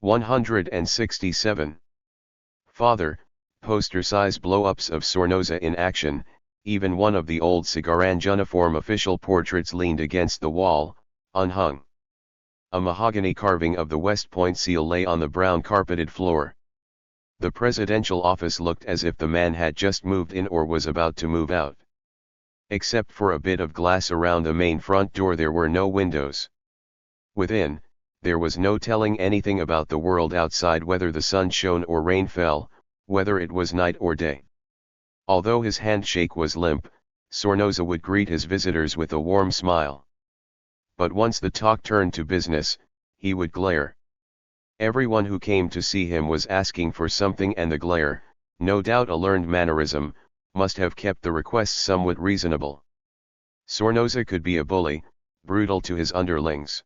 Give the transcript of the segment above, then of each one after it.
167. Father, poster-size blow-ups of Somoza in action. Even one of the old Cigarrange uniform official portraits leaned against the wall, unhung. A mahogany carving of the West Point seal lay on the brown carpeted floor. The presidential office looked as if the man had just moved in or was about to move out. Except for a bit of glass around the main front door, there were no windows. Within, there was no telling anything about the world outside, whether the sun shone or rain fell, whether it was night or day. Although his handshake was limp, Somoza would greet his visitors with a warm smile. But once the talk turned to business, he would glare. Everyone who came to see him was asking for something, and the glare, no doubt a learned mannerism, must have kept the requests somewhat reasonable. Somoza could be a bully, brutal to his underlings.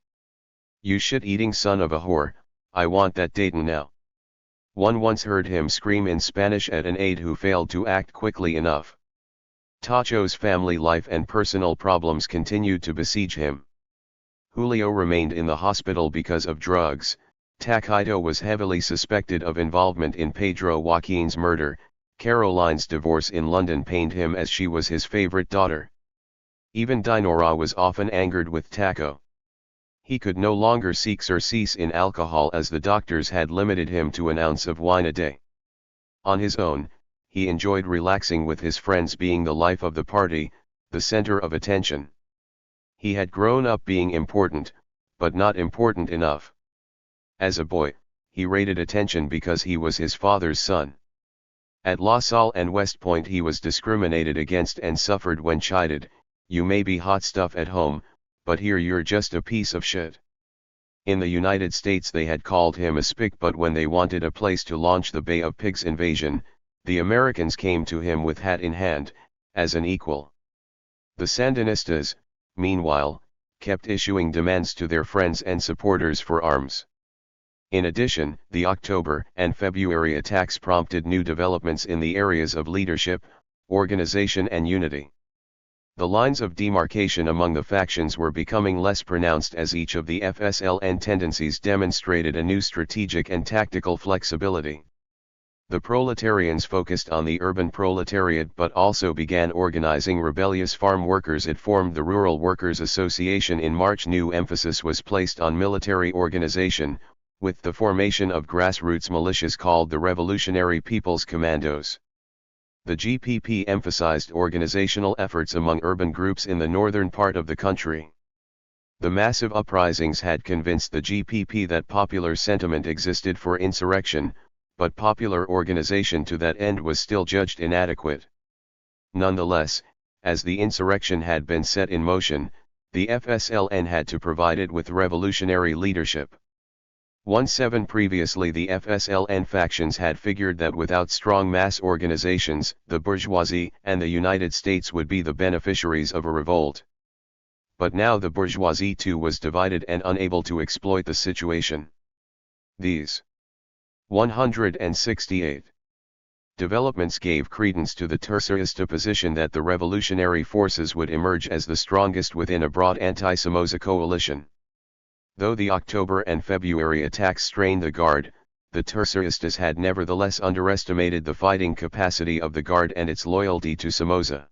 "You shit-eating son of a whore, I want that Dayton now." One once heard him scream in Spanish at an aide who failed to act quickly enough. Tacho's family life and personal problems continued to besiege him. Julio remained in the hospital because of drugs. Taquito was heavily suspected of involvement in Pedro Joaquin's murder. Caroline's divorce in London pained him as she was his favorite daughter. Even Dinora was often angered with Taco. He could no longer seek surcease in alcohol, as the doctors had limited him to an ounce of wine a day. On his own, he enjoyed relaxing with his friends, being the life of the party, the center of attention. He had grown up being important, but not important enough. As a boy, he rated attention because he was his father's son. At La Salle and West Point he was discriminated against and suffered when chided. "You may be hot stuff at home, but here you're just a piece of shit." In the United States they had called him a spick, but when they wanted a place to launch the Bay of Pigs invasion, the Americans came to him with hat in hand, as an equal. The Sandinistas, meanwhile, kept issuing demands to their friends and supporters for arms. In addition, the October and February attacks prompted new developments in the areas of leadership, organization and unity. The lines of demarcation among the factions were becoming less pronounced as each of the FSLN tendencies demonstrated a new strategic and tactical flexibility. The proletarians focused on the urban proletariat but also began organizing rebellious farm workers. It formed the Rural Workers Association in March. New emphasis was placed on military organization, with the formation of grassroots militias called the Revolutionary People's Commandos. The GPP emphasized organizational efforts among urban groups in the northern part of the country. The massive uprisings had convinced the GPP that popular sentiment existed for insurrection, but popular organization to that end was still judged inadequate. Nonetheless, as the insurrection had been set in motion, the FSLN had to provide it with revolutionary leadership. 17 Previously the FSLN factions had figured that without strong mass organizations, the bourgeoisie and the United States would be the beneficiaries of a revolt. But now the bourgeoisie too was divided and unable to exploit the situation. These 168 developments gave credence to the tercerista position that the revolutionary forces would emerge as the strongest within a broad anti-Somoza coalition. Though the October and February attacks strained the Guard, the terceristas had nevertheless underestimated the fighting capacity of the Guard and its loyalty to Somoza.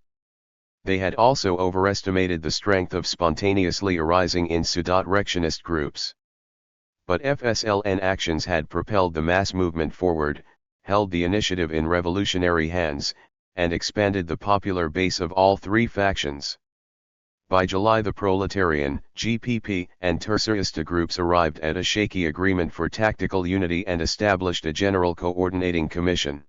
They had also overestimated the strength of spontaneously arising insurrectionist groups. But FSLN actions had propelled the mass movement forward, held the initiative in revolutionary hands, and expanded the popular base of all three factions. By July the proletarian, GPP, and tercerista groups arrived at a shaky agreement for tactical unity and established a general coordinating commission.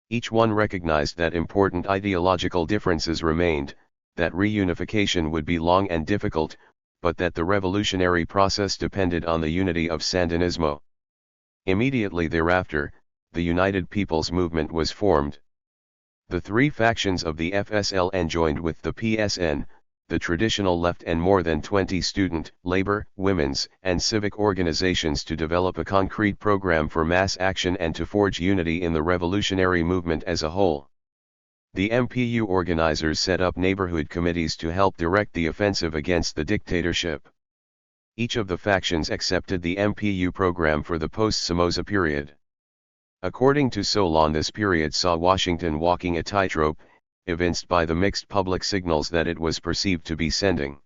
Each one recognized that important ideological differences remained, that reunification would be long and difficult, but that the revolutionary process depended on the unity of Sandinismo. Immediately thereafter, the United People's Movement was formed. The three factions of the FSLN joined with the PSN, the traditional left, and more than 20 student, labor, women's, and civic organizations to develop a concrete program for mass action and to forge unity in the revolutionary movement as a whole. The MPU organizers set up neighborhood committees to help direct the offensive against the dictatorship. Each of the factions accepted the MPU program for the post-Somoza period. According to Solon, this period saw Washington walking a tightrope, evinced by the mixed public signals that it was perceived to be sending.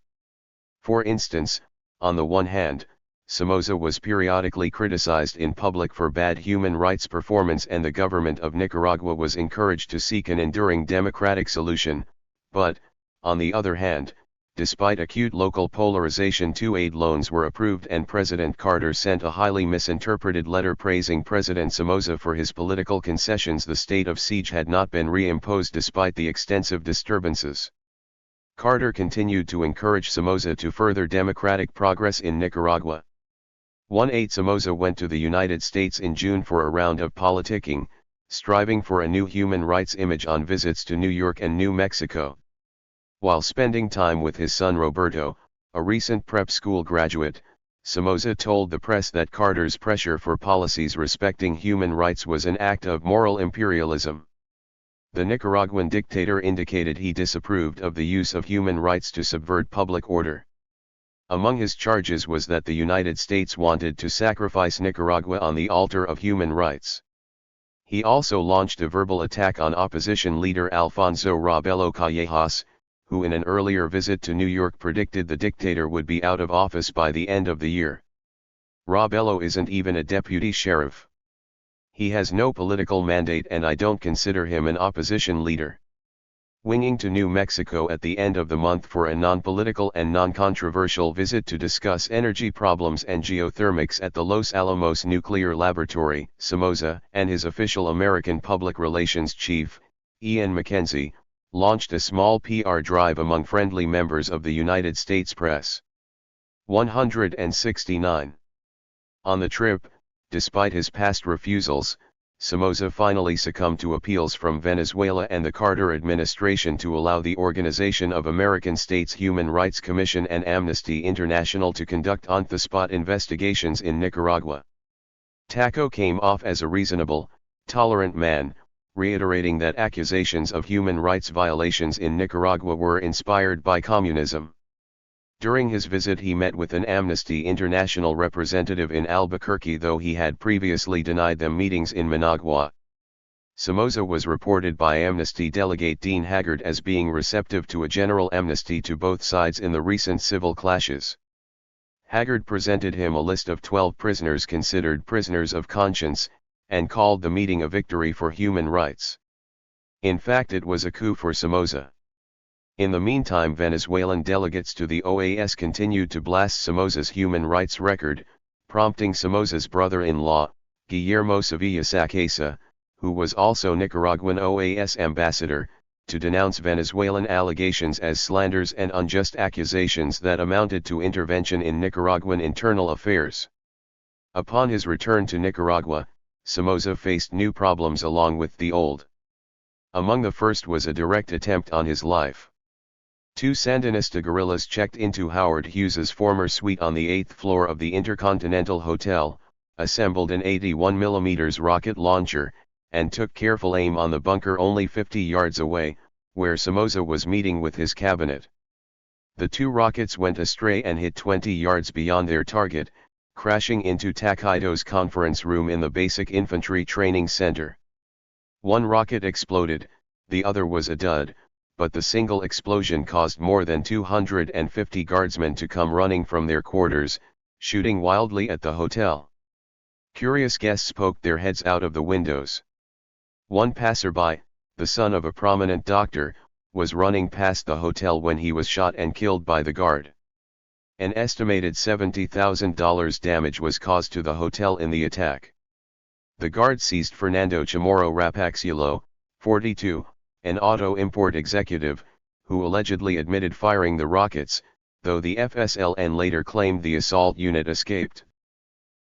For instance, on the one hand, Somoza was periodically criticized in public for bad human rights performance, and the government of Nicaragua was encouraged to seek an enduring democratic solution, but, on the other hand, despite acute local polarization, 2 aid loans were approved and President Carter sent a highly misinterpreted letter praising President Somoza for his political concessions. The state of siege had not been reimposed despite the extensive disturbances. Carter continued to encourage Somoza to further democratic progress in Nicaragua. 1-8 Somoza went to the United States in June for a round of politicking, striving for a new human rights image on visits to New York and New Mexico. While spending time with his son Roberto, a recent prep school graduate, Somoza told the press that Carter's pressure for policies respecting human rights was an act of moral imperialism. The Nicaraguan dictator indicated he disapproved of the use of human rights to subvert public order. Among his charges was that the United States wanted to sacrifice Nicaragua on the altar of human rights. He also launched a verbal attack on opposition leader Alfonso Robelo Callejas, who in an earlier visit to New York predicted the dictator would be out of office by the end of the year. Robelo isn't even a deputy sheriff. He has no political mandate, and I don't consider him an opposition leader. Winging to New Mexico at the end of the month for a non-political and non-controversial visit to discuss energy problems and geothermics at the Los Alamos Nuclear Laboratory, Somoza and his official American public relations chief, Ian McKenzie, launched a small PR drive among friendly members of the United States press. 169. On the trip, despite his past refusals, Somoza finally succumbed to appeals from Venezuela and the Carter administration to allow the Organization of American States Human Rights Commission and Amnesty International to conduct on-the-spot investigations in Nicaragua. Taco came off as a reasonable, tolerant man, reiterating that accusations of human rights violations in Nicaragua were inspired by communism. During his visit he met with an Amnesty International representative in Albuquerque, though he had previously denied them meetings in Managua. Somoza was reported by Amnesty delegate Dean Haggard as being receptive to a general amnesty to both sides in the recent civil clashes. Haggard presented him a list of 12 prisoners considered prisoners of conscience, and called the meeting a victory for human rights. In fact, it was a coup for Somoza. In the meantime, Venezuelan delegates to the OAS continued to blast Somoza's human rights record, prompting Somoza's brother-in-law, Guillermo Sevilla Sacasa, who was also Nicaraguan OAS ambassador, to denounce Venezuelan allegations as slanders and unjust accusations that amounted to intervention in Nicaraguan internal affairs. Upon his return to Nicaragua, Somoza faced new problems along with the old. Among the first was a direct attempt on his life. 2 Sandinista guerrillas checked into Howard Hughes's former suite on the 8th floor of the Intercontinental Hotel, assembled an 81mm rocket launcher, and took careful aim on the bunker only 50 yards away, where Somoza was meeting with his cabinet. The 2 rockets went astray and hit 20 yards beyond their target, crashing into Takaido's conference room in the Basic Infantry Training Center. 1 rocket exploded, the other was a dud, but the single explosion caused more than 250 guardsmen to come running from their quarters, shooting wildly at the hotel. Curious guests poked their heads out of the windows. One passerby, the son of a prominent doctor, was running past the hotel when he was shot and killed by the guard. An estimated $70,000 damage was caused to the hotel in the attack. The guard seized Fernando Chamorro Rapaxiolo, 42, an auto import executive, who allegedly admitted firing the rockets, though the FSLN later claimed the assault unit escaped.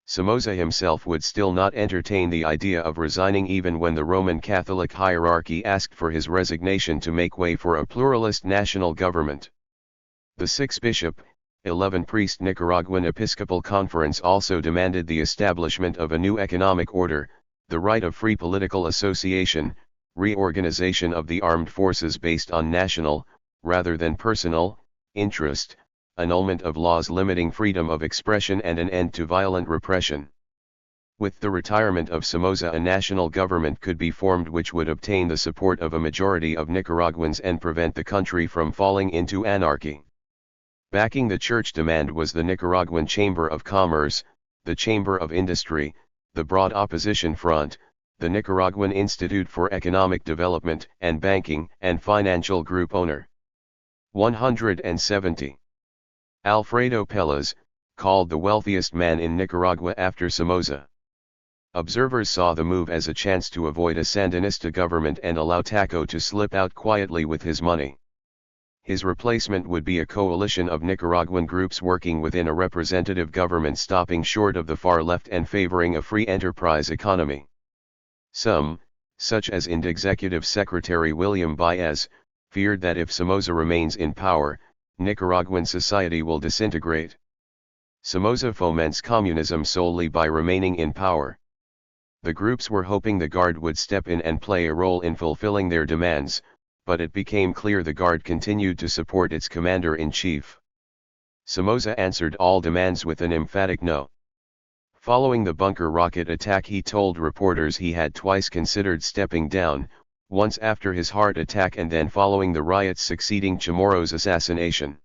Somoza himself would still not entertain the idea of resigning even when the Roman Catholic hierarchy asked for his resignation to make way for a pluralist national government. The 6-bishop, 11-priest Nicaraguan Episcopal Conference also demanded the establishment of a new economic order, the right of free political association, reorganization of the armed forces based on national, rather than personal, interest, annulment of laws limiting freedom of expression and an end to violent repression. With the retirement of Somoza, a national government could be formed which would obtain the support of a majority of Nicaraguans and prevent the country from falling into anarchy. Backing the church demand was the Nicaraguan Chamber of Commerce, the Chamber of Industry, the Broad Opposition Front, the Nicaraguan Institute for Economic Development and Banking and Financial Group owner. 170. Alfredo Pelas, called the wealthiest man in Nicaragua after Somoza. Observers saw the move as a chance to avoid a Sandinista government and allow Taco to slip out quietly with his money. His replacement would be a coalition of Nicaraguan groups working within a representative government stopping short of the far left and favoring a free enterprise economy. Some, such as IND Executive Secretary William Baez, feared that if Somoza remains in power, Nicaraguan society will disintegrate. Somoza foments communism solely by remaining in power. The groups were hoping the Guard would step in and play a role in fulfilling their demands, but it became clear the Guard continued to support its commander-in-chief. Somoza answered all demands with an emphatic no. Following the bunker rocket attack, he told reporters he had twice considered stepping down, once after his heart attack and then following the riots succeeding Chamorro's assassination.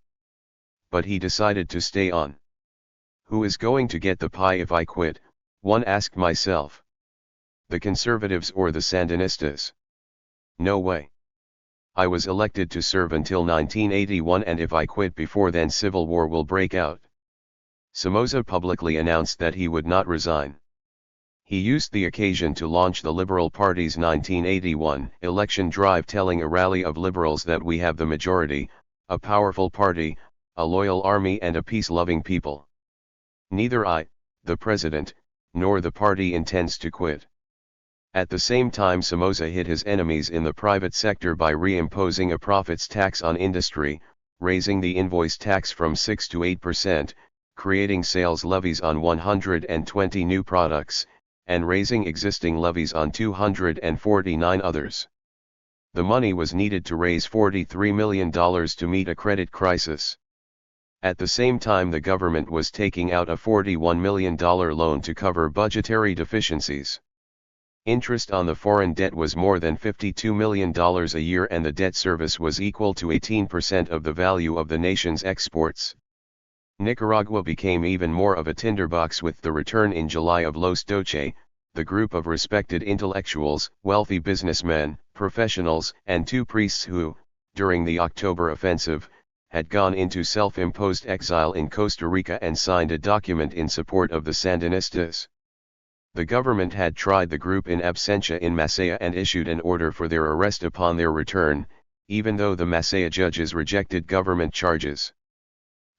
But he decided to stay on. Who is going to get the pie if I quit? One asked myself. The conservatives or the Sandinistas? No way. I was elected to serve until 1981, and if I quit before then, civil war will break out. Somoza publicly announced that he would not resign. He used the occasion to launch the Liberal Party's 1981 election drive, telling a rally of liberals that we have the majority, a powerful party, a loyal army and a peace-loving people. Neither I, the president, nor the party intends to quit. At the same time, Somoza hit his enemies in the private sector by reimposing a profits tax on industry, raising the invoice tax from 6 to 8%, creating sales levies on 120 new products, and raising existing levies on 249 others. The money was needed to raise $43 million to meet a credit crisis. At the same time, the government was taking out a $41 million loan to cover budgetary deficiencies. Interest on the foreign debt was more than $52 million a year, and the debt service was equal to 18% of the value of the nation's exports. Nicaragua became even more of a tinderbox with the return in July of Los Doce, the group of respected intellectuals, wealthy businessmen, professionals, and two priests who, during the October offensive, had gone into self-imposed exile in Costa Rica and signed a document in support of the Sandinistas. The government had tried the group in absentia in Masaya and issued an order for their arrest upon their return, even though the Masaya judges rejected government charges.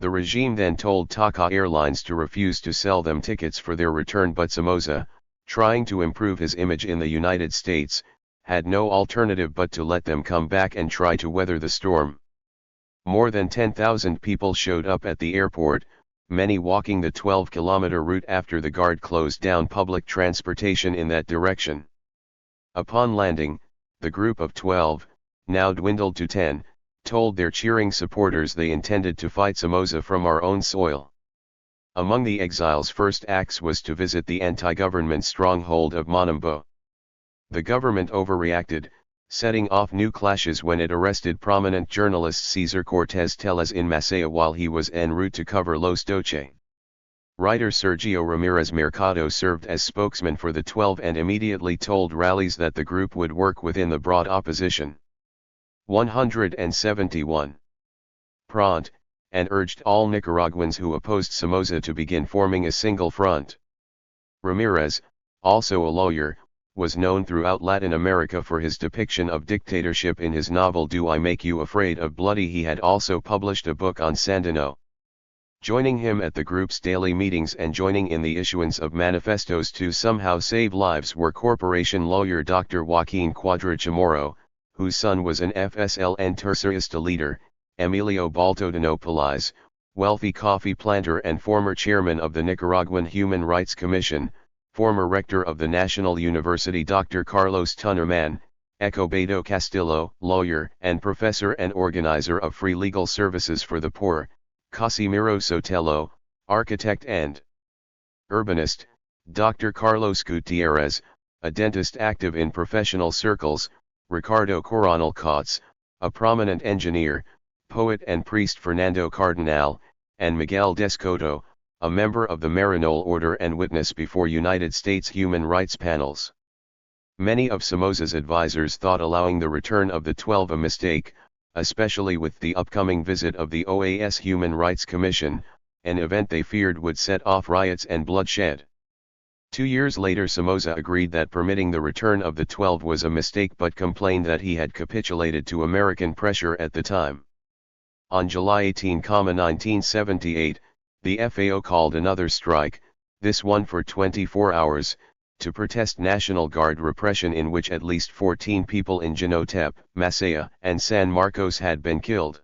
The regime then told TACA Airlines to refuse to sell them tickets for their return, but Somoza, trying to improve his image in the United States, had no alternative but to let them come back and try to weather the storm. More than 10,000 people showed up at the airport, many walking the 12-kilometer route after the Guard closed down public transportation in that direction. Upon landing, the group of 12, now dwindled to 10, told their cheering supporters they intended to fight Somoza from our own soil. Among the exiles' first acts was to visit the anti-government stronghold of Monumbo. The government overreacted, setting off new clashes when it arrested prominent journalist Cesar Cortés Tellez in Masaya while he was en route to cover Los Doce. Writer Sergio Ramirez Mercado served as spokesman for the 12 and immediately told rallies that the group would work within the broad opposition. 171. Prompt, and urged all Nicaraguans who opposed Somoza to begin forming a single front. Ramirez, also a lawyer, was known throughout Latin America for his depiction of dictatorship in his novel Do I Make You Afraid of Bloody? He had also published a book on Sandino. Joining him at the group's daily meetings and joining in the issuance of manifestos to somehow save lives were corporation lawyer Dr. Joaquin Cuadra Chamorro, whose son was an FSLN tercerista leader, Emilio Baltodano Pelaez, wealthy coffee planter and former chairman of the Nicaraguan Human Rights Commission, former rector of the National University Dr. Carlos Tunerman, Ecobedo Castillo, lawyer and professor and organizer of free legal services for the poor, Casimiro Sotelo, architect and urbanist, Dr. Carlos Gutierrez, a dentist active in professional circles, Ricardo Coronel Cots, a prominent engineer, poet and priest Fernando Cardenal, and Miguel Descoto, a member of the Marinol Order and witness before United States human rights panels. Many of Somoza's advisors thought allowing the return of the 12 a mistake, especially with the upcoming visit of the OAS Human Rights Commission, an event they feared would set off riots and bloodshed. 2 years later Somoza agreed that permitting the return of the 12 was a mistake but complained that he had capitulated to American pressure at the time. On July 18, 1978, the FAO called another strike, this one for 24 hours, to protest National Guard repression in which at least 14 people in Jinotep, Masaya, and San Marcos had been killed.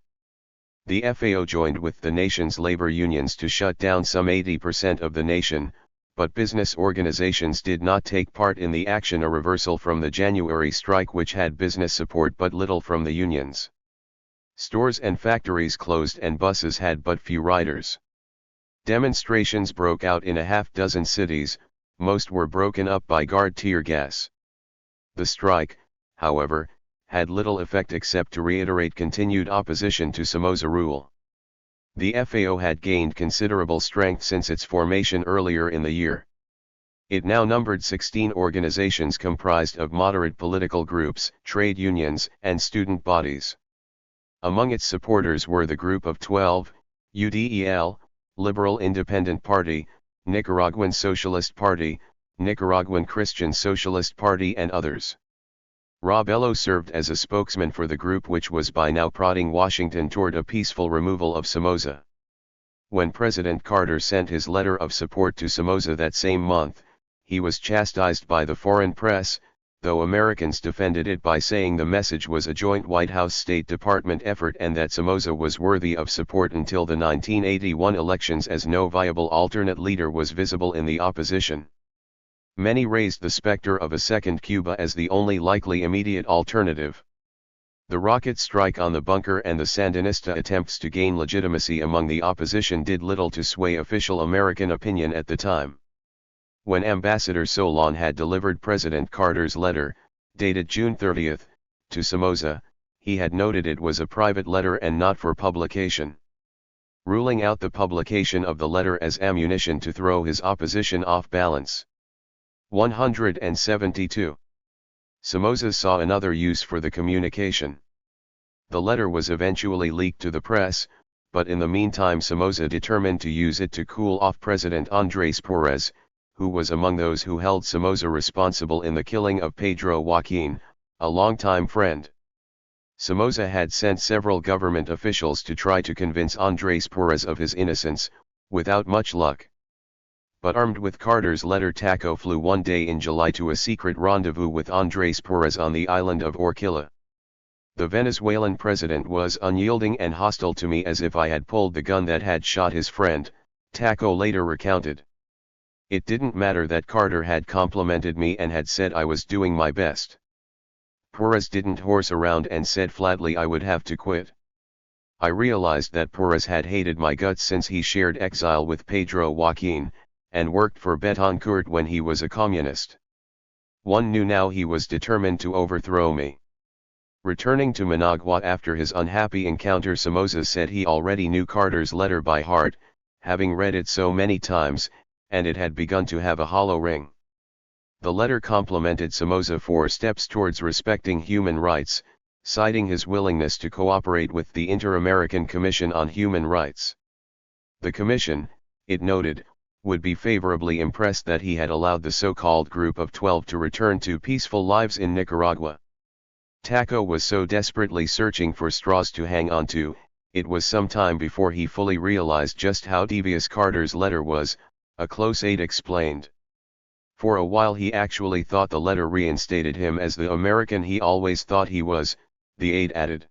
The FAO joined with the nation's labor unions to shut down some 80% of the nation, but business organizations did not take part in the action, a reversal from the January strike which had business support but little from the unions. Stores and factories closed and buses had but few riders. Demonstrations broke out in a half-dozen cities, most were broken up by guard tear gas. The strike, however, had little effect except to reiterate continued opposition to Somoza rule. The FAO had gained considerable strength since its formation earlier in the year. It now numbered 16 organizations comprised of moderate political groups, trade unions, and student bodies. Among its supporters were the Group of 12, UDEL, Liberal Independent Party, Nicaraguan Socialist Party, Nicaraguan Christian Socialist Party and others. Robello served as a spokesman for the group which was by now prodding Washington toward a peaceful removal of Somoza. When President Carter sent his letter of support to Somoza that same month, he was chastised by the foreign press, though Americans defended it by saying the message was a joint White House State Department effort and that Somoza was worthy of support until the 1981 elections as no viable alternate leader was visible in the opposition. Many raised the specter of a second Cuba as the only likely immediate alternative. The rocket strike on the bunker and the Sandinista attempts to gain legitimacy among the opposition did little to sway official American opinion at the time. When Ambassador Solon had delivered President Carter's letter, dated June 30, to Somoza, he had noted it was a private letter and not for publication. Ruling out the publication of the letter as ammunition to throw his opposition off balance. 172. Somoza saw another use for the communication. The letter was eventually leaked to the press, but in the meantime Somoza determined to use it to cool off President Andrés Pérez, who was among those who held Somoza responsible in the killing of Pedro Joaquin, a longtime friend. Somoza had sent several government officials to try to convince Andrés Pérez of his innocence, without much luck. But armed with Carter's letter, Taco flew one day in July to a secret rendezvous with Andrés Pérez on the island of Orquilla. The Venezuelan president was unyielding and hostile to me as if I had pulled the gun that had shot his friend, Taco later recounted. It didn't matter that Carter had complimented me and had said I was doing my best. Pérez didn't horse around and said flatly I would have to quit. I realized that Pérez had hated my guts since he shared exile with Pedro Joaquin, and worked for Betancourt when he was a communist. One knew now he was determined to overthrow me. Returning to Managua after his unhappy encounter, Somoza said he already knew Carter's letter by heart, having read it so many times, and it had begun to have a hollow ring. The letter complimented Somoza for steps towards respecting human rights, citing his willingness to cooperate with the Inter-American Commission on Human Rights. The commission, it noted, would be favorably impressed that he had allowed the so-called Group of 12 to return to peaceful lives in Nicaragua. Taco was so desperately searching for straws to hang on to, it was some time before he fully realized just how devious Carter's letter was, a close aide explained. For a while he actually thought the letter reinstated him as the American he always thought he was, the aide added.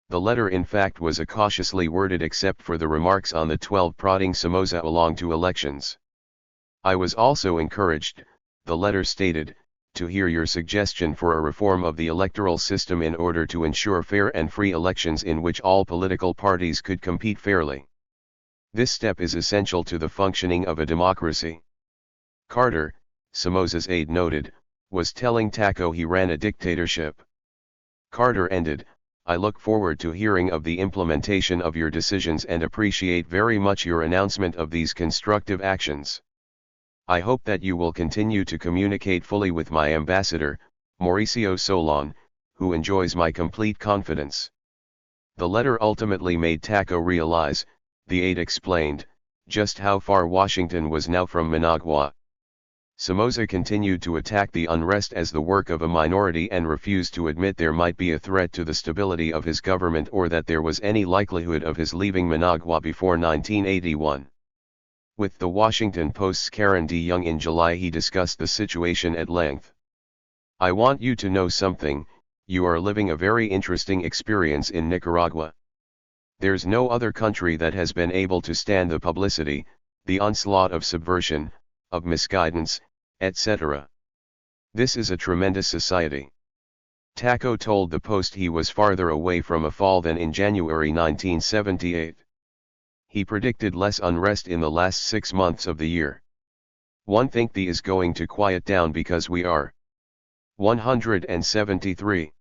The letter in fact was a cautiously worded except for the remarks on the 12 prodding Somoza along to elections. I was also encouraged, the letter stated, to hear your suggestion for a reform of the electoral system in order to ensure fair and free elections in which all political parties could compete fairly. This step is essential to the functioning of a democracy. Carter, Somoza's aide noted, was telling Taco he ran a dictatorship. Carter ended, "I look forward to hearing of the implementation of your decisions and appreciate very much your announcement of these constructive actions. I hope that you will continue to communicate fully with my ambassador, Mauricio Solon, who enjoys my complete confidence." The letter ultimately made Taco realize, the aide explained, just how far Washington was now from Managua. Somoza continued to attack the unrest as the work of a minority and refused to admit there might be a threat to the stability of his government or that there was any likelihood of his leaving Managua before 1981. With the Washington Post's Karen DeYoung in July, he discussed the situation at length. "I want you to know something, you are living a very interesting experience in Nicaragua. There's no other country that has been able to stand the publicity, the onslaught of subversion, of misguidance, etc. This is a tremendous society." Taco told the Post he was farther away from a fall than in January 1978. He predicted less unrest in the last 6 months of the year. "One think the is going to quiet down because we are 173.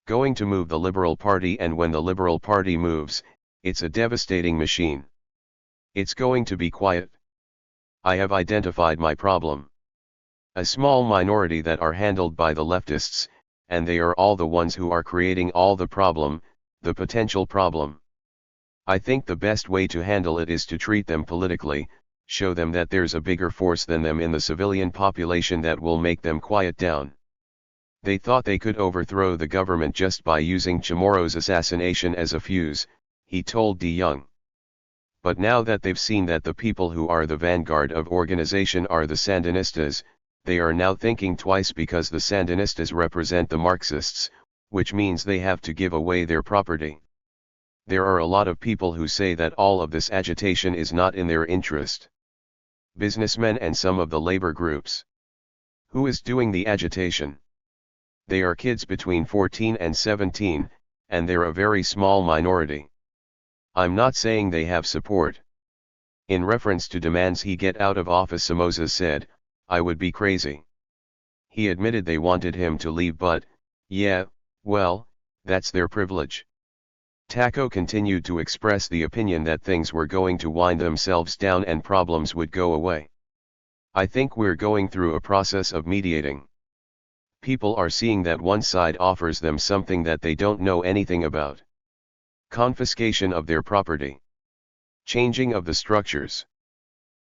Going to move the Liberal Party, and when the Liberal Party moves, it's a devastating machine. It's going to be quiet. I have identified my problem. A small minority that are handled by the leftists, and they are all the ones who are creating all the problem, the potential problem. I think the best way to handle it is to treat them politically, show them that there's a bigger force than them in the civilian population that will make them quiet down. They thought they could overthrow the government just by using Chamorro's assassination as a fuse," he told DeYoung. "But now that they've seen that the people who are the vanguard of organization are the Sandinistas, they are now thinking twice because the Sandinistas represent the Marxists, which means they have to give away their property. There are a lot of people who say that all of this agitation is not in their interest. Businessmen and some of the labor groups. Who is doing the agitation? They are kids between 14 and 17, and they're a very small minority. I'm not saying they have support." In reference to demands he get out of office, Somoza said, "I would be crazy." He admitted they wanted him to leave, but, yeah, well, that's their privilege. Taco continued to express the opinion that things were going to wind themselves down and problems would go away. "I think we're going through a process of mediating. People are seeing that one side offers them something that they don't know anything about. Confiscation of their property. Changing of the structures.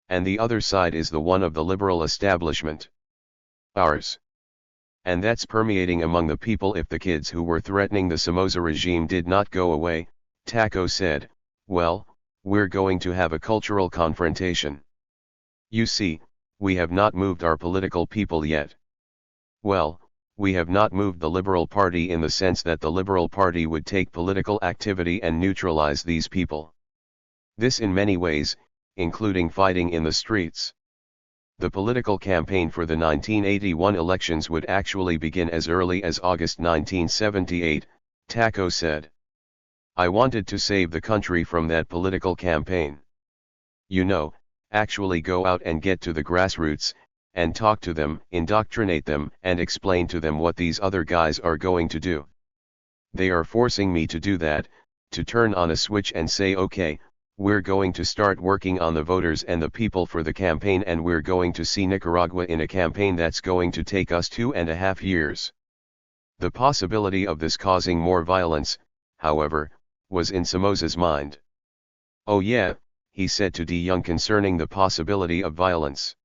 And the other side is the one of the liberal establishment. Ours. And that's permeating among the people. If the kids who were threatening the Somoza regime did not go away," Taco said, "well, we're going to have a cultural confrontation. You see, we have not moved our political people yet. Well, we have not moved the Liberal Party in the sense that the Liberal Party would take political activity and neutralize these people. This in many ways, including fighting in the streets. The political campaign for the 1981 elections would actually begin as early as August 1978, Taco said. I wanted to save the country from that political campaign. You know, actually go out and get to the grassroots, and talk to them, indoctrinate them, and explain to them what these other guys are going to do. They are forcing me to do that, to turn on a switch and say, okay, we're going to start working on the voters and the people for the campaign, and we're going to see Nicaragua in a campaign that's going to take us 2.5 years. The possibility of this causing more violence, however, was in Somoza's mind. Oh yeah, he said to DeYoung concerning the possibility of violence.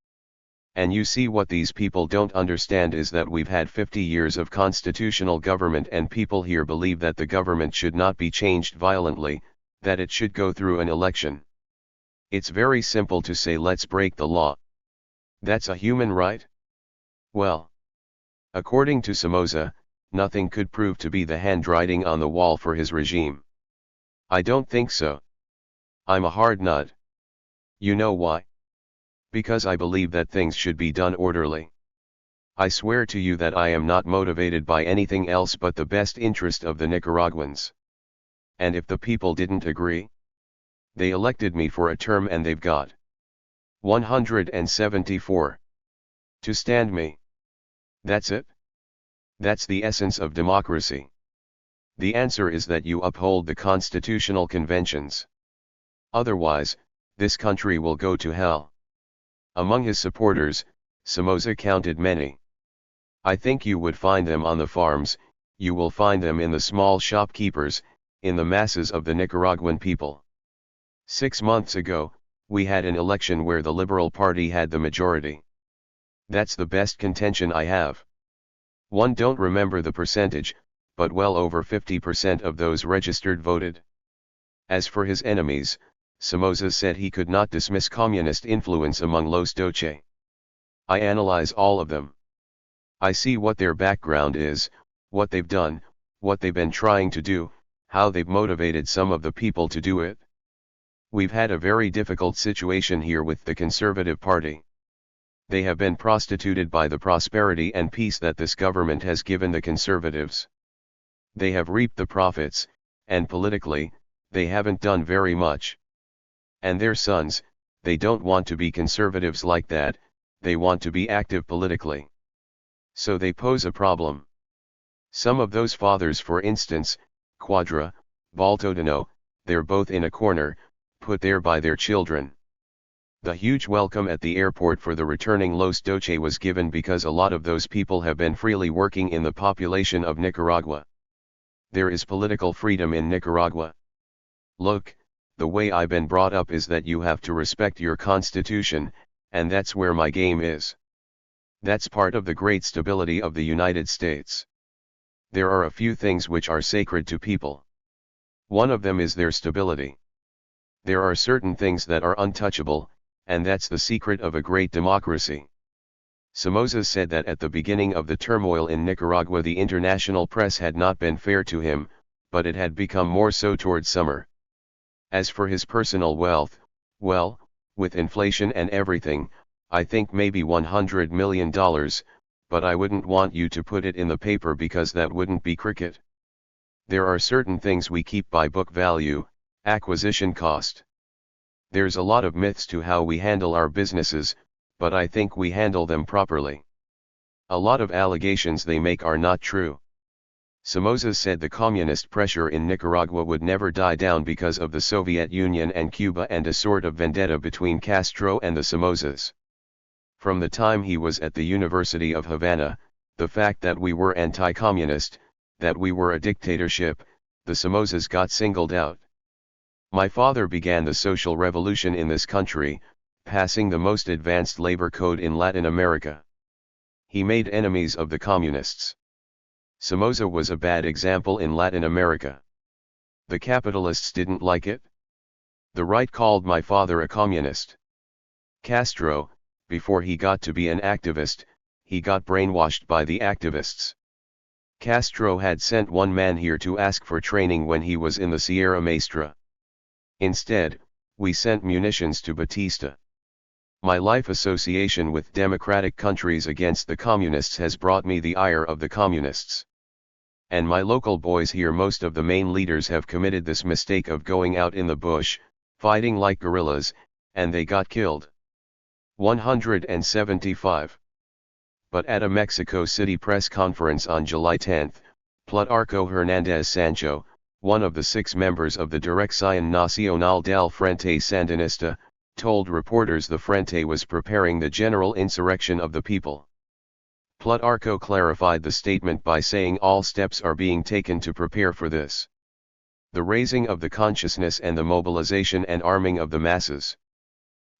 And you see, what these people don't understand is that we've had 50 years of constitutional government, and people here believe that the government should not be changed violently, that it should go through an election. It's very simple to say let's break the law. That's a human right? Well, according to Somoza, nothing could prove to be the handwriting on the wall for his regime. I don't think so. I'm a hard nut. You know why? Because I believe that things should be done orderly. I swear to you that I am not motivated by anything else but the best interest of the Nicaraguans. And if the people didn't agree? They elected me for a term and they've got 174 to stand me. That's it? That's the essence of democracy. The answer is that you uphold the constitutional conventions. Otherwise, this country will go to hell. Among his supporters, Somoza counted many. I think you would find them on the farms, you will find them in the small shopkeepers, in the masses of the Nicaraguan people. 6 months ago, we had an election where the Liberal Party had the majority. That's the best contention I have. One don't remember the percentage, but well over 50% of those registered voted. As for his enemies, Somoza said he could not dismiss communist influence among Los Doce. I analyze all of them. I see what their background is, what they've done, what they've been trying to do, how they've motivated some of the people to do it. We've had a very difficult situation here with the Conservative Party. They have been prostituted by the prosperity and peace that this government has given the Conservatives. They have reaped the profits, and politically, they haven't done very much. And their sons, they don't want to be conservatives like that, they want to be active politically. So they pose a problem. Some of those fathers, for instance, Quadra, Baltodano, they're both in a corner, put there by their children. The huge welcome at the airport for the returning Los Doce was given because a lot of those people have been freely working in the population of Nicaragua. There is political freedom in Nicaragua. Look, the way I've been brought up is that you have to respect your constitution, and that's where my game is. That's part of the great stability of the United States. There are a few things which are sacred to people. One of them is their stability. There are certain things that are untouchable, and that's the secret of a great democracy. Somoza said that at the beginning of the turmoil in Nicaragua the international press had not been fair to him, but it had become more so towards summer. As for his personal wealth, well, with inflation and everything, I think maybe $100 million, but I wouldn't want you to put it in the paper because that wouldn't be cricket. There are certain things we keep by book value, acquisition cost. There's a lot of myths to how we handle our businesses, but I think we handle them properly. A lot of allegations they make are not true. Somoza said the communist pressure in Nicaragua would never die down because of the Soviet Union and Cuba and a sort of vendetta between Castro and the Somozas. From the time he was at the University of Havana, the fact that we were anti-communist, that we were a dictatorship, the Somozas got singled out. My father began the social revolution in this country, passing the most advanced labor code in Latin America. He made enemies of the communists. Somoza was a bad example in Latin America. The capitalists didn't like it. The right called my father a communist. Castro, before he got to be an activist, he got brainwashed by the activists. Castro had sent one man here to ask for training when he was in the Sierra Maestra. Instead, we sent munitions to Batista. My life association with democratic countries against the communists has brought me the ire of the communists. And my local boys here, most of the main leaders have committed this mistake of going out in the bush, fighting like guerrillas, and they got killed. 175. But at a Mexico City press conference on July 10, Plutarco Hernández Sancho, one of the 6 members of the Dirección Nacional del Frente Sandinista, told reporters the Frente was preparing the general insurrection of the people. Plutarco clarified the statement by saying all steps are being taken to prepare for this. The raising of the consciousness and the mobilization and arming of the masses.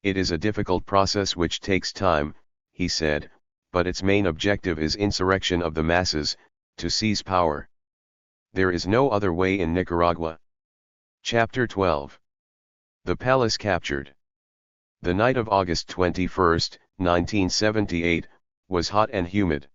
It is a difficult process which takes time, he said, but its main objective is insurrection of the masses, to seize power. There is no other way in Nicaragua. Chapter 12. The Palace Captured. The night of August 21, 1978, was hot and humid.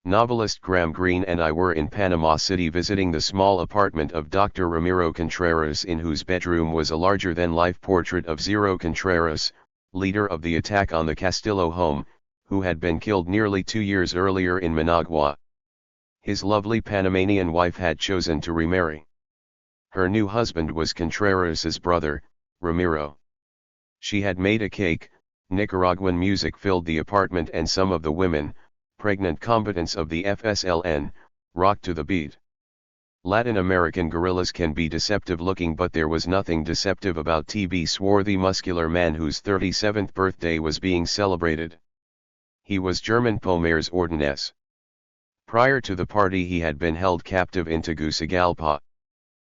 Novelist Graham Greene and I were in Panama City visiting the small apartment of Dr. Ramiro Contreras, in whose bedroom was a larger-than-life portrait of Zero Contreras, leader of the attack on the Castillo home, who had been killed nearly 2 years earlier in Managua. His lovely Panamanian wife had chosen to remarry. Her new husband was Contreras' brother, Ramiro. She had made a cake, Nicaraguan music filled the apartment and some of the women, pregnant combatants of the FSLN, rocked to the beat. Latin American guerrillas can be deceptive looking, but there was nothing deceptive about TB, swore the muscular man whose 37th birthday was being celebrated. He was German Pomer's Ordonnez. Prior to the party he had been held captive in Tegucigalpa.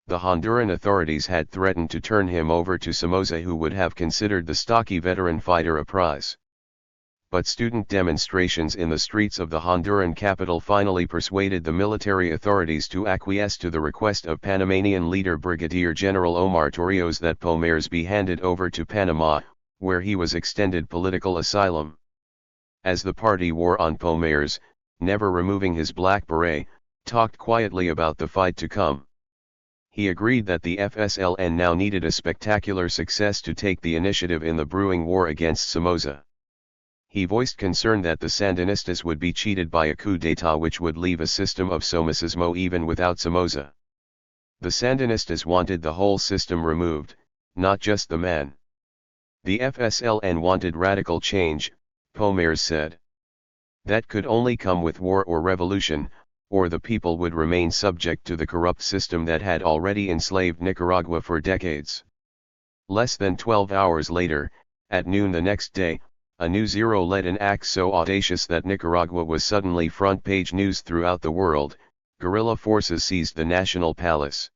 The Honduran authorities had threatened to turn him over to Somoza, who would have considered the stocky veteran fighter a prize. But student demonstrations in the streets of the Honduran capital finally persuaded the military authorities to acquiesce to the request of Panamanian leader Brigadier General Omar Torrijos that Pomers be handed over to Panama, where he was extended political asylum. As the party wore on, Pomers, never removing his black beret, talked quietly about the fight to come. He agreed that the FSLN now needed a spectacular success to take the initiative in the brewing war against Somoza. He voiced concern that the Sandinistas would be cheated by a coup d'état which would leave a system of Somocismo even without Somoza. The Sandinistas wanted the whole system removed, not just the man. The FSLN wanted radical change, Pomers said. That could only come with war or revolution, or the people would remain subject to the corrupt system that had already enslaved Nicaragua for decades. Less than 12 hours later, at noon the next day, a new Zero led an act so audacious that Nicaragua was suddenly front-page news throughout the world. Guerrilla forces seized the National Palace.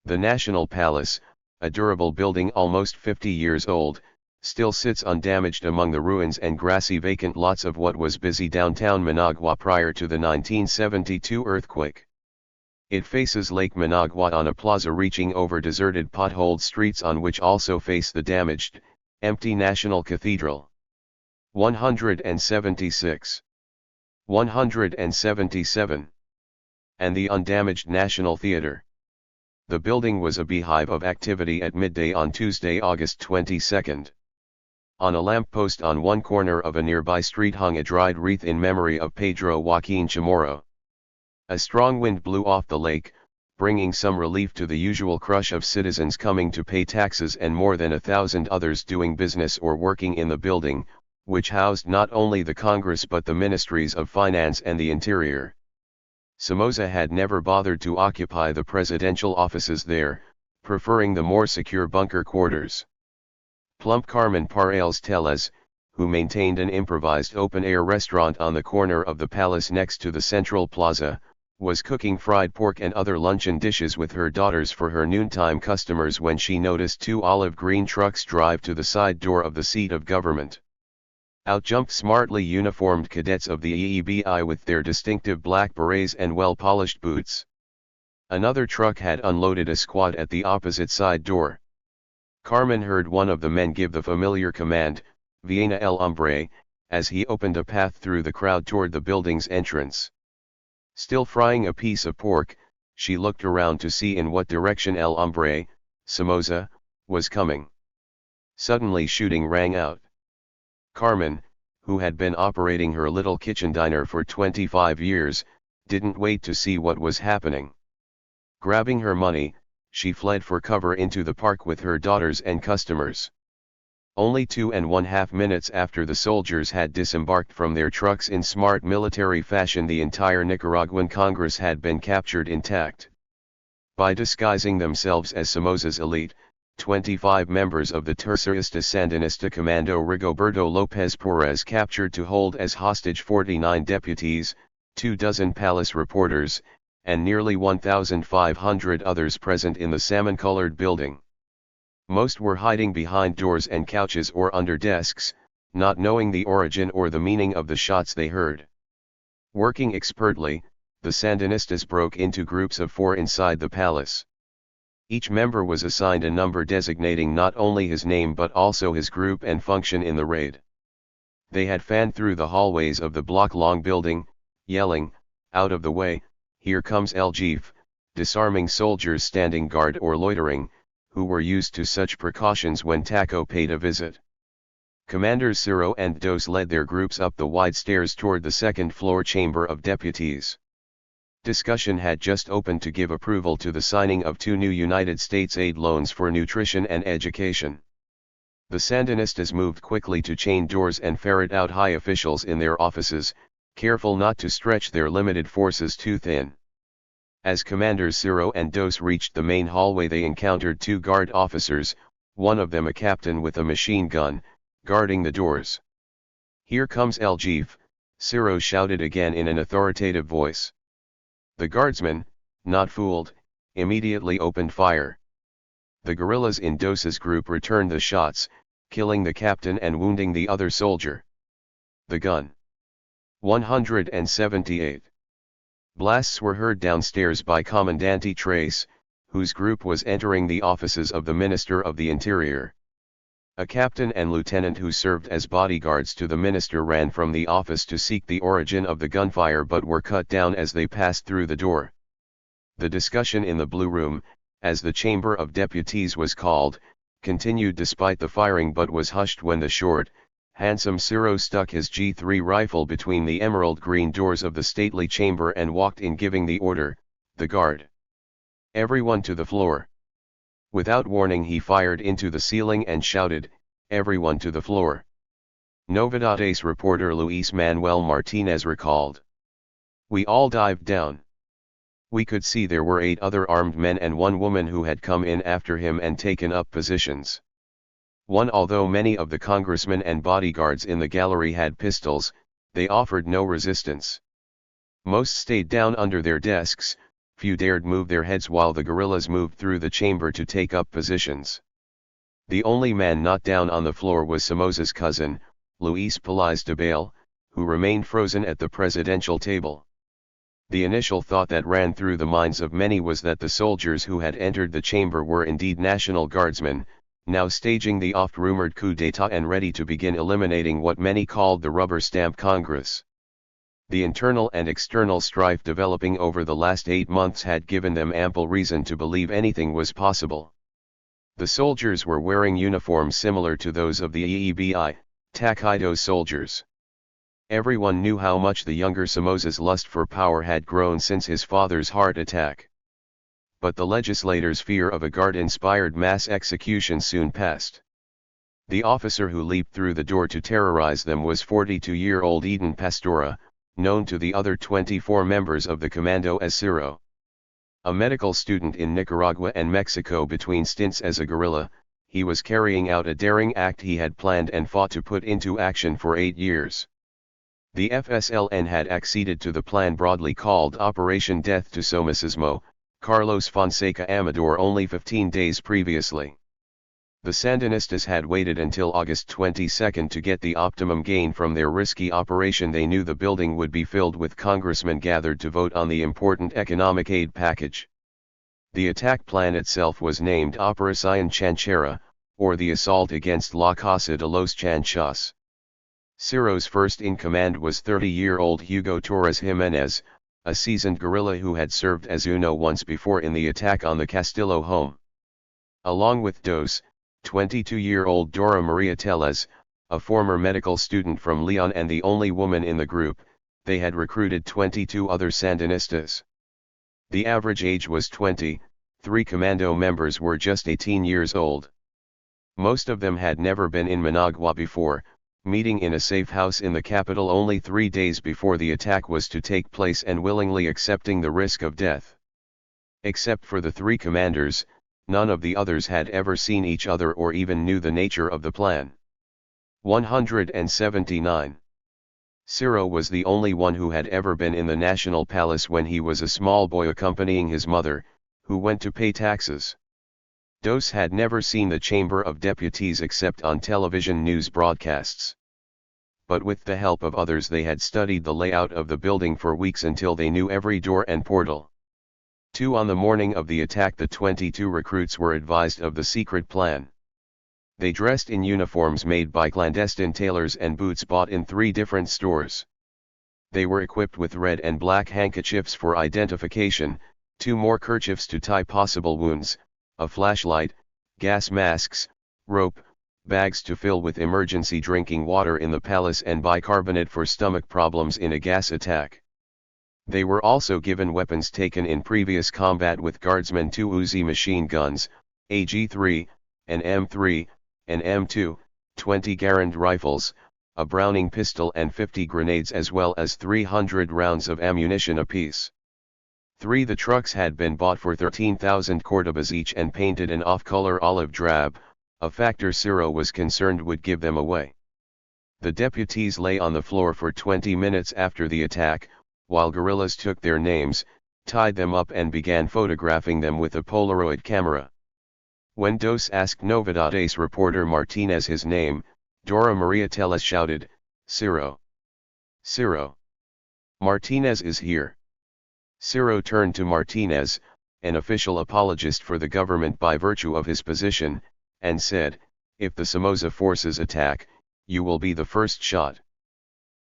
The National Palace, a durable building almost 50 years old, still sits undamaged among the ruins and grassy vacant lots of what was busy downtown Managua prior to the 1972 earthquake. It faces Lake Managua on a plaza reaching over deserted potholed streets on which also face the damaged, empty National Cathedral. 176. 177. And the undamaged National Theater. The building was a beehive of activity at midday on Tuesday, August 22. On a lamppost on one corner of a nearby street hung a dried wreath in memory of Pedro Joaquin Chamorro. A strong wind blew off the lake, bringing some relief to the usual crush of citizens coming to pay taxes and more than 1,000 others doing business or working in the building, which housed not only the Congress but the Ministries of Finance and the Interior. Somoza had never bothered to occupy the presidential offices there, preferring the more secure bunker quarters. Plump Carmen Pareles Tellez, who maintained an improvised open-air restaurant on the corner of the palace next to the Central Plaza, was cooking fried pork and other luncheon dishes with her daughters for her noontime customers when she noticed two olive green trucks drive to the side door of the seat of government. Out jumped smartly uniformed cadets of the EEBI with their distinctive black berets and well-polished boots. Another truck had unloaded a squad at the opposite side door. Carmen heard one of the men give the familiar command, "Viene el hombre," as he opened a path through the crowd toward the building's entrance. Still frying a piece of pork, she looked around to see in what direction el hombre, Somoza, was coming. Suddenly shooting rang out. Carmen, who had been operating her little kitchen diner for 25 years, didn't wait to see what was happening. Grabbing her money, she fled for cover into the park with her daughters and customers. Only 2.5 minutes after the soldiers had disembarked from their trucks in smart military fashion, the entire Nicaraguan Congress had been captured intact. By disguising themselves as Somoza's elite, 25 members of the Tercerista Sandinista Commando Rigoberto Lopez Perez captured to hold as hostage 49 deputies, 24 palace reporters, and nearly 1,500 others present in the salmon-colored building. Most were hiding behind doors and couches or under desks, not knowing the origin or the meaning of the shots they heard. Working expertly, the Sandinistas broke into groups of 4 inside the palace. Each member was assigned a number designating not only his name but also his group and function in the raid. They had fanned through the hallways of the block-long building, yelling, "Out of the way, here comes El Jefe," disarming soldiers standing guard or loitering, who were used to such precautions when Taco paid a visit. Commanders Ciro and Dos led their groups up the wide stairs toward the second-floor chamber of deputies. Discussion had just opened to give approval to the signing of 2 new United States aid loans for nutrition and education. The Sandinistas moved quickly to chain doors and ferret out high officials in their offices, careful not to stretch their limited forces too thin. As Commanders Ciro and Dos reached the main hallway, they encountered 2 guard officers, one of them a captain with a machine gun, guarding the doors. "Here comes El Jeef," Ciro shouted again in an authoritative voice. The guardsmen, not fooled, immediately opened fire. The guerrillas in Dos's group returned the shots, killing the captain and wounding the other soldier. The gun. 178. Blasts were heard downstairs by Commandante Trace, whose group was entering the offices of the Minister of the Interior. A captain and lieutenant who served as bodyguards to the minister ran from the office to seek the origin of the gunfire but were cut down as they passed through the door. The discussion in the Blue Room, as the Chamber of Deputies was called, continued despite the firing but was hushed when the short, handsome Ciro stuck his G3 rifle between the emerald green doors of the stately chamber and walked in, giving the order, "The guard. Everyone to the floor." Without warning he fired into the ceiling and shouted, "Everyone to the floor." Novedades reporter Luis Manuel Martinez recalled. "We all dived down. We could see there were 8 other armed men and 1 woman who had come in after him and taken up positions. Although many of the congressmen and bodyguards in the gallery had pistols, they offered no resistance. Most stayed down under their desks, few dared move their heads while the guerrillas moved through the chamber to take up positions. The only man not down on the floor was Somoza's cousin, Luis Pelaez de Bale, who remained frozen at the presidential table. The initial thought that ran through the minds of many was that the soldiers who had entered the chamber were indeed National Guardsmen, now staging the oft-rumored coup d'état and ready to begin eliminating what many called the rubber stamp Congress. The internal and external strife developing over the last 8 months had given them ample reason to believe anything was possible. The soldiers were wearing uniforms similar to those of the EEBI, Taquitos soldiers. Everyone knew how much the younger Somoza's lust for power had grown since his father's heart attack. But the legislators' fear of a guard-inspired mass execution soon passed. The officer who leaped through the door to terrorize them was 42-year-old Eden Pastora, known to the other 24 members of the commando as Ciro. A medical student in Nicaragua and Mexico between stints as a guerrilla, he was carrying out a daring act he had planned and fought to put into action for 8 years. The FSLN had acceded to the plan broadly called Operation Death to Somocismo, Carlos Fonseca Amador only 15 days previously. The Sandinistas had waited until August 22 to get the optimum gain from their risky operation. They knew the building would be filled with congressmen gathered to vote on the important economic aid package. The attack plan itself was named Operación Chanchera, or the Assault against La Casa de los Chanchas. Ciro's first in command was 30-year-old Hugo Torres Jimenez, a seasoned guerrilla who had served as Uno once before in the attack on the Castillo home. Along with Dos, 22-year-old Dora Maria Tellez, a former medical student from Leon and the only woman in the group, they had recruited 22 other Sandinistas. The average age was 20, 3 commando members were just 18 years old. Most of them had never been in Managua before, meeting in a safe house in the capital only 3 days before the attack was to take place and willingly accepting the risk of death. Except for the 3 commanders, none of the others had ever seen each other or even knew the nature of the plan. 179. Ciro was the only one who had ever been in the National Palace when he was a small boy accompanying his mother, who went to pay taxes. Dos had never seen the Chamber of Deputies except on television news broadcasts. But with the help of others they had studied the layout of the building for weeks until they knew every door and portal. On the morning of the attack the 22 recruits were advised of the secret plan. They dressed in uniforms made by clandestine tailors and boots bought in 3 different stores. They were equipped with red and black handkerchiefs for identification, 2 more kerchiefs to tie possible wounds, a flashlight, gas masks, rope, bags to fill with emergency drinking water in the palace and bicarbonate for stomach problems in a gas attack. They were also given weapons taken in previous combat with guardsmen: 2 Uzi machine guns, AG-3, an M3, an M2, 20 Garand rifles, a Browning pistol and 50 grenades, as well as 300 rounds of ammunition apiece. 3. The trucks had been bought for 13,000 Cordobas each and painted an off-color olive drab, a factor Ciro was concerned would give them away. The deputies lay on the floor for 20 minutes after the attack, while guerrillas took their names, tied them up and began photographing them with a Polaroid camera. When Dos asked Novedades reporter Martinez his name, Dora Maria Tellez shouted, "Ciro! Ciro! Martinez is here!" Ciro turned to Martinez, an official apologist for the government by virtue of his position, and said, "If the Somoza forces attack, you will be the first shot."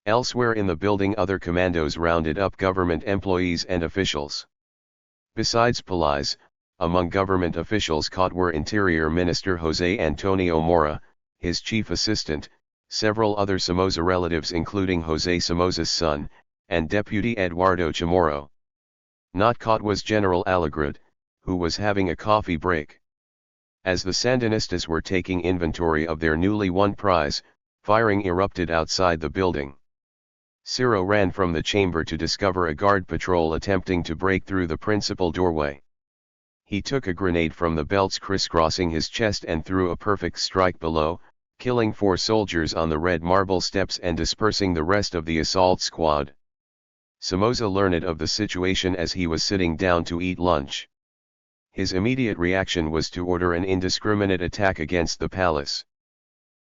Elsewhere in the building, other commandos rounded up government employees and officials. Besides police, among government officials caught were Interior Minister José Antonio Mora, his chief assistant, several other Somoza relatives including José Somoza's son, and Deputy Eduardo Chamorro. Not caught was General Alagrad, who was having a coffee break. As the Sandinistas were taking inventory of their newly won prize, firing erupted outside the building. Ciro ran from the chamber to discover a guard patrol attempting to break through the principal doorway. He took a grenade from the belts crisscrossing his chest and threw a perfect strike below, killing 4 soldiers on the red marble steps and dispersing the rest of the assault squad. Somoza learned of the situation as he was sitting down to eat lunch. His immediate reaction was to order an indiscriminate attack against the palace.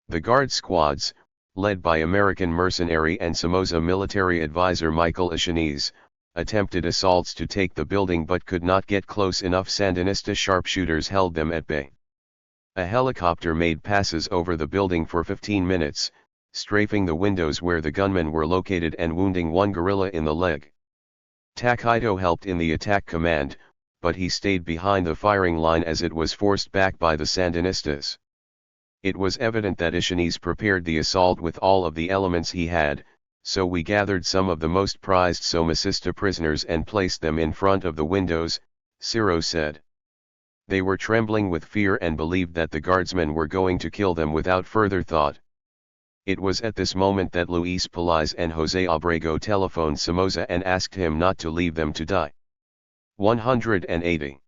The guard squads, led by American mercenary and Somoza military advisor Michael Echeniz, attempted assaults to take the building but could not get close enough. Sandinista sharpshooters held them at bay. A helicopter made passes over the building for 15 minutes, strafing the windows where the gunmen were located and wounding 1 guerrilla in the leg. Takito helped in the attack command, but he stayed behind the firing line as it was forced back by the Sandinistas. It was evident that Echeniz prepared the assault with all of the elements he had, so we gathered some of the most prized Somocista prisoners and placed them in front of the windows, Ciro said. They were trembling with fear and believed that the guardsmen were going to kill them without further thought. It was at this moment that Luis Pelaez and José Abrego telephoned Somoza and asked him not to leave them to die. 180.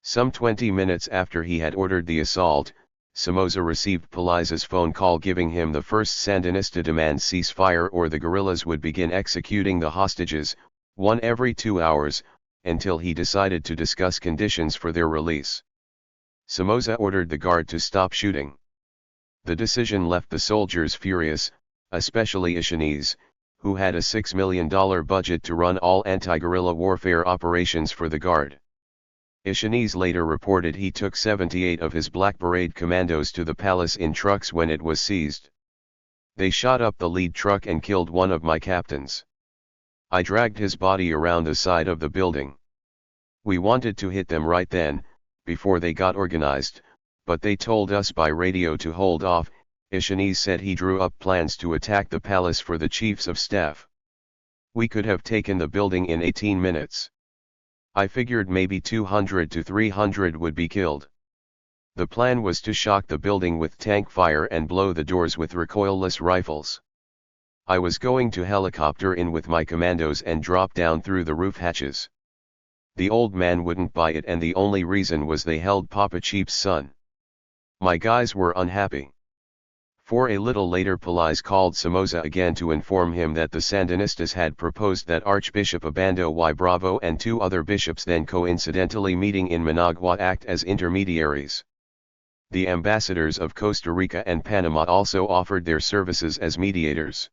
Some 20 minutes after he had ordered the assault, Somoza received Pelaez's phone call giving him the first Sandinista demand: ceasefire or the guerrillas would begin executing the hostages, 1 every 2 hours, until he decided to discuss conditions for their release. Somoza ordered the guard to stop shooting. The decision left the soldiers furious, especially Echeniz, who had a $6 million budget to run all anti-guerrilla warfare operations for the guard. Echeniz later reported he took 78 of his Black Parade commandos to the palace in trucks when it was seized. They shot up the lead truck and killed 1 of my captains. I dragged his body around the side of the building. We wanted to hit them right then, before they got organized, but they told us by radio to hold off. Echeniz said he drew up plans to attack the palace for the chiefs of staff. We could have taken the building in 18 minutes. I figured maybe 200 to 300 would be killed. The plan was to shock the building with tank fire and blow the doors with recoilless rifles. I was going to helicopter in with my commandos and drop down through the roof hatches. The old man wouldn't buy it, and the only reason was they held Papa Chief's son. My guys were unhappy. For a little later Pelaez called Somoza again to inform him that the Sandinistas had proposed that Archbishop Obando y Bravo and 2 other bishops then coincidentally meeting in Managua act as intermediaries. The ambassadors of Costa Rica and Panama also offered their services as mediators.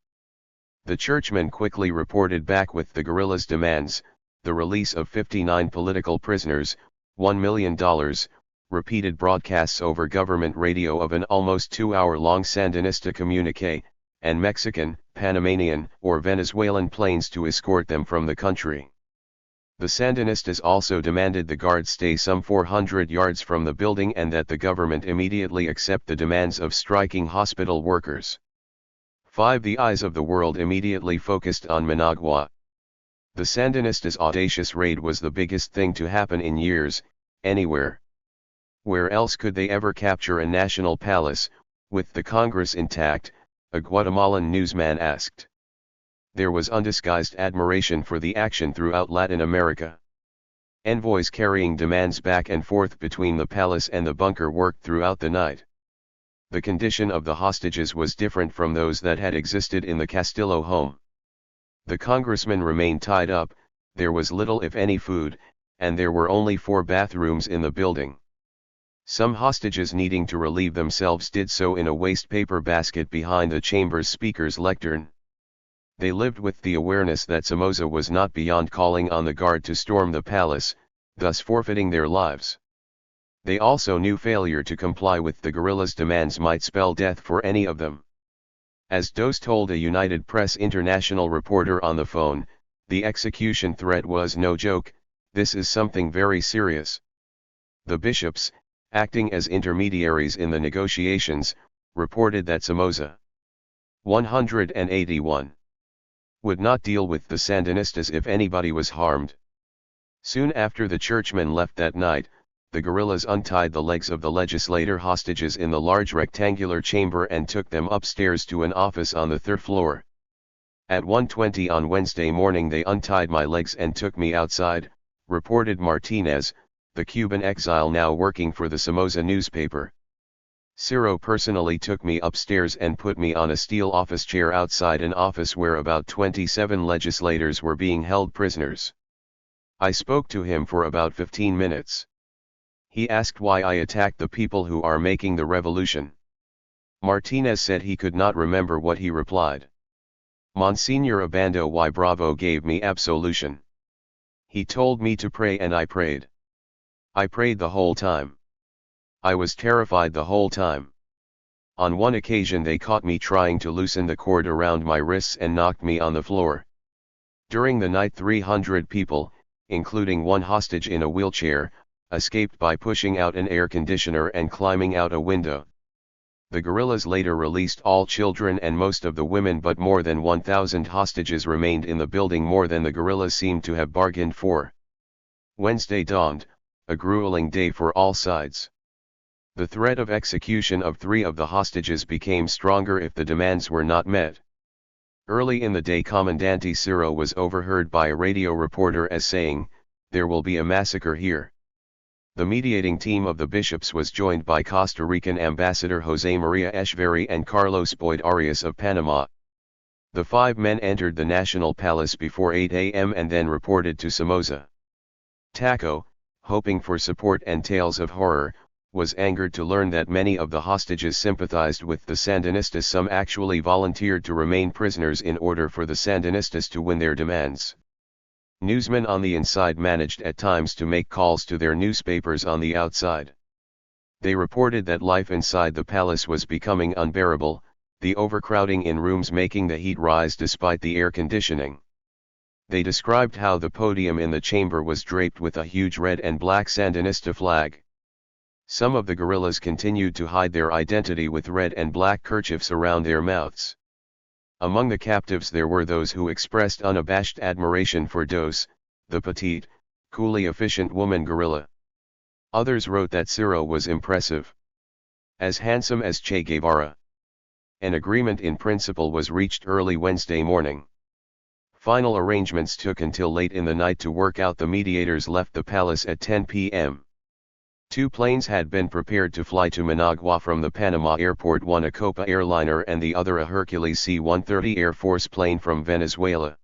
The churchmen quickly reported back with the guerrillas' demands: the release of 59 political prisoners, $1 million, repeated broadcasts over government radio of an almost 2-hour-long Sandinista communique, and Mexican, Panamanian, or Venezuelan planes to escort them from the country. The Sandinistas also demanded the guards stay some 400 yards from the building and that the government immediately accept the demands of striking hospital workers. 5. The eyes of the world immediately focused on Managua. The Sandinistas' audacious raid was the biggest thing to happen in years, anywhere. Where else could they ever capture a national palace, with the Congress intact? A Guatemalan newsman asked. There was undisguised admiration for the action throughout Latin America. Envoys carrying demands back and forth between the palace and the bunker worked throughout the night. The condition of the hostages was different from those that had existed in the Castillo home. The congressmen remained tied up, there was little if any food, and there were only 4 bathrooms in the building. Some hostages needing to relieve themselves did so in a waste paper basket behind the chamber's speaker's lectern. They lived with the awareness that Somoza was not beyond calling on the guard to storm the palace, thus forfeiting their lives. They also knew failure to comply with the guerrillas' demands might spell death for any of them. As Dos told a United Press International reporter on the phone, the execution threat was no joke, this is something very serious. The bishops, acting as intermediaries in the negotiations, reported that Somoza 181 would not deal with the Sandinistas if anybody was harmed. Soon after the churchmen left that night, the guerrillas untied the legs of the legislator hostages in the large rectangular chamber and took them upstairs to an office on the 3rd floor. At 1:20 on Wednesday morning they untied my legs and took me outside, reported Martinez, the Cuban exile now working for the Somoza newspaper. Ciro personally took me upstairs and put me on a steel office chair outside an office where about 27 legislators were being held prisoners. I spoke to him for about 15 minutes. He asked why I attacked the people who are making the revolution. Martinez said he could not remember what he replied. Monsignor Abando y Bravo gave me absolution. He told me to pray and I prayed. I prayed the whole time. I was terrified the whole time. On one occasion they caught me trying to loosen the cord around my wrists and knocked me on the floor. During the night 300 people, including one hostage in a wheelchair, escaped by pushing out an air conditioner and climbing out a window. The guerrillas later released all children and most of the women, but more than 1,000 hostages remained in the building, more than the guerrillas seemed to have bargained for. Wednesday dawned, a grueling day for all sides. The threat of execution of 3 of the hostages became stronger if the demands were not met. Early in the day Comandante Ciro was overheard by a radio reporter as saying, "There will be a massacre here." The mediating team of the bishops was joined by Costa Rican Ambassador José María Echeverri and Carlos Boyd Arias of Panama. The 5 men entered the National Palace before 8 a.m. and then reported to Somoza. Taco, hoping for support and tales of horror, was angered to learn that many of the hostages sympathized with the Sandinistas. Some actually volunteered to remain prisoners in order for the Sandinistas to win their demands. Newsmen on the inside managed at times to make calls to their newspapers on the outside. They reported that life inside the palace was becoming unbearable, the overcrowding in rooms making the heat rise despite the air conditioning. They described how the podium in the chamber was draped with a huge red and black Sandinista flag. Some of the guerrillas continued to hide their identity with red and black kerchiefs around their mouths. Among the captives there were those who expressed unabashed admiration for Dos, the petite, coolly efficient woman guerrilla. Others wrote that Ciro was impressive. As handsome as Che Guevara. An agreement in principle was reached early Wednesday morning. Final arrangements took until late in the night to work out. The mediators left the palace at 10 p.m. 2 planes had been prepared to fly to Managua from the Panama airport, one a Copa airliner and the other a Hercules C-130 Air Force plane from Venezuela.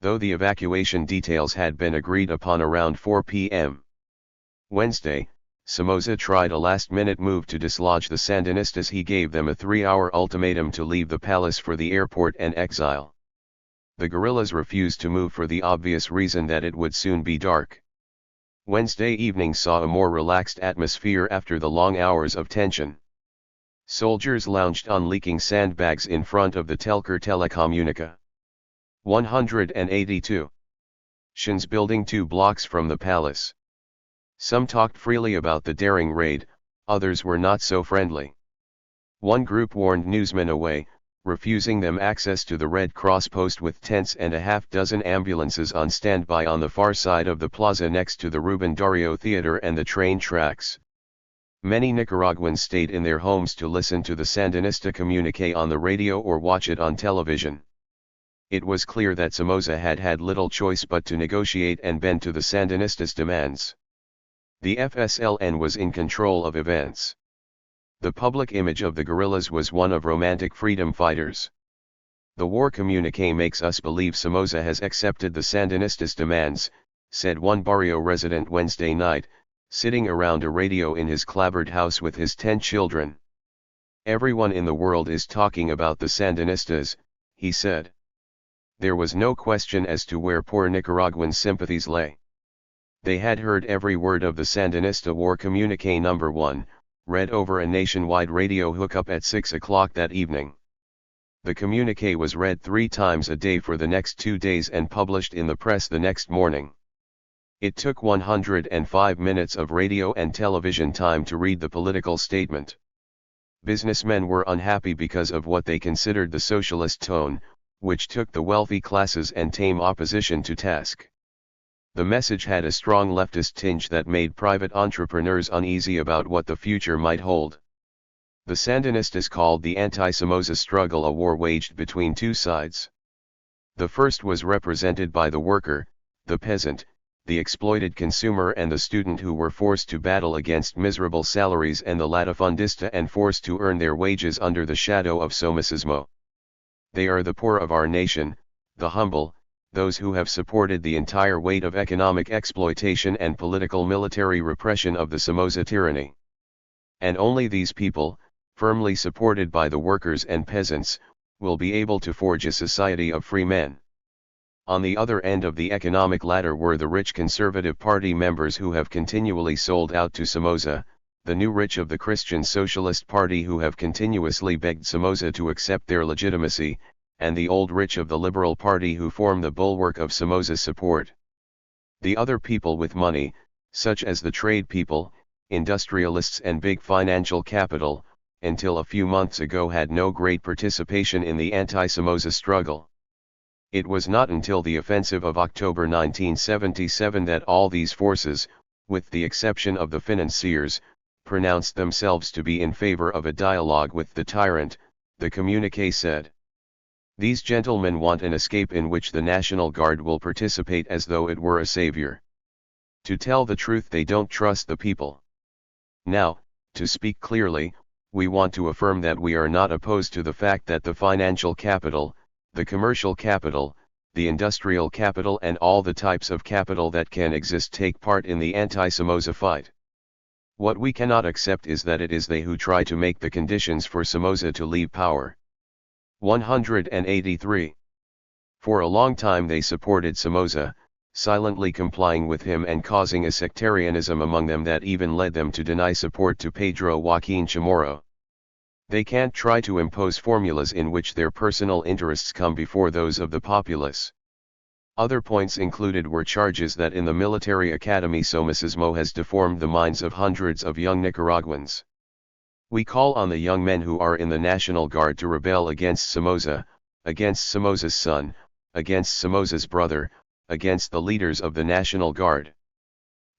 Though the evacuation details had been agreed upon around 4 p.m. Wednesday, Somoza tried a last-minute move to dislodge the Sandinistas. He gave them a 3-hour ultimatum to leave the palace for the airport and exile. The guerrillas refused to move for the obvious reason that it would soon be dark. Wednesday evening saw a more relaxed atmosphere after the long hours of tension. Soldiers lounged on leaking sandbags in front of the Telker Telecomunica. 182. Shins building 2 blocks from the palace. Some talked freely about the daring raid, others were not so friendly. One group warned newsmen away, refusing them access to the Red Cross post with tents and a half-dozen ambulances on standby on the far side of the plaza next to the Ruben Dario Theater and the train tracks. Many Nicaraguans stayed in their homes to listen to the Sandinista communique on the radio or watch it on television. It was clear that Somoza had had little choice but to negotiate and bend to the Sandinistas' demands. The FSLN was in control of events. The public image of the guerrillas was one of romantic freedom fighters. The war communique makes us believe Somoza has accepted the Sandinistas' demands, said one barrio resident Wednesday night, sitting around a radio in his clapboard house with his 10 children. Everyone in the world is talking about the Sandinistas, he said. There was no question as to where poor Nicaraguan sympathies lay. They had heard every word of the Sandinista war communique number 1, read over a nationwide radio hookup at 6 o'clock that evening. The communique was read 3 times a day for the next 2 days and published in the press the next morning. It took 105 minutes of radio and television time to read the political statement. Businessmen were unhappy because of what they considered the socialist tone, which took the wealthy classes and tame opposition to task. The message had a strong leftist tinge that made private entrepreneurs uneasy about what the future might hold. The Sandinistas called the anti-Somoza struggle a war waged between two sides. The first was represented by the worker, the peasant, the exploited consumer and the student who were forced to battle against miserable salaries and the latifundista and forced to earn their wages under the shadow of Somocismo. They are the poor of our nation, the humble, those who have supported the entire weight of economic exploitation and political military repression of the Somoza tyranny. And only these people, firmly supported by the workers and peasants, will be able to forge a society of free men. On the other end of the economic ladder were the rich Conservative Party members who have continually sold out to Somoza, the new rich of the Christian Socialist Party who have continuously begged Somoza to accept their legitimacy, and the old rich of the Liberal Party who form the bulwark of Somoza's support. The other people with money, such as the trade people, industrialists and big financial capital, until a few months ago had no great participation in the anti-Somoza struggle. It was not until the offensive of October 1977 that all these forces, with the exception of the financiers, pronounced themselves to be in favor of a dialogue with the tyrant, the communique said. These gentlemen want an escape in which the National Guard will participate as though it were a savior. To tell the truth, they don't trust the people. Now, to speak clearly, we want to affirm that we are not opposed to the fact that the financial capital, the commercial capital, the industrial capital and all the types of capital that can exist take part in the anti-Somoza fight. What we cannot accept is that it is they who try to make the conditions for Somoza to leave power. 183. For a long time they supported Somoza, silently complying with him and causing a sectarianism among them that even led them to deny support to Pedro Joaquin Chamorro. They can't try to impose formulas in which their personal interests come before those of the populace. Other points included were charges that in the military academy Somocismo has deformed the minds of hundreds of young Nicaraguans. We call on the young men who are in the National Guard to rebel against Somoza, against Somoza's son, against Somoza's brother, against the leaders of the National Guard.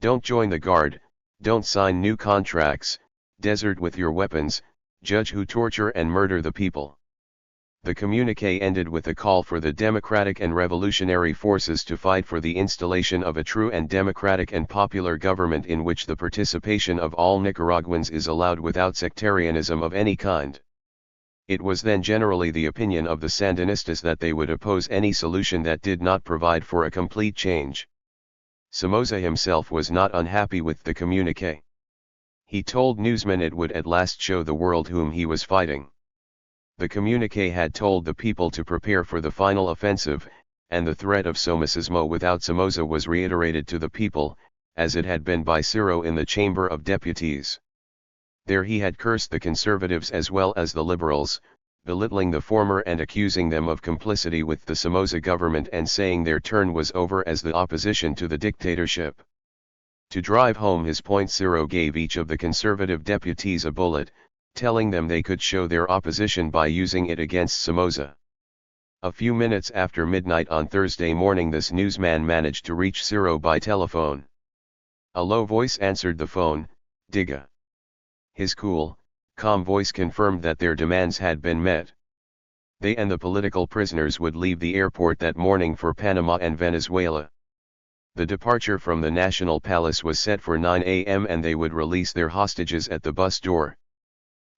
Don't join the Guard, don't sign new contracts, desert with your weapons, judge who torture and murder the people. The communique ended with a call for the democratic and revolutionary forces to fight for the installation of a true and democratic and popular government in which the participation of all Nicaraguans is allowed without sectarianism of any kind. It was then generally the opinion of the Sandinistas that they would oppose any solution that did not provide for a complete change. Somoza himself was not unhappy with the communique. He told newsmen it would at last show the world whom he was fighting. The communique had told the people to prepare for the final offensive, and the threat of Somocismo without Somoza was reiterated to the people, as it had been by Ciro in the Chamber of Deputies. There he had cursed the conservatives as well as the liberals, belittling the former and accusing them of complicity with the Somoza government and saying their turn was over as the opposition to the dictatorship. To drive home his point, Ciro gave each of the conservative deputies a bullet, telling them they could show their opposition by using it against Somoza. A few minutes after midnight on Thursday morning, this newsman managed to reach Ciro by telephone. A low voice answered the phone, "Diga." His cool, calm voice confirmed that their demands had been met. They and the political prisoners would leave the airport that morning for Panama and Venezuela. The departure from the National Palace was set for 9 a.m. and they would release their hostages at the bus door.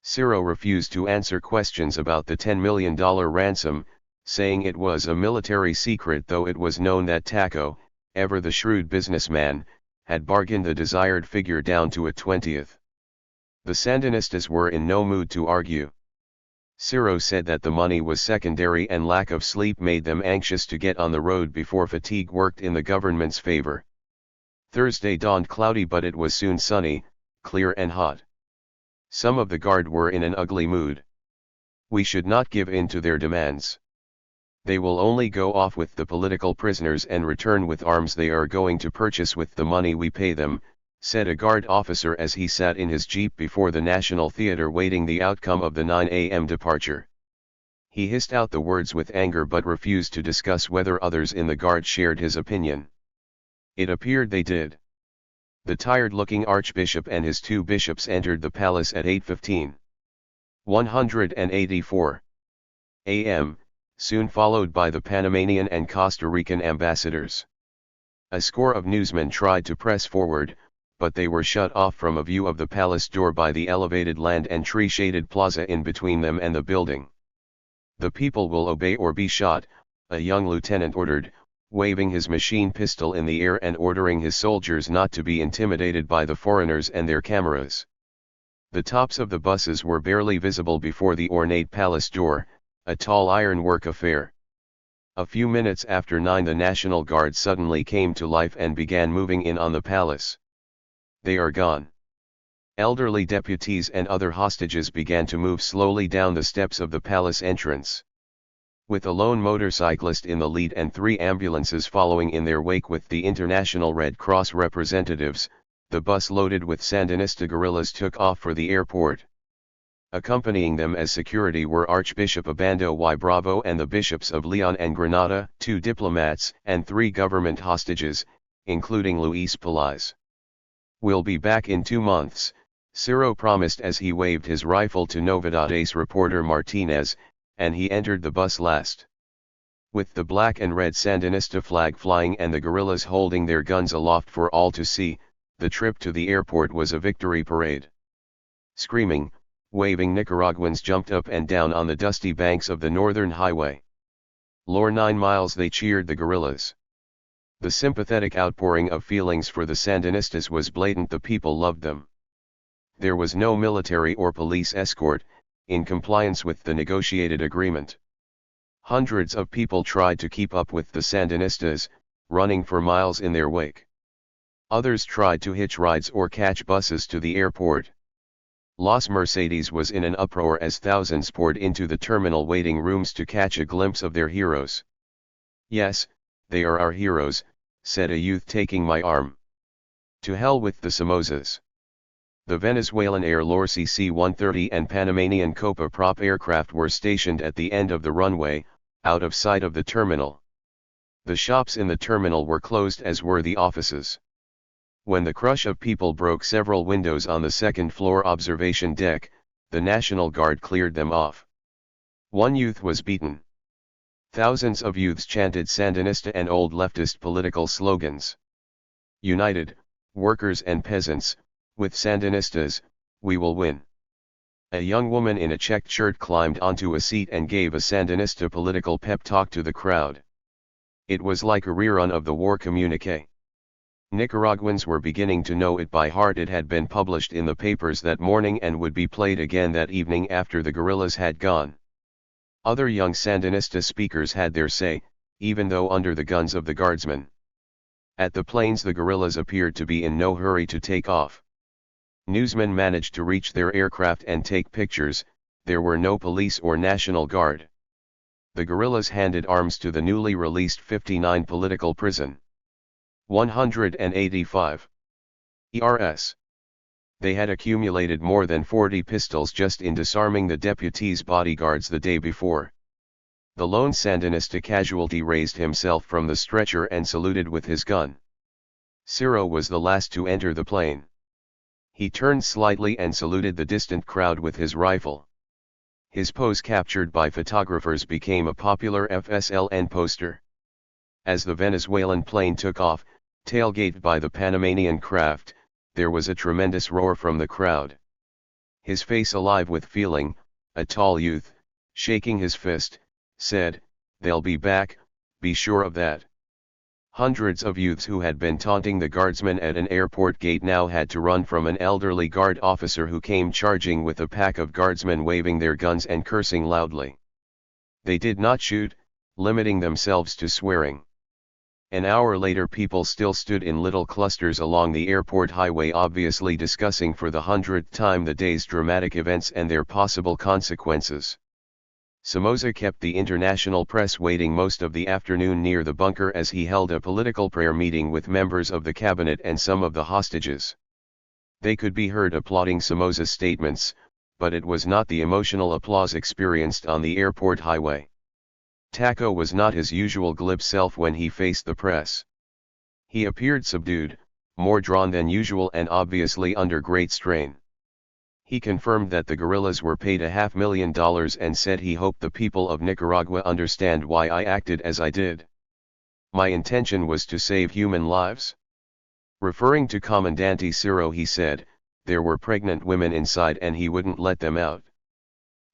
Ciro refused to answer questions about the $10 million ransom, saying it was a military secret, though it was known that Taco, ever the shrewd businessman, had bargained the desired figure down to a 20th. The Sandinistas were in no mood to argue. Ciro said that the money was secondary and lack of sleep made them anxious to get on the road before fatigue worked in the government's favor. Thursday dawned cloudy, but it was soon sunny, clear and hot. Some of the guard were in an ugly mood. "We should not give in to their demands. They will only go off with the political prisoners and return with arms they are going to purchase with the money we pay them," said a guard officer as he sat in his jeep before the National Theatre waiting the outcome of the 9 a.m. departure. He hissed out the words with anger but refused to discuss whether others in the guard shared his opinion. It appeared they did. The tired-looking archbishop and his two bishops entered the palace at 8:15. 184 a.m., soon followed by the Panamanian and Costa Rican ambassadors. A score of newsmen tried to press forward, but they were shut off from a view of the palace door by the elevated land and tree-shaded plaza in between them and the building. "The people will obey or be shot," a young lieutenant ordered, waving his machine pistol in the air and ordering his soldiers not to be intimidated by the foreigners and their cameras. The tops of the buses were barely visible before the ornate palace door, a tall ironwork affair. A few minutes after 9 the National Guard suddenly came to life and began moving in on the palace. "They are gone." Elderly deputies and other hostages began to move slowly down the steps of the palace entrance. With a lone motorcyclist in the lead and 3 ambulances following in their wake with the International Red Cross representatives, the bus loaded with Sandinista guerrillas took off for the airport. Accompanying them as security were Archbishop Obando y Bravo and the bishops of Leon and Granada, 2 diplomats and 3 government hostages, including Luis Pelaez. "We'll be back in 2 months, Ciro promised as he waved his rifle to Novedades reporter Martinez, and he entered the bus last. With the black and red Sandinista flag flying and the guerrillas holding their guns aloft for all to see, the trip to the airport was a victory parade. Screaming, waving Nicaraguans jumped up and down on the dusty banks of the northern highway. "Lor 9 miles," they cheered the guerrillas. The sympathetic outpouring of feelings for the Sandinistas was blatant. The people loved them. There was no military or police escort, in compliance with the negotiated agreement. Hundreds of people tried to keep up with the Sandinistas, running for miles in their wake. Others tried to hitch rides or catch buses to the airport. Las Mercedes was in an uproar as thousands poured into the terminal waiting rooms to catch a glimpse of their heroes. "Yes, they are our heroes," said a youth taking my arm. "To hell with the Somozas." The Venezuelan Air Lorsi C-130 and Panamanian Copa prop aircraft were stationed at the end of the runway, out of sight of the terminal. The shops in the terminal were closed, as were the offices. When the crush of people broke several windows on the second-floor observation deck, the National Guard cleared them off. One youth was beaten. Thousands of youths chanted Sandinista and old leftist political slogans. "United, workers and peasants, with Sandinistas, we will win." A young woman in a checked shirt climbed onto a seat and gave a Sandinista political pep talk to the crowd. It was like a rerun of the war communique. Nicaraguans were beginning to know it by heart. It had been published in the papers that morning and would be played again that evening after the guerrillas had gone. Other young Sandinista speakers had their say, even though under the guns of the guardsmen. At the planes the guerrillas appeared to be in no hurry to take off. Newsmen managed to reach their aircraft and take pictures. There were no police or National Guard. The guerrillas handed arms to the newly released 59 political prison. 185 ERS. They had accumulated more than 40 pistols just in disarming the deputies' bodyguards the day before. The lone Sandinista casualty raised himself from the stretcher and saluted with his gun. Ciro was the last to enter the plane. He turned slightly and saluted the distant crowd with his rifle. His pose, captured by photographers, became a popular FSLN poster. As the Venezuelan plane took off, tailgated by the Panamanian craft, there was a tremendous roar from the crowd. His face alive with feeling, a tall youth, shaking his fist, said, "They'll be back, be sure of that." Hundreds of youths who had been taunting the guardsmen at an airport gate now had to run from an elderly guard officer who came charging with a pack of guardsmen waving their guns and cursing loudly. They did not shoot, limiting themselves to swearing. An hour later, people still stood in little clusters along the airport highway, obviously discussing for the 100th time the day's dramatic events and their possible consequences. Somoza kept the international press waiting most of the afternoon near the bunker as he held a political prayer meeting with members of the cabinet and some of the hostages. They could be heard applauding Somoza's statements, but it was not the emotional applause experienced on the airport highway. Taco was not his usual glib self when he faced the press. He appeared subdued, more drawn than usual, and obviously under great strain. He confirmed that the guerrillas were paid $500,000 and said he hoped the people of Nicaragua understand why I acted as I did. My intention was to save human lives. Referring to Comandante Ciro, he said, there were pregnant women inside and he wouldn't let them out.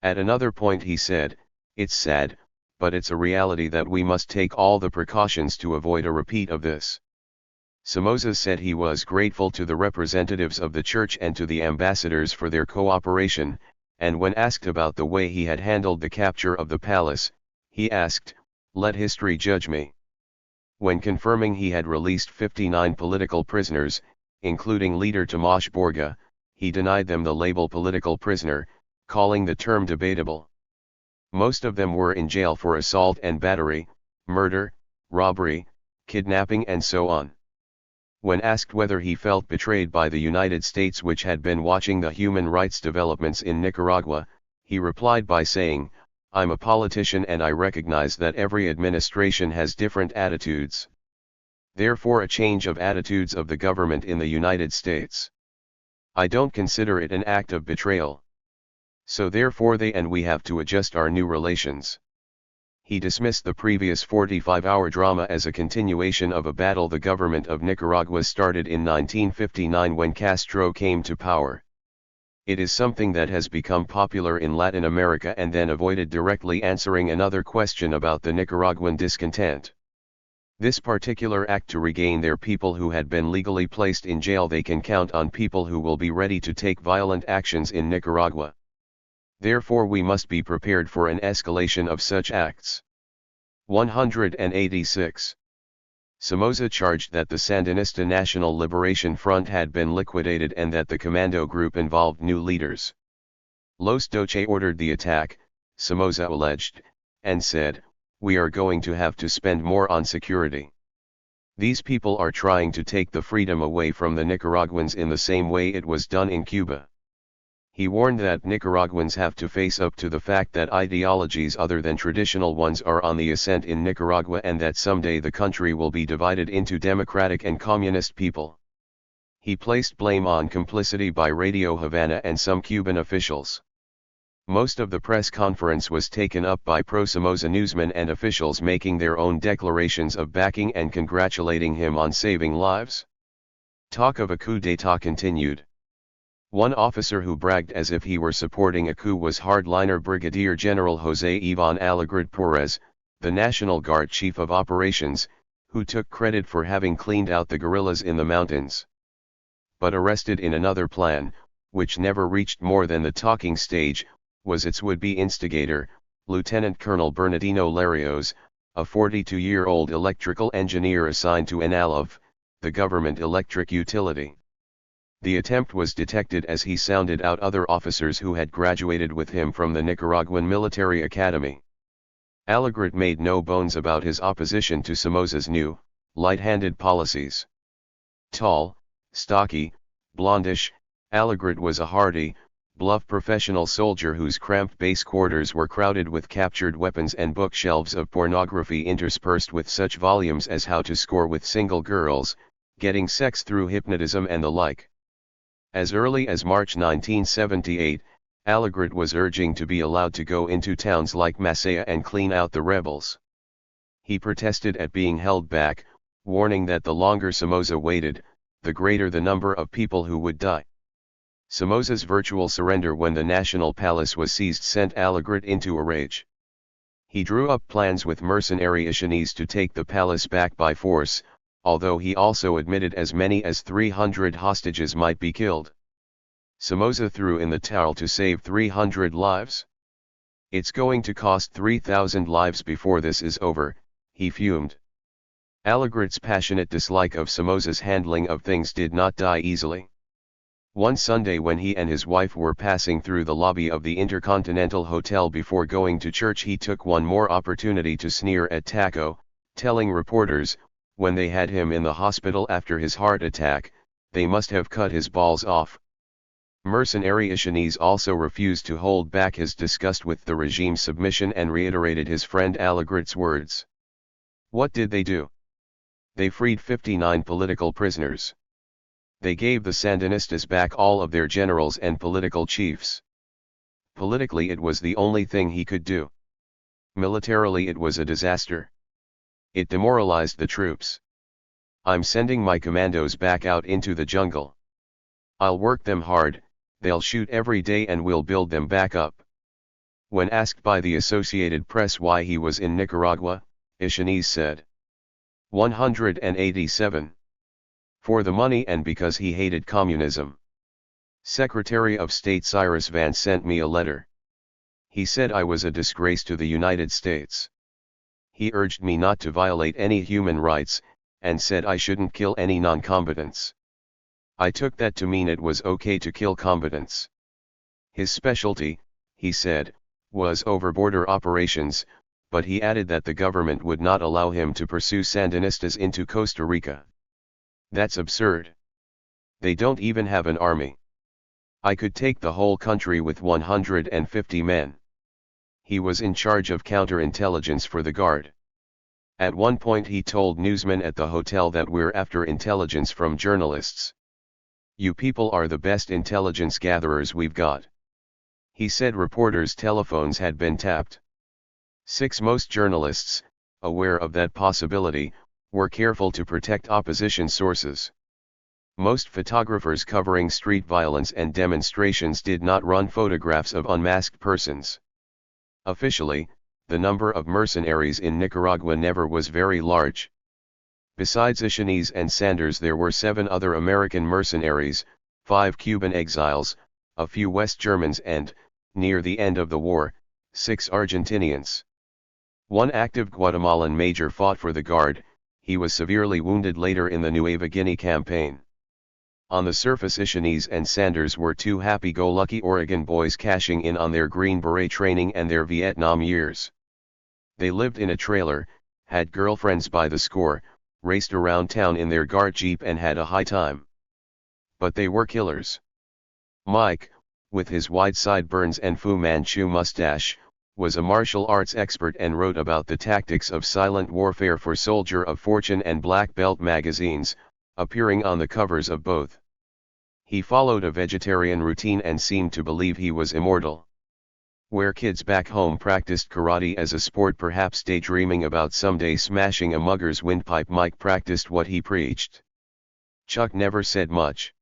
At another point he said, it's sad, but it's a reality that we must take all the precautions to avoid a repeat of this. Somoza said he was grateful to the representatives of the church and to the ambassadors for their cooperation, and when asked about the way he had handled the capture of the palace, he asked, "Let history judge me." When confirming he had released 59 political prisoners, including leader Tomas Borga, he denied them the label political prisoner, calling the term debatable. Most of them were in jail for assault and battery, murder, robbery, kidnapping and so on. When asked whether he felt betrayed by the United States, which had been watching the human rights developments in Nicaragua, he replied by saying, "I'm a politician and I recognize that every administration has different attitudes. Therefore a change of attitudes of the government in the United States. I don't consider it an act of betrayal. So therefore they and we have to adjust our new relations." He dismissed the previous 45-hour drama as a continuation of a battle the government of Nicaragua started in 1959 when Castro came to power. It is something that has become popular in Latin America, and then avoided directly answering another question about the Nicaraguan discontent. This particular act to regain their people who had been legally placed in jail. They can count on people who will be ready to take violent actions in Nicaragua. Therefore we must be prepared for an escalation of such acts. 186. Somoza charged that the Sandinista National Liberation Front had been liquidated and that the commando group involved new leaders. Los Doce ordered the attack, Somoza alleged, and said, "We are going to have to spend more on security. These people are trying to take the freedom away from the Nicaraguans in the same way it was done in Cuba." He warned that Nicaraguans have to face up to the fact that ideologies other than traditional ones are on the ascent in Nicaragua, and that someday the country will be divided into democratic and communist people. He placed blame on complicity by Radio Havana and some Cuban officials. Most of the press conference was taken up by pro-Somoza newsmen and officials making their own declarations of backing and congratulating him on saving lives. Talk of a coup d'état continued. One officer who bragged as if he were supporting a coup was hardliner Brigadier General José Iván Alegret Pérez, the National Guard Chief of Operations, who took credit for having cleaned out the guerrillas in the mountains. But arrested in another plan, which never reached more than the talking stage, was its would-be instigator, Lieutenant Colonel Bernardino Larios, a 42-year-old electrical engineer assigned to ENALOV, the government electric utility. The attempt was detected as he sounded out other officers who had graduated with him from the Nicaraguan Military Academy. Alegret made no bones about his opposition to Somoza's new, light-handed policies. Tall, stocky, blondish, Allegret was a hardy, bluff professional soldier whose cramped base quarters were crowded with captured weapons and bookshelves of pornography interspersed with such volumes as How to Score with Single Girls, Getting Sex Through Hypnotism and the like. As early as March 1978, Allegret was urging to be allowed to go into towns like Masaya and clean out the rebels. He protested at being held back, warning that the longer Somoza waited, the greater the number of people who would die. Somoza's virtual surrender when the National Palace was seized sent Allegret into a rage. He drew up plans with mercenary Ishanese to take the palace back by force, although he also admitted as many as 300 hostages might be killed. Somoza threw in the towel to save 300 lives. "It's going to cost 3,000 lives before this is over," he fumed. Allegret's passionate dislike of Somoza's handling of things did not die easily. One Sunday when he and his wife were passing through the lobby of the Intercontinental Hotel before going to church, he took one more opportunity to sneer at Taco, telling reporters, when they had him in the hospital after his heart attack, they must have cut his balls off. Mercenary Ishanese also refused to hold back his disgust with the regime's submission and reiterated his friend Allegret's words. What did they do? They freed 59 political prisoners. They gave the Sandinistas back all of their generals and political chiefs. Politically it was the only thing he could do. Militarily it was a disaster. It demoralized the troops. "I'm sending my commandos back out into the jungle. I'll work them hard, they'll shoot every day and we'll build them back up." When asked by the Associated Press why he was in Nicaragua, Ishanese said, 187. For the money and because he hated communism. Secretary of State Cyrus Vance sent me a letter. He said I was a disgrace to the United States. He urged me not to violate any human rights, and said I shouldn't kill any non-combatants. I took that to mean it was okay to kill combatants. His specialty, he said, was over-border operations, but he added that the government would not allow him to pursue Sandinistas into Costa Rica. That's absurd. They don't even have an army. I could take the whole country with 150 men. He was in charge of counterintelligence for the Guard. At one point he told newsmen at the hotel that we're after intelligence from journalists. You people are the best intelligence gatherers we've got. He said reporters' telephones had been tapped. 6 Most journalists, aware of that possibility, were careful to protect opposition sources. Most photographers covering street violence and demonstrations did not run photographs of unmasked persons. Officially, the number of mercenaries in Nicaragua never was very large. Besides Ishanese and Sanders there were 7 other American mercenaries, 5 Cuban exiles, a few West Germans and, near the end of the war, 6 Argentinians. One active Guatemalan major fought for the Guard. He was severely wounded later in the Nueva Guinea campaign. On the surface Ishanese and Sanders were 2 happy-go-lucky Oregon boys cashing in on their Green Beret training and their Vietnam years. They lived in a trailer, had girlfriends by the score, raced around town in their Guard Jeep and had a high time. But they were killers. Mike, with his wide sideburns and Fu Manchu mustache, was a martial arts expert and wrote about the tactics of silent warfare for Soldier of Fortune and Black Belt magazines, appearing on the covers of both. He followed a vegetarian routine and seemed to believe he was immortal. Where kids back home practiced karate as a sport, perhaps daydreaming about someday smashing a mugger's windpipe, Mike practiced what he preached. Chuck never said much.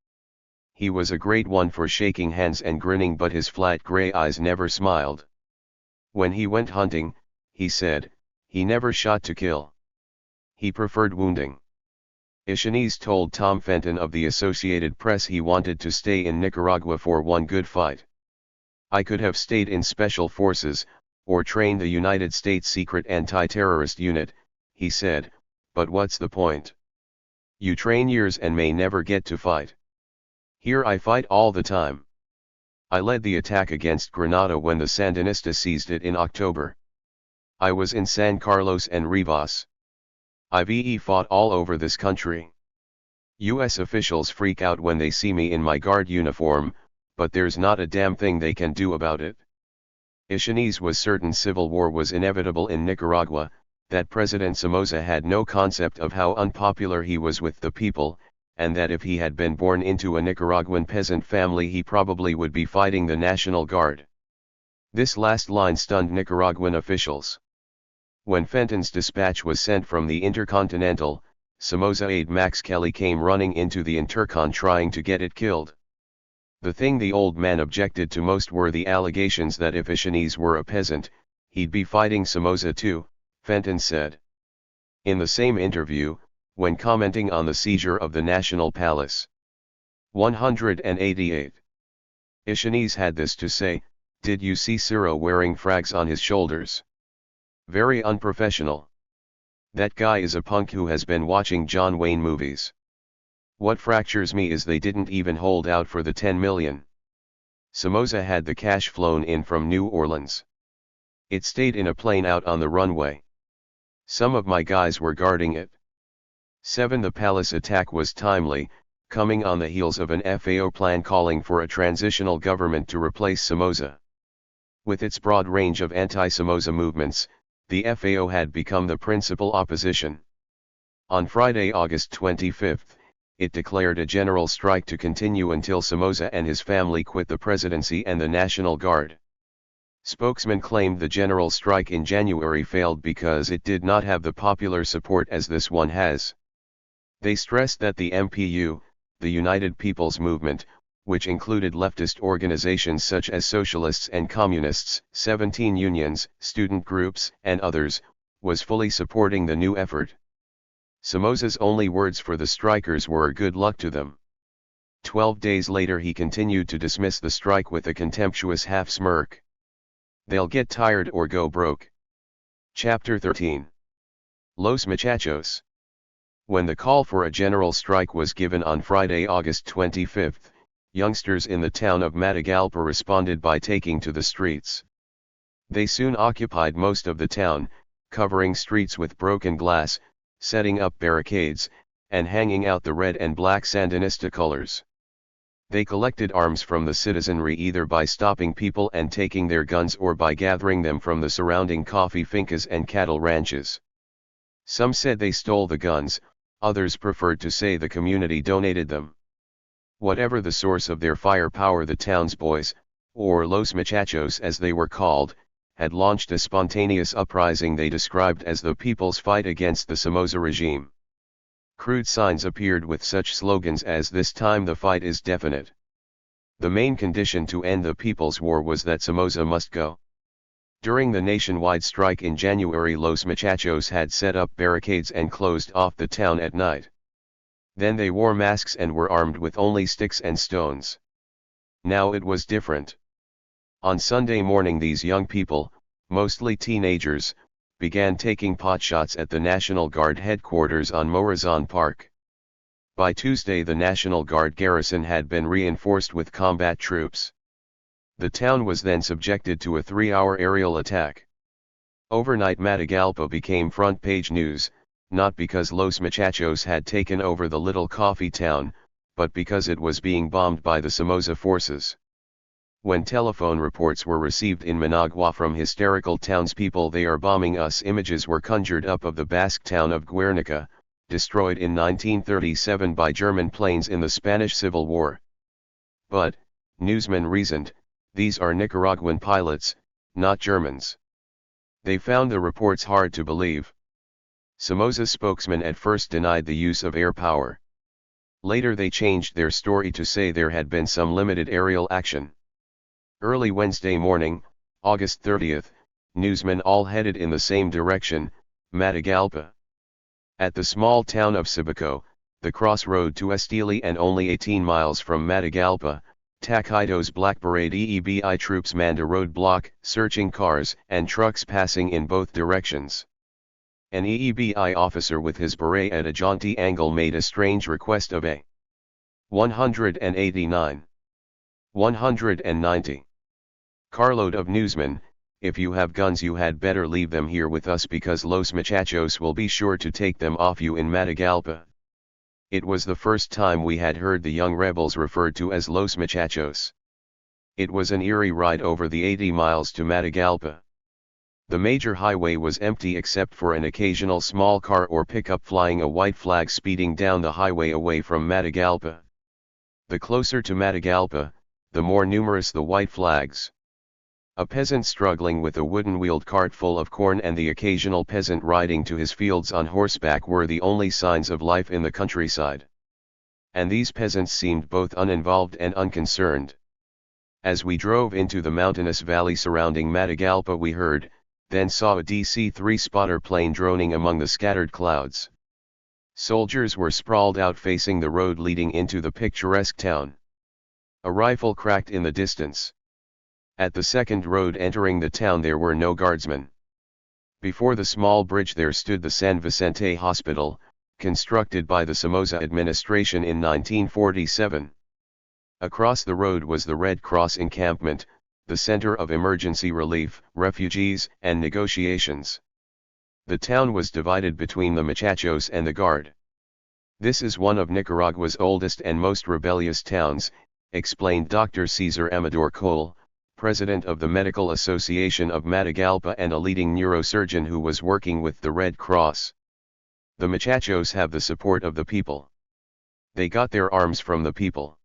He was a great one for shaking hands and grinning, but his flat gray eyes never smiled. When he went hunting, he said, he never shot to kill. He preferred wounding. Ishanese told Tom Fenton of the Associated Press he wanted to stay in Nicaragua for one good fight. I could have stayed in Special Forces, or trained the United States Secret Anti-Terrorist Unit, he said, but what's the point? You train years and may never get to fight. Here I fight all the time. I led the attack against Grenada when the Sandinistas seized it in October. I was in San Carlos and Rivas. I've fought all over this country. US officials freak out when they see me in my guard uniform, but there's not a damn thing they can do about it. Ichinese was certain civil war was inevitable in Nicaragua, that President Somoza had no concept of how unpopular he was with the people, and that if he had been born into a Nicaraguan peasant family he probably would be fighting the National Guard. This last line stunned Nicaraguan officials. When Fenton's dispatch was sent from the Intercontinental, Somoza aide Max Kelly came running into the Intercon trying to get it killed. The thing the old man objected to most were the allegations that if Ichinese were a peasant, he'd be fighting Somoza too, Fenton said. In the same interview, when commenting on the seizure of the National Palace. 188. Ichinese had this to say: "Did you see Ciro wearing frags on his shoulders? Very unprofessional. That guy is a punk who has been watching John Wayne movies. What fractures me is they didn't even hold out for the 10 million. Somoza had the cash flown in from New Orleans. It stayed in a plane out on the runway. Some of my guys were guarding it." 7. The palace attack was timely, coming on the heels of an FAO plan calling for a transitional government to replace Somoza. With its broad range of anti-Somoza movements, the FAO had become the principal opposition. On Friday, August 25, it declared a general strike to continue until Somoza and his family quit the presidency and the National Guard. Spokesman claimed the general strike in January failed because it did not have the popular support as this one has. They stressed that the MPU, the United People's Movement, which included leftist organizations such as socialists and communists, 17 unions, student groups, and others, was fully supporting the new effort. Somoza's only words for the strikers were "good luck to them." 12 days later he continued to dismiss the strike with a contemptuous half-smirk. "They'll get tired or go broke." Chapter 13. Los Muchachos. When the call for a general strike was given on Friday, August 25, youngsters in the town of Matagalpa responded by taking to the streets. They soon occupied most of the town, covering streets with broken glass, setting up barricades, and hanging out the red and black Sandinista colors. They collected arms from the citizenry either by stopping people and taking their guns or by gathering them from the surrounding coffee fincas and cattle ranches. Some said they stole the guns, others preferred to say the community donated them. Whatever the source of their firepower, the townsboys, or Los Muchachos as they were called, had launched a spontaneous uprising they described as the people's fight against the Somoza regime. Crude signs appeared with such slogans as "This time the fight is definite." The main condition to end the people's war was that Somoza must go. During the nationwide strike in January, Los Muchachos had set up barricades and closed off the town at night. Then they wore masks and were armed with only sticks and stones. Now it was different. On Sunday morning these young people, mostly teenagers, began taking potshots at the National Guard headquarters on Morazan Park. By Tuesday the National Guard garrison had been reinforced with combat troops. The town was then subjected to a 3-hour aerial attack. Overnight Matagalpa became front-page news, not because Los Muchachos had taken over the little coffee town, but because it was being bombed by the Somoza forces. When telephone reports were received in Managua from hysterical townspeople, "They are bombing us," images were conjured up of the Basque town of Guernica, destroyed in 1937 by German planes in the Spanish Civil War. But, newsmen reasoned, these are Nicaraguan pilots, not Germans. They found the reports hard to believe. Somoza's spokesman at first denied the use of air power. Later they changed their story to say there had been some limited aerial action. Early Wednesday morning, August 30th, newsmen all headed in the same direction, Matagalpa. At the small town of Sibaco, the crossroad to Estili and only 18 miles from Matagalpa, Taquitos Black Beret EEBI troops manned a roadblock, searching cars and trucks passing in both directions. An EEBI officer with his beret at a jaunty angle made a strange request of a 189. 190. Carload of newsmen, "If you have guns you had better leave them here with us because Los Muchachos will be sure to take them off you in Matagalpa." It was the first time we had heard the young rebels referred to as Los Muchachos. It was an eerie ride over the 80 miles to Matagalpa. The major highway was empty except for an occasional small car or pickup flying a white flag speeding down the highway away from Matagalpa. The closer to Matagalpa, the more numerous the white flags. A peasant struggling with a wooden-wheeled cart full of corn and the occasional peasant riding to his fields on horseback were the only signs of life in the countryside. And these peasants seemed both uninvolved and unconcerned. As we drove into the mountainous valley surrounding Matagalpa, we heard, then saw a DC-3 spotter plane droning among the scattered clouds. Soldiers were sprawled out facing the road leading into the picturesque town. A rifle cracked in the distance. At the second road entering the town there were no guardsmen. Before the small bridge there stood the San Vicente Hospital, constructed by the Somoza administration in 1947. Across the road was the Red Cross encampment, the center of emergency relief, refugees, and negotiations. The town was divided between the Muchachos and the Guard. This is one of Nicaragua's oldest and most rebellious towns, explained Dr. Cesar Amador Cole, president of the Medical Association of Matagalpa and a leading neurosurgeon who was working with the Red Cross. The Muchachos have the support of the people. They got their arms from the people.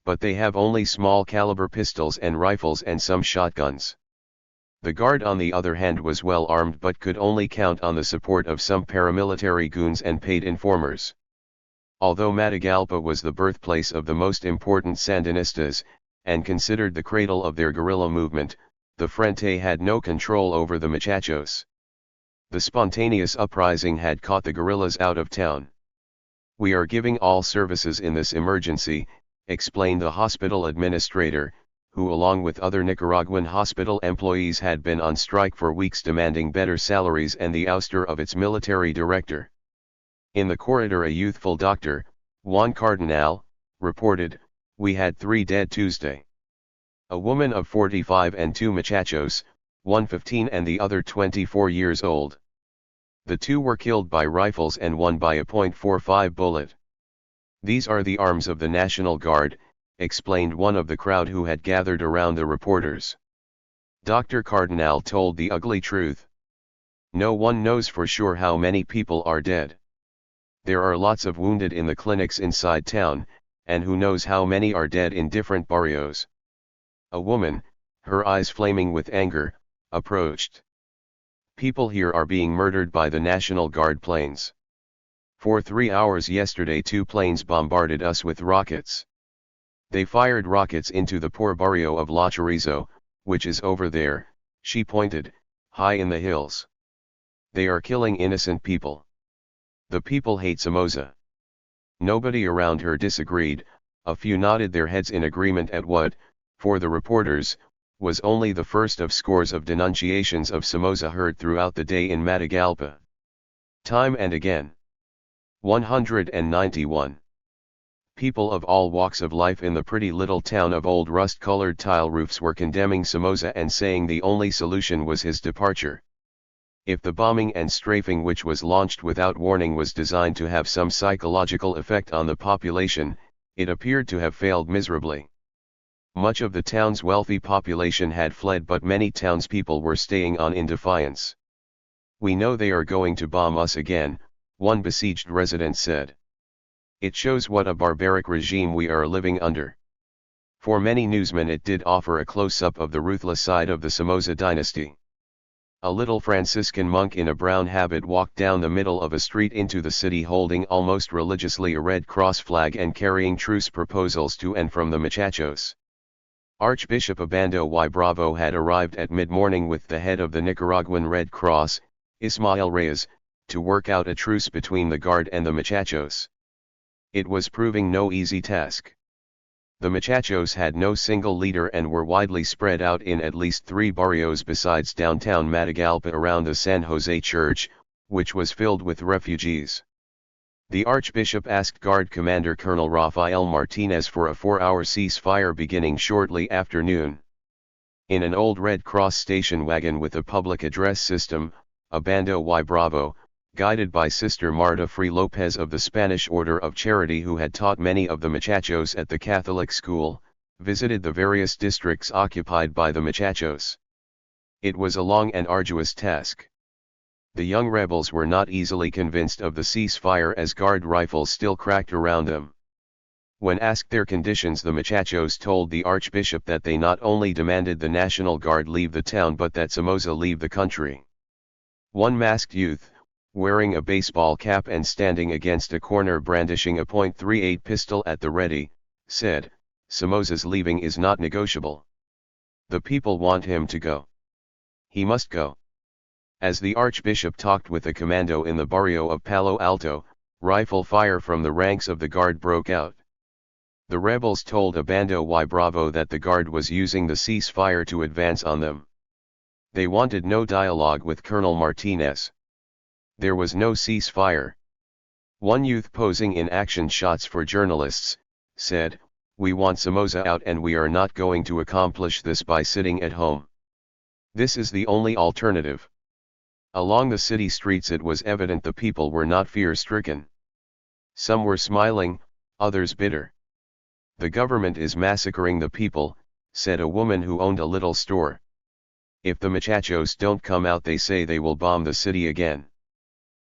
But they have only small caliber pistols and rifles and some shotguns. The Guard on the other hand was well armed but could only count on the support of some paramilitary goons and paid informers. Although Matagalpa was the birthplace of the most important Sandinistas, and considered the cradle of their guerrilla movement, the Frente had no control over the Muchachos. The spontaneous uprising had caught the guerrillas out of town. We are giving all services in this emergency, explained the hospital administrator, who along with other Nicaraguan hospital employees had been on strike for weeks demanding better salaries and the ouster of its military director. In the corridor a youthful doctor, Juan Cardinal, reported, "We had 3 dead Tuesday. A woman of 45 and 2 muchachos, one 15 and the other 24 years old. The 2 were killed by rifles and one by a .45 bullet. These are the arms of the National Guard," explained one of the crowd who had gathered around the reporters. Dr. Cardinal told the ugly truth. "No one knows for sure how many people are dead. There are lots of wounded in the clinics inside town, and who knows how many are dead in different barrios." A woman, her eyes flaming with anger, approached. "People here are being murdered by the National Guard planes. For 3 hours yesterday 2 planes bombarded us with rockets. They fired rockets into the poor barrio of La Chorizo, which is over there," she pointed, "high in the hills. They are killing innocent people. The people hate Somoza." Nobody around her disagreed, a few nodded their heads in agreement at what, for the reporters, was only the first of scores of denunciations of Somoza heard throughout the day in Matagalpa. Time and again. 191. People of all walks of life in the pretty little town of old rust-colored tile roofs were condemning Somoza and saying the only solution was his departure. If the bombing and strafing which was launched without warning was designed to have some psychological effect on the population, it appeared to have failed miserably. Much of the town's wealthy population had fled, but many townspeople were staying on in defiance. "We know they are going to bomb us again," one besieged resident said. "It shows what a barbaric regime we are living under." For many newsmen it did offer a close-up of the ruthless side of the Somoza dynasty. A little Franciscan monk in a brown habit walked down the middle of a street into the city holding almost religiously a Red Cross flag and carrying truce proposals to and from the Muchachos. Archbishop Abando y Bravo had arrived at mid-morning with the head of the Nicaraguan Red Cross, Ismael Reyes, to work out a truce between the Guard and the Muchachos. It was proving no easy task. The Muchachos had no single leader and were widely spread out in at least 3 barrios besides downtown Matagalpa around the San Jose Church, which was filled with refugees. The Archbishop asked Guard Commander Colonel Rafael Martinez for a 4-hour ceasefire beginning shortly after noon. In an old Red Cross station wagon with a public address system, Abando y Bravo, guided by Sister Marta Free Lopez of the Spanish Order of Charity, who had taught many of the muchachos at the Catholic school, visited the various districts occupied by the muchachos. It was a long and arduous task. The young rebels were not easily convinced of the ceasefire, as guard rifles still cracked around them. When asked their conditions, the muchachos told the archbishop that they not only demanded the National Guard leave the town but that Somoza leave the country. One masked youth, wearing a baseball cap and standing against a corner brandishing a .38 pistol at the ready, said, "Somoza's leaving is not negotiable. The people want him to go. He must go." As the archbishop talked with a commando in the barrio of Palo Alto, rifle fire from the ranks of the guard broke out. The rebels told Abando y Bravo that the guard was using the ceasefire to advance on them. They wanted no dialogue with Colonel Martinez. There was no ceasefire. One youth, posing in action shots for journalists, said, "We want Somoza out and we are not going to accomplish this by sitting at home. This is the only alternative." Along the city streets it was evident the people were not fear-stricken. Some were smiling, others bitter. "The government is massacring the people," said a woman who owned a little store. "If the muchachos don't come out, they say they will bomb the city again."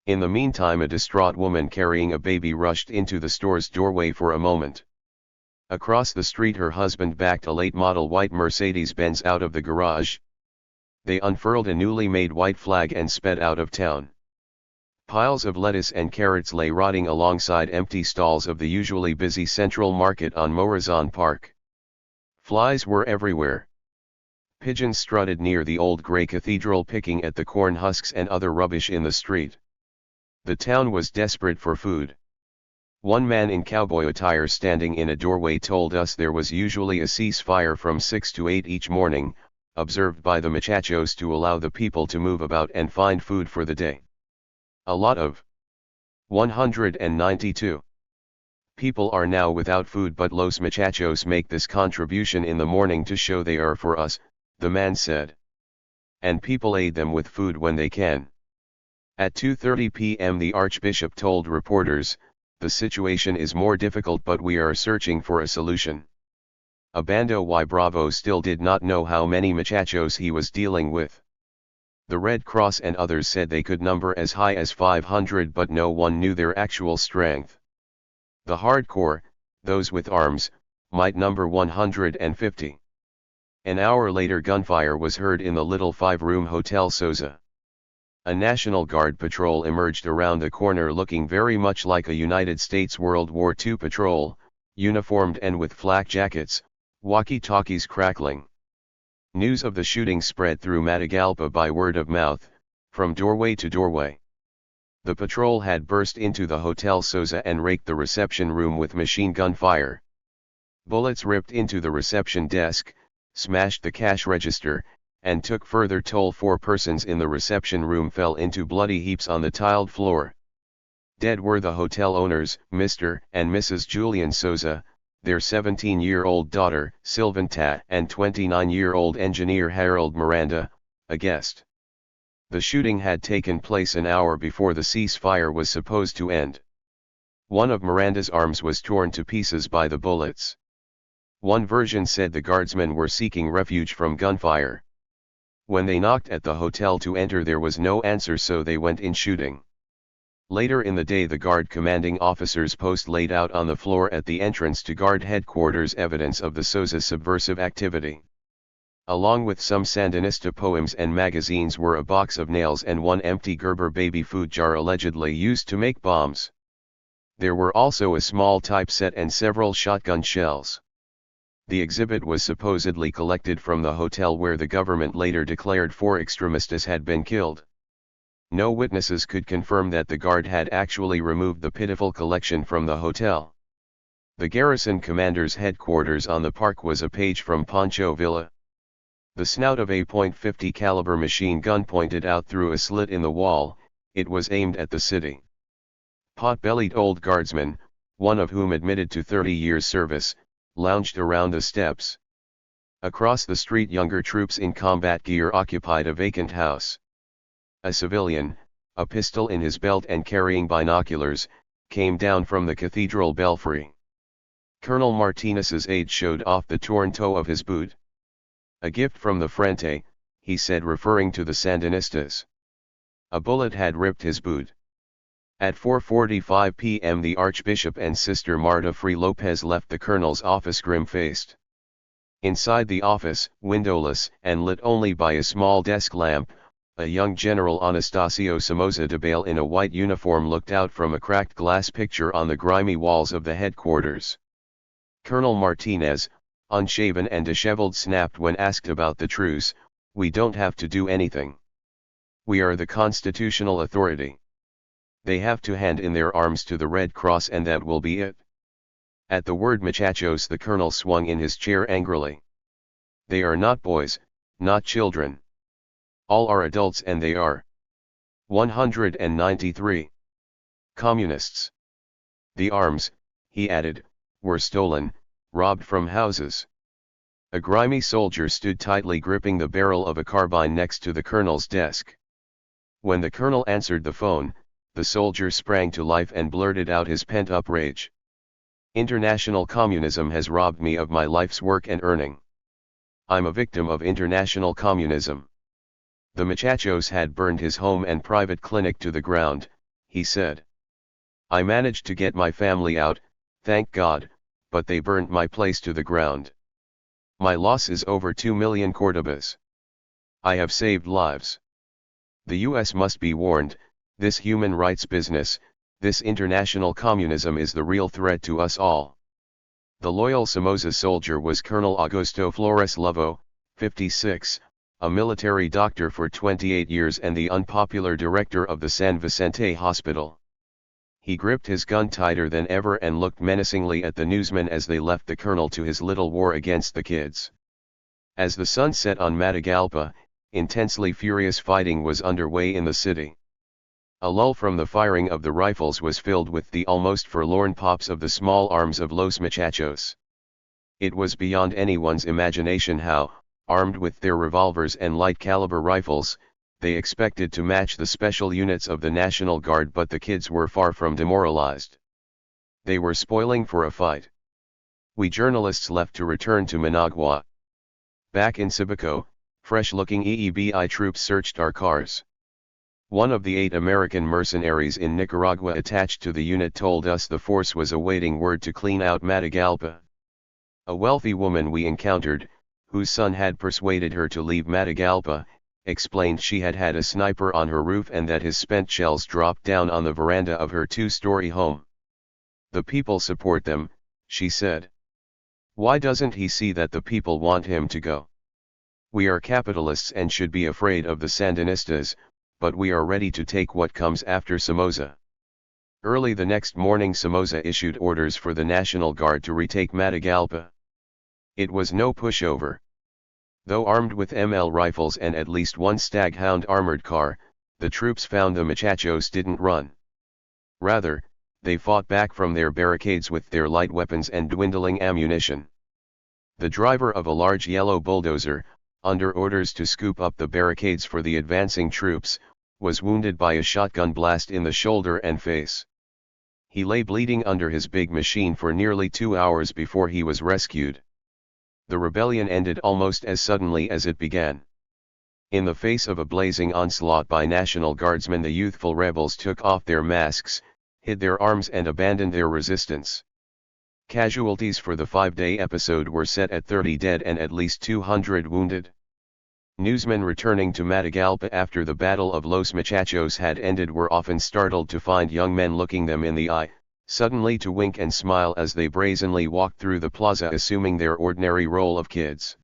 In the meantime, a distraught woman carrying a baby rushed into the store's doorway for a moment. Across the street her husband backed a late-model white Mercedes-Benz out of the garage. They unfurled a newly made white flag and sped out of town. Piles of lettuce and carrots lay rotting alongside empty stalls of the usually busy Central Market on Morazan Park. Flies were everywhere. Pigeons strutted near the old gray cathedral picking at the corn husks and other rubbish in the street. The town was desperate for food. One man in cowboy attire standing in a doorway told us there was usually a ceasefire from 6 to 8 each morning, observed by the muchachos to allow the people to move about and find food for the day. A lot of 192 people are now without food, but los muchachos make this contribution in the morning to show they are for us, the man said. And people aid them with food when they can. At 2:30 p.m. the archbishop told reporters, "The situation is more difficult but we are searching for a solution." Abando y Bravo still did not know how many muchachos he was dealing with. The Red Cross and others said they could number as high as 500, but no one knew their actual strength. The hardcore, those with arms, might number 150. An hour later gunfire was heard in the little 5-room Hotel Somoza. A National Guard patrol emerged around the corner looking very much like a United States World War II patrol, uniformed and with flak jackets, walkie-talkies crackling. News of the shooting spread through Matagalpa by word of mouth, from doorway to doorway. The patrol had burst into the Hotel Somoza and raked the reception room with machine gun fire. Bullets ripped into the reception desk, smashed the cash register, and took further toll. 4 persons in the reception room fell into bloody heaps on the tiled floor. Dead were the hotel owners, Mr. and Mrs. Julian Somoza, their 17-year-old daughter, Silvanta, and 29-year-old engineer Harold Miranda, a guest. The shooting had taken place an hour before the ceasefire was supposed to end. One of Miranda's arms was torn to pieces by the bullets. One version said the guardsmen were seeking refuge from gunfire. When they knocked at the hotel to enter, there was no answer, so they went in shooting. Later in the day, the guard commanding officer's post laid out on the floor at the entrance to guard headquarters evidence of the Somoza's subversive activity. Along with some Sandinista poems and magazines were a box of nails and one empty Gerber baby food jar allegedly used to make bombs. There were also a small typeset and several shotgun shells. The exhibit was supposedly collected from the hotel where the government later declared 4 extremistas had been killed. No witnesses could confirm that the guard had actually removed the pitiful collection from the hotel. The garrison commander's headquarters on the park was a page from Pancho Villa. The snout of a .50 caliber machine gun pointed out through a slit in the wall. It was aimed at the city. Pot-bellied old guardsmen, one of whom admitted to 30 years' service, lounged around the steps. Across the street, younger troops in combat gear occupied a vacant house. A civilian, a pistol in his belt and carrying binoculars, came down from the cathedral belfry. Colonel Martinez's aide showed off the torn toe of his boot. "A gift from the Frente," he said, referring to the Sandinistas. A bullet had ripped his boot. At 4:45 p.m. the Archbishop and Sister Marta Free Lopez left the colonel's office grim-faced. Inside the office, windowless and lit only by a small desk lamp, a young General Anastasio Somoza de Bale in a white uniform looked out from a cracked glass picture on the grimy walls of the headquarters. Colonel Martinez, unshaven and disheveled, snapped when asked about the truce, "We don't have to do anything. We are the constitutional authority. They have to hand in their arms to the Red Cross and that will be it." At the word muchachos, the colonel swung in his chair angrily. "They are not boys, not children. All are adults, and they are 193 communists. The arms," he added, "were stolen, robbed from houses." A grimy soldier stood tightly gripping the barrel of a carbine next to the colonel's desk. When the colonel answered the phone, the soldier sprang to life and blurted out his pent-up rage. "International communism has robbed me of my life's work and earning. I'm a victim of international communism." The muchachos had burned his home and private clinic to the ground, he said. "I managed to get my family out, thank God, but they burnt my place to the ground. My loss is over 2 million Cordobas. I have saved lives. The US must be warned, this human rights business, this international communism is the real threat to us all." The loyal Somoza soldier was Colonel Augusto Flores Lovo, 56, a military doctor for 28 years and the unpopular director of the San Vicente Hospital. He gripped his gun tighter than ever and looked menacingly at the newsmen as they left the colonel to his little war against the kids. As the sun set on Matagalpa, intensely furious fighting was underway in the city. A lull from the firing of the rifles was filled with the almost forlorn pops of the small arms of Los Muchachos. It was beyond anyone's imagination how, armed with their revolvers and light-caliber rifles, they expected to match the special units of the National Guard, but the kids were far from demoralized. They were spoiling for a fight. We journalists left to return to Managua. Back in Cibico, fresh-looking EEBI troops searched our cars. One of the 8 American mercenaries in Nicaragua attached to the unit told us the force was awaiting word to clean out Matagalpa. A wealthy woman we encountered, whose son had persuaded her to leave Matagalpa, explained she had had a sniper on her roof and that his spent shells dropped down on the veranda of her 2-story home. "The people support them," she said. "Why doesn't he see that the people want him to go? We are capitalists and should be afraid of the Sandinistas, but we are ready to take what comes after Somoza." Early the next morning Somoza issued orders for the National Guard to retake Matagalpa. It was no pushover. Though armed with ML rifles and at least one Staghound armored car, the troops found the muchachos didn't run. Rather, they fought back from their barricades with their light weapons and dwindling ammunition. The driver of a large yellow bulldozer, under orders to scoop up the barricades for the advancing troops, was wounded by a shotgun blast in the shoulder and face. He lay bleeding under his big machine for nearly 2 hours before he was rescued. The rebellion ended almost as suddenly as it began. In the face of a blazing onslaught by National Guardsmen, the youthful rebels took off their masks, hid their arms and abandoned their resistance. Casualties for the 5-day episode were set at 30 dead and at least 200 wounded. Newsmen returning to Matagalpa after the Battle of Los Muchachos had ended were often startled to find young men looking them in the eye, suddenly to wink and smile as they brazenly walked through the plaza assuming their ordinary role of kids.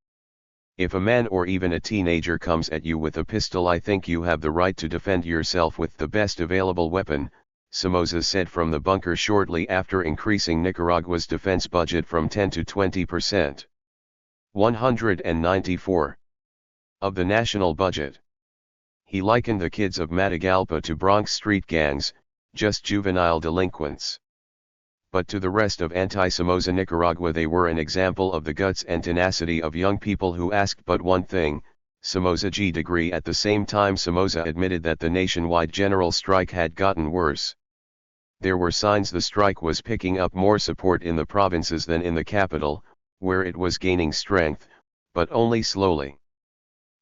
"If a man or even a teenager comes at you with a pistol, I think you have the right to defend yourself with the best available weapon," Somoza said from the bunker shortly after increasing Nicaragua's defense budget from 10 to 20%. 194 of the national budget. He likened the kids of Matagalpa to Bronx street gangs, just juvenile delinquents. But to the rest of anti-Somoza Nicaragua they were an example of the guts and tenacity of young people who asked but one thing: Somoza Diederich. At the same time, Somoza admitted that the nationwide general strike had gotten worse. There were signs the strike was picking up more support in the provinces than in the capital, where it was gaining strength, but only slowly.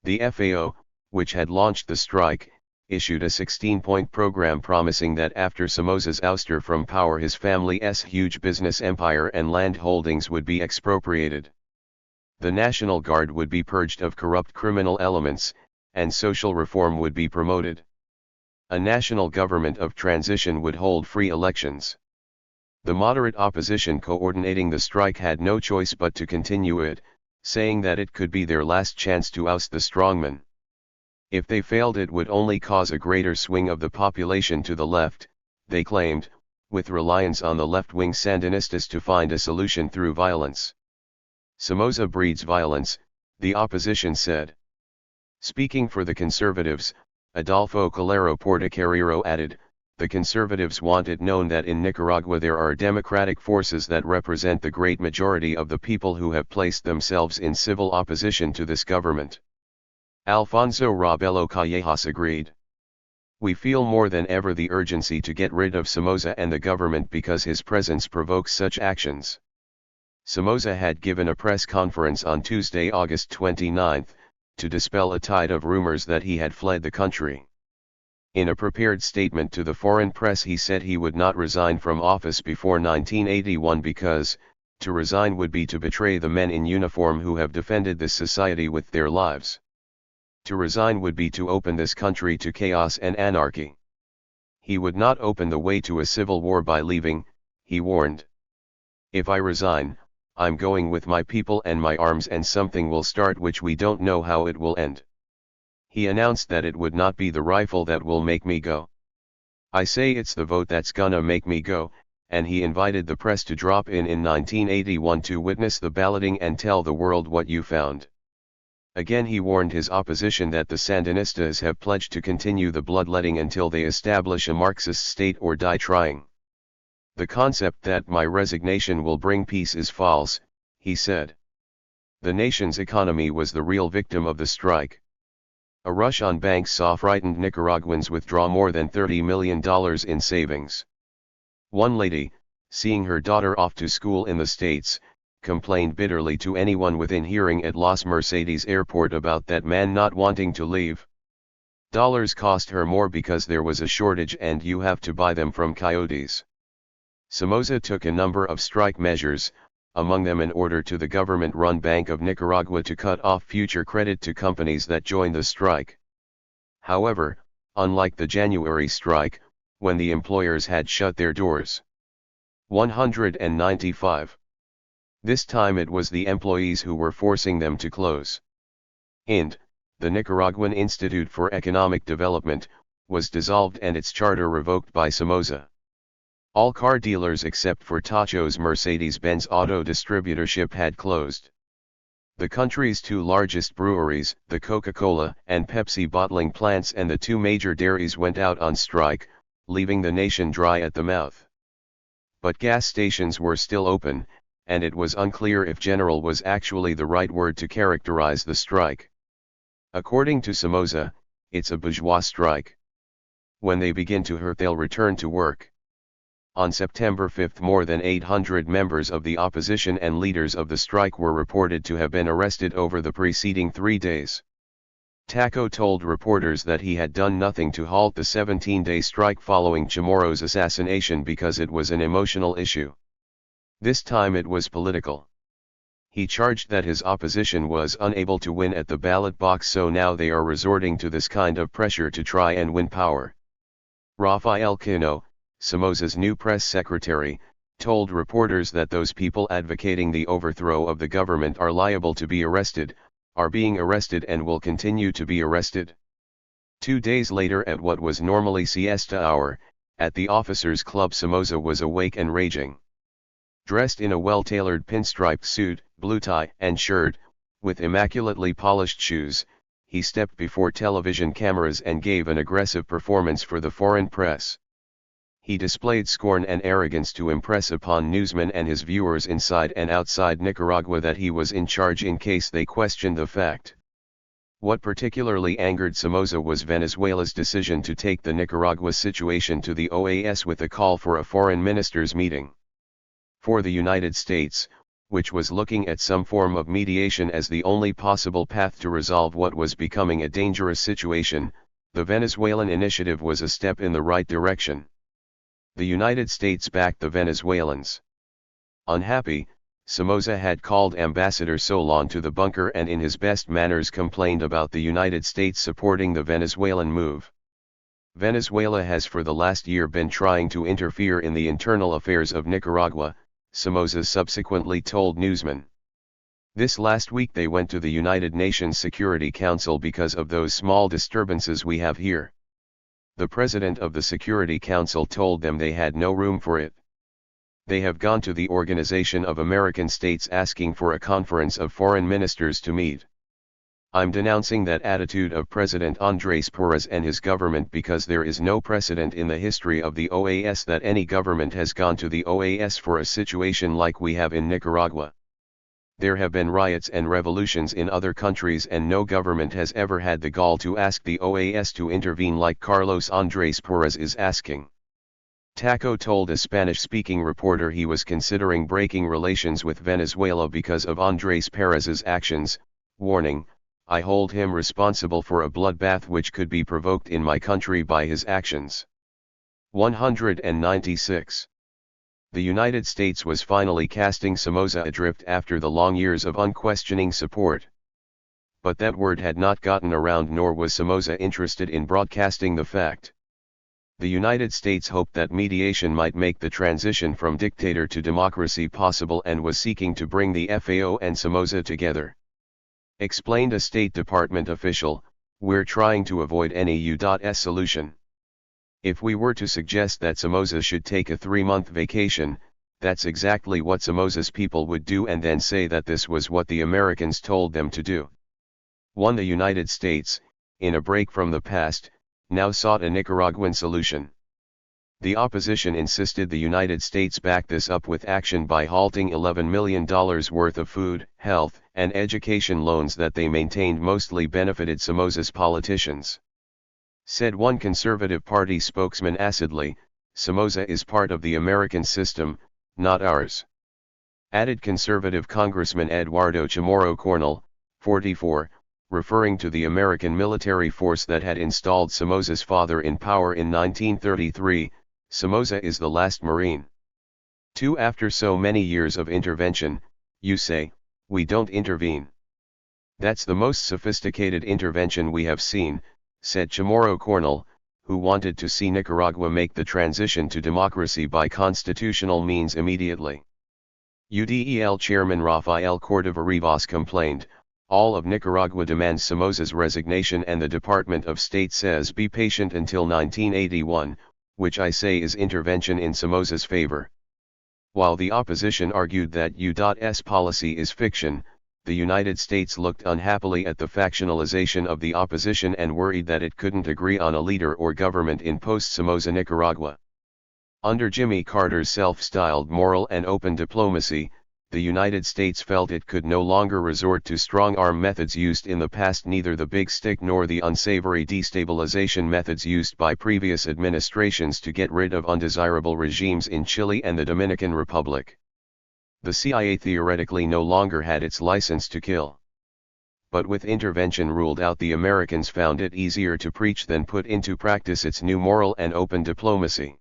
The FAO, which had launched the strike, issued a 16-point program promising that after Somoza's ouster from power, his family's huge business empire and land holdings would be expropriated. The National Guard would be purged of corrupt criminal elements, and social reform would be promoted. A national government of transition would hold free elections. The moderate opposition coordinating the strike had no choice but to continue it, saying that it could be their last chance to oust the strongman. If they failed, it would only cause a greater swing of the population to the left, they claimed, with reliance on the left-wing Sandinistas to find a solution through violence. Somoza breeds violence, the opposition said. Speaking for the conservatives, Adolfo Calero Portocarrero added, "The conservatives want it known that in Nicaragua there are democratic forces that represent the great majority of the people who have placed themselves in civil opposition to this government." Alfonso Rabelo Callejas agreed. "We feel more than ever the urgency to get rid of Somoza and the government because his presence provokes such actions." Somoza had given a press conference on Tuesday, August 29, to dispel a tide of rumors that he had fled the country. In a prepared statement to the foreign press, he said he would not resign from office before 1981 because, to resign would be to betray the men in uniform who have defended this society with their lives. To resign would be to open this country to chaos and anarchy. He would not open the way to a civil war by leaving, he warned. "If I resign, I'm going with my people and my arms, and something will start which we don't know how it will end." He announced that it would not be the rifle that will make me go. "I say it's the vote that's gonna make me go," and he invited the press to drop in 1981 to witness the balloting and tell the world what you found. Again he warned his opposition that the Sandinistas have pledged to continue the bloodletting until they establish a Marxist state or die trying. "The concept that my resignation will bring peace is false," he said. The nation's economy was the real victim of the strike. A rush on banks saw frightened Nicaraguans withdraw more than $30 million in savings. One lady, seeing her daughter off to school in the States, complained bitterly to anyone within hearing at Los Mercedes Airport about that man not wanting to leave. Dollars cost her more because there was a shortage and you have to buy them from coyotes. Somoza took a number of strike measures, among them an order to the government-run Bank of Nicaragua to cut off future credit to companies that joined the strike. However, unlike the January strike, when the employers had shut their doors. 195. This time it was the employees who were forcing them to close. IND, the Nicaraguan Institute for Economic Development, was dissolved and its charter revoked by Somoza. All car dealers except for Tacho's Mercedes-Benz auto distributorship had closed. The country's two largest breweries, the Coca-Cola and Pepsi bottling plants and the two major dairies went out on strike, leaving the nation dry at the mouth. But gas stations were still open, and it was unclear if general was actually the right word to characterize the strike. According to Somoza, it's a bourgeois strike. When they begin to hurt, they'll return to work. On September 5, more than 800 members of the opposition and leaders of the strike were reported to have been arrested over the preceding 3 days. Tacho told reporters that he had done nothing to halt the 17-day strike following Chamorro's assassination because it was an emotional issue. This time it was political. He charged that his opposition was unable to win at the ballot box, so now they are resorting to this kind of pressure to try and win power. Rafael Quino, Somoza's new press secretary, told reporters that those people advocating the overthrow of the government are liable to be arrested, are being arrested and will continue to be arrested. 2 days later, at what was normally siesta hour, at the officers' club, Somoza was awake and raging. Dressed in a well-tailored pinstriped suit, blue tie and shirt, with immaculately polished shoes, he stepped before television cameras and gave an aggressive performance for the foreign press. He displayed scorn and arrogance to impress upon newsmen and his viewers inside and outside Nicaragua that he was in charge in case they questioned the fact. What particularly angered Somoza was Venezuela's decision to take the Nicaragua situation to the OAS with a call for a foreign ministers' meeting. For the United States, which was looking at some form of mediation as the only possible path to resolve what was becoming a dangerous situation, the Venezuelan initiative was a step in the right direction. The United States backed the Venezuelans. Unhappy, Somoza had called Ambassador Solon to the bunker and in his best manners complained about the United States supporting the Venezuelan move. Venezuela has for the last year been trying to interfere in the internal affairs of Nicaragua, Somoza subsequently told newsmen. This last week they went to the United Nations Security Council because of those small disturbances we have here. The President of the Security Council told them they had no room for it. They have gone to the Organization of American States asking for a conference of foreign ministers to meet. I'm denouncing that attitude of President Andrés Perez and his government because there is no precedent in the history of the OAS that any government has gone to the OAS for a situation like we have in Nicaragua. There have been riots and revolutions in other countries and no government has ever had the gall to ask the OAS to intervene like Carlos Andrés Perez is asking. Taco told a Spanish-speaking reporter he was considering breaking relations with Venezuela because of Andrés Perez's actions, warning, "I hold him responsible for a bloodbath which could be provoked in my country by his actions." 196. The United States was finally casting Somoza adrift after the long years of unquestioning support. But that word had not gotten around nor was Somoza interested in broadcasting the fact. The United States hoped that mediation might make the transition from dictator to democracy possible and was seeking to bring the FAO and Somoza together. Explained a State Department official, "We're trying to avoid any U.S. solution. If we were to suggest that Somoza should take a 3-month vacation, that's exactly what Somoza's people would do and then say that this was what the Americans told them to do." The United States, in a break from the past, now sought a Nicaraguan solution. The opposition insisted the United States back this up with action by halting $11 million worth of food, health, and education loans that they maintained mostly benefited Somoza's politicians. Said one Conservative Party spokesman acidly, "Somoza is part of the American system, not ours." Added Conservative Congressman Eduardo Chamorro Cornell, 44, referring to the American military force that had installed Somoza's father in power in 1933, "Somoza is the last Marine. 2 After so many years of intervention, you say, we don't intervene. That's the most sophisticated intervention we have seen," said Chamorro Cornell, who wanted to see Nicaragua make the transition to democracy by constitutional means immediately. UDEL Chairman Rafael Cordova Rivas complained, "All of Nicaragua demands Somoza's resignation and the Department of State says be patient until 1981, which I say is intervention in Somoza's favor." While the opposition argued that U.S. policy is fiction, the United States looked unhappily at the factionalization of the opposition and worried that it couldn't agree on a leader or government in post-Somoza Nicaragua. Under Jimmy Carter's self-styled moral and open diplomacy, the United States felt it could no longer resort to strong-arm methods used in the past, neither the big stick nor the unsavory destabilization methods used by previous administrations to get rid of undesirable regimes in Chile and the Dominican Republic. The CIA theoretically no longer had its license to kill. But with intervention ruled out, the Americans found it easier to preach than put into practice its new moral and open diplomacy.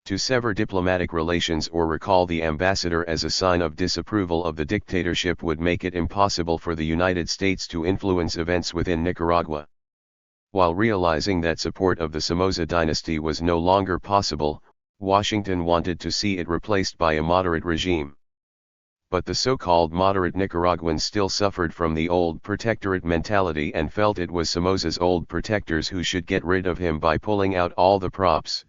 To sever diplomatic relations or recall the ambassador as a sign of disapproval of the dictatorship would make it impossible for the United States to influence events within Nicaragua. While realizing that support of the Somoza dynasty was no longer possible, Washington wanted to see it replaced by a moderate regime. But the so-called moderate Nicaraguans still suffered from the old protectorate mentality and felt it was Somoza's old protectors who should get rid of him by pulling out all the props.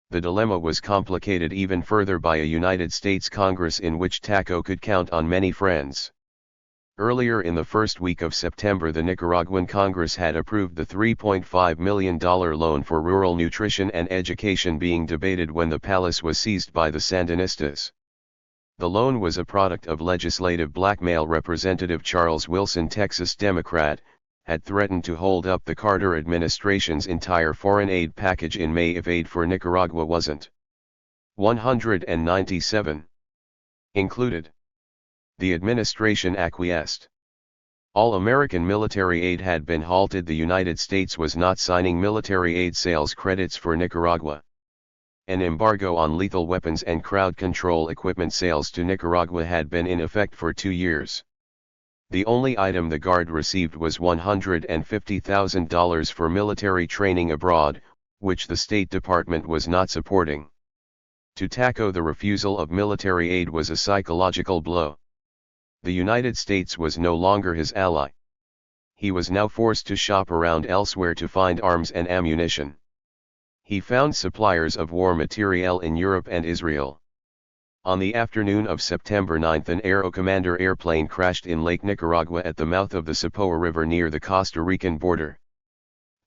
The dilemma was complicated even further by a United States Congress in which Taco could count on many friends. Earlier in the first week of September, the Nicaraguan Congress had approved the $3.5 million loan for rural nutrition and education being debated when the palace was seized by the Sandinistas. The loan was a product of legislative blackmail. Representative Charles Wilson, Texas Democrat, had threatened to hold up the Carter administration's entire foreign aid package in May if aid for Nicaragua wasn't 197 included. The administration acquiesced. All American military aid had been halted. The United States was not signing military aid sales credits for Nicaragua. An embargo on lethal weapons and crowd control equipment sales to Nicaragua had been in effect for 2 years. The only item the Guard received was $150,000 for military training abroad, which the State Department was not supporting. To Taco, the refusal of military aid was a psychological blow. The United States was no longer his ally. He was now forced to shop around elsewhere to find arms and ammunition. He found suppliers of war materiel in Europe and Israel. On the afternoon of September 9, an Aero Commander airplane crashed in Lake Nicaragua at the mouth of the Somoza River near the Costa Rican border.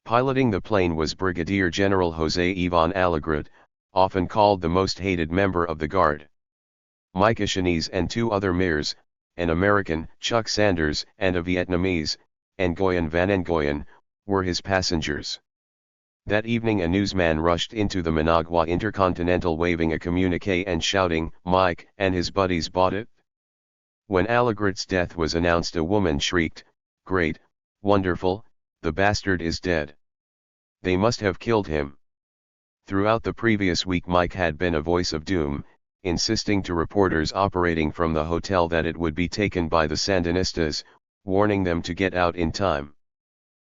Piloting the plane was Brigadier General José Iván Alegret, often called the most hated member of the Guard. Mike Echanese and 2 other Mirs, an American, Chuck Sanders, and a Vietnamese, Nguyen Van Nguyen, were his passengers. That evening a newsman rushed into the Managua Intercontinental waving a communique and shouting, "Mike and his buddies bought it?" When Alegret's death was announced, a woman shrieked, "Great, wonderful, the bastard is dead. They must have killed him." Throughout the previous week Mike had been a voice of doom, insisting to reporters operating from the hotel that it would be taken by the Sandinistas, warning them to get out in time.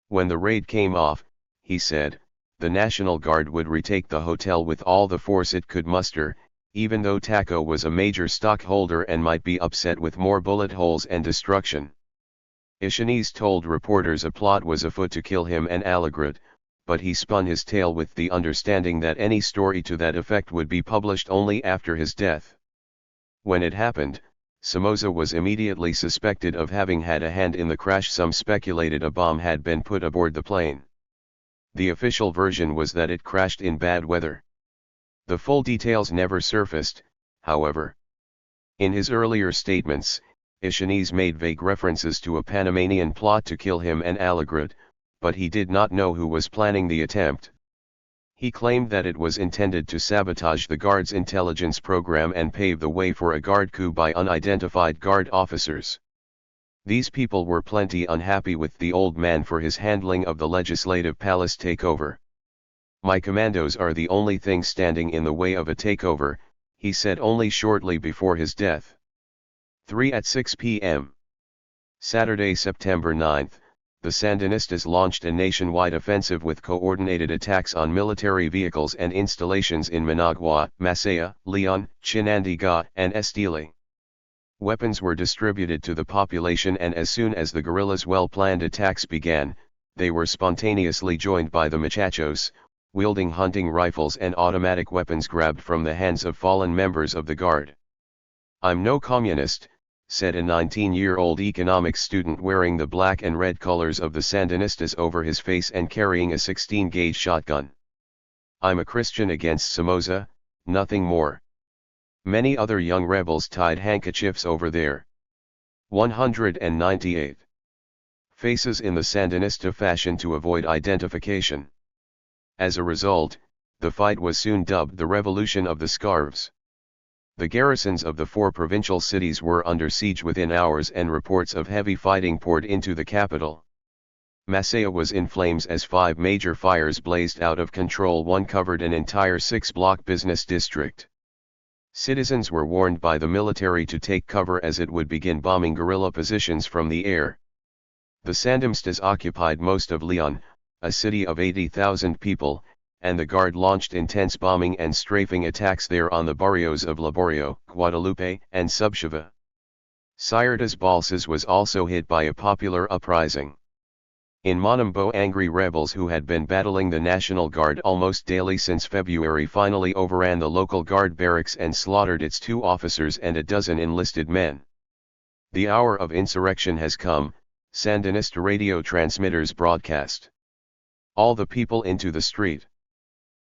When the raid came off, he said, the National Guard would retake the hotel with all the force it could muster, even though Taco was a major stockholder and might be upset with more bullet holes and destruction. Echanese told reporters a plot was afoot to kill him and Alegret, but he spun his tale with the understanding that any story to that effect would be published only after his death. When it happened, Somoza was immediately suspected of having had a hand in the crash. Some speculated a bomb had been put aboard the plane. The official version was that it crashed in bad weather. The full details never surfaced, however. In his earlier statements, Echanese made vague references to a Panamanian plot to kill him and Alegret, but he did not know who was planning the attempt. He claimed that it was intended to sabotage the Guard's intelligence program and pave the way for a Guard coup by unidentified Guard officers. These people were plenty unhappy with the old man for his handling of the Legislative Palace takeover. "My commandos are the only thing standing in the way of a takeover," he said only shortly before his death. 3:06 p.m. Saturday, September 9, the Sandinistas launched a nationwide offensive with coordinated attacks on military vehicles and installations in Managua, Masaya, Leon, Chinandega, and Estili. Weapons were distributed to the population, and as soon as the guerrillas' well-planned attacks began, they were spontaneously joined by the muchachos, wielding hunting rifles and automatic weapons grabbed from the hands of fallen members of the Guard. "I'm no communist," said a 19-year-old economics student wearing the black and red colors of the Sandinistas over his face and carrying a 16-gauge shotgun. "I'm a Christian against Somoza, nothing more." Many other young rebels tied handkerchiefs over their 198 faces in the Sandinista fashion to avoid identification. As a result, the fight was soon dubbed the Revolution of the Scarves. The garrisons of the 4 provincial cities were under siege within hours, and reports of heavy fighting poured into the capital. Masaya was in flames as 5 major fires blazed out of control. One covered an entire 6-block business district. Citizens were warned by the military to take cover as it would begin bombing guerrilla positions from the air. The Sandinistas occupied most of Leon, a city of 80,000 people, and the Guard launched intense bombing and strafing attacks there on the barrios of Laborio, Guadalupe, and Subchiva. Ciertas Balsas was also hit by a popular uprising. In Monumbo, angry rebels who had been battling the National Guard almost daily since February finally overran the local Guard barracks and slaughtered its 2 officers and a dozen enlisted men. "The hour of insurrection has come," Sandinista radio transmitters broadcast. "All the people into the street."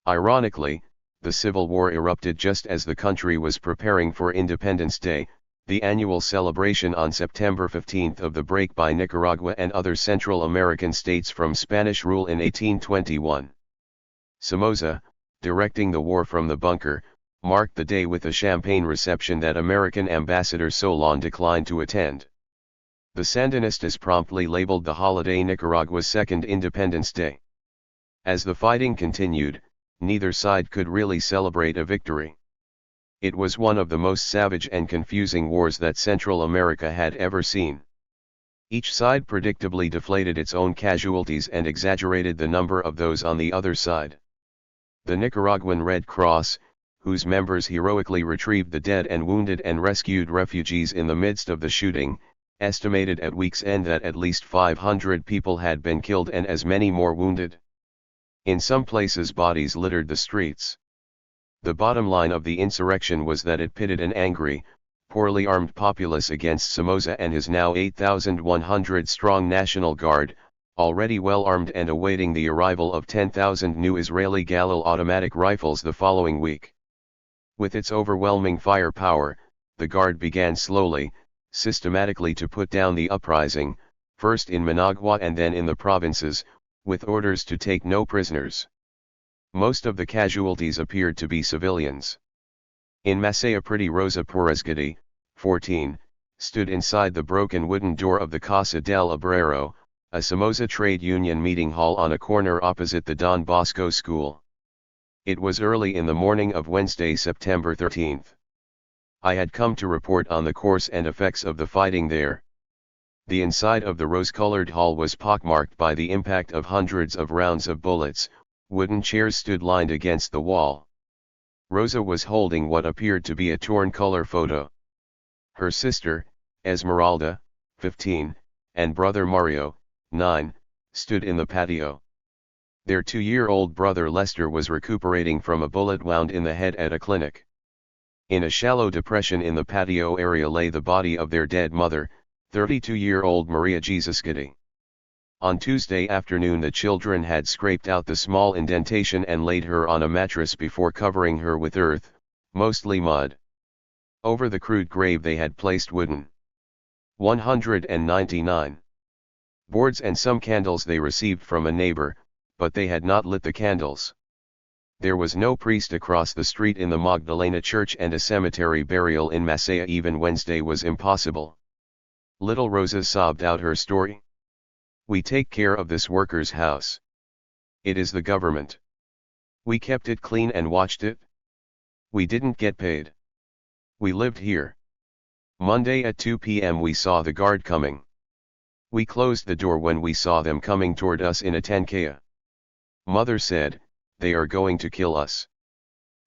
Ironically, the civil war erupted just as the country was preparing for Independence Day, the annual celebration on September 15 of the break by Nicaragua and other Central American states from Spanish rule in 1821. Somoza, directing the war from the bunker, marked the day with a champagne reception that American Ambassador Solon declined to attend. The Sandinistas promptly labeled the holiday Nicaragua's Second Independence Day. As the fighting continued, neither side could really celebrate a victory. It was one of the most savage and confusing wars that Central America had ever seen. Each side predictably deflated its own casualties and exaggerated the number of those on the other side. The Nicaraguan Red Cross, whose members heroically retrieved the dead and wounded and rescued refugees in the midst of the shooting, estimated at week's end that at least 500 people had been killed and as many more wounded. In some places bodies littered the streets. The bottom line of the insurrection was that it pitted an angry, poorly armed populace against Somoza and his now 8,100-strong National Guard, already well armed and awaiting the arrival of 10,000 new Israeli Galil automatic rifles the following week. With its overwhelming firepower, the Guard began slowly, systematically to put down the uprising, first in Managua and then in the provinces, with orders to take no prisoners. Most of the casualties appeared to be civilians. In Masaya, pretty Rosa Perezgadi, 14, stood inside the broken wooden door of the Casa del Obrero, a Somoza trade union meeting hall on a corner opposite the Don Bosco School. It was early in the morning of Wednesday, September 13. I had come to report on the course and effects of the fighting there. The inside of the rose-colored hall was pockmarked by the impact of hundreds of rounds of bullets. Wooden chairs stood lined against the wall. Rosa was holding what appeared to be a torn color photo. Her sister, Esmeralda, 15, and brother Mario, 9, stood in the patio. Their 2-year-old brother Lester was recuperating from a bullet wound in the head at a clinic. In a shallow depression in the patio area lay the body of their dead mother, 32-year-old Maria Jesusgadi. On Tuesday afternoon the children had scraped out the small indentation and laid her on a mattress before covering her with earth, mostly mud. Over the crude grave they had placed wooden 199 boards and some candles they received from a neighbor, but they had not lit the candles. There was no priest across the street in the Magdalena church, and a cemetery burial in Masaya even Wednesday was impossible. Little Rosa sobbed out her story. We take care of this worker's house. It is the government. We kept it clean and watched it. We didn't get paid. We lived here. Monday at 2 p.m. we saw the guard coming. We closed the door when we saw them coming toward us in a tankaya. Mother said, "They are going to kill us."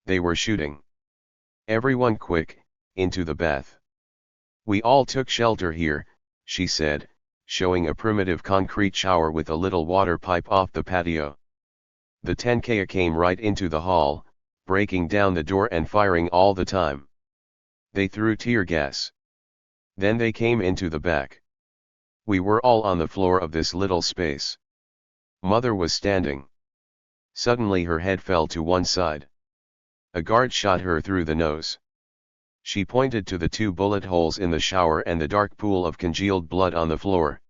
They were shooting. "Everyone quick, into the bath." "We all took shelter here," she said, showing a primitive concrete shower with a little water pipe off the patio. The tankaya came right into the hall, breaking down the door and firing all the time. They threw tear gas. Then they came into the back. We were all on the floor of this little space. Mother was standing. Suddenly her head fell to one side. A guard shot her through the nose. She pointed to the 2 bullet holes in the shower and the dark pool of congealed blood on the floor.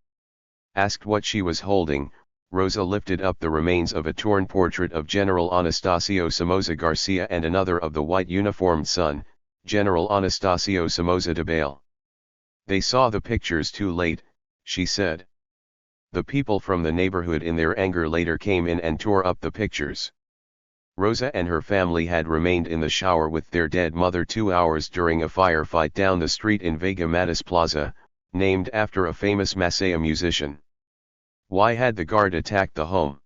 Asked what she was holding, Rosa lifted up the remains of a torn portrait of General Anastasio Somoza Garcia and another of the white uniformed son, General Anastasio Somoza de Bale. "They saw the pictures too late," she said. The people from the neighborhood in their anger later came in and tore up the pictures. Rosa and her family had remained in the shower with their dead mother 2 hours during a firefight down the street in Vega Matis Plaza, named after a famous Masaya musician. Why had the guard attacked the home?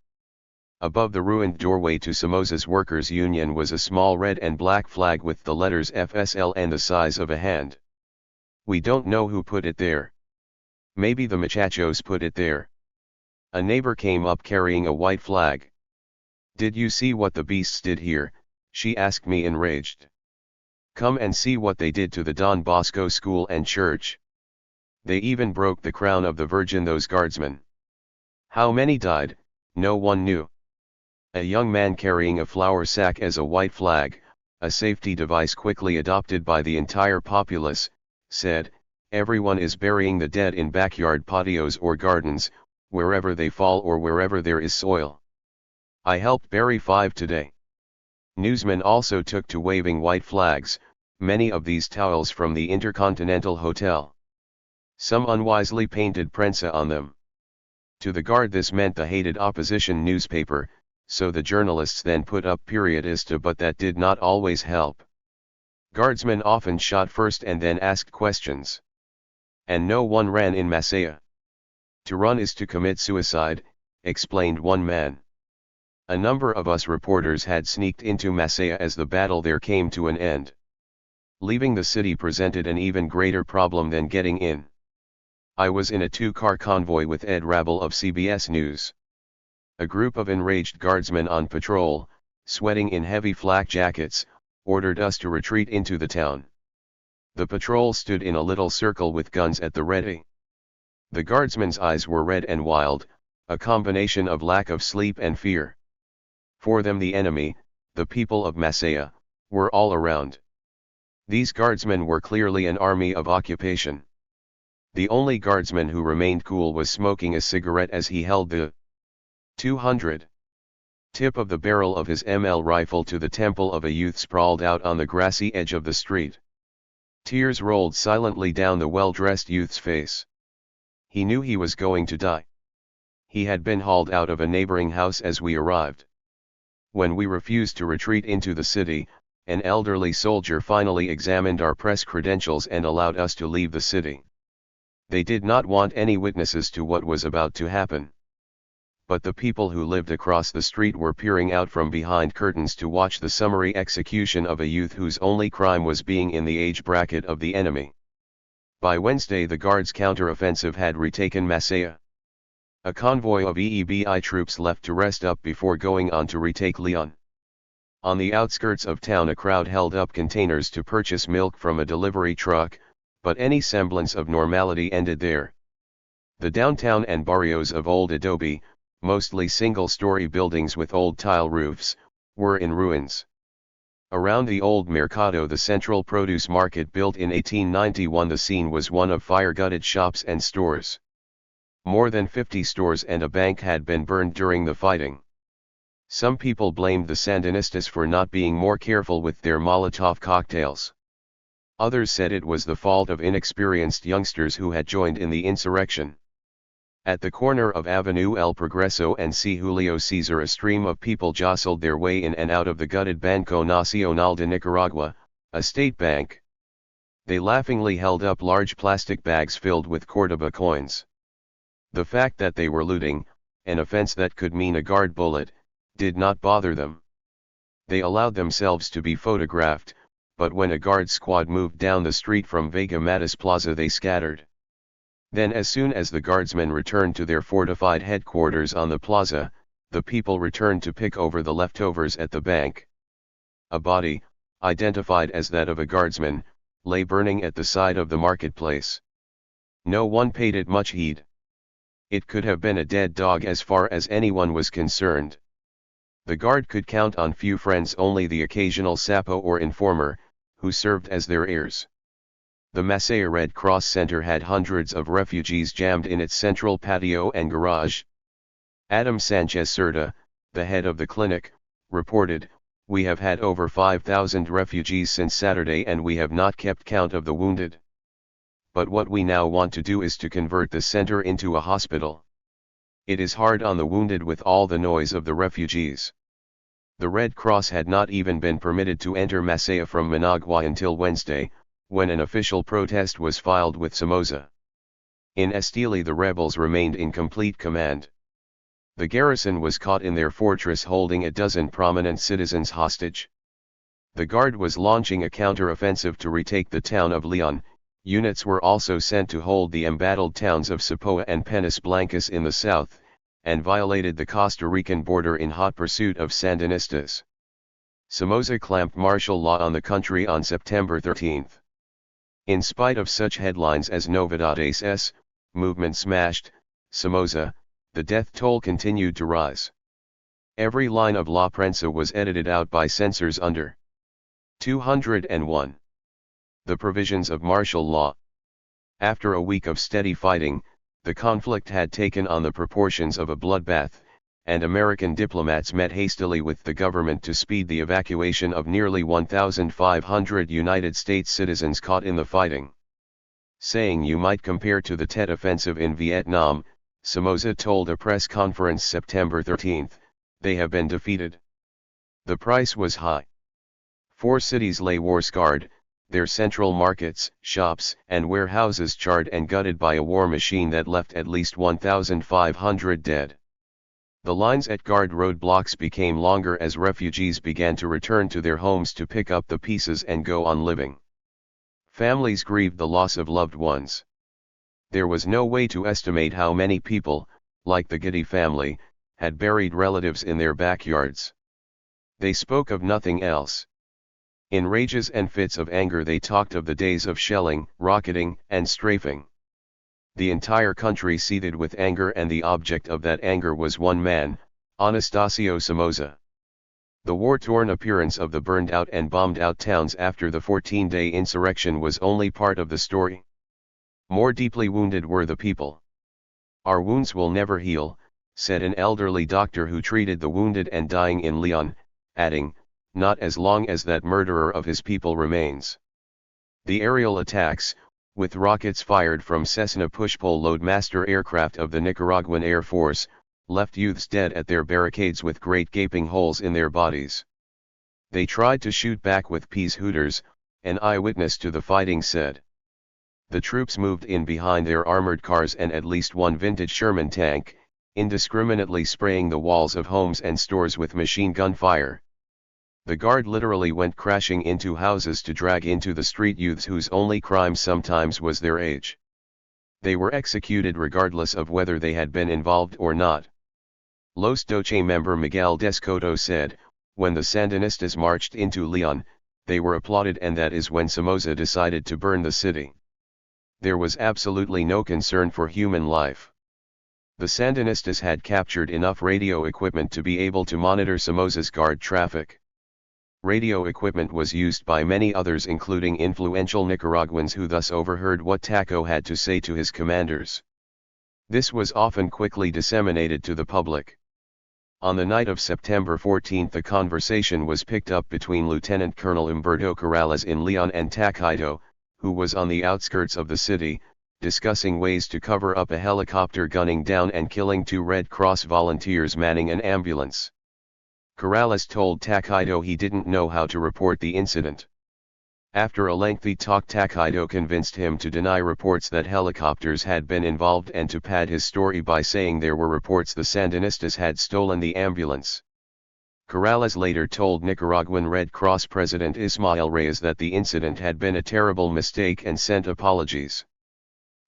Above the ruined doorway to Somoza's Workers' Union was a small red and black flag with the letters FSL and the size of a hand. We don't know who put it there. Maybe the muchachos put it there. A neighbor came up carrying a white flag. "Did you see what the beasts did here?" she asked me enraged. "Come and see what they did to the Don Bosco school and church. They even broke the crown of the Virgin, those guardsmen." How many died, no one knew. A young man carrying a flour sack as a white flag, a safety device quickly adopted by the entire populace, said, "Everyone is burying the dead in backyard patios or gardens, wherever they fall or wherever there is soil. I helped bury 5 today." Newsmen also took to waving white flags, many of these towels from the Intercontinental Hotel. Some unwisely painted prensa on them. To the Guard this meant the hated opposition newspaper, so the journalists then put up periodista, but that did not always help. Guardsmen often shot first and then asked questions. And no one ran in Masaya. "To run is to commit suicide," explained one man. A number of us reporters had sneaked into Masaya as the battle there came to an end. Leaving the city presented an even greater problem than getting in. I was in a 2-car convoy with Ed Rabel of CBS News. A group of enraged guardsmen on patrol, sweating in heavy flak jackets, ordered us to retreat into the town. The patrol stood in a little circle with guns at the ready. The guardsmen's eyes were red and wild, a combination of lack of sleep and fear. For them the enemy, the people of Masaya, were all around. These guardsmen were clearly an army of occupation. The only guardsman who remained cool was smoking a cigarette as he held the .200 tip of the barrel of his ML rifle to the temple of a youth sprawled out on the grassy edge of the street. Tears rolled silently down the well-dressed youth's face. He knew he was going to die. He had been hauled out of a neighboring house as we arrived. When we refused to retreat into the city, an elderly soldier finally examined our press credentials and allowed us to leave the city. They did not want any witnesses to what was about to happen. But the people who lived across the street were peering out from behind curtains to watch the summary execution of a youth whose only crime was being in the age bracket of the enemy. By Wednesday the Guard's counter-offensive had retaken Masaya. A convoy of EEBI troops left to rest up before going on to retake Lyon. On the outskirts of town a crowd held up containers to purchase milk from a delivery truck, but any semblance of normality ended there. The downtown and barrios of old adobe, mostly single-story buildings with old tile roofs, were in ruins. Around the old Mercado, the central produce market built in 1891, the scene was one of fire-gutted shops and stores. More than 50 stores and a bank had been burned during the fighting. Some people blamed the Sandinistas for not being more careful with their Molotov cocktails. Others said it was the fault of inexperienced youngsters who had joined in the insurrection. At the corner of Avenue El Progreso and C. Julio Cesar, a stream of people jostled their way in and out of the gutted Banco Nacional de Nicaragua, a state bank. They laughingly held up large plastic bags filled with Cordoba coins. The fact that they were looting, an offense that could mean a Guard bullet, did not bother them. They allowed themselves to be photographed, but when a Guard squad moved down the street from Vega Matis Plaza they scattered. Then as soon as the Guardsmen returned to their fortified headquarters on the plaza, the people returned to pick over the leftovers at the bank. A body, identified as that of a Guardsman, lay burning at the side of the marketplace. No one paid it much heed. It could have been a dead dog as far as anyone was concerned. The Guard could count on few friends, only the occasional sapo or informer, who served as their heirs. The Masaya Red Cross Center had hundreds of refugees jammed in its central patio and garage. Adam Sanchez Cerda, the head of the clinic, reported, "We have had over 5,000 refugees since Saturday and we have not kept count of the wounded. But what we now want to do is to convert the center into a hospital. It is hard on the wounded with all the noise of the refugees." The Red Cross had not even been permitted to enter Masaya from Managua until Wednesday, when an official protest was filed with Somoza. In Estili the rebels remained in complete command. The garrison was caught in their fortress holding a dozen prominent citizens hostage. The Guard was launching a counter-offensive to retake the town of Lyon. Units were also sent to hold the embattled towns of Sapoa and Penas Blancas in the south, and violated the Costa Rican border in hot pursuit of Sandinistas. Somoza clamped martial law on the country on September 13. In spite of such headlines as Novedades S, movement smashed, Somoza, the death toll continued to rise. Every line of La Prensa was edited out by censors under 201. The provisions of martial law. After a week of steady fighting, the conflict had taken on the proportions of a bloodbath, and American diplomats met hastily with the government to speed the evacuation of nearly 1,500 United States citizens caught in the fighting. Saying you might compare to the Tet Offensive in Vietnam, Somoza told a press conference September 13, they have been defeated. The price was high. 4 cities lay war-scarred, their central markets, shops, and warehouses charred and gutted by a war machine that left at least 1,500 dead. The lines at guard roadblocks became longer as refugees began to return to their homes to pick up the pieces and go on living. Families grieved the loss of loved ones. There was no way to estimate how many people, like the Giddy family, had buried relatives in their backyards. They spoke of nothing else. In rages and fits of anger they talked of the days of shelling, rocketing, and strafing. The entire country seethed with anger, and the object of that anger was one man, Anastasio Somoza. The war-torn appearance of the burned-out and bombed-out towns after the 14-day insurrection was only part of the story. More deeply wounded were the people. Our wounds will never heal, said an elderly doctor who treated the wounded and dying in Lyon, adding, not as long as that murderer of his people remains. The aerial attacks, with rockets fired from Cessna push-pull loadmaster aircraft of the Nicaraguan Air Force, left youths dead at their barricades with great gaping holes in their bodies. They tried to shoot back with peas hooters, an eyewitness to the fighting said. The troops moved in behind their armored cars and at least one vintage Sherman tank, indiscriminately spraying the walls of homes and stores with machine gun fire. The guard literally went crashing into houses to drag into the street youths whose only crime sometimes was their age. They were executed regardless of whether they had been involved or not. Los Doce member Miguel Descoto said, when the Sandinistas marched into Lyon, they were applauded, and that is when Somoza decided to burn the city. There was absolutely no concern for human life. The Sandinistas had captured enough radio equipment to be able to monitor Somoza's guard traffic. Radio equipment was used by many others, including influential Nicaraguans, who thus overheard what Taco had to say to his commanders. This was often quickly disseminated to the public. On the night of September 14 the conversation was picked up between Lieutenant Colonel Humberto Corrales in Lyon and Taquito, who was on the outskirts of the city, discussing ways to cover up a helicopter gunning down and killing 2 Red Cross volunteers manning an ambulance. Corrales told Taquito he didn't know how to report the incident. After a lengthy talk, Taquito convinced him to deny reports that helicopters had been involved and to pad his story by saying there were reports the Sandinistas had stolen the ambulance. Corrales later told Nicaraguan Red Cross President Ismael Reyes that the incident had been a terrible mistake and sent apologies.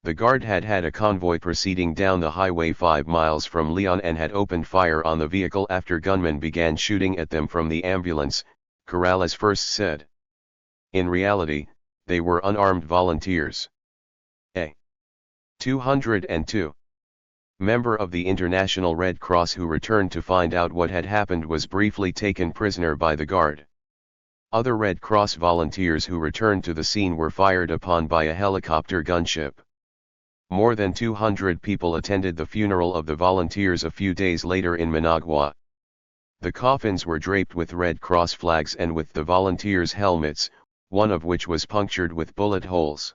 The guard had had a convoy proceeding down the highway 5 miles from Lyon and had opened fire on the vehicle after gunmen began shooting at them from the ambulance, Corrales first said. In reality, they were unarmed volunteers. A 202 member of the International Red Cross who returned to find out what had happened was briefly taken prisoner by the guard. Other Red Cross volunteers who returned to the scene were fired upon by a helicopter gunship. More than 200 people attended the funeral of the volunteers a few days later in Managua. The coffins were draped with Red Cross flags and with the volunteers' helmets, one of which was punctured with bullet holes.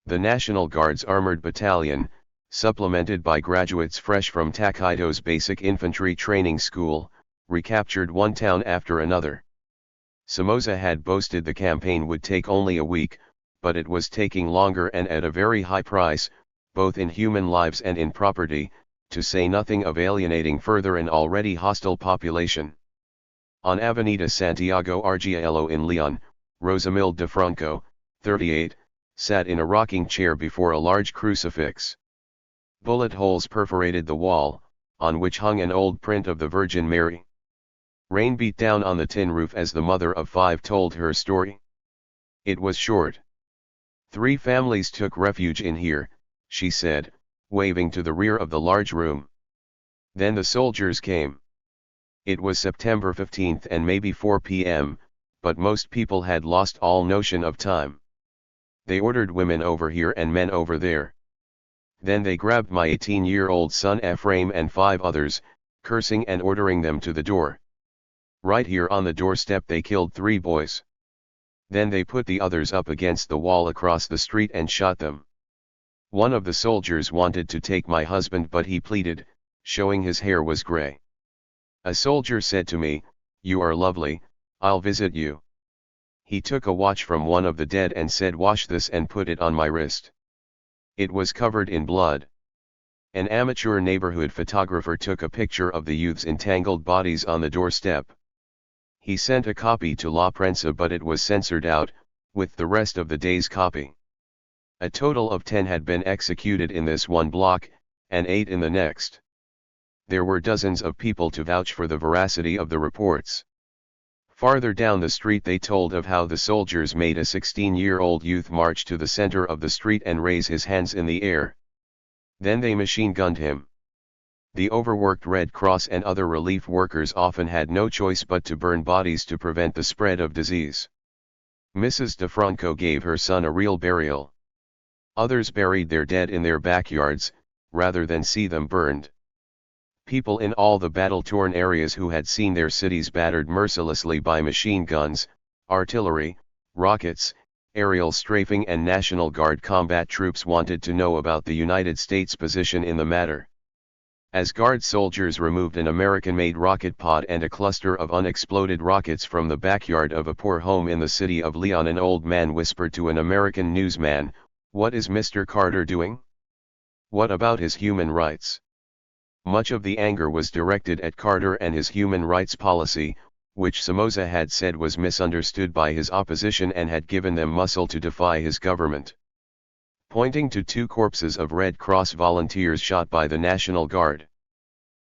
The National Guard's armored battalion, supplemented by graduates fresh from Taquito's basic infantry training school, recaptured one town after another. Somoza had boasted the campaign would take only a week, but it was taking longer and at a very high price, both in human lives and in property, to say nothing of alienating further an already hostile population. On Avenida Santiago Argiello in Lyon, Rosamilde de Franco, 38, sat in a rocking chair before a large crucifix. Bullet holes perforated the wall, on which hung an old print of the Virgin Mary. Rain beat down on the tin roof as the mother of 5 told her story. It was short. 3 families took refuge in here, she said, waving to the rear of the large room. Then the soldiers came. It was September 15 and maybe 4 p.m., but most people had lost all notion of time. They ordered women over here and men over there. Then they grabbed my 18-year-old son Ephraim and 5 others, cursing and ordering them to the door. Right here on the doorstep they killed 3 boys. Then they put the others up against the wall across the street and shot them. One of the soldiers wanted to take my husband but he pleaded, showing his hair was gray. A soldier said to me, "You are lovely, I'll visit you." He took a watch from one of the dead and said, "Wash this," and put it on my wrist. It was covered in blood. An amateur neighborhood photographer took a picture of the youth's entangled bodies on the doorstep. He sent a copy to La Prensa but it was censored out, with the rest of the day's copy. A total of 10 had been executed in this one block, and 8 in the next. There were dozens of people to vouch for the veracity of the reports. Farther down the street they told of how the soldiers made a 16-year-old youth march to the center of the street and raise his hands in the air. Then they machine-gunned him. The overworked Red Cross and other relief workers often had no choice but to burn bodies to prevent the spread of disease. Mrs. DeFranco gave her son a real burial. Others buried their dead in their backyards, rather than see them burned. People in all the battle-torn areas who had seen their cities battered mercilessly by machine guns, artillery, rockets, aerial strafing and National Guard combat troops wanted to know about the United States' position in the matter. As Guard soldiers removed an American-made rocket pod and a cluster of unexploded rockets from the backyard of a poor home in the city of Leon, an old man whispered to an American newsman, "What is Mr. Carter doing? What about his human rights?" Much of the anger was directed at Carter and his human rights policy, which Somoza had said was misunderstood by his opposition and had given them muscle to defy his government. Pointing to 2 corpses of Red Cross volunteers shot by the National Guard.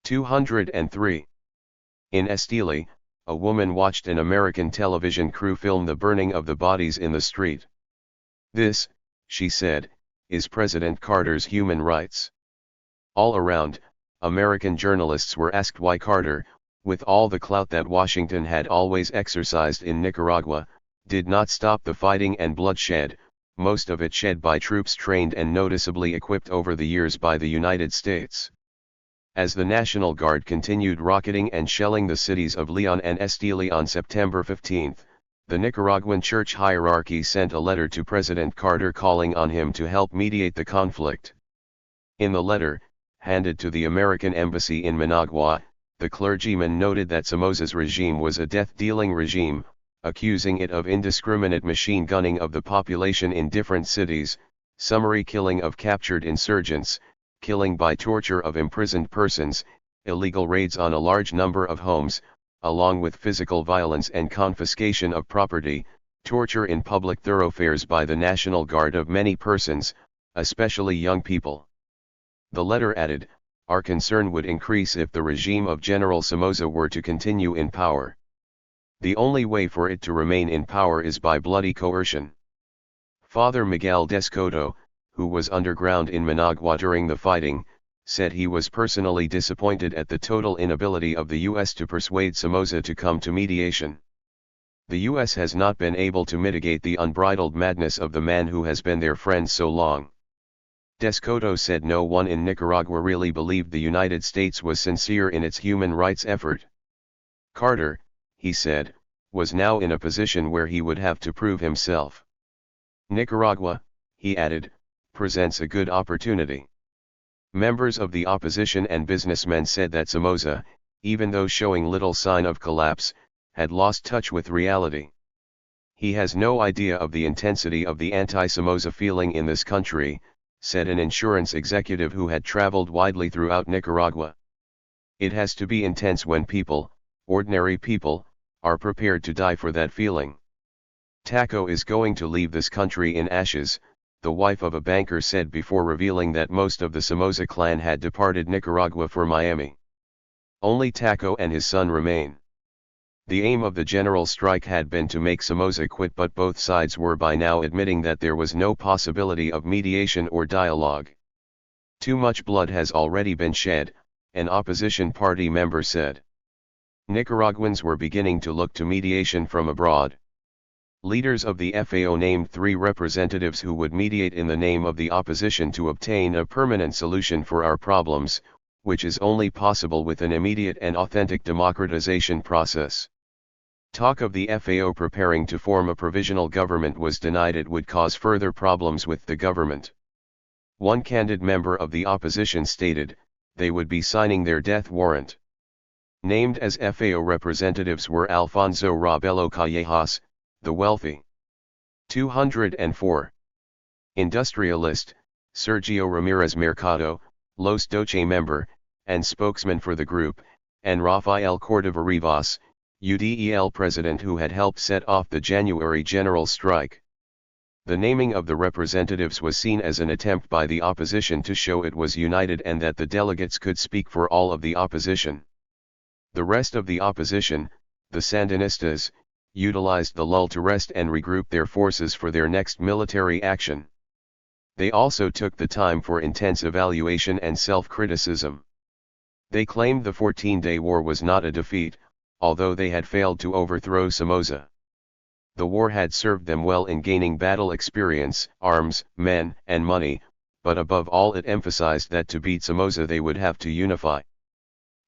203. In Estili, a woman watched an American television crew film the burning of the bodies in the street. "This," she said, "is President Carter's human rights." All around, American journalists were asked why Carter, with all the clout that Washington had always exercised in Nicaragua, did not stop the fighting and bloodshed, most of it shed by troops trained and noticeably equipped over the years by the United States. As the National Guard continued rocketing and shelling the cities of Leon and Estili on September 15, the Nicaraguan church hierarchy sent a letter to President Carter calling on him to help mediate the conflict. In the letter, handed to the American embassy in Managua, the clergyman noted that Somoza's regime was a death-dealing regime, accusing it of indiscriminate machine gunning of the population in different cities, summary killing of captured insurgents, killing by torture of imprisoned persons, illegal raids on a large number of homes, along with physical violence and confiscation of property, torture in public thoroughfares by the National Guard of many persons, especially young people. The letter added, "Our concern would increase if the regime of General Somoza were to continue in power. The only way for it to remain in power is by bloody coercion." Father Miguel Descoto, who was underground in Managua during the fighting, said he was personally disappointed at the total inability of the U.S. to persuade Somoza to come to mediation. The U.S. has not been able to mitigate the unbridled madness of the man who has been their friend so long. Descoto said no one in Nicaragua really believed the United States was sincere in its human rights effort. Carter, he said, was now in a position where he would have to prove himself. Nicaragua, he added, presents a good opportunity. Members of the opposition and businessmen said that Somoza, even though showing little sign of collapse, had lost touch with reality. He has no idea of the intensity of the anti-Somoza feeling in this country, said an insurance executive who had traveled widely throughout Nicaragua. It has to be intense when people, ordinary people, are prepared to die for that feeling. Taco is going to leave this country in ashes, the wife of a banker said before revealing that most of the Somoza clan had departed Nicaragua for Miami. Only Taco and his son remain. The aim of the general strike had been to make Somoza quit, but both sides were by now admitting that there was no possibility of mediation or dialogue. Too much blood has already been shed, an opposition party member said. Nicaraguans were beginning to look to mediation from abroad. Leaders of the FAO named 3 representatives who would mediate in the name of the opposition to obtain a permanent solution for our problems, which is only possible with an immediate and authentic democratization process. Talk of the FAO preparing to form a provisional government was denied. It would cause further problems with the government. One candid member of the opposition stated, they would be signing their death warrant. Named as FAO representatives were Alfonso Rabelo Callejas, the wealthy. 204. Industrialist, Sergio Ramirez Mercado, Los Doce member, and spokesman for the group, and Rafael Cordova Rivas, UDEL president who had helped set off the January general strike. The naming of the representatives was seen as an attempt by the opposition to show it was united and that the delegates could speak for all of the opposition. The rest of the opposition, the Sandinistas, utilized the lull to rest and regroup their forces for their next military action. They also took the time for intense evaluation and self-criticism. They claimed the 14-day war was not a defeat, although they had failed to overthrow Somoza. The war had served them well in gaining battle experience, arms, men, and money, but above all it emphasized that to beat Somoza they would have to unify.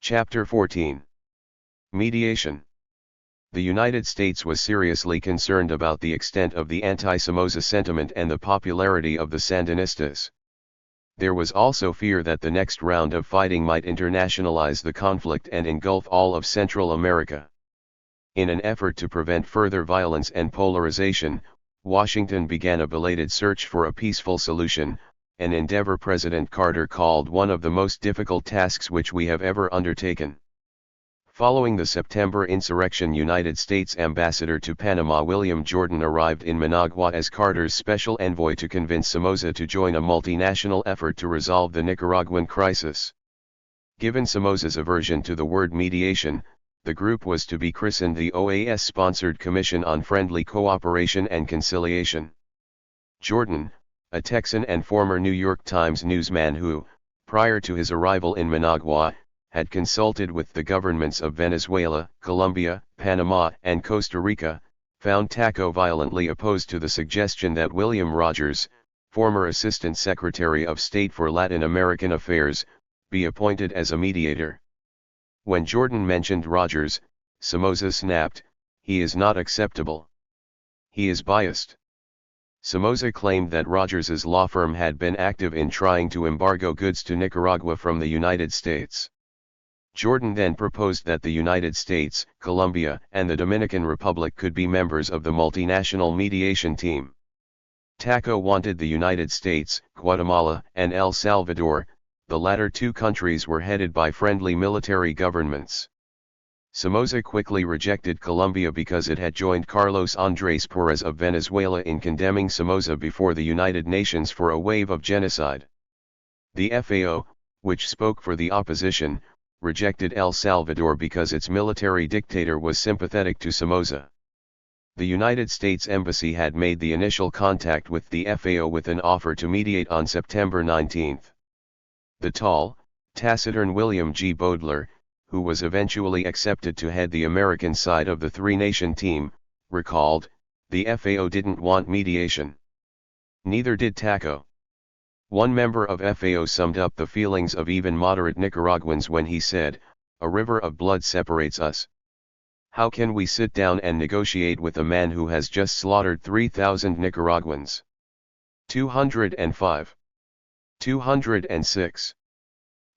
Chapter 14. Mediation. The United States was seriously concerned about the extent of the anti-Somoza sentiment and the popularity of the Sandinistas. There was also fear that the next round of fighting might internationalize the conflict and engulf all of Central America. In an effort to prevent further violence and polarization, Washington began a belated search for a peaceful solution, an endeavor President Carter called one of the most difficult tasks which we have ever undertaken. Following the September insurrection, United States Ambassador to Panama William Jordan arrived in Managua as Carter's special envoy to convince Somoza to join a multinational effort to resolve the Nicaraguan crisis. Given Somoza's aversion to the word mediation, the group was to be christened the OAS-sponsored Commission on Friendly Cooperation and Conciliation. Jordan, a Texan and former New York Times newsman who, prior to his arrival in Managua, had consulted with the governments of Venezuela, Colombia, Panama, and Costa Rica, found TACO violently opposed to the suggestion that William Rogers, former Assistant Secretary of State for Latin American Affairs, be appointed as a mediator. When Jordan mentioned Rogers, Somoza snapped, "He is not acceptable. He is biased." Somoza claimed that Rogers's law firm had been active in trying to embargo goods to Nicaragua from the United States. Jordan then proposed that the United States, Colombia, and the Dominican Republic could be members of the multinational mediation team. TACO wanted the United States, Guatemala, and El Salvador. The latter 2 countries were headed by friendly military governments. Somoza quickly rejected Colombia because it had joined Carlos Andrés Pérez of Venezuela in condemning Somoza before the United Nations for a wave of genocide. The FAO, which spoke for the opposition, rejected El Salvador because its military dictator was sympathetic to Somoza. The United States Embassy had made the initial contact with the FAO with an offer to mediate on September 19. The tall, taciturn William G. Bodler, who was eventually accepted to head the American side of the 3-nation team, recalled, "The FAO didn't want mediation. Neither did TACO." One member of FAO summed up the feelings of even moderate Nicaraguans when he said, "A river of blood separates us. How can we sit down and negotiate with a man who has just slaughtered 3,000 Nicaraguans?" 205. 206.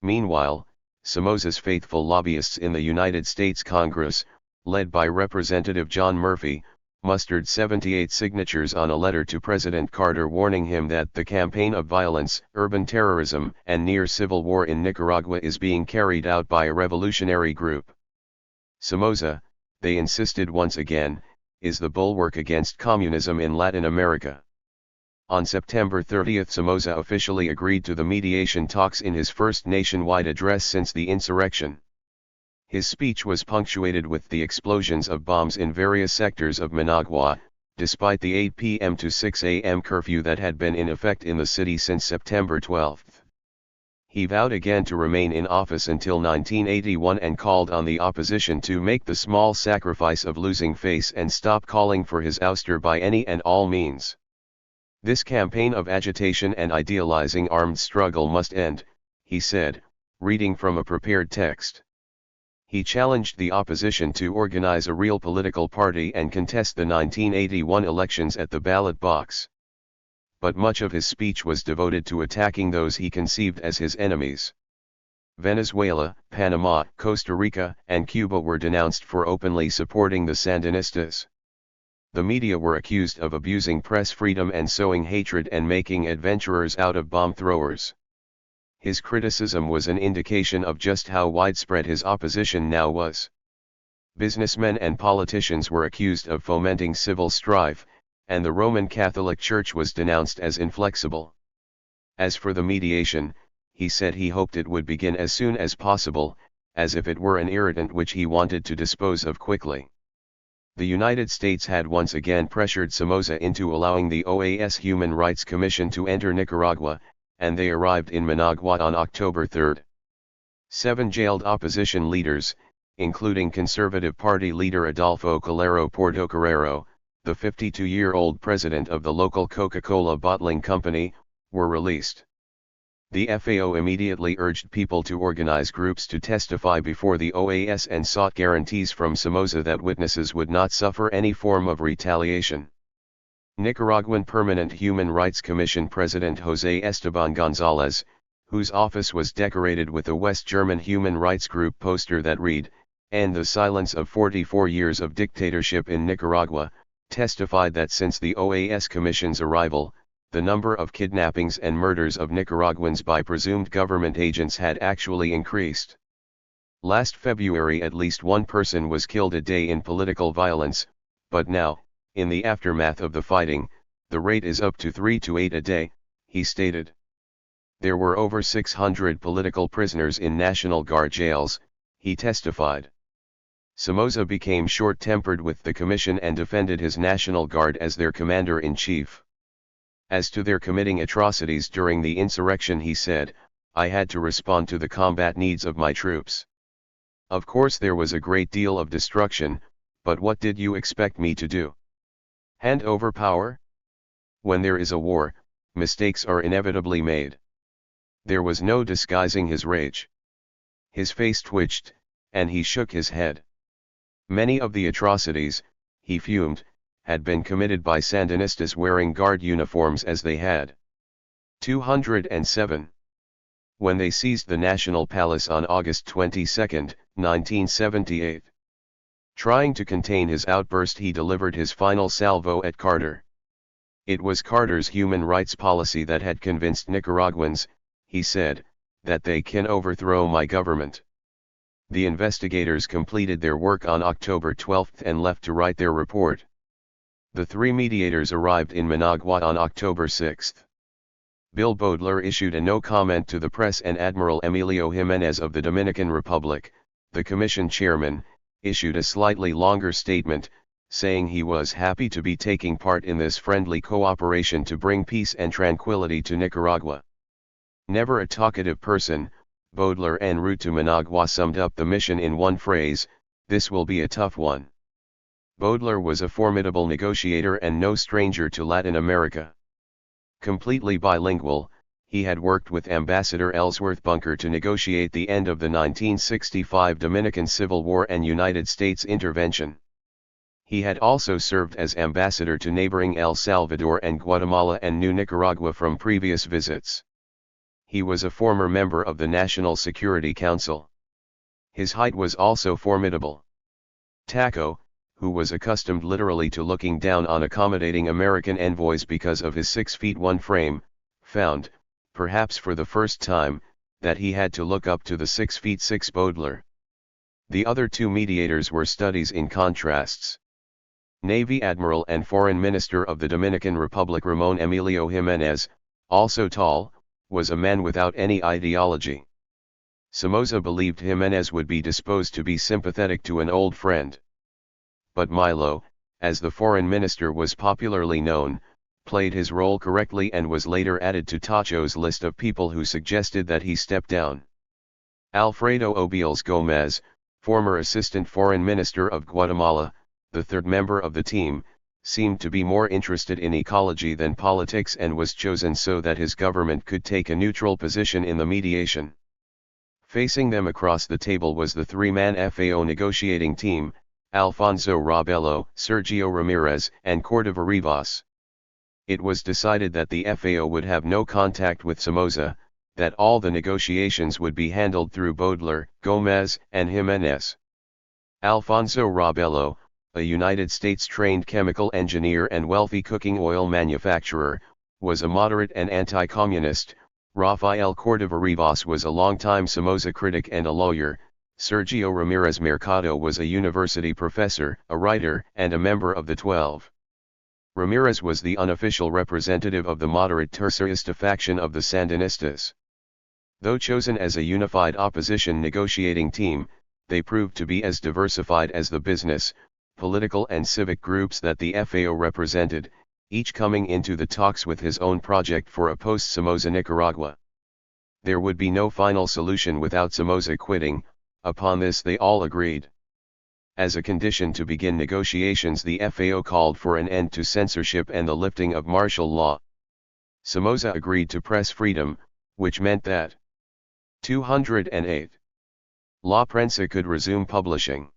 Meanwhile, Somoza's faithful lobbyists in the United States Congress, led by Representative John Murphy, mustered 78 signatures on a letter to President Carter warning him that the campaign of violence, urban terrorism, and near-civil war in Nicaragua is being carried out by a revolutionary group. Somoza, they insisted once again, is the bulwark against communism in Latin America. On September 30, Somoza officially agreed to the mediation talks in his first nationwide address since the insurrection. His speech was punctuated with the explosions of bombs in various sectors of Managua, despite the 8 p.m. to 6 a.m. curfew that had been in effect in the city since September 12. He vowed again to remain in office until 1981 and called on the opposition to make the small sacrifice of losing face and stop calling for his ouster by any and all means. This campaign of agitation and idealizing armed struggle must end, he said, reading from a prepared text. He challenged the opposition to organize a real political party and contest the 1981 elections at the ballot box. But much of his speech was devoted to attacking those he conceived as his enemies. Venezuela, Panama, Costa Rica, and Cuba were denounced for openly supporting the Sandinistas. The media were accused of abusing press freedom and sowing hatred and making adventurers out of bomb throwers. His criticism was an indication of just how widespread his opposition now was. Businessmen and politicians were accused of fomenting civil strife, and the Roman Catholic Church was denounced as inflexible. As for the mediation, he said he hoped it would begin as soon as possible, as if it were an irritant which he wanted to dispose of quickly. The United States had once again pressured Somoza into allowing the OAS Human Rights Commission to enter Nicaragua, and they arrived in Managua on October 3. 7 jailed opposition leaders, including Conservative Party leader Adolfo Calero Portocarrero, the 52-year-old president of the local Coca-Cola bottling company, were released. The FAO immediately urged people to organize groups to testify before the OAS and sought guarantees from Somoza that witnesses would not suffer any form of retaliation. Nicaraguan Permanent Human Rights Commission President José Esteban González, whose office was decorated with a West German human rights group poster that read, "End the silence of 44 years of dictatorship in Nicaragua," testified that since the OAS Commission's arrival, the number of kidnappings and murders of Nicaraguans by presumed government agents had actually increased. Last February at least one person was killed a day in political violence, but now, in the aftermath of the fighting, the rate is up to 3 to 8 a day, he stated. There were over 600 political prisoners in National Guard jails, he testified. Somoza became short-tempered with the commission and defended his National Guard as their commander-in-chief. As to their committing atrocities during the insurrection, he said, "I had to respond to the combat needs of my troops. Of course there was a great deal of destruction, but what did you expect me to do? Hand over power? When there is a war, mistakes are inevitably made." There was no disguising his rage. His face twitched, and he shook his head. Many of the atrocities, he fumed, had been committed by Sandinistas wearing guard uniforms as they had. 207. When they seized the National Palace on August 22, 1978. Trying to contain his outburst, he delivered his final salvo at Carter. It was Carter's human rights policy that had convinced Nicaraguans, he said, that they can overthrow my government. The investigators completed their work on October 12 and left to write their report. The 3 mediators arrived in Managua on October 6. Bill Bodler issued a no comment to the press, and Admiral Emilio Jimenez of the Dominican Republic, the commission chairman, issued a slightly longer statement, saying he was happy to be taking part in this friendly cooperation to bring peace and tranquility to Nicaragua. Never a talkative person, Bodler en route to Managua summed up the mission in one phrase: "This will be a tough one." Bodler was a formidable negotiator and no stranger to Latin America. Completely bilingual, he had worked with Ambassador Ellsworth Bunker to negotiate the end of the 1965 Dominican Civil War and United States intervention. He had also served as ambassador to neighboring El Salvador and Guatemala and New Nicaragua from previous visits. He was a former member of the National Security Council. His height was also formidable. Taco, who was accustomed literally to looking down on accommodating American envoys because of his 6'1" frame, found, perhaps for the first time, that he had to look up to the 6'6" Bodler. The other 2 mediators were studies in contrasts. Navy Admiral and Foreign Minister of the Dominican Republic Ramón Emilio Jiménez, also tall, was a man without any ideology. Somoza believed Jiménez would be disposed to be sympathetic to an old friend. But Milo, as the foreign minister was popularly known, played his role correctly and was later added to Tacho's list of people who suggested that he step down. Alfredo Obiels Gomez, former Assistant Foreign Minister of Guatemala, the third member of the team, seemed to be more interested in ecology than politics and was chosen so that his government could take a neutral position in the mediation. Facing them across the table was the three-man FAO negotiating team, Alfonso Rabello, Sergio Ramirez, and Cordova Rivas. It was decided that the FAO would have no contact with Somoza, that all the negotiations would be handled through Baudelaire, Gomez, and Jimenez. Alfonso Rabello, a United States-trained chemical engineer and wealthy cooking oil manufacturer, was a moderate and anti-communist. Rafael Cordova Rivas was a longtime Somoza critic and a lawyer. Sergio Ramirez Mercado was a university professor, a writer, and a member of the 12. Ramirez was the unofficial representative of the moderate tercerista faction of the Sandinistas. Though chosen as a unified opposition negotiating team, they proved to be as diversified as the business, political and civic groups that the FAO represented, each coming into the talks with his own project for a post-Somoza Nicaragua. There would be no final solution without Somoza quitting. Upon this they all agreed. As a condition to begin negotiations, the FAO called for an end to censorship and the lifting of martial law. Somoza agreed to press freedom, which meant that 208. La Prensa could resume publishing.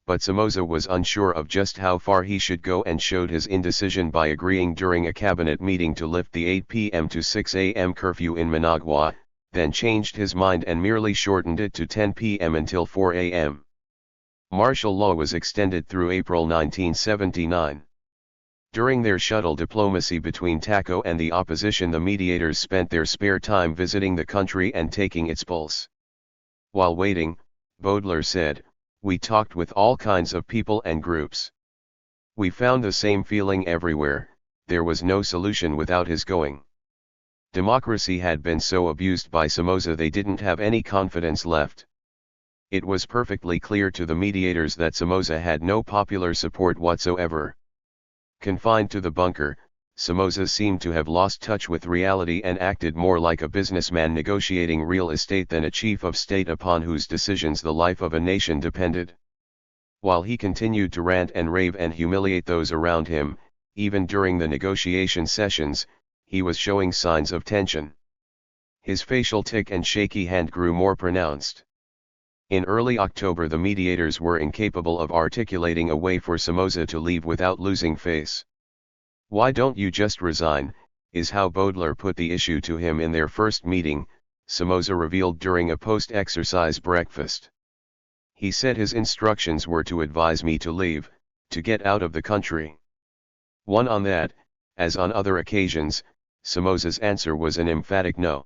But Somoza was unsure of just how far he should go and showed his indecision by agreeing during a cabinet meeting to lift the 8 p.m. to 6 a.m. curfew in Managua, then changed his mind and merely shortened it to 10 p.m. until 4 a.m. Martial law was extended through April 1979. During their shuttle diplomacy between TACO and the opposition, the mediators spent their spare time visiting the country and taking its pulse. While waiting, Baudelaire said, "We talked with all kinds of people and groups. We found the same feeling everywhere, there was no solution without his going. Democracy had been so abused by Somoza they didn't have any confidence left. It was perfectly clear to the mediators that Somoza had no popular support whatsoever." Confined to the bunker, Somoza seemed to have lost touch with reality and acted more like a businessman negotiating real estate than a chief of state upon whose decisions the life of a nation depended. While he continued to rant and rave and humiliate those around him, even during the negotiation sessions, he was showing signs of tension. His facial tic and shaky hand grew more pronounced. In early October, the mediators were incapable of articulating a way for Somoza to leave without losing face. "Why don't you just resign?" is how Baudelaire put the issue to him in their first meeting, Somoza revealed during a post-exercise breakfast. "He said his instructions were to advise me to leave, to get out of the country." On that, as on other occasions, Somoza's answer was an emphatic no.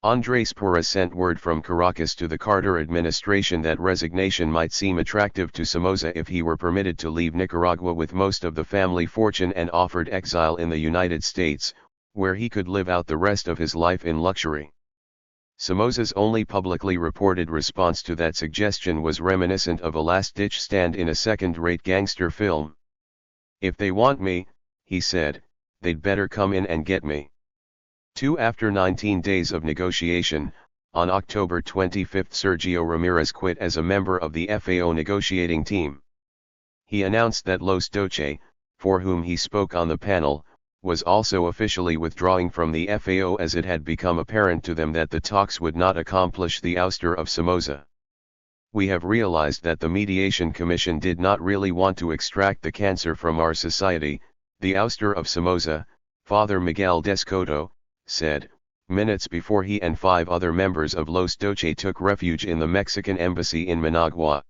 Andrés Porras sent word from Caracas to the Carter administration that resignation might seem attractive to Somoza if he were permitted to leave Nicaragua with most of the family fortune and offered exile in the United States, where he could live out the rest of his life in luxury. Somoza's only publicly reported response to that suggestion was reminiscent of a last-ditch stand in a second-rate gangster film. "If they want me," he said, "they'd better come in and get me." After 19 days of negotiation, on October 25 Sergio Ramirez quit as a member of the FAO negotiating team. He announced that Los Doce, for whom he spoke on the panel, was also officially withdrawing from the FAO as it had become apparent to them that the talks would not accomplish the ouster of Somoza. "We have realized that the Mediation Commission did not really want to extract the cancer from our society, the ouster of Somoza," Father Miguel Descoto said, minutes before he and 5 other members of Los Doce took refuge in the Mexican embassy in Managua.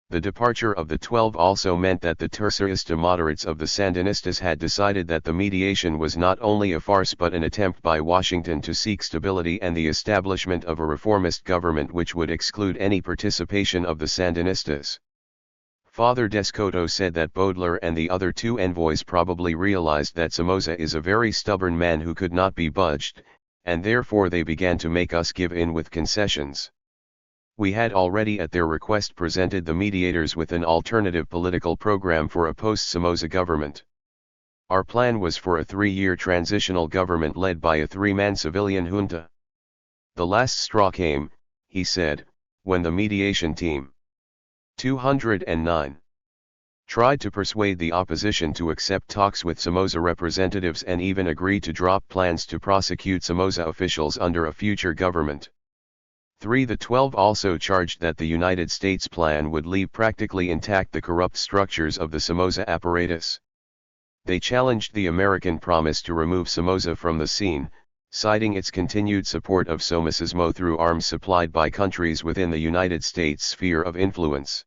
The departure of the 12 also meant that the tercerista moderates of the Sandinistas had decided that the mediation was not only a farce but an attempt by Washington to seek stability and the establishment of a reformist government which would exclude any participation of the Sandinistas. Father Descoto said that Baudelaire and the other 2 envoys probably realized that Somoza is a very stubborn man who could not be budged, and therefore they began to make us give in with concessions. "We had already at their request presented the mediators with an alternative political program for a post-Somoza government. Our plan was for a 3-year transitional government led by a 3-man civilian junta. The last straw came, he said, when the mediation team 209 tried to persuade the opposition to accept talks with Somoza representatives and even agree to drop plans to prosecute Somoza officials under a future government. The 12 also charged that the United States plan would leave practically intact the corrupt structures of the Somoza apparatus. They challenged the American promise to remove Somoza from the scene, citing its continued support of Somocismo through arms supplied by countries within the United States' sphere of influence.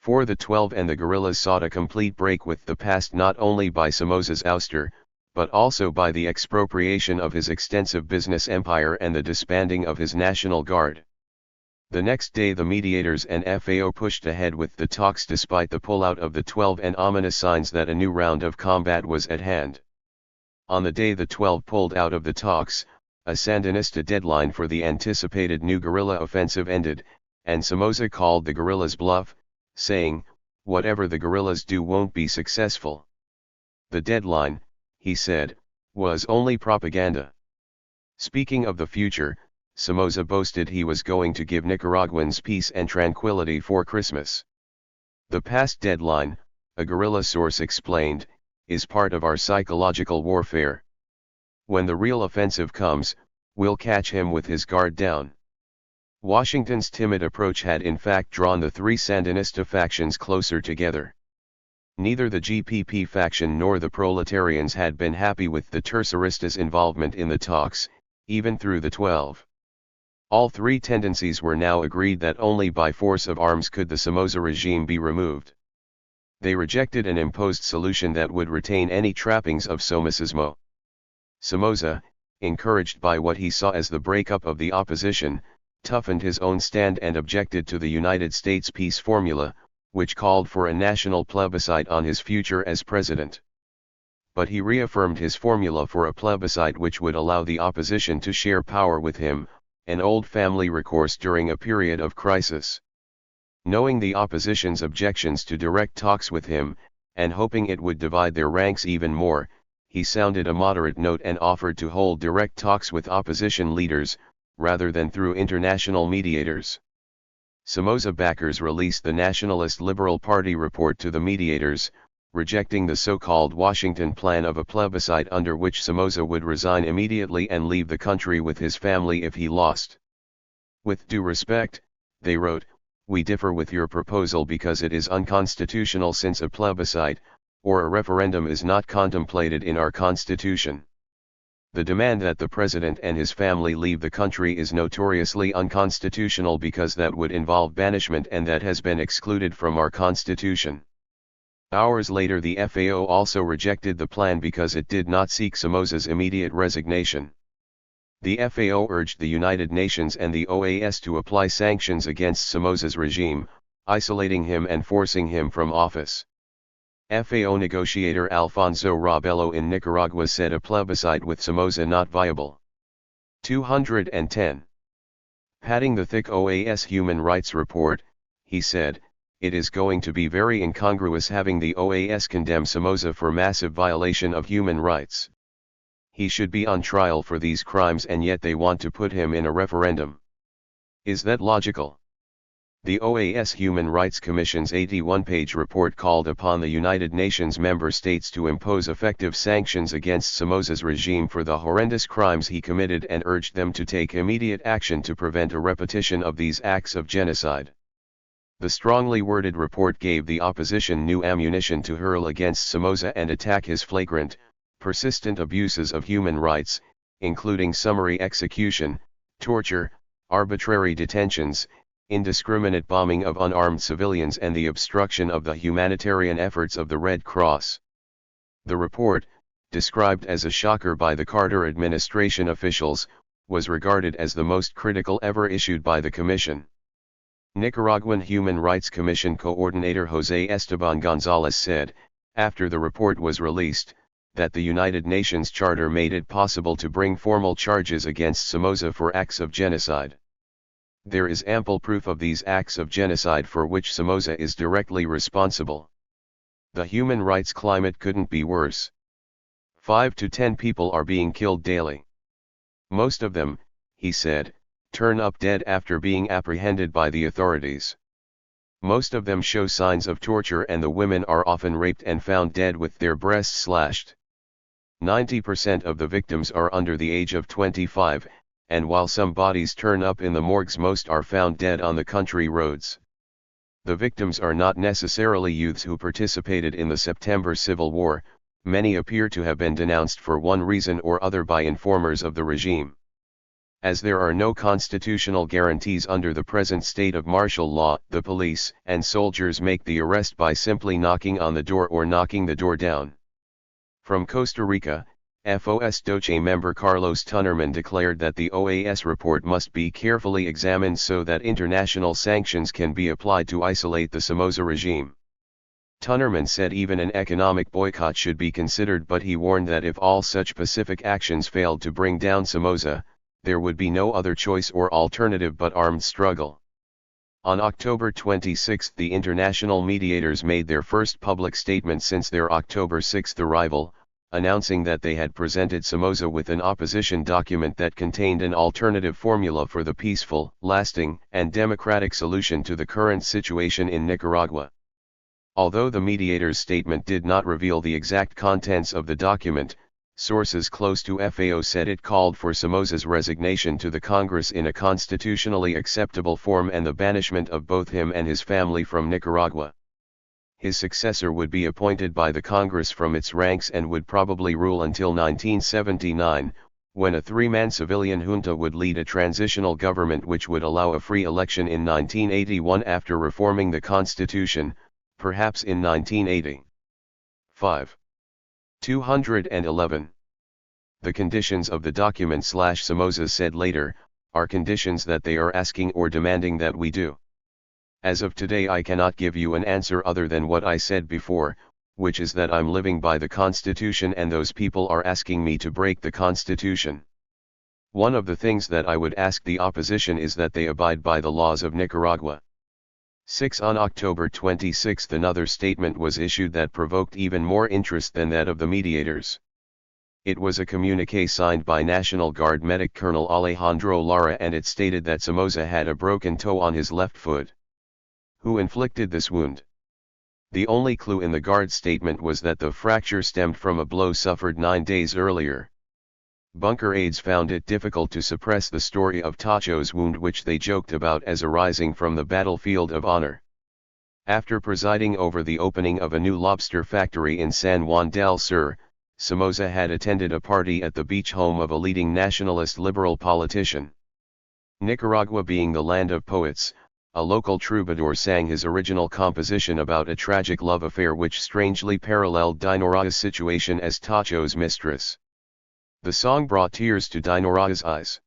The 12 and the guerrillas sought a complete break with the past, not only by Somoza's ouster, but also by the expropriation of his extensive business empire and the disbanding of his National Guard. The next day the mediators and FAO pushed ahead with the talks despite the pullout of the 12 and ominous signs that a new round of combat was at hand. On the day the 12 pulled out of the talks, a Sandinista deadline for the anticipated new guerrilla offensive ended, and Somoza called the guerrillas bluff, saying, "Whatever the guerrillas do won't be successful." The deadline, he said, was only propaganda. Speaking of the future, Somoza boasted he was going to give Nicaraguans peace and tranquility for Christmas. The past deadline, a guerrilla source explained, is part of our psychological warfare. When the real offensive comes, we'll catch him with his guard down. Washington's timid approach had in fact drawn the 3 Sandinista factions closer together. Neither the GPP faction nor the proletarians had been happy with the Terceristas' involvement in the talks, even through the 12. All 3 tendencies were now agreed that only by force of arms could the Somoza regime be removed. They rejected an imposed solution that would retain any trappings of Somocismo. Somoza, encouraged by what he saw as the breakup of the opposition, toughened his own stand and objected to the United States peace formula, which called for a national plebiscite on his future as president. But he reaffirmed his formula for a plebiscite which would allow the opposition to share power with him, an old family recourse during a period of crisis. Knowing the opposition's objections to direct talks with him, and hoping it would divide their ranks even more, he sounded a moderate note and offered to hold direct talks with opposition leaders, rather than through international mediators. Somoza backers released the Nationalist Liberal Party report to the mediators, rejecting the so-called Washington plan of a plebiscite under which Somoza would resign immediately and leave the country with his family if he lost. "With due respect," they wrote, "we differ with your proposal because it is unconstitutional since a plebiscite, or a referendum, is not contemplated in our constitution. The demand that the president and his family leave the country is notoriously unconstitutional because that would involve banishment and that has been excluded from our constitution." Hours later the FAO also rejected the plan because it did not seek Somoza's immediate resignation. The FAO urged the United Nations and the OAS to apply sanctions against Somoza's regime, isolating him and forcing him from office. FAO negotiator Alfonso Robelo in Nicaragua said a plebiscite with Somoza not viable. 210. Padding the thick OAS human rights report, he said, "It is going to be very incongruous having the OAS condemn Somoza for massive violation of human rights. He should be on trial for these crimes and yet they want to put him in a referendum. Is that logical?" The OAS Human Rights Commission's 81-page report called upon the United Nations member states to impose effective sanctions against Somoza's regime for the horrendous crimes he committed and urged them to take immediate action to prevent a repetition of these acts of genocide. The strongly worded report gave the opposition new ammunition to hurl against Somoza and attack his flagrant, persistent abuses of human rights, including summary execution, torture, arbitrary detentions, indiscriminate bombing of unarmed civilians and the obstruction of the humanitarian efforts of the Red Cross. The report, described as a shocker by the Carter administration officials, was regarded as the most critical ever issued by the Commission. Nicaraguan Human Rights Commission coordinator José Esteban González said, after the report was released, that the United Nations Charter made it possible to bring formal charges against Somoza for acts of genocide. There is ample proof of these acts of genocide for which Somoza is directly responsible. The human rights climate couldn't be worse. 5 to 10 people are being killed daily. Most of them, he said, turn up dead after being apprehended by the authorities. Most of them show signs of torture, and the women are often raped and found dead with their breasts slashed. 90% of the victims are under the age of 25, and while some bodies turn up in the morgues, most are found dead on the country roads. The victims are not necessarily youths who participated in the September Civil War. Many appear to have been denounced for one reason or other by informers of the regime. As there are no constitutional guarantees under the present state of martial law, the police and soldiers make the arrest by simply knocking on the door or knocking the door down. From Costa Rica, FOS Doce member Carlos Tunnerman declared that the OAS report must be carefully examined so that international sanctions can be applied to isolate the Somoza regime. Tunnerman said even an economic boycott should be considered, but he warned that if all such pacific actions failed to bring down Somoza, there would be no other choice or alternative but armed struggle. On October 26, the international mediators made their first public statement since their October 6 arrival, announcing that they had presented Somoza with an opposition document that contained an alternative formula for the peaceful, lasting, and democratic solution to the current situation in Nicaragua. Although the mediators' statement did not reveal the exact contents of the document, sources close to FAO said it called for Somoza's resignation to the Congress in a constitutionally acceptable form and the banishment of both him and his family from Nicaragua. His successor would be appointed by the Congress from its ranks and would probably rule until 1979, when a three-man civilian junta would lead a transitional government which would allow a free election in 1981 after reforming the constitution, perhaps in 1980. 5. 211. The conditions of the document Somoza said later, are conditions that they are asking or demanding that we do. As of today I cannot give you an answer other than what I said before, which is that I'm living by the Constitution and those people are asking me to break the Constitution. One of the things that I would ask the opposition is that they abide by the laws of Nicaragua. 6. On October 26 another statement was issued that provoked even more interest than that of the mediators. It was a communiqué signed by National Guard medic Colonel Alejandro Lara, and it stated that Somoza had a broken toe on his left foot. Who inflicted this wound? The only clue in the Guard statement was that the fracture stemmed from a blow suffered 9 days earlier. Bunker aides found it difficult to suppress the story of Tacho's wound, which they joked about as arising from the battlefield of honor. After presiding over the opening of a new lobster factory in San Juan del Sur, Somoza had attended a party at the beach home of a leading nationalist liberal politician. Nicaragua being the land of poets, a local troubadour sang his original composition about a tragic love affair which strangely paralleled Diederic's situation as Tacho's mistress. The song brought tears to Diederic's eyes.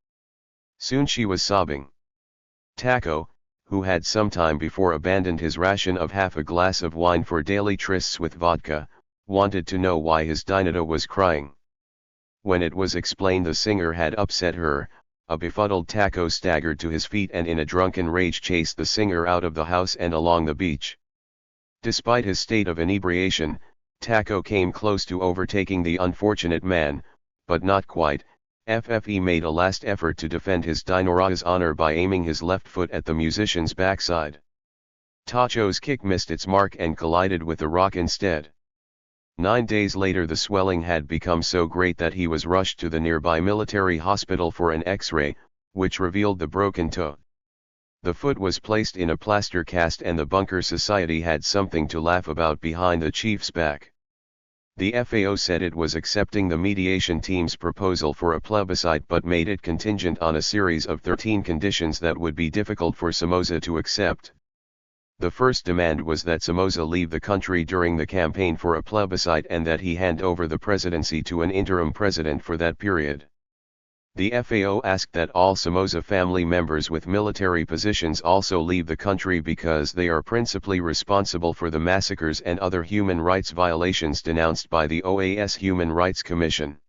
Soon she was sobbing. Tacho, who had some time before abandoned his ration of half a glass of wine for daily trysts with vodka, wanted to know why his Dinah was crying. When it was explained the singer had upset her, a befuddled Tacho staggered to his feet and in a drunken rage chased the singer out of the house and along the beach. Despite his state of inebriation, Tacho came close to overtaking the unfortunate man, but not quite. FFE made a last effort to defend his Diederic's honor by aiming his left foot at the musician's backside. Tacho's kick missed its mark and collided with the rock instead. 9 days later the swelling had become so great that he was rushed to the nearby military hospital for an X-ray, which revealed the broken toe. The foot was placed in a plaster cast and the Bunker Society had something to laugh about behind the chief's back. The FAO said it was accepting the mediation team's proposal for a plebiscite but made it contingent on a series of 13 conditions that would be difficult for Somoza to accept. The first demand was that Somoza leave the country during the campaign for a plebiscite and that he hand over the presidency to an interim president for that period. The FAO asked that all Somoza family members with military positions also leave the country because they are principally responsible for the massacres and other human rights violations denounced by the OAS Human Rights Commission.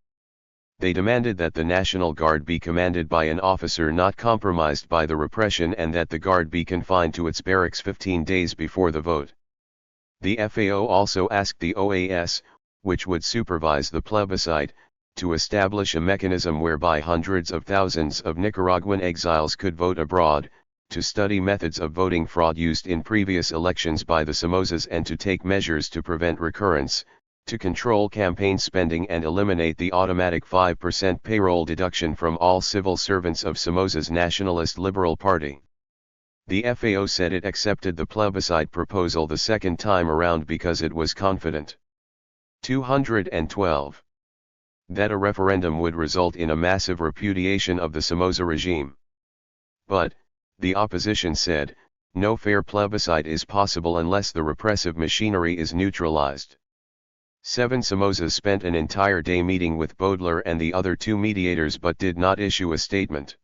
They demanded that the National Guard be commanded by an officer not compromised by the repression and that the Guard be confined to its barracks 15 days before the vote. The FAO also asked the OAS, which would supervise the plebiscite, to establish a mechanism whereby hundreds of thousands of Nicaraguan exiles could vote abroad, to study methods of voting fraud used in previous elections by the Somozas and to take measures to prevent recurrence, to control campaign spending and eliminate the automatic 5% payroll deduction from all civil servants of Somoza's Nationalist Liberal Party. The FAO said it accepted the plebiscite proposal the second time around because it was confident. 212. That a referendum would result in a massive repudiation of the Somoza regime. But, the opposition said, no fair plebiscite is possible unless the repressive machinery is neutralized. 7 Somozas spent an entire day meeting with Baudelaire and the other 2 mediators but did not issue a statement.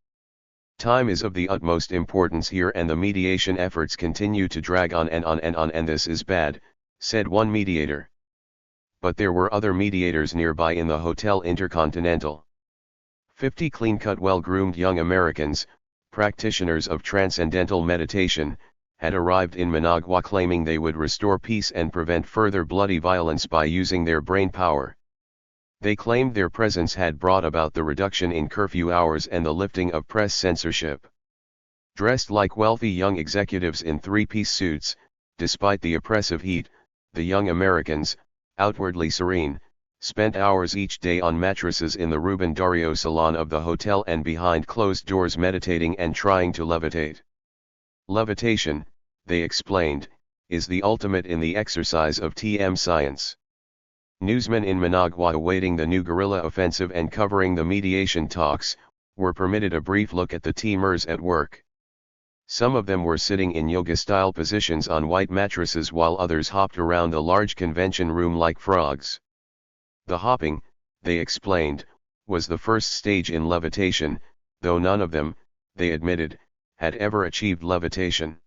Time is of the utmost importance here and the mediation efforts continue to drag on and this is bad, said one mediator. But there were other mediators nearby in the Hotel Intercontinental. 50 clean-cut well-groomed young Americans, practitioners of transcendental meditation, had arrived in Managua claiming they would restore peace and prevent further bloody violence by using their brain power. They claimed their presence had brought about the reduction in curfew hours and the lifting of press censorship. Dressed like wealthy young executives in 3-piece suits, despite the oppressive heat, the young Americans, outwardly serene, spent hours each day on mattresses in the Ruben Dario salon of the hotel and behind closed doors meditating and trying to levitate. Levitation, they explained, is the ultimate in the exercise of TM science. Newsmen in Managua awaiting the new guerrilla offensive and covering the mediation talks, were permitted a brief look at the teamers at work. Some of them were sitting in yoga-style positions on white mattresses while others hopped around the large convention room like frogs. The hopping, they explained, was the first stage in levitation, though none of them, they admitted, had ever achieved levitation.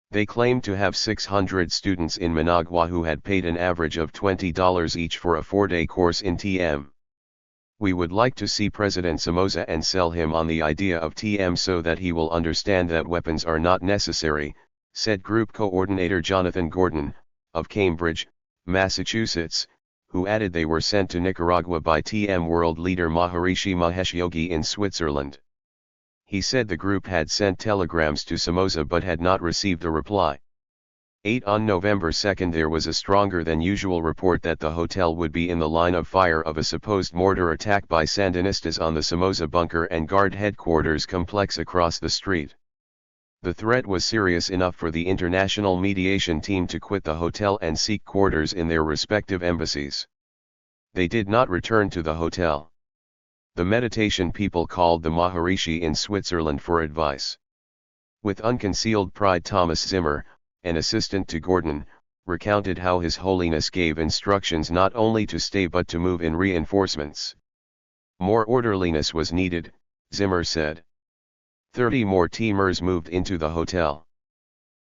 They claimed to have 600 students in Managua who had paid an average of $20 each for a 4-day course in TM. We would like to see President Somoza and sell him on the idea of TM so that he will understand that weapons are not necessary, said Group Coordinator Jonathan Gordon, of Cambridge, Massachusetts, who added they were sent to Nicaragua by TM world leader Maharishi Mahesh Yogi in Switzerland. He said the group had sent telegrams to Somoza but had not received a reply. 8 On November 2 there was a stronger than usual report that the hotel would be in the line of fire of a supposed mortar attack by Sandinistas on the Somoza bunker and guard headquarters complex across the street. The threat was serious enough for the international mediation team to quit the hotel and seek quarters in their respective embassies. They did not return to the hotel. The meditation people called the Maharishi in Switzerland for advice. With unconcealed pride, Thomas Zimmer, an assistant to Gordon, recounted how His Holiness gave instructions not only to stay but to move in reinforcements. More orderliness was needed, Zimmer said. 30 more teamers moved into the hotel.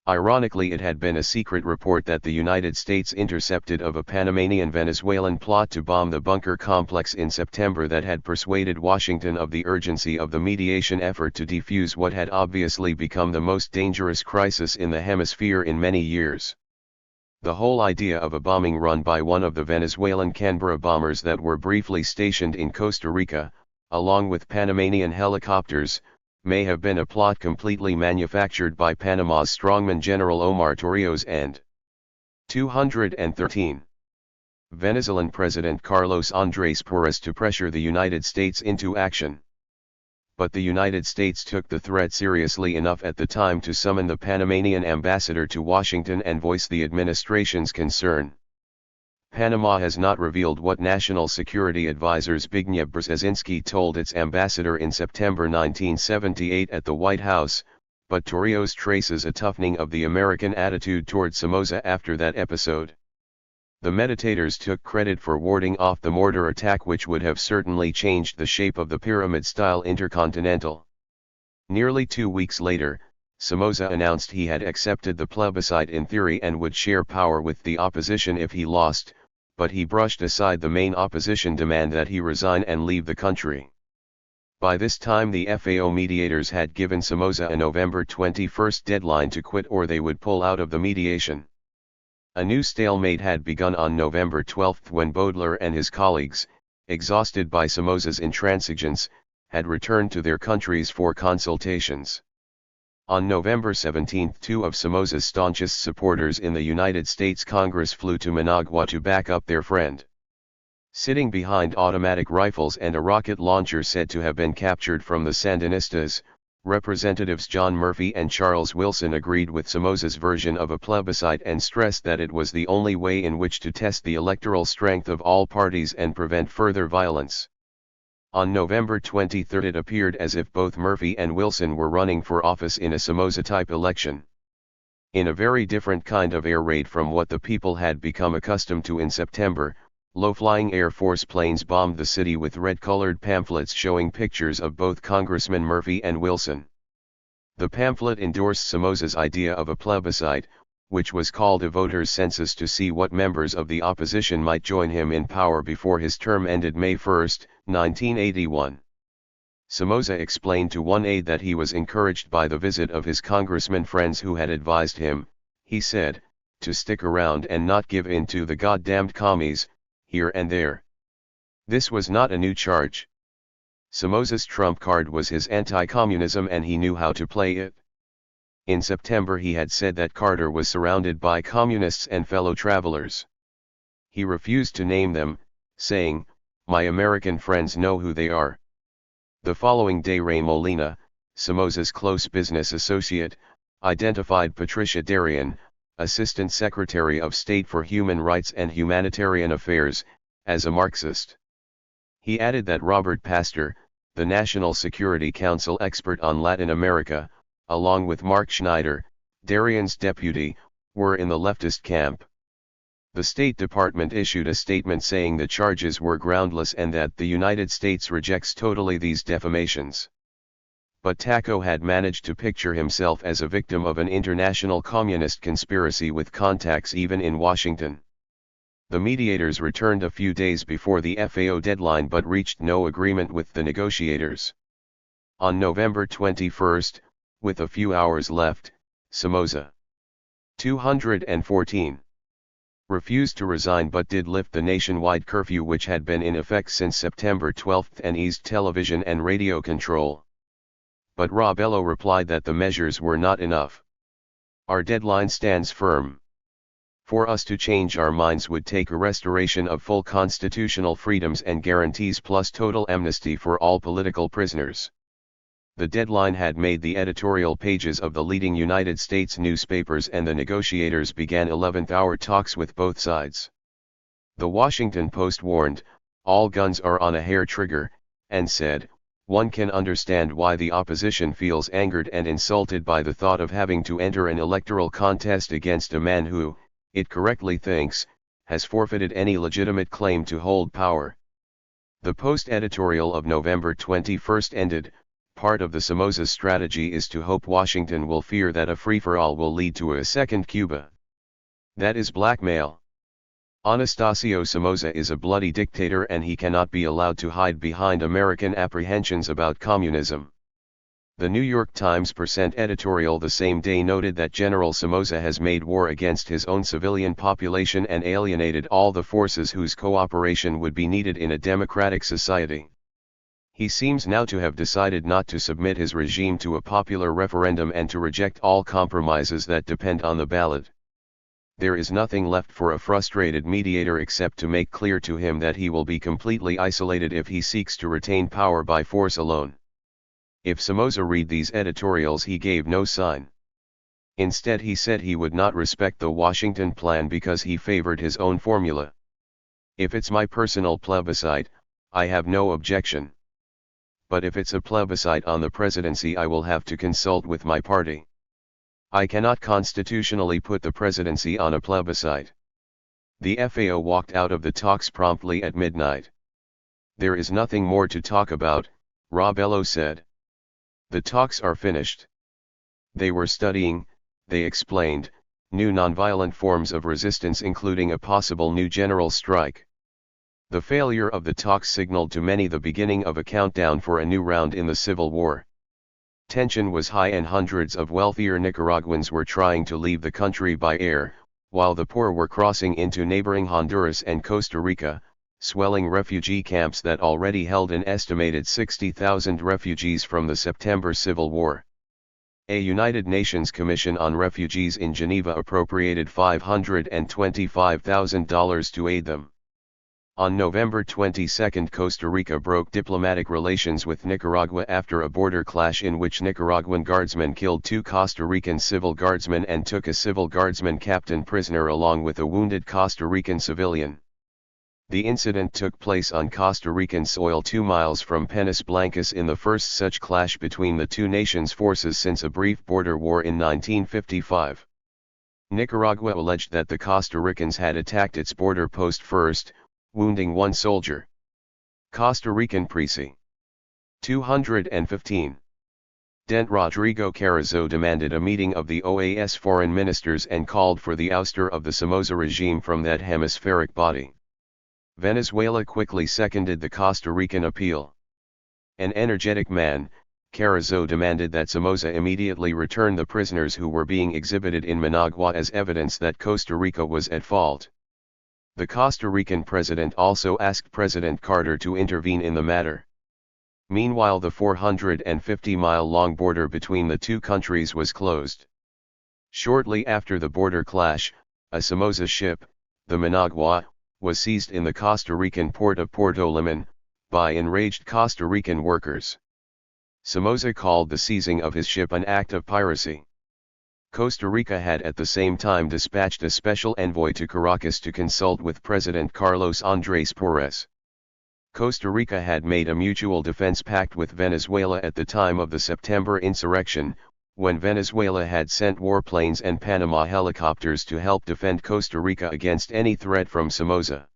Ironically, it had been a secret report that the United States intercepted of a Panamanian-Venezuelan plot to bomb the bunker complex in September that had persuaded Washington of the urgency of the mediation effort to defuse what had obviously become the most dangerous crisis in the hemisphere in many years. The whole idea of a bombing run by one of the Venezuelan Canberra bombers that were briefly stationed in Costa Rica, along with Panamanian helicopters, may have been a plot completely manufactured by Panama's strongman General Omar Torrijos and 213. Venezuelan President Carlos Andrés Pérez to pressure the United States into action. But the United States took the threat seriously enough at the time to summon the Panamanian ambassador to Washington and voice the administration's concern. Panama has not revealed what National Security Advisor Zbigniew Brzezinski told its ambassador in September 1978 at the White House, but Torrijos traces a toughening of the American attitude toward Somoza after that episode. The meditators took credit for warding off the mortar attack, which would have certainly changed the shape of the pyramid-style Intercontinental. Nearly 2 weeks later, Somoza announced he had accepted the plebiscite in theory and would share power with the opposition if he lost, but he brushed aside the main opposition demand that he resign and leave the country. By this time the FAO mediators had given Somoza a November 21 deadline to quit or they would pull out of the mediation. A new stalemate had begun on November 12 when Baudelaire and his colleagues, exhausted by Somoza's intransigence, had returned to their countries for consultations. On November 17, two of Somoza's staunchest supporters in the United States Congress flew to Managua to back up their friend. Sitting behind automatic rifles and a rocket launcher said to have been captured from the Sandinistas, Representatives John Murphy and Charles Wilson agreed with Somoza's version of a plebiscite and stressed that it was the only way in which to test the electoral strength of all parties and prevent further violence. On November 23 it appeared as if both Murphy and Wilson were running for office in a Somoza-type election. In a very different kind of air raid from what the people had become accustomed to in September, low-flying Air Force planes bombed the city with red-colored pamphlets showing pictures of both Congressmen Murphy and Wilson. The pamphlet endorsed Somoza's idea of a plebiscite, which was called a voters' census to see what members of the opposition might join him in power before his term ended May 1, 1981. Somoza explained to one aide that he was encouraged by the visit of his congressman friends who had advised him, he said, to stick around and not give in to the goddamned commies, here and there. This was not a new charge. Somoza's trump card was his anti-communism and he knew how to play it. In September he had said that Carter was surrounded by communists and fellow travelers. He refused to name them, saying, "My American friends know who they are." The following day Ray Molina, Somoza's close business associate, identified Patricia Darien, Assistant Secretary of State for Human Rights and Humanitarian Affairs, as a Marxist. He added that Robert Pastor, the National Security Council expert on Latin America, along with Mark Schneider, Darien's deputy, were in the leftist camp. The State Department issued a statement saying the charges were groundless and that the United States rejects totally these defamations. But Taco had managed to picture himself as a victim of an international communist conspiracy with contacts even in Washington. The mediators returned a few days before the FAO deadline but reached no agreement with the negotiators. On November 21, with a few hours left, Somoza 214 refused to resign but did lift the nationwide curfew which had been in effect since September 12 and eased television and radio control. But Robello replied that the measures were not enough. "Our deadline stands firm. For us to change our minds would take a restoration of full constitutional freedoms and guarantees plus total amnesty for all political prisoners." The deadline had made the editorial pages of the leading United States newspapers and the negotiators began 11th-hour talks with both sides. The Washington Post warned, "All guns are on a hair trigger," and said, "One can understand why the opposition feels angered and insulted by the thought of having to enter an electoral contest against a man who, it correctly thinks, has forfeited any legitimate claim to hold power." The Post editorial of November 21 ended, "Part of the Somoza strategy is to hope Washington will fear that a free-for-all will lead to a second Cuba. That is blackmail. Anastasio Somoza is a bloody dictator and he cannot be allowed to hide behind American apprehensions about communism." The New York Times percent editorial the same day noted that General Somoza has made war against his own civilian population and alienated all the forces whose cooperation would be needed in a democratic society. He seems now to have decided not to submit his regime to a popular referendum and to reject all compromises that depend on the ballot. There is nothing left for a frustrated mediator except to make clear to him that he will be completely isolated if he seeks to retain power by force alone. If Somoza read these editorials, he gave no sign. Instead he said he would not respect the Washington plan because he favored his own formula. "If it's my personal plebiscite, I have no objection. But if it's a plebiscite on the presidency, I will have to consult with my party. I cannot constitutionally put the presidency on a plebiscite." The FAO walked out of the talks promptly at midnight. "There is nothing more to talk about," Robello said. "The talks are finished." They were studying, they explained, new nonviolent forms of resistance including a possible new general strike. The failure of the talks signaled to many the beginning of a countdown for a new round in the civil war. Tension was high and hundreds of wealthier Nicaraguans were trying to leave the country by air, while the poor were crossing into neighboring Honduras and Costa Rica, swelling refugee camps that already held an estimated 60,000 refugees from the September Civil War. A United Nations Commission on Refugees in Geneva appropriated $525,000 to aid them. On November 22, Costa Rica broke diplomatic relations with Nicaragua after a border clash in which Nicaraguan guardsmen killed 2 Costa Rican civil guardsmen and took a civil guardsman captain prisoner along with a wounded Costa Rican civilian. The incident took place on Costa Rican soil 2 miles from Penas Blancas in the first such clash between the two nations' forces since a brief border war in 1955. Nicaragua alleged that the Costa Ricans had attacked its border post first, wounding 1 soldier. Costa Rican Presi. 215. Dent Rodrigo Carrizo demanded a meeting of the OAS foreign ministers and called for the ouster of the Somoza regime from that hemispheric body. Venezuela quickly seconded the Costa Rican appeal. An energetic man, Carrizo demanded that Somoza immediately return the prisoners who were being exhibited in Managua as evidence that Costa Rica was at fault. The Costa Rican president also asked President Carter to intervene in the matter. Meanwhile, the 450-mile-long border between the two countries was closed. Shortly after the border clash, a Somoza ship, the Managua, was seized in the Costa Rican port of Puerto Limon, by enraged Costa Rican workers. Somoza called the seizing of his ship an act of piracy. Costa Rica had at the same time dispatched a special envoy to Caracas to consult with President Carlos Andrés Pérez. Costa Rica had made a mutual defense pact with Venezuela at the time of the September insurrection, when Venezuela had sent warplanes and Panama helicopters to help defend Costa Rica against any threat from Somoza.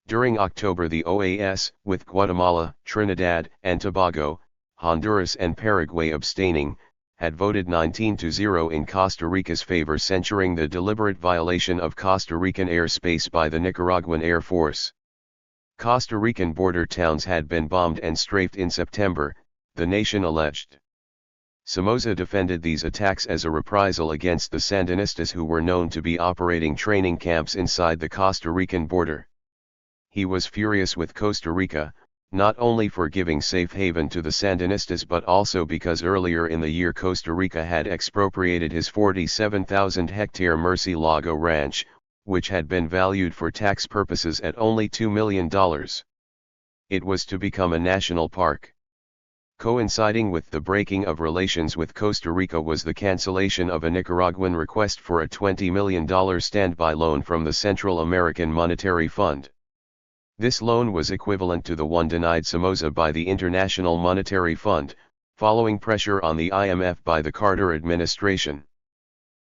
During October, the OAS, with Guatemala, Trinidad and Tobago, Honduras and Paraguay abstaining, had voted 19-0 in Costa Rica's favor, censuring the deliberate violation of Costa Rican airspace by the Nicaraguan Air Force. Costa Rican border towns had been bombed and strafed in September, the nation alleged. Somoza defended these attacks as a reprisal against the Sandinistas, who were known to be operating training camps inside the Costa Rican border. He was furious with Costa Rica, not only for giving safe haven to the Sandinistas but also because earlier in the year Costa Rica had expropriated his 47,000-hectare Murciélago ranch, which had been valued for tax purposes at only $2 million. It was to become a national park. Coinciding with the breaking of relations with Costa Rica was the cancellation of a Nicaraguan request for a $20 million standby loan from the Central American Monetary Fund. This loan was equivalent to the one denied Somoza by the International Monetary Fund, following pressure on the IMF by the Carter administration.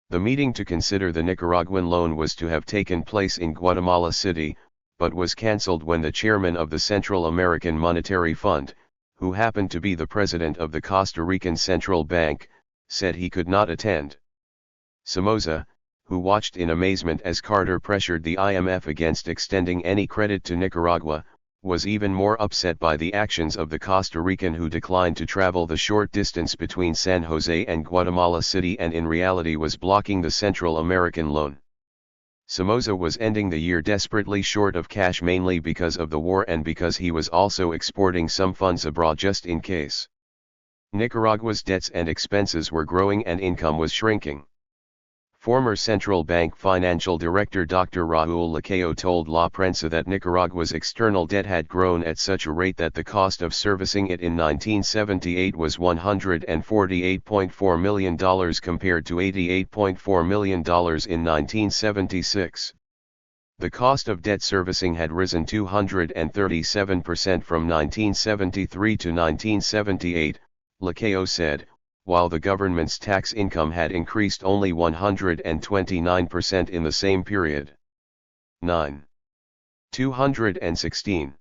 The meeting to consider the Nicaraguan loan was to have taken place in Guatemala City, but was cancelled when the chairman of the Central American Monetary Fund, who happened to be the president of the Costa Rican Central Bank, said he could not attend. Somoza, who watched in amazement as Carter pressured the IMF against extending any credit to Nicaragua, was even more upset by the actions of the Costa Rican, who declined to travel the short distance between San Jose and Guatemala City and in reality was blocking the Central American loan. Somoza was ending the year desperately short of cash, mainly because of the war and because he was also exporting some funds abroad just in case. Nicaragua's debts and expenses were growing and income was shrinking. Former Central Bank Financial Director Dr. Raúl Lacayo told La Prensa that Nicaragua's external debt had grown at such a rate that the cost of servicing it in 1978 was $148.4 million compared to $88.4 million in 1976. The cost of debt servicing had risen 237% from 1973 to 1978, Lacayo said, while the government's tax income had increased only 129% in the same period. 9. 216.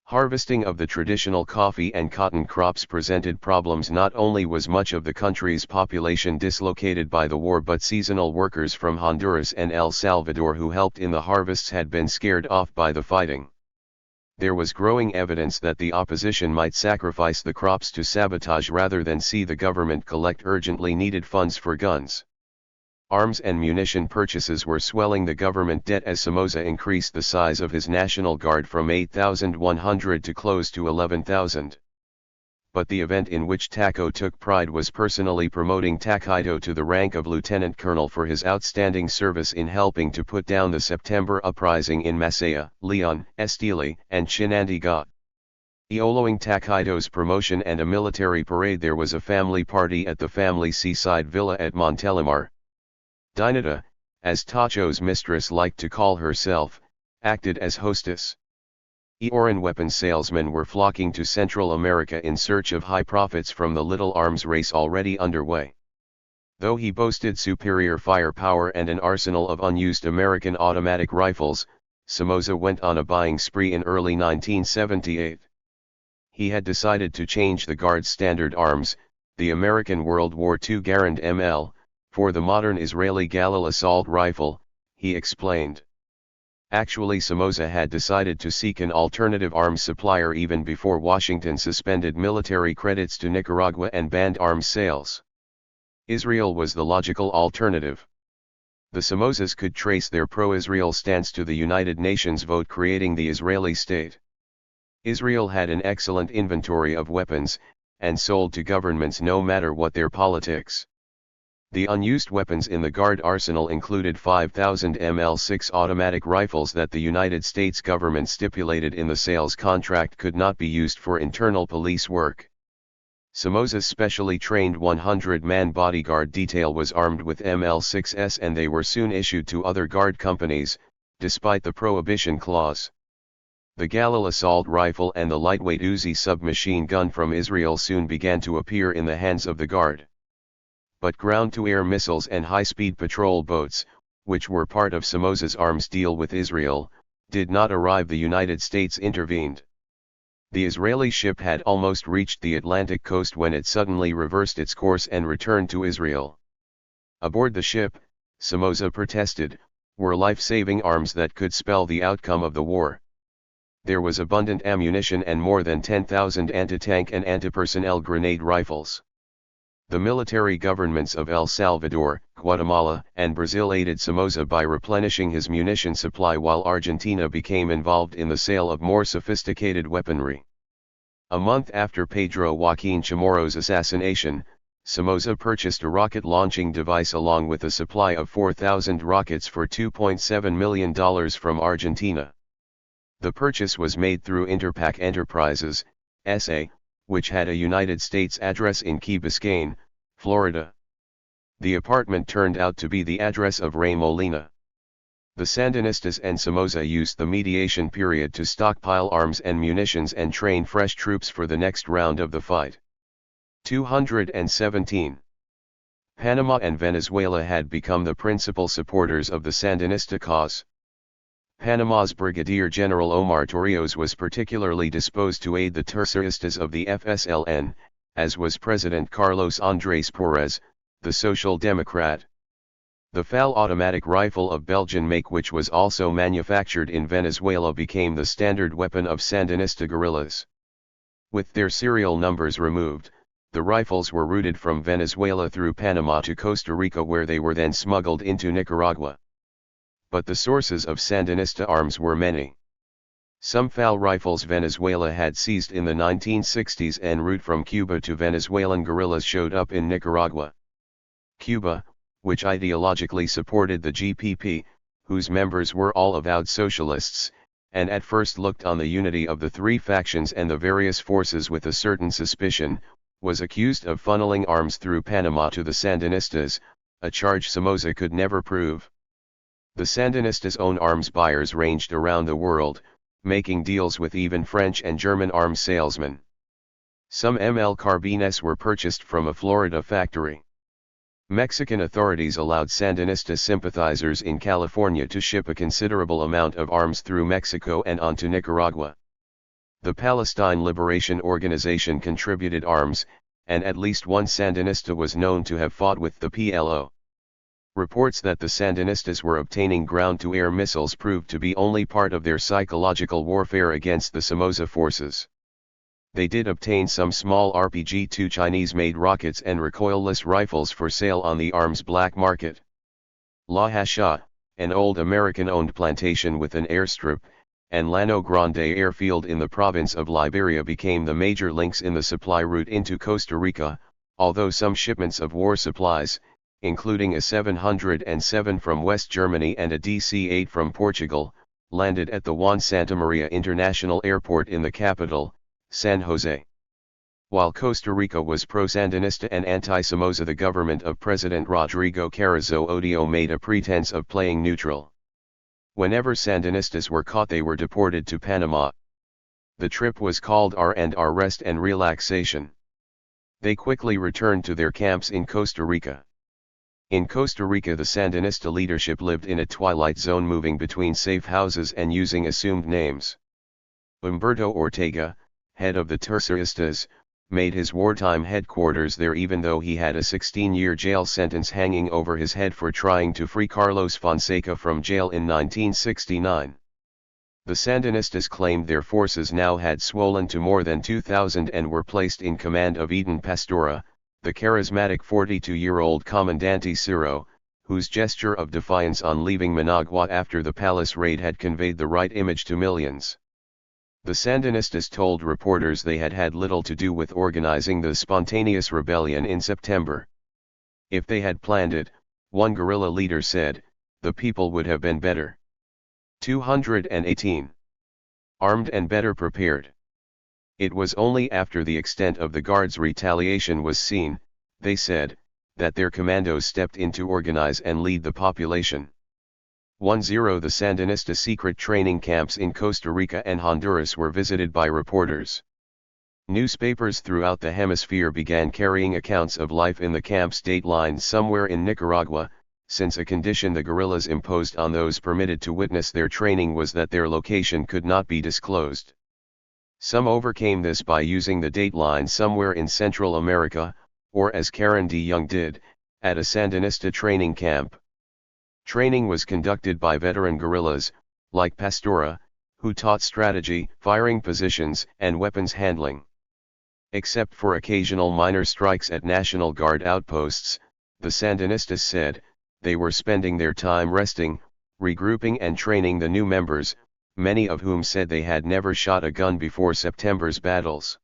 Harvesting of the traditional coffee and cotton crops presented problems. Not only was much of the country's population dislocated by the war, but seasonal workers from Honduras and El Salvador who helped in the harvests had been scared off by the fighting. There was growing evidence that the opposition might sacrifice the crops to sabotage rather than see the government collect urgently needed funds for guns. Arms and munition purchases were swelling the government debt as Somoza increased the size of his National Guard from 8,100 to close to 11,000. But the event in which Tako took pride was personally promoting Takaido to the rank of lieutenant colonel for his outstanding service in helping to put down the September uprising in Masaya, Leon, Estili, and Chinandega. Following Takaido's promotion and a military parade, there was a family party at the family seaside villa at Montelimar. Dinata, as Tacho's mistress liked to call herself, acted as hostess. Eoran weapons salesmen were flocking to Central America in search of high profits from the little arms race already underway. Though he boasted superior firepower and an arsenal of unused American automatic rifles, Somoza went on a buying spree in early 1978. He had decided to change the Guard's standard arms, the American World War II Garand ML, for the modern Israeli Galil assault rifle, he explained. Actually, Somoza had decided to seek an alternative arms supplier even before Washington suspended military credits to Nicaragua and banned arms sales. Israel was the logical alternative. The Somozas could trace their pro-Israel stance to the United Nations vote creating the Israeli state. Israel had an excellent inventory of weapons, and sold to governments no matter what their politics. The unused weapons in the Guard arsenal included 5,000 ML6 automatic rifles that the United States government stipulated in the sales contract could not be used for internal police work. Somoza's specially trained 100-man bodyguard detail was armed with ML6s and they were soon issued to other Guard companies, despite the prohibition clause. The Galil assault rifle and the lightweight Uzi submachine gun from Israel soon began to appear in the hands of the Guard. But ground-to-air missiles and high-speed patrol boats, which were part of Somoza's arms deal with Israel, did not arrive. The United States intervened. The Israeli ship had almost reached the Atlantic coast when it suddenly reversed its course and returned to Israel. Aboard the ship, Somoza protested, were life-saving arms that could spell the outcome of the war. There was abundant ammunition and more than 10,000 anti-tank and anti-personnel grenade rifles. The military governments of El Salvador, Guatemala, and Brazil aided Somoza by replenishing his munition supply while Argentina became involved in the sale of more sophisticated weaponry. A month after Pedro Joaquin Chamorro's assassination, Somoza purchased a rocket launching device along with a supply of 4,000 rockets for $2.7 million from Argentina. The purchase was made through Interpac Enterprises, S.A., which had a United States address in Key Biscayne, Florida. The apartment turned out to be the address of Ray Molina. The Sandinistas and Somoza used the mediation period to stockpile arms and munitions and train fresh troops for the next round of the fight. 217. Panama and Venezuela had become the principal supporters of the Sandinista cause. Panama's Brigadier General Omar Torrijos was particularly disposed to aid the terroristas of the FSLN, as was President Carlos Andrés Pérez, the Social Democrat. The FAL automatic rifle of Belgian make, which was also manufactured in Venezuela, became the standard weapon of Sandinista guerrillas. With their serial numbers removed, the rifles were routed from Venezuela through Panama to Costa Rica, where they were then smuggled into Nicaragua. But the sources of Sandinista arms were many. Some FAL rifles Venezuela had seized in the 1960s en route from Cuba to Venezuelan guerrillas showed up in Nicaragua. Cuba, which ideologically supported the GPP, whose members were all avowed socialists, and at first looked on the unity of the three factions and the various forces with a certain suspicion, was accused of funneling arms through Panama to the Sandinistas, a charge Somoza could never prove. The Sandinistas' own arms buyers ranged around the world, making deals with even French and German arms salesmen. Some ML carbines were purchased from a Florida factory. Mexican authorities allowed Sandinista sympathizers in California to ship a considerable amount of arms through Mexico and onto Nicaragua. The Palestine Liberation Organization contributed arms, and at least one Sandinista was known to have fought with the PLO. Reports that the Sandinistas were obtaining ground-to-air missiles proved to be only part of their psychological warfare against the Somoza forces. They did obtain some small RPG-2 Chinese-made rockets and recoilless rifles for sale on the arms black market. La Hasha, an old American-owned plantation with an airstrip, and Llano Grande airfield in the province of Liberia became the major links in the supply route into Costa Rica, although some shipments of war supplies, including a 707 from West Germany and a DC-8 from Portugal, landed at the Juan Santamaria International Airport in the capital, San Jose. While Costa Rica was pro-Sandinista and anti-Somoza, the government of President Rodrigo Carrizo Odio made a pretense of playing neutral. Whenever Sandinistas were caught, they were deported to Panama. The trip was called R&R, rest and relaxation. They quickly returned to their camps in Costa Rica. In Costa Rica, the Sandinista leadership lived in a twilight zone, moving between safe houses and using assumed names. Humberto Ortega, head of the Terceristas, made his wartime headquarters there, even though he had a 16-year jail sentence hanging over his head for trying to free Carlos Fonseca from jail in 1969. The Sandinistas claimed their forces now had swollen to more than 2,000 and were placed in command of Eden Pastora, the charismatic 42-year-old Comandante Ciro, whose gesture of defiance on leaving Managua after the palace raid had conveyed the right image to millions. The Sandinistas told reporters they had had little to do with organizing the spontaneous rebellion in September. If they had planned it, one guerrilla leader said, the people would have been better. 218. Armed and better prepared. It was only after the extent of the Guards' retaliation was seen, they said, that their commandos stepped in to organize and lead the population. 10. The Sandinista secret training camps in Costa Rica and Honduras were visited by reporters. Newspapers throughout the hemisphere began carrying accounts of life in the camps datelined somewhere in Nicaragua, since a condition the guerrillas imposed on those permitted to witness their training was that their location could not be disclosed. Some overcame this by using the dateline somewhere in Central America, or as Karen D. Young did, at a Sandinista training camp. Training was conducted by veteran guerrillas, like Pastora, who taught strategy, firing positions, and weapons handling. Except for occasional minor strikes at National Guard outposts, the Sandinistas said, they were spending their time resting, regrouping and training the new members, many of whom said they had never shot a gun before September's battles.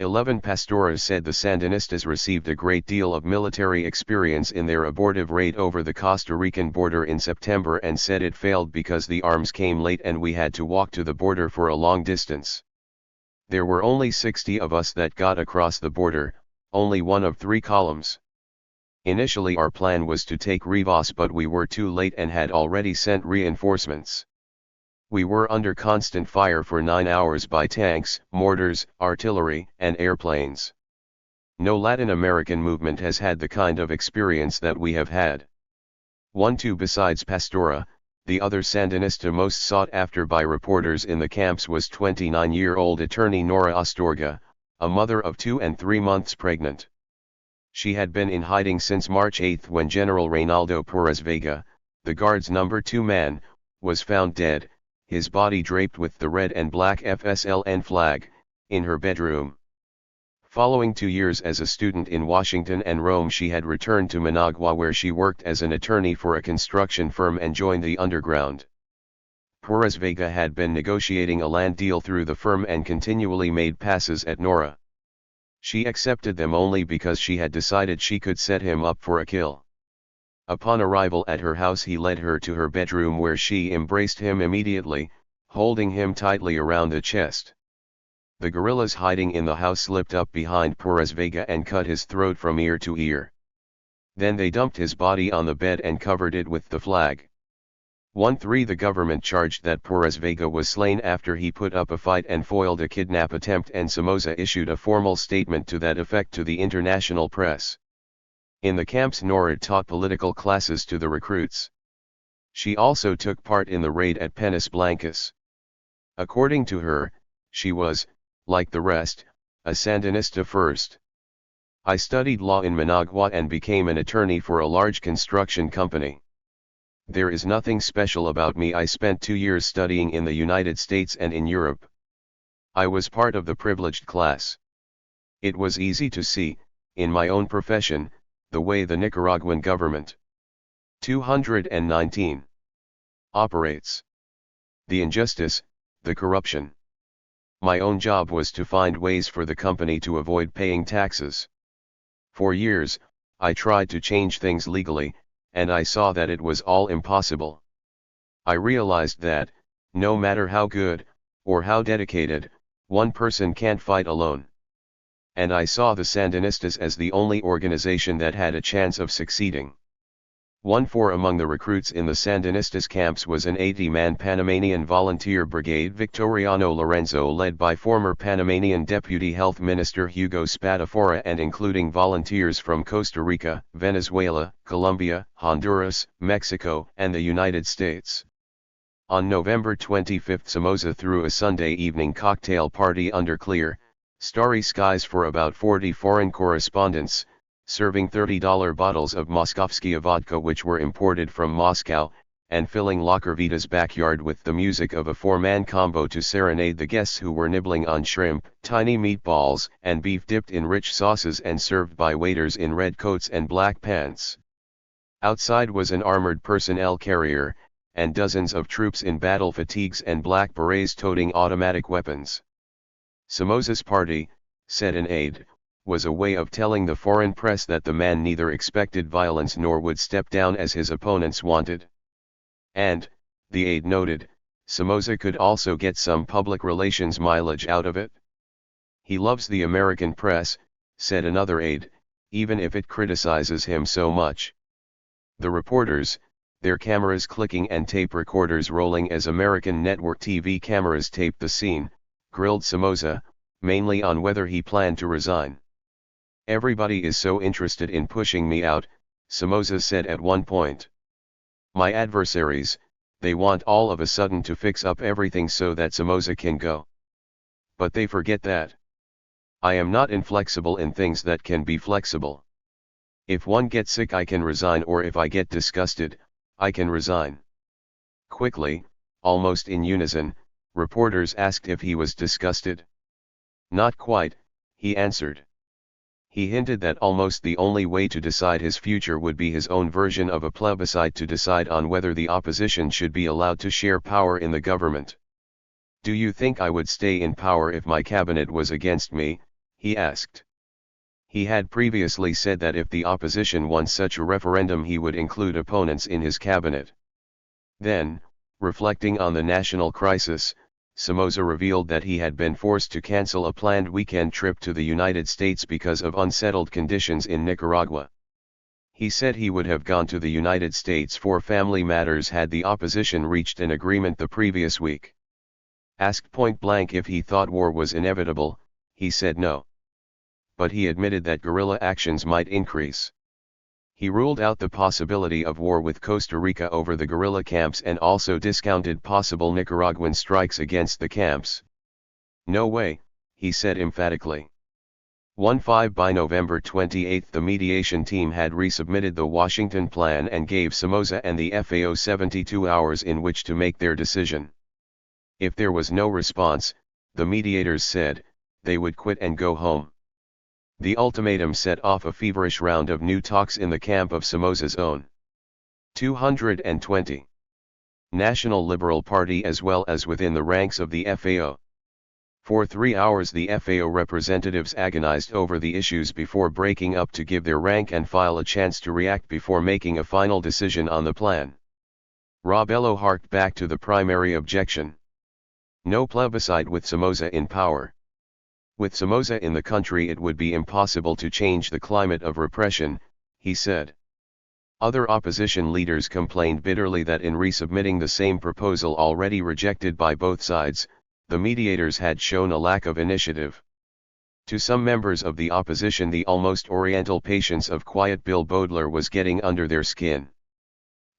11. Pastora said the Sandinistas received a great deal of military experience in their abortive raid over the Costa Rican border in September, and said it failed because the arms came late and we had to walk to the border for a long distance. There were only 60 of us that got across the border, only one of 3 columns. Initially our plan was to take Rivas, but we were too late and had already sent reinforcements. We were under constant fire for 9 hours by tanks, mortars, artillery, and airplanes. No Latin American movement has had the kind of experience that we have had. 1-2 Besides Pastora, the other Sandinista most sought after by reporters in the camps was 29-year-old attorney Nora Astorga, a mother of 2 and 3 months pregnant. She had been in hiding since March 8 when General Reynaldo Perez Vega, the Guard's number 2 man, was found dead, his body draped with the red and black FSLN flag, in her bedroom. Following 2 years as a student in Washington and Rome, she had returned to Managua, where she worked as an attorney for a construction firm and joined the underground. Perez Vega had been negotiating a land deal through the firm and continually made passes at Nora. She accepted them only because she had decided she could set him up for a kill. Upon arrival at her house, he led her to her bedroom, where she embraced him immediately, holding him tightly around the chest. The guerrillas hiding in the house slipped up behind Perez Vega and cut his throat from ear to ear. Then they dumped his body on the bed and covered it with the flag. 1-3 The government charged that Perez Vega was slain after he put up a fight and foiled a kidnap attempt, and Somoza issued a formal statement to that effect to the international press. In the camps, Nora taught political classes to the recruits. She also took part in the raid at Penas Blancas. According to her, she was, like the rest, a Sandinista first. I studied law in Managua and became an attorney for a large construction company. There is nothing special about me. I spent 2 years studying in the United States and in Europe. I was part of the privileged class. It was easy to see, in my own profession, the way the Nicaraguan government 219. Operates. The injustice, the corruption. My own job was to find ways for the company to avoid paying taxes. For years, I tried to change things legally, and I saw that it was all impossible. I realized that, no matter how good, or how dedicated, one person can't fight alone. And I saw the Sandinistas as the only organization that had a chance of succeeding. Among the recruits in the Sandinistas camps was an 80-man Panamanian volunteer brigade Victoriano Lorenzo led by former Panamanian Deputy Health Minister Hugo Spadafora and including volunteers from Costa Rica, Venezuela, Colombia, Honduras, Mexico, and the United States. On November 25 Somoza threw a Sunday evening cocktail party under clear, starry skies for about 40 foreign correspondents, serving $30 bottles of Moskovskaya vodka which were imported from Moscow, and filling Lakarvita's backyard with the music of a four-man combo to serenade the guests who were nibbling on shrimp, tiny meatballs, and beef dipped in rich sauces and served by waiters in red coats and black pants. Outside was an armored personnel carrier, and dozens of troops in battle fatigues and black berets toting automatic weapons. Somoza's party, said an aide, was a way of telling the foreign press that the man neither expected violence nor would step down as his opponents wanted. And, the aide noted, Somoza could also get some public relations mileage out of it. He loves the American press, said another aide, even if it criticizes him so much. The reporters, their cameras clicking and tape recorders rolling as American network TV cameras taped the scene, grilled Somoza, mainly on whether he planned to resign. "Everybody is so interested in pushing me out," Somoza said at one point. "My adversaries, they want all of a sudden to fix up everything so that Somoza can go. But they forget that I am not inflexible in things that can be flexible. If one gets sick I can resign, or if I get disgusted, I can resign." Quickly, almost in unison, reporters asked if he was disgusted. "Not quite," he answered. He hinted that almost the only way to decide his future would be his own version of a plebiscite to decide on whether the opposition should be allowed to share power in the government. "Do you think I would stay in power if my cabinet was against me?" he asked. He had previously said that if the opposition won such a referendum he would include opponents in his cabinet. Then, reflecting on the national crisis, Somoza revealed that he had been forced to cancel a planned weekend trip to the United States because of unsettled conditions in Nicaragua. He said he would have gone to the United States for family matters had the opposition reached an agreement the previous week. Asked point blank if he thought war was inevitable, he said no. But he admitted that guerrilla actions might increase. He ruled out the possibility of war with Costa Rica over the guerrilla camps and also discounted possible Nicaraguan strikes against the camps. "No way," he said emphatically. 15 By November 28 the mediation team had resubmitted the Washington plan and gave Somoza and the FAO 72 hours in which to make their decision. If there was no response, the mediators said, they would quit and go home. The ultimatum set off a feverish round of new talks in the camp of Somoza's own 220 National Liberal Party as well as within the ranks of the FAO. For 3 hours the FAO representatives agonized over the issues before breaking up to give their rank and file a chance to react before making a final decision on the plan. Rabello harked back to the primary objection. No plebiscite with Somoza in power. With Somoza in the country it would be impossible to change the climate of repression, he said. Other opposition leaders complained bitterly that in resubmitting the same proposal already rejected by both sides, the mediators had shown a lack of initiative. To some members of the opposition the almost oriental patience of quiet Bill Bodler was getting under their skin.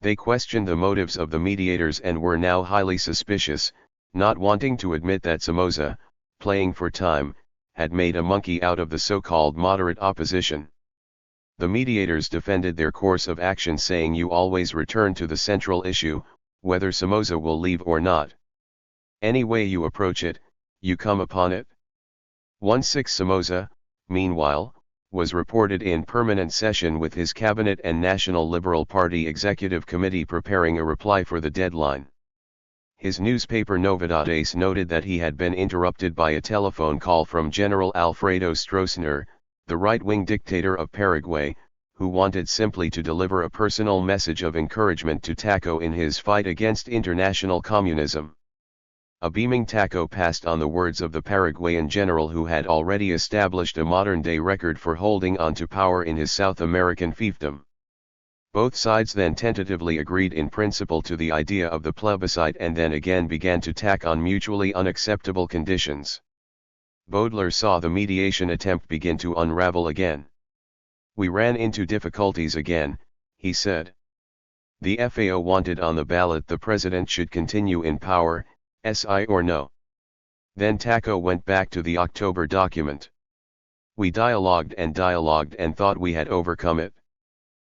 They questioned the motives of the mediators and were now highly suspicious, not wanting to admit that Somoza, playing for time, had made a monkey out of the so-called moderate opposition. The mediators defended their course of action saying you always return to the central issue, whether Somoza will leave or not. Any way you approach it, you come upon it. 16 Somoza, meanwhile, was reported in permanent session with his cabinet and National Liberal Party Executive Committee preparing a reply for the deadline. His newspaper Novedades noted that he had been interrupted by a telephone call from General Alfredo Stroessner, the right-wing dictator of Paraguay, who wanted simply to deliver a personal message of encouragement to Taco in his fight against international communism. A beaming Taco passed on the words of the Paraguayan general who had already established a modern-day record for holding on to power in his South American fiefdom. Both sides then tentatively agreed in principle to the idea of the plebiscite and then again began to tack on mutually unacceptable conditions. Baudelaire saw the mediation attempt begin to unravel again. "We ran into difficulties again," he said. The FAO wanted on the ballot the president should continue in power, SI or no. Then Taco went back to the October document. "We dialogued and thought we had overcome it."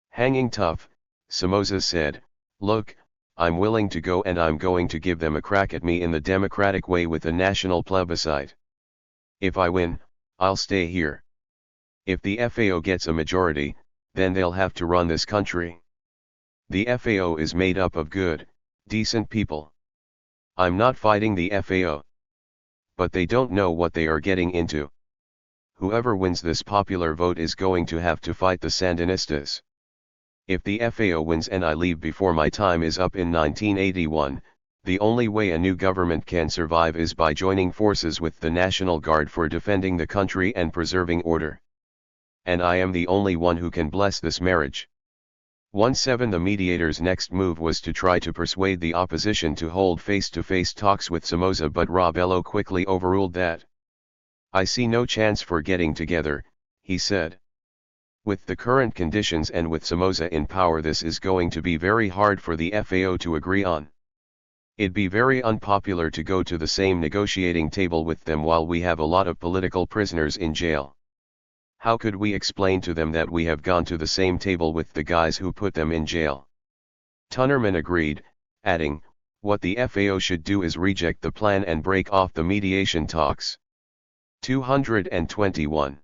Hanging tough, Somoza said, "Look, I'm willing to go and I'm going to give them a crack at me in the democratic way with a national plebiscite. If I win, I'll stay here. If the FAO gets a majority, then they'll have to run this country. The FAO is made up of good, decent people. I'm not fighting the FAO. But they don't know what they are getting into. Whoever wins this popular vote is going to have to fight the Sandinistas. If the FAO wins and I leave before my time is up in 1981, the only way a new government can survive is by joining forces with the National Guard for defending the country and preserving order. And I am the only one who can bless this marriage." 17 The mediator's next move was to try to persuade the opposition to hold face-to-face talks with Somoza, but Rabello quickly overruled that. "I see no chance for getting together," he said. "With the current conditions and with Somoza in power, this is going to be very hard for the FAO to agree on. It'd be very unpopular to go to the same negotiating table with them while we have a lot of political prisoners in jail. How could we explain to them that we have gone to the same table with the guys who put them in jail?" Tunnerman agreed, adding, "What the FAO should do is reject the plan and break off the mediation talks." 221.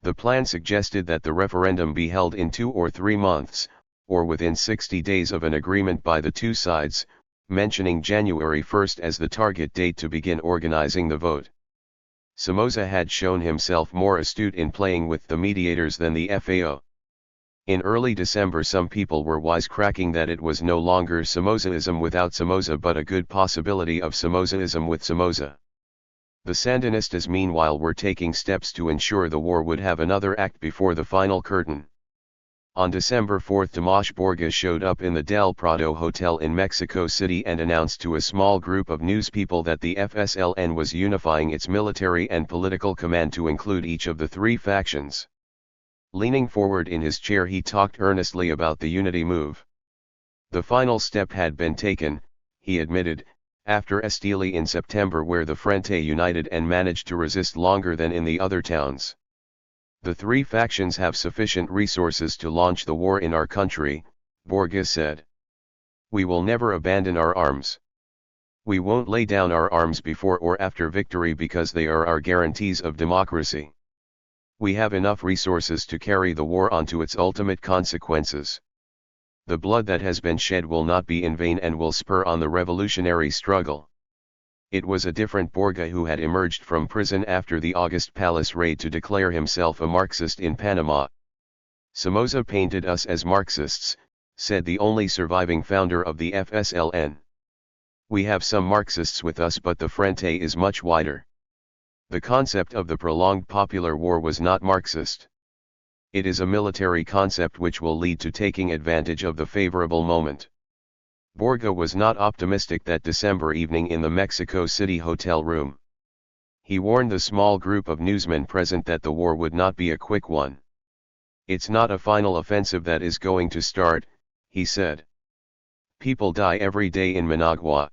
The plan suggested that the referendum be held in 2 or 3 months, or within 60 days of an agreement by the two sides, mentioning January 1 as the target date to begin organizing the vote. Somoza had shown himself more astute in playing with the mediators than the FAO. In early December some people were wisecracking that it was no longer Somozaism without Somoza but a good possibility of Somozaism with Somoza. The Sandinistas meanwhile were taking steps to ensure the war would have another act before the final curtain. On December 4 Tomás Borges showed up in the Del Prado Hotel in Mexico City and announced to a small group of newspeople that the FSLN was unifying its military and political command to include each of the 3 factions. Leaning forward in his chair he talked earnestly about the unity move. The final step had been taken, he admitted, after Esteli in September where the Frente united and managed to resist longer than in the other towns. "The 3 factions have sufficient resources to launch the war in our country," Borges said. "We will never abandon our arms. We won't lay down our arms before or after victory because they are our guarantees of democracy. We have enough resources to carry the war on to its ultimate consequences. The blood that has been shed will not be in vain and will spur on the revolutionary struggle." It was a different Borges who had emerged from prison after the August Palace raid to declare himself a Marxist in Panama. "Somoza painted us as Marxists," said the only surviving founder of the FSLN. "We have some Marxists with us but the Frente is much wider. The concept of the prolonged popular war was not Marxist. It is a military concept which will lead to taking advantage of the favorable moment." Borges was not optimistic that December evening in the Mexico City hotel room. He warned the small group of newsmen present that the war would not be a quick one. "It's not a final offensive that is going to start," he said. "People die every day in Managua.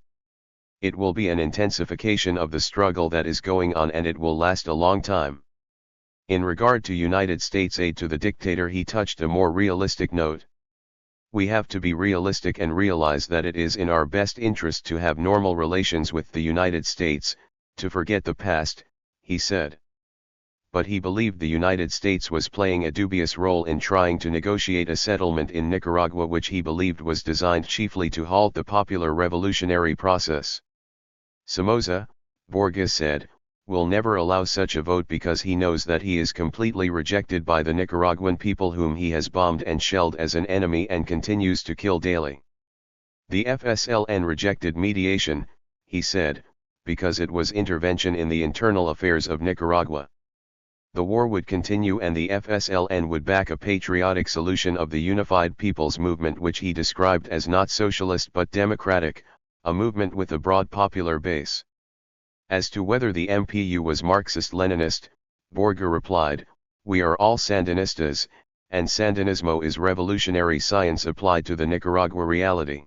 It will be an intensification of the struggle that is going on and it will last a long time." In regard to United States aid to the dictator he touched a more realistic note. "We have to be realistic and realize that it is in our best interest to have normal relations with the United States, to forget the past," he said. but he believed the United States was playing a dubious role in trying to negotiate a settlement in Nicaragua which he believed was designed chiefly to halt the popular revolutionary process. Somoza, Borges said, will never allow such a vote because he knows that he is completely rejected by the Nicaraguan people whom he has bombed and shelled as an enemy and continues to kill daily. The FSLN rejected mediation, he said, because it was intervention in the internal affairs of Nicaragua. The war would continue and the FSLN would back a patriotic solution of the Unified People's Movement which he described as not socialist but democratic, a movement with a broad popular base. As to whether the MPU was Marxist-Leninist, Borges replied, "We are all Sandinistas, and Sandinismo is revolutionary science applied to the Nicaragua reality.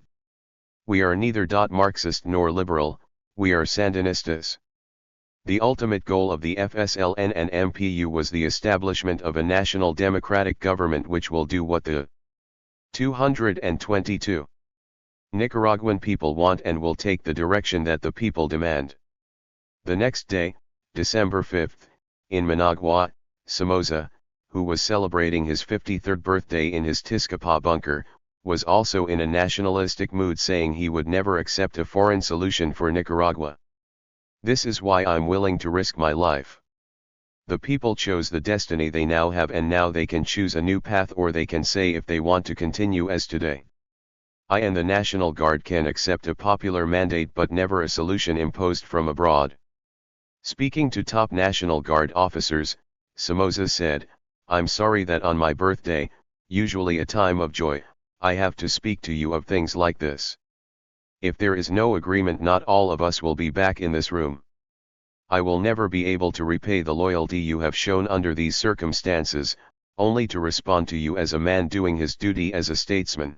We are neither Marxist nor liberal, we are Sandinistas." The ultimate goal of the FSLN and MPU was the establishment of a national democratic government which will do what the 222 Nicaraguan people want and will take the direction that the people demand. The next day, December 5, in Managua, Somoza, who was celebrating his 53rd birthday in his Tizcapa bunker, was also in a nationalistic mood saying he would never accept a foreign solution for Nicaragua. "This is why I'm willing to risk my life. The people chose the destiny they now have and now they can choose a new path or they can say if they want to continue as today. I and the National Guard can accept a popular mandate but never a solution imposed from abroad." Speaking to top National Guard officers, Somoza said, "I'm sorry that on my birthday, usually a time of joy, I have to speak to you of things like this. If there is no agreement not all of us will be back in this room. I will never be able to repay the loyalty you have shown under these circumstances, only to respond to you as a man doing his duty as a statesman."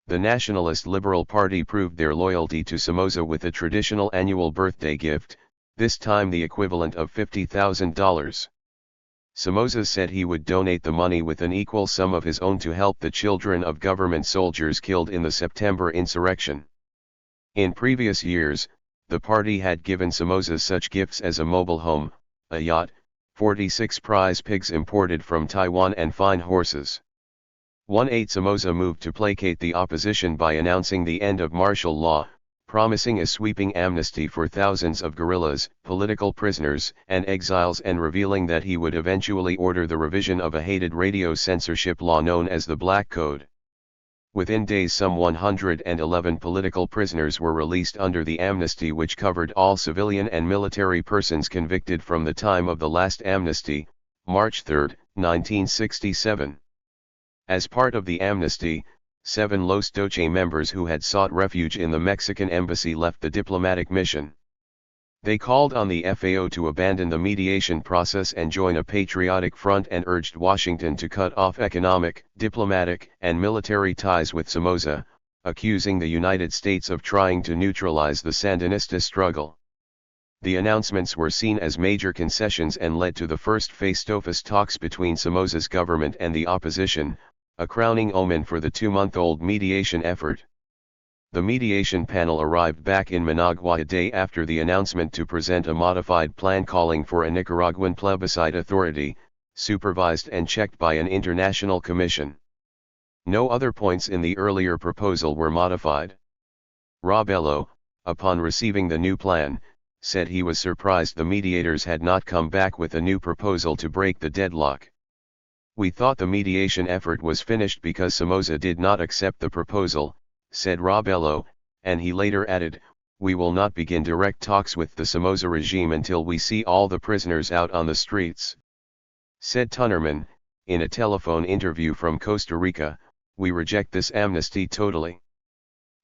The Nationalist Liberal Party proved their loyalty to Somoza with a traditional annual birthday gift, this time the equivalent of $50,000. Somoza said he would donate the money with an equal sum of his own to help the children of government soldiers killed in the September insurrection. In previous years, the party had given Somoza such gifts as a mobile home, a yacht, 46 prize pigs imported from Taiwan and fine horses. 1/8 Somoza moved to placate the opposition by announcing the end of martial law, promising a sweeping amnesty for thousands of guerrillas, political prisoners, and exiles and revealing that he would eventually order the revision of a hated radio censorship law known as the Black Code. Within days some 111 political prisoners were released under the amnesty which covered all civilian and military persons convicted from the time of the last amnesty, March 3, 1967. As part of the amnesty, 7 Los Doce members who had sought refuge in the Mexican embassy left the diplomatic mission. They called on the FAO to abandon the mediation process and join a patriotic front and urged Washington to cut off economic, diplomatic, and military ties with Somoza, accusing the United States of trying to neutralize the Sandinista struggle. The announcements were seen as major concessions and led to the first face-to-face talks between Somoza's government and the opposition, a crowning omen for the 2-month-old mediation effort. The mediation panel arrived back in Managua a day after the announcement to present a modified plan calling for a Nicaraguan plebiscite authority, supervised and checked by an international commission. No other points in the earlier proposal were modified. Robelo, upon receiving the new plan, said he was surprised the mediators had not come back with a new proposal to break the deadlock. "We thought the mediation effort was finished because Somoza did not accept the proposal," said Robelo, and he later added, "We will not begin direct talks with the Somoza regime until we see all the prisoners out on the streets." Said Tunnerman, in a telephone interview from Costa Rica, "We reject this amnesty totally.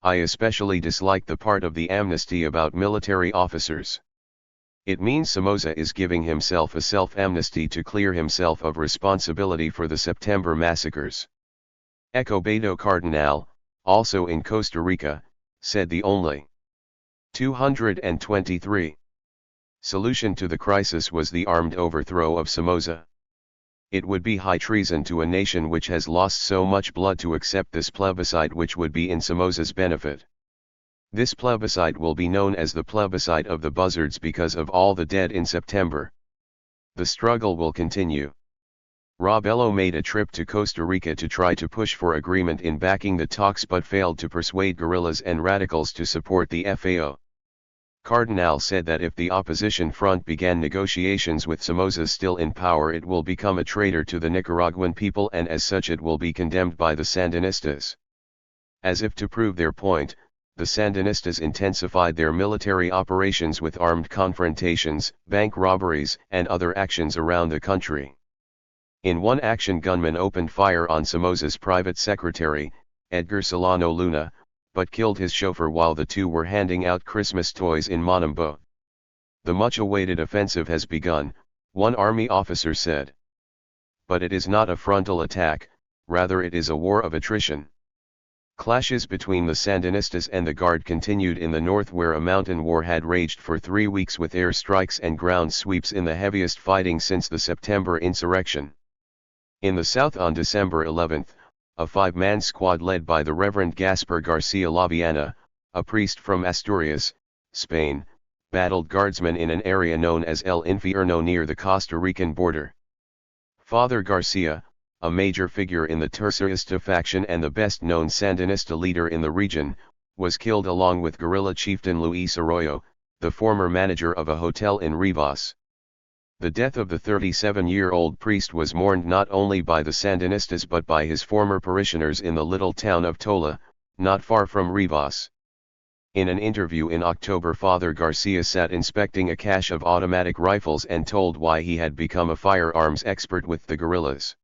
I especially dislike the part of the amnesty about military officers. It means Somoza is giving himself a self-amnesty to clear himself of responsibility for the September massacres." Escobedo Cardinal, also in Costa Rica, said the only 223 solution to the crisis was the armed overthrow of Somoza. It would be high treason to a nation which has lost so much blood to accept this plebiscite which would be in Somoza's benefit. This plebiscite will be known as the plebiscite of the buzzards because of all the dead in September. The struggle will continue. Robello made a trip to Costa Rica to try to push for agreement in backing the talks but failed to persuade guerrillas and radicals to support the FAO. Cardinal said that if the opposition front began negotiations with Somoza still in power, it will become a traitor to the Nicaraguan people, and as such it will be condemned by the Sandinistas. As if to prove their point, the Sandinistas intensified their military operations with armed confrontations, bank robberies, and other actions around the country. In one action, gunmen opened fire on Somoza's private secretary, Edgar Solano Luna, but killed his chauffeur while the two were handing out Christmas toys in Monumbo. The much-awaited offensive has begun, one army officer said. But it is not a frontal attack, rather it is a war of attrition. Clashes between the Sandinistas and the Guard continued in the north, where a mountain war had raged for 3 weeks with air strikes and ground sweeps in the heaviest fighting since the September insurrection. In the south, on December 11, a 5-man squad led by the Reverend Gaspar Garcia Laviana, a priest from Asturias, Spain, battled guardsmen in an area known as El Infierno near the Costa Rican border. Father Garcia, a major figure in the Tercerista faction and the best-known Sandinista leader in the region, was killed along with guerrilla chieftain Luis Arroyo, the former manager of a hotel in Rivas. The death of the 37-year-old priest was mourned not only by the Sandinistas but by his former parishioners in the little town of Tola, not far from Rivas. In an interview in October, Father Garcia sat inspecting a cache of automatic rifles and told why he had become a firearms expert with the guerrillas.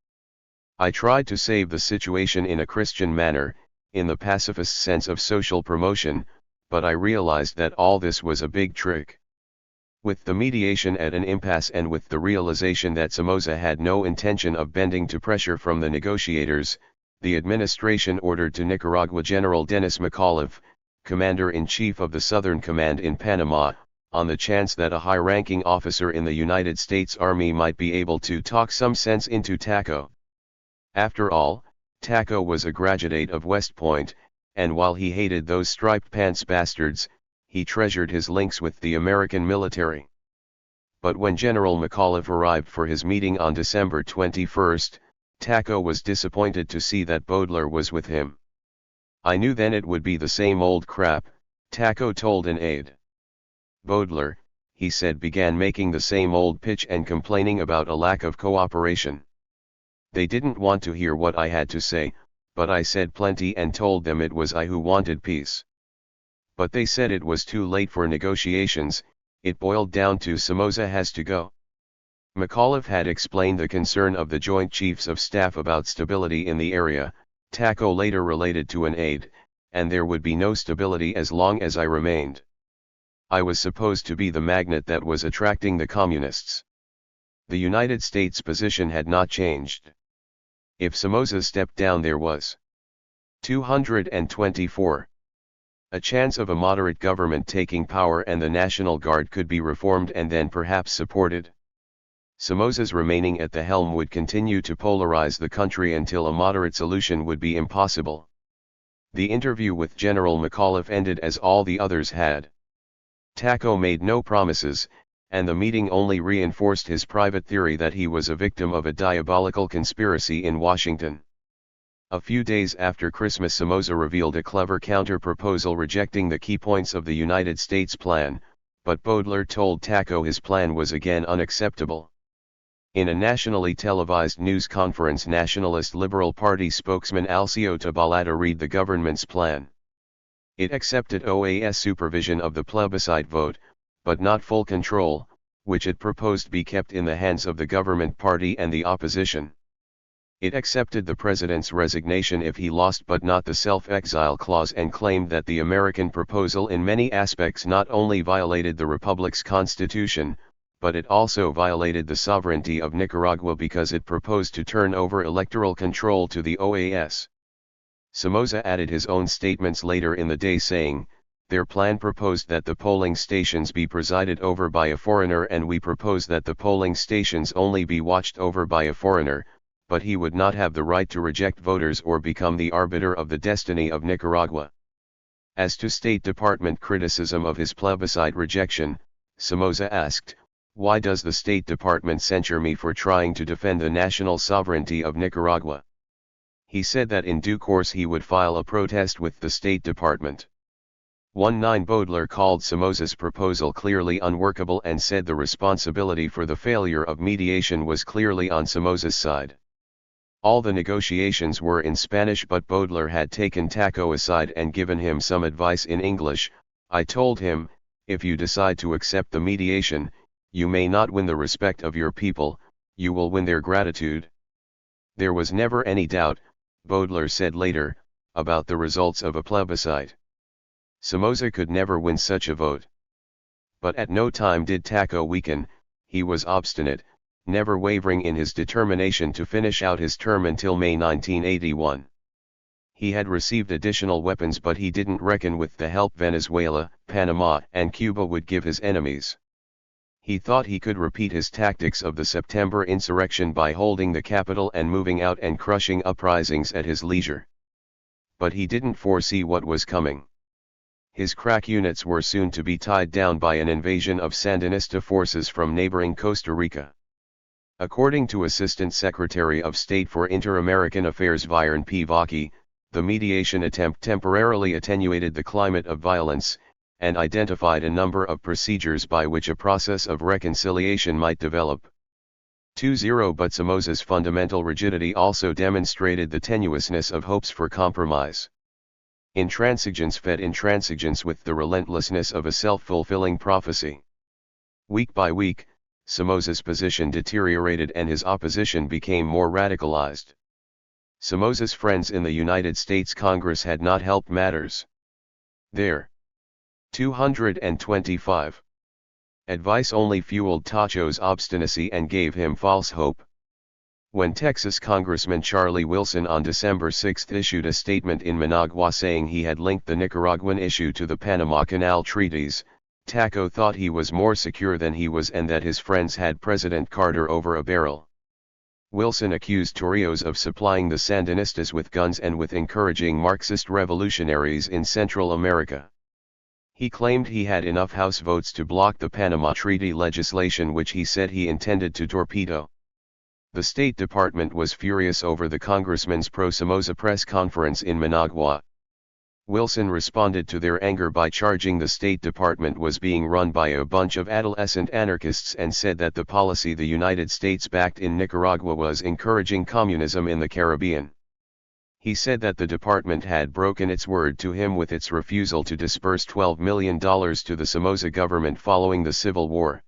I tried to save the situation in a Christian manner, in the pacifist sense of social promotion, but I realized that all this was a big trick. With the mediation at an impasse and with the realization that Somoza had no intention of bending to pressure from the negotiators, the administration ordered to Nicaragua General Denis McAuliffe, Commander-in-Chief of the Southern Command in Panama, on the chance that a high-ranking officer in the United States Army might be able to talk some sense into Taco. After all, Taco was a graduate of West Point, and while he hated those striped pants bastards, he treasured his links with the American military. But when General McAuliffe arrived for his meeting on December 21, Taco was disappointed to see that Baudelaire was with him. "I knew then it would be the same old crap," Taco told an aide. Baudelaire, he said, began making the same old pitch and complaining about a lack of cooperation. "They didn't want to hear what I had to say, but I said plenty and told them it was I who wanted peace. But they said it was too late for negotiations, it boiled down to Somoza has to go." McAuliffe had explained the concern of the Joint Chiefs of Staff about stability in the area, Taco later related to an aide, and there would be no stability as long as I remained. I was supposed to be the magnet that was attracting the communists. The United States position had not changed. If Somoza stepped down, there was 224. A chance of a moderate government taking power, and the National Guard could be reformed and then perhaps supported. Somoza's remaining at the helm would continue to polarize the country until a moderate solution would be impossible. The interview with General McAuliffe ended as all the others had. Taco made no promises, and the meeting only reinforced his private theory that he was a victim of a diabolical conspiracy in Washington. A few days after Christmas, Somoza revealed a clever counter-proposal rejecting the key points of the United States plan, but Baudelaire told Taco his plan was again unacceptable. In a nationally televised news conference, Nationalist Liberal Party spokesman Alcio Tabalata read the government's plan. It accepted OAS supervision of the plebiscite vote, but not full control, which it proposed be kept in the hands of the government party and the opposition. It accepted the president's resignation if he lost, but not the self-exile clause, and claimed that the American proposal in many aspects not only violated the republic's constitution, but it also violated the sovereignty of Nicaragua because it proposed to turn over electoral control to the OAS. Somoza added his own statements later in the day, saying, "Their plan proposed that the polling stations be presided over by a foreigner, and we propose that the polling stations only be watched over by a foreigner, but he would not have the right to reject voters or become the arbiter of the destiny of Nicaragua." As to State Department criticism of his plebiscite rejection, Somoza asked, Why does the State Department censure me for trying to defend the national sovereignty of Nicaragua? He said that in due course he would file a protest with the State Department. 19 Baudelaire called Somoza's proposal clearly unworkable and said the responsibility for the failure of mediation was clearly on Somoza's side. All the negotiations were in Spanish, but Baudelaire had taken Taco aside and given him some advice in English. I told him, if you decide to accept the mediation, you may not win the respect of your people, you will win their gratitude. There was never any doubt, Baudelaire said later, about the results of a plebiscite. Somoza could never win such a vote. But at no time did Taco weaken, he was obstinate, never wavering in his determination to finish out his term until May 1981. He had received additional weapons, but he didn't reckon with the help Venezuela, Panama, and Cuba would give his enemies. He thought he could repeat his tactics of the September insurrection by holding the capital and moving out and crushing uprisings at his leisure. But he didn't foresee what was coming. His crack units were soon to be tied down by an invasion of Sandinista forces from neighboring Costa Rica. According to Assistant Secretary of State for Inter-American Affairs Viren P. Vaki, the mediation attempt temporarily attenuated the climate of violence, and identified a number of procedures by which a process of reconciliation might develop. 20 But Somoza's fundamental rigidity also demonstrated the tenuousness of hopes for compromise. Intransigence fed intransigence with the relentlessness of a self-fulfilling prophecy. Week by week, Somoza's position deteriorated and his opposition became more radicalized. Somoza's friends in the United States Congress had not helped matters. Their 225 advice only fueled Tacho's obstinacy and gave him false hope. When Texas Congressman Charlie Wilson on December 6 issued a statement in Managua saying he had linked the Nicaraguan issue to the Panama Canal treaties, Tacho thought he was more secure than he was and that his friends had President Carter over a barrel. Wilson accused Torrijos of supplying the Sandinistas with guns and with encouraging Marxist revolutionaries in Central America. He claimed he had enough House votes to block the Panama Treaty legislation, which he said he intended to torpedo. The State Department was furious over the congressman's pro-Somoza press conference in Managua. Wilson responded to their anger by charging the State Department was being run by a bunch of adolescent anarchists and said that the policy the United States backed in Nicaragua was encouraging communism in the Caribbean. He said that the department had broken its word to him with its refusal to disperse $12 million to the Somoza government following the Civil War.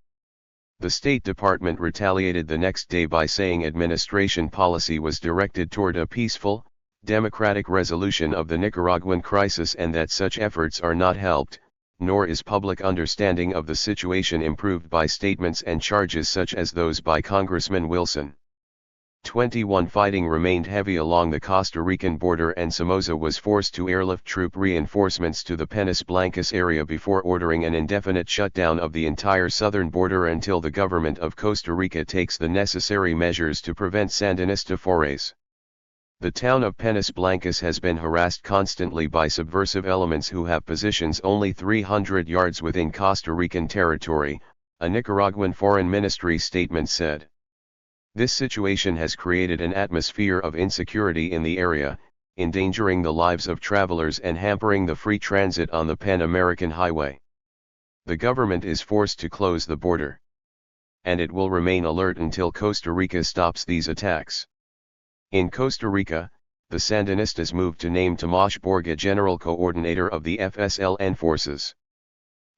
The State Department retaliated the next day by saying administration policy was directed toward a peaceful, democratic resolution of the Nicaraguan crisis and that such efforts are not helped, nor is public understanding of the situation improved by statements and charges such as those by Congressman Wilson. 21 Fighting remained heavy along the Costa Rican border and Somoza was forced to airlift troop reinforcements to the Peñas Blancas area before ordering an indefinite shutdown of the entire southern border until the government of Costa Rica takes the necessary measures to prevent Sandinista forays. The town of Peñas Blancas has been harassed constantly by subversive elements who have positions only 300 yards within Costa Rican territory, a Nicaraguan Foreign Ministry statement said. This situation has created an atmosphere of insecurity in the area, endangering the lives of travelers and hampering the free transit on the Pan-American Highway. The government is forced to close the border. And it will remain alert until Costa Rica stops these attacks. In Costa Rica, the Sandinistas moved to name Tomás Borga general coordinator of the FSLN forces.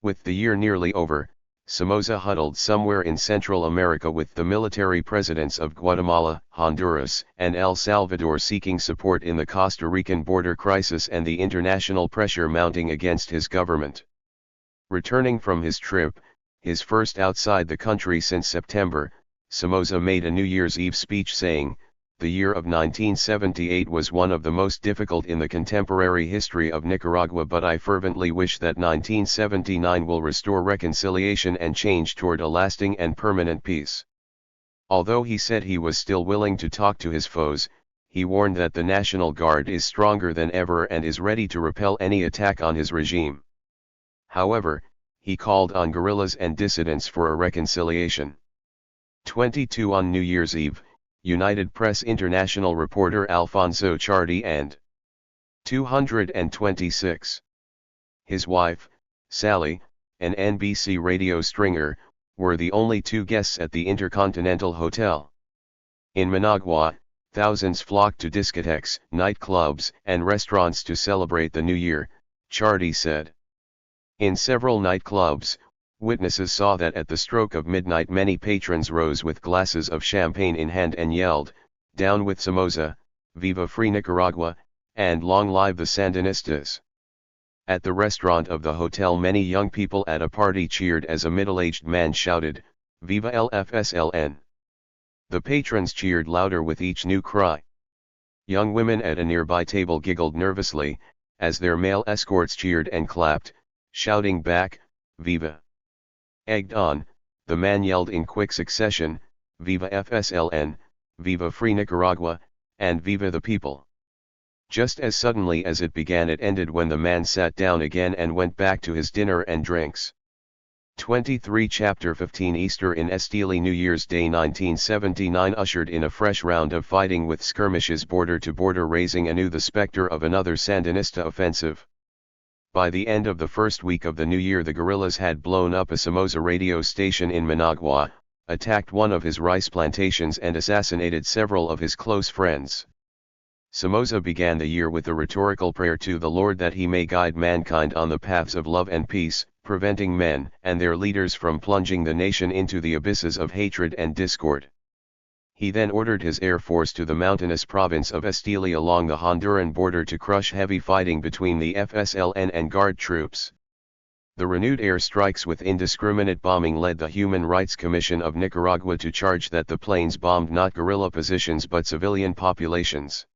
With the year nearly over, Somoza huddled somewhere in Central America with the military presidents of Guatemala, Honduras, and El Salvador seeking support in the Costa Rican border crisis and the international pressure mounting against his government. Returning from his trip, his first outside the country since September, Somoza made a New Year's Eve speech saying, "The year of 1978 was one of the most difficult in the contemporary history of Nicaragua, but I fervently wish that 1979 will restore reconciliation and change toward a lasting and permanent peace." Although he said he was still willing to talk to his foes, he warned that the National Guard is stronger than ever and is ready to repel any attack on his regime. However, he called on guerrillas and dissidents for a reconciliation. 22 On New Year's Eve, United Press International reporter Alfonso Ciardi and 226. His wife, Sally, an NBC radio stringer, were the only two guests at the Intercontinental Hotel. In Managua, thousands flocked to discotheques, nightclubs, and restaurants to celebrate the new year, Ciardi said. In several nightclubs, witnesses saw that at the stroke of midnight many patrons rose with glasses of champagne in hand and yelled, "Down with Somoza, Viva Free Nicaragua, and long live the Sandinistas." At the restaurant of the hotel many young people at a party cheered as a middle-aged man shouted, "Viva el FSLN." The patrons cheered louder with each new cry. Young women at a nearby table giggled nervously, as their male escorts cheered and clapped, shouting back, "Viva." Egged on, the man yelled in quick succession, "Viva FSLN, Viva Free Nicaragua, and Viva the people." Just as suddenly as it began it ended when the man sat down again and went back to his dinner and drinks. 23 Chapter 15 Easter in Estili New Year's Day 1979 ushered in a fresh round of fighting with skirmishes border to border, raising anew the specter of another Sandinista offensive. By the end of the first week of the new year the guerrillas had blown up a Somoza radio station in Managua, attacked one of his rice plantations and assassinated several of his close friends. Somoza began the year with a rhetorical prayer to the Lord that he may guide mankind on the paths of love and peace, preventing men and their leaders from plunging the nation into the abysses of hatred and discord. He then ordered his air force to the mountainous province of Estili along the Honduran border to crush heavy fighting between the FSLN and Guard troops. The renewed air strikes with indiscriminate bombing led the Human Rights Commission of Nicaragua to charge that the planes bombed not guerrilla positions but civilian populations.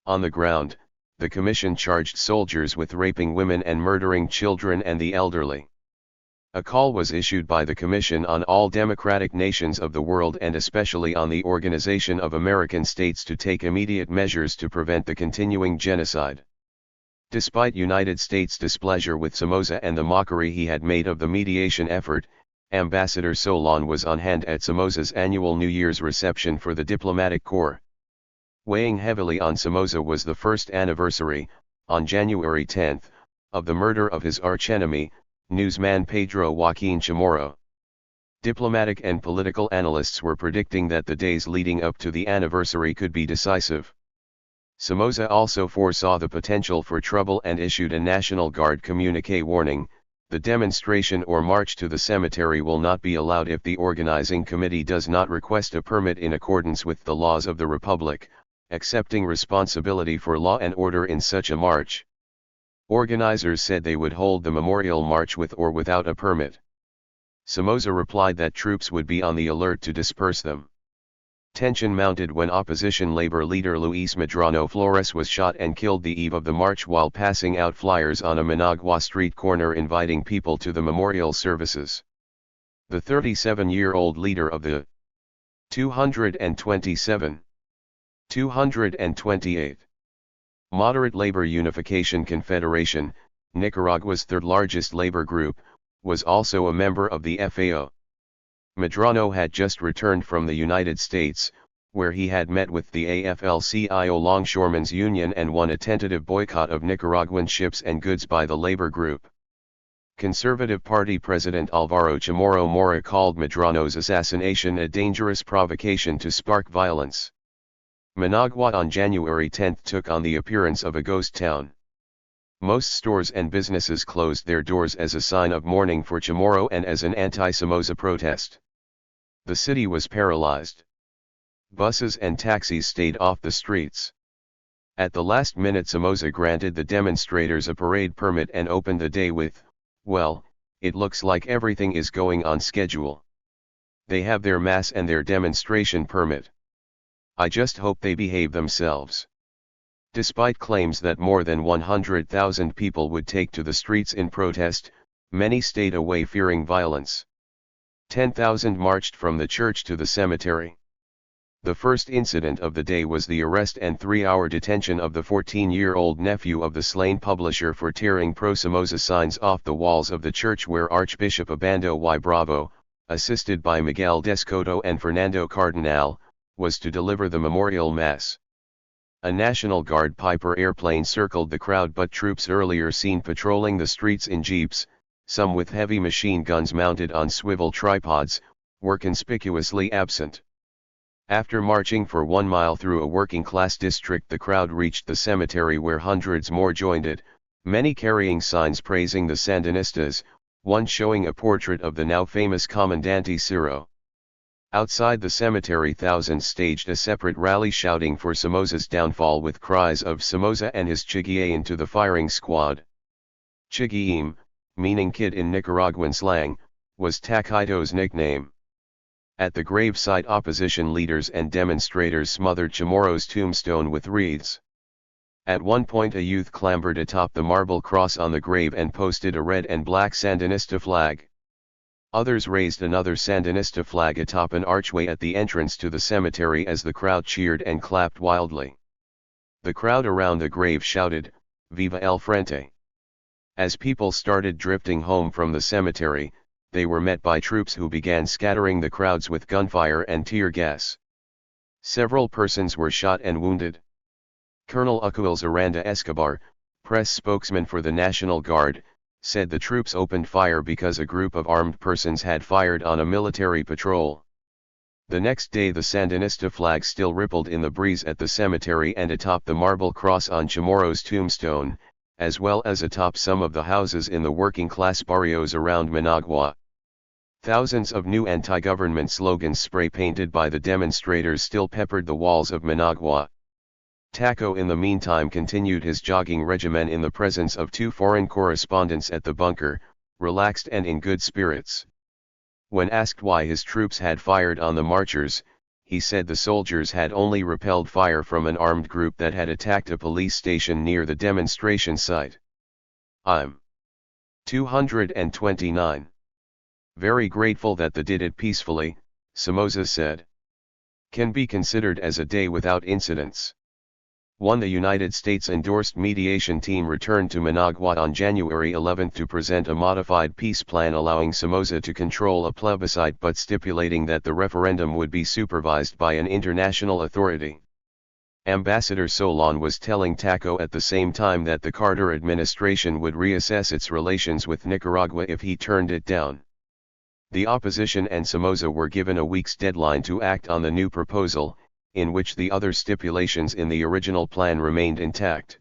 On the ground, the commission charged soldiers with raping women and murdering children and the elderly. A call was issued by the Commission on all democratic nations of the world and especially on the Organization of American States to take immediate measures to prevent the continuing genocide. Despite United States' displeasure with Somoza and the mockery he had made of the mediation effort, Ambassador Solon was on hand at Somoza's annual New Year's reception for the diplomatic corps. Weighing heavily on Somoza was the first anniversary, on January 10, of the murder of his archenemy, newsman Pedro Joaquin Chamorro. Diplomatic and political analysts were predicting that the days leading up to the anniversary could be decisive. Somoza also foresaw the potential for trouble and issued a National Guard communique warning, "The demonstration or march to the cemetery will not be allowed if the organizing committee does not request a permit in accordance with the laws of the Republic, accepting responsibility for law and order in such a march." Organizers said they would hold the memorial march with or without a permit. Somoza replied that troops would be on the alert to disperse them. Tension mounted when opposition labor leader Luis Medrano Flores was shot and killed the eve of the march while passing out flyers on a Managua street corner inviting people to the memorial services. The 37-year-old leader of the 227 228 Moderate Labor Unification Confederation, Nicaragua's third-largest labor group, was also a member of the FAO. Medrano had just returned from the United States, where he had met with the AFL-CIO Longshoremen's Union and won a tentative boycott of Nicaraguan ships and goods by the labor group. Conservative Party President Alvaro Chamorro Mora called Medrano's assassination a dangerous provocation to spark violence. Managua on January 10 took on the appearance of a ghost town. Most stores and businesses closed their doors as a sign of mourning for Chamorro and as an anti-Somoza protest. The city was paralyzed. Buses and taxis stayed off the streets. At the last minute Somoza granted the demonstrators a parade permit and opened the day with, "Well, it looks like everything is going on schedule. They have their mass and their demonstration permit. I just hope they behave themselves." Despite claims that more than 100,000 people would take to the streets in protest, many stayed away fearing violence. 10,000 marched from the church to the cemetery. The first incident of the day was the arrest and 3-hour detention of the 14-year-old nephew of the slain publisher for tearing pro-Somoza signs off the walls of the church where Archbishop Obando y Bravo, assisted by Miguel Descoto and Fernando Cardinal, was to deliver the memorial mass. A National Guard Piper airplane circled the crowd, but troops earlier seen patrolling the streets in jeeps, some with heavy machine guns mounted on swivel tripods, were conspicuously absent. After marching for 1 mile through a working-class district, the crowd reached the cemetery where hundreds more joined it, many carrying signs praising the Sandinistas, one showing a portrait of the now famous Comandante Ciro. Outside the cemetery, thousands staged a separate rally shouting for Somoza's downfall with cries of Somoza and his Chiguien to the firing squad. Chiguiem, meaning kid in Nicaraguan slang, was Taquito's nickname. At the gravesite, opposition leaders and demonstrators smothered Chamorro's tombstone with wreaths. At one point, a youth clambered atop the marble cross on the grave and posted a red and black Sandinista flag. Others raised another Sandinista flag atop an archway at the entrance to the cemetery as the crowd cheered and clapped wildly. The crowd around the grave shouted, "Viva el Frente!" As people started drifting home from the cemetery, they were met by troops who began scattering the crowds with gunfire and tear gas. Several persons were shot and wounded. Colonel Ucuils Aranda Escobar, press spokesman for the National Guard, said the troops opened fire because a group of armed persons had fired on a military patrol. The next day, the Sandinista flag still rippled in the breeze at the cemetery and atop the marble cross on Chamorro's tombstone, as well as atop some of the houses in the working-class barrios around Managua. Thousands of new anti-government slogans spray-painted by the demonstrators still peppered the walls of Managua. Taco in the meantime continued his jogging regimen in the presence of 2 foreign correspondents at the bunker, relaxed and in good spirits. When asked why his troops had fired on the marchers, he said the soldiers had only repelled fire from an armed group that had attacked a police station near the demonstration site. "I'm 229. Very grateful that they did it peacefully," Somoza said. "Can be considered as a day without incidents." The United States-endorsed mediation team returned to Managua on January 11 to present a modified peace plan allowing Somoza to control a plebiscite but stipulating that the referendum would be supervised by an international authority. Ambassador Solon was telling Taco at the same time that the Carter administration would reassess its relations with Nicaragua if he turned it down. The opposition and Somoza were given a week's deadline to act on the new proposal, in which the other stipulations in the original plan remained intact.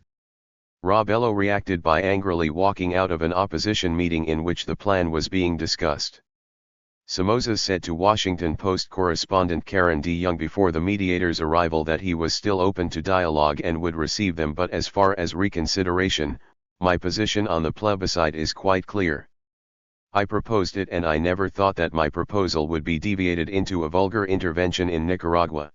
Robello reacted by angrily walking out of an opposition meeting in which the plan was being discussed. Somoza said to Washington Post correspondent Karen D. Young before the mediators' arrival that he was still open to dialogue and would receive them, but as far as reconsideration, "My position on the plebiscite is quite clear. I proposed it and I never thought that my proposal would be deviated into a vulgar intervention in Nicaragua."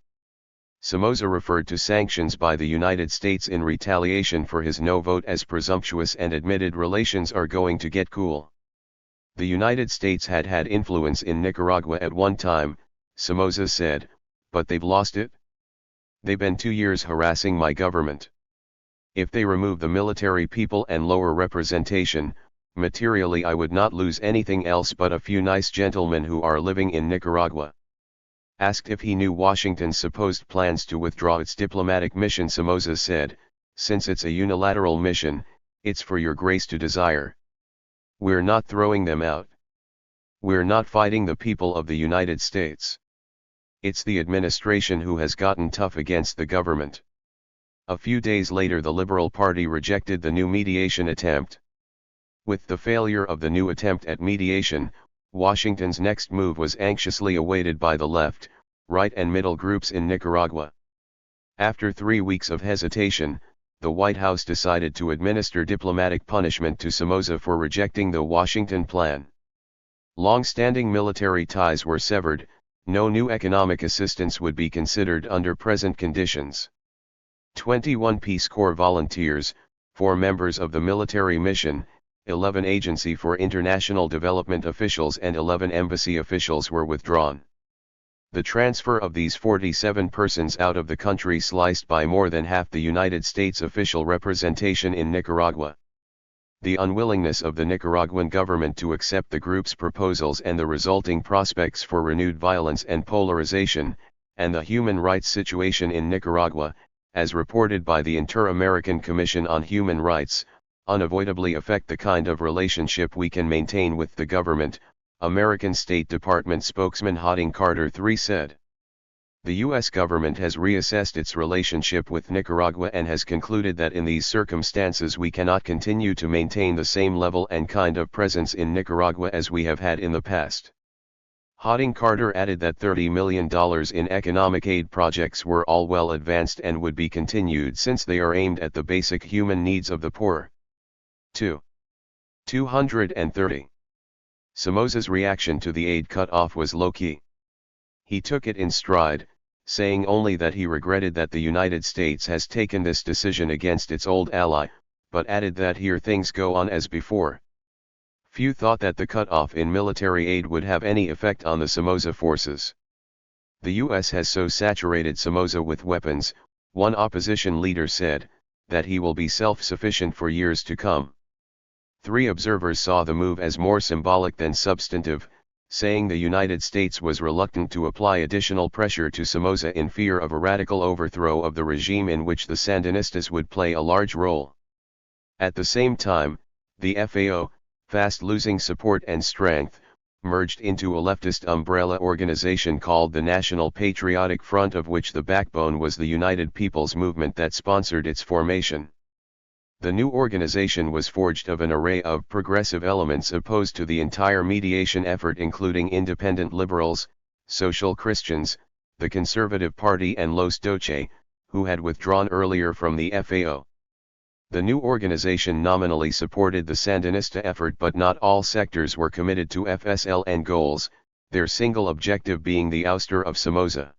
Somoza referred to sanctions by the United States in retaliation for his no vote as presumptuous and admitted relations are going to get cool. The United States had had influence in Nicaragua at one time, Somoza said, but they've lost it. They've been 2 years harassing my government. If they remove the military people and lower representation, materially I would not lose anything else but a few nice gentlemen who are living in Nicaragua. Asked if he knew Washington's supposed plans to withdraw its diplomatic mission, Somoza said, "Since it's a unilateral mission, it's for your grace to desire. We're not throwing them out. We're not fighting the people of the United States. It's the administration who has gotten tough against the government." A few days later, the Liberal Party rejected the new mediation attempt. With the failure of the new attempt at mediation, Washington's next move was anxiously awaited by the left, right and middle groups in Nicaragua. After 3 weeks of hesitation, the White House decided to administer diplomatic punishment to Somoza for rejecting the Washington plan. Long-standing military ties were severed, no new economic assistance would be considered under present conditions. 21 Peace Corps volunteers, 4 members of the military mission, 11 Agency for International Development officials and 11 embassy officials were withdrawn. The transfer of these 47 persons out of the country sliced by more than half the United States official representation in Nicaragua. The unwillingness of the Nicaraguan government to accept the group's proposals and the resulting prospects for renewed violence and polarization, and the human rights situation in Nicaragua, as reported by the Inter-American Commission on Human Rights, unavoidably affect the kind of relationship we can maintain with the government, American State Department spokesman Harding Carter III said. The U.S. government has reassessed its relationship with Nicaragua and has concluded that in these circumstances we cannot continue to maintain the same level and kind of presence in Nicaragua as we have had in the past. Harding Carter added that $30 million in economic aid projects were all well advanced and would be continued since they are aimed at the basic human needs of the poor. 230. Somoza's reaction to the aid cut-off was low-key. He took it in stride, saying only that he regretted that the United States has taken this decision against its old ally, but added that here things go on as before. Few thought that the cut-off in military aid would have any effect on the Somoza forces. The U.S. has so saturated Somoza with weapons, one opposition leader said, that he will be self-sufficient for years to come. 3 observers saw the move as more symbolic than substantive, saying the United States was reluctant to apply additional pressure to Somoza in fear of a radical overthrow of the regime in which the Sandinistas would play a large role. At the same time, the FAO, fast losing support and strength, merged into a leftist umbrella organization called the National Patriotic Front, of which the backbone was the United People's Movement that sponsored its formation. The new organization was forged of an array of progressive elements opposed to the entire mediation effort, including independent liberals, social Christians, the Conservative Party and Los Doce, who had withdrawn earlier from the FAO. The new organization nominally supported the Sandinista effort, but not all sectors were committed to FSLN goals, their single objective being the ouster of Somoza.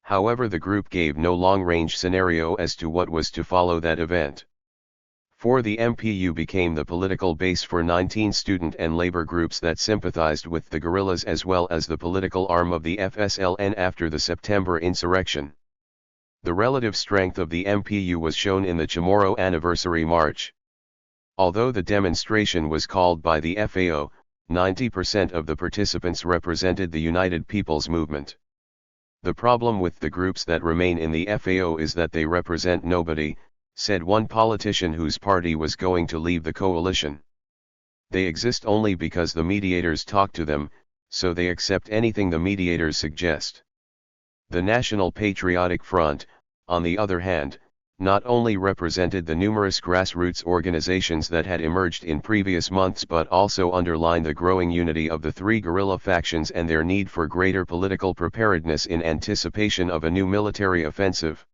However, the group gave no long-range scenario as to what was to follow that event. For the MPU became the political base for 19 student and labor groups that sympathized with the guerrillas as well as the political arm of the FSLN after the September insurrection. The relative strength of the MPU was shown in the Chamorro Anniversary March. Although the demonstration was called by the FAO, 90% of the participants represented the United People's Movement. The problem with the groups that remain in the FAO is that they represent nobody, said one politician whose party was going to leave the coalition. They exist only because the mediators talk to them, so they accept anything the mediators suggest. The National Patriotic Front, on the other hand, not only represented the numerous grassroots organizations that had emerged in previous months but also underlined the growing unity of the 3 guerrilla factions and their need for greater political preparedness in anticipation of a new military offensive.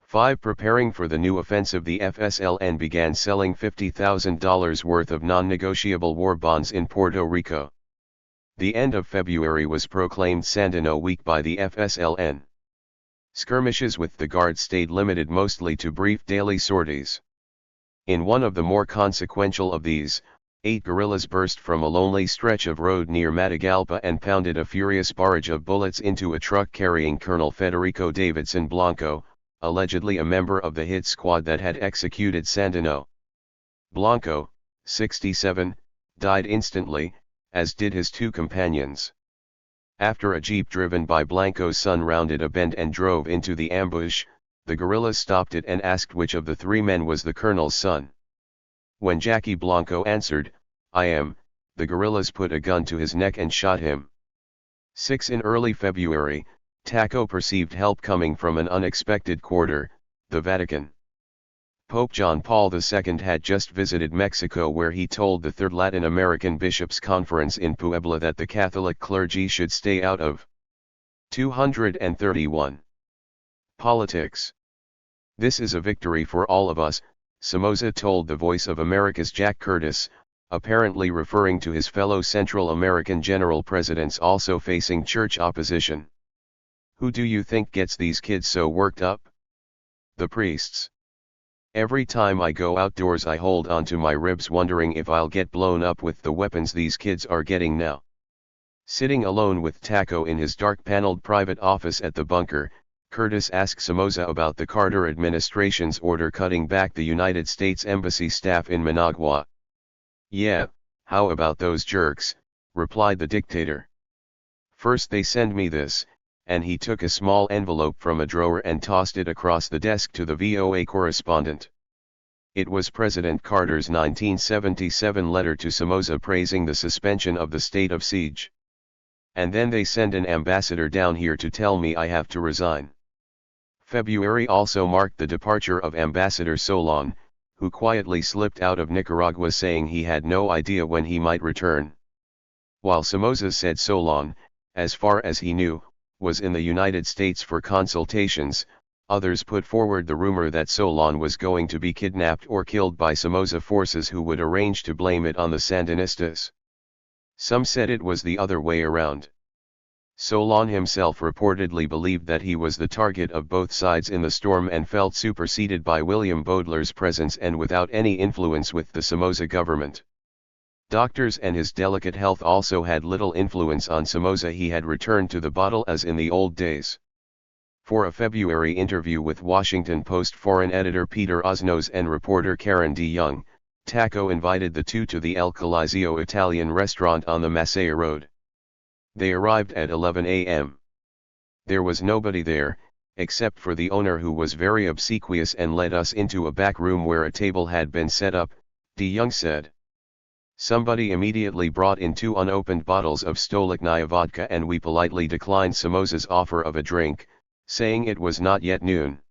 5. Preparing for the new offensive, the FSLN began selling $50,000 worth of non-negotiable war bonds in Puerto Rico. The end of February was proclaimed Sandino Week by the FSLN. Skirmishes with the Guard stayed limited mostly to brief daily sorties. In one of the more consequential of these, 8 guerrillas burst from a lonely stretch of road near Matagalpa and pounded a furious barrage of bullets into a truck carrying Colonel Federico Davidson Blanco, allegedly a member of the hit squad that had executed Sandino. Blanco, 67, died instantly, as did his 2 companions. After a jeep driven by Blanco's son rounded a bend and drove into the ambush, the guerrillas stopped it and asked which of the 3 men was the colonel's son. When Jackie Blanco answered, "I am," the guerrillas put a gun to his neck and shot him. 6. In early February, Taco perceived help coming from an unexpected quarter, the Vatican. Pope John Paul II had just visited Mexico, where he told the Third Latin American Bishops' Conference in Puebla that the Catholic clergy should stay out of 231. Politics. "This is a victory for all of us," Somoza told the Voice of America's Jack Curtis, apparently referring to his fellow Central American general presidents also facing church opposition. "Who do you think gets these kids so worked up? The priests. Every time I go outdoors I hold onto my ribs wondering if I'll get blown up with the weapons these kids are getting now. Sitting alone with Taco in his dark-paneled private office at the bunker, Curtis asked Somoza about the Carter administration's order cutting back the United States Embassy staff in Managua. "Yeah, how about those jerks?" replied the dictator. "First they send me this," and he took a small envelope from a drawer and tossed it across the desk to the VOA correspondent. It was President Carter's 1977 letter to Somoza praising the suspension of the state of siege. "And then they send an ambassador down here to tell me I have to resign." February also marked the departure of Ambassador Solon, who quietly slipped out of Nicaragua saying he had no idea when he might return. While Somoza said Solon, as far as he knew, was in the United States for consultations, others put forward the rumor that Solon was going to be kidnapped or killed by Somoza forces who would arrange to blame it on the Sandinistas. Some said it was the other way around. Solon himself reportedly believed that he was the target of both sides in the storm and felt superseded by William Baudelaires' presence and without any influence with the Somoza government. Doctors and his delicate health also had little influence on Somoza. He had returned to the bottle as in the old days. For a February interview with Washington Post foreign editor Peter Osnos and reporter Karen D. Young, Taco invited the two to the El Coliseo Italian restaurant on the Masaya Road. They arrived at 11 a.m. There was nobody there, except for the owner, who was very obsequious and led us into a back room where a table had been set up, D. Young said. Somebody immediately brought in 2 unopened bottles of Stolichnaya vodka and we politely declined Somoza's offer of a drink, saying it was not yet noon.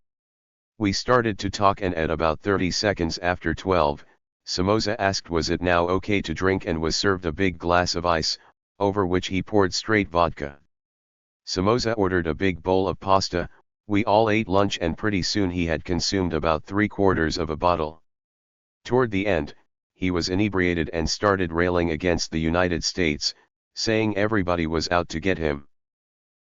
We started to talk and at about 30 seconds after 12, Somoza asked was it now okay to drink and was served a big glass of ice, over which he poured straight vodka. Somoza ordered a big bowl of pasta, we all ate lunch and pretty soon he had consumed about 3/4 of a bottle. Toward the end, he was inebriated and started railing against the United States, saying everybody was out to get him.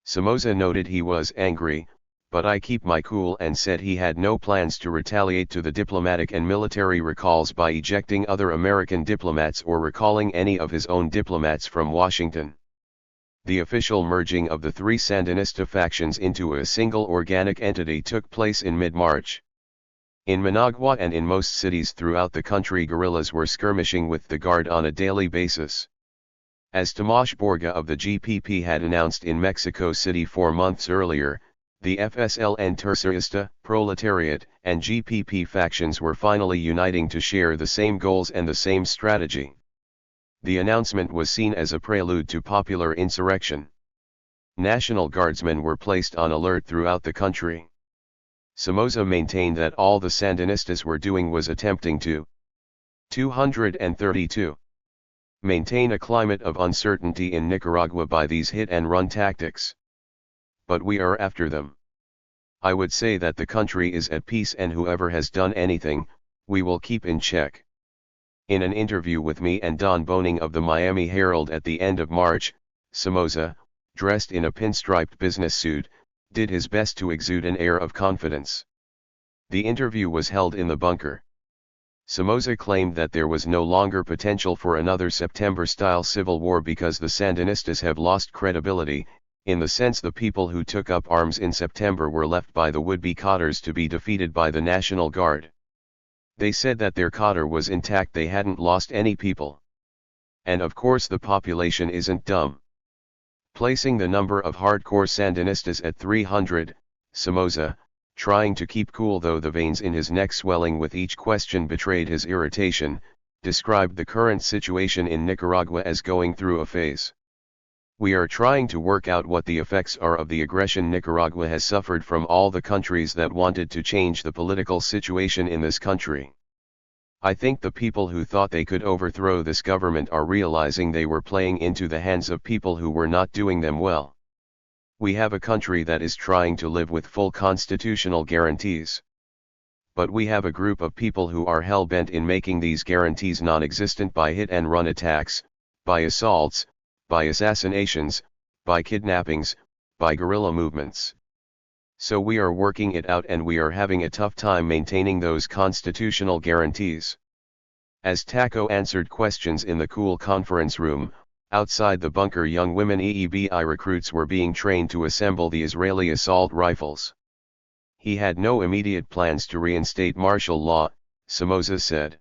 Somoza noted he was angry, but I keep my cool and said he had no plans to retaliate to the diplomatic and military recalls by ejecting other American diplomats or recalling any of his own diplomats from Washington. The official merging of the 3 Sandinista factions into a single organic entity took place in mid-March. In Managua and in most cities throughout the country, guerrillas were skirmishing with the Guard on a daily basis. As Tomas Borga of the GPP had announced in Mexico City 4 months earlier, the FSLN Tercerista, Proletariat, and GPP factions were finally uniting to share the same goals and the same strategy. The announcement was seen as a prelude to popular insurrection. National Guardsmen were placed on alert throughout the country. Somoza maintained that all the Sandinistas were doing was attempting to 232. Maintain a climate of uncertainty in Nicaragua by these hit-and-run tactics. But we are after them. I would say that the country is at peace and whoever has done anything, we will keep in check. In an interview with me and Don Boning of the Miami Herald at the end of March, Somoza, dressed in a pinstriped business suit, did his best to exude an air of confidence. The interview was held in the bunker. Somoza claimed that there was no longer potential for another September-style civil war because the Sandinistas have lost credibility, in the sense the people who took up arms in September were left by the would-be cadres to be defeated by the National Guard. They said that their cadre was intact, they hadn't lost any people. And of course the population isn't dumb. Placing the number of hardcore Sandinistas at 300, Somoza, trying to keep cool though the veins in his neck swelling with each question betrayed his irritation, described the current situation in Nicaragua as going through a phase. We are trying to work out what the effects are of the aggression Nicaragua has suffered from all the countries that wanted to change the political situation in this country. I think the people who thought they could overthrow this government are realizing they were playing into the hands of people who were not doing them well. We have a country that is trying to live with full constitutional guarantees. But we have a group of people who are hell-bent in making these guarantees non-existent by hit-and-run attacks, by assaults, by assassinations, by kidnappings, by guerrilla movements. So we are working it out and we are having a tough time maintaining those constitutional guarantees. As Taco answered questions in the cool conference room, Outside the bunker, young women EEBI recruits were being trained to assemble the Israeli assault rifles. He had no immediate plans to reinstate martial law, Somoza said.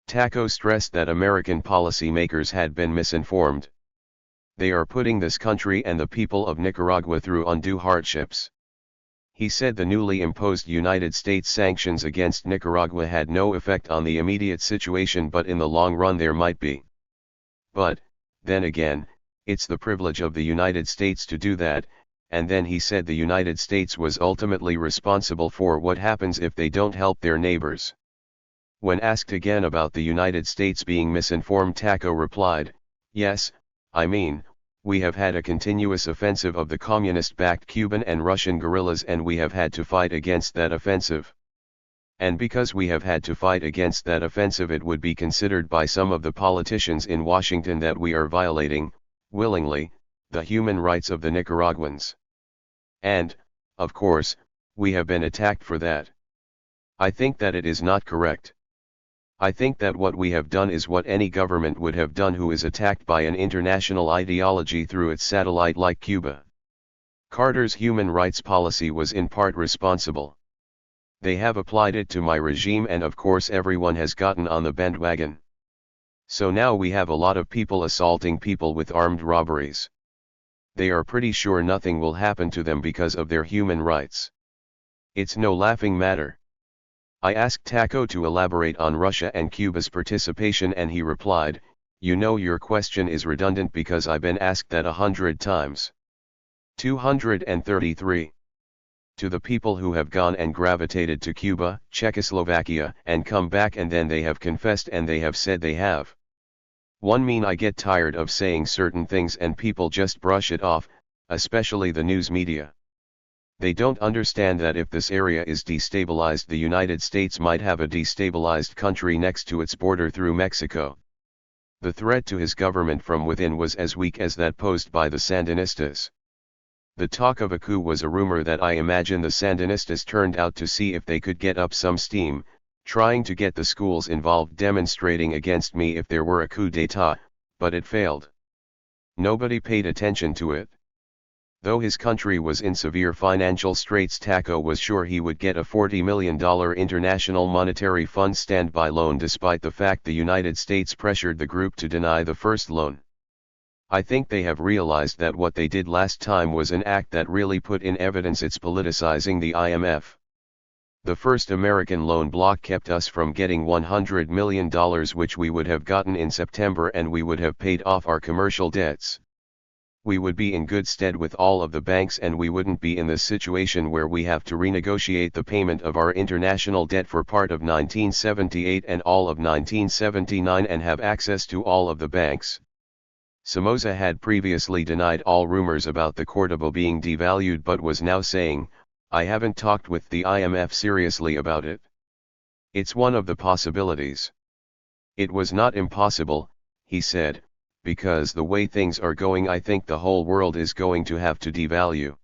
Taco stressed that American policymakers had been misinformed. They are putting this country and the people of Nicaragua through undue hardships. He said the newly imposed United States sanctions against Nicaragua had no effect on the immediate situation, but in the long run there might be. But, then again, it's the privilege of the United States to do that, and then he said the United States was ultimately responsible for what happens if they don't help their neighbors. When asked again about the United States being misinformed, Taco replied, "Yes, I mean, we have had a continuous offensive of the communist-backed Cuban and Russian guerrillas, and we have had to fight against that offensive. And because we have had to fight against that offensive, it would be considered by some of the politicians in Washington that we are violating, willingly, the human rights of the Nicaraguans. And, of course, we have been attacked for that. I think that it is not correct. I think that what we have done is what any government would have done who is attacked by an international ideology through its satellite like Cuba. Carter's human rights policy was in part responsible. They have applied it to my regime, and of course everyone has gotten on the bandwagon. So now we have a lot of people assaulting people with armed robberies. They are pretty sure nothing will happen to them because of their human rights. It's no laughing matter." I asked Taco to elaborate on Russia and Cuba's participation, and he replied, "You know, your question is redundant because I've been asked that 100 times. 233. To the people who have gone and gravitated to Cuba, Czechoslovakia, and come back, and then they have confessed and they have said they have. I get tired of saying certain things and people just brush it off, especially the news media. They don't understand that if this area is destabilized, the United States might have a destabilized country next to its border through Mexico." The threat to his government from within was as weak as that posed by the Sandinistas. The talk of a coup was a rumor that I imagine the Sandinistas turned out to see if they could get up some steam, trying to get the schools involved demonstrating against me if there were a coup d'état, but it failed. Nobody paid attention to it. Though his country was in severe financial straits, Taco was sure he would get a $40 million International Monetary Fund standby loan, despite the fact the United States pressured the group to deny the first loan. I think they have realized that what they did last time was an act that really put in evidence its politicizing the IMF. The first American loan block kept us from getting $100 million, which we would have gotten in September, and we would have paid off our commercial debts. We would be in good stead with all of the banks, and we wouldn't be in this situation where we have to renegotiate the payment of our international debt for part of 1978 and all of 1979 and have access to all of the banks. Somoza had previously denied all rumors about the Cordoba being devalued, but was now saying, "I haven't talked with the IMF seriously about it. It's one of the possibilities." It was not impossible, he said, "because the way things are going, I think the whole world is going to have to devalue."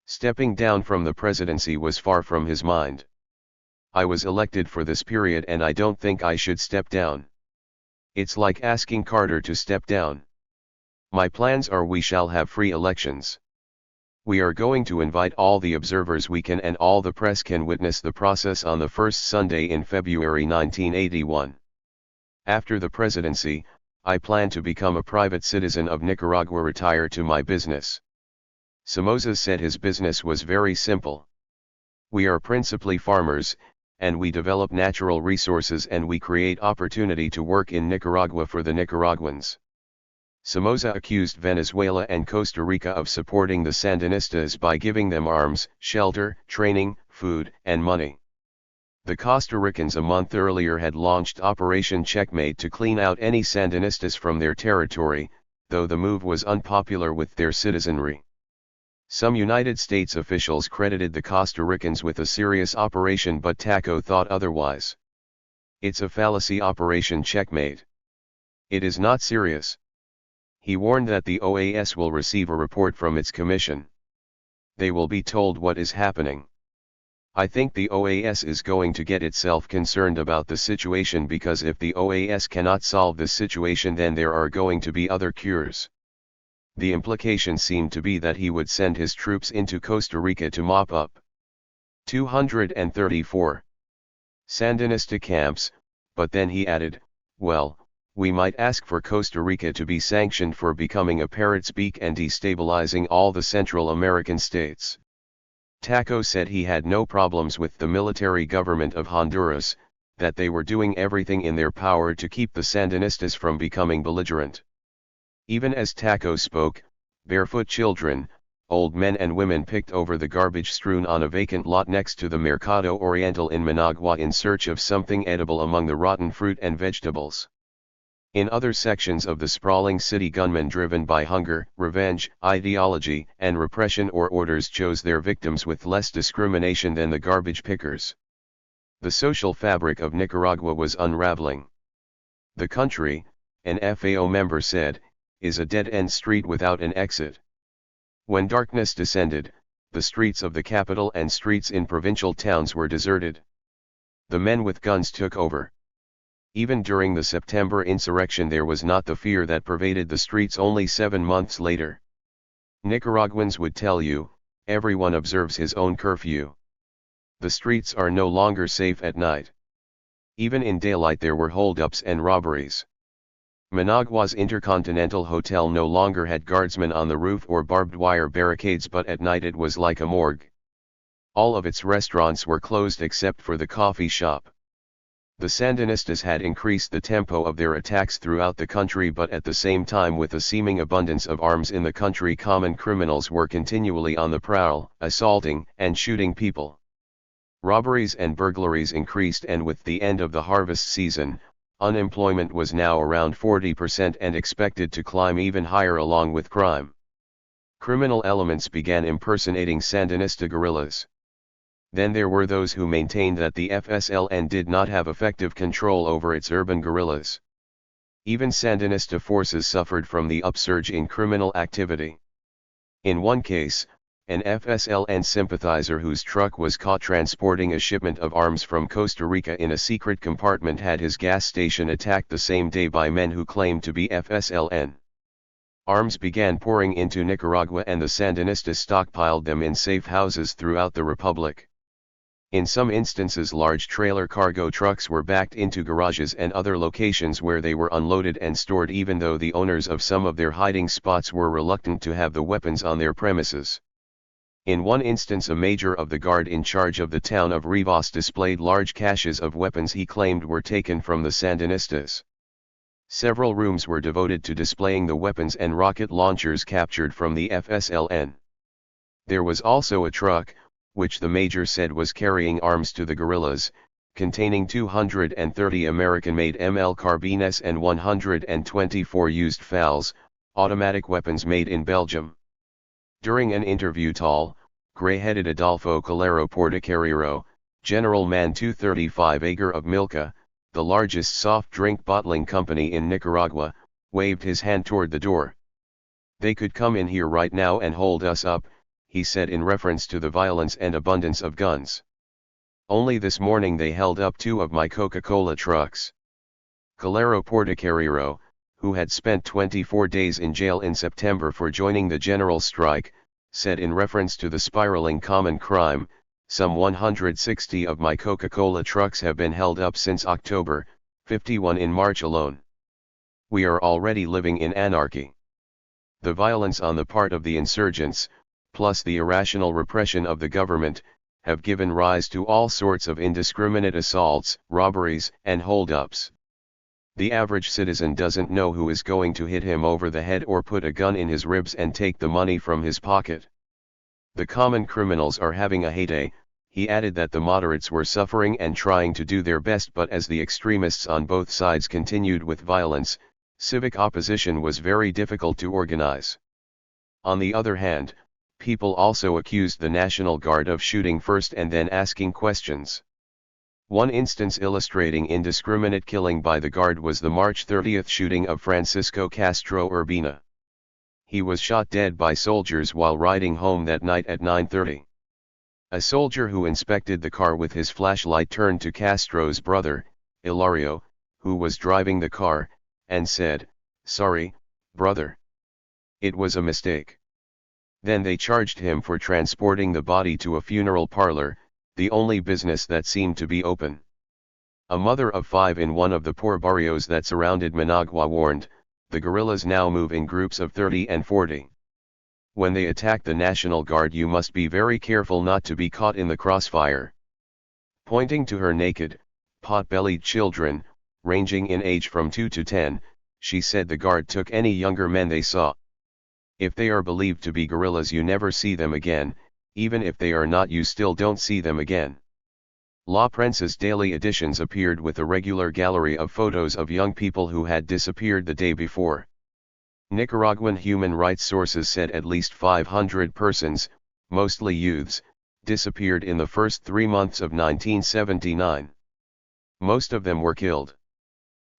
Stepping down from the presidency was far from his mind. "I was elected for this period and I don't think I should step down. It's like asking Carter to step down. My plans are we shall have free elections. We are going to invite all the observers we can, and all the press can witness the process on the first Sunday in February 1981. After the presidency, I plan to become a private citizen of Nicaragua, retire to my business." Somoza said his business was very simple. "We are principally farmers, and we develop natural resources, and we create opportunity to work in Nicaragua for the Nicaraguans." Somoza accused Venezuela and Costa Rica of supporting the Sandinistas by giving them arms, shelter, training, food, and money. The Costa Ricans a month earlier had launched Operation Checkmate to clean out any Sandinistas from their territory, though the move was unpopular with their citizenry. Some United States officials credited the Costa Ricans with a serious operation, but Taco thought otherwise. "It's a fallacy, Operation Checkmate. It is not serious." He warned that the OAS will receive a report from its commission. They will be told what is happening. I think the OAS is going to get itself concerned about the situation, because if the OAS cannot solve this situation, then there are going to be other cures. The implication seemed to be that he would send his troops into Costa Rica to mop up 234 Sandinista camps, but then he added, well, we might ask for Costa Rica to be sanctioned for becoming a parrot's beak and destabilizing all the Central American states. Taco said he had no problems with the military government of Honduras, that they were doing everything in their power to keep the Sandinistas from becoming belligerent. Even as Taco spoke, barefoot children, old men and women picked over the garbage strewn on a vacant lot next to the Mercado Oriental in Managua in search of something edible among the rotten fruit and vegetables. In other sections of the sprawling city, gunmen driven by hunger, revenge, ideology, and repression or orders chose their victims with less discrimination than the garbage pickers. The social fabric of Nicaragua was unraveling. The country, an FAO member said, is a dead-end street without an exit. When darkness descended, the streets of the capital and streets in provincial towns were deserted. The men with guns took over. Even during the September insurrection, there was not the fear that pervaded the streets only 7 months later. Nicaraguans would tell you, everyone observes his own curfew. The streets are no longer safe at night. Even in daylight there were holdups and robberies. Managua's Intercontinental Hotel no longer had guardsmen on the roof or barbed wire barricades, but at night it was like a morgue. All of its restaurants were closed except for the coffee shop. The Sandinistas had increased the tempo of their attacks throughout the country, but at the same time, with a seeming abundance of arms in the country, common criminals were continually on the prowl, assaulting and shooting people. Robberies and burglaries increased, and with the end of the harvest season, unemployment was now around 40% and expected to climb even higher along with crime. Criminal elements began impersonating Sandinista guerrillas. Then there were those who maintained that the FSLN did not have effective control over its urban guerrillas. Even Sandinista forces suffered from the upsurge in criminal activity. In one case, an FSLN sympathizer whose truck was caught transporting a shipment of arms from Costa Rica in a secret compartment had his gas station attacked the same day by men who claimed to be FSLN. Arms began pouring into Nicaragua, and the Sandinistas stockpiled them in safe houses throughout the republic. In some instances, large trailer cargo trucks were backed into garages and other locations where they were unloaded and stored, even though the owners of some of their hiding spots were reluctant to have the weapons on their premises. In one instance, a major of the guard in charge of the town of Rivas displayed large caches of weapons he claimed were taken from the Sandinistas. Several rooms were devoted to displaying the weapons and rocket launchers captured from the FSLN. There was also a truck, which the major said was carrying arms to the guerrillas, containing 230 American-made ML carbines and 124 used FALs, automatic weapons made in Belgium. During an interview, tall, gray-headed Adolfo Calero Portocarrero, General Man 235 Ager of Milka, the largest soft drink bottling company in Nicaragua, waved his hand toward the door. "They could come in here right now and hold us up," he said in reference to the violence and abundance of guns. "Only this morning they held up 2 of my Coca-Cola trucks." Calero Portocarrero, who had spent 24 days in jail in September for joining the general strike, said in reference to the spiraling common crime, "Some 160 of my Coca-Cola trucks have been held up since October, 51 in March alone. We are already living in anarchy." The violence on the part of the insurgents, plus the irrational repression of the government, have given rise to all sorts of indiscriminate assaults, robberies, and holdups. The average citizen doesn't know who is going to hit him over the head or put a gun in his ribs and take the money from his pocket. The common criminals are having a heyday. He added that the moderates were suffering and trying to do their best, but as the extremists on both sides continued with violence, civic opposition was very difficult to organize. On the other hand, people also accused the National Guard of shooting first and then asking questions. One instance illustrating indiscriminate killing by the Guard was the March 30th shooting of Francisco Castro Urbina. He was shot dead by soldiers while riding home that night at 9:30. A soldier who inspected the car with his flashlight turned to Castro's brother, Ilario, who was driving the car, and said, "Sorry, brother. It was a mistake." Then they charged him for transporting the body to a funeral parlor, the only business that seemed to be open. A mother of 5 in one of the poor barrios that surrounded Managua warned, "The guerrillas now move in groups of 30 and 40. When they attack the National Guard, you must be very careful not to be caught in the crossfire." Pointing to her naked, pot-bellied children, ranging in age from 2 to 10, she said the guard took any younger men they saw. If they are believed to be guerrillas, you never see them again. Even if they are not, you still don't see them again. La Prensa's daily editions appeared with a regular gallery of photos of young people who had disappeared the day before. Nicaraguan human rights sources said at least 500 persons, mostly youths, disappeared in the first 3 months of 1979. Most of them were killed.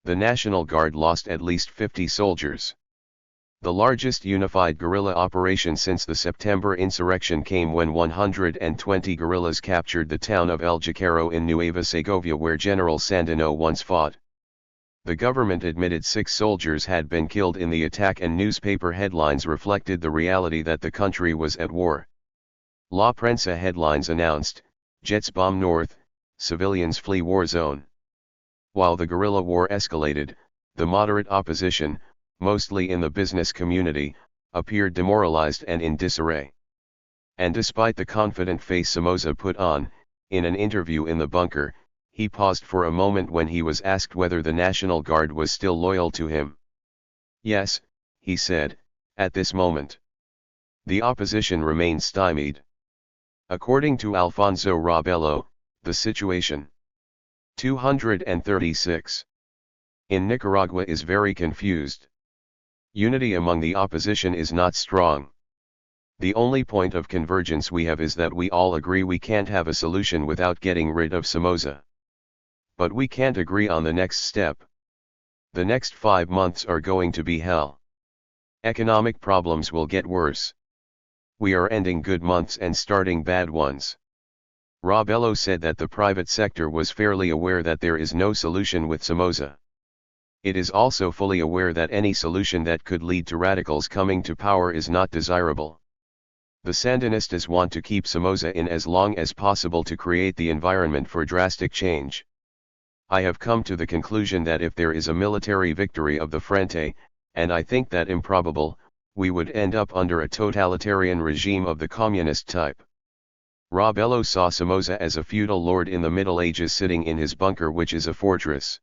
The National Guard lost at least 50 soldiers. The largest unified guerrilla operation since the September insurrection came when 120 guerrillas captured the town of El Jacaro in Nueva Segovia, where General Sandino once fought. The government admitted 6 soldiers had been killed in the attack, and newspaper headlines reflected the reality that the country was at war. La Prensa headlines announced, "Jets bomb north, civilians flee war zone." While the guerrilla war escalated, the moderate opposition, mostly in the business community, appeared demoralized and in disarray. And despite the confident face Somoza put on, in an interview in the bunker, he paused for a moment when he was asked whether the National Guard was still loyal to him. "Yes," he said, "at this moment. The opposition remains stymied." According to Alfonso Rabello, the situation 236 in Nicaragua is very confused. Unity among the opposition is not strong. The only point of convergence we have is that we all agree we can't have a solution without getting rid of Somoza. But we can't agree on the next step. The next 5 months are going to be hell. Economic problems will get worse. We are ending good months and starting bad ones. Rabello said that the private sector was fairly aware that there is no solution with Somoza. It is also fully aware that any solution that could lead to radicals coming to power is not desirable. The Sandinistas want to keep Somoza in as long as possible to create the environment for drastic change. I have come to the conclusion that if there is a military victory of the Frente, and I think that improbable, we would end up under a totalitarian regime of the communist type. Rabello saw Somoza as a feudal lord in the Middle Ages sitting in his bunker, which is a fortress.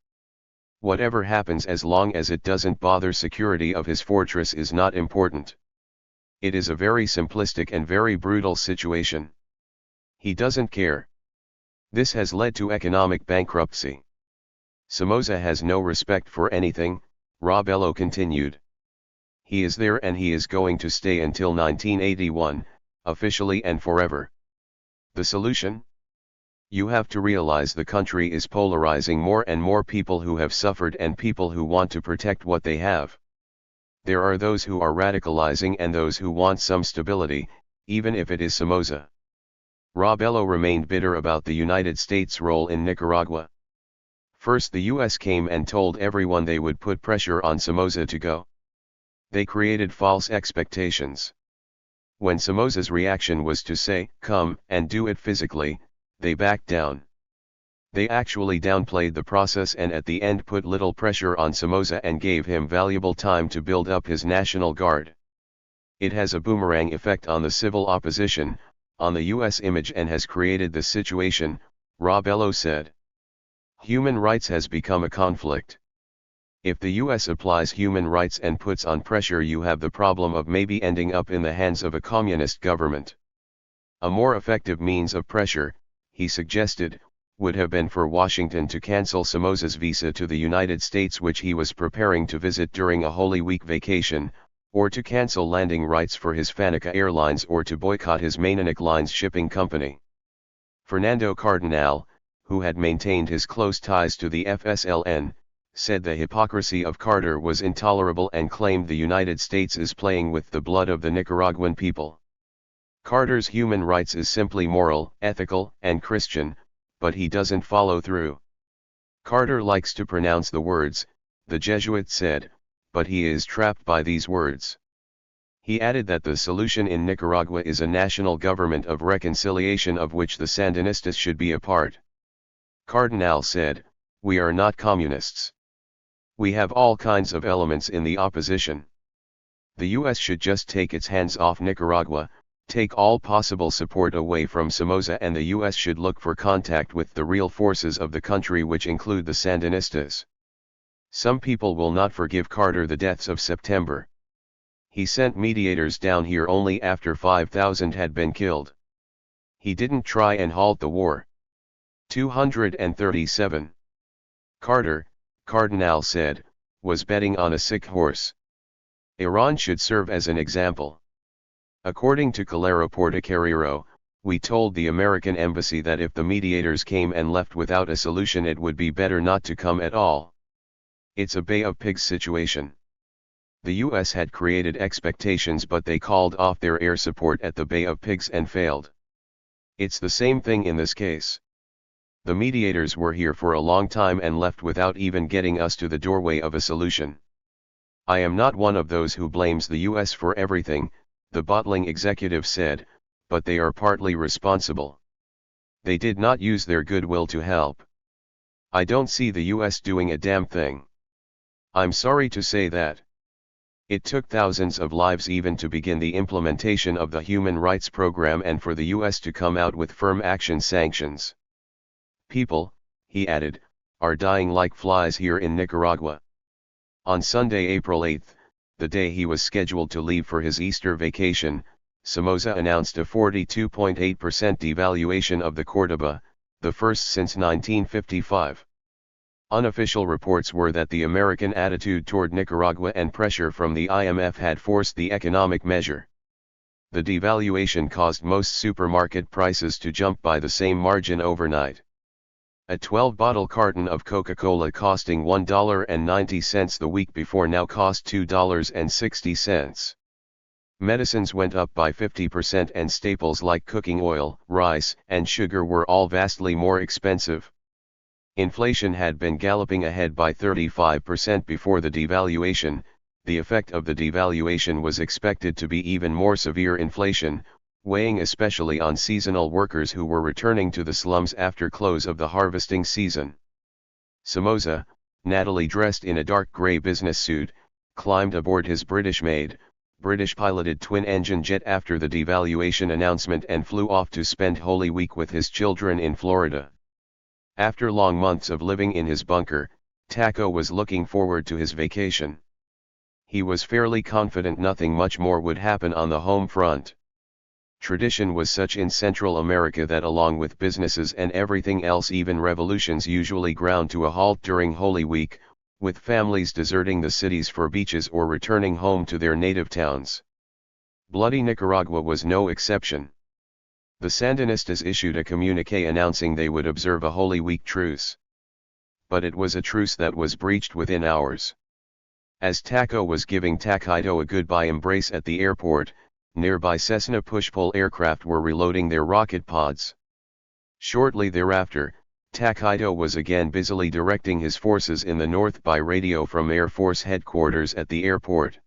Whatever happens, as long as it doesn't bother security of his fortress, is not important. It is a very simplistic and very brutal situation. He doesn't care. This has led to economic bankruptcy. Somoza has no respect for anything, Rabello continued. He is there and he is going to stay until 1981, officially and forever. The solution? You have to realize the country is polarizing more and more, people who have suffered and people who want to protect what they have. There are those who are radicalizing and those who want some stability, even if it is Somoza. Rabello remained bitter about the United States' role in Nicaragua. First, the US came and told everyone they would put pressure on Somoza to go. They created false expectations. When Somoza's reaction was to say, "Come and do it physically," they backed down. They actually downplayed the process and at the end put little pressure on Somoza and gave him valuable time to build up his National Guard. It has a boomerang effect on the civil opposition, on the US image, and has created this situation, Rabello said. Human rights has become a conflict. If the US applies human rights and puts on pressure, you have the problem of maybe ending up in the hands of a communist government. A more effective means of pressure, he suggested, would have been for Washington to cancel Somoza's visa to the United States, which he was preparing to visit during a Holy Week vacation, or to cancel landing rights for his Fanica Airlines, or to boycott his Mainic Lines shipping company. Fernando Cardenal, who had maintained his close ties to the FSLN, said the hypocrisy of Carter was intolerable and claimed the United States is playing with the blood of the Nicaraguan people. Carter's human rights is simply moral, ethical, and Christian, but he doesn't follow through. Carter likes to pronounce the words, the Jesuit said, but he is trapped by these words. He added that the solution in Nicaragua is a national government of reconciliation of which the Sandinistas should be a part. Cardinal said, "We are not communists. We have all kinds of elements in the opposition. The US should just take its hands off Nicaragua, take all possible support away from Somoza, and the US should look for contact with the real forces of the country, which include the Sandinistas." Some people will not forgive Carter the deaths of September. He sent mediators down here only after 5,000 had been killed. He didn't try and halt the war. 237. Carter, Cardinal said, was betting on a sick horse. Iran should serve as an example. According to Calero Portocarrero, we told the American embassy that if the mediators came and left without a solution, it would be better not to come at all. It's a Bay of Pigs situation. The US had created expectations, but they called off their air support at the Bay of Pigs and failed. It's the same thing in this case. The mediators were here for a long time and left without even getting us to the doorway of a solution. I am not one of those who blames the US for everything, the bottling executive said, but they are partly responsible. They did not use their goodwill to help. I don't see the US doing a damn thing. I'm sorry to say that. It took thousands of lives even to begin the implementation of the human rights program and for the US to come out with firm action sanctions. People, he added, are dying like flies here in Nicaragua. On Sunday, April 8, the day he was scheduled to leave for his Easter vacation, Somoza announced a 42.8% devaluation of the Córdoba, the first since 1955. Unofficial reports were that the American attitude toward Nicaragua and pressure from the IMF had forced the economic measure. The devaluation caused most supermarket prices to jump by the same margin overnight. A 12-bottle carton of Coca-Cola costing $1.90 the week before now cost $2.60. Medicines went up by 50% and staples like cooking oil, rice, and sugar were all vastly more expensive. Inflation had been galloping ahead by 35% before the devaluation. The effect of the devaluation was expected to be even more severe inflation, weighing especially on seasonal workers who were returning to the slums after close of the harvesting season. Somoza, nattily dressed in a dark grey business suit, climbed aboard his British-made, British-piloted twin-engine jet after the devaluation announcement and flew off to spend Holy Week with his children in Florida. After long months of living in his bunker, Taco was looking forward to his vacation. He was fairly confident nothing much more would happen on the home front. Tradition was such in Central America that along with businesses and everything else, even revolutions usually ground to a halt during Holy Week, with families deserting the cities for beaches or returning home to their native towns. Bloody Nicaragua was no exception. The Sandinistas issued a communiqué announcing they would observe a Holy Week truce. But it was a truce that was breached within hours. As Taco was giving Taquito a goodbye embrace at the airport, nearby Cessna push-pull aircraft were reloading their rocket pods. Shortly thereafter, Taquito was again busily directing his forces in the north by radio from Air Force headquarters at the airport.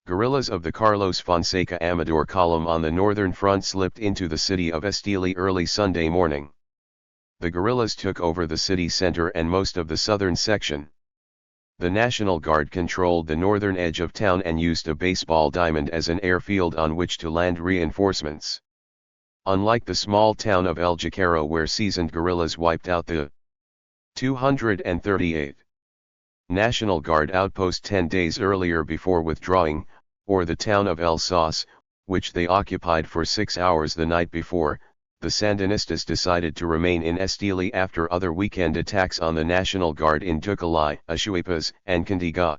Guerrillas of the Carlos Fonseca Amador column on the northern front slipped into the city of Estili early Sunday morning. The guerrillas took over the city center and most of the southern section. The National Guard controlled the northern edge of town and used a baseball diamond as an airfield on which to land reinforcements. Unlike the small town of El Jaquero where seasoned guerrillas wiped out the 238 National Guard outpost 10 days earlier before withdrawing, or the town of El Sas, which they occupied for 6 hours the night before, the Sandinistas decided to remain in Estili after other weekend attacks on the National Guard in Tucalay, Ashuipas, and Candiga.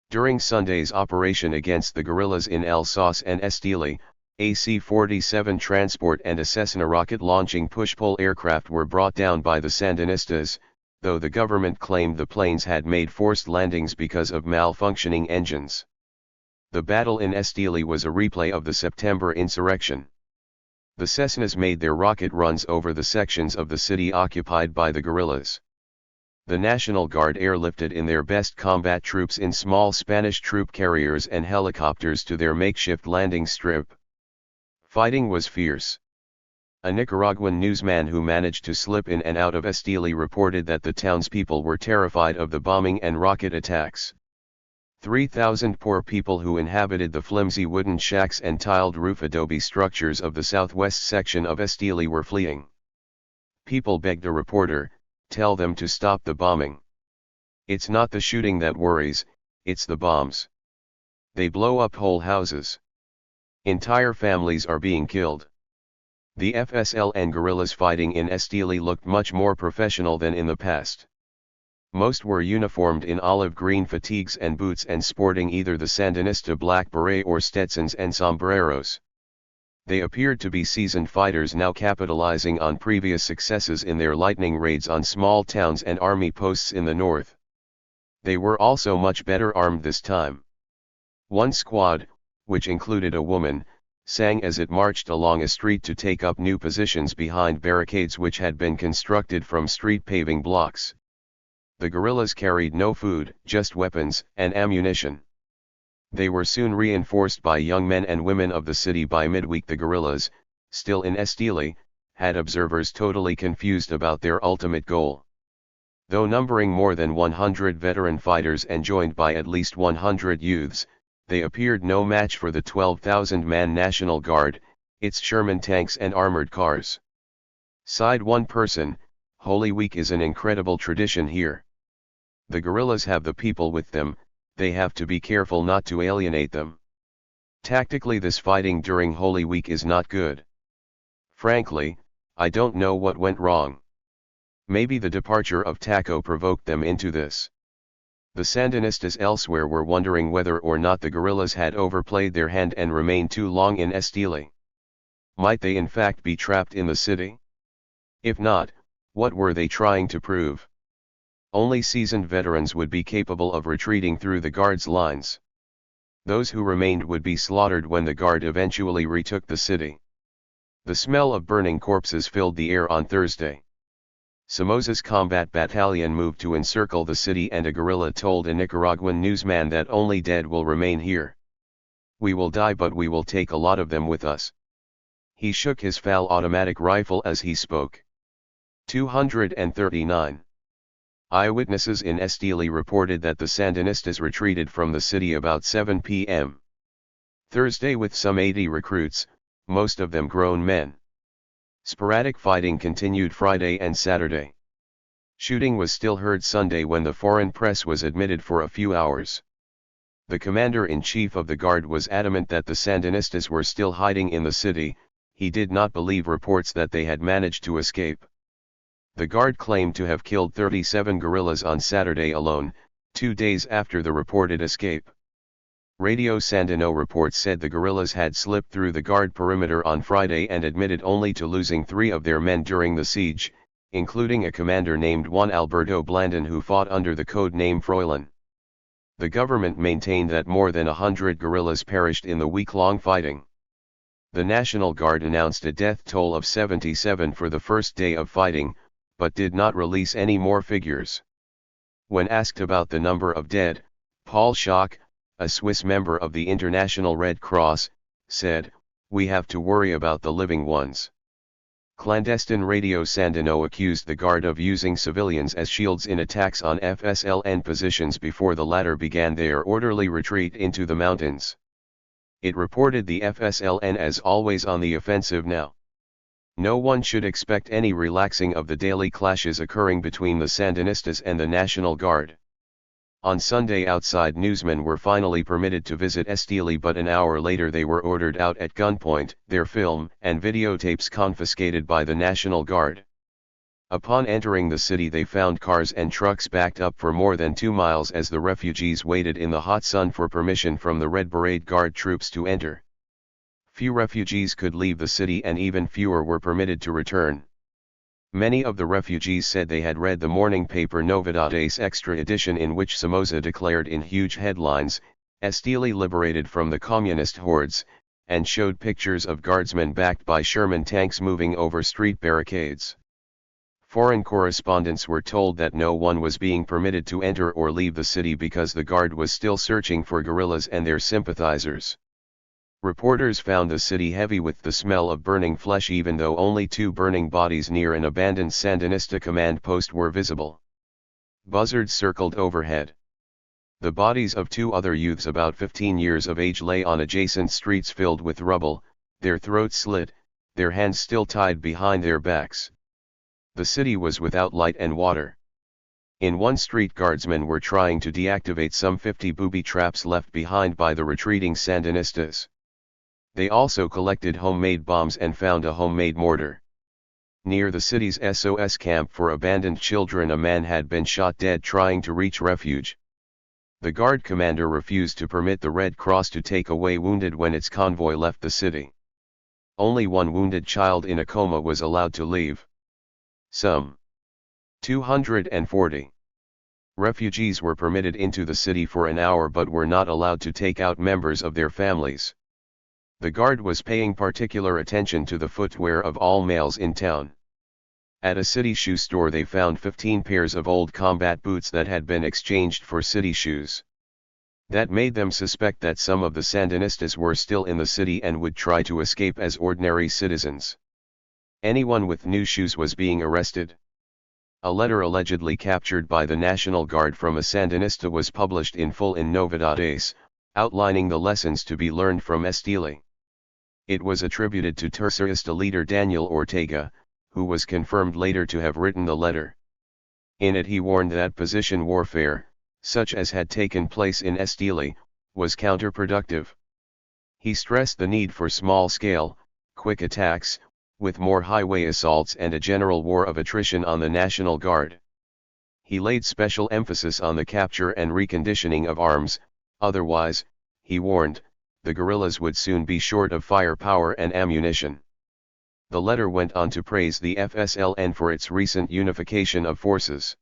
During Sunday's operation against the guerrillas in El Sas and Estili, a C-47 transport and a Cessna rocket-launching push-pull aircraft were brought down by the Sandinistas, though the government claimed the planes had made forced landings because of malfunctioning engines. The battle in Estili was a replay of the September insurrection. The Cessnas made their rocket runs over the sections of the city occupied by the guerrillas. The National Guard airlifted in their best combat troops in small Spanish troop carriers and helicopters to their makeshift landing strip. Fighting was fierce. A Nicaraguan newsman who managed to slip in and out of Estili reported that the townspeople were terrified of the bombing and rocket attacks. 3,000 poor people who inhabited the flimsy wooden shacks and tiled roof adobe structures of the southwest section of Estili were fleeing. People begged a reporter, "Tell them to stop the bombing. It's not the shooting that worries, it's the bombs. They blow up whole houses. Entire families are being killed." The FSL and guerrillas fighting in Estili looked much more professional than in the past. Most were uniformed in olive green fatigues and boots and sporting either the Sandinista black beret or Stetsons and sombreros. They appeared to be seasoned fighters now capitalizing on previous successes in their lightning raids on small towns and army posts in the north. They were also much better armed this time. One squad, which included a woman, sang as it marched along a street to take up new positions behind barricades which had been constructed from street paving blocks. The guerrillas carried no food, just weapons and ammunition. They were soon reinforced by young men and women of the city. By midweek the guerrillas, still in Estili, had observers totally confused about their ultimate goal. Though numbering more than 100 veteran fighters and joined by at least 100 youths, they appeared no match for the 12,000-man National Guard, its Sherman tanks and armored cars. Sighed one person, "Holy Week is an incredible tradition here. The guerrillas have the people with them, they have to be careful not to alienate them. Tactically this fighting during Holy Week is not good. Frankly, I don't know what went wrong. Maybe the departure of Taco provoked them into this." The Sandinistas elsewhere were wondering whether or not the guerrillas had overplayed their hand and remained too long in Estili. Might they in fact be trapped in the city? If not, what were they trying to prove? Only seasoned veterans would be capable of retreating through the Guard's lines. Those who remained would be slaughtered when the Guard eventually retook the city. The smell of burning corpses filled the air on Thursday. Somoza's combat battalion moved to encircle the city and a guerrilla told a Nicaraguan newsman that only dead will remain here. "We will die but we will take a lot of them with us." He shook his FAL automatic rifle as he spoke. 239. Eyewitnesses in Estili reported that the Sandinistas retreated from the city about 7 p.m. Thursday with some 80 recruits, most of them grown men. Sporadic fighting continued Friday and Saturday. Shooting was still heard Sunday when the foreign press was admitted for a few hours. The commander-in-chief of the Guard was adamant that the Sandinistas were still hiding in the city. He did not believe reports that they had managed to escape. The Guard claimed to have killed 37 guerrillas on Saturday alone, 2 days after the reported escape. Radio Sandino reports said the guerrillas had slipped through the Guard perimeter on Friday and admitted only to losing 3 of their men during the siege, including a commander named Juan Alberto Blandon who fought under the code name Froilan. The government maintained that more than 100 guerrillas perished in the week-long fighting. The National Guard announced a death toll of 77 for the first day of fighting, but did not release any more figures. When asked about the number of dead, Paul Schock, a Swiss member of the International Red Cross, said, "We have to worry about the living ones." Clandestine Radio Sandino accused the Guard of using civilians as shields in attacks on FSLN positions before the latter began their orderly retreat into the mountains. It reported the FSLN as always on the offensive now. No one should expect any relaxing of the daily clashes occurring between the Sandinistas and the National Guard. On Sunday outside newsmen were finally permitted to visit Estili but an hour later they were ordered out at gunpoint, their film and videotapes confiscated by the National Guard. Upon entering the city they found cars and trucks backed up for more than 2 miles as the refugees waited in the hot sun for permission from the Red Beret Guard troops to enter. Few refugees could leave the city and even fewer were permitted to return. Many of the refugees said they had read the morning paper Novedades Extra edition in which Somoza declared in huge headlines, "Estili liberated from the communist hordes," and showed pictures of guardsmen backed by Sherman tanks moving over street barricades. Foreign correspondents were told that no one was being permitted to enter or leave the city because the guard was still searching for guerrillas and their sympathizers. Reporters found the city heavy with the smell of burning flesh even though only 2 burning bodies near an abandoned Sandinista command post were visible. Buzzards circled overhead. The bodies of 2 other youths about 15 years of age lay on adjacent streets filled with rubble, their throats slit, their hands still tied behind their backs. The city was without light and water. In one street, guardsmen were trying to deactivate some 50 booby traps left behind by the retreating Sandinistas. They also collected homemade bombs and found a homemade mortar. Near the city's SOS camp for abandoned children, a man had been shot dead trying to reach refuge. The guard commander refused to permit the Red Cross to take away wounded when its convoy left the city. Only one wounded child in a coma was allowed to leave. Some 240 refugees were permitted into the city for an hour but were not allowed to take out members of their families. The guard was paying particular attention to the footwear of all males in town. At a city shoe store they found 15 pairs of old combat boots that had been exchanged for city shoes. That made them suspect that some of the Sandinistas were still in the city and would try to escape as ordinary citizens. Anyone with new shoes was being arrested. A letter allegedly captured by the National Guard from a Sandinista was published in full in Novedades, outlining the lessons to be learned from Estili. It was attributed to Tercerista leader Daniel Ortega, who was confirmed later to have written the letter. In it he warned that position warfare, such as had taken place in Estili, was counterproductive. He stressed the need for small-scale, quick attacks, with more highway assaults and a general war of attrition on the National Guard. He laid special emphasis on the capture and reconditioning of arms, otherwise, he warned, the guerrillas would soon be short of firepower and ammunition. The letter went on to praise the FSLN for its recent unification of forces.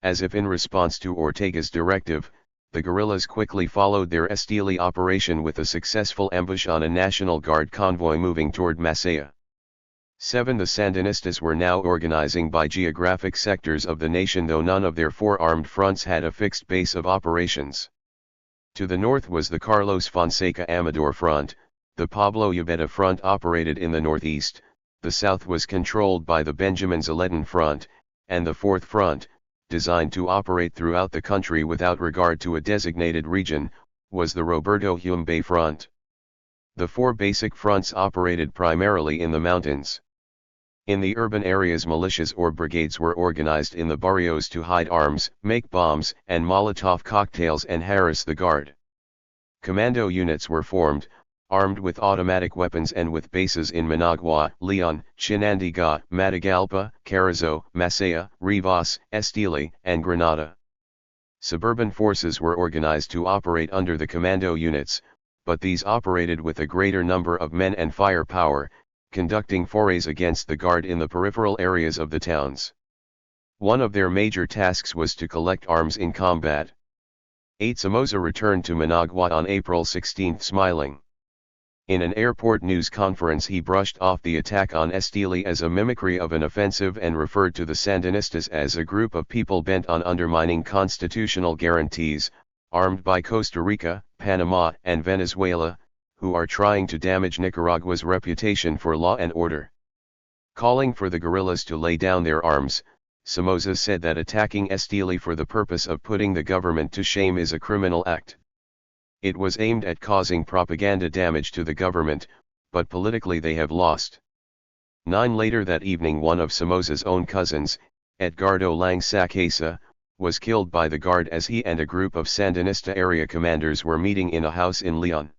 As if in response to Ortega's directive, the guerrillas quickly followed their Estili operation with a successful ambush on a National Guard convoy moving toward Masaya. The Sandinistas were now organizing by geographic sectors of the nation, though none of their 4 armed fronts had a fixed base of operations. To the north was the Carlos Fonseca Amador Front, the Pablo Ubeda Front operated in the northeast, the south was controlled by the Benjamin Zeledin Front, and the 4th Front, designed to operate throughout the country without regard to a designated region, was the Roberto Humbay Front. The 4 basic fronts operated primarily in the mountains. In the urban areas, militias or brigades were organized in the barrios to hide arms, make bombs and Molotov cocktails and harass the guard. Commando units were formed, armed with automatic weapons and with bases in Managua, Leon, Chinandega, Matagalpa, Carrizo, Masaya, Rivas, Estili, and Granada. Suburban forces were organized to operate under the commando units, but these operated with a greater number of men and firepower, conducting forays against the guard in the peripheral areas of the towns. One of their major tasks was to collect arms in combat. Somoza returned to Managua on April 16 smiling. In an airport news conference he brushed off the attack on Estili as a mimicry of an offensive and referred to the Sandinistas as a group of people bent on undermining constitutional guarantees, armed by Costa Rica, Panama, and Venezuela, who are trying to damage Nicaragua's reputation for law and order. Calling for the guerrillas to lay down their arms, Somoza said that attacking Estili for the purpose of putting the government to shame is a criminal act. It was aimed at causing propaganda damage to the government, but politically they have lost. 9 later that evening, one of Somoza's own cousins, Edgardo Lang Sacasa, was killed by the guard as he and a group of Sandinista area commanders were meeting in a house in Leon.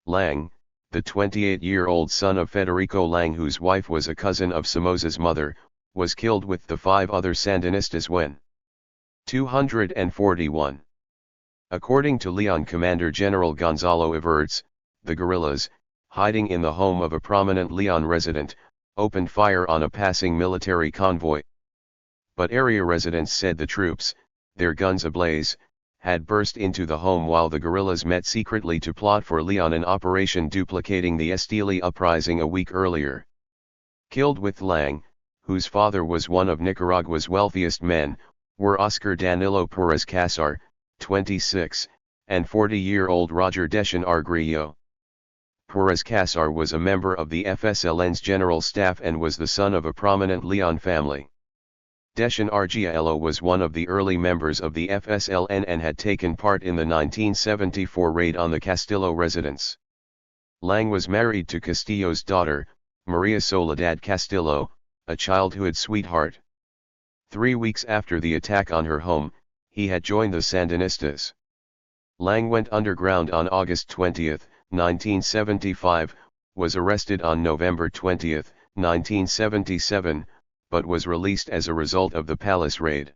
Lang, the 28-year-old son of Federico Lang, whose wife was a cousin of Somoza's mother, was killed with the 5 other Sandinistas when 241. According to Leon Commander General Gonzalo Everts, the guerrillas, hiding in the home of a prominent Leon resident, opened fire on a passing military convoy. But area residents said the troops, their guns ablaze, had burst into the home while the guerrillas met secretly to plot for Leon, an operation duplicating the Estili uprising a week earlier. Killed with Lang, whose father was one of Nicaragua's wealthiest men, were Oscar Danilo Perez Casar, 26, and 40-year-old Roger Deschan Argrillo. Perez Casar was a member of the FSLN's general staff and was the son of a prominent Leon family. Deschan Argrillo was one of the early members of the FSLN and had taken part in the 1974 raid on the Castillo residence. Lang was married to Castillo's daughter, Maria Soledad Castillo, a childhood sweetheart. 3 weeks after the attack on her home, he had joined the Sandinistas. Lang went underground on August 20, 1975, was arrested on November 20, 1977, but was released as a result of the palace raid.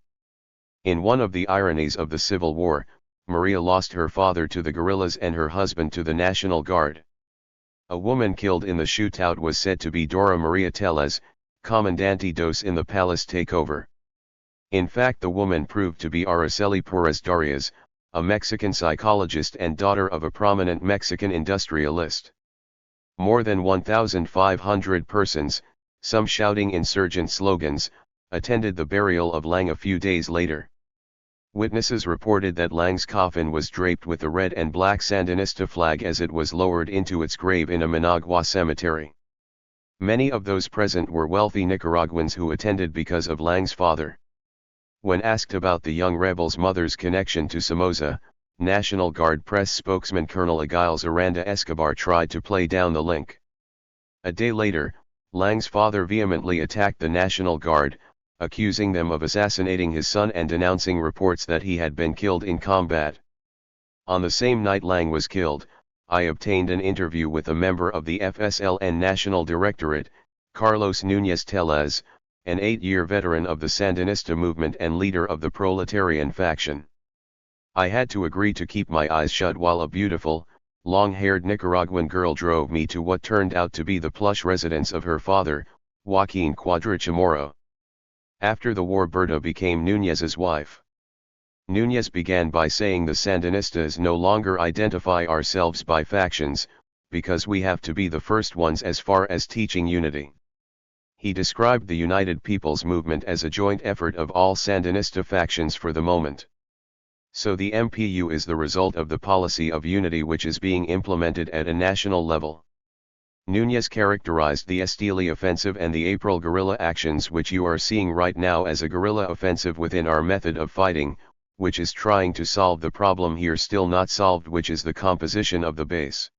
In one of the ironies of the Civil War, Maria lost her father to the guerrillas and her husband to the National Guard. A woman killed in the shootout was said to be Dora Maria Tellez, Comandante dos in the palace takeover. In fact, the woman proved to be Araceli Perez Darias, a Mexican psychologist and daughter of a prominent Mexican industrialist. More than 1,500 persons, some shouting insurgent slogans, attended the burial of Lang a few days later. Witnesses reported that Lang's coffin was draped with the red and black Sandinista flag as it was lowered into its grave in a Managua cemetery. Many of those present were wealthy Nicaraguans who attended because of Lang's father. When asked about the young rebel's mother's connection to Somoza, National Guard press spokesman Colonel Aguiles Aranda Escobar tried to play down the link. A day later, Lang's father vehemently attacked the National Guard, accusing them of assassinating his son and denouncing reports that he had been killed in combat. On the same night Lang was killed, I obtained an interview with a member of the FSLN National Directorate, Carlos Núñez Tellez, an 8-year veteran of the Sandinista movement and leader of the proletarian faction. I had to agree to keep my eyes shut while a beautiful, long-haired Nicaraguan girl drove me to what turned out to be the plush residence of her father, Joaquin Cuadra-Chamorro. After the war, Berta became Núñez's wife. Núñez began by saying the Sandinistas no longer identify ourselves by factions, because we have to be the first ones as far as teaching unity. He described the United People's Movement as a joint effort of all Sandinista factions for the moment. So the MPU is the result of the policy of unity which is being implemented at a national level. Núñez characterized the Estili offensive and the April guerrilla actions which you are seeing right now as a guerrilla offensive within our method of fighting, which is trying to solve the problem here still not solved, which is the composition of the base.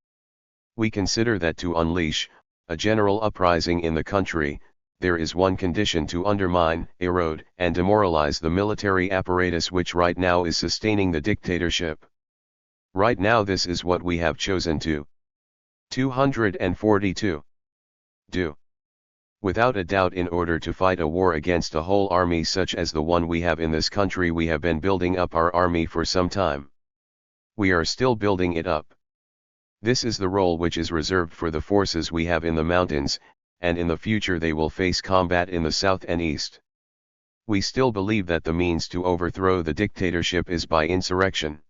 We consider that to unleash a general uprising in the country, there is one condition: to undermine, erode, and demoralize the military apparatus which right now is sustaining the dictatorship. Right now this is what we have chosen to 242 do. Without a doubt, in order to fight a war against a whole army such as the one we have in this country, we have been building up our army for some time. We are still building it up. This is the role which is reserved for the forces we have in the mountains, and in the future they will face combat in the south and east. We still believe that the means to overthrow the dictatorship is by insurrection.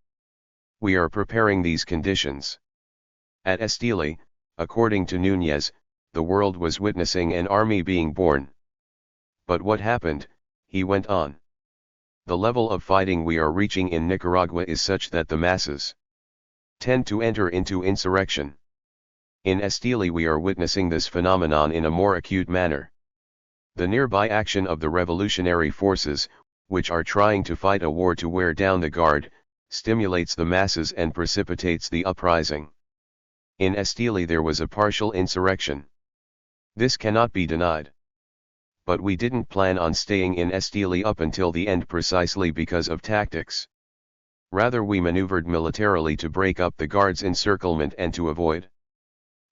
We are preparing these conditions. At Estili, according to Núñez, the world was witnessing an army being born. But what happened, he went on. The level of fighting we are reaching in Nicaragua is such that the masses tend to enter into insurrection. In Estili we are witnessing this phenomenon in a more acute manner. The nearby action of the revolutionary forces, which are trying to fight a war to wear down the guard, stimulates the masses and precipitates the uprising. In Estili there was a partial insurrection. This cannot be denied. But we didn't plan on staying in Estili up until the end precisely because of tactics. Rather, we maneuvered militarily to break up the guard's encirclement and to avoid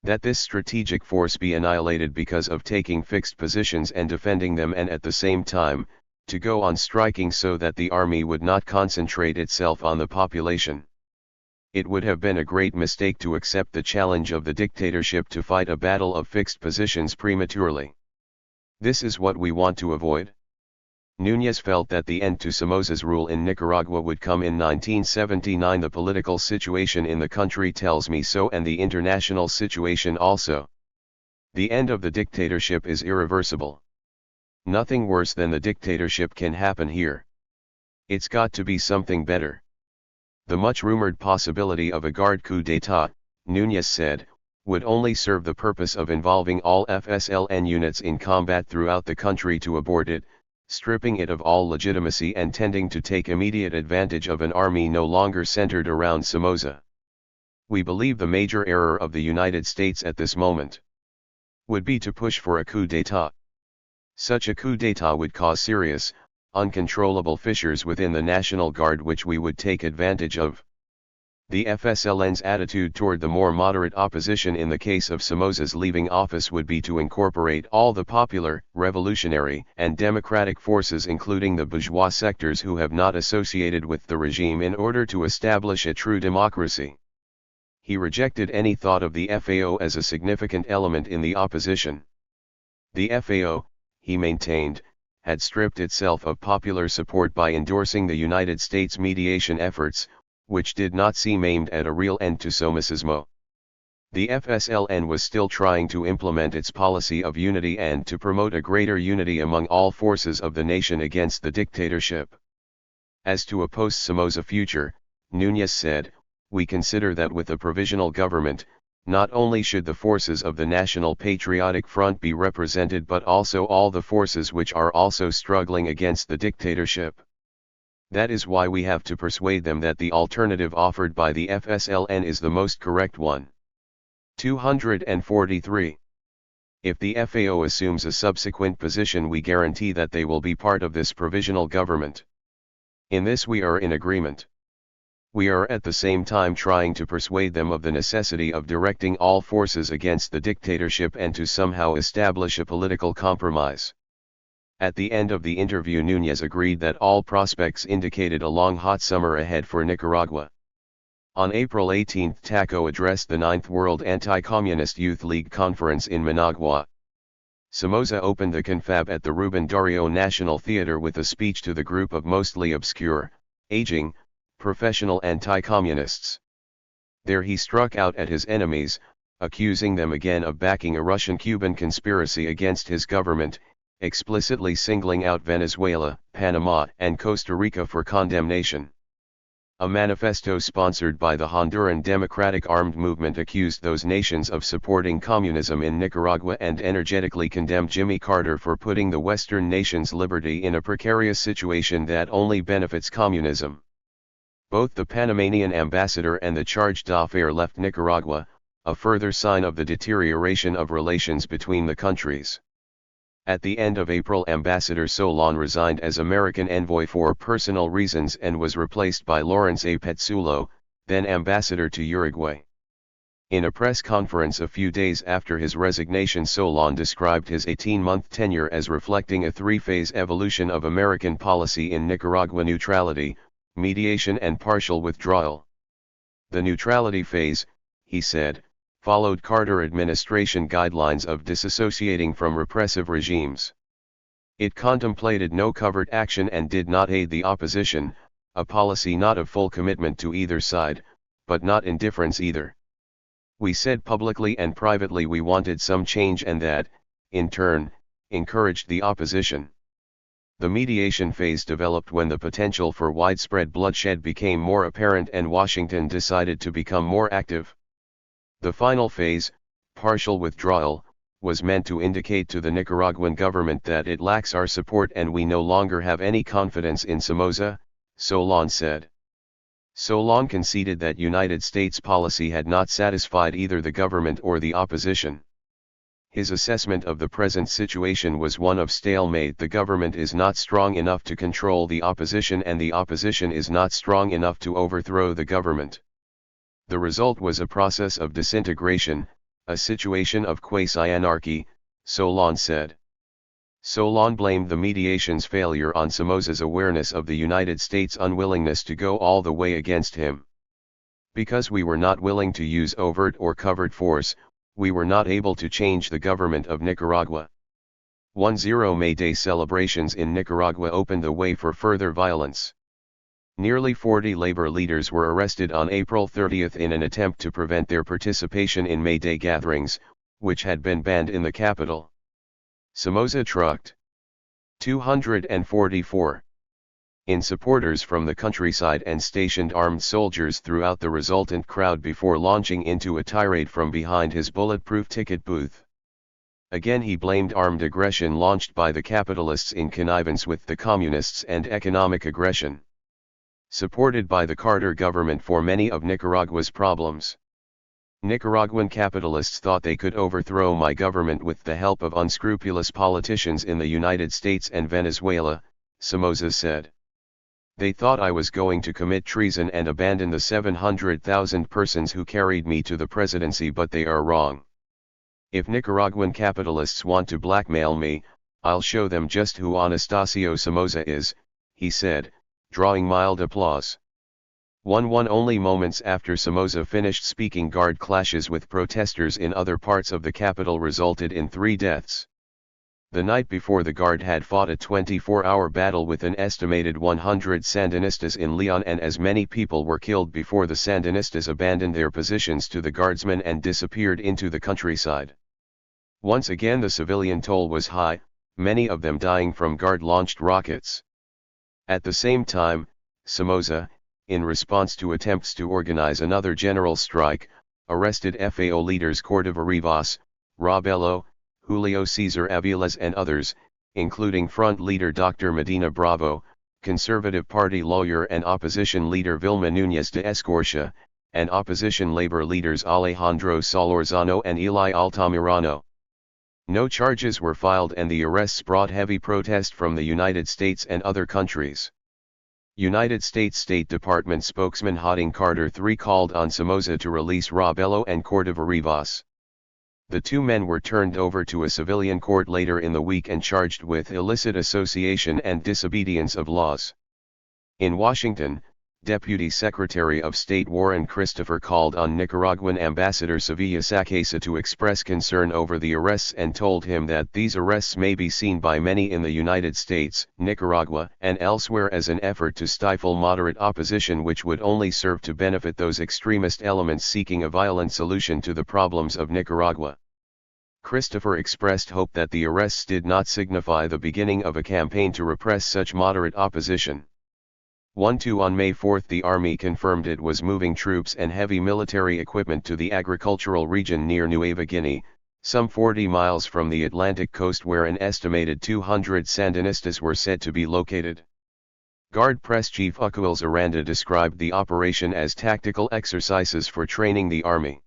that this strategic force be annihilated because of taking fixed positions and defending them, and at the same time, to go on striking so that the army would not concentrate itself on the population. It would have been a great mistake to accept the challenge of the dictatorship to fight a battle of fixed positions prematurely. This is what we want to avoid. Núñez felt that the end to Somoza's rule in Nicaragua would come in 1979. The political situation in the country tells me so, and the international situation also. The end of the dictatorship is irreversible. Nothing worse than the dictatorship can happen here. It's got to be something better. The much-rumored possibility of a guard coup d'état, Núñez said, would only serve the purpose of involving all FSLN units in combat throughout the country to abort it, stripping it of all legitimacy and tending to take immediate advantage of an army no longer centered around Somoza. We believe the major error of the United States at this moment would be to push for a coup d'état. Such a coup d'état would cause serious, uncontrollable fissures within the National Guard which we would take advantage of. The FSLN's attitude toward the more moderate opposition in the case of Somoza's leaving office would be to incorporate all the popular, revolutionary, and democratic forces including the bourgeois sectors who have not associated with the regime in order to establish a true democracy. He rejected any thought of the FAO as a significant element in the opposition. The FAO, he maintained, had stripped itself of popular support by endorsing the United States mediation efforts, which did not seem aimed at a real end to Somocismo. The FSLN was still trying to implement its policy of unity and to promote a greater unity among all forces of the nation against the dictatorship. As to a post-Somoza future, Núñez said, we consider that with a provisional government, not only should the forces of the National Patriotic Front be represented but also all the forces which are also struggling against the dictatorship. That is why we have to persuade them that the alternative offered by the FSLN is the most correct one. 243. If the FAO assumes a subsequent position, we guarantee that they will be part of this provisional government. In this we are in agreement. We are at the same time trying to persuade them of the necessity of directing all forces against the dictatorship and to somehow establish a political compromise. At the end of the interview, Núñez agreed that all prospects indicated a long hot summer ahead for Nicaragua. On April 18, Taco addressed the 9th World Anti-Communist Youth League Conference in Managua. Somoza opened the confab at the Rubén Darío National Theater with a speech to the group of mostly obscure, aging, professional anti-communists. There he struck out at his enemies, accusing them again of backing a Russian-Cuban conspiracy against his government, explicitly singling out Venezuela, Panama, and Costa Rica for condemnation. A manifesto sponsored by the Honduran Democratic Armed Movement accused those nations of supporting communism in Nicaragua and energetically condemned Jimmy Carter for putting the Western nations' liberty in a precarious situation that only benefits communism. Both the Panamanian ambassador and the charge d'affaires left Nicaragua, a further sign of the deterioration of relations between the countries. At the end of April, Ambassador Solon resigned as American envoy for personal reasons and was replaced by Lawrence A. Petzulo, then ambassador to Uruguay. In a press conference a few days after his resignation, Solon described his 18-month tenure as reflecting a three-phase evolution of American policy in Nicaragua: neutrality, mediation and partial withdrawal. The neutrality phase, he said, followed Carter administration guidelines of disassociating from repressive regimes. It contemplated no covert action and did not aid the opposition, a policy not of full commitment to either side, but not indifference either. We said publicly and privately we wanted some change and that, in turn, encouraged the opposition. The mediation phase developed when the potential for widespread bloodshed became more apparent and Washington decided to become more active. The final phase, partial withdrawal, was meant to indicate to the Nicaraguan government that it lacks our support and we no longer have any confidence in Somoza, Solon said. Solon conceded that United States policy had not satisfied either the government or the opposition. His assessment of the present situation was one of stalemate. The government is not strong enough to control the opposition and the opposition is not strong enough to overthrow the government. The result was a process of disintegration, a situation of quasi-anarchy, Solon said. Solon blamed the mediation's failure on Somoza's awareness of the United States' unwillingness to go all the way against him. Because we were not willing to use overt or covert force, we were not able to change the government of Nicaragua. 10 May Day celebrations in Nicaragua opened the way for further violence. Nearly 40 labor leaders were arrested on April 30 in an attempt to prevent their participation in May Day gatherings, which had been banned in the capital. Somoza trucked 244 in supporters from the countryside and stationed armed soldiers throughout the resultant crowd before launching into a tirade from behind his bulletproof ticket booth. Again he blamed armed aggression launched by the capitalists in connivance with the communists and economic aggression supported by the Carter government for many of Nicaragua's problems. Nicaraguan capitalists thought they could overthrow my government with the help of unscrupulous politicians in the United States and Venezuela, Somoza said. They thought I was going to commit treason and abandon the 700,000 persons who carried me to the presidency, but they are wrong. If Nicaraguan capitalists want to blackmail me, I'll show them just who Anastasio Somoza is, he said, drawing mild applause. Only moments after Somoza finished speaking, guard clashes with protesters in other parts of the capital resulted in 3 deaths. The night before, the guard had fought a 24-hour battle with an estimated 100 Sandinistas in Leon, and as many people were killed before the Sandinistas abandoned their positions to the guardsmen and disappeared into the countryside. Once again the civilian toll was high, many of them dying from guard-launched rockets. At the same time, Somoza, in response to attempts to organize another general strike, arrested FAO leaders Cordova Rivas, Robelo, Julio Cesar Aviles and others, including front leader Dr. Medina Bravo, Conservative Party lawyer and opposition leader Vilma Núñez de Escorcia, and opposition labor leaders Alejandro Solorzano and Eli Altamirano. No charges were filed, and the arrests brought heavy protest from the United States and other countries. United States State Department spokesman Harding Carter III called on Somoza to release Robelo and Cordova Rivas. The 2 men were turned over to a civilian court later in the week and charged with illicit association and disobedience of laws. In Washington, Deputy Secretary of State Warren Christopher called on Nicaraguan Ambassador Sevilla Sacasa to express concern over the arrests and told him that these arrests may be seen by many in the United States, Nicaragua, and elsewhere as an effort to stifle moderate opposition, which would only serve to benefit those extremist elements seeking a violent solution to the problems of Nicaragua. Christopher expressed hope that the arrests did not signify the beginning of a campaign to repress such moderate opposition. On May 4 the Army confirmed it was moving troops and heavy military equipment to the agricultural region near Nueva Guinea, some 40 miles from the Atlantic coast, where an estimated 200 Sandinistas were said to be located. Guard Press Chief Ucuils Aranda described the operation as tactical exercises for training the army.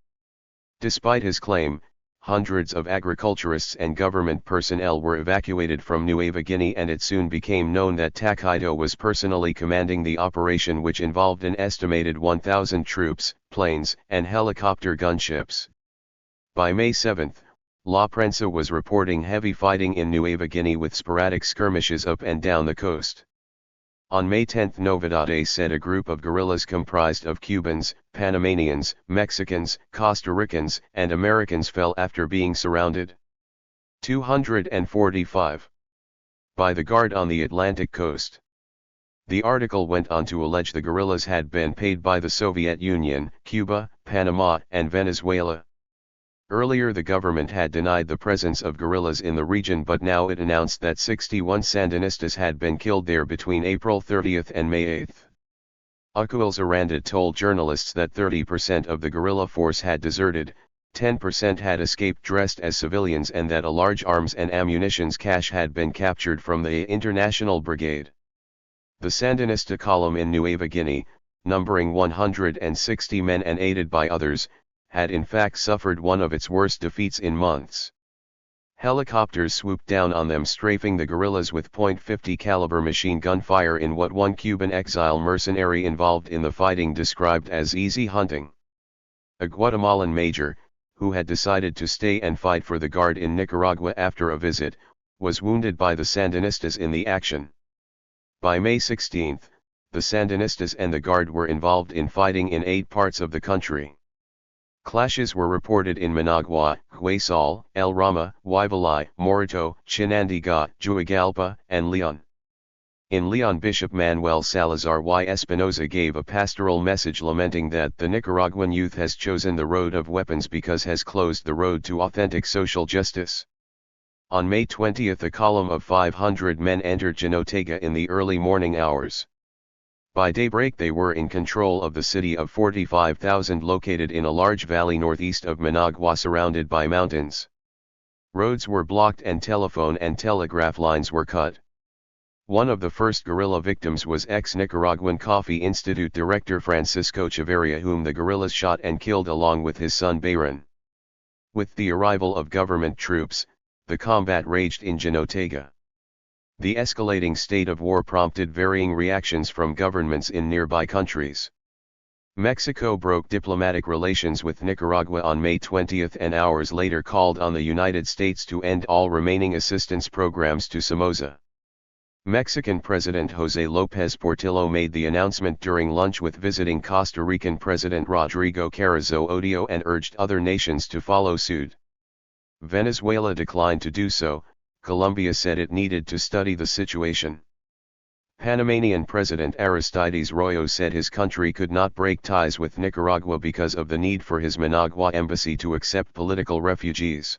Despite his claim, hundreds of agriculturists and government personnel were evacuated from Nueva Guinea, and it soon became known that Takaido was personally commanding the operation, which involved an estimated 1,000 troops, planes, and helicopter gunships. By May 7, La Prensa was reporting heavy fighting in Nueva Guinea with sporadic skirmishes up and down the coast. On May 10 Novedades said a group of guerrillas comprised of Cubans, Panamanians, Mexicans, Costa Ricans, and Americans fell after being surrounded. 245. By the guard on the Atlantic coast. The article went on to allege the guerrillas had been paid by the Soviet Union, Cuba, Panama, and Venezuela. Earlier the government had denied the presence of guerrillas in the region, but now it announced that 61 Sandinistas had been killed there between April 30 and May 8. Ucuils Aranda told journalists that 30% of the guerrilla force had deserted, 10% had escaped dressed as civilians, and that a large arms and ammunitions cache had been captured from the International Brigade. The Sandinista column in Nueva Guinea, numbering 160 men and aided by others, had in fact suffered one of its worst defeats in months. Helicopters swooped down on them, strafing the guerrillas with .50 caliber machine gun fire in what one Cuban exile mercenary involved in the fighting described as easy hunting. A Guatemalan major, who had decided to stay and fight for the Guard in Nicaragua after a visit, was wounded by the Sandinistas in the action. By May 16, the Sandinistas and the Guard were involved in fighting in 8 parts of the country. Clashes were reported in Managua, Huesal, El Rama, Huivalay, Morito, Chinandega, Juigalpa, and Leon. In Leon, Bishop Manuel Salazar y Espinosa gave a pastoral message lamenting that the Nicaraguan youth has chosen the road of weapons because has closed the road to authentic social justice. On May 20, a column of 500 men entered Jinotega in the early morning hours. By daybreak they were in control of the city of 45,000 located in a large valley northeast of Managua surrounded by mountains. Roads were blocked and telephone and telegraph lines were cut. One of the first guerrilla victims was ex-Nicaraguan Coffee Institute director Francisco Chavarria, whom the guerrillas shot and killed along with his son Bayron. With the arrival of government troops, the combat raged in Jinotega. The escalating state of war prompted varying reactions from governments in nearby countries. Mexico broke diplomatic relations with Nicaragua on May 20 and hours later called on the United States to end all remaining assistance programs to Somoza. Mexican President José López Portillo made the announcement during lunch with visiting Costa Rican President Rodrigo Carrizo Odio and urged other nations to follow suit. Venezuela declined to do so. Colombia said it needed to study the situation. Panamanian President Aristides Royo said his country could not break ties with Nicaragua because of the need for his Managua embassy to accept political refugees.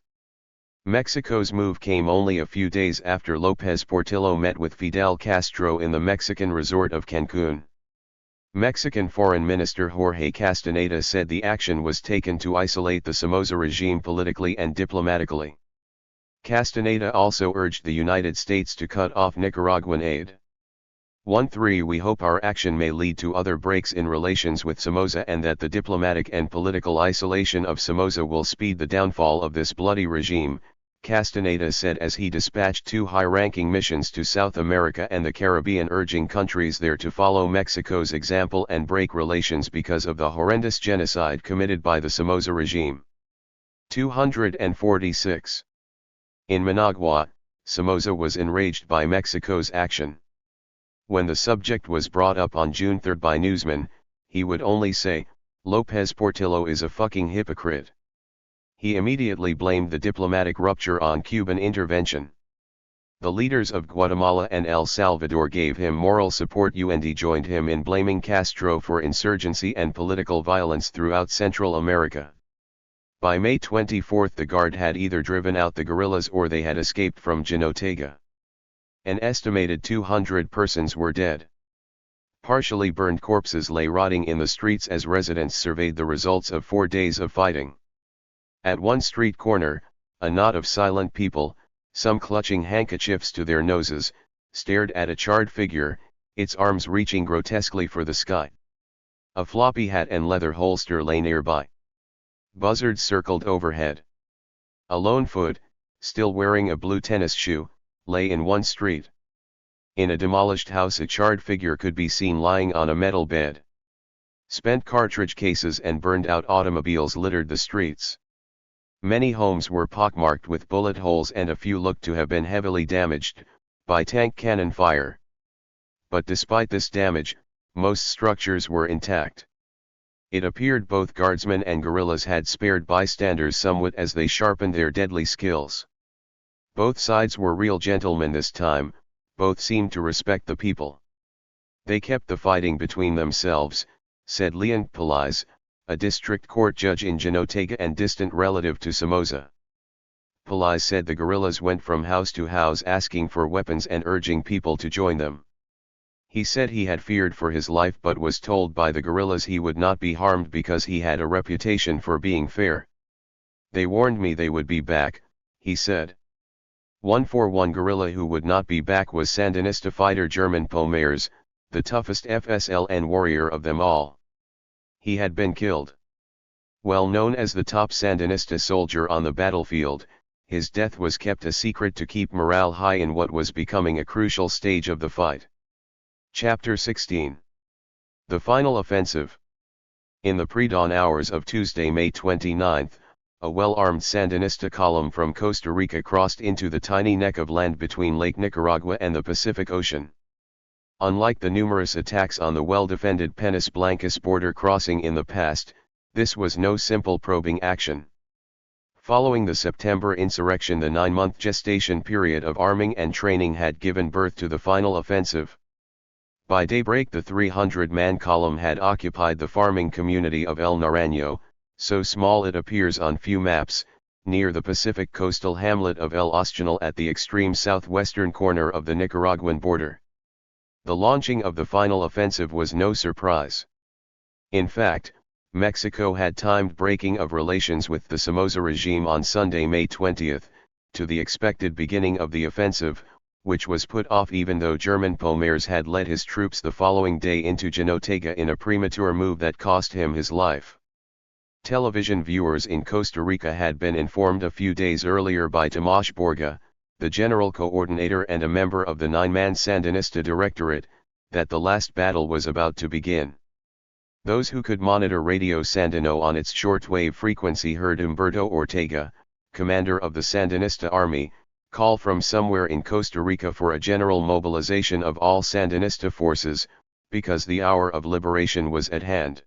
Mexico's move came only a few days after López Portillo met with Fidel Castro in the Mexican resort of Cancún. Mexican Foreign Minister Jorge Castaneda said the action was taken to isolate the Somoza regime politically and diplomatically. Castaneda also urged the United States to cut off Nicaraguan aid. 1-3 We hope our action may lead to other breaks in relations with Somoza and that the diplomatic and political isolation of Somoza will speed the downfall of this bloody regime, Castaneda said as he dispatched 2 high-ranking missions to South America and the Caribbean urging countries there to follow Mexico's example and break relations because of the horrendous genocide committed by the Somoza regime. 246. In Managua, Somoza was enraged by Mexico's action. When the subject was brought up on June 3 by newsmen, he would only say, "López Portillo is a fucking hypocrite." He immediately blamed the diplomatic rupture on Cuban intervention. The leaders of Guatemala and El Salvador gave him moral support and joined him in blaming Castro for insurgency and political violence throughout Central America. By May 24 the Guard had either driven out the guerrillas or they had escaped from Jinotega. An estimated 200 persons were dead. Partially burned corpses lay rotting in the streets as residents surveyed the results of 4 days of fighting. At one street corner, a knot of silent people, some clutching handkerchiefs to their noses, stared at a charred figure, its arms reaching grotesquely for the sky. A floppy hat and leather holster lay nearby. Buzzards circled overhead. A lone foot, still wearing a blue tennis shoe, lay in one street. In a demolished house a charred figure could be seen lying on a metal bed. Spent cartridge cases and burned-out automobiles littered the streets. Many homes were pockmarked with bullet holes and a few looked to have been heavily damaged by tank cannon fire. But despite this damage, most structures were intact. It appeared both guardsmen and guerrillas had spared bystanders somewhat as they sharpened their deadly skills. Both sides were real gentlemen this time, both seemed to respect the people. They kept the fighting between themselves, said Leon Pelaez, a district court judge in Jinotega and distant relative to Somoza. Pelaez said the guerrillas went from house to house asking for weapons and urging people to join them. He said he had feared for his life but was told by the guerrillas he would not be harmed because he had a reputation for being fair. They warned me they would be back, he said. 141 guerrilla who would not be back was Sandinista fighter German Pomers, the toughest FSLN warrior of them all. He had been killed. Well known as the top Sandinista soldier on the battlefield, his death was kept a secret to keep morale high in what was becoming a crucial stage of the fight. Chapter 16. The Final Offensive. In the pre-dawn hours of Tuesday, May 29, a well-armed Sandinista column from Costa Rica crossed into the tiny neck of land between Lake Nicaragua and the Pacific Ocean. Unlike the numerous attacks on the well-defended Peñas Blancas border crossing in the past, This was no simple probing action. Following the September insurrection, the 9-month gestation period of arming and training had given birth to the final offensive. By daybreak, the 300-man column had occupied the farming community of El Naranjo, so small it appears on few maps, near the Pacific coastal hamlet of El Ostianal at the extreme southwestern corner of the Nicaraguan border. The launching of the final offensive was no surprise. In fact, Mexico had timed breaking of relations with the Somoza regime on Sunday, May 20, to the expected beginning of the offensive, which was put off even though German Pomers had led his troops the following day into Jinotega in a premature move that cost him his life. Television viewers in Costa Rica had been informed a few days earlier by Tomás Borga, the general coordinator and a member of the 9-man Sandinista Directorate, that the last battle was about to begin. Those who could monitor Radio Sandino on its shortwave frequency heard Humberto Ortega, commander of the Sandinista army, call from somewhere in Costa Rica for a general mobilization of all Sandinista forces, because the hour of liberation was at hand.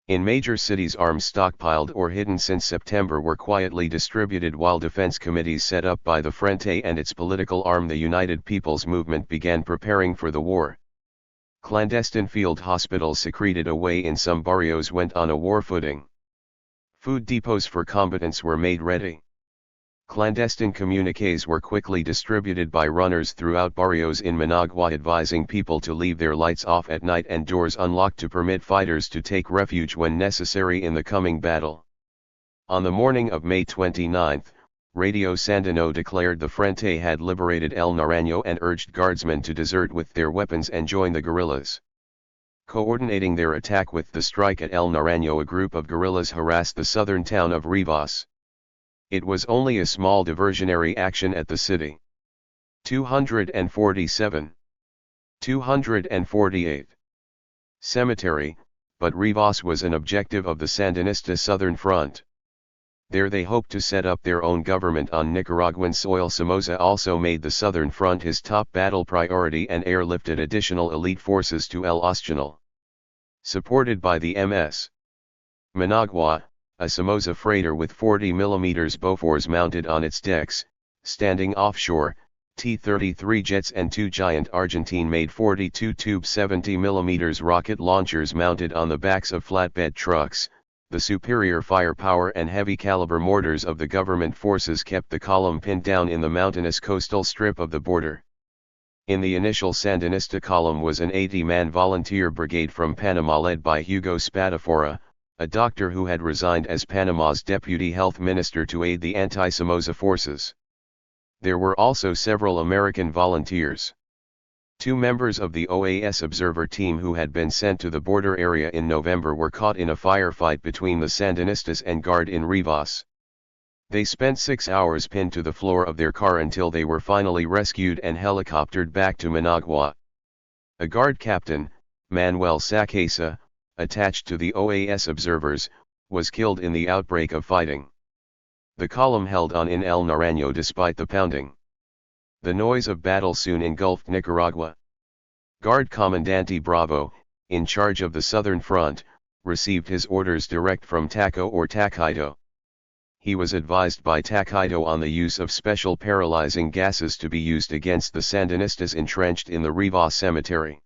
In major cities, arms stockpiled or hidden since September were quietly distributed, while defense committees set up by the Frente and its political arm, the United People's Movement, began preparing for the war. Clandestine field hospitals secreted away in some barrios went on a war footing. Food depots for combatants were made ready. Clandestine communiques were quickly distributed by runners throughout barrios in Managua, advising people to leave their lights off at night and doors unlocked to permit fighters to take refuge when necessary in the coming battle. On the morning of May 29, Radio Sandino declared the Frente had liberated El Naranjo and urged guardsmen to desert with their weapons and join the guerrillas. Coordinating their attack with the strike at El Naranjo, a group of guerrillas harassed the southern town of Rivas. It was only a small diversionary action at the city. 247. 248. Cemetery, but Rivas was an objective of the Sandinista Southern Front. There they hoped to set up their own government on Nicaraguan soil. Somoza also made the Southern Front his top battle priority and airlifted additional elite forces to El Ostianal. Supported by the MS Managua, a Somoza freighter with 40 mm Bofors mounted on its decks, standing offshore, T-33 jets and 2 giant Argentine-made 42-tube 70 mm rocket launchers mounted on the backs of flatbed trucks, the superior firepower and heavy-caliber mortars of the government forces kept the column pinned down in the mountainous coastal strip of the border. In the initial Sandinista column was an 80-man volunteer brigade from Panama led by Hugo Spadafora, a doctor who had resigned as Panama's deputy health minister to aid the anti-Somoza forces. There were also several American volunteers. 2 members of the OAS observer team who had been sent to the border area in November were caught in a firefight between the Sandinistas and Guard in Rivas. They spent 6 hours pinned to the floor of their car until they were finally rescued and helicoptered back to Managua. A Guard captain, Manuel Sacasa, attached to the OAS observers, was killed in the outbreak of fighting. The column held on in El Naranjo despite the pounding. The noise of battle soon engulfed Nicaragua. Guard Comandante Bravo, in charge of the Southern Front, received his orders direct from Taco or Taquito. He was advised by Taquito on the use of special paralyzing gases to be used against the Sandinistas entrenched in the Rivas cemetery.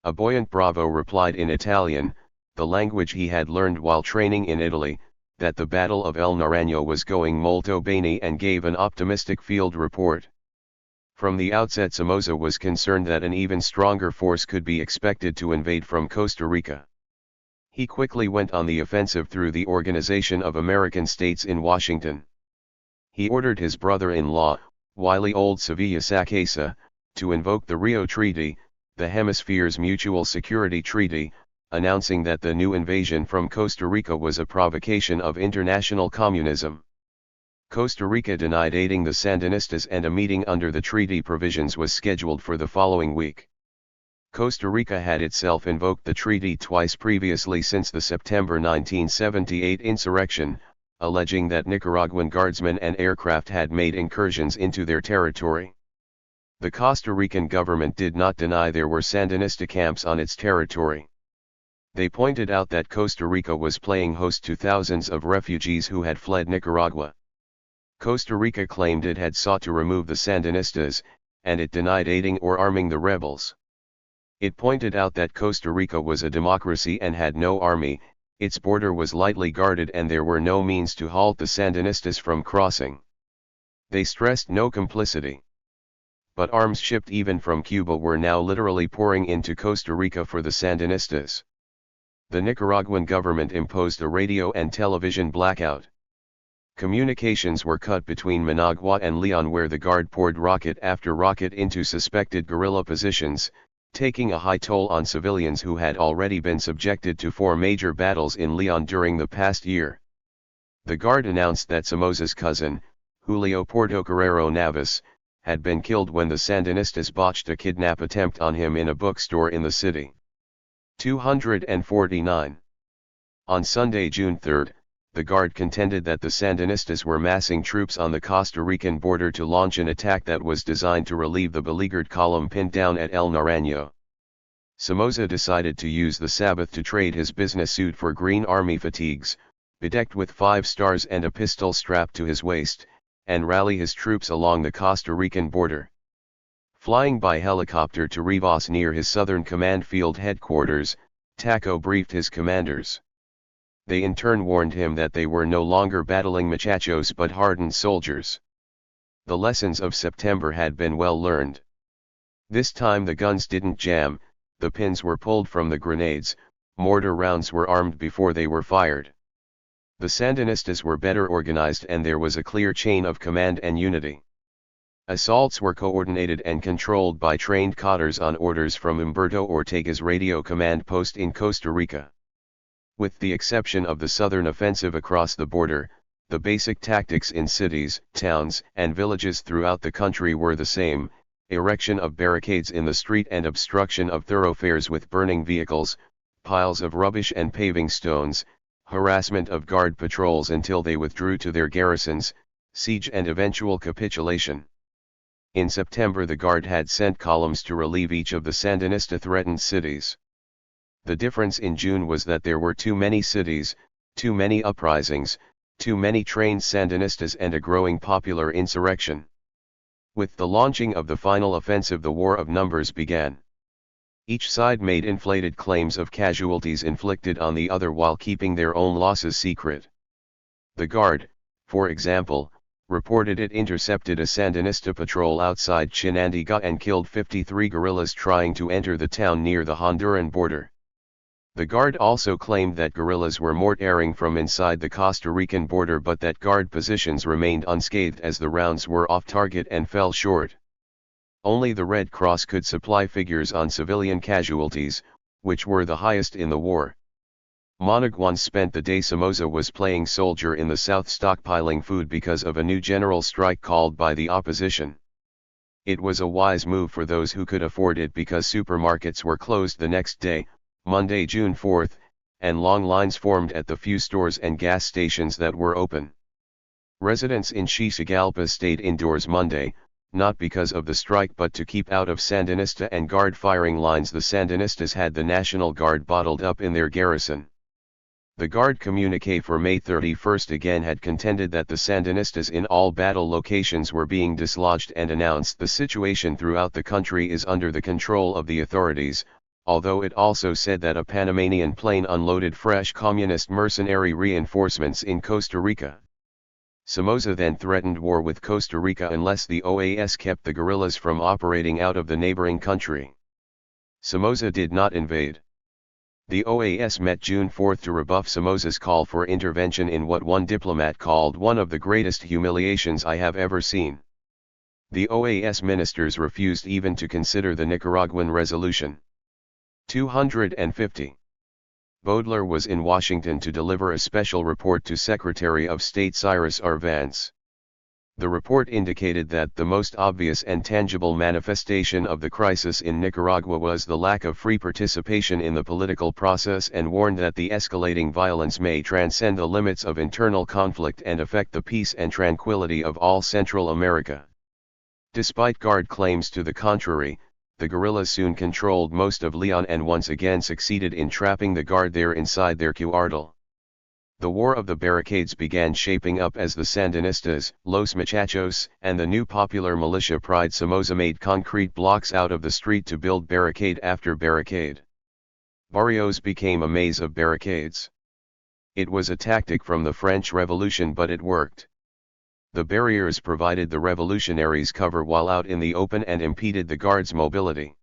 A buoyant Bravo replied in Italian, the language he had learned while training in Italy, that the Battle of El Naranjo was going molto bene and gave an optimistic field report. From the outset, Somoza was concerned that an even stronger force could be expected to invade from Costa Rica. He quickly went on the offensive through the Organization of American States in Washington. He ordered his brother-in-law, wily old Sevilla Sacasa, to invoke the Rio Treaty, the Hemisphere's Mutual Security Treaty, announcing that the new invasion from Costa Rica was a provocation of international communism. Costa Rica denied aiding the Sandinistas and a meeting under the treaty provisions was scheduled for the following week. Costa Rica had itself invoked the treaty twice previously since the September 1978 insurrection, alleging that Nicaraguan guardsmen and aircraft had made incursions into their territory. The Costa Rican government did not deny there were Sandinista camps on its territory. They pointed out that Costa Rica was playing host to thousands of refugees who had fled Nicaragua. Costa Rica claimed it had sought to remove the Sandinistas, and it denied aiding or arming the rebels. It pointed out that Costa Rica was a democracy and had no army, its border was lightly guarded and there were no means to halt the Sandinistas from crossing. They stressed no complicity. But arms shipped even from Cuba were now literally pouring into Costa Rica for the Sandinistas. The Nicaraguan government imposed a radio and television blackout. Communications were cut between Managua and Leon, where the Guard poured rocket after rocket into suspected guerrilla positions, taking a high toll on civilians who had already been subjected to 4 major battles in Leon during the past year. The Guard announced that Somoza's cousin, Julio Portocarrero Navas, had been killed when the Sandinistas botched a kidnap attempt on him in a bookstore in the city. 249. On Sunday, June 3, the Guard contended that the Sandinistas were massing troops on the Costa Rican border to launch an attack that was designed to relieve the beleaguered column pinned down at El Naranjo. Somoza decided to use the Sabbath to trade his business suit for Green Army fatigues, bedecked with 5 stars and a pistol strapped to his waist, and rally his troops along the Costa Rican border. Flying by helicopter to Rivas near his Southern Command Field Headquarters, Taco briefed his commanders. They in turn warned him that they were no longer battling muchachos but hardened soldiers. The lessons of September had been well learned. This time the guns didn't jam, the pins were pulled from the grenades, mortar rounds were armed before they were fired. The Sandinistas were better organized and there was a clear chain of command and unity. Assaults were coordinated and controlled by trained cotters on orders from Humberto Ortega's radio command post in Costa Rica. With the exception of the southern offensive across the border, the basic tactics in cities, towns, and villages throughout the country were the same: erection of barricades in the street and obstruction of thoroughfares with burning vehicles, piles of rubbish and paving stones, harassment of guard patrols until they withdrew to their garrisons, siege and eventual capitulation. In September the Guard had sent columns to relieve each of the Sandinista-threatened cities. The difference in June was that there were too many cities, too many uprisings, too many trained Sandinistas and a growing popular insurrection. With the launching of the final offensive the war of numbers began. Each side made inflated claims of casualties inflicted on the other while keeping their own losses secret. The Guard, for example, reported it intercepted a Sandinista patrol outside Chinandega and killed 53 guerrillas trying to enter the town near the Honduran border. The Guard also claimed that guerrillas were mortaring from inside the Costa Rican border but that Guard positions remained unscathed as the rounds were off target and fell short. Only the Red Cross could supply figures on civilian casualties, which were the highest in the war. Managuan spent the day Somoza was playing soldier in the south stockpiling food because of a new general strike called by the opposition. It was a wise move for those who could afford it because supermarkets were closed the next day, Monday, June 4, and long lines formed at the few stores and gas stations that were open. Residents in Xixigalpa stayed indoors Monday, not because of the strike but to keep out of Sandinista and Guard firing lines. The Sandinistas had the National Guard bottled up in their garrison. The Guard communique for May 31 again had contended that the Sandinistas in all battle locations were being dislodged and announced the situation throughout the country is under the control of the authorities, although it also said that a Panamanian plane unloaded fresh communist mercenary reinforcements in Costa Rica. Somoza then threatened war with Costa Rica unless the OAS kept the guerrillas from operating out of the neighboring country. Somoza did not invade. The OAS met June 4 to rebuff Somoza's call for intervention in what one diplomat called one of the greatest humiliations I have ever seen. The OAS ministers refused even to consider the Nicaraguan resolution. 250. Baudelaire was in Washington to deliver a special report to Secretary of State Cyrus R. Vance. The report indicated that the most obvious and tangible manifestation of the crisis in Nicaragua was the lack of free participation in the political process and warned that the escalating violence may transcend the limits of internal conflict and affect the peace and tranquility of all Central America. Despite Guard claims to the contrary, the guerrillas soon controlled most of Leon and once again succeeded in trapping the guard there inside their cuartel. The War of the Barricades began shaping up as the Sandinistas, Los Muchachos, and the new popular militia Pride Somoza made concrete blocks out of the street to build barricade after barricade. Barrios became a maze of barricades. It was a tactic from the French Revolution, but it worked. The barriers provided the revolutionaries cover while out in the open and impeded the guards' mobility.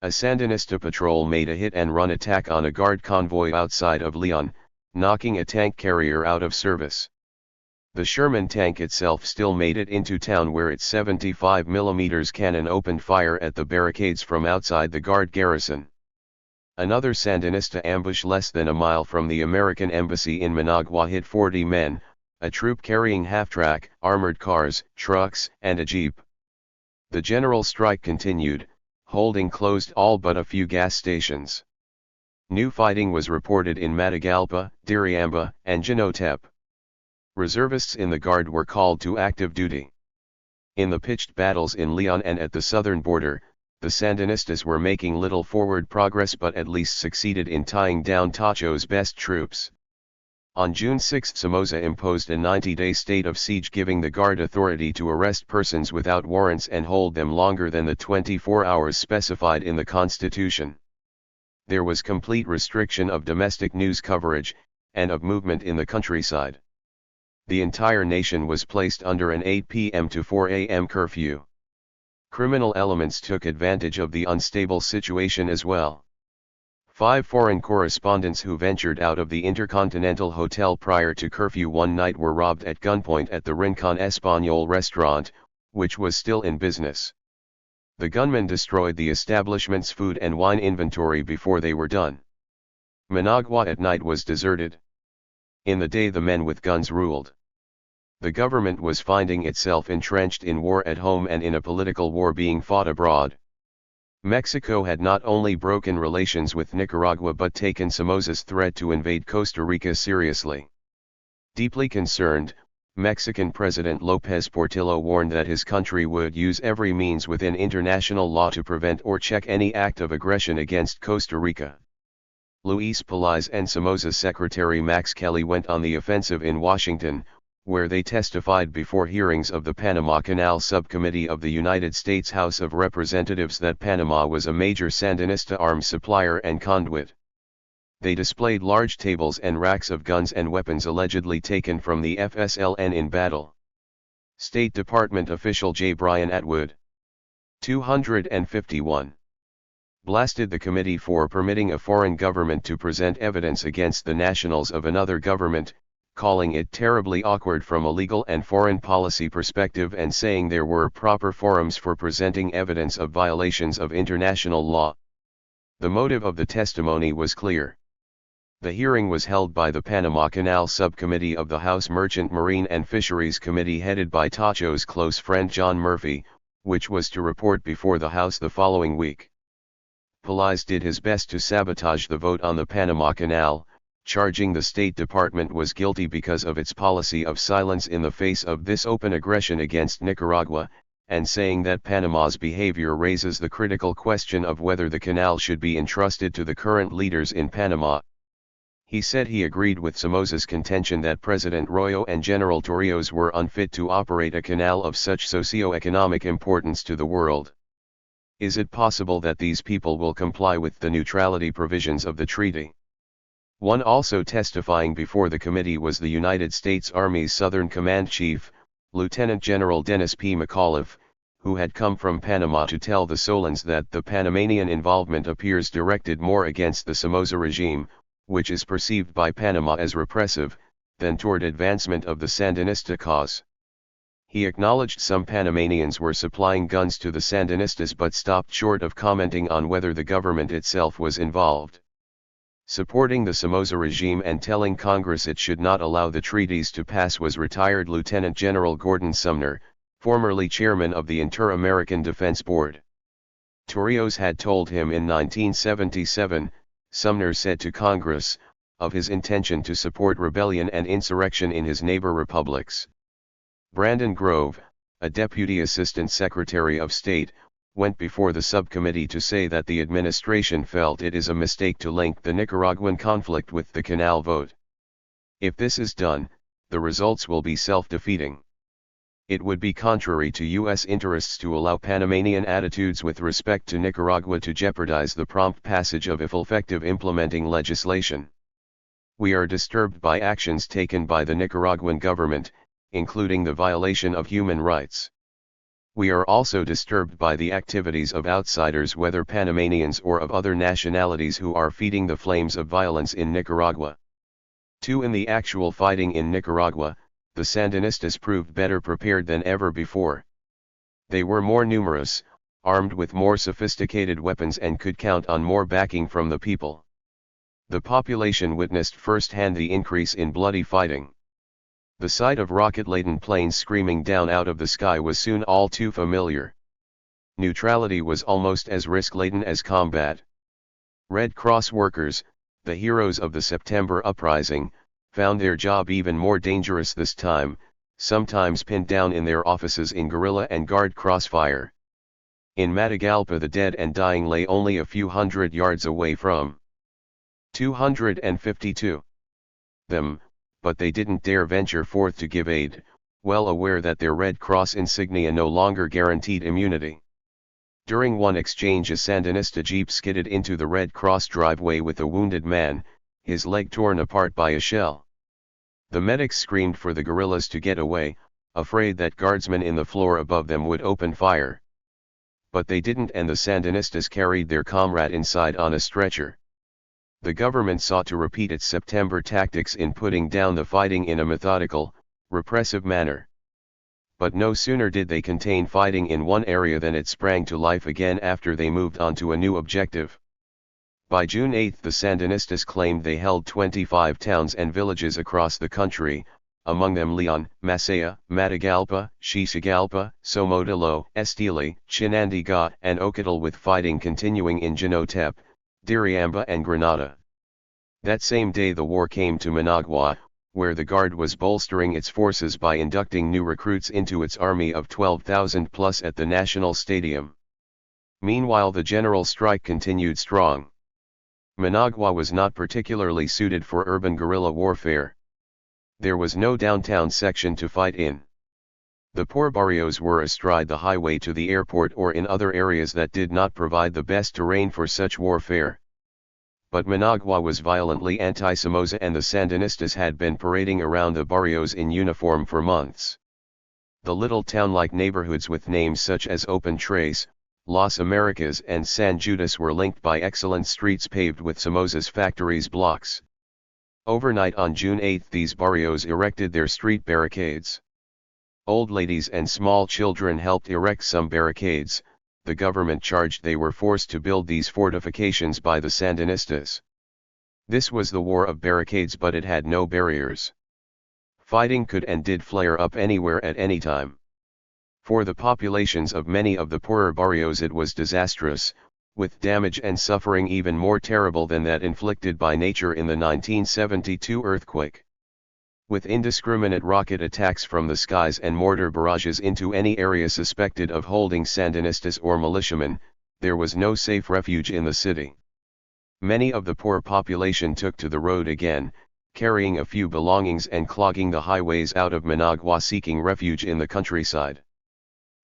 A Sandinista patrol made a hit-and-run attack on a guard convoy outside of Leon, knocking a tank carrier out of service. The Sherman tank itself still made it into town, where its 75mm cannon opened fire at the barricades from outside the guard garrison. Another Sandinista ambush less than a mile from the American embassy in Managua hit 40 men, a troop carrying half-track, armored cars, trucks, and a jeep. The general strike continued, holding closed all but a few gas stations. New fighting was reported in Matagalpa, Diriamba, and Jinotep. Reservists in the Guard were called to active duty. In the pitched battles in Leon and at the southern border, the Sandinistas were making little forward progress, but at least succeeded in tying down Tacho's best troops. On June 6 Somoza imposed a 90-day state of siege, giving the Guard authority to arrest persons without warrants and hold them longer than the 24 hours specified in the Constitution. There was complete restriction of domestic news coverage, and of movement in the countryside. The entire nation was placed under an 8 p.m. to 4 a.m. curfew. Criminal elements took advantage of the unstable situation as well. 5 foreign correspondents who ventured out of the Intercontinental Hotel prior to curfew one night were robbed at gunpoint at the Rincon Español restaurant, which was still in business. The gunmen destroyed the establishment's food and wine inventory before they were done. Managua at night was deserted. In the day the men with guns ruled. The government was finding itself entrenched in war at home and in a political war being fought abroad. Mexico had not only broken relations with Nicaragua but taken Somoza's threat to invade Costa Rica seriously. Deeply concerned, Mexican President López Portillo warned that his country would use every means within international law to prevent or check any act of aggression against Costa Rica. Luis Pelaez and Somoza's secretary Max Kelly went on the offensive in Washington, where they testified before hearings of the Panama Canal Subcommittee of the United States House of Representatives that Panama was a major Sandinista arms supplier and conduit. They displayed large tables and racks of guns and weapons allegedly taken from the FSLN in battle. State Department official J. Brian Atwood, 251, blasted the committee for permitting a foreign government to present evidence against the nationals of another government, calling it terribly awkward from a legal and foreign policy perspective and saying there were proper forums for presenting evidence of violations of international law. The motive of the testimony was clear. The hearing was held by the Panama Canal Subcommittee of the House Merchant Marine and Fisheries Committee headed by Tacho's close friend John Murphy, which was to report before the House the following week. Pelaez did his best to sabotage the vote on the Panama Canal, charging the State Department was guilty because of its policy of silence in the face of this open aggression against Nicaragua, and saying that Panama's behavior raises the critical question of whether the canal should be entrusted to the current leaders in Panama. He said he agreed with Somoza's contention that President Royo and General Torrijos were unfit to operate a canal of such socio-economic importance to the world. Is it possible that these people will comply with the neutrality provisions of the treaty? One also testifying before the committee was the United States Army's Southern Command Chief, Lieutenant General Dennis P. McAuliffe, who had come from Panama to tell the Solans that the Panamanian involvement appears directed more against the Somoza regime, which is perceived by Panama as repressive, than toward advancement of the Sandinista cause. He acknowledged some Panamanians were supplying guns to the Sandinistas but stopped short of commenting on whether the government itself was involved. Supporting the Somoza regime and telling Congress it should not allow the treaties to pass was retired Lieutenant General Gordon Sumner, formerly chairman of the Inter-American Defense Board. Torrijos had told him in 1977, Sumner said to Congress, of his intention to support rebellion and insurrection in his neighbor republics. Brandon Grove, a Deputy Assistant Secretary of State, went before the subcommittee to say that the administration felt it is a mistake to link the Nicaraguan conflict with the Canal vote. If this is done, the results will be self-defeating. It would be contrary to U.S. interests to allow Panamanian attitudes with respect to Nicaragua to jeopardize the prompt passage of effective implementing legislation. We are disturbed by actions taken by the Nicaraguan government, including the violation of human rights. We are also disturbed by the activities of outsiders, whether Panamanians or of other nationalities, who are feeding the flames of violence in Nicaragua. 2. In the actual fighting in Nicaragua, the Sandinistas proved better prepared than ever before. They were more numerous, armed with more sophisticated weapons, and could count on more backing from the people. The population witnessed firsthand the increase in bloody fighting. The sight of rocket-laden planes screaming down out of the sky was soon all too familiar. Neutrality was almost as risk-laden as combat. Red Cross workers, the heroes of the September uprising, found their job even more dangerous this time, sometimes pinned down in their offices in guerrilla and guard crossfire. In Matagalpa the dead and dying lay only a few hundred yards away from 252 them, but they didn't dare venture forth to give aid, well aware that their Red Cross insignia no longer guaranteed immunity. During one exchange, a Sandinista jeep skidded into the Red Cross driveway with a wounded man, his leg torn apart by a shell. The medics screamed for the guerrillas to get away, afraid that guardsmen in the floor above them would open fire. But they didn't, and the Sandinistas carried their comrade inside on a stretcher. The government sought to repeat its September tactics in putting down the fighting in a methodical, repressive manner. But no sooner did they contain fighting in one area than it sprang to life again after they moved on to a new objective. By June 8 the Sandinistas claimed they held 25 towns and villages across the country, among them Leon, Masaya, Matagalpa, Sisagalpa, Somodalo, Estili, Chinandega, and Ocotal, with fighting continuing in Jinotep, Diriamba and Granada. That same day the war came to Managua, where the Guard was bolstering its forces by inducting new recruits into its army of 12,000 plus at the National Stadium. Meanwhile the general strike continued strong. Managua was not particularly suited for urban guerrilla warfare. There was no downtown section to fight in. The poor barrios were astride the highway to the airport or in other areas that did not provide the best terrain for such warfare. But Managua was violently anti-Somoza, and the Sandinistas had been parading around the barrios in uniform for months. The little town-like neighborhoods with names such as Open Trace, Las Americas and San Judas were linked by excellent streets paved with Somoza's factories blocks. Overnight on June 8 these barrios erected their street barricades. Old ladies and small children helped erect some barricades. The government charged they were forced to build these fortifications by the Sandinistas. This was the war of barricades, but it had no barriers. Fighting could and did flare up anywhere at any time. For the populations of many of the poorer barrios it was disastrous, with damage and suffering even more terrible than that inflicted by nature in the 1972 earthquake. With indiscriminate rocket attacks from the skies and mortar barrages into any area suspected of holding Sandinistas or militiamen, there was no safe refuge in the city. Many of the poor population took to the road again, carrying a few belongings and clogging the highways out of Managua, seeking refuge in the countryside.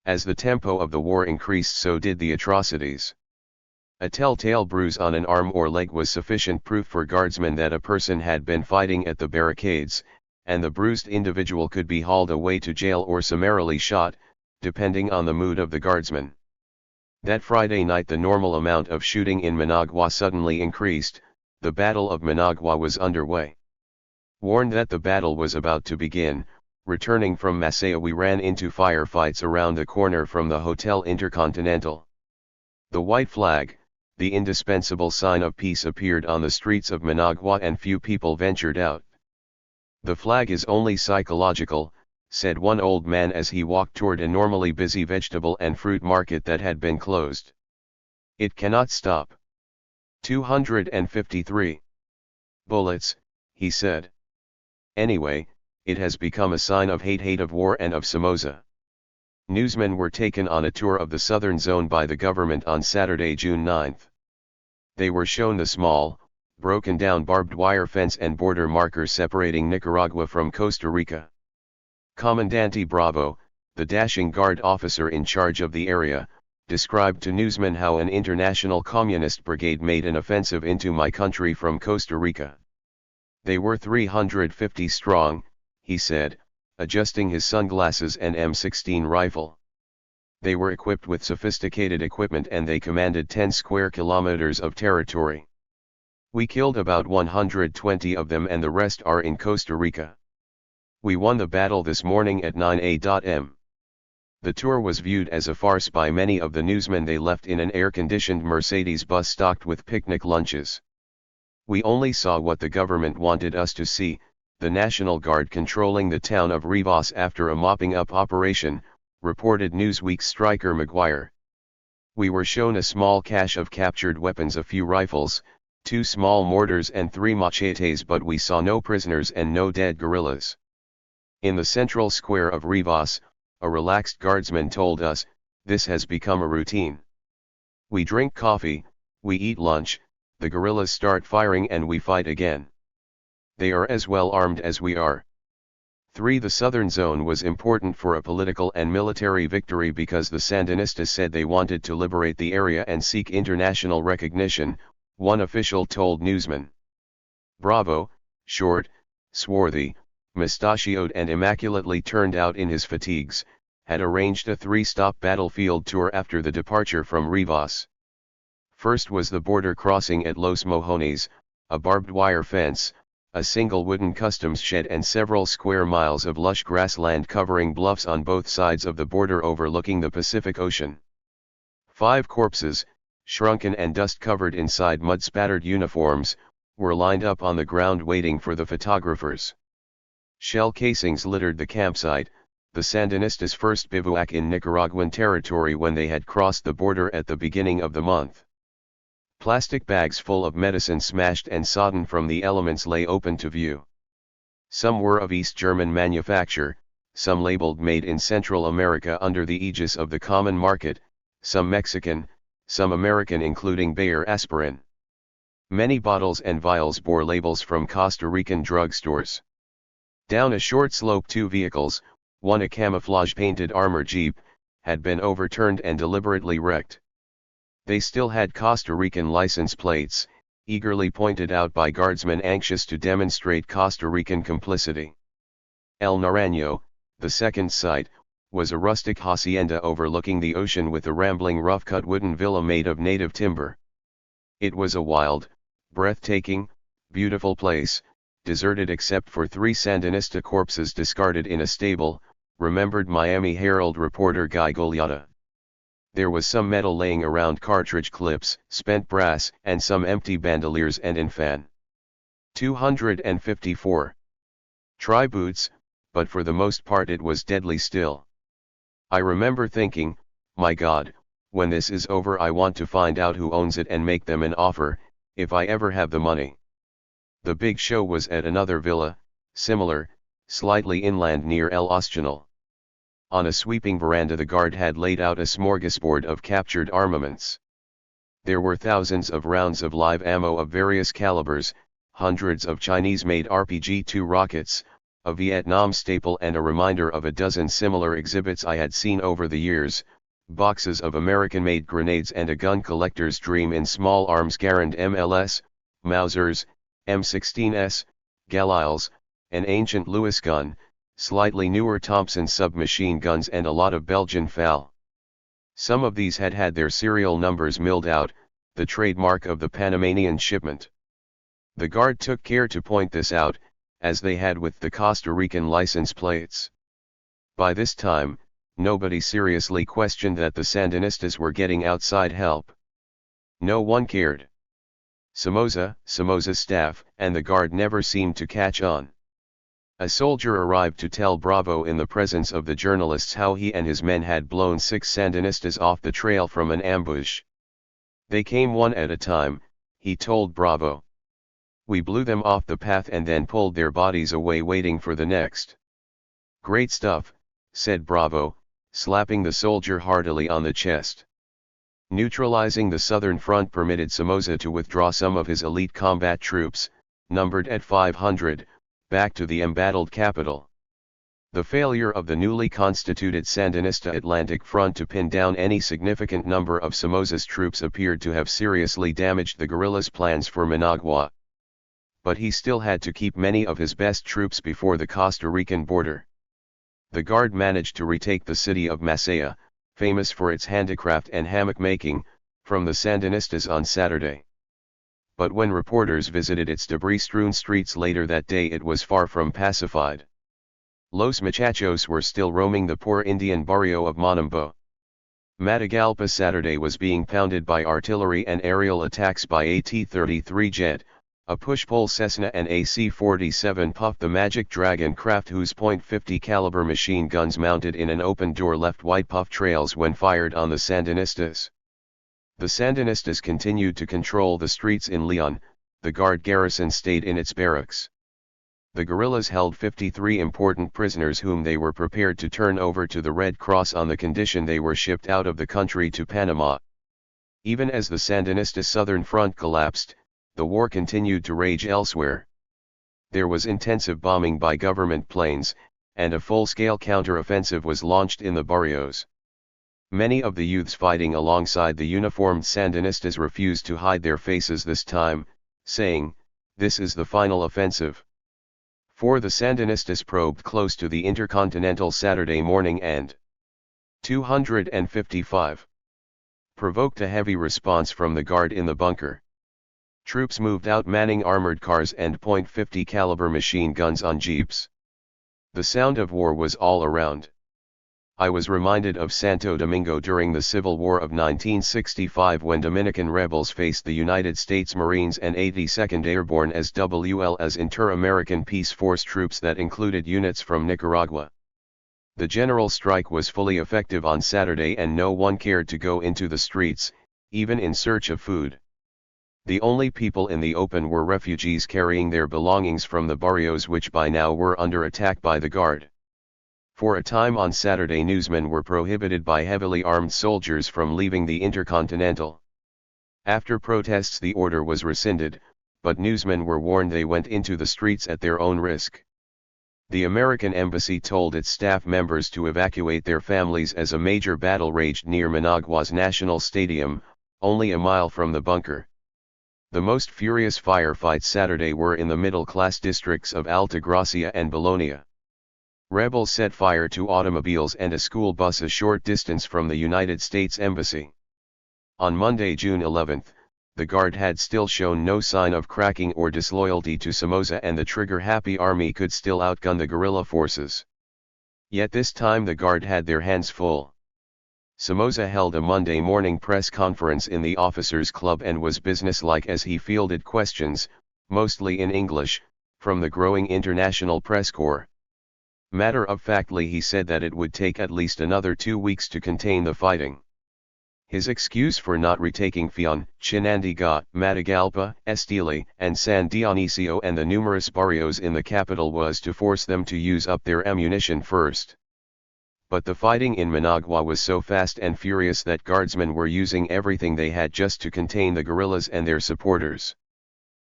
As the tempo of the war increased, so did the atrocities. A telltale bruise on an arm or leg was sufficient proof for guardsmen that a person had been fighting at the barricades, and the bruised individual could be hauled away to jail or summarily shot, depending on the mood of the guardsman. That Friday night the normal amount of shooting in Managua suddenly increased. The Battle of Managua was underway. Warned that the battle was about to begin, returning from Masaya we ran into firefights around the corner from the Hotel Intercontinental. The white flag, the indispensable sign of peace, appeared on the streets of Managua and few people ventured out. "The flag is only psychological," said one old man as he walked toward a normally busy vegetable and fruit market that had been closed. "It cannot stop." 253. "Bullets," he said. "Anyway, it has become a sign of hate of war and of Somoza. Newsmen were taken on a tour of the southern zone by the government on Saturday, June 9. They were shown the small, broken-down barbed wire fence and border markers separating Nicaragua from Costa Rica. Comandante Bravo, the dashing guard officer in charge of the area, described to newsmen how an international communist brigade made an offensive into my country from Costa Rica. They were 350 strong, he said, adjusting his sunglasses and M16 rifle. They were equipped with sophisticated equipment and they commanded 10 square kilometers of territory. We killed about 120 of them and the rest are in Costa Rica. We won the battle this morning at 9 a.m. The tour was viewed as a farce by many of the newsmen. They left in an air-conditioned Mercedes bus stocked with picnic lunches. We only saw what the government wanted us to see, the National Guard controlling the town of Rivas after a mopping-up operation, reported Newsweek's Stryker McGuire. We were shown a small cache of captured weapons, a few rifles, 2 small mortars and 3 machetes, but we saw no prisoners and no dead guerrillas. In the central square of Rivas, a relaxed guardsman told us, this has become a routine. We drink coffee, we eat lunch, the guerrillas start firing and we fight again. They are as well armed as we are. 3. The southern zone was important for a political and military victory because the Sandinistas said they wanted to liberate the area and seek international recognition, one official told newsmen. Bravo, short, swarthy, mustachioed and immaculately turned out in his fatigues, had arranged a 3-stop battlefield tour after the departure from Rivas. First was the border crossing at Los Mojones, a barbed wire fence, a single wooden customs shed and several square miles of lush grassland covering bluffs on both sides of the border overlooking the Pacific Ocean. 5 corpses, shrunken and dust-covered inside mud-spattered uniforms, were lined up on the ground waiting for the photographers. Shell casings littered the campsite, the Sandinistas' first bivouac in Nicaraguan territory when they had crossed the border at the beginning of the month. Plastic bags full of medicine smashed and sodden from the elements lay open to view. Some were of East German manufacture, some labeled Made in Central America under the aegis of the common market, some Mexican, some American including Bayer aspirin. Many bottles and vials bore labels from Costa Rican drugstores. Down a short slope 2 vehicles, one a camouflage-painted armor jeep, had been overturned and deliberately wrecked. They still had Costa Rican license plates, eagerly pointed out by guardsmen anxious to demonstrate Costa Rican complicity. El Naranjo, the second site, was a rustic hacienda overlooking the ocean with a rambling rough-cut wooden villa made of native timber. It was a wild, breathtaking, beautiful place, deserted except for 3 Sandinista corpses discarded in a stable, remembered Miami Herald reporter Guy Goliata. There was some metal laying around, cartridge clips, spent brass, and some empty bandoliers and infan. 254. Try boots, but for the most part it was deadly still. I remember thinking, my God, when this is over I want to find out who owns it and make them an offer, if I ever have the money. The big show was at another villa, similar, slightly inland near El Ostianal. On a sweeping veranda the guard had laid out a smorgasbord of captured armaments. There were thousands of rounds of live ammo of various calibers, hundreds of Chinese-made RPG-2 rockets, a Vietnam staple and a reminder of a dozen similar exhibits I had seen over the years, boxes of American-made grenades and a gun collector's dream in small arms, Garand MLS, Mausers, M16s, Galils, an ancient Lewis gun, slightly newer Thompson submachine guns and a lot of Belgian FAL. Some of these had had their serial numbers milled out, the trademark of the Panamanian shipment. The guard took care to point this out, as they had with the Costa Rican license plates. By this time, nobody seriously questioned that the Sandinistas were getting outside help. No one cared. Somoza's staff, and the guard never seemed to catch on. A soldier arrived to tell Bravo in the presence of the journalists how he and his men had blown 6 Sandinistas off the trail from an ambush. They came one at a time, he told Bravo. We blew them off the path and then pulled their bodies away waiting for the next. Great stuff, said Bravo, slapping the soldier heartily on the chest. Neutralizing the southern front permitted Somoza to withdraw some of his elite combat troops, numbered at 500, back to the embattled capital. The failure of the newly constituted Sandinista Atlantic Front to pin down any significant number of Somoza's troops appeared to have seriously damaged the guerrillas' plans for Managua. But he still had to keep many of his best troops before the Costa Rican border. The Guard managed to retake the city of Masaya, famous for its handicraft and hammock making, from the Sandinistas on Saturday. But when reporters visited its debris-strewn streets later that day, it was far from pacified. Los Muchachos were still roaming the poor Indian barrio of Monumbo. Matagalpa Saturday was being pounded by artillery and aerial attacks by a T-33 jet, a push-pole Cessna and a C-47 Puff, the Magic Dragon craft whose .50 caliber machine guns mounted in an open door left white puff trails when fired on the Sandinistas. The Sandinistas continued to control the streets in Leon. The Guard garrison stayed in its barracks. The guerrillas held 53 important prisoners whom they were prepared to turn over to the Red Cross on the condition they were shipped out of the country to Panama. Even as the Sandinista Southern Front collapsed, the war continued to rage elsewhere. There was intensive bombing by government planes, and a full-scale counter-offensive was launched in the barrios. Many of the youths fighting alongside the uniformed Sandinistas refused to hide their faces this time, saying, "This is the final offensive." For the Sandinistas probed close to the Intercontinental Saturday morning and 255 provoked a heavy response from the Guard in the bunker. Troops moved out manning armored cars and .50 caliber machine guns on jeeps. The sound of war was all around. I was reminded of Santo Domingo during the Civil War of 1965 when Dominican rebels faced the United States Marines and 82nd Airborne SWL as Inter-American Peace Force troops that included units from Nicaragua. The general strike was fully effective on Saturday and no one cared to go into the streets, even in search of food. The only people in the open were refugees carrying their belongings from the barrios which by now were under attack by the Guard. For a time on Saturday, newsmen were prohibited by heavily armed soldiers from leaving the Intercontinental. After protests the order was rescinded, but newsmen were warned they went into the streets at their own risk. The American embassy told its staff members to evacuate their families as a major battle raged near Managua's National Stadium, only a mile from the bunker. The most furious firefights Saturday were in the middle-class districts of Alta Gracia and Bologna. Rebels set fire to automobiles and a school bus a short distance from the United States Embassy. On Monday, June 11, the Guard had still shown no sign of cracking or disloyalty to Somoza, and the trigger-happy army could still outgun the guerrilla forces. Yet this time the Guard had their hands full. Somoza held a Monday morning press conference in the Officers' Club and was businesslike as he fielded questions, mostly in English, from the growing international press corps. Matter-of-factly he said that it would take at least another 2 weeks to contain the fighting. His excuse for not retaking Fion, Chinandega, Matagalpa, Estili, and San Dionisio and the numerous barrios in the capital was to force them to use up their ammunition first. But the fighting in Managua was so fast and furious that guardsmen were using everything they had just to contain the guerrillas and their supporters.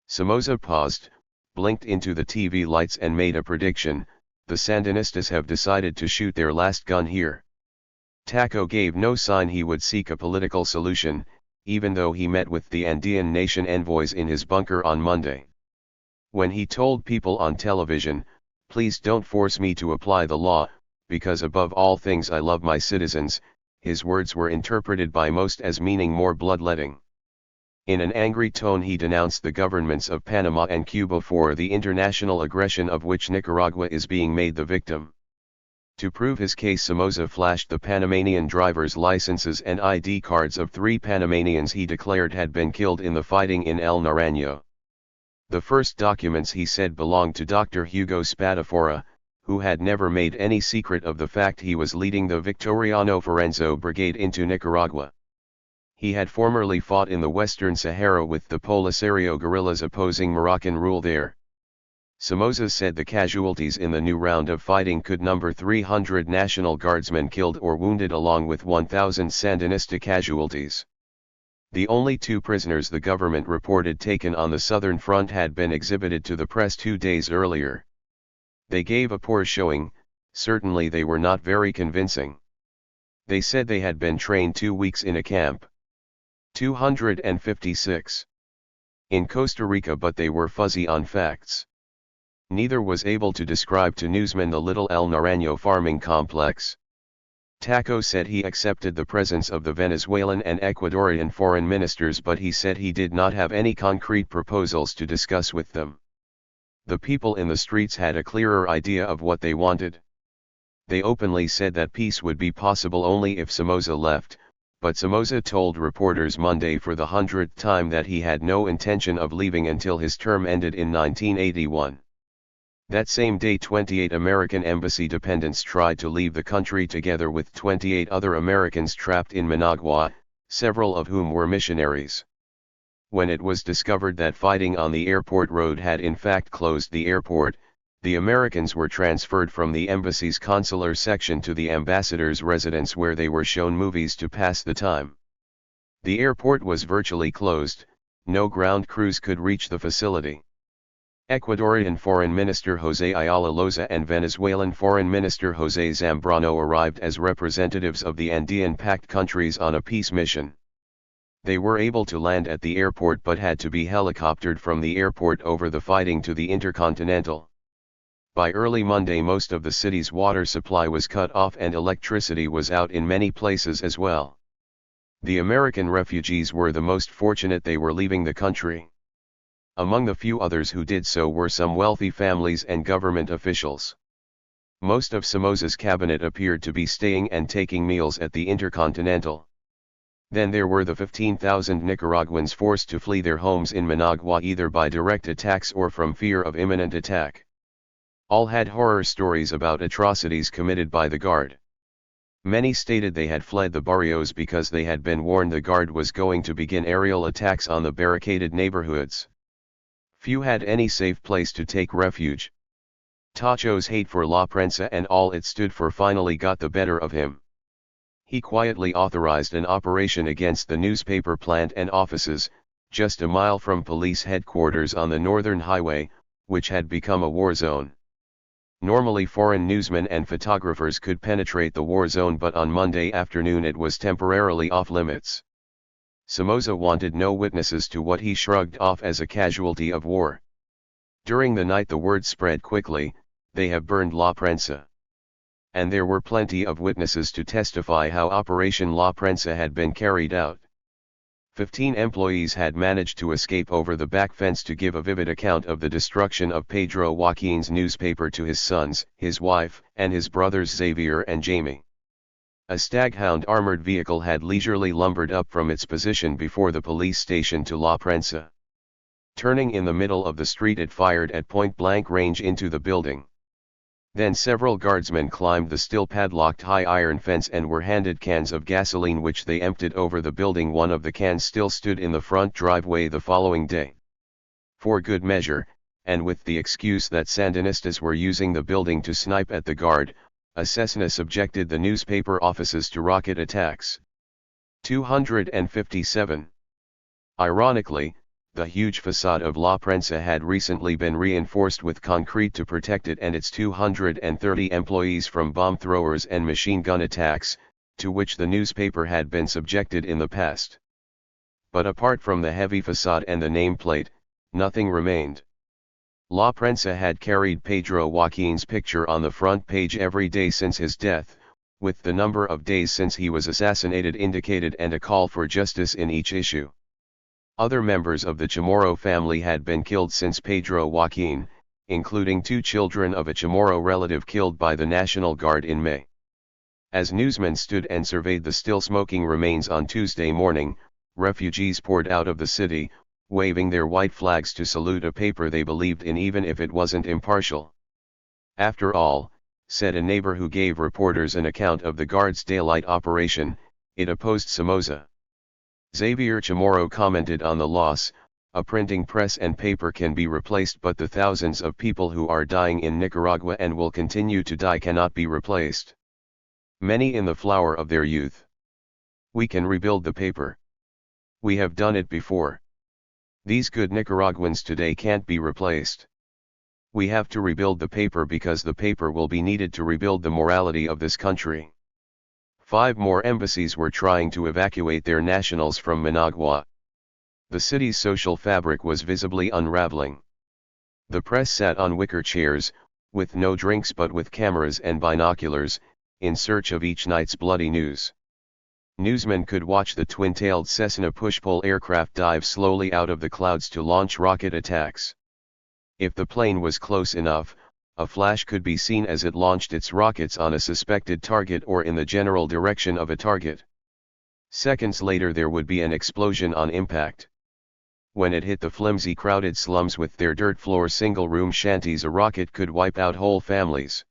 Somoza paused, blinked into the TV lights and made a prediction: the Sandinistas have decided to shoot their last gun here. Taco gave no sign he would seek a political solution, even though he met with the Andean nation envoys in his bunker on Monday. When he told people on television, "Please don't force me to apply the law, because above all things I love my citizens," his words were interpreted by most as meaning more bloodletting. In an angry tone he denounced the governments of Panama and Cuba for the international aggression of which Nicaragua is being made the victim. To prove his case, Somoza flashed the Panamanian driver's licenses and ID cards of 3 Panamanians he declared had been killed in the fighting in El Naranjo. The first documents, he said, belonged to Dr. Hugo Spadafora, who had never made any secret of the fact he was leading the Victoriano Forenzo Brigade into Nicaragua. He had formerly fought in the Western Sahara with the Polisario guerrillas opposing Moroccan rule there. Somoza said the casualties in the new round of fighting could number 300 National Guardsmen killed or wounded along with 1,000 Sandinista casualties. The only 2 prisoners the government reported taken on the southern front had been exhibited to the press 2 days earlier. They gave a poor showing, certainly they were not very convincing. They said they had been trained 2 weeks in a camp. 256. In Costa Rica, but they were fuzzy on facts. Neither was able to describe to newsmen the Little El Naranjo farming complex. Taco said he accepted the presence of the Venezuelan and Ecuadorian foreign ministers, but he said he did not have any concrete proposals to discuss with them. The people in the streets had a clearer idea of what they wanted. They openly said that peace would be possible only if Somoza left, but Somoza told reporters Monday for the 100th time that he had no intention of leaving until his term ended in 1981. That same day 28 American embassy dependents tried to leave the country together with 28 other Americans trapped in Managua, several of whom were missionaries. When it was discovered that fighting on the airport road had in fact closed the airport, the Americans were transferred from the embassy's consular section to the ambassador's residence, where they were shown movies to pass the time. The airport was virtually closed, no ground crews could reach the facility. Ecuadorian Foreign Minister José Ayala Loza and Venezuelan Foreign Minister José Zambrano arrived as representatives of the Andean-packed countries on a peace mission. They were able to land at the airport but had to be helicoptered from the airport over the fighting to the Intercontinental. By early Monday most of the city's water supply was cut off and electricity was out in many places as well. The American refugees were the most fortunate. They were leaving the country. Among the few others who did so were some wealthy families and government officials. Most of Somoza's cabinet appeared to be staying and taking meals at the Intercontinental. Then there were the 15,000 Nicaraguans forced to flee their homes in Managua either by direct attacks or from fear of imminent attack. All had horror stories about atrocities committed by the Guard. Many stated they had fled the barrios because they had been warned the Guard was going to begin aerial attacks on the barricaded neighborhoods. Few had any safe place to take refuge. Tacho's hate for La Prensa and all it stood for finally got the better of him. He quietly authorized an operation against the newspaper plant and offices, just a mile from police headquarters on the Northern Highway, which had become a war zone. Normally foreign newsmen and photographers could penetrate the war zone, but on Monday afternoon it was temporarily off limits. Somoza wanted no witnesses to what he shrugged off as a casualty of war. During the night the word spread quickly, they have burned La Prensa. And there were plenty of witnesses to testify how Operation La Prensa had been carried out. 15 employees had managed to escape over the back fence to give a vivid account of the destruction of Pedro Joaquin's newspaper to his sons, his wife, and his brothers Xavier and Jamie. A Staghound armored vehicle had leisurely lumbered up from its position before the police station to La Prensa. Turning in the middle of the street it fired at point-blank range into the building. Then several guardsmen climbed the still padlocked high iron fence and were handed cans of gasoline which they emptied over the building. One of the cans still stood in the front driveway the following day. For good measure, and with the excuse that Sandinistas were using the building to snipe at the Guard, a Cessna subjected the newspaper offices to rocket attacks. 257. Ironically, the huge facade of La Prensa had recently been reinforced with concrete to protect it and its 230 employees from bomb throwers and machine gun attacks, to which the newspaper had been subjected in the past. But apart from the heavy facade and the nameplate, nothing remained. La Prensa had carried Pedro Joaquin's picture on the front page every day since his death, with the number of days since he was assassinated indicated and a call for justice in each issue. Other members of the Chamorro family had been killed since Pedro Joaquin, including 2 children of a Chamorro relative killed by the National Guard in May. As newsmen stood and surveyed the still smoking remains on Tuesday morning, refugees poured out of the city, waving their white flags to salute a paper they believed in even if it wasn't impartial. After all, said a neighbor who gave reporters an account of the Guard's daylight operation, it opposed Somoza. Xavier Chamorro commented on the loss, A printing press and paper can be replaced, but the thousands of people who are dying in Nicaragua and will continue to die cannot be replaced. Many in the flower of their youth. We can rebuild the paper. We have done it before. These good Nicaraguans today can't be replaced. We have to rebuild the paper because the paper will be needed to rebuild the morality of this country. 5 more embassies were trying to evacuate their nationals from Managua. The city's social fabric was visibly unraveling. The press sat on wicker chairs, with no drinks but with cameras and binoculars, in search of each night's bloody news. Newsmen could watch the twin-tailed Cessna push-pull aircraft dive slowly out of the clouds to launch rocket attacks. If the plane was close enough, a flash could be seen as it launched its rockets on a suspected target or in the general direction of a target. Seconds later there would be an explosion on impact. When it hit the flimsy crowded slums with their dirt-floor single-room shanties, a rocket could wipe out whole families.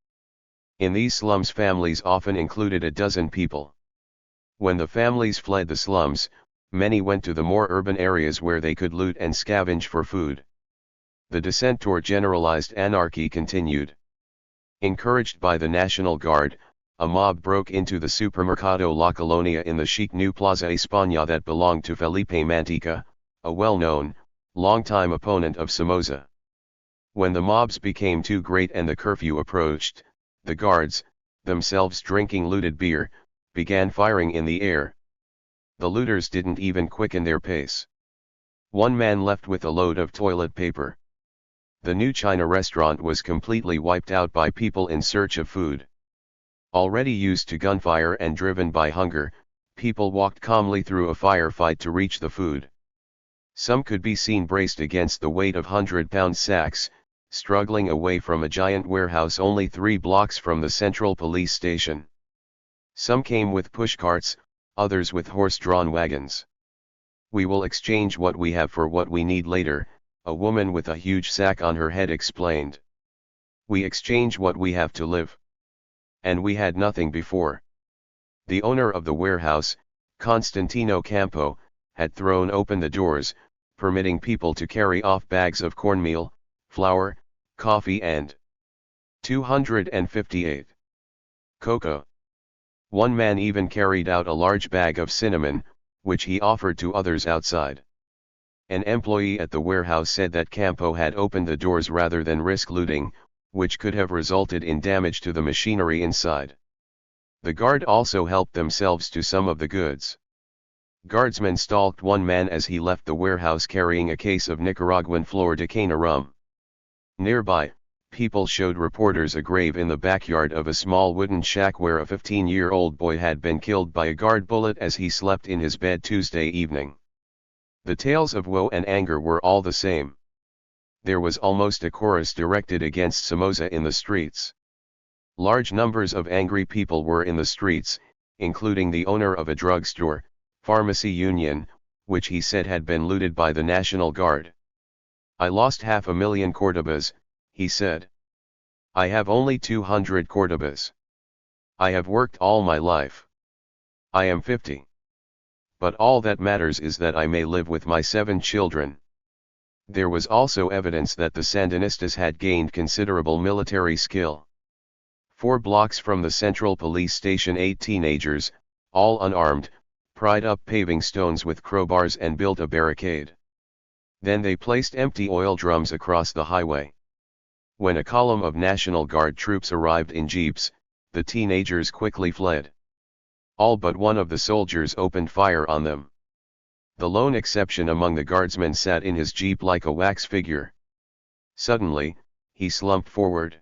In these slums, families often included a dozen people. When the families fled the slums, many went to the more urban areas where they could loot and scavenge for food. The descent toward generalized anarchy continued. Encouraged by the National Guard, a mob broke into the Supermercado La Colonia in the chic new Plaza España that belonged to Felipe Mantica, a well-known, long-time opponent of Somoza. When the mobs became too great and the curfew approached, the guards, themselves drinking looted beer, began firing in the air. The looters didn't even quicken their pace. One man left with a load of toilet paper. The new China restaurant was completely wiped out by people in search of food. Already used to gunfire and driven by hunger, people walked calmly through a firefight to reach the food. Some could be seen braced against the weight of 100-pound sacks, struggling away from a giant warehouse only 3 blocks from the central police station. Some came with pushcarts, others with horse-drawn wagons. "We will exchange what we have for what we need later," a woman with a huge sack on her head explained. "We exchange what we have to live. And we had nothing before." The owner of the warehouse, Constantino Campo, had thrown open the doors, permitting people to carry off bags of cornmeal, flour, coffee and 258 cocoa. One man even carried out a large bag of cinnamon, which he offered to others outside. An employee at the warehouse said that Campo had opened the doors rather than risk looting, which could have resulted in damage to the machinery inside. The guard also helped themselves to some of the goods. Guardsmen stalked one man as he left the warehouse carrying a case of Nicaraguan Flor de Cana rum. Nearby, people showed reporters a grave in the backyard of a small wooden shack where a 15-year-old boy had been killed by a guard bullet as he slept in his bed Tuesday evening. The tales of woe and anger were all the same. There was almost a chorus directed against Somoza in the streets. Large numbers of angry people were in the streets, including the owner of a drugstore, Pharmacy Union, which he said had been looted by the National Guard. "I lost 500,000 Cordobas," he said. "I have only 200 Cordobas. I have worked all my life. I am 50. But all that matters is that I may live with my 7 children." There was also evidence that the Sandinistas had gained considerable military skill. 4 blocks from the central police station 8 teenagers, all unarmed, pried up paving stones with crowbars and built a barricade. Then they placed empty oil drums across the highway. When a column of National Guard troops arrived in jeeps, the teenagers quickly fled. All but one of the soldiers opened fire on them. The lone exception among the guardsmen sat in his jeep like a wax figure. Suddenly, he slumped forward.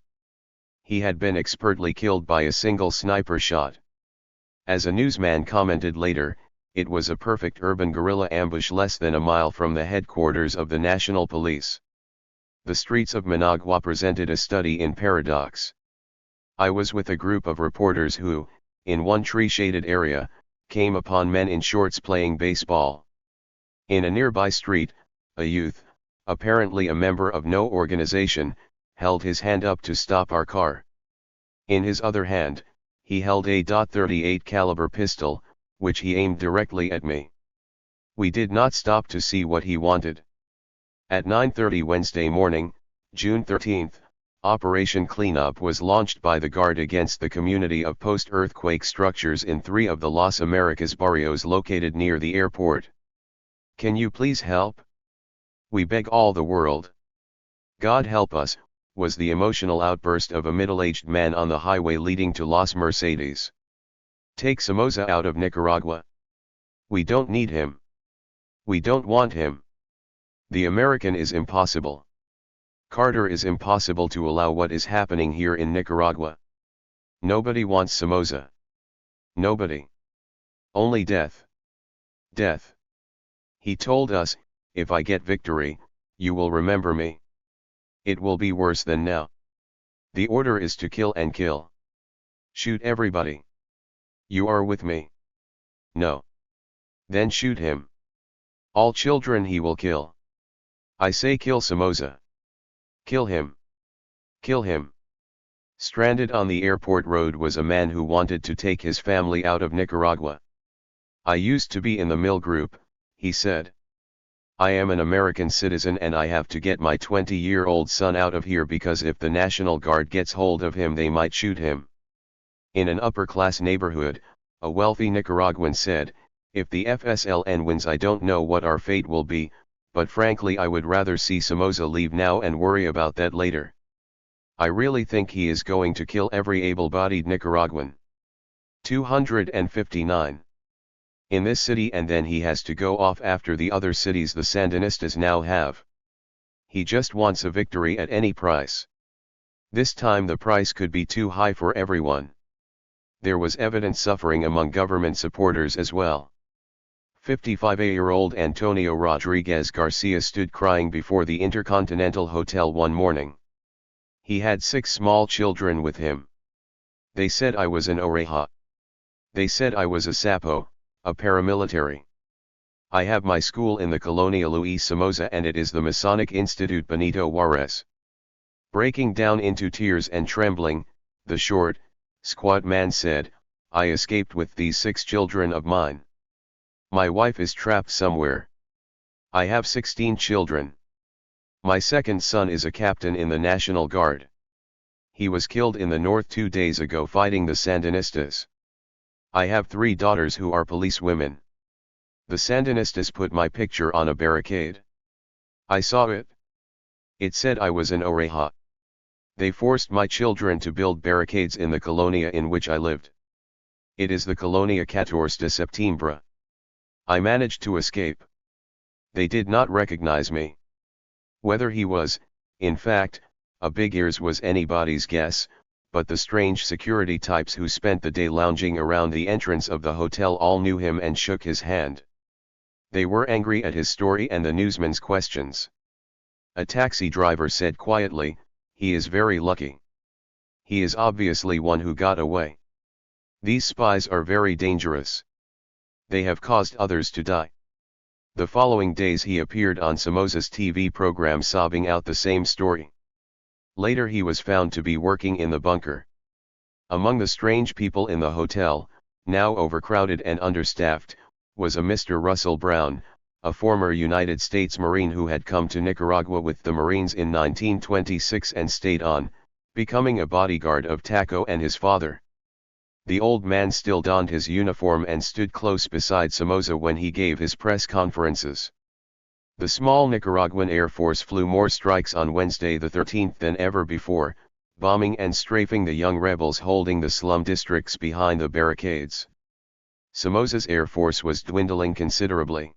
He had been expertly killed by a single sniper shot. As a newsman commented later, it was a perfect urban guerrilla ambush less than a mile from the headquarters of the National Police. The streets of Managua presented a study in paradox. I was with a group of reporters who, in one tree-shaded area, came upon men in shorts playing baseball. In a nearby street, a youth, apparently a member of no organization, held his hand up to stop our car. In his other hand, he held a .38 caliber pistol, which he aimed directly at me. We did not stop to see what he wanted. At 9:30 Wednesday morning, June 13, Operation Cleanup was launched by the Guard against the community of post-earthquake structures in 3 of the Las Americas barrios located near the airport. Can you please help? We beg all the world. God help us, was the emotional outburst of a middle-aged man on the highway leading to Las Mercedes. Take Somoza out of Nicaragua. We don't need him. We don't want him. The American is impossible. Carter is impossible to allow what is happening here in Nicaragua. Nobody wants Somoza. Nobody. Only death. Death. He told us, if I get victory, you will remember me. It will be worse than now. The order is to kill and kill. Shoot everybody. You are with me. No. Then shoot him. All children he will kill. I say kill Somoza. Kill him. Kill him. Stranded on the airport road was a man who wanted to take his family out of Nicaragua. I used to be in the mill group, he said. I am an American citizen and I have to get my 20-year-old son out of here because if the National Guard gets hold of him they might shoot him. In an upper-class neighborhood, a wealthy Nicaraguan said, if the FSLN wins I don't know what our fate will be, but frankly I would rather see Somoza leave now and worry about that later. I really think he is going to kill every able-bodied Nicaraguan. 259. In this city and then he has to go off after the other cities the Sandinistas now have. He just wants a victory at any price. This time the price could be too high for everyone. There was evident suffering among government supporters as well. 55-year-old Antonio Rodriguez Garcia stood crying before the Intercontinental Hotel one morning. He had 6 small children with him. They said I was an oreja. They said I was a sapo, a paramilitary. I have my school in the Colonia Luis Somoza and it is the Masonic Institute Benito Juarez. Breaking down into tears and trembling, the short, squat man said, I escaped with these 6 children of mine. My wife is trapped somewhere. I have 16 children. My second son is a captain in the National Guard. He was killed in the north 2 days ago fighting the Sandinistas. I have 3 daughters who are policewomen. The Sandinistas put my picture on a barricade. I saw it. It said I was an oreja. They forced my children to build barricades in the colonia in which I lived. It is the Colonia 14 de Septiembre. I managed to escape. They did not recognize me. Whether he was, in fact, a big ears was anybody's guess, but the strange security types who spent the day lounging around the entrance of the hotel all knew him and shook his hand. They were angry at his story and the newsman's questions. A taxi driver said quietly, he is very lucky. He is obviously one who got away. These spies are very dangerous. They have caused others to die. The following days he appeared on Somoza's TV program sobbing out the same story. Later he was found to be working in the bunker. Among the strange people in the hotel, now overcrowded and understaffed, was a Mr. Russell Brown, a former United States Marine who had come to Nicaragua with the Marines in 1926 and stayed on, becoming a bodyguard of Taco and his father. The old man still donned his uniform and stood close beside Somoza when he gave his press conferences. The small Nicaraguan Air Force flew more strikes on Wednesday the 13th than ever before, bombing and strafing the young rebels holding the slum districts behind the barricades. Somoza's Air Force was dwindling considerably.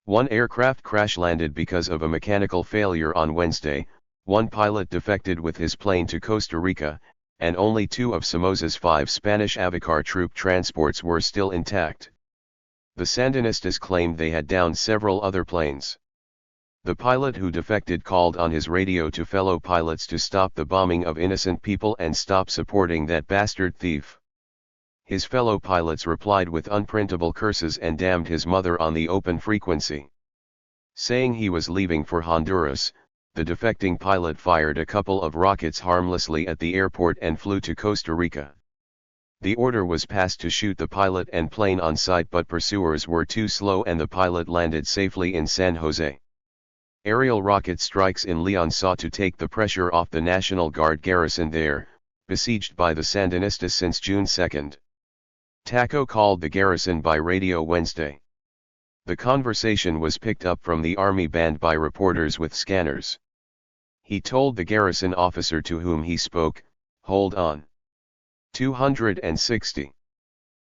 One aircraft crash-landed because of a mechanical failure on Wednesday, one pilot defected with his plane to Costa Rica, and only 2 of Somoza's 5 Spanish Avicar troop transports were still intact. The Sandinistas claimed they had downed several other planes. The pilot who defected called on his radio to fellow pilots to stop the bombing of innocent people and stop supporting that bastard thief. His fellow pilots replied with unprintable curses and damned his mother on the open frequency. Saying he was leaving for Honduras, the defecting pilot fired a couple of rockets harmlessly at the airport and flew to Costa Rica. The order was passed to shoot the pilot and plane on sight, but pursuers were too slow and the pilot landed safely in San Jose. Aerial rocket strikes in Leon sought to take the pressure off the National Guard garrison there, besieged by the Sandinistas since June 2. Taco called the garrison by radio Wednesday. The conversation was picked up from the army band by reporters with scanners. He told the garrison officer to whom he spoke, "Hold on. 260.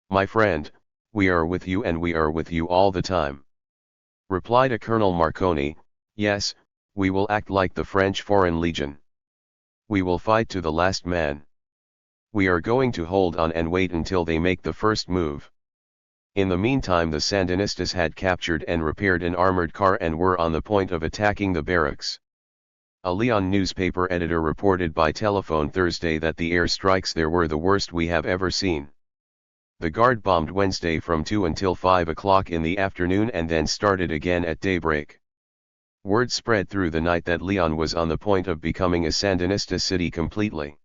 My friend, we are with you and we are with you all the time." Replied a Colonel Marconi, "Yes, we will act like the French Foreign Legion. We will fight to the last man. We are going to hold on and wait until they make the first move." In the meantime, the Sandinistas had captured and repaired an armored car and were on the point of attacking the barracks. A Leon newspaper editor reported by telephone Thursday that the air strikes there were the worst we have ever seen. The Guard bombed Wednesday from 2 until 5 o'clock in the afternoon and then started again at daybreak. Word spread through the night that Leon was on the point of becoming a Sandinista city completely.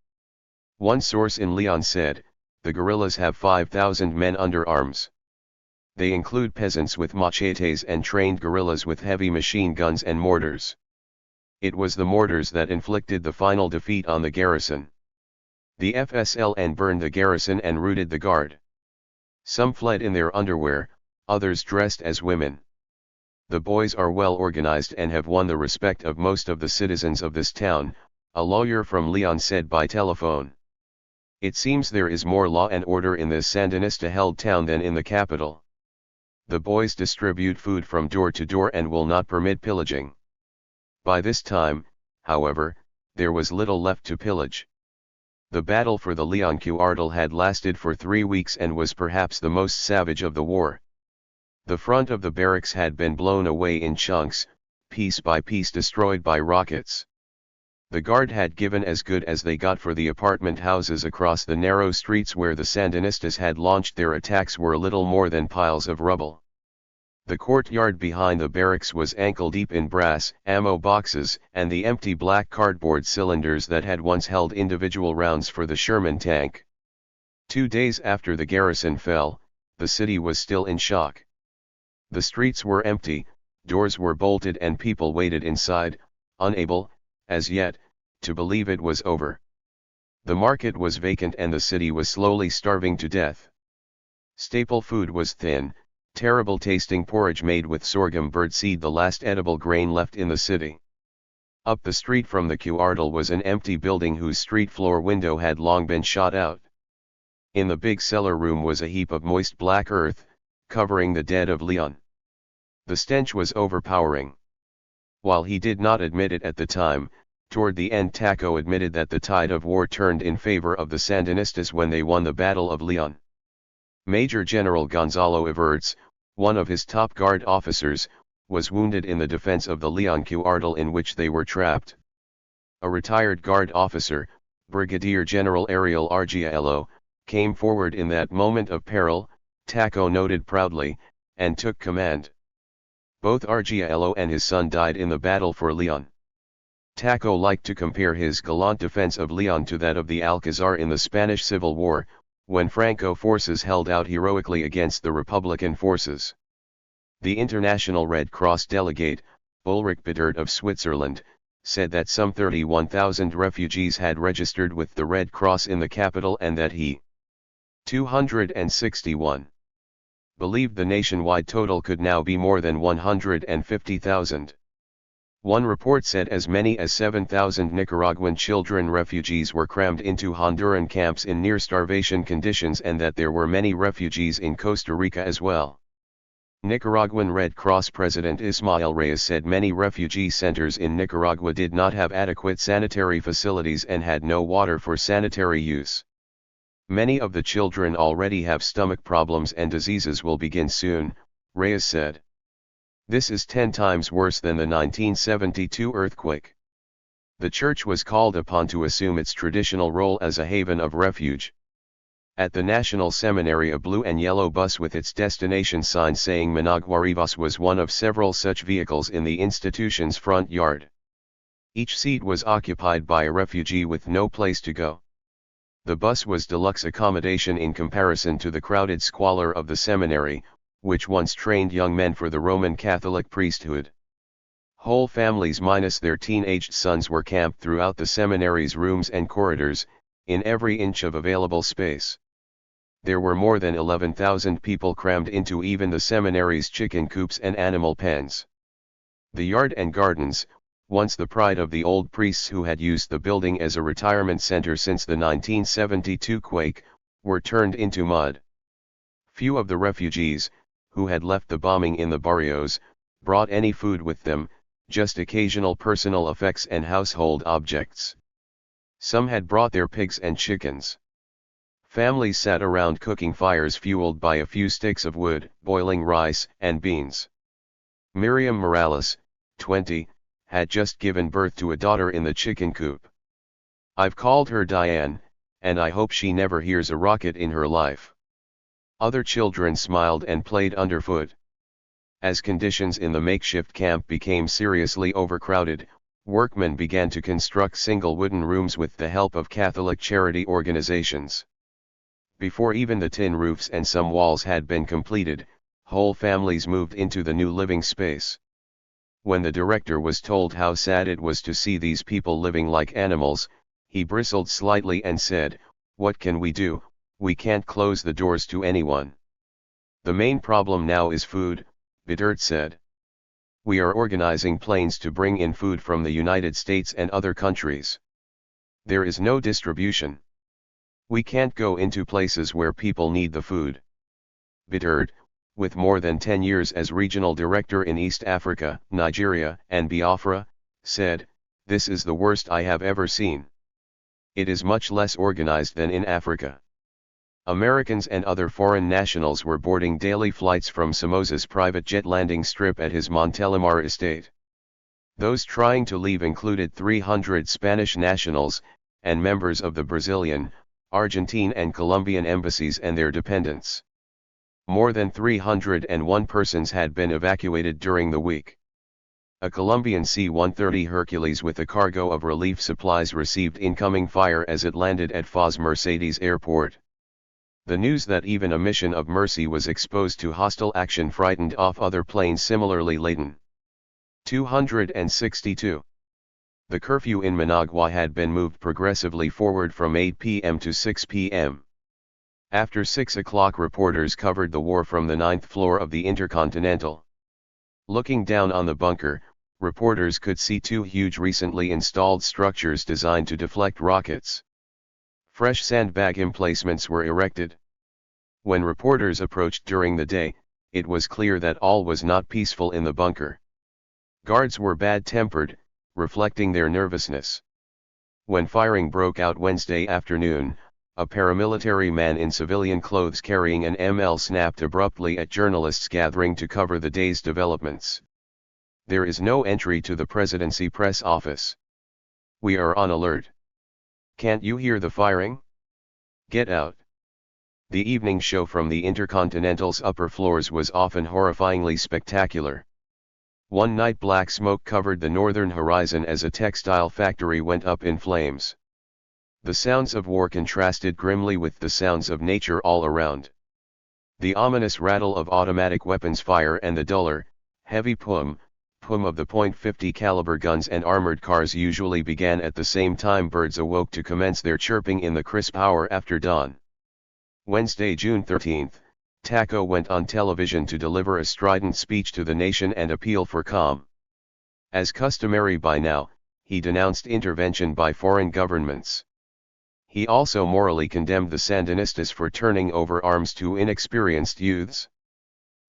One source in Leon said, "The guerrillas have 5,000 men under arms. They include peasants with machetes and trained guerrillas with heavy machine guns and mortars." It was the mortars that inflicted the final defeat on the garrison. The FSLN burned the garrison and routed the Guard. Some fled in their underwear, others dressed as women. "The boys are well organized and have won the respect of most of the citizens of this town," a lawyer from Leon said by telephone. "It seems there is more law and order in this Sandinista-held town than in the capital. The boys distribute food from door to door and will not permit pillaging." By this time, however, there was little left to pillage. The battle for the Leon Cuartel had lasted for 3 weeks and was perhaps the most savage of the war. The front of the barracks had been blown away in chunks, piece by piece destroyed by rockets. The Guard had given as good as they got, for the apartment houses across the narrow streets where the Sandinistas had launched their attacks were little more than piles of rubble. The courtyard behind the barracks was ankle-deep in brass ammo boxes and the empty black cardboard cylinders that had once held individual rounds for the Sherman tank. 2 days after the garrison fell, the city was still in shock. The streets were empty, doors were bolted and people waited inside, unable, as yet, to believe it was over. The market was vacant and the city was slowly starving to death. Staple food was thin, terrible-tasting porridge made with sorghum birdseed, the last edible grain left in the city. Up the street from the Cuartel was an empty building whose street floor window had long been shot out. In the big cellar room was a heap of moist black earth, covering the dead of Leon. The stench was overpowering. While he did not admit it at the time, toward the end Taco admitted that the tide of war turned in favor of the Sandinistas when they won the Battle of Leon. Major General Gonzalo Everts, one of his top Guard officers, was wounded in the defense of the Leon Cuartel in which they were trapped. A retired Guard officer, Brigadier General Ariel Argiello, came forward in that moment of peril, Taco noted proudly, and took command. Both Argiello and his son died in the battle for Leon. Taco liked to compare his gallant defense of Leon to that of the Alcazar in the Spanish Civil War, when Franco forces held out heroically against the Republican forces. The International Red Cross delegate, Ulrich Biedert of Switzerland, said that some 31,000 refugees had registered with the Red Cross in the capital and that he, 261, believed the nationwide total could now be more than 150,000. One report said as many as 7,000 Nicaraguan children refugees were crammed into Honduran camps in near-starvation conditions and that there were many refugees in Costa Rica as well. Nicaraguan Red Cross President Ismael Reyes said many refugee centers in Nicaragua did not have adequate sanitary facilities and had no water for sanitary use. Many of the children already have stomach problems and diseases will begin soon, Reyes said. This is 10 times worse than the 1972 earthquake. The church was called upon to assume its traditional role as a haven of refuge. At the National Seminary, a blue and yellow bus with its destination sign saying Managua Rivas was one of several such vehicles in the institution's front yard. Each seat was occupied by a refugee with no place to go. The bus was deluxe accommodation in comparison to the crowded squalor of the seminary, which once trained young men for the Roman Catholic priesthood. Whole families minus their teenaged sons were camped throughout the seminary's rooms and corridors, in every inch of available space. There were more than 11,000 people crammed into even the seminary's chicken coops and animal pens. The yard and gardens, once the pride of the old priests who had used the building as a retirement center since the 1972 quake, were turned into mud. Few of the refugees, who had left the bombing in the barrios, brought any food with them, just occasional personal effects and household objects. Some had brought their pigs and chickens. Families sat around cooking fires fueled by a few sticks of wood, boiling rice and beans. Miriam Morales, 20, had just given birth to a daughter in the chicken coop. "I've called her Diane, and I hope she never hears a rocket in her life." Other children smiled and played underfoot. As conditions in the makeshift camp became seriously overcrowded, workmen began to construct single wooden rooms with the help of Catholic charity organizations. Before even the tin roofs and some walls had been completed, whole families moved into the new living space. When the director was told how sad it was to see these people living like animals, he bristled slightly and said, "What can we do? We can't close the doors to anyone." "The main problem now is food," Diederich said. "We are organizing planes to bring in food from the United States and other countries. There is no distribution. We can't go into places where people need the food." Diederich, with more than 10 years as regional director in East Africa, Nigeria, and Biafra, said, "This is the worst I have ever seen. It is much less organized than in Africa." Americans and other foreign nationals were boarding daily flights from Somoza's private jet landing strip at his Montelimar estate. Those trying to leave included 300 Spanish nationals, and members of the Brazilian, Argentine and Colombian embassies and their dependents. More than 301 persons had been evacuated during the week. A Colombian C-130 Hercules with a cargo of relief supplies received incoming fire as it landed at Foz Mercedes Airport. The news that even a mission of mercy was exposed to hostile action frightened off other planes similarly laden. 262. The curfew in Managua had been moved progressively forward from 8 p.m. to 6 p.m. After 6 o'clock, reporters covered the war from the 9th floor of the Intercontinental. Looking down on the bunker, reporters could see two huge recently installed structures designed to deflect rockets. Fresh sandbag emplacements were erected. When reporters approached during the day, it was clear that all was not peaceful in the bunker. Guards were bad-tempered, reflecting their nervousness. When firing broke out Wednesday afternoon, a paramilitary man in civilian clothes carrying an ML snapped abruptly at journalists gathering to cover the day's developments. "There is no entry to the presidency press office. We are on alert. Can't you hear the firing? Get out." The evening show from the Intercontinental's upper floors was often horrifyingly spectacular. One night black smoke covered the northern horizon as a textile factory went up in flames. The sounds of war contrasted grimly with the sounds of nature all around. The ominous rattle of automatic weapons fire and the duller, heavy pum of the .50 caliber guns and armored cars usually began at the same time birds awoke to commence their chirping in the crisp hour after dawn. Wednesday, June 13, Taco went on television to deliver a strident speech to the nation and appeal for calm. As customary by now, he denounced intervention by foreign governments. He also morally condemned the Sandinistas for turning over arms to inexperienced youths.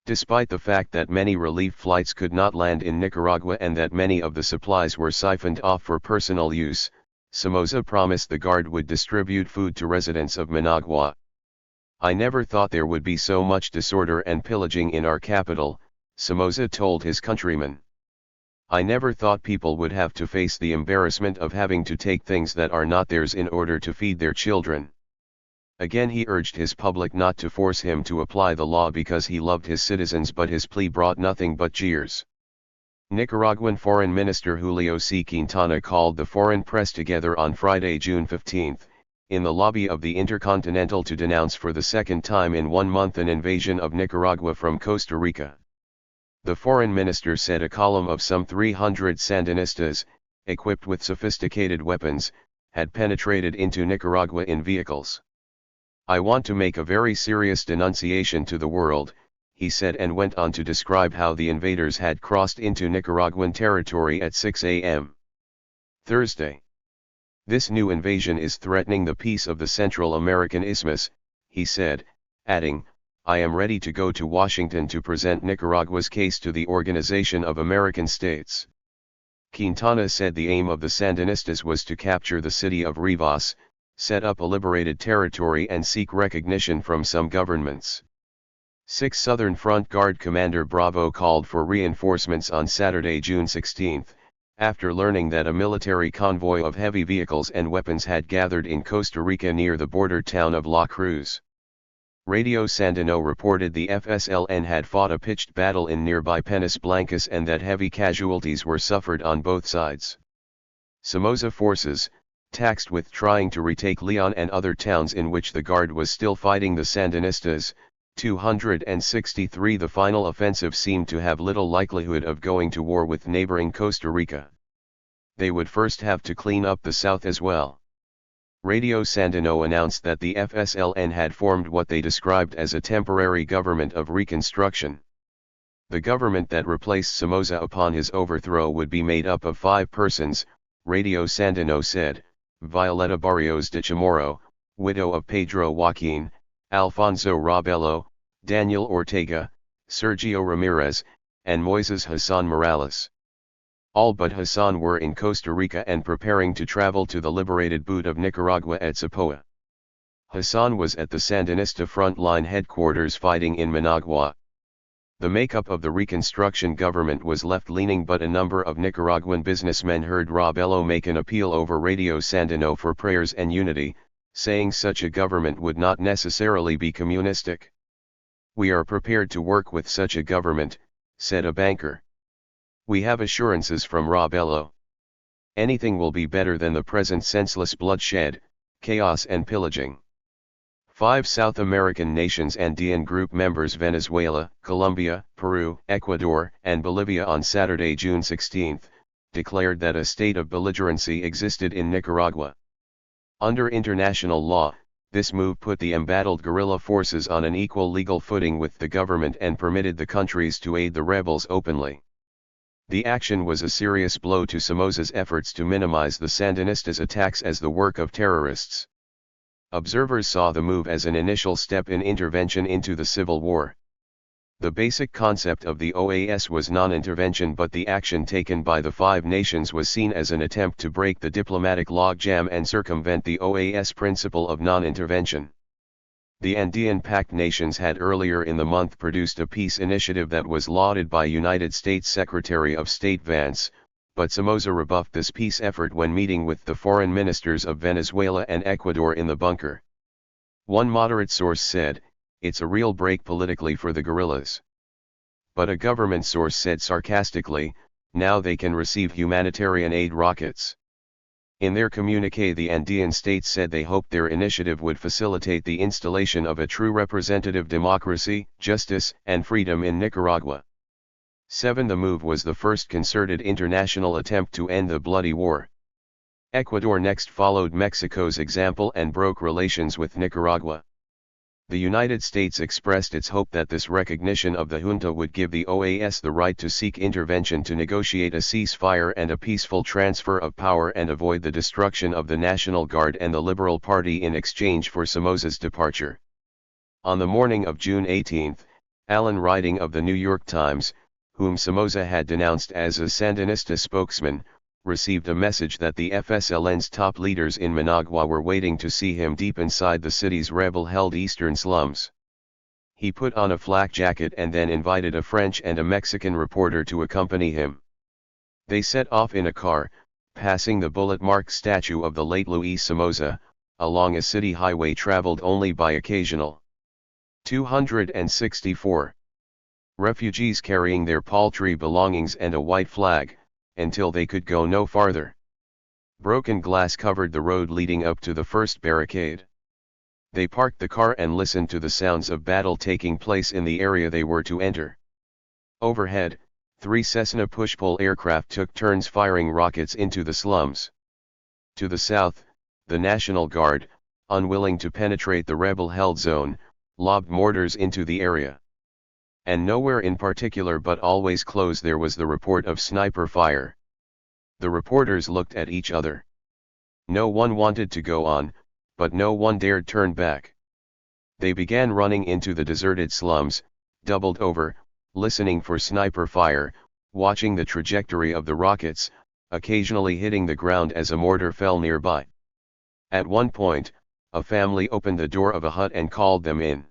Despite the fact that many relief flights could not land in Nicaragua and that many of the supplies were siphoned off for personal use, Somoza promised the Guard would distribute food to residents of Managua. "I never thought there would be so much disorder and pillaging in our capital," Somoza told his countrymen. "I never thought people would have to face the embarrassment of having to take things that are not theirs in order to feed their children." Again he urged his public not to force him to apply the law because he loved his citizens, but his plea brought nothing but jeers. Nicaraguan Foreign Minister Julio C. Quintana called the foreign press together on Friday, June 15, in the lobby of the Intercontinental to denounce for the second time in 1 month an invasion of Nicaragua from Costa Rica. The foreign minister said a column of some 300 Sandinistas, equipped with sophisticated weapons, had penetrated into Nicaragua in vehicles. "I want to make a very serious denunciation to the world," he said, and went on to describe how the invaders had crossed into Nicaraguan territory at 6 a.m. Thursday. "This new invasion is threatening the peace of the Central American Isthmus," he said, adding, "I am ready to go to Washington to present Nicaragua's case to the Organization of American States." Quintana said the aim of the Sandinistas was to capture the city of Rivas, set up a liberated territory and seek recognition from some governments. 6 Southern Front Guard Commander Bravo called for reinforcements on Saturday, June 16, after learning that a military convoy of heavy vehicles and weapons had gathered in Costa Rica near the border town of La Cruz. Radio Sandino reported the FSLN had fought a pitched battle in nearby Penas Blancas and that heavy casualties were suffered on both sides. Somoza forces, taxed with trying to retake Leon and other towns in which the Guard was still fighting the Sandinistas, 263. The final offensive seemed to have little likelihood of going to war with neighboring Costa Rica. They would first have to clean up the south as well. Radio Sandino announced that the FSLN had formed what they described as a temporary government of reconstruction. The government that replaced Somoza upon his overthrow would be made up of 5 persons, Radio Sandino said: Violeta Barrios de Chamorro, widow of Pedro Joaquin, Alfonso Rabello, Daniel Ortega, Sergio Ramirez, and Moises Hassan Morales. All but Hassan were in Costa Rica and preparing to travel to the liberated boot of Nicaragua at Zapoa. Hassan was at the Sandinista frontline headquarters fighting in Managua. The makeup of the reconstruction government was left-leaning, but a number of Nicaraguan businessmen heard Rabello make an appeal over Radio Sandino for prayers and unity, saying such a government would not necessarily be communistic. "We are prepared to work with such a government," said a banker. "We have assurances from Rabello. Anything will be better than the present senseless bloodshed, chaos and pillaging." 5 South American nations Andean group members Venezuela, Colombia, Peru, Ecuador, and Bolivia on Saturday, June 16, declared that a state of belligerency existed in Nicaragua. Under international law, this move put the embattled guerrilla forces on an equal legal footing with the government and permitted the countries to aid the rebels openly. The action was a serious blow to Somoza's efforts to minimize the Sandinistas' attacks as the work of terrorists. Observers saw the move as an initial step in intervention into the civil war. The basic concept of the OAS was non-intervention, but the action taken by the 5 nations was seen as an attempt to break the diplomatic logjam and circumvent the OAS principle of non-intervention. The Andean Pact nations had earlier in the month produced a peace initiative that was lauded by United States Secretary of State Vance, but Somoza rebuffed this peace effort when meeting with the foreign ministers of Venezuela and Ecuador in the bunker. One moderate source said, "It's a real break politically for the guerrillas." But a government source said sarcastically, "Now they can receive humanitarian aid rockets." In their communiqué, the Andean states said they hoped their initiative would facilitate the installation of a true representative democracy, justice, and freedom in Nicaragua. 7. The move was the first concerted international attempt to end the bloody war. Ecuador next followed Mexico's example and broke relations with Nicaragua. The United States expressed its hope that this recognition of the junta would give the OAS the right to seek intervention to negotiate a ceasefire and a peaceful transfer of power and avoid the destruction of the National Guard and the Liberal Party in exchange for Somoza's departure. On the morning of June 18, Alan Riding of the New York Times, whom Somoza had denounced as a Sandinista spokesman, received a message that the FSLN's top leaders in Managua were waiting to see him deep inside the city's rebel-held eastern slums. He put on a flak jacket and then invited a French and a Mexican reporter to accompany him. They set off in a car, passing the bullet-marked statue of the late Luis Somoza, along a city highway traveled only by occasional 264 refugees carrying their paltry belongings and a white flag, until they could go no farther. Broken glass covered the road leading up to the first barricade. They parked the car and listened to the sounds of battle taking place in the area they were to enter. Overhead, 3 Cessna push-pull aircraft took turns firing rockets into the slums. To the south, the National Guard, unwilling to penetrate the rebel-held zone, lobbed mortars into the area. And nowhere in particular but always close there was the report of sniper fire. The reporters looked at each other. No one wanted to go on, but no one dared turn back. They began running into the deserted slums, doubled over, listening for sniper fire, watching the trajectory of the rockets, occasionally hitting the ground as a mortar fell nearby. At one point, a family opened the door of a hut and called them in.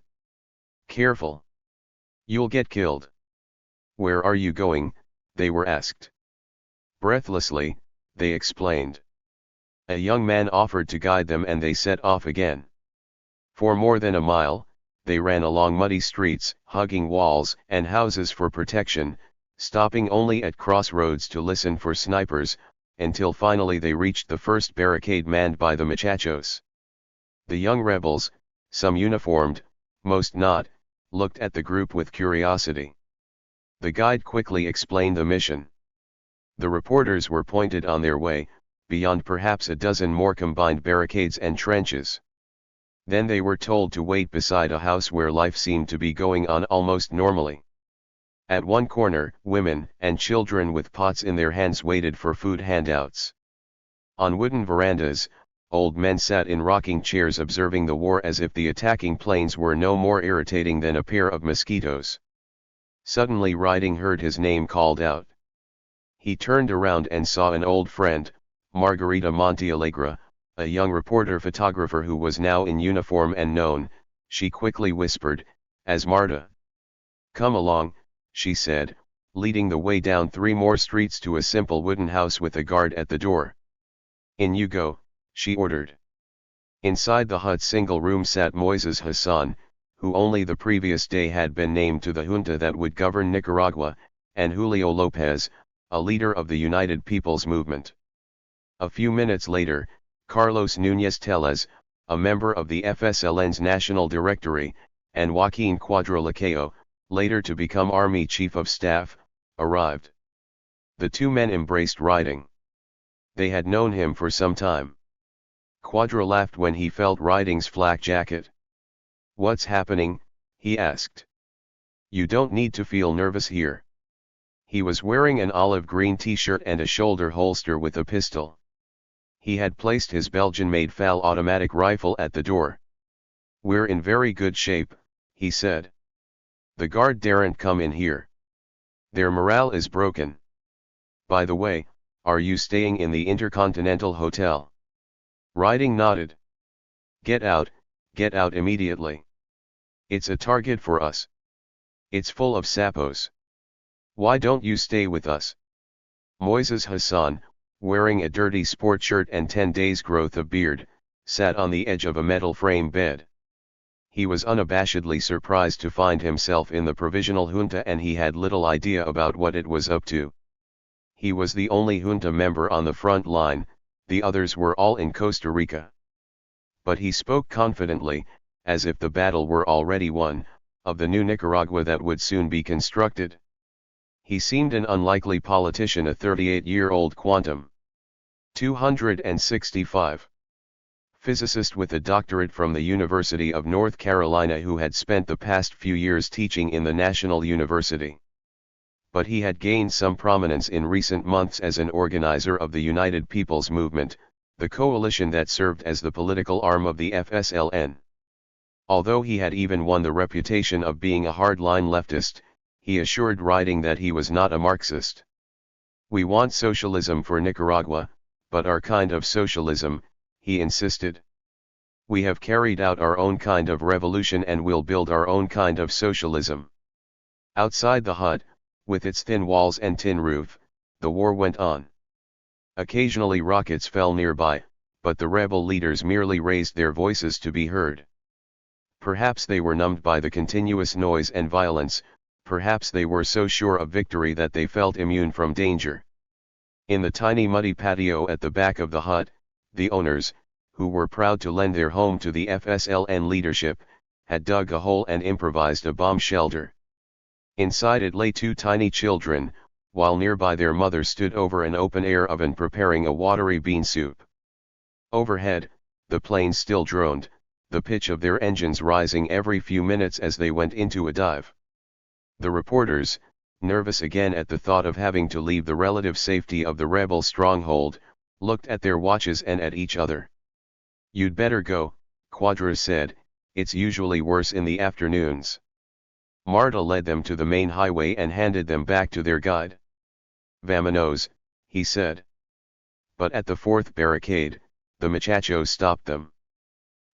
"Careful! You'll get killed." "Where are you going?" they were asked. Breathlessly, they explained. A young man offered to guide them and they set off again. For more than a mile, they ran along muddy streets, hugging walls and houses for protection, stopping only at crossroads to listen for snipers, until finally they reached the first barricade manned by the muchachos. The young rebels, some uniformed, most not, looked at the group with curiosity. The guide quickly explained the mission. The reporters were pointed on their way, beyond perhaps a dozen more combined barricades and trenches. Then they were told to wait beside a house where life seemed to be going on almost normally. At one corner, women and children with pots in their hands waited for food handouts. On wooden verandas, old men sat in rocking chairs observing the war as if the attacking planes were no more irritating than a pair of mosquitoes. Suddenly Riding heard his name called out. He turned around and saw an old friend, Margarita Montealegre, a young reporter-photographer who was now in uniform and known. She quickly whispered, "As Marta." "Come along," she said, leading the way down 3 more streets to a simple wooden house with a guard at the door. "In you go," she ordered. Inside the hut's single room sat Moises Hassan, who only the previous day had been named to the junta that would govern Nicaragua, and Julio Lopez, a leader of the United People's Movement. A few minutes later, Carlos Núñez Tellez, a member of the FSLN's National Directory, and Joaquín Cuadrolacao, later to become Army Chief of Staff, arrived. The 2 men embraced Riding. They had known him for some time. Cuadro laughed when he felt Riding's flak jacket. "What's happening?" he asked. "You don't need to feel nervous here." He was wearing an olive green t-shirt and a shoulder holster with a pistol. He had placed his Belgian-made FAL automatic rifle at the door. "We're in very good shape," he said. "The guard daren't come in here. Their morale is broken. By the way, are you staying in the Intercontinental Hotel?" Riding nodded. Get out immediately. It's a target for us. It's full of sapos. Why don't you stay with us?" Moises Hassan, wearing a dirty sport shirt and 10 days' growth of beard, sat on the edge of a metal frame bed. He was unabashedly surprised to find himself in the provisional junta and he had little idea about what it was up to. He was the only junta member on the front line, the others were all in Costa Rica. But he spoke confidently, as if the battle were already won, of the new Nicaragua that would soon be constructed. He seemed an unlikely politician, a 38-year-old quantum. 265. Physicist with a doctorate from the University of North Carolina who had spent the past few years teaching in the National University. But he had gained some prominence in recent months as an organizer of the United People's Movement, the coalition that served as the political arm of the FSLN. Although he had even won the reputation of being a hardline leftist, he assured Riding that he was not a Marxist. "We want socialism for Nicaragua, but our kind of socialism," he insisted. "We have carried out our own kind of revolution and will build our own kind of socialism." Outside the hut, with its thin walls and tin roof, the war went on. Occasionally rockets fell nearby, but the rebel leaders merely raised their voices to be heard. Perhaps they were numbed by the continuous noise and violence, perhaps they were so sure of victory that they felt immune from danger. In the tiny muddy patio at the back of the hut, the owners, who were proud to lend their home to the FSLN leadership, had dug a hole and improvised a bomb shelter. Inside it lay two tiny children, while nearby their mother stood over an open-air oven preparing a watery bean soup. Overhead, the planes still droned, the pitch of their engines rising every few minutes as they went into a dive. The reporters, nervous again at the thought of having to leave the relative safety of the rebel stronghold, looked at their watches and at each other. "You'd better go," Quadras said, "it's usually worse in the afternoons." Marta led them to the main highway and handed them back to their guide. "Vamonos," he said. But at the fourth barricade, the muchachos stopped them.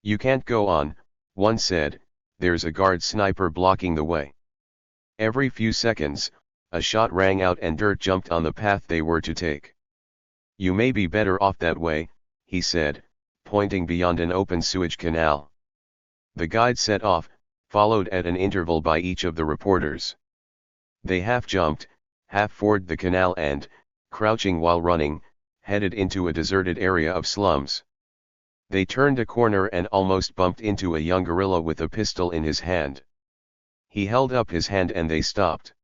"You can't go on," one said, "there's a guard sniper blocking the way." Every few seconds, a shot rang out and dirt jumped on the path they were to take. "You may be better off that way," he said, pointing beyond an open sewage canal. The guide set off, followed at an interval by each of the reporters. They half jumped, half forded the canal and, crouching while running, headed into a deserted area of slums. They turned a corner and almost bumped into a young guerrilla with a pistol in his hand. He held up his hand and they stopped.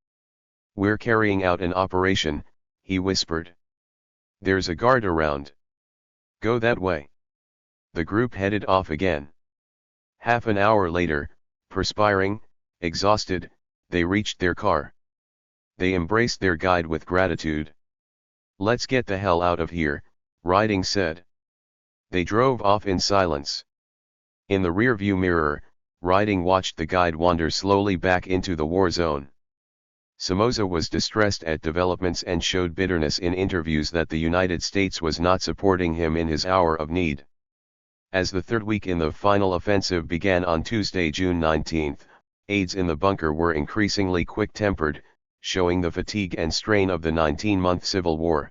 "We're carrying out an operation," he whispered. "There's a guard around. Go that way." The group headed off again. Half an hour later, perspiring, exhausted, they reached their car. They embraced their guide with gratitude. "Let's get the hell out of here," Riding said. They drove off in silence. In the rearview mirror, Riding watched the guide wander slowly back into the war zone. Somoza was distressed at developments and showed bitterness in interviews that the United States was not supporting him in his hour of need. As the third week in the final offensive began on Tuesday, June 19, aides in the bunker were increasingly quick-tempered, showing the fatigue and strain of the 19-month civil war.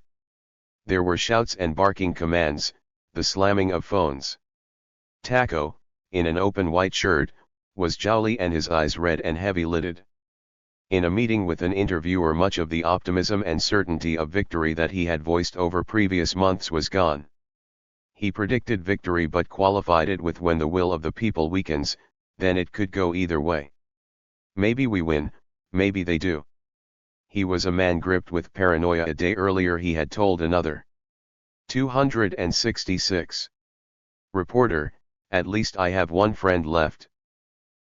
There were shouts and barking commands, the slamming of phones. Taco, in an open white shirt, was jowly and his eyes red and heavy-lidded. In a meeting with an interviewer, much of the optimism and certainty of victory that he had voiced over previous months was gone. He predicted victory but qualified it with "when the will of the people weakens, then it could go either way. Maybe we win, maybe they do." He was a man gripped with paranoia. A day earlier he had told another. 266. Reporter, "At least I have one friend left."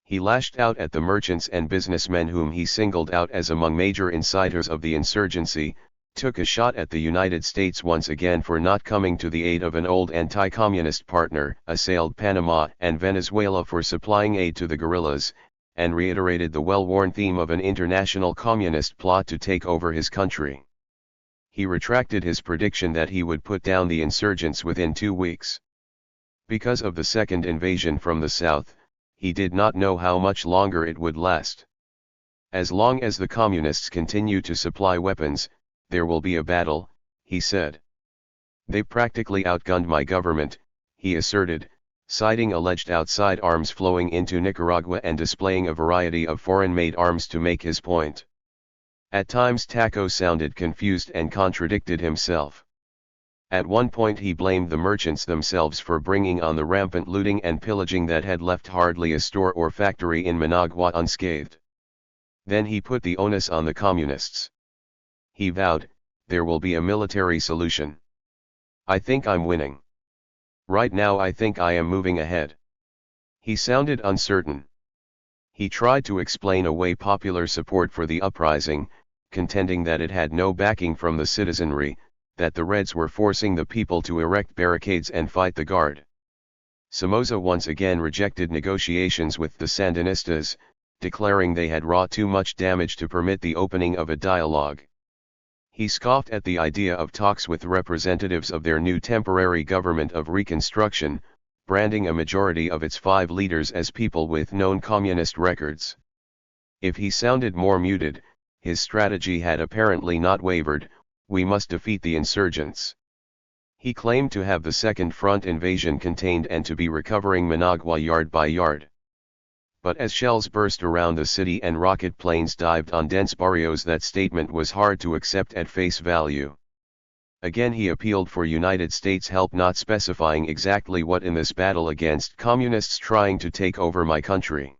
He lashed out at the merchants and businessmen whom he singled out as among major insiders of the insurgency, took a shot at the United States once again for not coming to the aid of an old anti-communist partner, assailed Panama and Venezuela for supplying aid to the guerrillas, and reiterated the well-worn theme of an international communist plot to take over his country. He retracted his prediction that he would put down the insurgents within 2 weeks. Because of the second invasion from the south, he did not know how much longer it would last. "As long as the communists continue to supply weapons, there will be a battle," he said. "They practically outgunned my government," he asserted, citing alleged outside arms flowing into Nicaragua and displaying a variety of foreign-made arms to make his point. At times Taco sounded confused and contradicted himself. At one point he blamed the merchants themselves for bringing on the rampant looting and pillaging that had left hardly a store or factory in Managua unscathed. Then he put the onus on the communists. He vowed, "There will be a military solution. I think I'm winning. Right now I think I am moving ahead." He sounded uncertain. He tried to explain away popular support for the uprising, contending that it had no backing from the citizenry, that the Reds were forcing the people to erect barricades and fight the guard. Somoza once again rejected negotiations with the Sandinistas, declaring they had wrought too much damage to permit the opening of a dialogue. He scoffed at the idea of talks with representatives of their new temporary government of reconstruction, branding a majority of its 5 leaders as people with known communist records. If he sounded more muted, his strategy had apparently not wavered: "We must defeat the insurgents." He claimed to have the second front invasion contained and to be recovering Managua yard by yard. But as shells burst around the city and rocket planes dived on dense barrios, that statement was hard to accept at face value. Again he appealed for United States help, not specifying exactly what in this battle against communists trying to take over my country.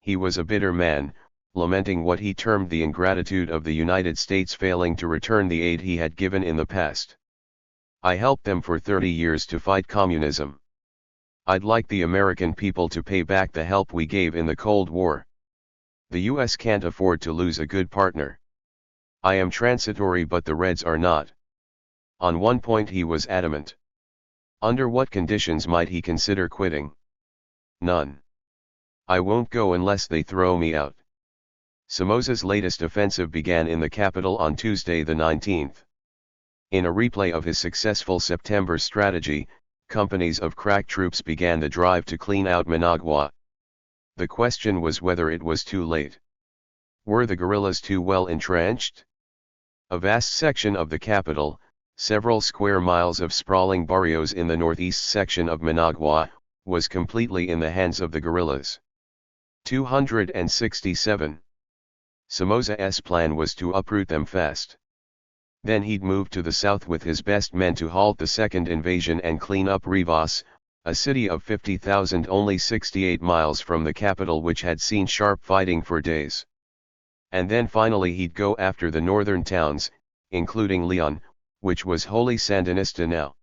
He was a bitter man, lamenting what he termed the ingratitude of the United States failing to return the aid he had given in the past. "I helped them for 30 years to fight communism. I'd like the American people to pay back the help we gave in the Cold War. The US can't afford to lose a good partner. I am transitory but the Reds are not." On one point he was adamant. Under what conditions might he consider quitting? None. "I won't go unless they throw me out." Somoza's latest offensive began in the capital on Tuesday the 19th. In a replay of his successful September strategy, companies of crack troops began the drive to clean out Managua. The question was whether it was too late. Were the guerrillas too well entrenched? A vast section of the capital, several square miles of sprawling barrios in the northeast section of Managua, was completely in the hands of the guerrillas. 267. Somoza's plan was to uproot them fast. Then he'd move to the south with his best men to halt the second invasion and clean up Rivas, a city of 50,000 only 68 miles from the capital which had seen sharp fighting for days. And then finally he'd go after the northern towns, including Leon, which was wholly Sandinista now.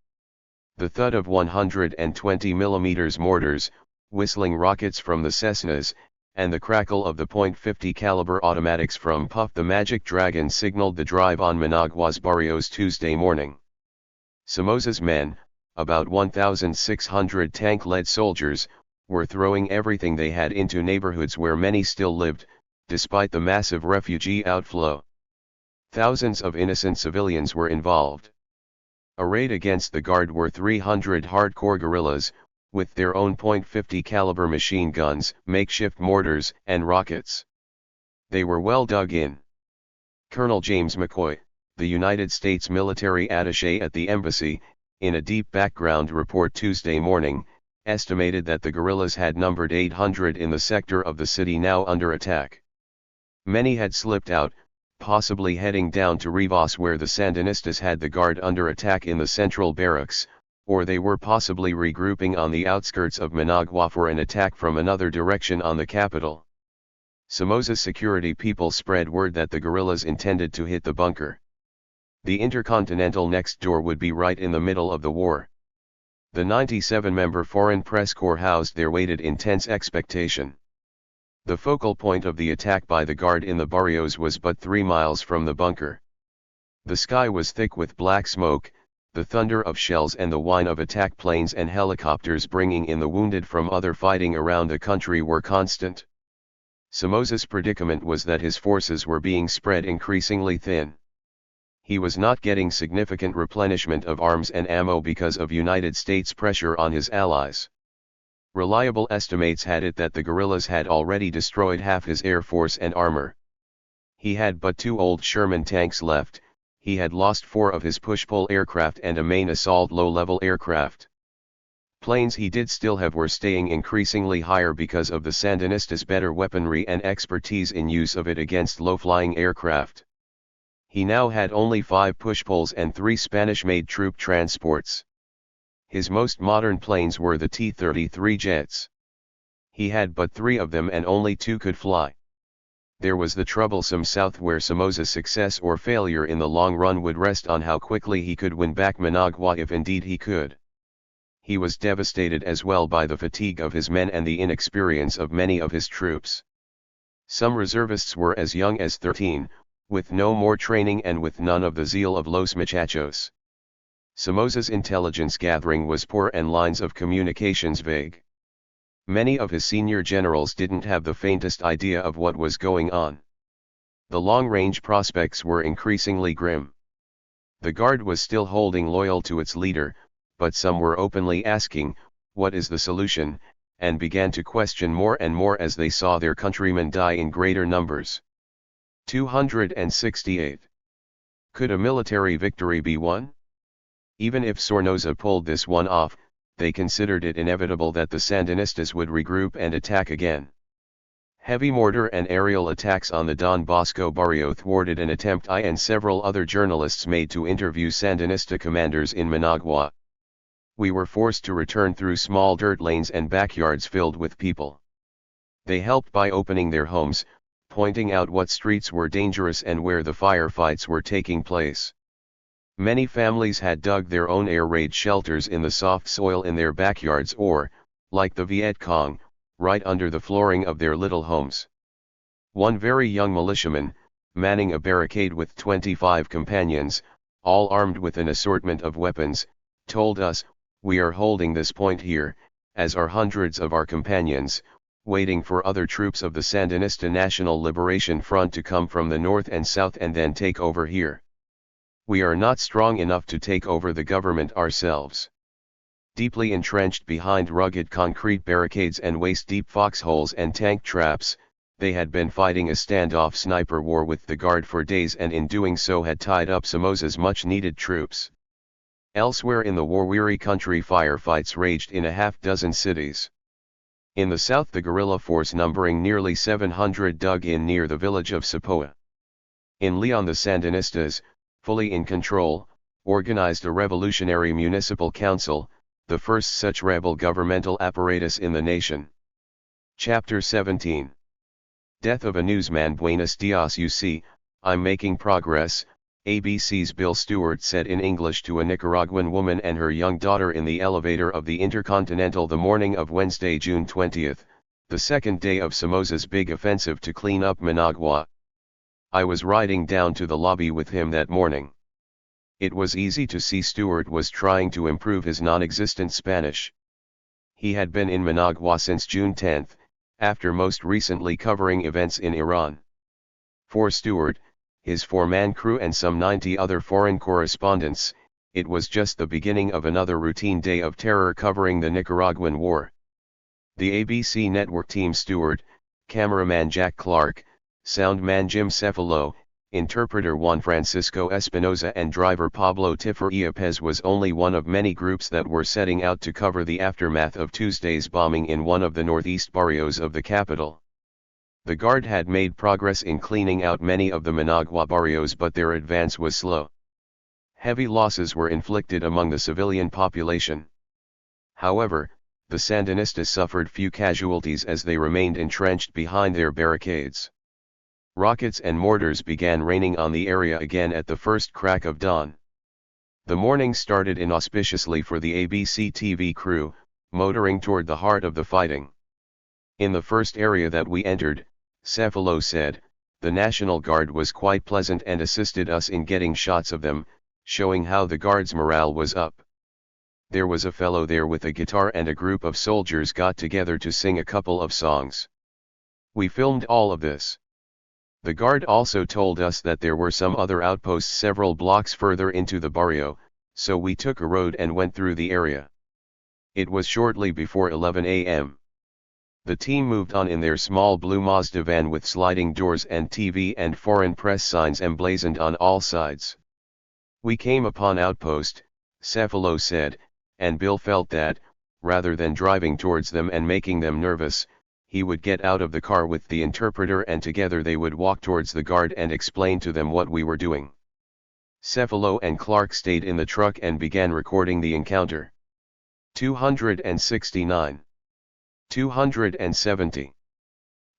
The thud of 120 mm mortars, whistling rockets from the Cessnas, and the crackle of the .50 caliber automatics from Puff the Magic Dragon signaled the drive on Managua's barrios Tuesday morning. Somoza's men, about 1,600 tank-led soldiers, were throwing everything they had into neighborhoods where many still lived, despite the massive refugee outflow. Thousands of innocent civilians were involved. Arrayed against the guard were 300 hardcore guerrillas, with their own .50 caliber machine guns, makeshift mortars, and rockets. They were well dug in. Colonel James McCoy, the United States military attaché at the embassy, in a deep background report Tuesday morning, estimated that the guerrillas had numbered 800 in the sector of the city now under attack. Many had slipped out, possibly heading down to Rivas where the Sandinistas had the guard under attack in the central barracks, or they were possibly regrouping on the outskirts of Managua for an attack from another direction on the capital. Somoza's security people spread word that the guerrillas intended to hit the bunker. The Intercontinental next door would be right in the middle of the war. The 97-member Foreign Press Corps housed there waited in tense expectation. The focal point of the attack by the guard in the barrios was but 3 miles from the bunker. The sky was thick with black smoke, the thunder of shells and the whine of attack planes and helicopters bringing in the wounded from other fighting around the country were constant. Somoza's predicament was that his forces were being spread increasingly thin. He was not getting significant replenishment of arms and ammo because of United States pressure on his allies. Reliable estimates had it that the guerrillas had already destroyed half his air force and armor. He had but 2 old Sherman tanks left, he had lost 4 of his push-pull aircraft and a main assault low-level aircraft. Planes he did still have were staying increasingly higher because of the Sandinistas' better weaponry and expertise in use of it against low-flying aircraft. He now had only 5 push-pulls and 3 Spanish-made troop transports. His most modern planes were the T-33 jets. He had but 3 of them and only 2 could fly. There was the troublesome south where Somoza's success or failure in the long run would rest on how quickly he could win back Managua if indeed he could. He was devastated as well by the fatigue of his men and the inexperience of many of his troops. Some reservists were as young as 13, with no more training and with none of the zeal of Los Muchachos. Somoza's intelligence gathering was poor and lines of communications vague. Many of his senior generals didn't have the faintest idea of what was going on. The long-range prospects were increasingly grim. The Guard was still holding loyal to its leader, but some were openly asking, "What is the solution?" and began to question more and more as they saw their countrymen die in greater numbers. 268. Could a military victory be won? Even if Somoza pulled this one off, they considered it inevitable that the Sandinistas would regroup and attack again. Heavy mortar and aerial attacks on the Don Bosco barrio thwarted an attempt I and several other journalists made to interview Sandinista commanders in Managua. We were forced to return through small dirt lanes and backyards filled with people. They helped by opening their homes, pointing out what streets were dangerous and where the firefights were taking place. Many families had dug their own air raid shelters in the soft soil in their backyards or, like the Viet Cong, right under the flooring of their little homes. One very young militiaman, manning a barricade with 25 companions, all armed with an assortment of weapons, told us, "We are holding this point here, as are hundreds of our companions, waiting for other troops of the Sandinista National Liberation Front to come from the north and south and then take over here. We are not strong enough to take over the government ourselves." Deeply entrenched behind rugged concrete barricades and waist-deep foxholes and tank traps, they had been fighting a standoff sniper war with the Guard for days and in doing so had tied up Somoza's much-needed troops. Elsewhere in the war-weary country firefights raged in a half-dozen cities. In the south the guerrilla force numbering nearly 700 dug in near the village of Sapoa. In Leon the Sandinistas, fully in control, organized a revolutionary municipal council, the first such rebel governmental apparatus in the nation. Chapter 17. Death of a newsman. Buenos dias, you see, I'm making progress, ABC's Bill Stewart said in English to a Nicaraguan woman and her young daughter in the elevator of the Intercontinental the morning of Wednesday, June 20, the second day of Somoza's big offensive to clean up Managua. I was riding down to the lobby with him that morning. It was easy to see Stewart was trying to improve his non-existent Spanish. He had been in Managua since June 10, after most recently covering events in Iran. For Stewart, his four-man crew and some 90 other foreign correspondents, it was just the beginning of another routine day of terror covering the Nicaraguan war. The ABC network team Stewart, cameraman Jack Clark, soundman Jim Cefalo, interpreter Juan Francisco Espinoza and driver Pablo Tiffer Iapez was only one of many groups that were setting out to cover the aftermath of Tuesday's bombing in one of the northeast barrios of the capital. The Guard had made progress in cleaning out many of the Managua barrios, but their advance was slow. Heavy losses were inflicted among the civilian population. However, the Sandinistas suffered few casualties as they remained entrenched behind their barricades. Rockets and mortars began raining on the area again at the first crack of dawn. The morning started inauspiciously for the ABC TV crew, motoring toward the heart of the fighting. In the first area that we entered, Cefalo said, the National Guard was quite pleasant and assisted us in getting shots of them, showing how the Guard's morale was up. There was a fellow there with a guitar and a group of soldiers got together to sing a couple of songs. We filmed all of this. The Guard also told us that there were some other outposts several blocks further into the barrio, so we took a road and went through the area. It was shortly before 11 a.m. The team moved on in their small blue Mazda van with sliding doors and TV and foreign press signs emblazoned on all sides. We came upon outpost, Cefalo said, and Bill felt that, rather than driving towards them and making them nervous, he would get out of the car with the interpreter and together they would walk towards the Guard and explain to them what we were doing. Cefalo and Clark stayed in the truck and began recording the encounter. 269. 270.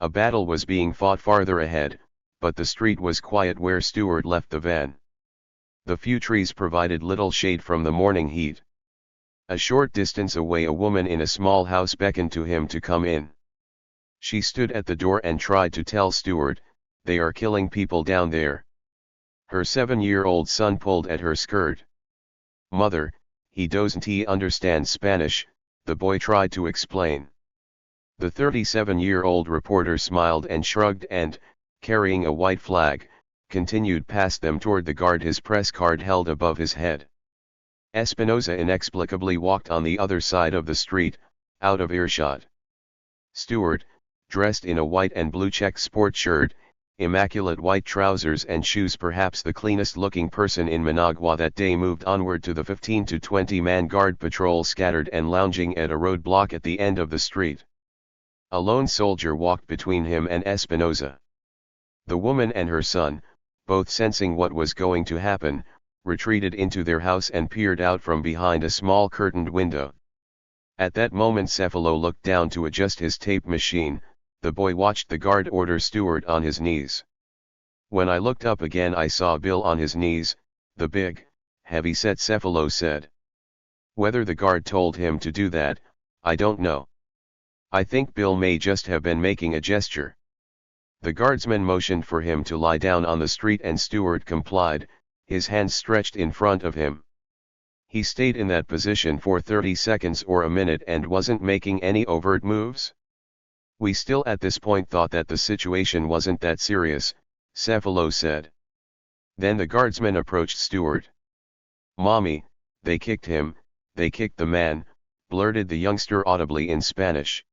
A battle was being fought farther ahead, but the street was quiet where Stewart left the van. The few trees provided little shade from the morning heat. A short distance away a woman in a small house beckoned to him to come in. She stood at the door and tried to tell Stewart, "They are killing people down there." Her 7-year-old son pulled at her skirt. "Mother, he doesn't understand Spanish," the boy tried to explain. The 37-year-old reporter smiled and shrugged and, carrying a white flag, continued past them toward the Guard, his press card held above his head. Espinoza inexplicably walked on the other side of the street, out of earshot. Stewart, dressed in a white and blue check sport shirt, immaculate white trousers and shoes, perhaps the cleanest-looking person in Managua that day, moved onward to the 15 to 20-man Guard patrol scattered and lounging at a roadblock at the end of the street. A lone soldier walked between him and Espinoza. The woman and her son, both sensing what was going to happen, retreated into their house and peered out from behind a small curtained window. At that moment Cefalo looked down to adjust his tape machine. the boy watched the guard order Stewart on his knees. When I looked up again I saw Bill on his knees, the big, heavy-set Cephalo said. Whether the guard told him to do that, I don't know. I think Bill may just have been making a gesture. The guardsman motioned for him to lie down on the street and Stewart complied, his hands stretched in front of him. He stayed in that position for 30 seconds or a minute and wasn't making any overt moves. We still at this point thought that the situation wasn't that serious, Cephalo said. Then the guardsman approached Stewart. "Mommy, they kicked him, they kicked the man," blurted the youngster audibly in Spanish.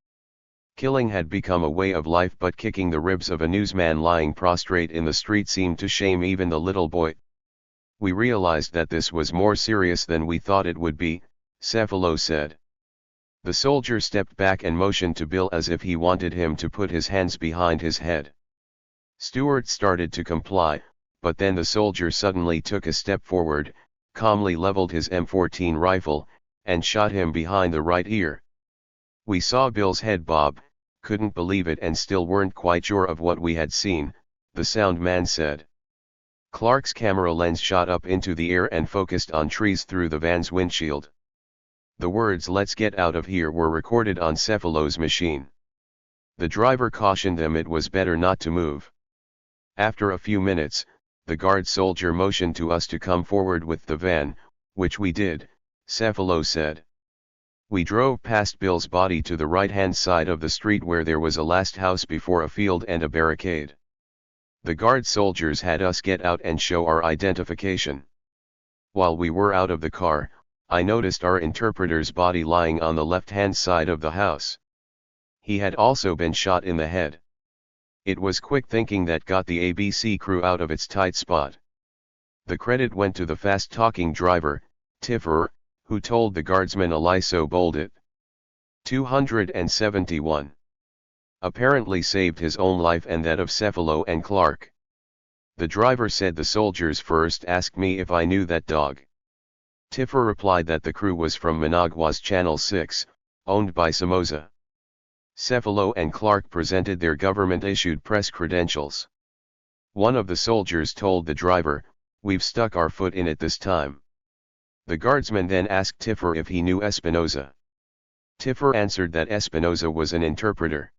Killing had become a way of life, but kicking the ribs of a newsman lying prostrate in the street seemed to shame even the little boy. We realized that this was more serious than we thought it would be, Cephalo said. The soldier stepped back and motioned to Bill as if he wanted him to put his hands behind his head. Stewart started to comply, but then the soldier suddenly took a step forward, calmly leveled his M14 rifle, and shot him behind the right ear. We saw Bill's head bob, couldn't believe it and still weren't quite sure of what we had seen, the sound man said. Clark's camera lens shot up into the air and focused on trees through the van's windshield. The words "Let's get out of here" were recorded on Cephalo's machine. The driver cautioned them it was better not to move. After a few minutes, the guard soldier motioned to us to come forward with the van, which we did, Cephalo said. We drove past Bill's body to the right-hand side of the street where there was a last house before a field and a barricade. The guard soldiers had us get out and show our identification. While we were out of the car, I noticed our interpreter's body lying on the left-hand side of the house. He had also been shot in the head. It was quick thinking that got the ABC crew out of its tight spot. The credit went to the fast-talking driver, THIRD, who told the guardsman a lie so bold it 271. Apparently saved his own life and that of Cephalo and Clark. The driver said the soldiers first asked me if I knew that dog. THIRD replied that the crew was from Managua's Channel 6, owned by Somoza. Cephalo and Clark presented their government-issued press credentials. One of the soldiers told the driver, "We've stuck our foot in it this time." The guardsman then asked THIRD if he knew Espinoza. THIRD answered that Espinoza was an interpreter.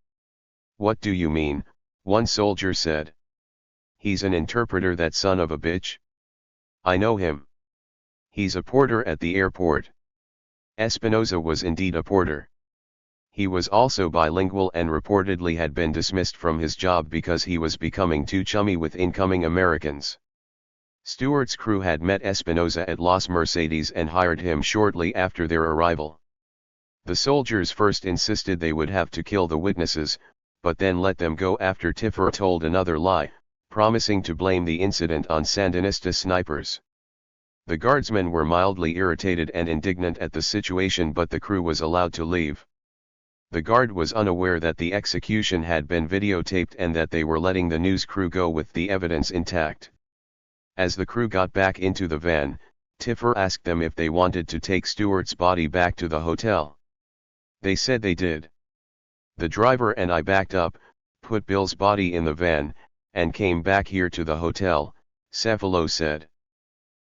"What do you mean?" one soldier said. "He's an interpreter, that son of a bitch. I know him. He's a porter at the airport." Espinoza was indeed a porter. He was also bilingual and reportedly had been dismissed from his job because he was becoming too chummy with incoming Americans. Stewart's crew had met Espinoza at Las Mercedes and hired him shortly after their arrival. The soldiers first insisted they would have to kill the witnesses, but then let them go after THIRD told another lie, promising to blame the incident on Sandinista snipers. The guardsmen were mildly irritated and indignant at the situation, but the crew was allowed to leave. The guard was unaware that the execution had been videotaped and that they were letting the news crew go with the evidence intact. As the crew got back into the van, THIRD asked them if they wanted to take Stewart's body back to the hotel. They said they did. The driver and I backed up, put Bill's body in the van, and came back here to the hotel, Cephalo said.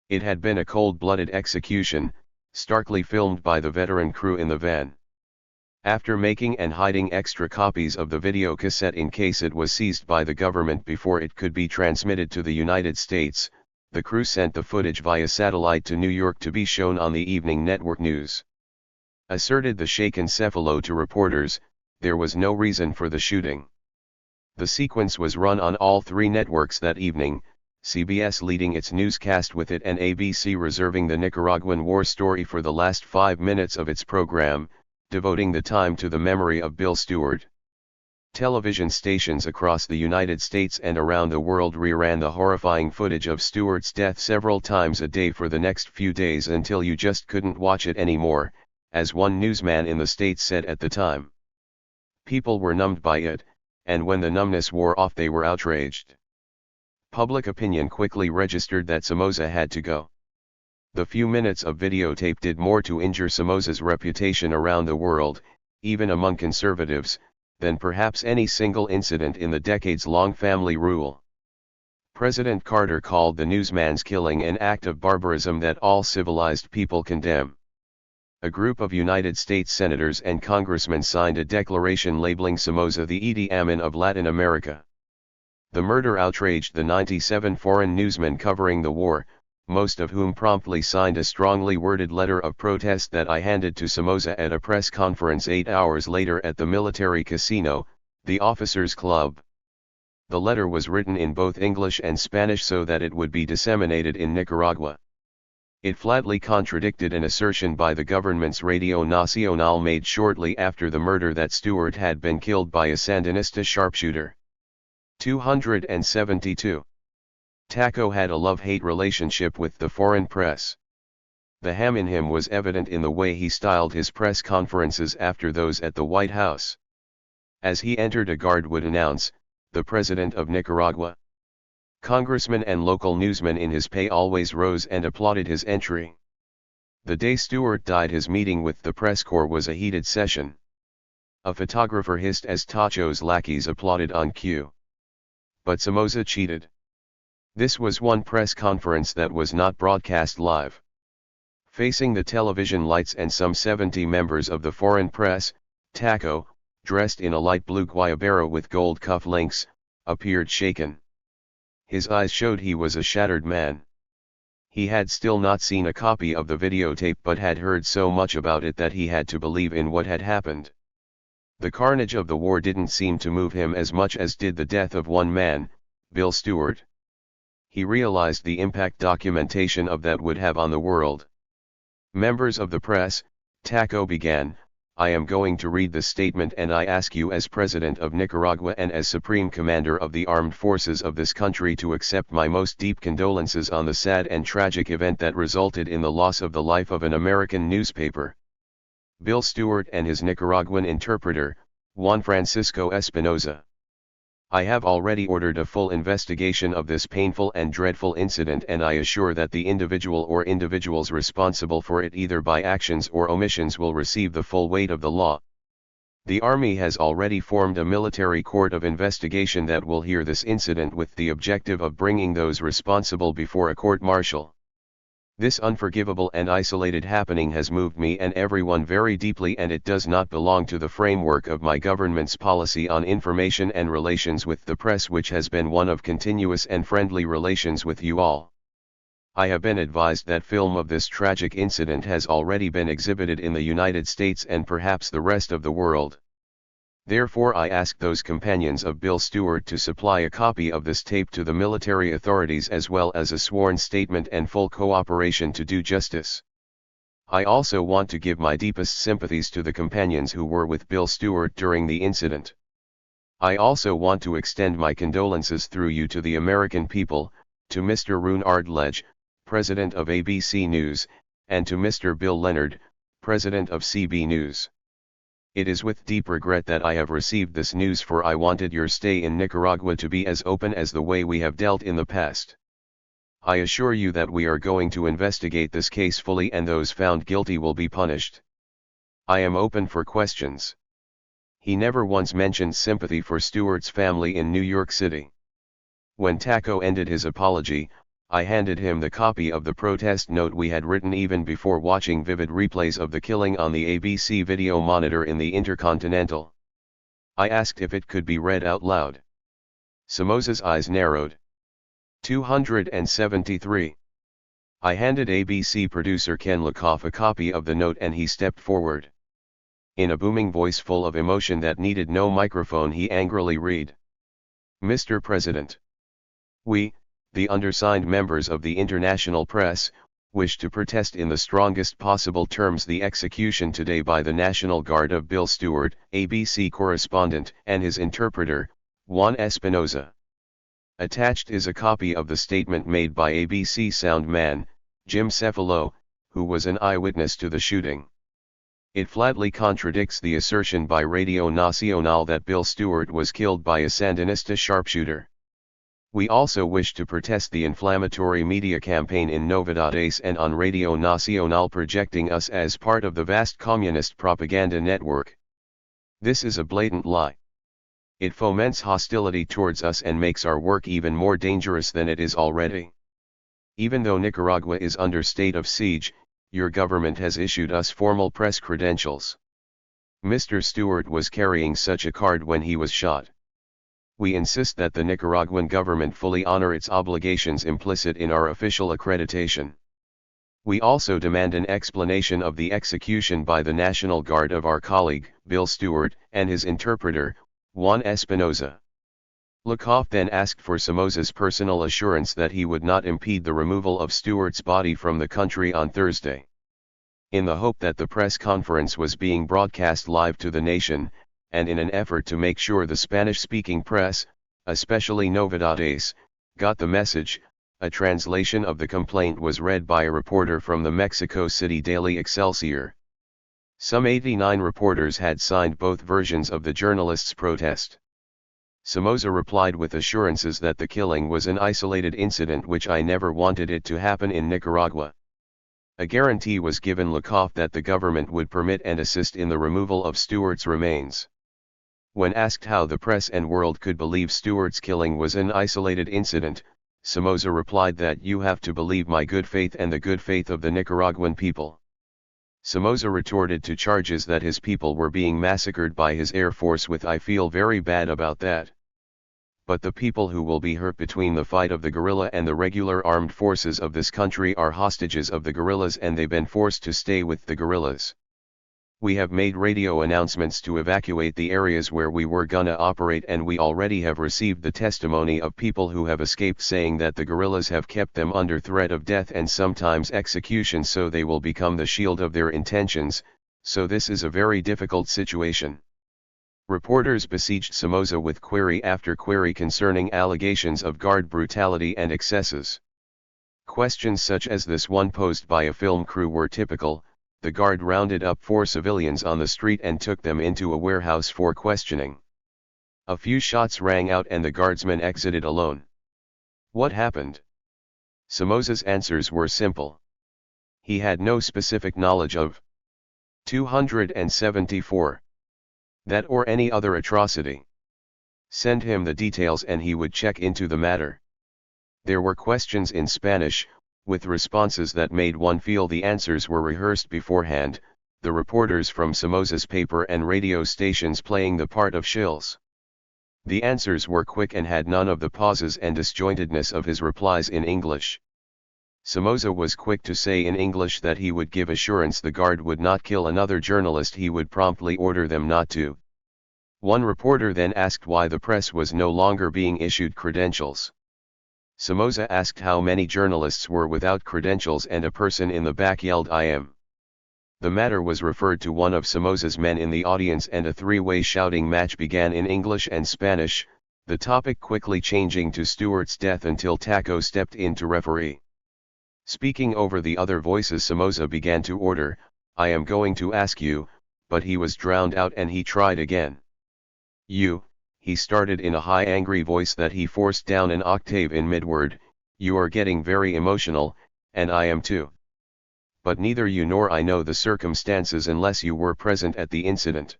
It had been a cold-blooded execution, starkly filmed by the veteran crew in the van. After making and hiding extra copies of the video cassette in case it was seized by the government before it could be transmitted to the United States, the crew sent the footage via satellite to New York to be shown on the evening network news. Asserted the shaken Cephalo to reporters, there was no reason for the shooting. The sequence was run on all three networks that evening, CBS leading its newscast with it and ABC reserving the Nicaraguan war story for the last 5 minutes of its program, devoting the time to the memory of Bill Stewart. Television stations across the United States and around the world reran the horrifying footage of Stewart's death several times a day for the next few days until you just couldn't watch it anymore, as one newsman in the States said at the time. People were numbed by it, and when the numbness wore off they were outraged. Public opinion quickly registered that Somoza had to go. The few minutes of videotape did more to injure Somoza's reputation around the world, even among conservatives, than perhaps any single incident in the decades-long family rule. President Carter called the newsman's killing an act of barbarism that all civilized people condemn. A group of United States senators and congressmen signed a declaration labeling Somoza the Idi Amin of Latin America. The murder outraged the 97 foreign newsmen covering the war, most of whom promptly signed a strongly worded letter of protest that I handed to Somoza at a press conference 8 hours later at the military casino, the Officers Club. The letter was written in both English and Spanish so that it would be disseminated in Nicaragua. It flatly contradicted an assertion by the government's Radio Nacional made shortly after the murder that Stewart had been killed by a Sandinista sharpshooter. 272. Taco had a love-hate relationship with the foreign press. The ham in him was evident in the way he styled his press conferences after those at the White House. As he entered, a guard would announce, "The President of Nicaragua." Congressmen and local newsmen in his pay always rose and applauded his entry. The day Stewart died, his meeting with the press corps was a heated session. A photographer hissed as Tacho's lackeys applauded on cue. But Somoza cheated. This was one press conference that was not broadcast live. Facing the television lights and some 70 members of the foreign press, Taco, dressed in a light blue guayabera with gold cuff links, appeared shaken. His eyes showed he was a shattered man. He had still not seen a copy of the videotape but had heard so much about it that he had to believe in what had happened. The carnage of the war didn't seem to move him as much as did the death of one man, Bill Stewart. He realized the impact documentation of that would have on the world. "Members of the press," Taco began, "I am going to read the statement, and I ask you as President of Nicaragua and as Supreme Commander of the Armed Forces of this country to accept my most deep condolences on the sad and tragic event that resulted in the loss of the life of an American newspaper. Bill Stewart and his Nicaraguan interpreter, Juan Francisco Espinoza. I have already ordered a full investigation of this painful and dreadful incident, and I assure that the individual or individuals responsible for it either by actions or omissions will receive the full weight of the law. The Army has already formed a military court of investigation that will hear this incident with the objective of bringing those responsible before a court-martial. This unforgivable and isolated happening has moved me and everyone very deeply, and it does not belong to the framework of my government's policy on information and relations with the press, which has been one of continuous and friendly relations with you all. I have been advised that film of this tragic incident has already been exhibited in the United States and perhaps the rest of the world. Therefore I ask those companions of Bill Stewart to supply a copy of this tape to the military authorities, as well as a sworn statement and full cooperation to do justice. I also want to give my deepest sympathies to the companions who were with Bill Stewart during the incident. I also want to extend my condolences through you to the American people, to Mr. Rune Ardledge, President of ABC News, and to Mr. Bill Leonard, President of CB News. It is with deep regret that I have received this news, for I wanted your stay in Nicaragua to be as open as the way we have dealt in the past. I assure you that we are going to investigate this case fully, and those found guilty will be punished. I am open for questions." He never once mentioned sympathy for Stewart's family in New York City. When Taco ended his apology, I handed him the copy of the protest note we had written even before watching vivid replays of the killing on the ABC video monitor in the Intercontinental. I asked if it could be read out loud. Somoza's eyes narrowed. 273. I handed ABC producer Ken Lakoff a copy of the note, and he stepped forward. In a booming voice full of emotion that needed no microphone, he angrily read, "Mr. President, we, the undersigned members of the international press, wish to protest in the strongest possible terms the execution today by the National Guard of Bill Stewart, ABC correspondent, and his interpreter, Juan Espinoza. Attached is a copy of the statement made by ABC sound man, Jim Cefalo, who was an eyewitness to the shooting. It flatly contradicts the assertion by Radio Nacional that Bill Stewart was killed by a Sandinista sharpshooter. We also wish to protest the inflammatory media campaign in Novedades and on Radio Nacional projecting us as part of the vast communist propaganda network. This is a blatant lie. It foments hostility towards us and makes our work even more dangerous than it is already. Even though Nicaragua is under state of siege, your government has issued us formal press credentials. Mr. Stewart was carrying such a card when he was shot. We insist that the Nicaraguan government fully honor its obligations implicit in our official accreditation. We also demand an explanation of the execution by the National Guard of our colleague, Bill Stewart, and his interpreter, Juan Espinoza. Lakoff then asked for Somoza's personal assurance that he would not impede the removal of Stewart's body from the country on Thursday. In the hope that the press conference was being broadcast live to the nation, and in an effort to make sure the Spanish-speaking press, especially Novedades, got the message, a translation of the complaint was read by a reporter from the Mexico City daily Excelsior. Some 89 reporters had signed both versions of the journalists' protest. Somoza replied with assurances that the killing was an isolated incident which I never wanted it to happen in Nicaragua. A guarantee was given Lakoff that the government would permit and assist in the removal of Stewart's remains. When asked how the press and world could believe Stewart's killing was an isolated incident, Somoza replied that you have to believe my good faith and the good faith of the Nicaraguan people. Somoza retorted to charges that his people were being massacred by his air force with I feel very bad about that. But the people who will be hurt between the fight of the guerrilla and the regular armed forces of this country are hostages of the guerrillas and they've been forced to stay with the guerrillas. We have made radio announcements to evacuate the areas where we were gonna operate and we already have received the testimony of people who have escaped saying that the guerrillas have kept them under threat of death and sometimes execution so they will become the shield of their intentions, so this is a very difficult situation. Reporters besieged Somoza with query after query concerning allegations of guard brutality and excesses. Questions such as this one posed by a film crew were typical. The guard rounded up 4 civilians on the street and took them into a warehouse for questioning. A few shots rang out and the guardsmen exited alone. What happened? Somoza's answers were simple. He had no specific knowledge of 274. That or any other atrocity. Send him the details and he would check into the matter. There were questions in Spanish, with responses that made one feel the answers were rehearsed beforehand, the reporters from Somoza's paper and radio stations playing the part of shills. The answers were quick and had none of the pauses and disjointedness of his replies in English. Somoza was quick to say in English that he would give assurance the guard would not kill another journalist, he would promptly order them not to. One reporter then asked why the press was no longer being issued credentials. Somoza asked how many journalists were without credentials and a person in the back yelled I am. The matter was referred to one of Somoza's men in the audience and a three-way shouting match began in English and Spanish, the topic quickly changing to Stewart's death until Taco stepped in to referee. Speaking over the other voices, Somoza began to order, I am going to ask you, but he was drowned out and he tried again. He started in a high angry voice that he forced down an octave in mid-word, you are getting very emotional, and I am too. But neither you nor I know the circumstances unless you were present at the incident.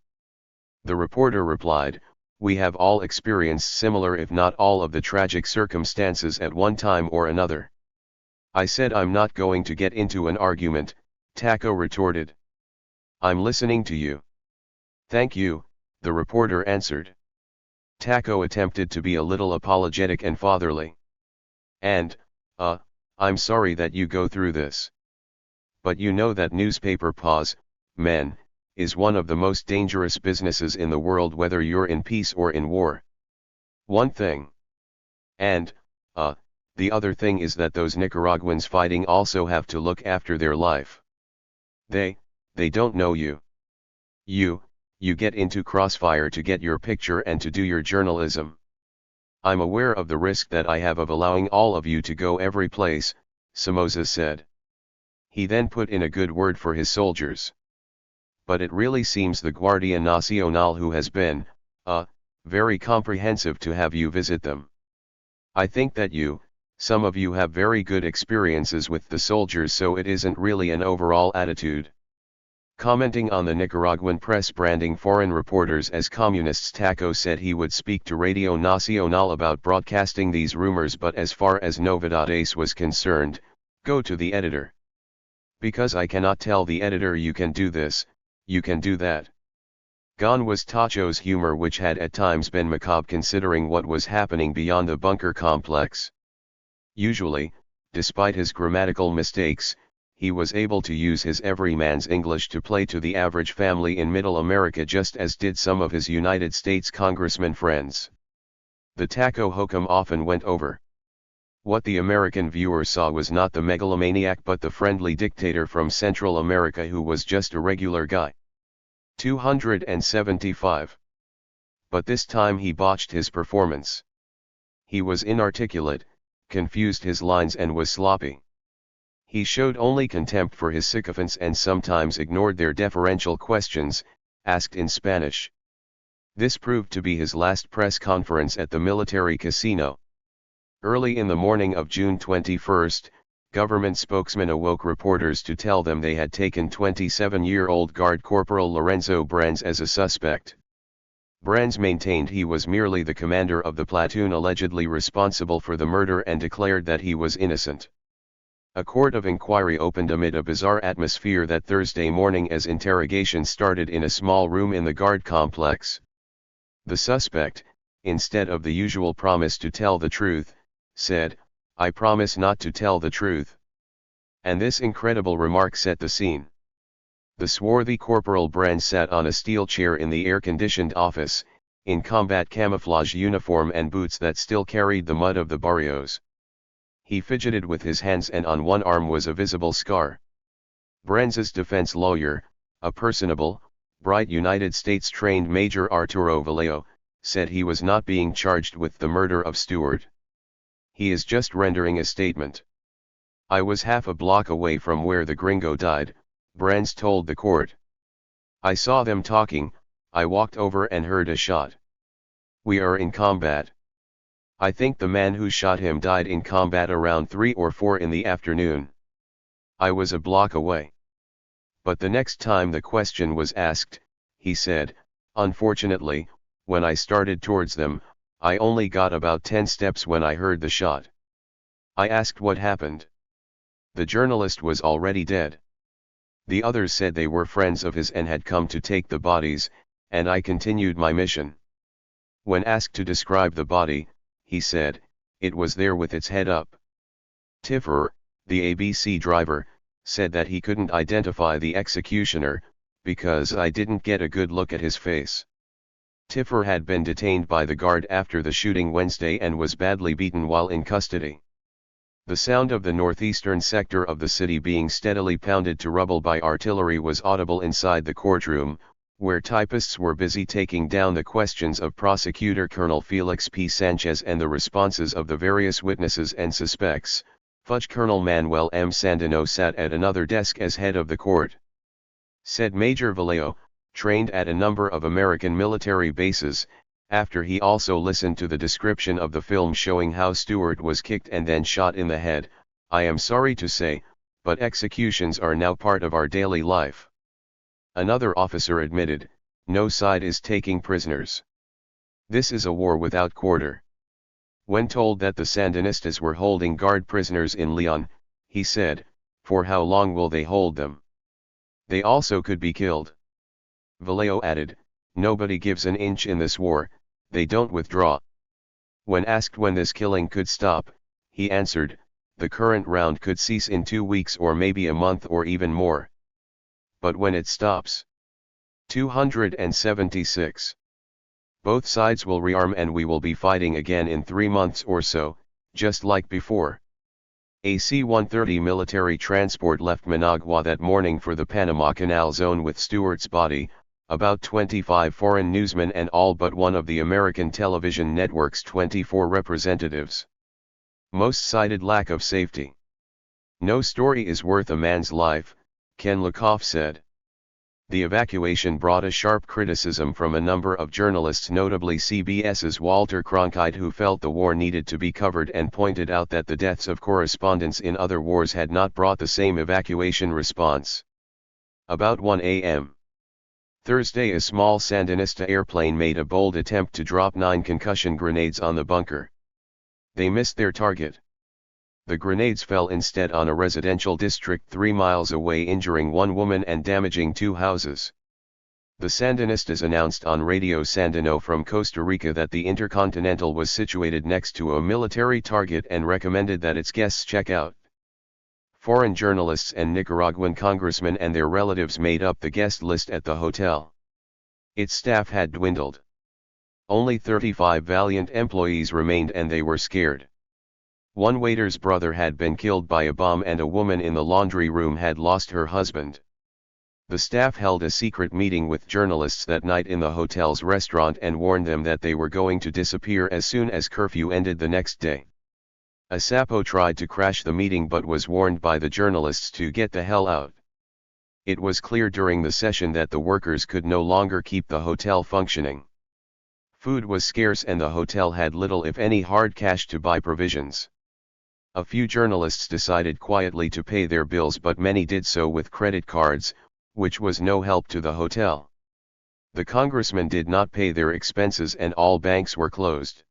The reporter replied, we have all experienced similar if not all of the tragic circumstances at one time or another. I said I'm not going to get into an argument, Taco retorted. I'm listening to you. Thank you, the reporter answered. Taco attempted to be a little apologetic and fatherly. And, I'm sorry that you go through this. But you know that newspaper pause, men, is one of the most dangerous businesses in the world whether you're in peace or in war. One thing. And, the other thing is that those Nicaraguans fighting also have to look after their life. They don't know you. You get into crossfire to get your picture and to do your journalism. I'm aware of the risk that I have of allowing all of you to go every place, Somoza said. He then put in a good word for his soldiers. But it really seems the Guardia Nacional who has been, very comprehensive to have you visit them. I think that some of you have very good experiences with the soldiers, so it isn't really an overall attitude. Commenting on the Nicaraguan press branding foreign reporters as communists, Taco said he would speak to Radio Nacional about broadcasting these rumors, but as far as Novedades was concerned, go to the editor. Because I cannot tell the editor you can do this, you can do that. Gone was Tacho's humor, which had at times been macabre considering what was happening beyond the bunker complex. Usually, despite his grammatical mistakes, he was able to use his everyman's English to play to the average family in Middle America, just as did some of his United States congressman friends. The Taco hokum often went over. What the American viewer saw was not the megalomaniac but the friendly dictator from Central America who was just a regular guy. 275. But this time he botched his performance. He was inarticulate, confused his lines, and was sloppy. He showed only contempt for his sycophants and sometimes ignored their deferential questions, asked in Spanish. This proved to be his last press conference at the military casino. Early in the morning of June 21, government spokesman awoke reporters to tell them they had taken 27-year-old Guard Corporal Lorenzo Brands as a suspect. Brands maintained he was merely the commander of the platoon allegedly responsible for the murder and declared that he was innocent. A court of inquiry opened amid a bizarre atmosphere that Thursday morning as interrogation started in a small room in the guard complex. The suspect, instead of the usual promise to tell the truth, said, "I promise not to tell the truth." And this incredible remark set the scene. The swarthy Corporal Brands sat on a steel chair in the air-conditioned office, in combat camouflage uniform and boots that still carried the mud of the barrios. He fidgeted with his hands and on one arm was a visible scar. Brands's defense lawyer, a personable, bright United States-trained Major Arturo Vallejo, said he was not being charged with the murder of Stewart. He is just rendering a statement. "I was half a block away from where the gringo died," Brands told the court. "I saw them talking, I walked over and heard a shot. We are in combat. I think the man who shot him died in combat around 3 or 4 in the afternoon. I was a block away." But the next time the question was asked, he said, "Unfortunately, when I started towards them, I only got about 10 steps when I heard the shot. I asked what happened. The journalist was already dead. The others said they were friends of his and had come to take the bodies, and I continued my mission." When asked to describe the body, he said, "It was there with its head up." Tiffer, the ABC driver, said that he couldn't identify the executioner, because I didn't get a good look at his face. Tiffer had been detained by the guard after the shooting Wednesday and was badly beaten while in custody. The sound of the northeastern sector of the city being steadily pounded to rubble by artillery was audible inside the courtroom, where typists were busy taking down the questions of Prosecutor Colonel Felix P. Sanchez and the responses of the various witnesses and suspects. Fudge Colonel Manuel M. Sandino sat at another desk as head of the court. Said Major Vallejo, trained at a number of American military bases, after he also listened to the description of the film showing how Stewart was kicked and then shot in the head, "I am sorry to say, but executions are now part of our daily life." Another officer admitted, "No side is taking prisoners. This is a war without quarter." When told that the Sandinistas were holding guard prisoners in Leon, he said, "For how long will they hold them? They also could be killed." Vallejo added, "Nobody gives an inch in this war, they don't withdraw." When asked when this killing could stop, he answered, "The current round could cease in 2 weeks or maybe a month or even more. But when it stops." 276. Both sides will rearm and we will be fighting again in 3 months or so, just like before. A C-130 military transport left Managua that morning for the Panama Canal Zone with Stewart's body, about 25 foreign newsmen and all but one of the American television network's 24 representatives. Most cited lack of safety. "No story is worth a man's life," Ken Lakoff said. The evacuation brought a sharp criticism from a number of journalists, notably CBS's Walter Cronkite, who felt the war needed to be covered and pointed out that the deaths of correspondents in other wars had not brought the same evacuation response. About 1 a.m. Thursday, a small Sandinista airplane made a bold attempt to drop 9 concussion grenades on the bunker. They missed their target. The grenades fell instead on a residential district 3 miles away, injuring 1 woman and damaging 2 houses. The Sandinistas announced on Radio Sandino from Costa Rica that the Intercontinental was situated next to a military target and recommended that its guests check out. Foreign journalists and Nicaraguan congressmen and their relatives made up the guest list at the hotel. Its staff had dwindled. Only 35 valiant employees remained, and they were scared. One waiter's brother had been killed by a bomb, and a woman in the laundry room had lost her husband. The staff held a secret meeting with journalists that night in the hotel's restaurant and warned them that they were going to disappear as soon as curfew ended the next day. A Sapo tried to crash the meeting but was warned by the journalists to get the hell out. It was clear during the session that the workers could no longer keep the hotel functioning. Food was scarce and the hotel had little if any hard cash to buy provisions. A few journalists decided quietly to pay their bills, but many did so with credit cards, which was no help to the hotel. The congressmen did not pay their expenses and all banks were closed.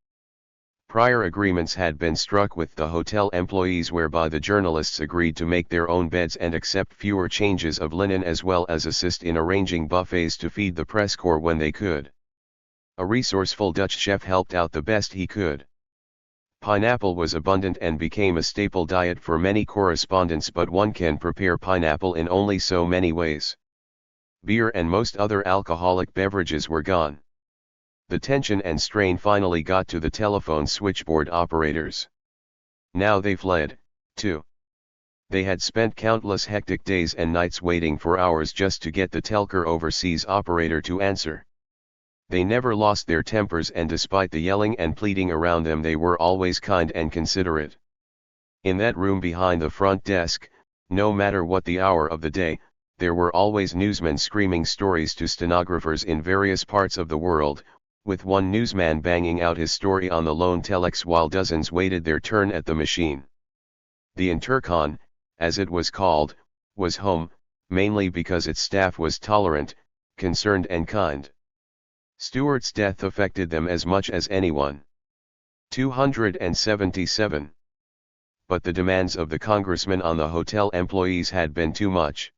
Prior agreements had been struck with the hotel employees whereby the journalists agreed to make their own beds and accept fewer changes of linen, as well as assist in arranging buffets to feed the press corps when they could. A resourceful Dutch chef helped out the best he could. Pineapple was abundant and became a staple diet for many correspondents, but one can prepare pineapple in only so many ways. Beer and most other alcoholic beverages were gone. The tension and strain finally got to the telephone switchboard operators. Now they fled, too. They had spent countless hectic days and nights waiting for hours just to get the Telker overseas operator to answer. They never lost their tempers, and despite the yelling and pleading around them, they were always kind and considerate. In that room behind the front desk, no matter what the hour of the day, there were always newsmen screaming stories to stenographers in various parts of the world, with one newsman banging out his story on the lone telex while dozens waited their turn at the machine. The Intercon, as it was called, was home, mainly because its staff was tolerant, concerned and kind. Stewart's death affected them as much as anyone. 277. But the demands of the congressmen on the hotel employees had been too much.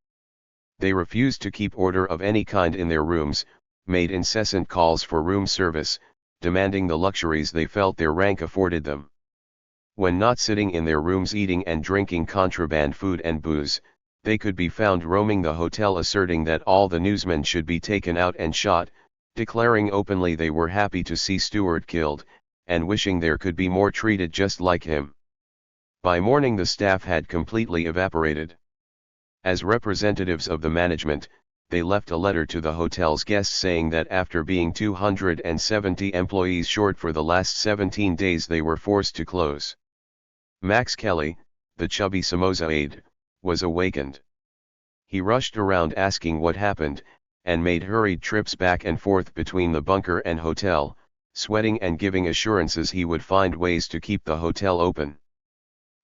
They refused to keep order of any kind in their rooms, made incessant calls for room service, demanding the luxuries they felt their rank afforded them. When not sitting in their rooms eating and drinking contraband food and booze, they could be found roaming the hotel asserting that all the newsmen should be taken out and shot, declaring openly they were happy to see Stewart killed, and wishing there could be more treated just like him. By morning the staff had completely evaporated. As representatives of the management, they left a letter to the hotel's guests saying that after being 270 employees short for the last 17 days they were forced to close. Max Kelly, the chubby Somoza aide, was awakened. He rushed around asking what happened, and made hurried trips back and forth between the bunker and hotel, sweating and giving assurances he would find ways to keep the hotel open.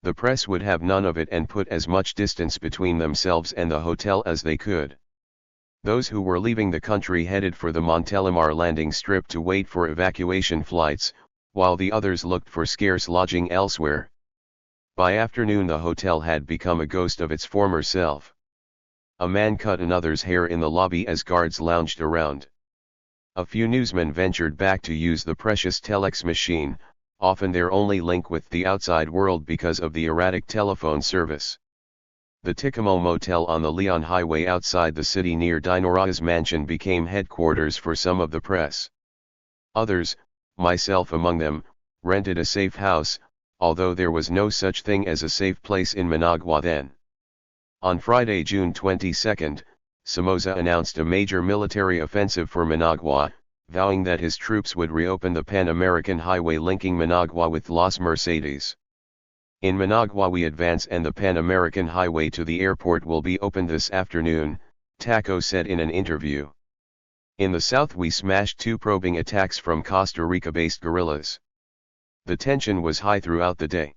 The press would have none of it and put as much distance between themselves and the hotel as they could. Those who were leaving the country headed for the Montelimar landing strip to wait for evacuation flights, while the others looked for scarce lodging elsewhere. By afternoon the hotel had become a ghost of its former self. A man cut another's hair in the lobby as guards lounged around. A few newsmen ventured back to use the precious telex machine, often their only link with the outside world because of the erratic telephone service. The Ticamo Motel on the Leon Highway outside the city near Diederic's mansion became headquarters for some of the press. Others, myself among them, rented a safe house, although there was no such thing as a safe place in Managua then. On Friday, June 22, Somoza announced a major military offensive for Managua, vowing that his troops would reopen the Pan-American highway linking Managua with Las Mercedes. In Managua we advance and the Pan-American highway to the airport will be opened this afternoon, Taco said in an interview. In the south we smashed 2 probing attacks from Costa Rica-based guerrillas. The tension was high throughout the day.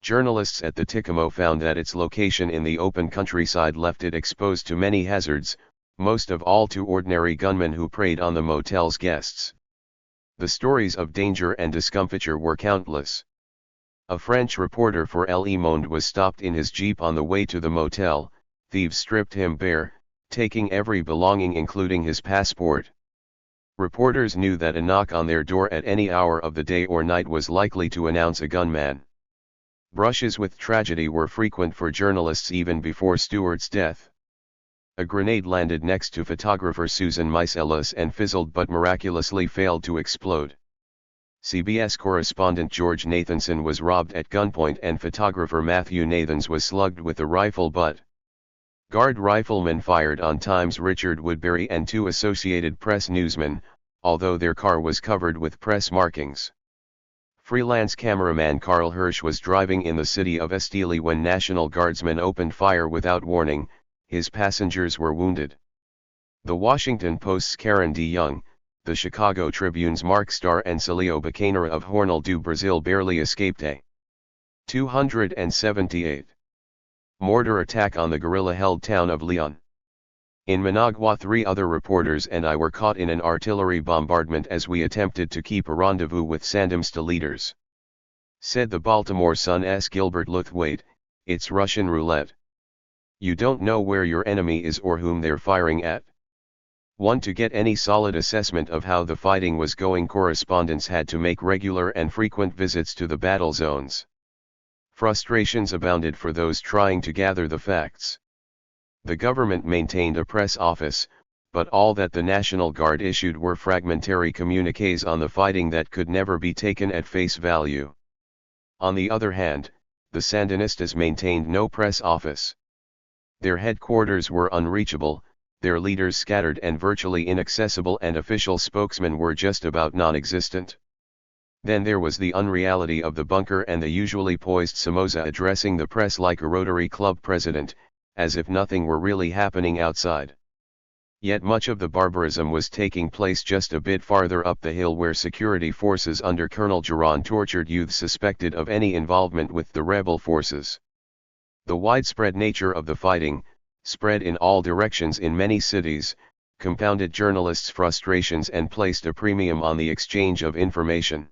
Journalists at the Ticamo found that its location in the open countryside left it exposed to many hazards, most of all to ordinary gunmen who preyed on the motel's guests. The stories of danger and discomfiture were countless. A French reporter for Le Monde was stopped in his jeep on the way to the motel. Thieves stripped him bare, taking every belonging including his passport. Reporters knew that a knock on their door at any hour of the day or night was likely to announce a gunman. Brushes with tragedy were frequent for journalists even before Stewart's death. A grenade landed next to photographer Susan Miselas and fizzled but miraculously failed to explode. CBS correspondent George Nathanson was robbed at gunpoint and photographer Matthew Nathans was slugged with a rifle butt. Guard riflemen fired on Times' Richard Woodbury and two Associated Press newsmen, although their car was covered with press markings. Freelance cameraman Carl Hirsch was driving in the city of Esteli when National Guardsmen opened fire without warning. His passengers were wounded. The Washington Post's Karen D. Young, the Chicago Tribune's Mark Starr and Celio Bacanera of Jornal do Brasil barely escaped a 278 mortar attack on the guerrilla-held town of Leon. In Managua 3 other reporters and I were caught in an artillery bombardment as we attempted to keep a rendezvous with Sandinista leaders. Said the Baltimore Sun's Gilbert Luthwaite, "It's Russian roulette. You don't know where your enemy is or whom they're firing at." To get any solid assessment of how the fighting was going, correspondents had to make regular and frequent visits to the battle zones. Frustrations abounded for those trying to gather the facts. The government maintained a press office, but all that the National Guard issued were fragmentary communiques on the fighting that could never be taken at face value. On the other hand, the Sandinistas maintained no press office. Their headquarters were unreachable, their leaders scattered and virtually inaccessible, and official spokesmen were just about non-existent. Then there was the unreality of the bunker and the usually poised Somoza addressing the press like a Rotary Club president, as if nothing were really happening outside. Yet much of the barbarism was taking place just a bit farther up the hill, where security forces under Colonel Giron tortured youth suspected of any involvement with the rebel forces. The widespread nature of the fighting, spread in all directions in many cities, compounded journalists' frustrations and placed a premium on the exchange of information.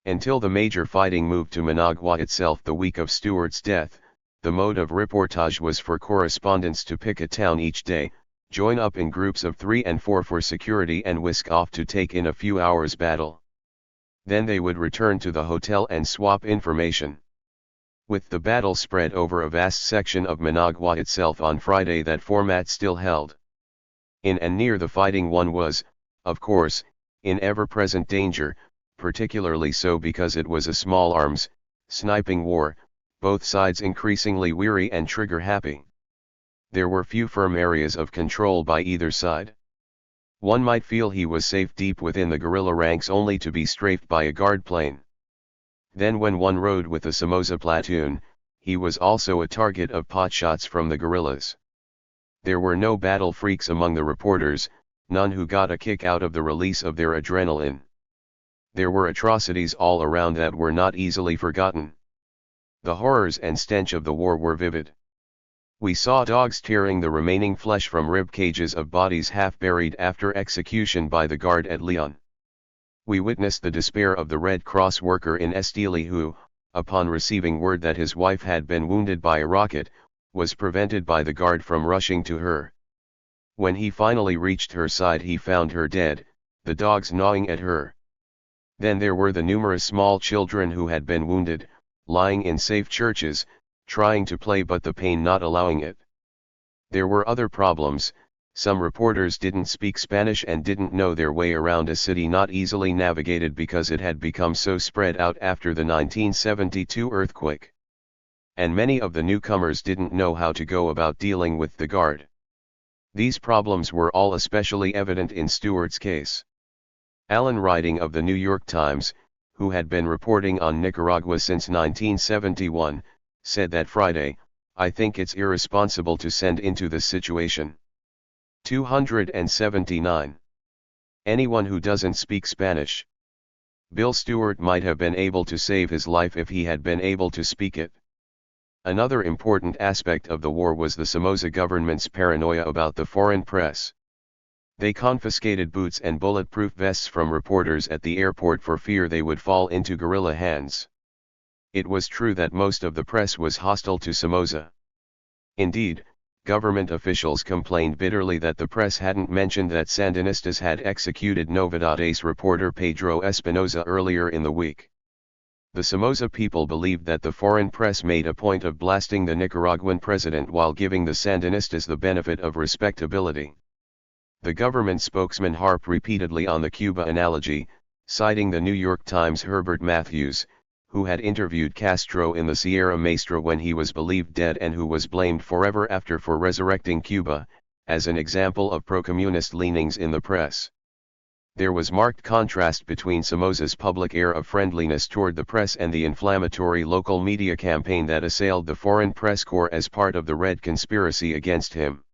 Until the major fighting moved to Managua itself the week of Stewart's death, the mode of reportage was for correspondents to pick a town each day, join up in groups of 3 and 4 for security, and whisk off to take in a few hours' battle. Then they would return to the hotel and swap information. With the battle spread over a vast section of Managua itself on Friday, that format still held. In and near the fighting one was, of course, in ever-present danger, particularly so because it was a small arms, sniping war, both sides increasingly weary and trigger-happy. There were few firm areas of control by either side. One might feel he was safe deep within the guerrilla ranks only to be strafed by a guard plane. Then when one rode with the Somoza platoon, he was also a target of potshots from the guerrillas. There were no battle freaks among the reporters, none who got a kick out of the release of their adrenaline. There were atrocities all around that were not easily forgotten. The horrors and stench of the war were vivid. We saw dogs tearing the remaining flesh from rib cages of bodies half buried after execution by the guard at Leon. We witnessed the despair of the Red Cross worker in Esteli who, upon receiving word that his wife had been wounded by a rocket, was prevented by the guard from rushing to her. When he finally reached her side, he found her dead, the dogs gnawing at her. Then there were the numerous small children who had been wounded, lying in safe churches, trying to play but the pain not allowing it. There were other problems. Some reporters didn't speak Spanish and didn't know their way around a city not easily navigated because it had become so spread out after the 1972 earthquake. And many of the newcomers didn't know how to go about dealing with the guard. These problems were all especially evident in Stewart's case. Alan Riding of the New York Times, who had been reporting on Nicaragua since 1971, said that Friday, "I think it's irresponsible to send into this situation." 279. Anyone who doesn't speak Spanish. Bill Stewart might have been able to save his life if he had been able to speak it. Another important aspect of the war was the Somoza government's paranoia about the foreign press. They confiscated boots and bulletproof vests from reporters at the airport for fear they would fall into guerrilla hands. It was true that most of the press was hostile to Somoza. Indeed, government officials complained bitterly that the press hadn't mentioned that Sandinistas had executed Novedades reporter Pedro Espinosa earlier in the week. The Somoza people believed that the foreign press made a point of blasting the Nicaraguan president while giving the Sandinistas the benefit of respectability. The government spokesman harped repeatedly on the Cuba analogy, citing the New York Times' Herbert Matthews, who had interviewed Castro in the Sierra Maestra when he was believed dead and who was blamed forever after for resurrecting Cuba, as an example of pro-communist leanings in the press. There was marked contrast between Somoza's public air of friendliness toward the press and the inflammatory local media campaign that assailed the foreign press corps as part of the Red conspiracy against him.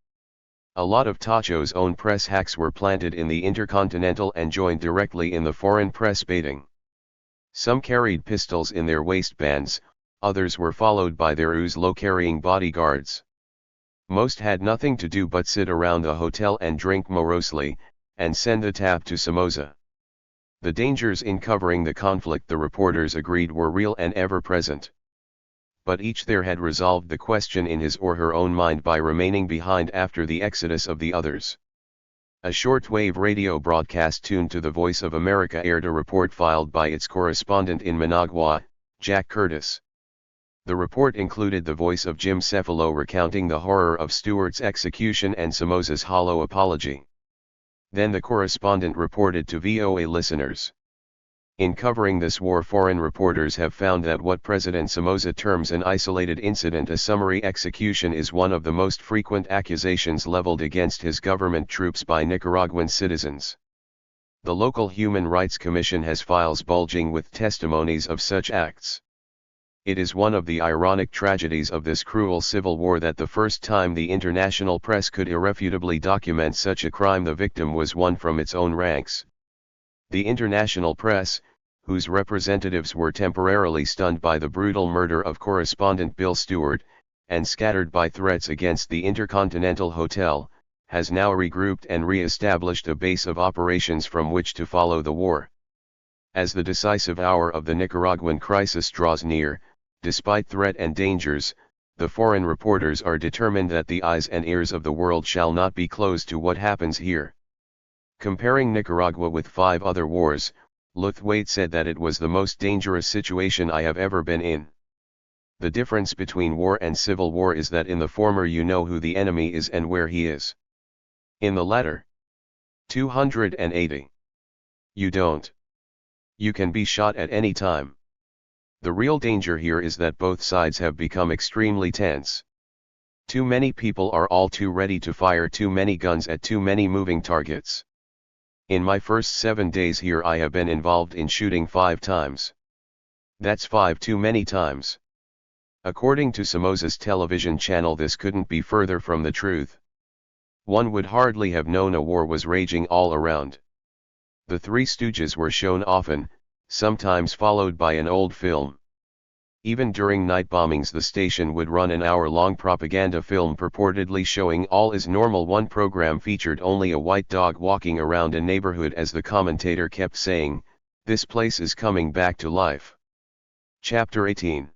A lot of Tacho's own press hacks were planted in the Intercontinental and joined directly in the foreign press baiting. Some carried pistols in their waistbands, others were followed by their Uzlo-carrying bodyguards. Most had nothing to do but sit around the hotel and drink morosely, and send the tap to Somoza. The dangers in covering the conflict, the reporters agreed, were real and ever-present. But each there had resolved the question in his or her own mind by remaining behind after the exodus of the others. A shortwave radio broadcast tuned to the Voice of America aired a report filed by its correspondent in Managua, Jack Curtis. The report included the voice of Jim Cefalo recounting the horror of Stewart's execution and Somoza's hollow apology. Then the correspondent reported to VOA listeners. In covering this war, foreign reporters have found that what President Somoza terms an isolated incident, a summary execution, is one of the most frequent accusations leveled against his government troops by Nicaraguan citizens. The local Human Rights Commission has files bulging with testimonies of such acts. It is one of the ironic tragedies of this cruel civil war that the first time the international press could irrefutably document such a crime, the victim was one from its own ranks. The international press, whose representatives were temporarily stunned by the brutal murder of correspondent Bill Stewart, and scattered by threats against the Intercontinental Hotel, has now regrouped and re-established a base of operations from which to follow the war. As the decisive hour of the Nicaraguan crisis draws near, despite threat and dangers, the foreign reporters are determined that the eyes and ears of the world shall not be closed to what happens here. Comparing Nicaragua with 5 other wars, Luthwaite said that it was the most dangerous situation I have ever been in. The difference between war and civil war is that in the former you know who the enemy is and where he is. In the latter, 280. You don't. You can be shot at any time. The real danger here is that both sides have become extremely tense. Too many people are all too ready to fire too many guns at too many moving targets. In my first 7 days here I have been involved in shooting 5 times. That's 5 too many times. According to Somoza's television channel, this couldn't be further from the truth. One would hardly have known a war was raging all around. The Three Stooges were shown often, sometimes followed by an old film. Even during night bombings the station would run an hour-long propaganda film purportedly showing all is normal. One program featured only a white dog walking around a neighborhood as the commentator kept saying, "This place is coming back to life." Chapter 18.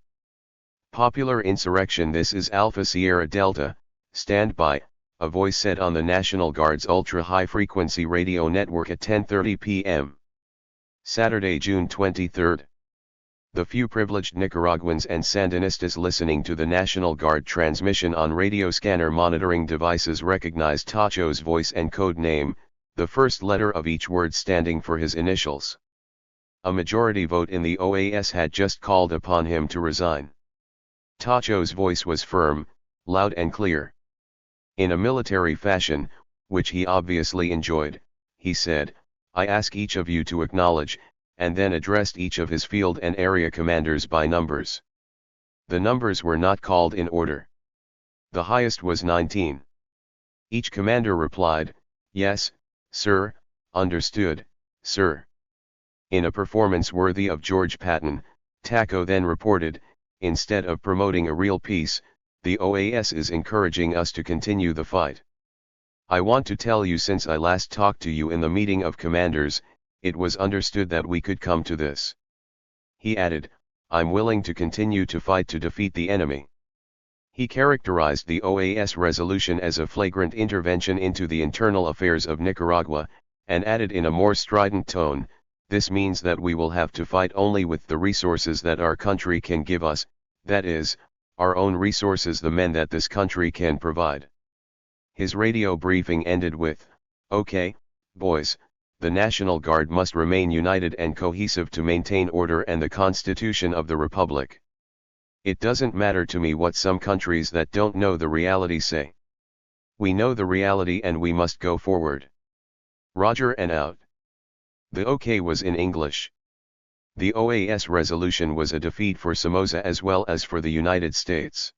Popular insurrection. This is Alpha Sierra Delta, stand by, a voice said on the National Guard's ultra-high-frequency radio network at 10:30 p.m. Saturday, June 23. The few privileged Nicaraguans and Sandinistas listening to the National Guard transmission on radio scanner monitoring devices recognized Tacho's voice and code name, the first letter of each word standing for his initials. A majority vote in the OAS had just called upon him to resign. Tacho's voice was firm, loud and clear. In a military fashion, which he obviously enjoyed, he said, "I ask each of you to acknowledge," and then addressed each of his field and area commanders by numbers. The numbers were not called in order. The highest was 19. Each commander replied, "Yes, sir, understood, sir." In a performance worthy of George Patton, Taco then reported, "Instead of promoting a real peace, the OAS is encouraging us to continue the fight. I want to tell you, since I last talked to you in the meeting of commanders, it was understood that we could come to this." He added, "I'm willing to continue to fight to defeat the enemy." He characterized the OAS resolution as a flagrant intervention into the internal affairs of Nicaragua, and added in a more strident tone, "This means that we will have to fight only with the resources that our country can give us, that is, our own resources, the men that this country can provide." His radio briefing ended with, "Okay, boys, the National Guard must remain united and cohesive to maintain order and the Constitution of the Republic. It doesn't matter to me what some countries that don't know the reality say. We know the reality and we must go forward. Roger and out." The OK was in English. The OAS resolution was a defeat for Somoza as well as for the United States.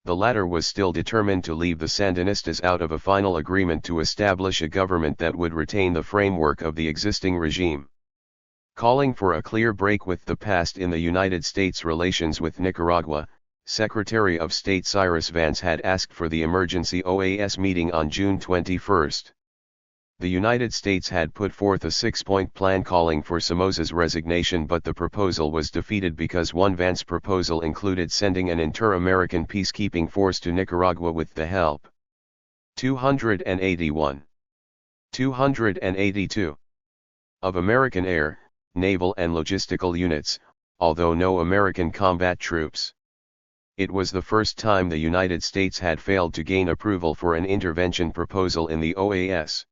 The latter was still determined to leave the Sandinistas out of a final agreement to establish a government that would retain the framework of the existing regime. Calling for a clear break with the past in the United States' relations with Nicaragua, Secretary of State Cyrus Vance had asked for the emergency OAS meeting on June 21. The United States had put forth a 6-point plan calling for Somoza's resignation, but the proposal was defeated because one Vance proposal included sending an inter-American peacekeeping force to Nicaragua with the help 281, 282 of American air, naval and logistical units, although no American combat troops. It was the first time the United States had failed to gain approval for an intervention proposal in the OAS.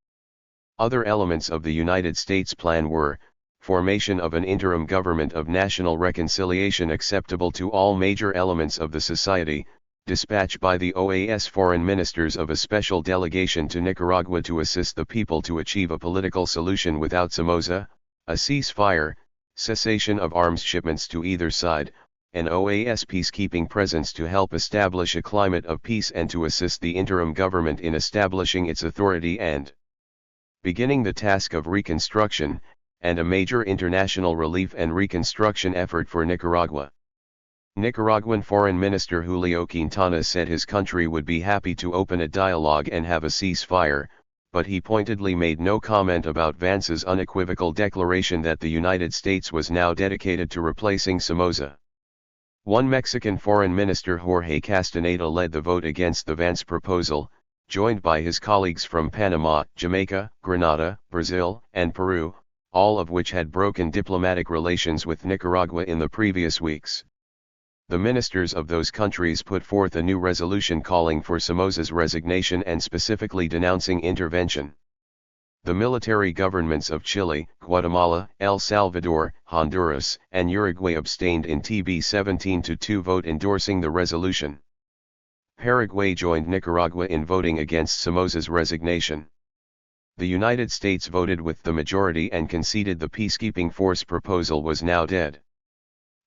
Other elements of the United States plan were, formation of an interim government of national reconciliation acceptable to all major elements of the society, dispatch by the OAS foreign ministers of a special delegation to Nicaragua to assist the people to achieve a political solution without Somoza, a ceasefire, cessation of arms shipments to either side, an OAS peacekeeping presence to help establish a climate of peace and to assist the interim government in establishing its authority and beginning the task of reconstruction, and a major international relief and reconstruction effort for Nicaragua. Nicaraguan Foreign Minister Julio Quintana said his country would be happy to open a dialogue and have a ceasefire, but he pointedly made no comment about Vance's unequivocal declaration that the United States was now dedicated to replacing Somoza. One Mexican Foreign Minister Jorge Castaneda led the vote against the Vance proposal, joined by his colleagues from Panama, Jamaica, Grenada, Brazil, and Peru, all of which had broken diplomatic relations with Nicaragua in the previous weeks. The ministers of those countries put forth a new resolution calling for Somoza's resignation and specifically denouncing intervention. The military governments of Chile, Guatemala, El Salvador, Honduras, and Uruguay abstained in TB 17-2 vote endorsing the resolution. Paraguay joined Nicaragua in voting against Somoza's resignation. The United States voted with the majority and conceded the peacekeeping force proposal was now dead.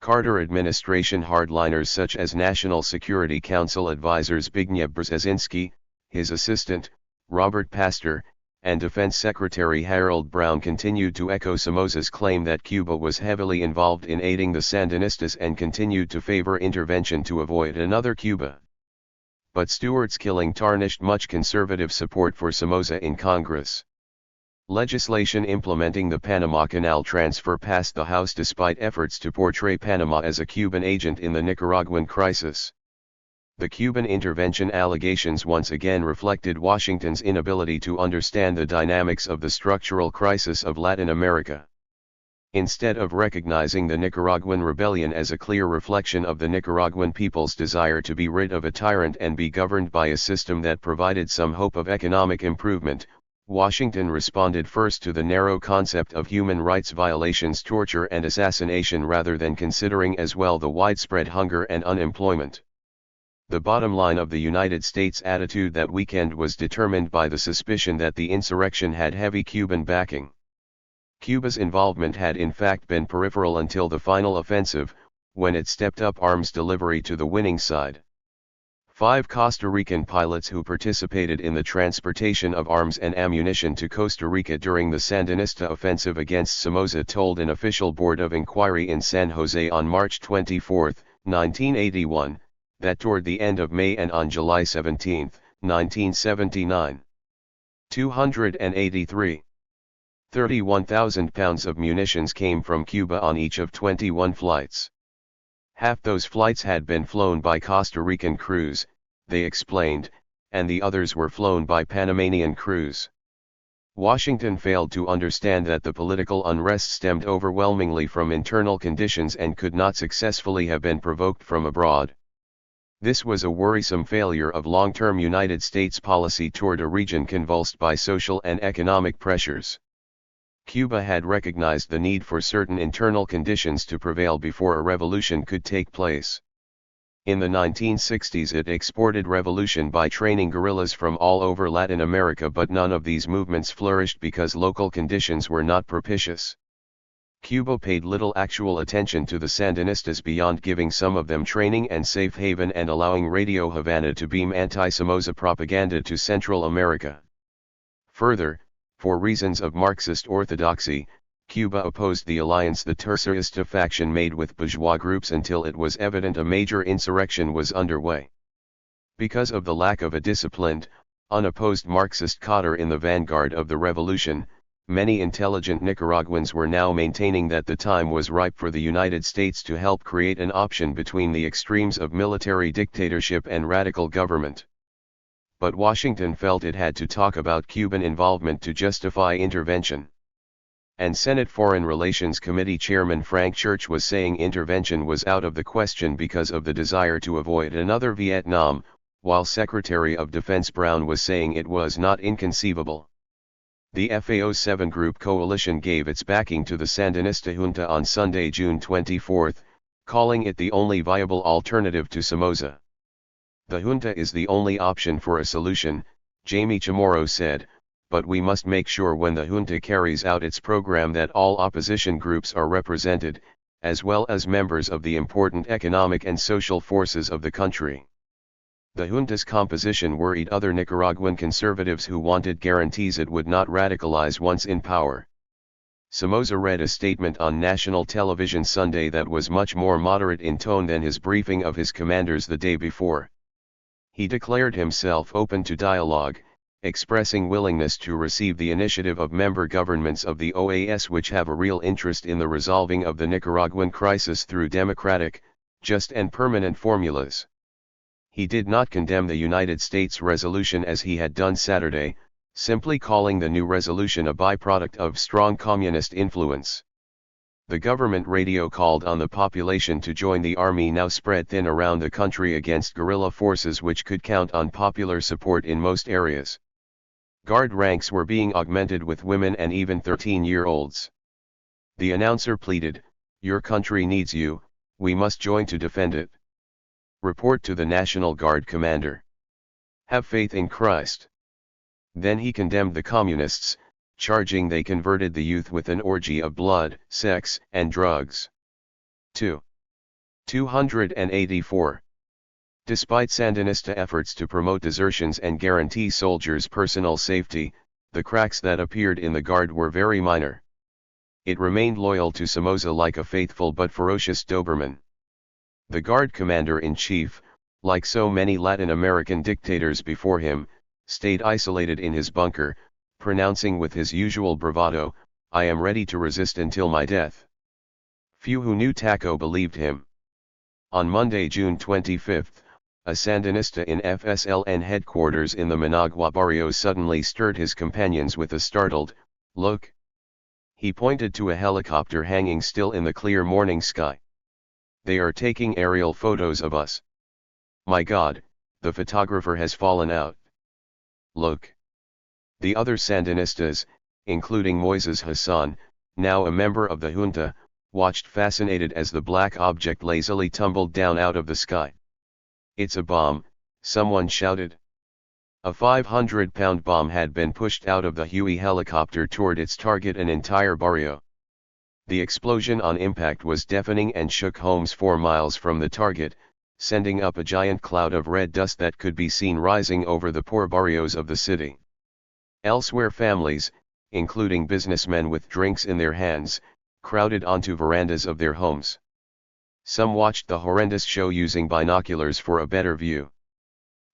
Carter administration hardliners such as National Security Council advisors Zbigniew Brzezinski, his assistant, Robert Pastor, and Defense Secretary Harold Brown continued to echo Somoza's claim that Cuba was heavily involved in aiding the Sandinistas and continued to favor intervention to avoid another Cuba. But Stewart's killing tarnished much conservative support for Somoza in Congress. Legislation implementing the Panama Canal transfer passed the House despite efforts to portray Panama as a Cuban agent in the Nicaraguan crisis. The Cuban intervention allegations once again reflected Washington's inability to understand the dynamics of the structural crisis of Latin America. Instead of recognizing the Nicaraguan rebellion as a clear reflection of the Nicaraguan people's desire to be rid of a tyrant and be governed by a system that provided some hope of economic improvement, Washington responded first to the narrow concept of human rights violations, torture and assassination rather than considering as well the widespread hunger and unemployment. The bottom line of the United States attitude that weekend was determined by the suspicion that the insurrection had heavy Cuban backing. Cuba's involvement had in fact been peripheral until the final offensive, when it stepped up arms delivery to the winning side. 5 Costa Rican pilots who participated in the transportation of arms and ammunition to Costa Rica during the Sandinista offensive against Somoza told an official board of inquiry in San Jose on March 24, 1981, that toward the end of May and on July 17, 1979, 283. 31,000 pounds of munitions came from Cuba on each of 21 flights. Half those flights had been flown by Costa Rican crews, they explained, and the others were flown by Panamanian crews. Washington failed to understand that the political unrest stemmed overwhelmingly from internal conditions and could not successfully have been provoked from abroad. This was a worrisome failure of long-term United States policy toward a region convulsed by social and economic pressures. Cuba had recognized the need for certain internal conditions to prevail before a revolution could take place. In the 1960s it exported revolution by training guerrillas from all over Latin America, but none of these movements flourished because local conditions were not propitious. Cuba paid little actual attention to the Sandinistas beyond giving some of them training and safe haven and allowing Radio Havana to beam anti-Somoza propaganda to Central America. Further, for reasons of Marxist orthodoxy, Cuba opposed the alliance the Tercerista faction made with bourgeois groups until it was evident a major insurrection was underway. Because of the lack of a disciplined, unopposed Marxist cadre in the vanguard of the revolution, many intelligent Nicaraguans were now maintaining that the time was ripe for the United States to help create an option between the extremes of military dictatorship and radical government. But Washington felt it had to talk about Cuban involvement to justify intervention. And Senate Foreign Relations Committee Chairman Frank Church was saying intervention was out of the question because of the desire to avoid another Vietnam, while Secretary of Defense Brown was saying it was not inconceivable. The FAO-7 Group Coalition gave its backing to the Sandinista junta on Sunday, June 24, calling it the only viable alternative to Somoza. The junta is the only option for a solution, Jamie Chamorro said, but we must make sure when the junta carries out its program that all opposition groups are represented, as well as members of the important economic and social forces of the country. The junta's composition worried other Nicaraguan conservatives who wanted guarantees it would not radicalize once in power. Somoza read a statement on national television Sunday that was much more moderate in tone than his briefing of his commanders the day before. He declared himself open to dialogue, expressing willingness to receive the initiative of member governments of the OAS which have a real interest in the resolving of the Nicaraguan crisis through democratic, just and permanent formulas. He did not condemn the United States resolution as he had done Saturday, simply calling the new resolution a byproduct of strong communist influence. The government radio called on the population to join the army now spread thin around the country against guerrilla forces which could count on popular support in most areas. Guard ranks were being augmented with women and even 13-year-olds. The announcer pleaded, "Your country needs you, we must join to defend it. Report to the National Guard commander. Have faith in Christ." Then he condemned the communists, charging they converted the youth with an orgy of blood, sex, and drugs. 284. Despite Sandinista efforts to promote desertions and guarantee soldiers' personal safety, the cracks that appeared in the Guard were very minor. It remained loyal to Somoza like a faithful but ferocious Doberman. The Guard commander-in-chief, like so many Latin American dictators before him, stayed isolated in his bunker, pronouncing with his usual bravado, "I am ready to resist until my death." Few who knew Taco believed him. On Monday, June 25, a Sandinista in FSLN headquarters in the Managua barrio suddenly stirred his companions with a startled, "Look." He pointed to a helicopter hanging still in the clear morning sky. "They are taking aerial photos of us. My God, the photographer has fallen out. Look." The other Sandinistas, including Moises Hassan, now a member of the junta, watched fascinated as the black object lazily tumbled down out of the sky. "It's a bomb," someone shouted. A 500-pound bomb had been pushed out of the Huey helicopter toward its target, an entire barrio. The explosion on impact was deafening and shook homes 4 miles from the target, sending up a giant cloud of red dust that could be seen rising over the poor barrios of the city. Elsewhere, families, including businessmen with drinks in their hands, crowded onto verandas of their homes. Some watched the horrendous show using binoculars for a better view.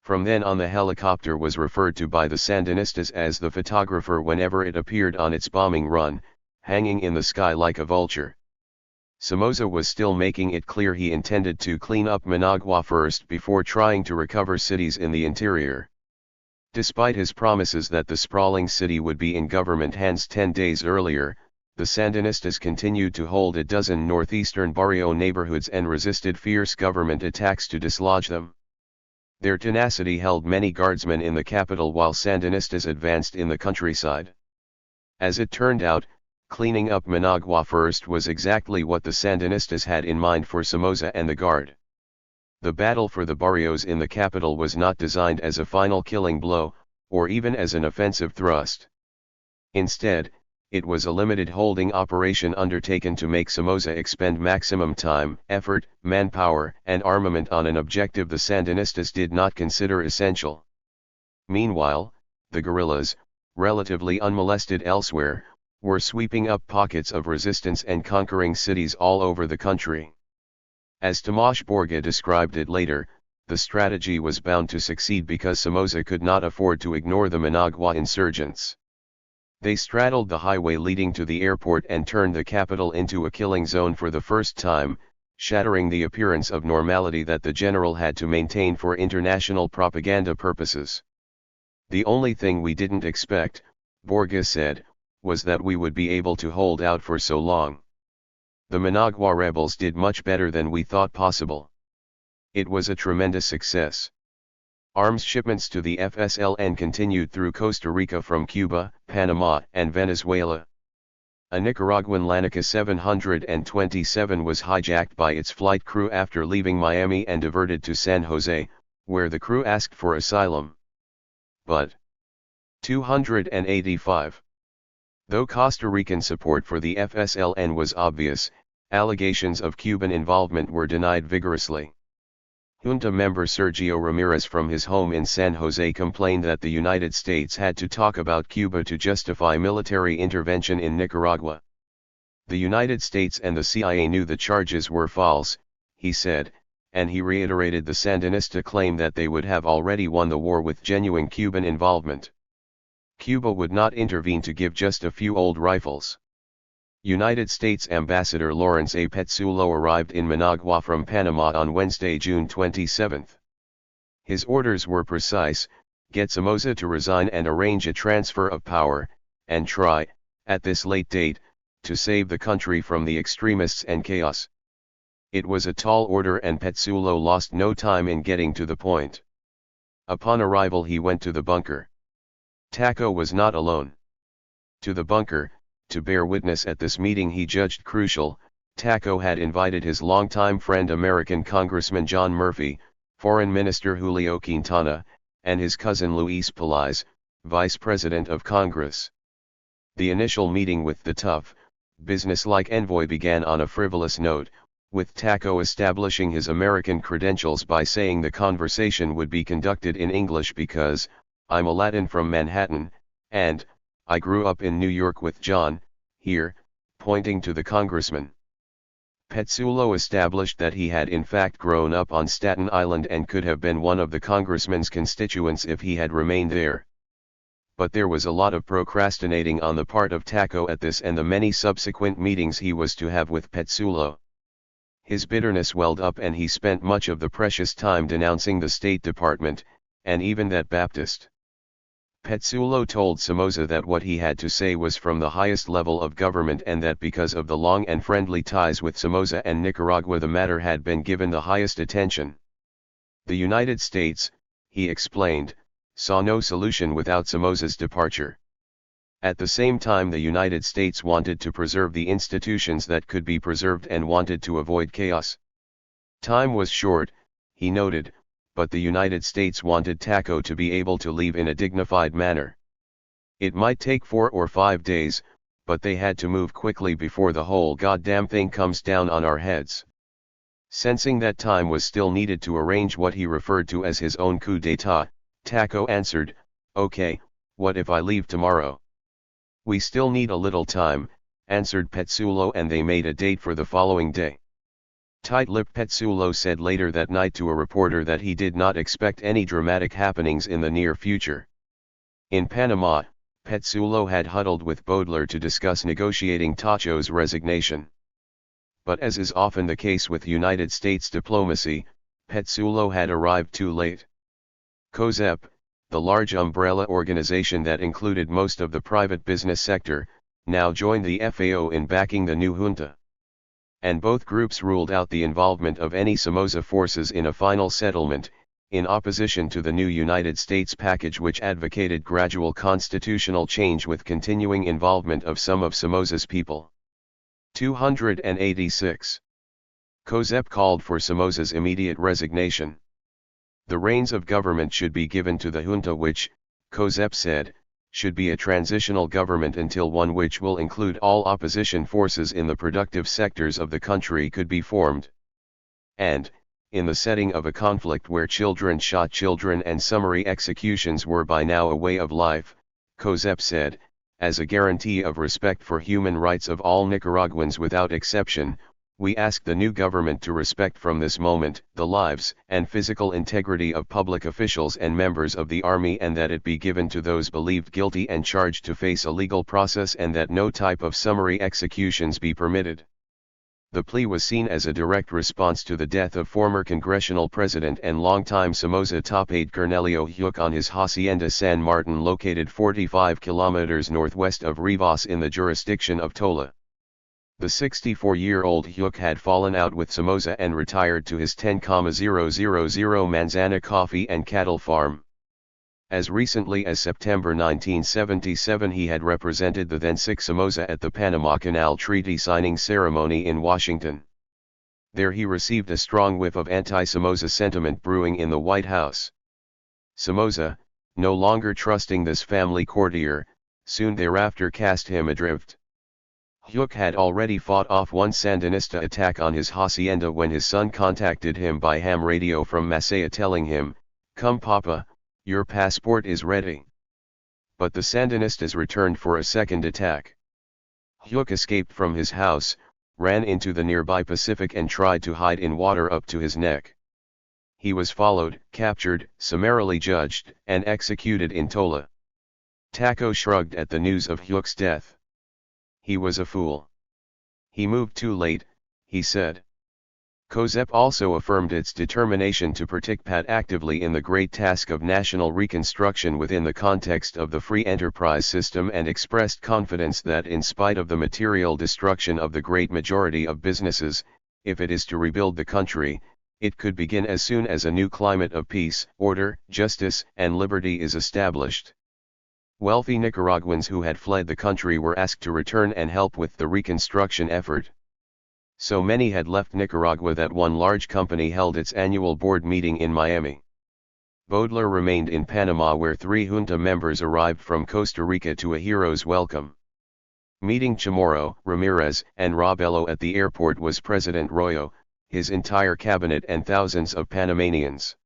From then on, the helicopter was referred to by the Sandinistas as the photographer whenever it appeared on its bombing run, hanging in the sky like a vulture. Somoza was still making it clear he intended to clean up Managua first before trying to recover cities in the interior. Despite his promises that the sprawling city would be in government hands 10 days earlier, the Sandinistas continued to hold a dozen northeastern barrio neighborhoods and resisted fierce government attacks to dislodge them. Their tenacity held many guardsmen in the capital while Sandinistas advanced in the countryside. As it turned out, cleaning up Managua first was exactly what the Sandinistas had in mind for Somoza and the Guard. The battle for the barrios in the capital was not designed as a final killing blow, or even as an offensive thrust. Instead, it was a limited holding operation undertaken to make Somoza expend maximum time, effort, manpower, and armament on an objective the Sandinistas did not consider essential. Meanwhile, the guerrillas, relatively unmolested elsewhere, were sweeping up pockets of resistance and conquering cities all over the country. As Tomasz Borga described it later, the strategy was bound to succeed because Somoza could not afford to ignore the Managua insurgents. They straddled the highway leading to the airport and turned the capital into a killing zone for the first time, shattering the appearance of normality that the general had to maintain for international propaganda purposes. "The only thing we didn't expect," Borga said, "was that we would be able to hold out for so long. The Managua rebels did much better than we thought possible. It was a tremendous success." Arms shipments to the FSLN continued through Costa Rica from Cuba, Panama, and Venezuela. A Nicaraguan Lanica 727 was hijacked by its flight crew after leaving Miami and diverted to San Jose, where the crew asked for asylum. But 285. Though Costa Rican support for the FSLN was obvious, allegations of Cuban involvement were denied vigorously. Junta member Sergio Ramirez from his home in San Jose complained that the United States had to talk about Cuba to justify military intervention in Nicaragua. The United States and the CIA knew the charges were false, he said, and he reiterated the Sandinista claim that they would have already won the war with genuine Cuban involvement. Cuba would not intervene to give just a few old rifles. United States Ambassador Lawrence A. Petzulo arrived in Managua from Panama on Wednesday, June 27. His orders were precise: get Somoza to resign and arrange a transfer of power, and try, at this late date, to save the country from the extremists and chaos. It was a tall order and Petzulo lost no time in getting to the point. Upon arrival he went to the bunker. Taco was not alone. To the bunker, to bear witness at this meeting he judged crucial, Taco had invited his longtime friend American Congressman John Murphy, Foreign Minister Julio Quintana, and his cousin Luis Pelaez, Vice President of Congress. The initial meeting with the tough, businesslike envoy began on a frivolous note, with Taco establishing his American credentials by saying the conversation would be conducted in English because, "I'm a Latin from Manhattan, and I grew up in New York with John, here," pointing to the congressman. Petzulo established that he had in fact grown up on Staten Island and could have been one of the congressman's constituents if he had remained there. But there was a lot of procrastinating on the part of Taco at this and the many subsequent meetings he was to have with Petzulo. His bitterness welled up and he spent much of the precious time denouncing the State Department, and even that Baptist. Petzulo told Somoza that what he had to say was from the highest level of government and that because of the long and friendly ties with Somoza and Nicaragua the matter had been given the highest attention. The United States, he explained, saw no solution without Somoza's departure. At the same time the United States wanted to preserve the institutions that could be preserved and wanted to avoid chaos. Time was short, he noted, but the United States wanted Taco to be able to leave in a dignified manner. It might take 4 or 5 days, but they had to move quickly before the whole goddamn thing comes down on our heads. Sensing that time was still needed to arrange what he referred to as his own coup d'état, Taco answered, "Okay, what if I leave tomorrow?" "We still need a little time," answered Petsulo, and they made a date for the following day. Tight-lipped Petsulo said later that night to a reporter that he did not expect any dramatic happenings in the near future. In Panama, Petsulo had huddled with Baudelaire to discuss negotiating Tacho's resignation. But as is often the case with United States diplomacy, Petsulo had arrived too late. COSEP, the large umbrella organization that included most of the private business sector, now joined the FAO in backing the new junta. And both groups ruled out the involvement of any Somoza forces in a final settlement, in opposition to the new United States package which advocated gradual constitutional change with continuing involvement of some of Somoza's people. 286. COSEP called for Somoza's immediate resignation. The reins of government should be given to the junta which, COSEP said, should be a transitional government until one which will include all opposition forces in the productive sectors of the country could be formed. And, in the setting of a conflict where children shot children and summary executions were by now a way of life, COSEP said, as a guarantee of respect for human rights of all Nicaraguans without exception, we ask the new government to respect from this moment the lives and physical integrity of public officials and members of the army, and that it be given to those believed guilty and charged to face a legal process, and that no type of summary executions be permitted. The plea was seen as a direct response to the death of former congressional president and longtime Somoza top aide Cornelio Huic on his Hacienda San Martin, located 45 kilometers northwest of Rivas in the jurisdiction of Tola. The 64-year-old Huic had fallen out with Somoza and retired to his 10,000 manzana coffee and cattle farm. As recently as September 1977 he had represented the then sick Somoza at the Panama Canal Treaty signing ceremony in Washington. There he received a strong whiff of anti-Somoza sentiment brewing in the White House. Somoza, no longer trusting this family courtier, soon thereafter cast him adrift. Huic had already fought off one Sandinista attack on his hacienda when his son contacted him by ham radio from Masaya telling him, "Come Papa, your passport is ready." But the Sandinistas returned for a second attack. Huic escaped from his house, ran into the nearby Pacific and tried to hide in water up to his neck. He was followed, captured, summarily judged, and executed in Tola. Taco shrugged at the news of Huic's death. He was a fool. He moved too late, he said. COSEP also affirmed its determination to participate actively in the great task of national reconstruction within the context of the free enterprise system, and expressed confidence that in spite of the material destruction of the great majority of businesses, if it is to rebuild the country, it could begin as soon as a new climate of peace, order, justice, and liberty is established. Wealthy Nicaraguans who had fled the country were asked to return and help with the reconstruction effort. So many had left Nicaragua that one large company held its annual board meeting in Miami. Baudelaire remained in Panama, where 3 junta members arrived from Costa Rica to a hero's welcome. Meeting Chamorro, Ramirez, and Robelo at the airport was President Royo, his entire cabinet, and thousands of Panamanians.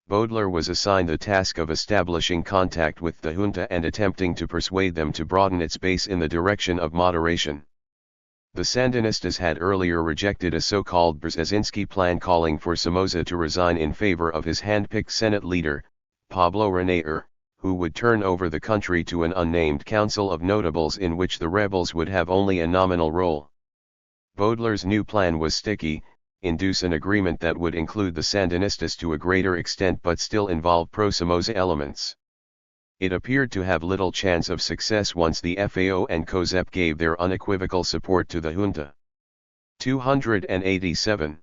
Baudelaire was assigned the task of establishing contact with the junta and attempting to persuade them to broaden its base in the direction of moderation. The Sandinistas had earlier rejected a so-called Brzezinski plan calling for Somoza to resign in favor of his hand-picked Senate leader, Pablo Reneer, who would turn over the country to an unnamed council of notables in which the rebels would have only a nominal role. Baudelaire's new plan was sticky: induce an agreement that would include the Sandinistas to a greater extent but still involve pro-Somoza elements. It appeared to have little chance of success once the FAO and COSEP gave their unequivocal support to the junta. 287.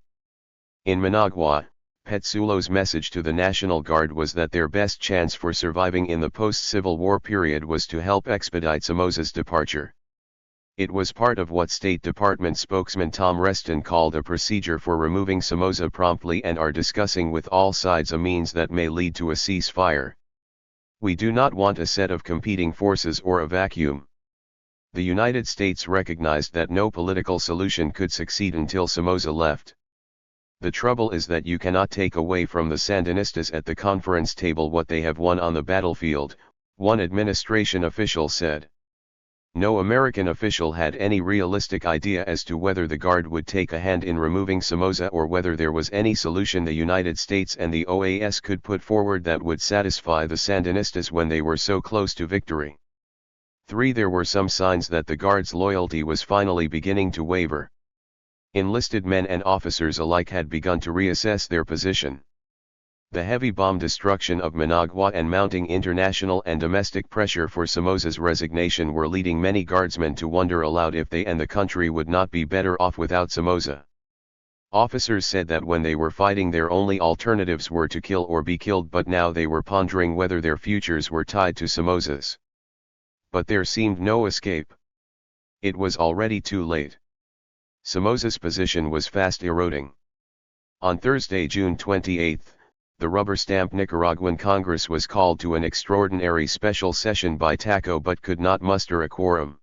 In Managua, Petsulo's message to the National Guard was that their best chance for surviving in the post-Civil War period was to help expedite Somoza's departure. It was part of what State Department spokesman Tom Reston called a procedure for removing Somoza promptly, and are discussing with all sides a means that may lead to a ceasefire. We do not want a set of competing forces or a vacuum. The United States recognized that no political solution could succeed until Somoza left. The trouble is that you cannot take away from the Sandinistas at the conference table what they have won on the battlefield, one administration official said. No American official had any realistic idea as to whether the Guard would take a hand in removing Somoza or whether there was any solution the United States and the OAS could put forward that would satisfy the Sandinistas when they were so close to victory. 3. There were some signs that the Guard's loyalty was finally beginning to waver. Enlisted men and officers alike had begun to reassess their position. The heavy bomb destruction of Managua and mounting international and domestic pressure for Somoza's resignation were leading many Guardsmen to wonder aloud if they and the country would not be better off without Somoza. Officers said that when they were fighting their only alternatives were to kill or be killed, but now they were pondering whether their futures were tied to Somoza's. But there seemed no escape. It was already too late. Somoza's position was fast eroding. On Thursday, June 28, the rubber-stamped Nicaraguan Congress was called to an extraordinary special session by TACO but could not muster a quorum.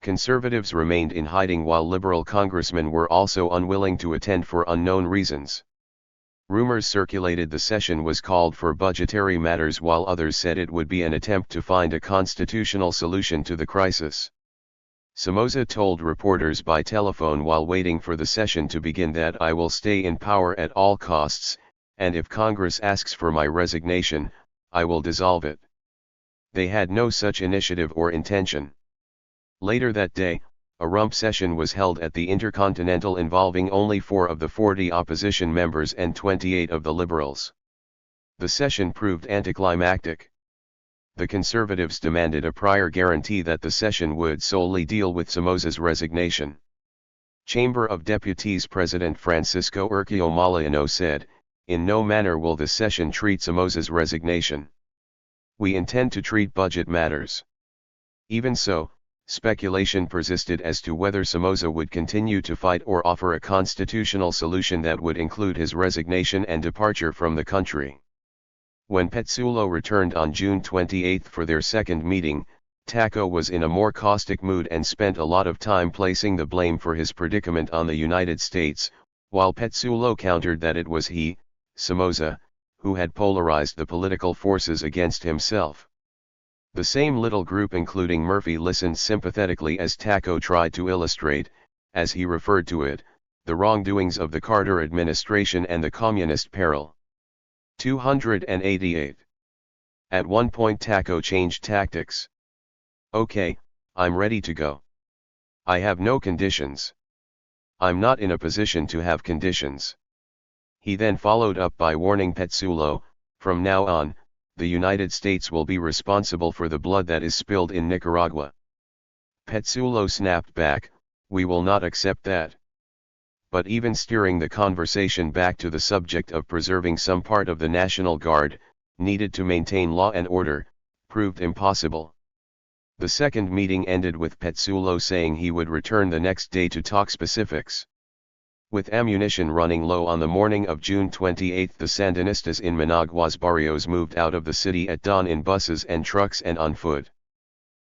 Conservatives remained in hiding while liberal congressmen were also unwilling to attend for unknown reasons. Rumors circulated the session was called for budgetary matters while others said it would be an attempt to find a constitutional solution to the crisis. Somoza told reporters by telephone while waiting for the session to begin that I will stay in power at all costs, and if Congress asks for my resignation, I will dissolve it. They had no such initiative or intention. Later that day, a rump session was held at the Intercontinental involving only 4 of the 40 opposition members and 28 of the liberals. The session proved anticlimactic. The conservatives demanded a prior guarantee that the session would solely deal with Somoza's resignation. Chamber of Deputies President Francisco Urquio Molinero said, "In no manner will the session treat Somoza's resignation. We intend to treat budget matters." Even so, speculation persisted as to whether Somoza would continue to fight or offer a constitutional solution that would include his resignation and departure from the country. When Petsulo returned on June 28 for their second meeting, TACO was in a more caustic mood and spent a lot of time placing the blame for his predicament on the United States, while Petsulo countered that it was he, Somoza, who had polarized the political forces against himself. The same little group including Murphy listened sympathetically as TACO tried to illustrate, as he referred to it, the wrongdoings of the Carter administration and the communist peril. 288. At one point TACO changed tactics. "Okay, I'm ready to go. I have no conditions. I'm not in a position to have conditions." He then followed up by warning Petsulo, "From now on, the United States will be responsible for the blood that is spilled in Nicaragua." Petsulo snapped back, "We will not accept that." But even steering the conversation back to the subject of preserving some part of the National Guard, needed to maintain law and order, proved impossible. The second meeting ended with Petsulo saying he would return the next day to talk specifics. With ammunition running low on the morning of June 28, the Sandinistas in Managua's barrios moved out of the city at dawn in buses and trucks and on foot.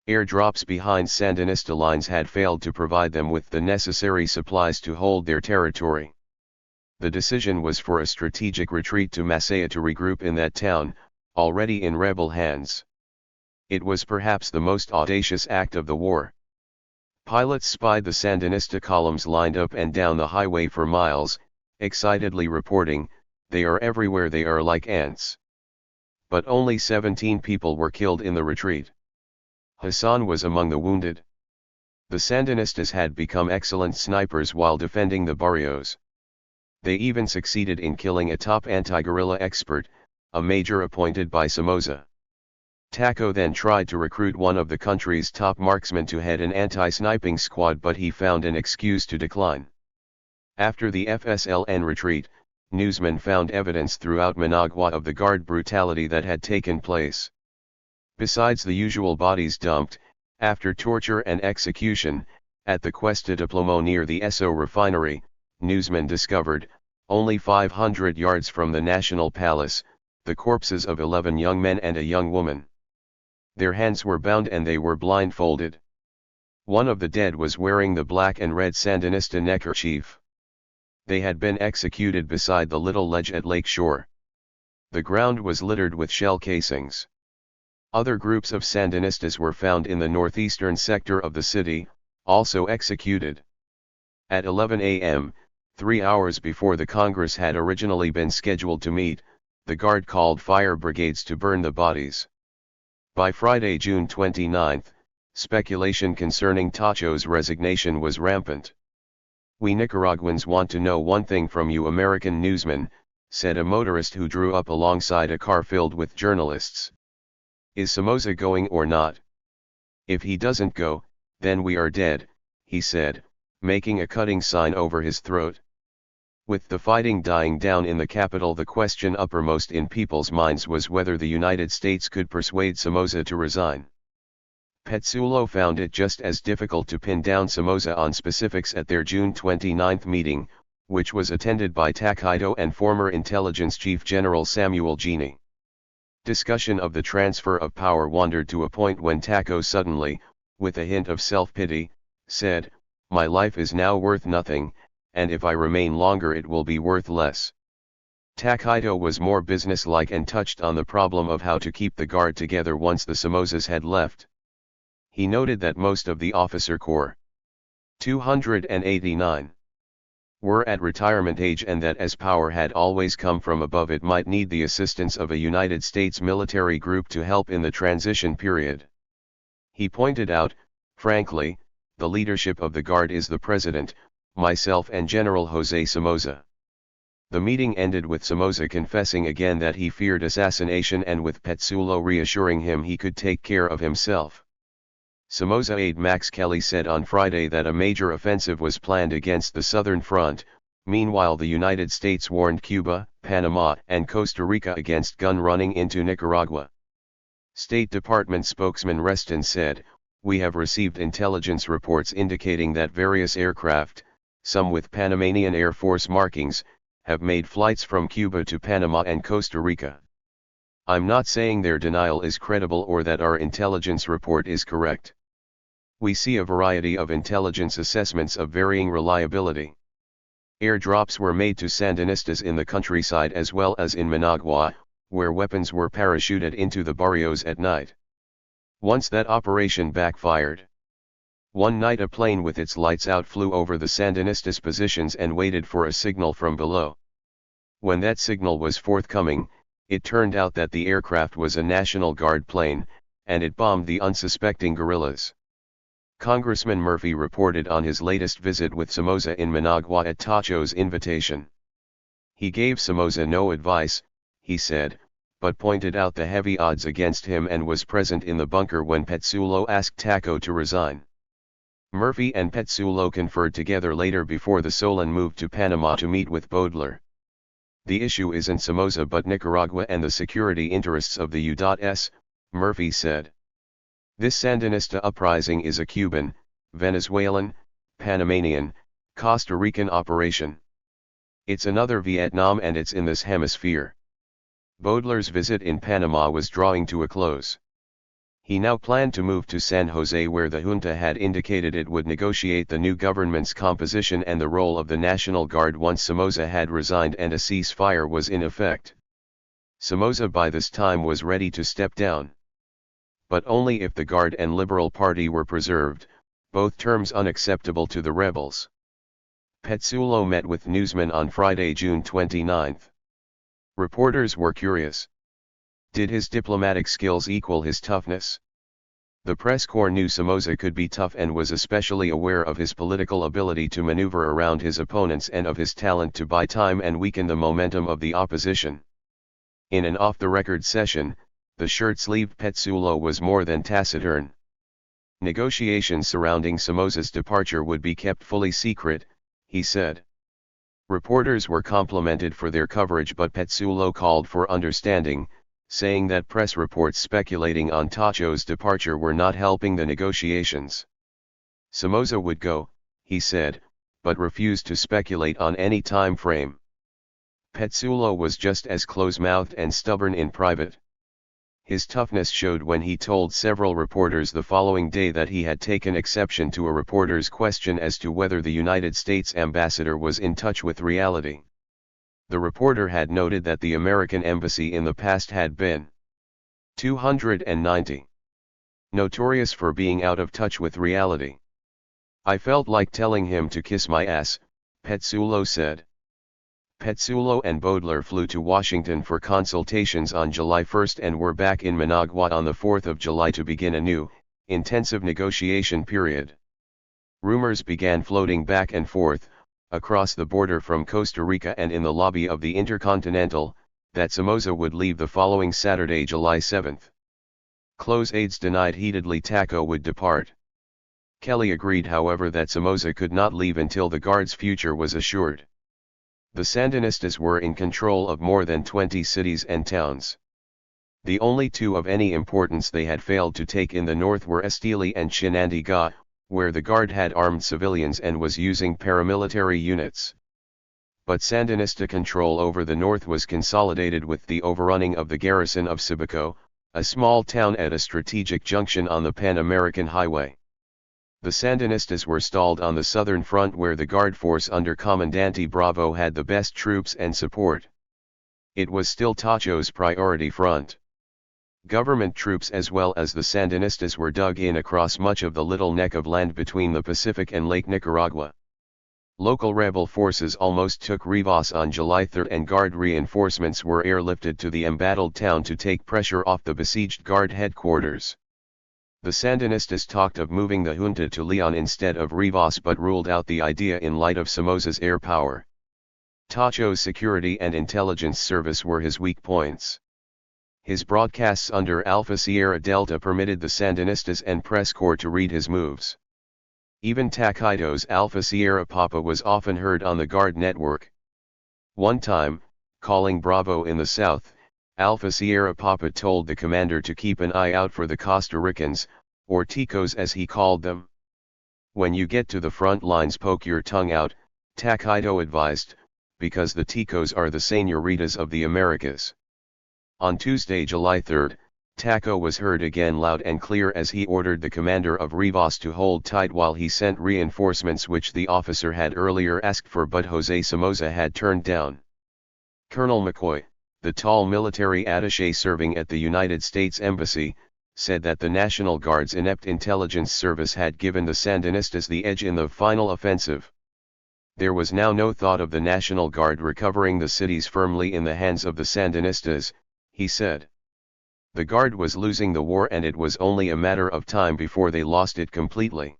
Airdrops behind Sandinista lines had failed to provide them with the necessary supplies to hold their territory. The decision was for a strategic retreat to Masaya to regroup in that town, already in rebel hands. It was perhaps the most audacious act of the war. Pilots spied the Sandinista columns lined up and down the highway for miles, excitedly reporting, "They are everywhere, they are like ants." But only 17 people were killed in the retreat. Hassan was among the wounded. The Sandinistas had become excellent snipers while defending the barrios. They even succeeded in killing a top anti-guerrilla expert, a major appointed by Somoza. TACO then tried to recruit one of the country's top marksmen to head an anti-sniping squad, but he found an excuse to decline. After the FSLN retreat, newsmen found evidence throughout Managua of the Guard brutality that had taken place. Besides the usual bodies dumped, after torture and execution, at the Cuesta de Plomo near the Esso refinery, newsmen discovered, only 500 yards from the National Palace, the corpses of 11 young men and a young woman. Their hands were bound and they were blindfolded. One of the dead was wearing the black and red Sandinista neckerchief. They had been executed beside the little ledge at Lake Shore. The ground was littered with shell casings. Other groups of Sandinistas were found in the northeastern sector of the city, also executed. At 11 a.m., 3 hours before the Congress had originally been scheduled to meet, the Guard called fire brigades to burn the bodies. By Friday, June 29, speculation concerning Tacho's resignation was rampant. "We Nicaraguans want to know one thing from you American newsmen," said a motorist who drew up alongside a car filled with journalists. "Is Somoza going or not? If he doesn't go, then we are dead," he said, making a cutting sign over his throat. With the fighting dying down in the capital, the question uppermost in people's minds was whether the United States could persuade Somoza to resign. Petsulo found it just as difficult to pin down Somoza on specifics at their June 29 meeting, which was attended by Takaido and former Intelligence Chief General Samuel Gini. Discussion of the transfer of power wandered to a point when Tako suddenly, with a hint of self-pity, said, "My life is now worth nothing, and if I remain longer it will be worth less." Takaido was more businesslike and touched on the problem of how to keep the Guard together once the Somozas had left. He noted that most of the officer corps, 289, were at retirement age and that as power had always come from above it might need the assistance of a United States military group to help in the transition period. He pointed out, frankly, the leadership of the Guard is the President, myself and General Jose Somoza. The meeting ended with Somoza confessing again that he feared assassination and with Petsulo reassuring him he could take care of himself. Somoza aide Max Kelly said on Friday that a major offensive was planned against the southern front. Meanwhile, the United States warned Cuba, Panama, and Costa Rica against gun running into Nicaragua. State Department spokesman Reston said, "We have received intelligence reports indicating that various aircraft, some with Panamanian Air Force markings, have made flights from Cuba to Panama and Costa Rica. I'm not saying their denial is credible or that our intelligence report is correct. We see a variety of intelligence assessments of varying reliability. Airdrops were made to Sandinistas in the countryside as well as in Managua, where weapons were parachuted into the barrios at night. Once that operation backfired. One night a plane with its lights out flew over the Sandinistas' positions and waited for a signal from below. When that signal was forthcoming, it turned out that the aircraft was a National Guard plane, and it bombed the unsuspecting guerrillas." Congressman Murphy reported on his latest visit with Somoza in Managua at Tacho's invitation. He gave Somoza no advice, he said, but pointed out the heavy odds against him and was present in the bunker when Petsulo asked Tako to resign. Murphy and Petsulo conferred together later before the Solon moved to Panama to meet with Bodler. "The issue isn't Somoza but Nicaragua and the security interests of the U.S., Murphy said. "This Sandinista uprising is a Cuban, Venezuelan, Panamanian, Costa Rican operation. It's another Vietnam and it's in this hemisphere." Bodler's visit in Panama was drawing to a close. He now planned to move to San Jose where the junta had indicated it would negotiate the new government's composition and the role of the National Guard once Somoza had resigned and a ceasefire was in effect. Somoza by this time was ready to step down. But only if the Guard and Liberal Party were preserved, both terms unacceptable to the rebels. Petsulo met with newsmen on Friday, June 29. Reporters were curious. Did his diplomatic skills equal his toughness? The press corps knew Somoza could be tough and was especially aware of his political ability to maneuver around his opponents and of his talent to buy time and weaken the momentum of the opposition. In an off-the-record session, the shirt-sleeved Petsulo was more than taciturn. Negotiations surrounding Somoza's departure would be kept fully secret, he said. Reporters were complimented for their coverage but Petsulo called for understanding, saying that press reports speculating on Tacho's departure were not helping the negotiations. Somoza would go, he said, but refused to speculate on any time frame. Petsulo was just as close-mouthed and stubborn in private. His toughness showed when he told several reporters the following day that he had taken exception to a reporter's question as to whether the United States ambassador was in touch with reality. The reporter had noted that the American embassy in the past had been 290. Notorious for being out of touch with reality. I felt like telling him to kiss my ass, Petsulo said. Petsulo and Baudelaire flew to Washington for consultations on July 1 and were back in Managua on the 4th of July to begin a new, intensive negotiation period. Rumors began floating back and forth, across the border from Costa Rica and in the lobby of the Intercontinental, that Somoza would leave the following Saturday, July 7. Close aides denied heatedly Taco would depart. Kelly agreed, however, that Somoza could not leave until the Guard's future was assured. The Sandinistas were in control of more than 20 cities and towns. The only two of any importance they had failed to take in the north were Estili and Chinandega, where the Guard had armed civilians and was using paramilitary units. But Sandinista control over the north was consolidated with the overrunning of the garrison of Sibaco, a small town at a strategic junction on the Pan-American Highway. The Sandinistas were stalled on the southern front where the Guard force under Comandante Bravo had the best troops and support. It was still Tacho's priority front. Government troops as well as the Sandinistas were dug in across much of the little neck of land between the Pacific and Lake Nicaragua. Local rebel forces almost took Rivas on July 3 and Guard reinforcements were airlifted to the embattled town to take pressure off the besieged Guard headquarters. The Sandinistas talked of moving the junta to Leon instead of Rivas but ruled out the idea in light of Somoza's air power. Tacho's security and intelligence service were his weak points. His broadcasts under Alpha Sierra Delta permitted the Sandinistas and press corps to read his moves. Even Taquitos Alpha Sierra Papa was often heard on the Guard network. One time, calling Bravo in the south, Alpha Sierra Papa told the commander to keep an eye out for the Costa Ricans, or Ticos as he called them. When you get to the front lines, poke your tongue out, Taquito advised, because the Ticos are the señoritas of the Americas. On Tuesday, July 3, Taco was heard again loud and clear as he ordered the commander of Rivas to hold tight while he sent reinforcements which the officer had earlier asked for but Jose Somoza had turned down. Colonel McCoy, the tall military attaché serving at the United States Embassy, said that the National Guard's inept intelligence service had given the Sandinistas the edge in the final offensive. There was now no thought of the National Guard recovering the cities firmly in the hands of the Sandinistas, he said. The Guard was losing the war and it was only a matter of time before they lost it completely.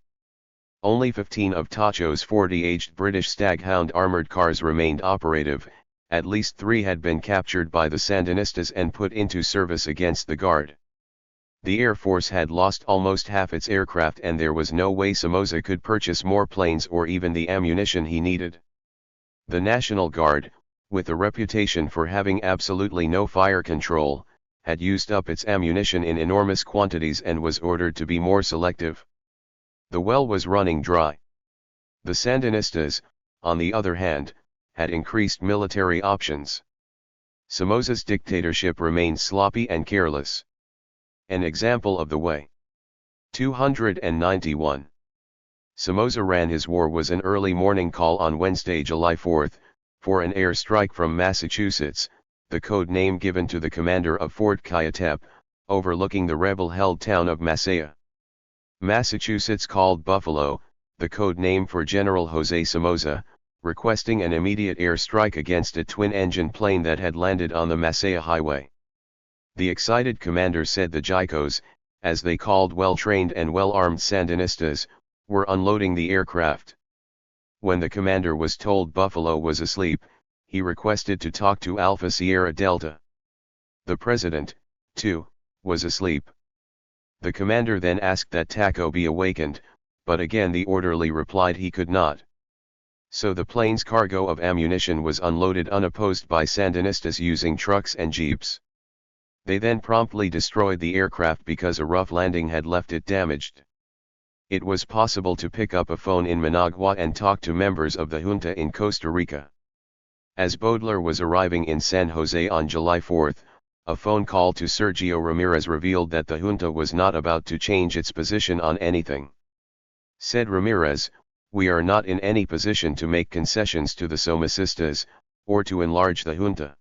Only 15 of Tacho's 40 aged British Staghound armored cars remained operative. At least 3 had been captured by the Sandinistas and put into service against the Guard. The Air Force had lost almost half its aircraft and there was no way Somoza could purchase more planes or even the ammunition he needed. The National Guard, with a reputation for having absolutely no fire control, had used up its ammunition in enormous quantities and was ordered to be more selective. The well was running dry. The Sandinistas, on the other hand, had increased military options. Somoza's dictatorship remained sloppy and careless. An example of the way. 291. Somoza ran his war was an early morning call on Wednesday, July 4, for an air strike from Massachusetts, the code name given to the commander of Fort Cayetep, overlooking the rebel-held town of Masaya. Massachusetts called Buffalo, the code name for General Jose Somoza, requesting an immediate air strike against a twin-engine plane that had landed on the Masaya Highway. The excited commander said the Jicos, as they called well-trained and well-armed Sandinistas, were unloading the aircraft. When the commander was told Buffalo was asleep, he requested to talk to Alpha Sierra Delta. The president, too, was asleep. The commander then asked that Taco be awakened, but again the orderly replied he could not. So the plane's cargo of ammunition was unloaded unopposed by Sandinistas using trucks and jeeps. They then promptly destroyed the aircraft because a rough landing had left it damaged. It was possible to pick up a phone in Managua and talk to members of the junta in Costa Rica. As Baudelaire was arriving in San Jose on July 4, a phone call to Sergio Ramirez revealed that the junta was not about to change its position on anything. Said Ramirez, "We are not in any position to make concessions to the Somocistas, or to enlarge the junta.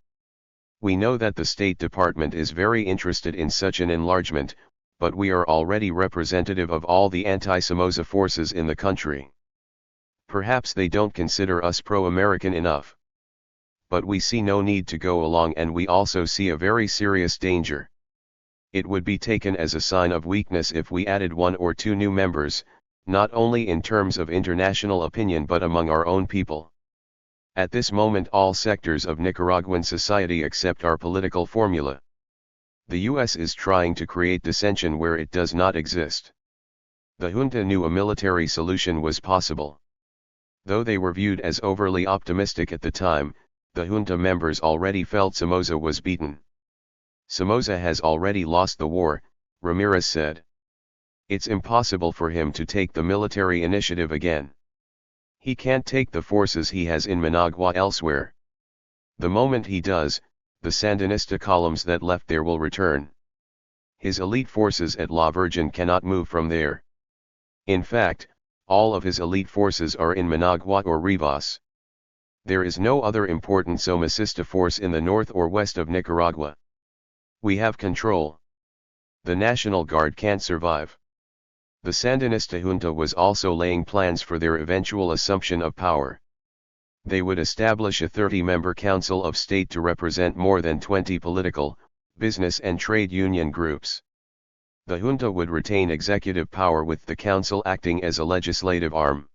We know that the State Department is very interested in such an enlargement, but we are already representative of all the anti-Somoza forces in the country. Perhaps they don't consider us pro-American enough. But we see no need to go along, and we also see a very serious danger. It would be taken as a sign of weakness if we added 1 or 2 new members, not only in terms of international opinion but among our own people. At this moment all sectors of Nicaraguan society accept our political formula. The US is trying to create dissension where it does not exist. The junta knew a military solution was possible. Though they were viewed as overly optimistic at the time, the junta members already felt Somoza was beaten. Somoza has already lost the war, Ramirez said. It's impossible for him to take the military initiative again. He can't take the forces he has in Managua elsewhere. The moment he does, the Sandinista columns that left there will return. His elite forces at La Virgen cannot move from there. In fact, all of his elite forces are in Managua or Rivas. There is no other important Somocista force in the north or west of Nicaragua. We have control. The National Guard can't survive." The Sandinista junta was also laying plans for their eventual assumption of power. They would establish a 30-member Council of State to represent more than 20 political, business and trade union groups. The junta would retain executive power with the council acting as a legislative arm.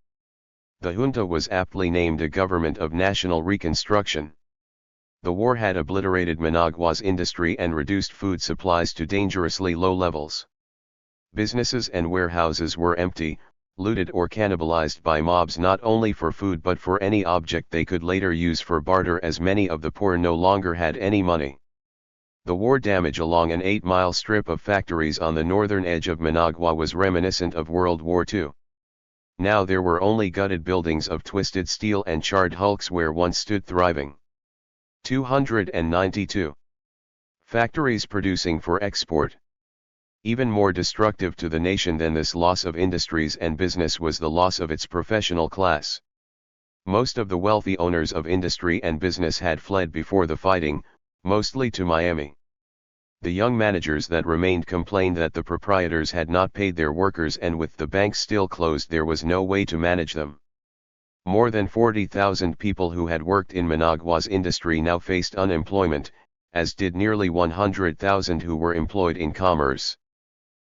The junta was aptly named a government of national reconstruction. The war had obliterated Managua's industry and reduced food supplies to dangerously low levels. Businesses and warehouses were empty, looted or cannibalized by mobs not only for food but for any object they could later use for barter, as many of the poor no longer had any money. The war damage along an 8-mile strip of factories on the northern edge of Managua was reminiscent of World War II. Now there were only gutted buildings of twisted steel and charred hulks where once stood thriving 292 factories producing for export. Even more destructive to the nation than this loss of industries and business was the loss of its professional class. Most of the wealthy owners of industry and business had fled before the fighting, mostly to Miami. The young managers that remained complained that the proprietors had not paid their workers, and with the banks still closed there was no way to manage them. More than 40,000 people who had worked in Managua's industry now faced unemployment, as did nearly 100,000 who were employed in commerce.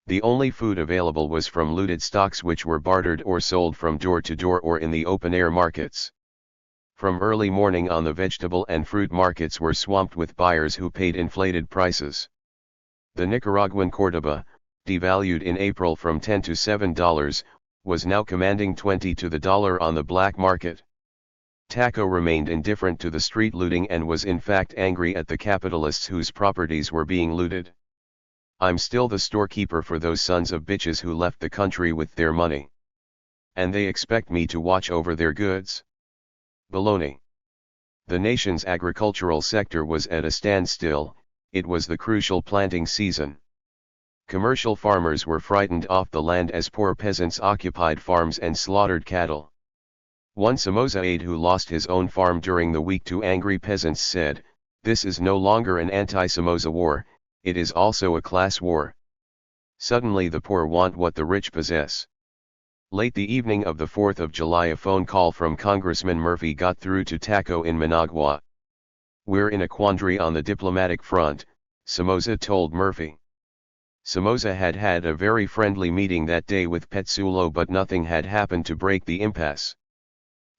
The only food available was from looted stocks which were bartered or sold from door to door or in the open-air markets. From early morning on, the vegetable and fruit markets were swamped with buyers who paid inflated prices. The Nicaraguan Cordoba, devalued in April from $10 to $7, was now commanding 20 to the dollar on the black market. Taco remained indifferent to the street looting and was in fact angry at the capitalists whose properties were being looted. "I'm still the storekeeper for those sons of bitches who left the country with their money. And they expect me to watch over their goods? Baloney." The nation's agricultural sector was at a standstill. It was the crucial planting season. Commercial farmers were frightened off the land as poor peasants occupied farms and slaughtered cattle. One Somoza aide who lost his own farm during the week to angry peasants said, "This is no longer an anti-Somoza war, it is also a class war. Suddenly the poor want what the rich possess." Late the evening of the 4th of July, a phone call from Congressman Murphy got through to Taco in Managua. "We're in a quandary on the diplomatic front," Somoza told Murphy. Somoza had had a very friendly meeting that day with Petsulo, but nothing had happened to break the impasse.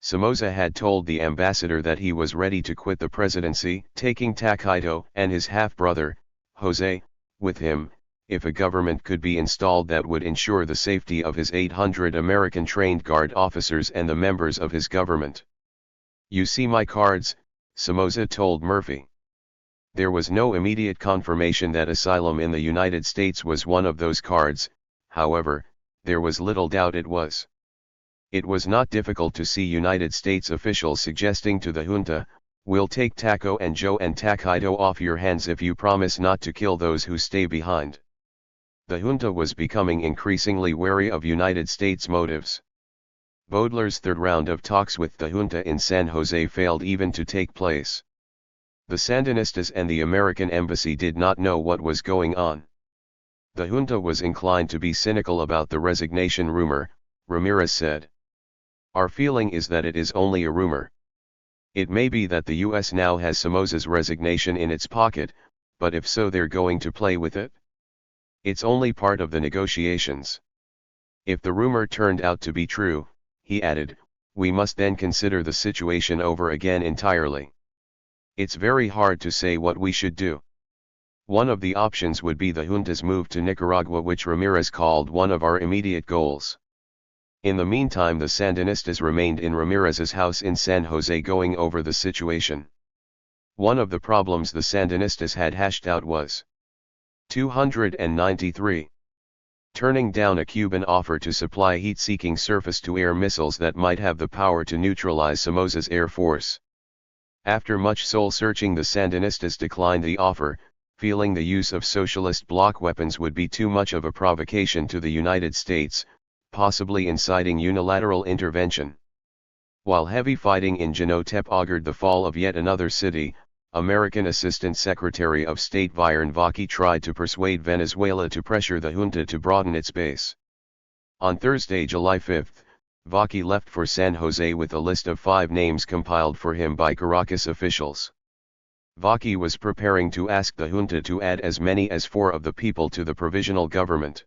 Somoza had told the ambassador that he was ready to quit the presidency, taking Taquito and his half-brother, Jose, with him, if a government could be installed that would ensure the safety of his 800 American-trained guard officers and the members of his government. "You see my cards," Somoza told Murphy. There was no immediate confirmation that asylum in the United States was one of those cards, however, there was little doubt it was. It was not difficult to see United States officials suggesting to the junta, We'll take Taco and Joe and Takedo off your hands if you promise not to kill those who stay behind. The junta was becoming increasingly wary of United States motives. Baudelaires' third round of talks with the junta in San Jose failed even to take place. The Sandinistas and the American embassy did not know what was going on. The junta was inclined to be cynical about the resignation rumor, Ramirez said. Our feeling is that it is only a rumor. It may be that the US now has Somoza's resignation in its pocket, but if so, they're going to play with it. It's only part of the negotiations. If the rumor turned out to be true, he added, we must then consider the situation over again entirely. It's very hard to say what we should do. One of the options would be the junta's move to Nicaragua, which Ramirez called one of our immediate goals. In the meantime, the Sandinistas remained in Ramirez's house in San Jose going over the situation. One of the problems the Sandinistas had hashed out was 293. Turning down a Cuban offer to supply heat-seeking surface-to-air missiles that might have the power to neutralize Somoza's air force. After much soul-searching, the Sandinistas declined the offer, feeling the use of socialist bloc weapons would be too much of a provocation to the United States, possibly inciting unilateral intervention. While heavy fighting in Jinotep augured the fall of yet another city, American Assistant Secretary of State Byron Vaki tried to persuade Venezuela to pressure the junta to broaden its base. On Thursday, July 5, Vaki left for San Jose with a list of 5 names compiled for him by Caracas officials. Vaki was preparing to ask the junta to add as many as 4 of the people to the provisional government.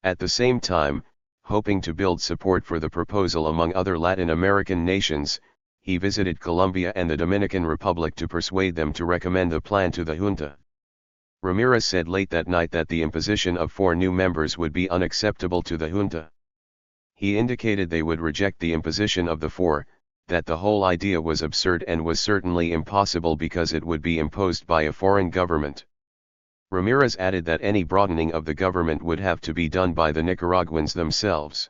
At the same time, hoping to build support for the proposal among other Latin American nations, he visited Colombia and the Dominican Republic to persuade them to recommend the plan to the junta. Ramirez said late that night that the imposition of 4 new members would be unacceptable to the junta. He indicated they would reject the imposition of the 4, that the whole idea was absurd and was certainly impossible because it would be imposed by a foreign government. Ramirez added that any broadening of the government would have to be done by the Nicaraguans themselves.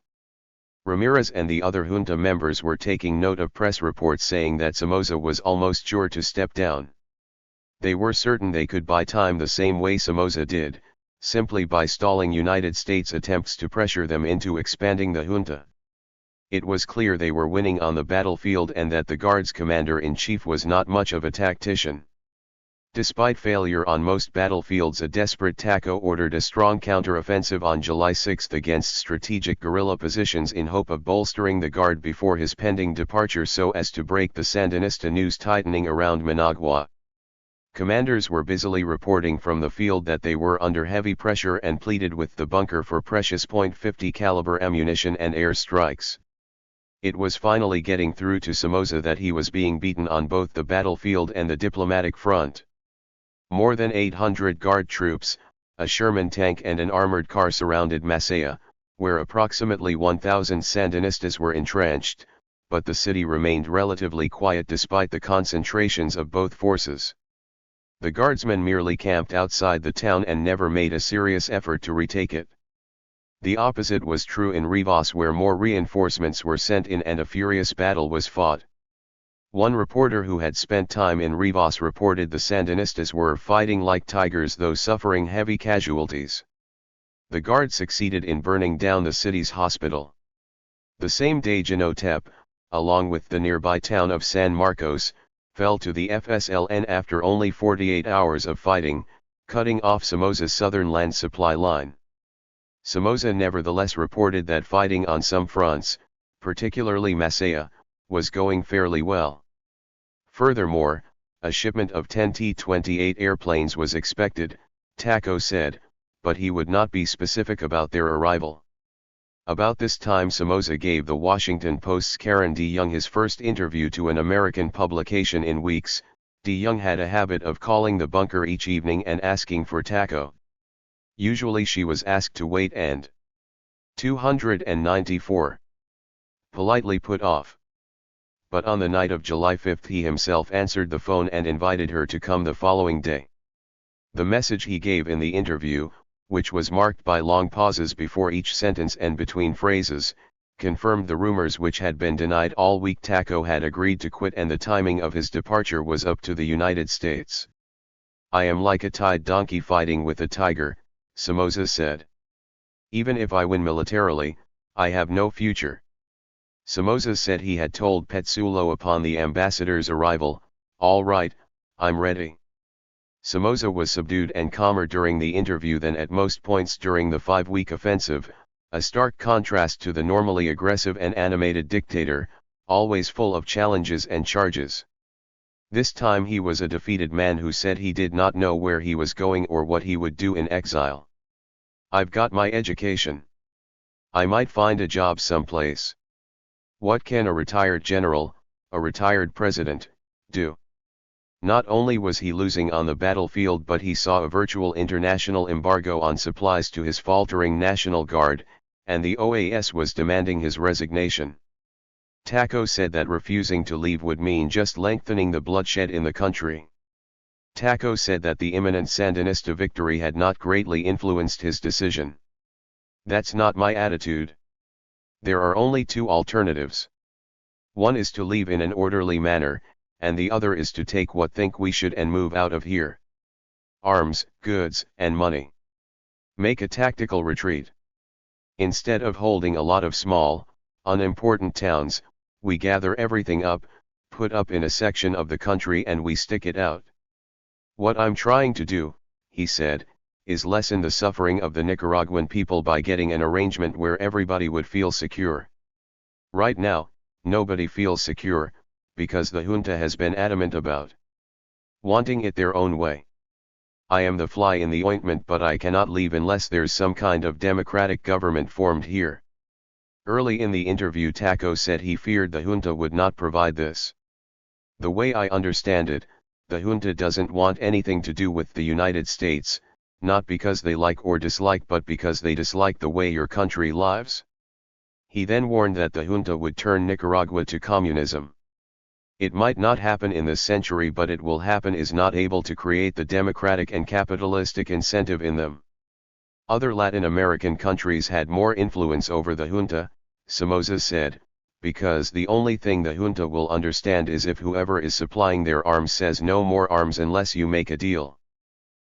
Ramirez and the other junta members were taking note of press reports saying that Somoza was almost sure to step down. They were certain they could buy time the same way Somoza did, simply by stalling United States attempts to pressure them into expanding the junta. It was clear they were winning on the battlefield and that the Guard's commander-in-chief was not much of a tactician. Despite failure on most battlefields, a desperate Taco ordered a strong counter-offensive on July 6 against strategic guerrilla positions in hope of bolstering the Guard before his pending departure so as to break the Sandinista news tightening around Managua. Commanders were busily reporting from the field that they were under heavy pressure and pleaded with the bunker for precious .50 caliber ammunition and air strikes. It was finally getting through to Somoza that he was being beaten on both the battlefield and the diplomatic front. More than 800 Guard troops, a Sherman tank and an armored car surrounded Masaya, where approximately 1,000 Sandinistas were entrenched, but the city remained relatively quiet despite the concentrations of both forces. The Guardsmen merely camped outside the town and never made a serious effort to retake it. The opposite was true in Rivas, where more reinforcements were sent in and a furious battle was fought. One reporter who had spent time in Rivas reported the Sandinistas were fighting like tigers though suffering heavy casualties. The Guard succeeded in burning down the city's hospital. The same day, Jinotep, along with the nearby town of San Marcos, fell to the FSLN after only 48 hours of fighting, cutting off Somoza's southern land supply line. Somoza nevertheless reported that fighting on some fronts, particularly Masaya, was going fairly well. Furthermore, a shipment of 10 T-28 airplanes was expected, Taco said, but he would not be specific about their arrival. About this time, Somoza gave the Washington Post's Karen DeYoung his first interview to an American publication in weeks. DeYoung had a habit of calling the bunker each evening and asking for Taco. Usually she was asked to wait and 294 politely put off. But on the night of July 5 he himself answered the phone and invited her to come the following day. The message he gave in the interview, which was marked by long pauses before each sentence and between phrases, confirmed the rumors which had been denied all week. Taco had agreed to quit and the timing of his departure was up to the United States. "I am like a tied donkey fighting with a tiger," Somoza said. "Even if I win militarily, I have no future." Somoza said he had told Petsulo upon the ambassador's arrival, "All right, I'm ready." Somoza was subdued and calmer during the interview than at most points during the 5-week offensive, a stark contrast to the normally aggressive and animated dictator, always full of challenges and charges. This time he was a defeated man who said he did not know where he was going or what he would do in exile. "I've got my education. I might find a job someplace. What can a retired general, a retired president, do?" Not only was he losing on the battlefield, but he saw a virtual international embargo on supplies to his faltering National Guard, and the OAS was demanding his resignation. Taco said that refusing to leave would mean just lengthening the bloodshed in the country. Taco said that the imminent Sandinista victory had not greatly influenced his decision. "That's not my attitude. There are only two alternatives. One is to leave in an orderly manner, and the other is to take what think we should and move out of here. Arms, goods, and money. Make a tactical retreat. Instead of holding a lot of small, unimportant towns, we gather everything up, put up in a section of the country and we stick it out. What I'm trying to do," he said, "is lessen the suffering of the Nicaraguan people by getting an arrangement where everybody would feel secure. Right now, nobody feels secure, because the junta has been adamant about wanting it their own way. I am the fly in the ointment, but I cannot leave unless there's some kind of democratic government formed here." Early in the interview, Taco said he feared the junta would not provide this. "The way I understand it, the junta doesn't want anything to do with the United States, not because they like or dislike but because they dislike the way your country lives." He then warned that the junta would turn Nicaragua to communism. "It might not happen in this century, but it will happen is not able to create the democratic and capitalistic incentive in them." Other Latin American countries had more influence over the junta, Somoza said, because the only thing the junta will understand is if whoever is supplying their arms says no more arms unless you make a deal.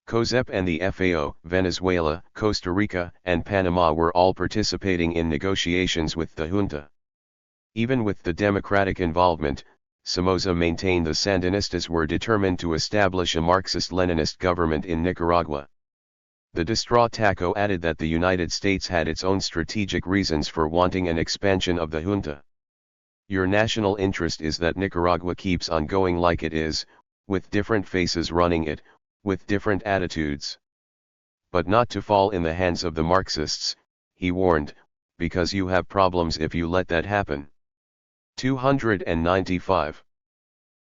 COSEP and the FAO, Venezuela, Costa Rica, and Panama were all participating in negotiations with the junta. Even with the democratic involvement, Somoza maintained the Sandinistas were determined to establish a Marxist-Leninist government in Nicaragua. The distraught Taco added that the United States had its own strategic reasons for wanting an expansion of the junta. "Your national interest is that Nicaragua keeps on going like it is, with different faces running it, with different attitudes. But not to fall in the hands of the Marxists," he warned, "because you have problems if you let that happen." 295.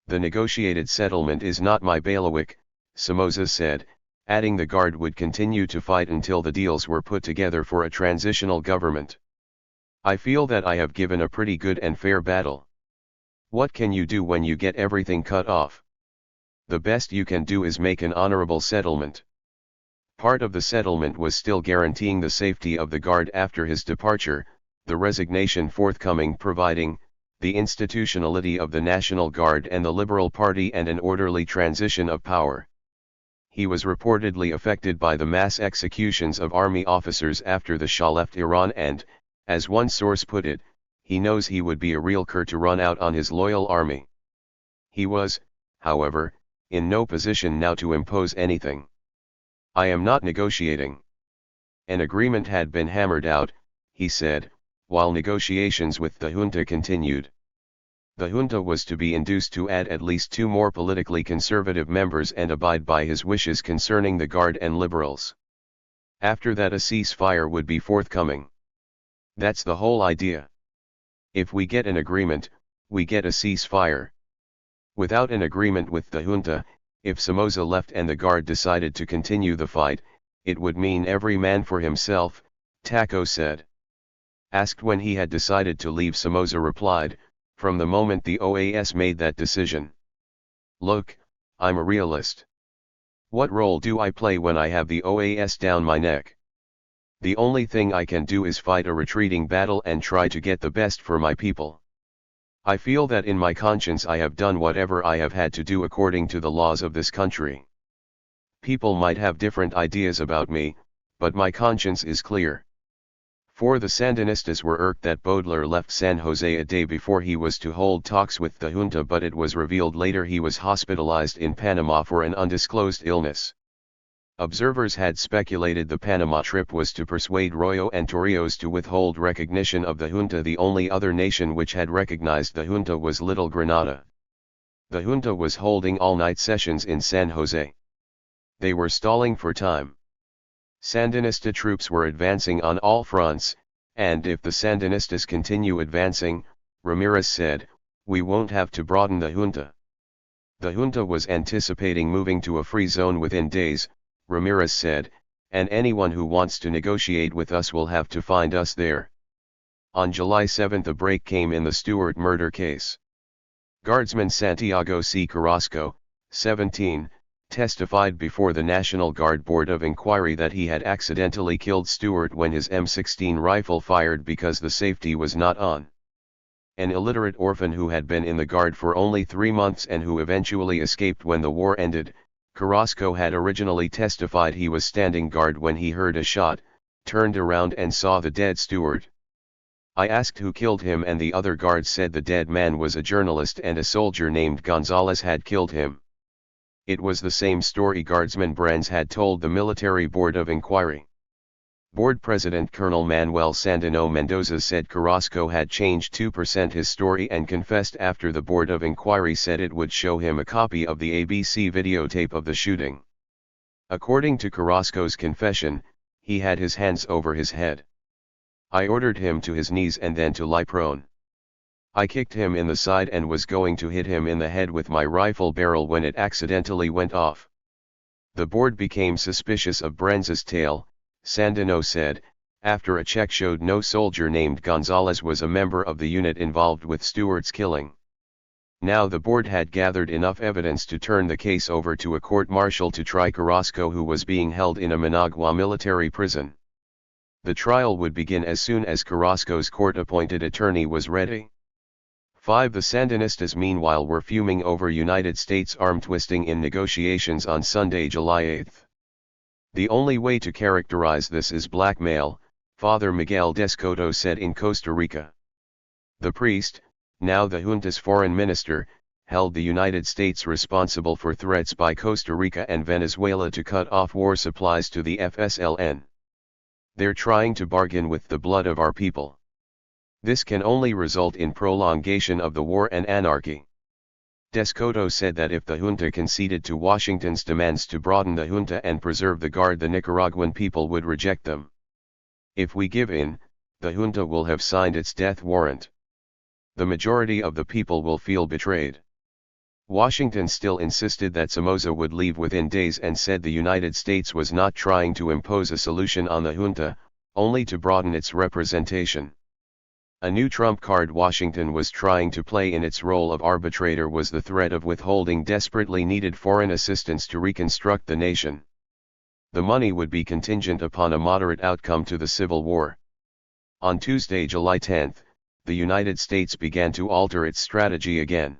"The negotiated settlement is not my bailiwick," Somoza said, adding the Guard would continue to fight until the deals were put together for a transitional government. "I feel that I have given a pretty good and fair battle. What can you do when you get everything cut off? The best you can do is make an honorable settlement." Part of the settlement was still guaranteeing the safety of the Guard after his departure, the resignation forthcoming providing the institutionality of the National Guard and the Liberal Party and an orderly transition of power. He was reportedly affected by the mass executions of army officers after the Shah left Iran and, as one source put it, he knows he would be a real cur to run out on his loyal army. He was, however, in no position now to impose anything. "I am not negotiating." An agreement had been hammered out, he said, while negotiations with the junta continued. The junta was to be induced to add at least 2 more politically conservative members and abide by his wishes concerning the Guard and liberals. After that a ceasefire would be forthcoming. That's the whole idea. If we get an agreement, we get a ceasefire. Without an agreement with the junta, if Somoza left and the Guard decided to continue the fight, it would mean every man for himself, Taco said. Asked when he had decided to leave, Somoza replied, "From the moment the OAS made that decision. Look, I'm a realist. What role do I play when I have the OAS down my neck? The only thing I can do is fight a retreating battle and try to get the best for my people. I feel that in my conscience I have done whatever I have had to do according to the laws of this country. People might have different ideas about me, but my conscience is clear. For the Sandinistas were irked that Baudelaire left San Jose a day before he was to hold talks with the junta, but it was revealed later he was hospitalized in Panama for an undisclosed illness. Observers had speculated the Panama trip was to persuade Royo and Torrijos to withhold recognition of the junta. The only other nation which had recognized the junta was Little Granada. The junta was holding all-night sessions in San Jose. They were stalling for time. Sandinista troops were advancing on all fronts, and if the Sandinistas continue advancing, Ramirez said, we won't have to broaden the junta. The junta was anticipating moving to a free zone within days, Ramirez said, and anyone who wants to negotiate with us will have to find us there. On July 7 a break came in the Stewart murder case. Guardsman Santiago C. Carrasco, 17, testified before the National Guard Board of Inquiry that he had accidentally killed Stewart when his M16 rifle fired because the safety was not on. An illiterate orphan who had been in the Guard for only 3 months and who eventually escaped when the war ended, Carrasco had originally testified he was standing guard when he heard a shot, turned around and saw the dead Stewart. I asked who killed him and the other guards said the dead man was a journalist and a soldier named Gonzalez had killed him. It was the same story Guardsman Brands had told the Military Board of Inquiry. Board President Colonel Manuel Sandino Mendoza said Carrasco had changed 2% his story and confessed after the Board of Inquiry said it would show him a copy of the ABC videotape of the shooting. According to Carrasco's confession, he had his hands over his head. I ordered him to his knees and then to lie prone. I kicked him in the side and was going to hit him in the head with my rifle barrel when it accidentally went off. The board became suspicious of Brands' tale, Sandino said, after a check showed no soldier named Gonzalez was a member of the unit involved with Stewart's killing. Now the board had gathered enough evidence to turn the case over to a court-martial to try Carrasco, who was being held in a Managua military prison. The trial would begin as soon as Carrasco's court-appointed attorney was ready. 5. The Sandinistas meanwhile were fuming over United States arm twisting in negotiations on Sunday, July 8. The only way to characterize this is blackmail, Father Miguel Descoto said in Costa Rica. The priest, now the junta's foreign minister, held the United States responsible for threats by Costa Rica and Venezuela to cut off war supplies to the FSLN. They're trying to bargain with the blood of our people. This can only result in prolongation of the war and anarchy. Descoto said that if the junta conceded to Washington's demands to broaden the junta and preserve the Guard, the Nicaraguan people would reject them. If we give in, the junta will have signed its death warrant. The majority of the people will feel betrayed. Washington still insisted that Somoza would leave within days and said the United States was not trying to impose a solution on the junta, only to broaden its representation. A new trump card Washington was trying to play in its role of arbitrator was the threat of withholding desperately needed foreign assistance to reconstruct the nation. The money would be contingent upon a moderate outcome to the Civil War. On Tuesday, July 10, the United States began to alter its strategy again.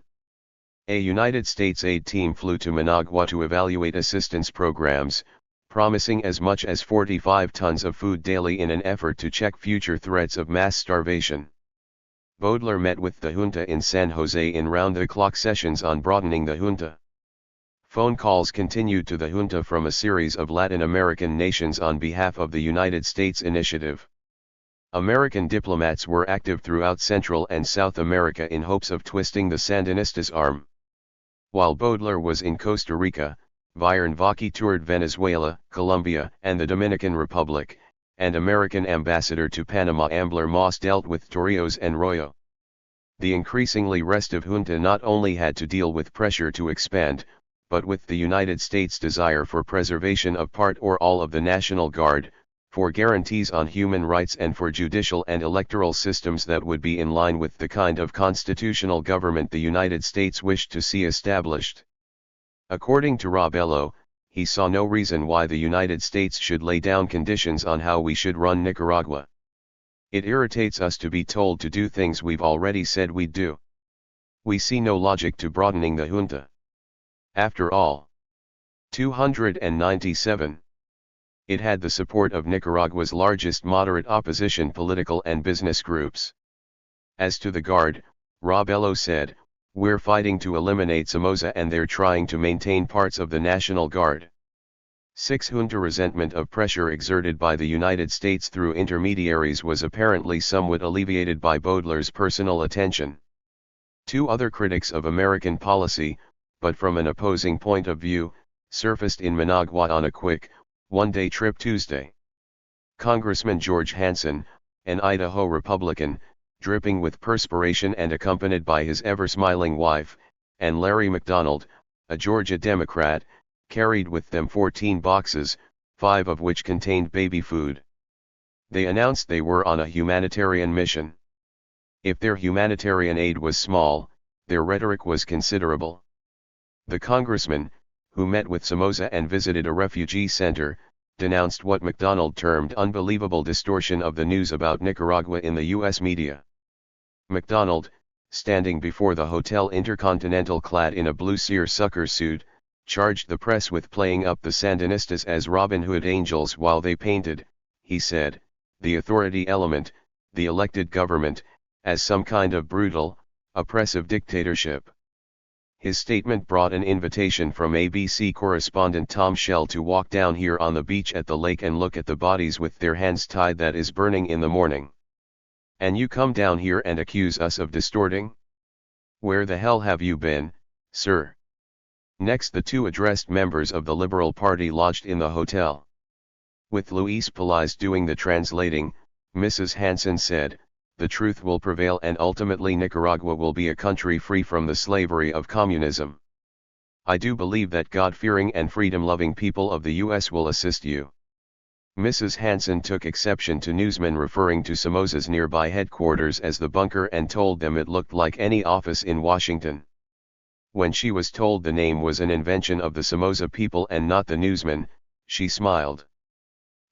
A United States aid team flew to Managua to evaluate assistance programs, promising as much as 45 tons of food daily in an effort to check future threats of mass starvation. Baudelaire met with the junta in San Jose in round-the-clock sessions on broadening the junta. Phone calls continued to the junta from a series of Latin American nations on behalf of the United States initiative. American diplomats were active throughout Central and South America in hopes of twisting the Sandinistas' arm. While Baudelaire was in Costa Rica, Viernvaki toured Venezuela, Colombia, and the Dominican Republic, and American ambassador to Panama Ambler Moss dealt with Torrijos and Royo. The increasingly restive junta not only had to deal with pressure to expand, but with the United States' desire for preservation of part or all of the National Guard, for guarantees on human rights and for judicial and electoral systems that would be in line with the kind of constitutional government the United States wished to see established. According to Robello, he saw no reason why the United States should lay down conditions on how we should run Nicaragua. It irritates us to be told to do things we've already said we'd do. We see no logic to broadening the junta. After all. 297. It had the support of Nicaragua's largest moderate opposition political and business groups. As to the Guard, Robello said, "We're fighting to eliminate Somoza and they're trying to maintain parts of the National Guard." 6. Junta resentment of pressure exerted by the United States through intermediaries was apparently somewhat alleviated by Baudelaires' personal attention. 2 other critics of American policy, but from an opposing point of view, surfaced in Managua on a quick, one-day trip Tuesday. Congressman George Hansen, an Idaho Republican, dripping with perspiration and accompanied by his ever-smiling wife, and Larry McDonald, a Georgia Democrat, carried with them 14 boxes, 5 of which contained baby food. They announced they were on a humanitarian mission. If their humanitarian aid was small, their rhetoric was considerable. The congressman, who met with Somoza and visited a refugee center, denounced what McDonald termed unbelievable distortion of the news about Nicaragua in the U.S. media. McDonald, standing before the Hotel Intercontinental clad in a blue seersucker suit, charged the press with playing up the Sandinistas as Robin Hood angels while they painted, he said, the authority element, the elected government, as some kind of brutal, oppressive dictatorship. His statement brought an invitation from ABC correspondent Tom Shell to walk down here on the beach at the lake and look at the bodies with their hands tied that is burning in the morning. And you come down here and accuse us of distorting? Where the hell have you been, sir? Next the 2 addressed members of the Liberal Party lodged in the hotel. With Luis Pelaez doing the translating, Mrs. Hansen said, "The truth will prevail and ultimately Nicaragua will be a country free from the slavery of communism. I do believe that God-fearing and freedom-loving people of the U.S. will assist you." Mrs. Hansen took exception to newsmen referring to Somoza's nearby headquarters as the bunker and told them it looked like any office in Washington. When she was told the name was an invention of the Somoza people and not the newsmen, she smiled.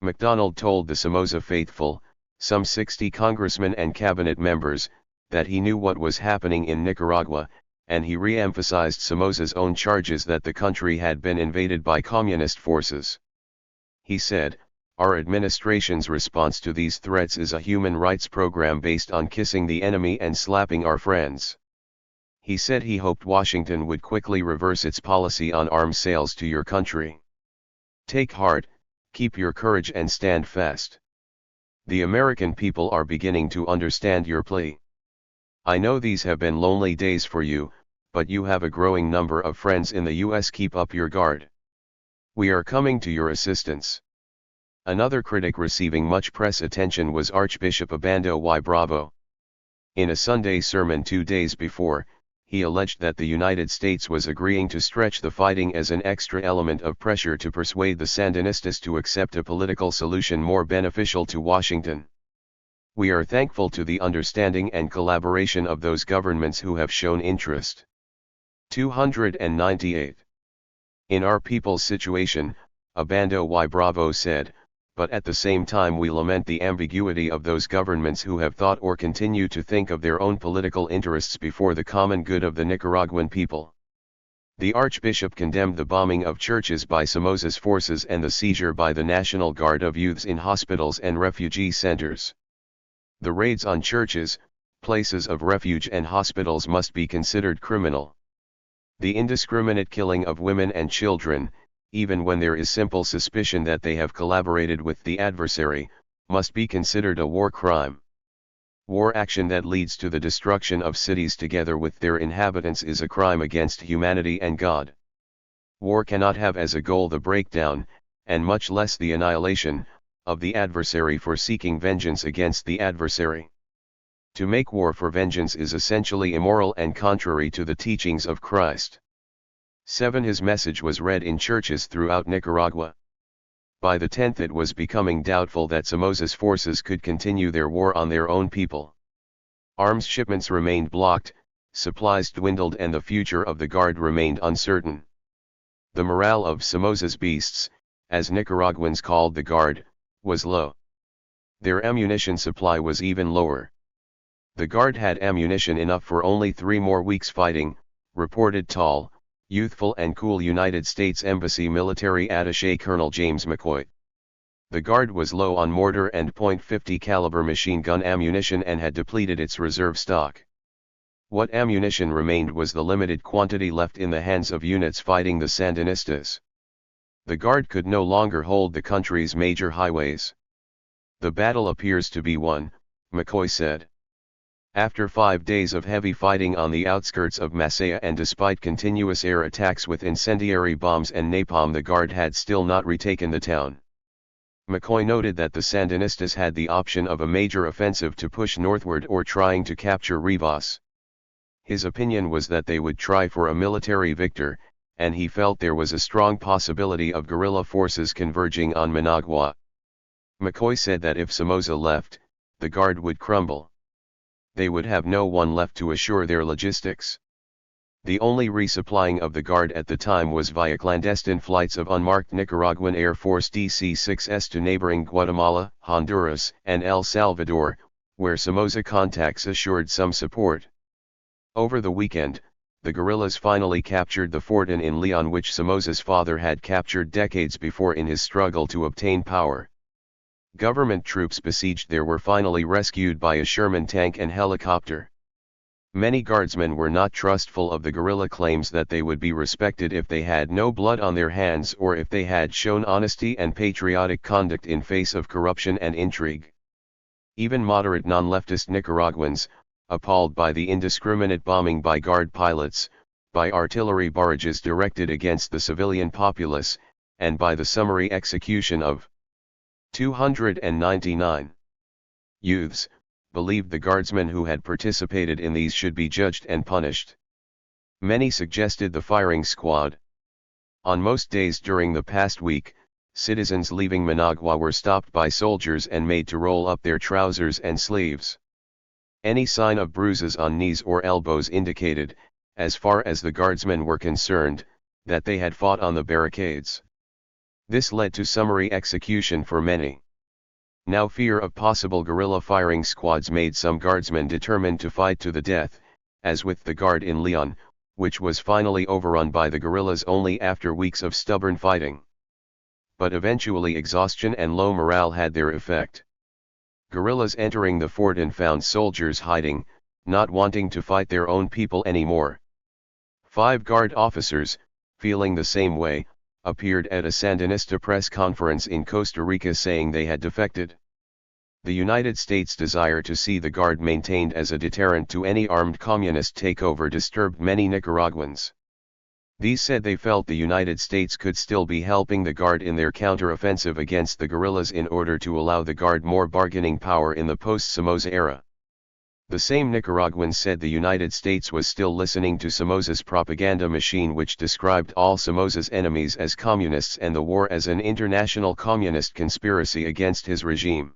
McDonald told the Somoza faithful, some 60 congressmen and cabinet members, that he knew what was happening in Nicaragua, and he re-emphasized Somoza's own charges that the country had been invaded by communist forces. He said, "Our administration's response to these threats is a human rights program based on kissing the enemy and slapping our friends." He said he hoped Washington would quickly reverse its policy on arms sales to your country. "Take heart, keep your courage and stand fast. The American people are beginning to understand your plea. I know these have been lonely days for you, but you have a growing number of friends in the U.S. Keep up your guard. We are coming to your assistance." Another critic receiving much press attention was Archbishop Abando y Bravo. In a Sunday sermon 2 days before, he alleged that the United States was agreeing to stretch the fighting as an extra element of pressure to persuade the Sandinistas to accept a political solution more beneficial to Washington. "We are thankful to the understanding and collaboration of those governments who have shown interest." 298. In our people's situation, Abando y Bravo said, "But at the same time we lament the ambiguity of those governments who have thought or continue to think of their own political interests before the common good of the Nicaraguan people." The Archbishop condemned the bombing of churches by Somoza's forces and the seizure by the National Guard of youths in hospitals and refugee centers. The raids on churches, places of refuge and hospitals must be considered criminal. The indiscriminate killing of women and children, even when there is simple suspicion that they have collaborated with the adversary, must be considered a war crime. War action that leads to the destruction of cities together with their inhabitants is a crime against humanity and God. War cannot have as a goal the breakdown, and much less the annihilation, of the adversary for seeking vengeance against the adversary. To make war for vengeance is essentially immoral and contrary to the teachings of Christ. 7. His message was read in churches throughout Nicaragua. By the 10th it was becoming doubtful that Somoza's forces could continue their war on their own people. Arms shipments remained blocked, supplies dwindled and the future of the Guard remained uncertain. The morale of Somoza's beasts, as Nicaraguans called the Guard, was low. Their ammunition supply was even lower. The Guard had ammunition enough for only 3 more weeks fighting, reported tall, youthful and cool United States Embassy military attaché Colonel James McCoy. The Guard was low on mortar and .50 caliber machine gun ammunition and had depleted its reserve stock. What ammunition remained was the limited quantity left in the hands of units fighting the Sandinistas. The Guard could no longer hold the country's major highways. The battle appears to be won, McCoy said. After 5 days of heavy fighting on the outskirts of Masaya and despite continuous air attacks with incendiary bombs and napalm, the Guard had still not retaken the town. McCoy noted that the Sandinistas had the option of a major offensive to push northward or trying to capture Rivas. His opinion was that they would try for a military victory, and he felt there was a strong possibility of guerrilla forces converging on Managua. McCoy said that if Somoza left, the Guard would crumble. They would have no one left to assure their logistics. The only resupplying of the Guard at the time was via clandestine flights of unmarked Nicaraguan Air Force DC-6s to neighboring Guatemala, Honduras, and El Salvador, where Somoza contacts assured some support. Over the weekend, the guerrillas finally captured the Fortin in Leon, which Somoza's father had captured decades before in his struggle to obtain power. Government troops besieged there were finally rescued by a Sherman tank and helicopter. Many guardsmen were not trustful of the guerrilla claims that they would be respected if they had no blood on their hands or if they had shown honesty and patriotic conduct in face of corruption and intrigue. Even moderate non-leftist Nicaraguans, appalled by the indiscriminate bombing by Guard pilots, by artillery barrages directed against the civilian populace, and by the summary execution of 299 youths, believed the guardsmen who had participated in these should be judged and punished. Many suggested the firing squad. On most days during the past week, citizens leaving Managua were stopped by soldiers and made to roll up their trousers and sleeves. Any sign of bruises on knees or elbows indicated, as far as the guardsmen were concerned, that they had fought on the barricades. This led to summary execution for many. Now fear of possible guerrilla firing squads made some guardsmen determined to fight to the death, as with the Guard in Leon, which was finally overrun by the guerrillas only after weeks of stubborn fighting. But eventually exhaustion and low morale had their effect. Guerrillas entering the Fortin found soldiers hiding, not wanting to fight their own people anymore. 5 Guard officers, feeling the same way, appeared at a Sandinista press conference in Costa Rica saying they had defected. The United States' desire to see the Guard maintained as a deterrent to any armed communist takeover disturbed many Nicaraguans. These said they felt the United States could still be helping the Guard in their counter-offensive against the guerrillas in order to allow the Guard more bargaining power in the post-Somoza era. The same Nicaraguans said the United States was still listening to Somoza's propaganda machine, which described all Somoza's enemies as communists and the war as an international communist conspiracy against his regime.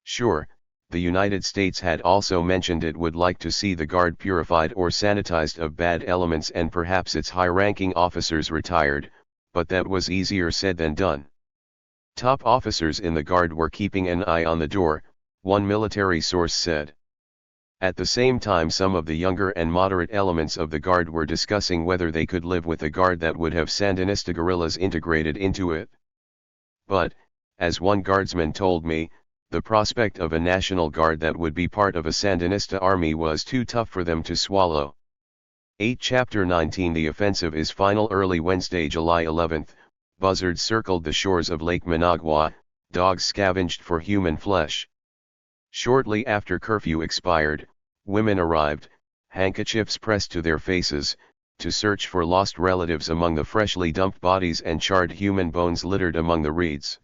Sure, the United States had also mentioned it would like to see the Guard purified or sanitized of bad elements and perhaps its high-ranking officers retired, but that was easier said than done. Top officers in the Guard were keeping an eye on the door, one military source said. At the same time, some of the younger and moderate elements of the Guard were discussing whether they could live with a Guard that would have Sandinista guerrillas integrated into it. But, as one guardsman told me, the prospect of a National Guard that would be part of a Sandinista army was too tough for them to swallow. 8 Chapter 19 The offensive is final. Early Wednesday, July 11, buzzards circled the shores of Lake Managua, dogs scavenged for human flesh. Shortly after curfew expired, women arrived, handkerchiefs pressed to their faces, to search for lost relatives among the freshly dumped bodies and charred human bones littered among the reeds.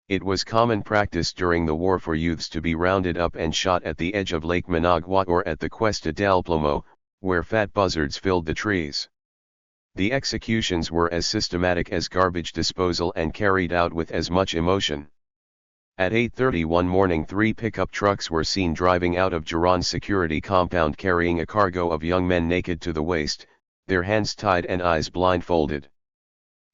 It was common practice during the war for youths to be rounded up and shot at the edge of Lake Managua or at the Cuesta del Plomo, where fat buzzards filled the trees. The executions were as systematic as garbage disposal and carried out with as much emotion. At 8:30 one morning, 3 pickup trucks were seen driving out of Giron's security compound carrying a cargo of young men naked to the waist, their hands tied and eyes blindfolded.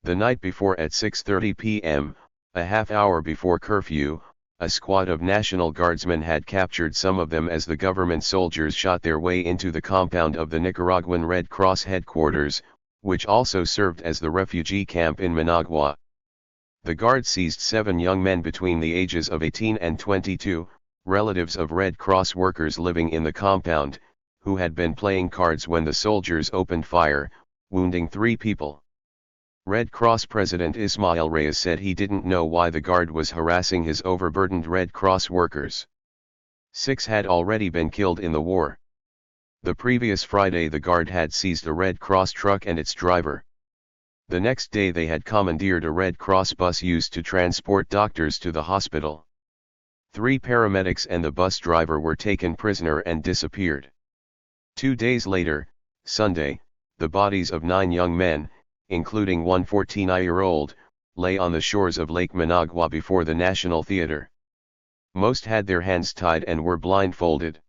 The night before at 6:30 p.m., a half hour before curfew, a squad of National Guardsmen had captured some of them as the government soldiers shot their way into the compound of the Nicaraguan Red Cross headquarters, which also served as the refugee camp in Managua. The guards seized 7 young men between the ages of 18 and 22, relatives of Red Cross workers living in the compound, who had been playing cards when the soldiers opened fire, wounding 3 people. Red Cross President Ismael Reyes said he didn't know why the guard was harassing his overburdened Red Cross workers. 6 had already been killed in the war. The previous Friday the guard had seized a Red Cross truck and its driver. The next day they had commandeered a Red Cross bus used to transport doctors to the hospital. 3 paramedics and the bus driver were taken prisoner and disappeared. 2 days later, Sunday, the bodies of 9 young men, including one 14-year-old, lay on the shores of Lake Managua before the National Theater. Most had their hands tied and were blindfolded.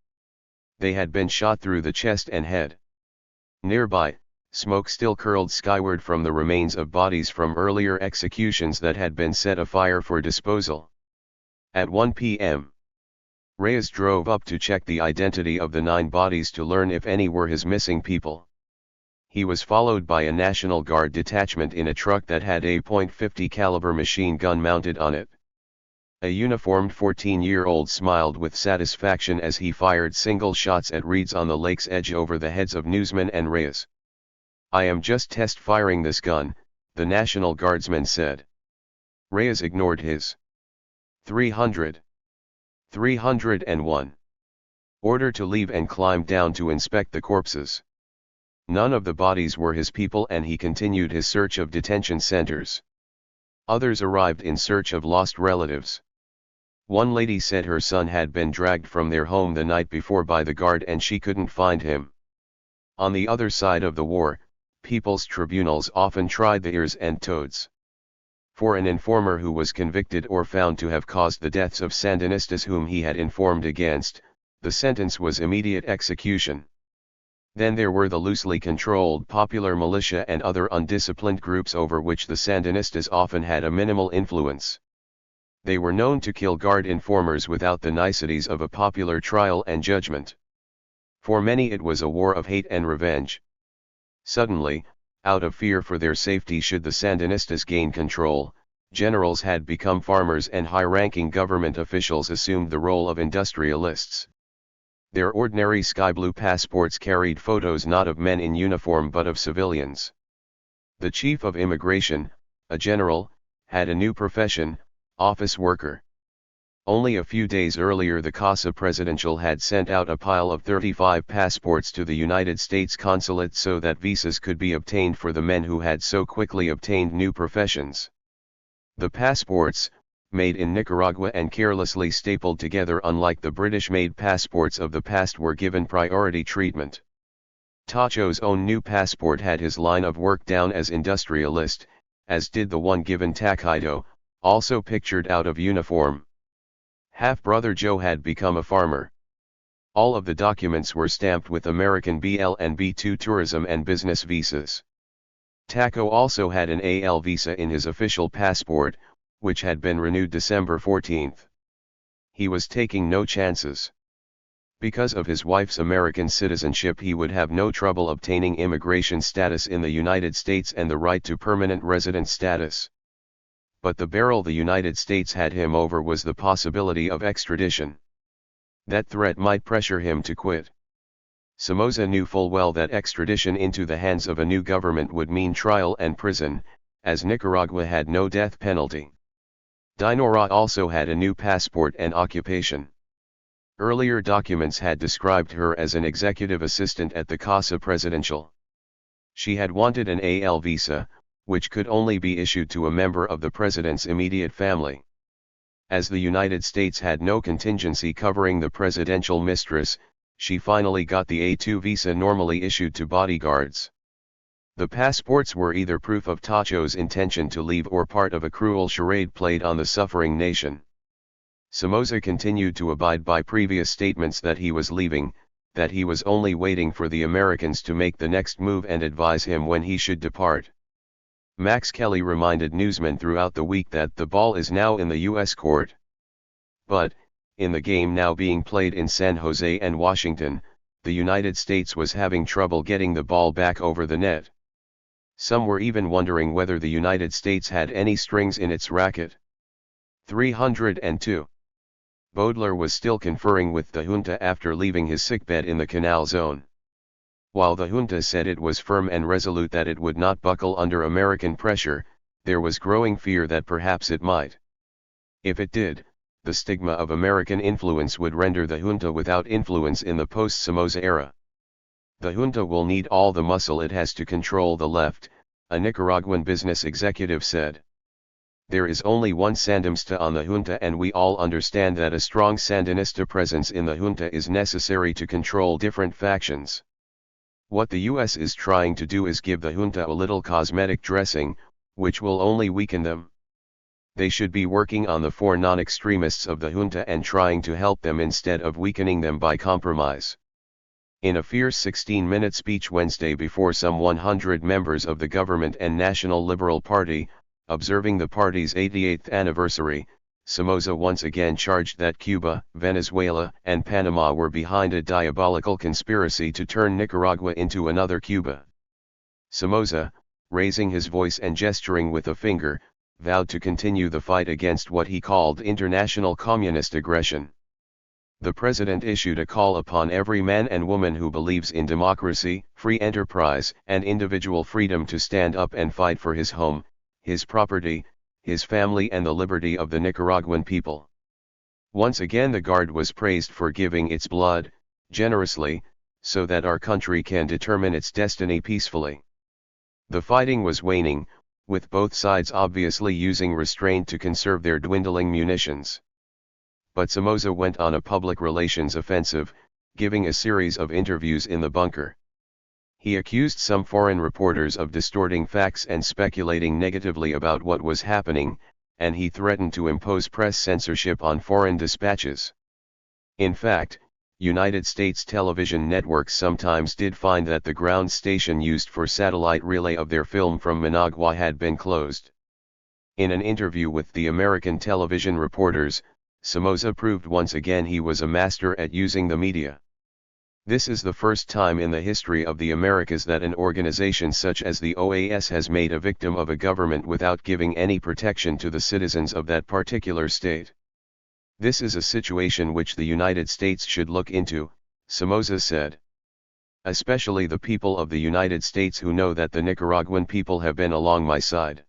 They had been shot through the chest and head. Nearby, smoke still curled skyward from the remains of bodies from earlier executions that had been set afire for disposal. At 1 p.m., Reyes drove up to check the identity of the 9 bodies to learn if any were his missing people. He was followed by a National Guard detachment in a truck that had a .50 caliber machine gun mounted on it. A uniformed 14-year-old smiled with satisfaction as he fired single shots at reeds on the lake's edge over the heads of newsmen and Reyes. "I am just test firing this gun," the National Guardsman said. Reyes ignored his 301 order to leave and climbed down to inspect the corpses. None of the bodies were his people and he continued his search of detention centers. Others arrived in search of lost relatives. One lady said her son had been dragged from their home the night before by the guard and she couldn't find him. On the other side of the war, people's tribunals often tried the ears and toads. For an informer who was convicted or found to have caused the deaths of Sandinistas whom he had informed against, the sentence was immediate execution. Then there were the loosely controlled popular militia and other undisciplined groups over which the Sandinistas often had a minimal influence. They were known to kill guard informers without the niceties of a popular trial and judgment. For many it was a war of hate and revenge. Suddenly, out of fear for their safety should the Sandinistas gain control, generals had become farmers and high-ranking government officials assumed the role of industrialists. Their ordinary sky-blue passports carried photos not of men in uniform but of civilians. The chief of immigration, a general, had a new profession, office worker. Only a few days earlier the Casa Presidential had sent out a pile of 35 passports to the United States consulate so that visas could be obtained for the men who had so quickly obtained new professions. The passports, made in Nicaragua and carelessly stapled together unlike the British-made passports of the past, were given priority treatment. Tacho's own new passport had his line of work down as industrialist, as did the one given Taquito, also pictured out of uniform. Half-brother Joe had become a farmer. All of the documents were stamped with American BL and B2 tourism and business visas. Taco also had an AL visa in his official passport, which had been renewed December 14. He was taking no chances. Because of his wife's American citizenship he would have no trouble obtaining immigration status in the United States and the right to permanent resident status. But the barrel the United States had him over was the possibility of extradition. That threat might pressure him to quit. Somoza knew full well that extradition into the hands of a new government would mean trial and prison, as Nicaragua had no death penalty. Dinorah also had a new passport and occupation. Earlier documents had described her as an executive assistant at the Casa Presidential. She had wanted an AL visa, which could only be issued to a member of the president's immediate family. As the United States had no contingency covering the presidential mistress, she finally got the A2 visa normally issued to bodyguards. The passports were either proof of Tacho's intention to leave or part of a cruel charade played on the suffering nation. Somoza continued to abide by previous statements that he was leaving, that he was only waiting for the Americans to make the next move and advise him when he should depart. Max Kelly reminded newsmen throughout the week that the ball is now in the U.S. court. But, in the game now being played in San Jose and Washington, the United States was having trouble getting the ball back over the net. Some were even wondering whether the United States had any strings in its racket. 302. Baudelaire was still conferring with the junta after leaving his sickbed in the Canal Zone. While the junta said it was firm and resolute that it would not buckle under American pressure, there was growing fear that perhaps it might. If it did, the stigma of American influence would render the junta without influence in the post-Somoza era. The junta will need all the muscle it has to control the left, a Nicaraguan business executive said. There is only one Sandinista on the junta, and we all understand that a strong Sandinista presence in the junta is necessary to control different factions. What the U.S. is trying to do is give the junta a little cosmetic dressing, which will only weaken them. They should be working on the four non-extremists of the junta and trying to help them instead of weakening them by compromise. In a fierce 16-minute speech Wednesday before some 100 members of the government and National Liberal Party, observing the party's 88th anniversary, Somoza once again charged that Cuba, Venezuela, and Panama were behind a diabolical conspiracy to turn Nicaragua into another Cuba. Somoza, raising his voice and gesturing with a finger, vowed to continue the fight against what he called international communist aggression. The president issued a call upon every man and woman who believes in democracy, free enterprise, and individual freedom to stand up and fight for his home, his property, his family, and the liberty of the Nicaraguan people. Once again the Guard was praised for giving its blood, generously, so that our country can determine its destiny peacefully. The fighting was waning, with both sides obviously using restraint to conserve their dwindling munitions. But Somoza went on a public relations offensive, giving a series of interviews in the bunker. He accused some foreign reporters of distorting facts and speculating negatively about what was happening, and he threatened to impose press censorship on foreign dispatches. In fact, United States television networks sometimes did find that the ground station used for satellite relay of their film from Managua had been closed. In an interview with the American television reporters, Somoza proved once again he was a master at using the media. This is the first time in the history of the Americas that an organization such as the OAS has made a victim of a government without giving any protection to the citizens of that particular state. This is a situation which the United States should look into, Somoza said. Especially the people of the United States who know that the Nicaraguan people have been along my side.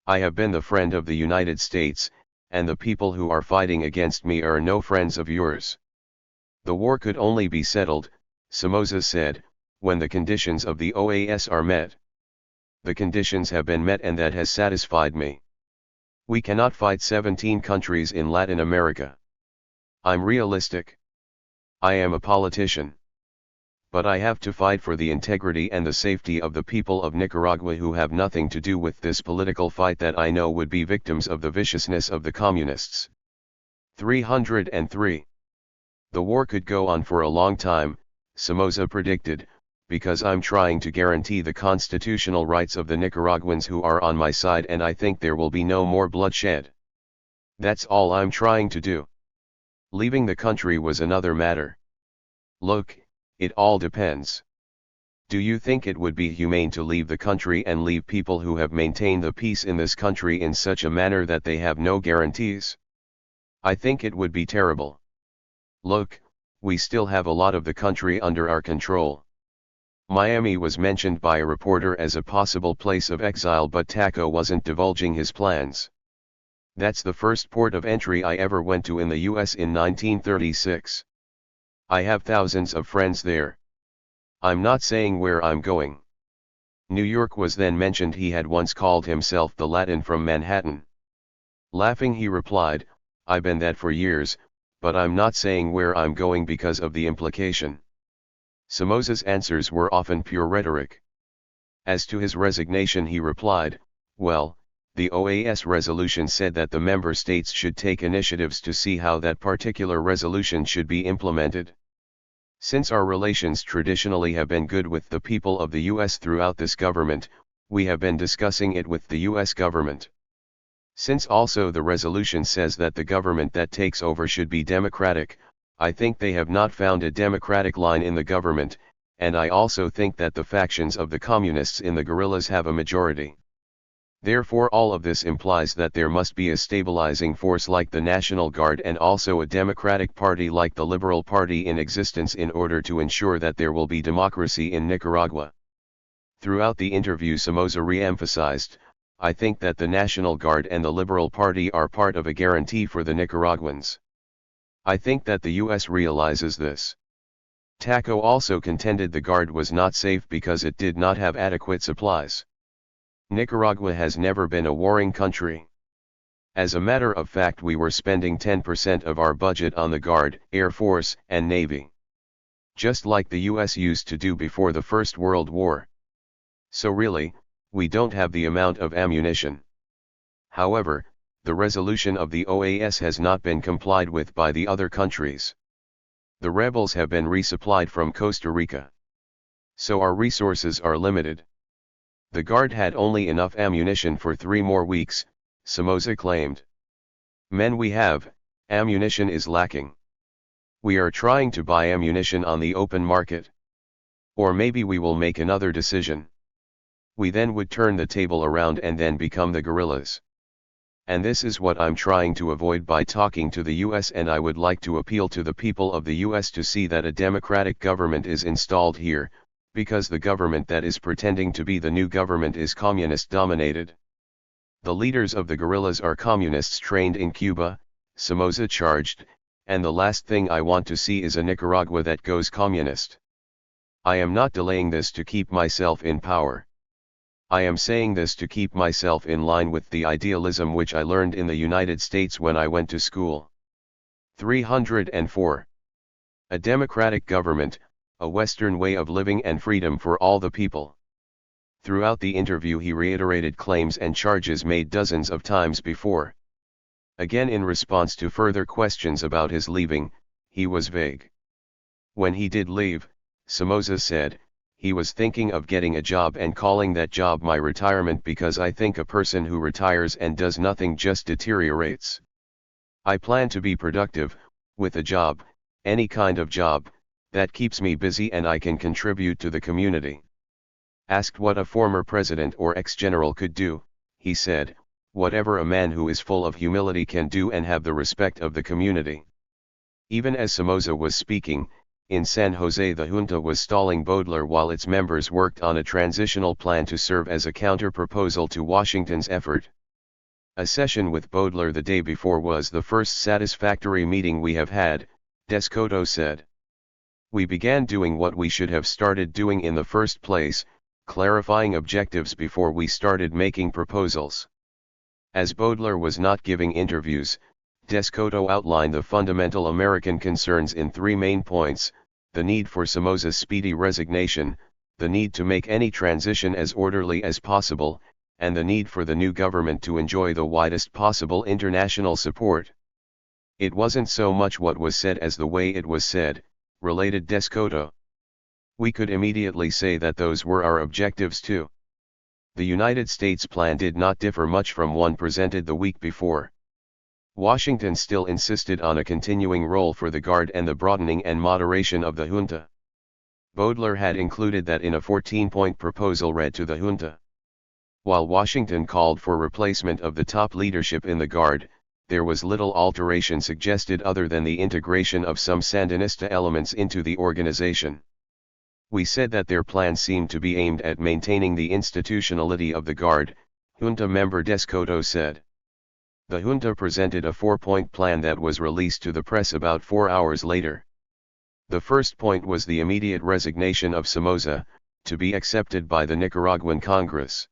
I have been the friend of the United States, and the people who are fighting against me are no friends of yours. The war could only be settled, Somoza said, when the conditions of the OAS are met. The conditions have been met and that has satisfied me. We cannot fight 17 countries in Latin America. I'm realistic. I am a politician. But I have to fight for the integrity and the safety of the people of Nicaragua who have nothing to do with this political fight that I know would be victims of the viciousness of the communists. 303. The war could go on for a long time, Somoza predicted, because I'm trying to guarantee the constitutional rights of the Nicaraguans who are on my side, and I think there will be no more bloodshed. That's all I'm trying to do. Leaving the country was another matter. Look, it all depends. Do you think it would be humane to leave the country and leave people who have maintained the peace in this country in such a manner that they have no guarantees? I think it would be terrible. Look, we still have a lot of the country under our control. Miami was mentioned by a reporter as a possible place of exile, but Taco wasn't divulging his plans. That's the first port of entry I ever went to in the US in 1936. I have thousands of friends there. I'm not saying where I'm going. New York was then mentioned. He had once called himself the Latin from Manhattan. Laughing he replied, I've been that for years, but I'm not saying where I'm going because of the implication. Somoza's answers were often pure rhetoric. As to his resignation he replied, well, the OAS resolution said that the member states should take initiatives to see how that particular resolution should be implemented. Since our relations traditionally have been good with the people of the US throughout this government, We have been discussing it with the US government. Since also the resolution says that the government that takes over should be democratic, I think they have not found a democratic line in the government, and I also think that the factions of the communists in the guerrillas have a majority. Therefore all of this implies that there must be a stabilizing force like the National Guard and also a democratic party like the Liberal Party in existence in order to ensure that there will be democracy in Nicaragua. Throughout the interview Somoza re-emphasized, I think that the National Guard and the Liberal Party are part of a guarantee for the Nicaraguans. I think that the US realizes this. Taco also contended the Guard was not safe because it did not have adequate supplies. Nicaragua has never been a warring country. As a matter of fact, we were spending 10% of our budget on the Guard, Air Force, and Navy. Just like the US used to do before the First World War. So really, we don't have the amount of ammunition. However, the resolution of the OAS has not been complied with by the other countries. The rebels have been resupplied from Costa Rica. So our resources are limited. The Guard had only enough ammunition for 3 more weeks, Somoza claimed. Men we have, ammunition is lacking. We are trying to buy ammunition on the open market. Or maybe we will make another decision. We then would turn the table around and then become the guerrillas. And this is what I'm trying to avoid by talking to the US, and I would like to appeal to the people of the US to see that a democratic government is installed here, because the government that is pretending to be the new government is communist-dominated. The leaders of the guerrillas are communists trained in Cuba, Somoza charged, and the last thing I want to see is a Nicaragua that goes communist. I am not delaying this to keep myself in power. I am saying this to keep myself in line with the idealism which I learned in the United States when I went to school. 304. A democratic government, a Western way of living and freedom for all the people. Throughout the interview he reiterated claims and charges made dozens of times before. Again, in response to further questions about his leaving, he was vague. When he did leave, Somoza said, he was thinking of getting a job and calling that job my retirement, because I think a person who retires and does nothing just deteriorates. I plan to be productive, with a job, any kind of job, that keeps me busy and I can contribute to the community. Asked what a former president or ex-general could do, he said, whatever a man who is full of humility can do and have the respect of the community. Even as Somoza was speaking, in San Jose the junta was stalling Baudelaire while its members worked on a transitional plan to serve as a counter-proposal to Washington's effort. A session with Baudelaire the day before was the first satisfactory meeting we have had, Descoto said. We began doing what we should have started doing in the first place, clarifying objectives before we started making proposals. As Baudelaire was not giving interviews, Descoto outlined the fundamental American concerns in 3 main points: the need for Somoza's speedy resignation, the need to make any transition as orderly as possible, and the need for the new government to enjoy the widest possible international support. It wasn't so much what was said as the way it was said, related Descoto. We could immediately say that those were our objectives too. The United States plan did not differ much from one presented the week before. Washington still insisted on a continuing role for the Guard and the broadening and moderation of the junta. Baudelaire had included that in a 14-point proposal read to the junta. While Washington called for replacement of the top leadership in the Guard, there was little alteration suggested other than the integration of some Sandinista elements into the organization. We said that their plan seemed to be aimed at maintaining the institutionality of the Guard, junta member Descoto said. The junta presented a 4-point plan that was released to the press about 4 hours later. The first point was the immediate resignation of Somoza, to be accepted by the Nicaraguan Congress.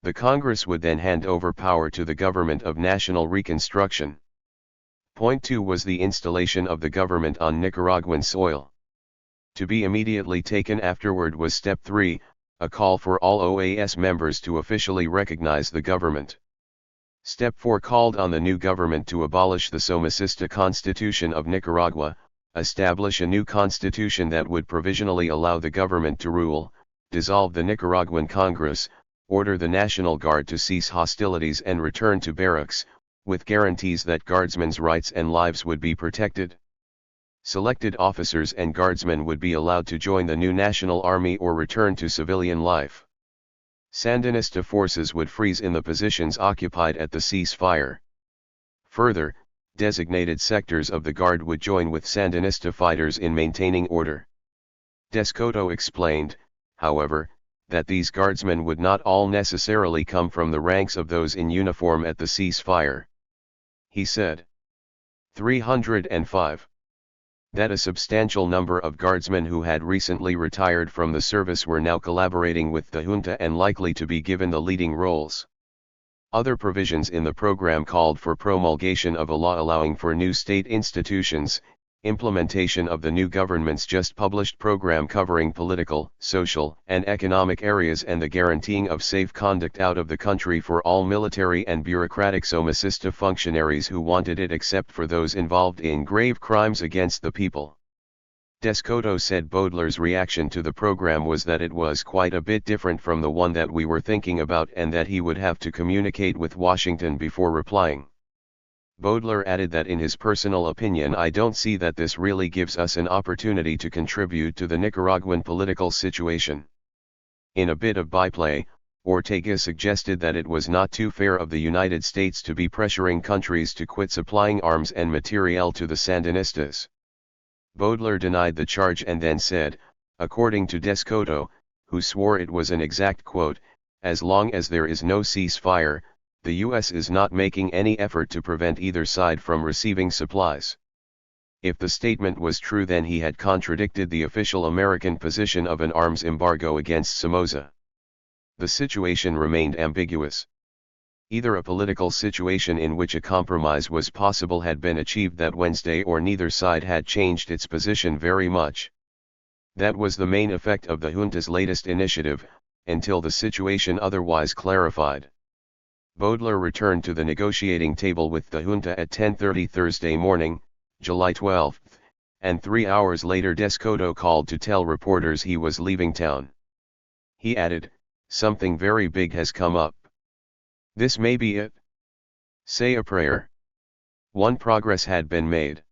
The Congress would then hand over power to the Government of National Reconstruction. Point 2 was the installation of the government on Nicaraguan soil. To be immediately taken afterward was Step 3, a call for all OAS members to officially recognize the government. Step 4 called on the new government to abolish the Somocista Constitution of Nicaragua, establish a new constitution that would provisionally allow the government to rule, dissolve the Nicaraguan Congress, order the National Guard to cease hostilities and return to barracks, with guarantees that guardsmen's rights and lives would be protected. Selected officers and guardsmen would be allowed to join the new National Army or return to civilian life. Sandinista forces would freeze in the positions occupied at the ceasefire. Further, designated sectors of the Guard would join with Sandinista fighters in maintaining order. Descoto explained, however, that these guardsmen would not all necessarily come from the ranks of those in uniform at the ceasefire. He said, 305. That a substantial number of guardsmen who had recently retired from the service were now collaborating with the junta and likely to be given the leading roles. Other provisions in the program called for promulgation of a law allowing for new state institutions, implementation of the new government's just published program covering political, social, and economic areas, and the guaranteeing of safe conduct out of the country for all military and bureaucratic Somocista functionaries who wanted it, except for those involved in grave crimes against the people. Descoto said Baudelaires' reaction to the program was that it was quite a bit different from the one that we were thinking about, and that he would have to communicate with Washington before replying. Baudelaire added that in his personal opinion, I don't see that this really gives us an opportunity to contribute to the Nicaraguan political situation. In a bit of byplay, Ortega suggested that it was not too fair of the United States to be pressuring countries to quit supplying arms and materiel to the Sandinistas. Baudelaire denied the charge and then said, according to Descoto, who swore it was an exact quote, as long as there is no ceasefire, the U.S. is not making any effort to prevent either side from receiving supplies. If the statement was true, then he had contradicted the official American position of an arms embargo against Somoza. The situation remained ambiguous. Either a political situation in which a compromise was possible had been achieved that Wednesday, or neither side had changed its position very much. That was the main effect of the junta's latest initiative, until the situation otherwise clarified. Baudelaire returned to the negotiating table with the junta at 10:30 Thursday morning, July 12, and 3 hours later Descoto called to tell reporters he was leaving town. He added, "Something very big has come up. This may be it. Say a prayer." One progress had been made.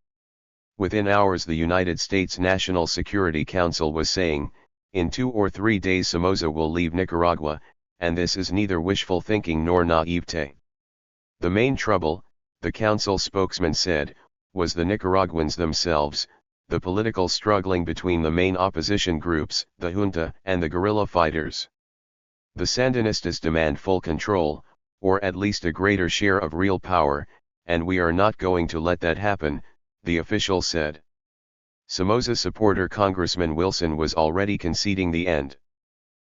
Within hours the United States National Security Council was saying, in 2 or 3 days Somoza will leave Nicaragua, and this is neither wishful thinking nor naivete. The main trouble, the council spokesman said, was the Nicaraguans themselves, the political struggling between the main opposition groups, the junta and the guerrilla fighters. The Sandinistas demand full control, or at least a greater share of real power, and we are not going to let that happen, the official said. Somoza supporter Congressman Wilson was already conceding the end.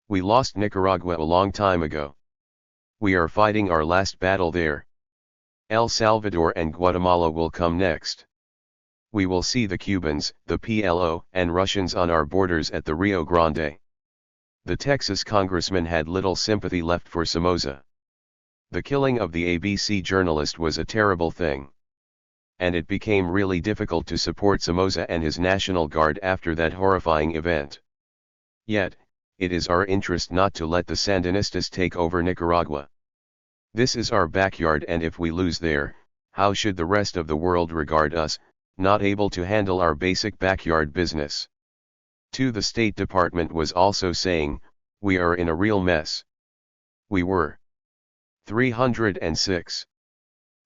"We lost Nicaragua a long time ago. We are fighting our last battle there. El Salvador and Guatemala will come next. We will see the Cubans, the PLO, and Russians on our borders at the Rio Grande." The Texas congressman had little sympathy left for Somoza. The killing of the ABC journalist was a terrible thing. And it became really difficult to support Somoza and his National Guard after that horrifying event. Yet, it is our interest not to let the Sandinistas take over Nicaragua. This is our backyard, and if we lose there, how should the rest of the world regard us, not able to handle our basic backyard business? The State Department was also saying, "We are in a real mess." We were. 306.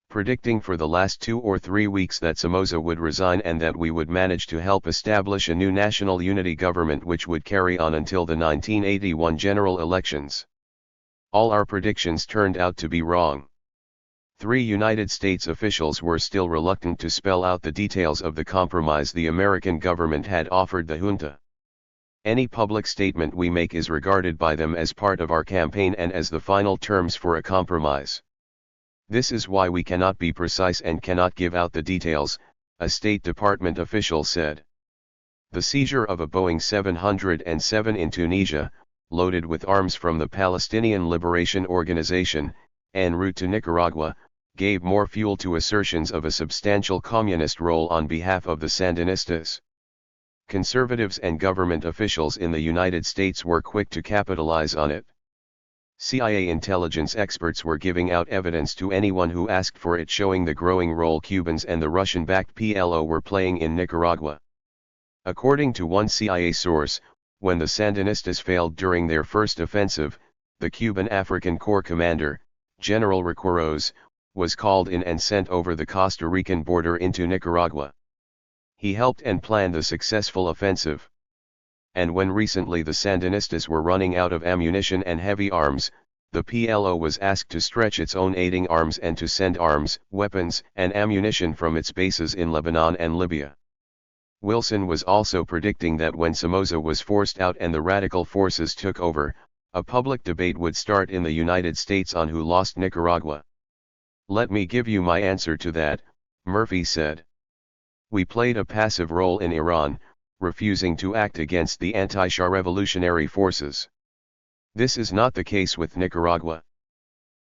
Predicting for the last 2 or 3 weeks that Somoza would resign and that we would manage to help establish a new national unity government which would carry on until the 1981 general elections. All our predictions turned out to be wrong. 3 United States officials were still reluctant to spell out the details of the compromise the American government had offered the junta. Any public statement we make is regarded by them as part of our campaign and as the final terms for a compromise. This is why we cannot be precise and cannot give out the details, a State Department official said. The seizure of a Boeing 707 in Tunisia, loaded with arms from the Palestinian Liberation Organization, en route to Nicaragua, gave more fuel to assertions of a substantial communist role on behalf of the Sandinistas. Conservatives and government officials in the United States were quick to capitalize on it. CIA intelligence experts were giving out evidence to anyone who asked for it, showing the growing role Cubans and the Russian-backed PLO were playing in Nicaragua. According to one CIA source, when the Sandinistas failed during their first offensive, the Cuban African Corps commander, General Requeros, was called in and sent over the Costa Rican border into Nicaragua. He helped and planned the successful offensive. And when recently the Sandinistas were running out of ammunition and heavy arms, the PLO was asked to stretch its own aiding arms and to send arms, weapons, and ammunition from its bases in Lebanon and Libya. Wilson was also predicting that when Somoza was forced out and the radical forces took over, a public debate would start in the United States on who lost Nicaragua. "Let me give you my answer to that," Murphy said. "We played a passive role in Iran, refusing to act against the anti-Shah revolutionary forces. This is not the case with Nicaragua.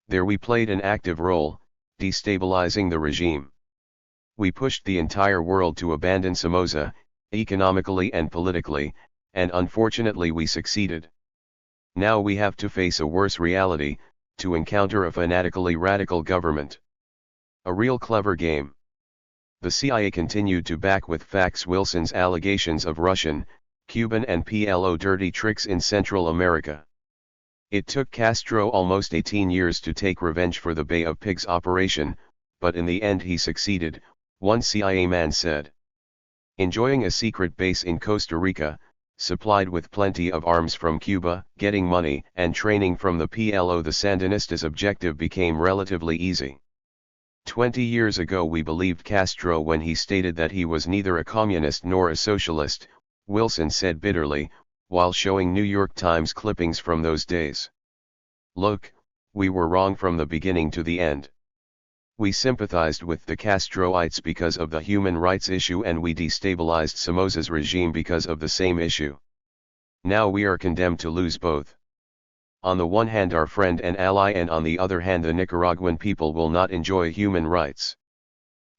There we played an active role, destabilizing the regime. We pushed the entire world to abandon Somoza, economically and politically, and unfortunately we succeeded. Now we have to face a worse reality, to encounter a fanatically radical government. A real clever game." The CIA continued to back with facts Wilson's allegations of Russian, Cuban and PLO dirty tricks in Central America. It took Castro almost 18 years to take revenge for the Bay of Pigs operation, but in the end he succeeded, one CIA man said. Enjoying a secret base in Costa Rica, supplied with plenty of arms from Cuba, getting money and training from the PLO, the Sandinistas' objective became relatively easy. 20 years ago we believed Castro when he stated that he was neither a communist nor a socialist, Wilson said bitterly, while showing New York Times clippings from those days. "Look, we were wrong from the beginning to the end. We sympathized with the Castroites because of the human rights issue and we destabilized Somoza's regime because of the same issue. Now we are condemned to lose both. On the one hand our friend and ally, and on the other hand the Nicaraguan people will not enjoy human rights."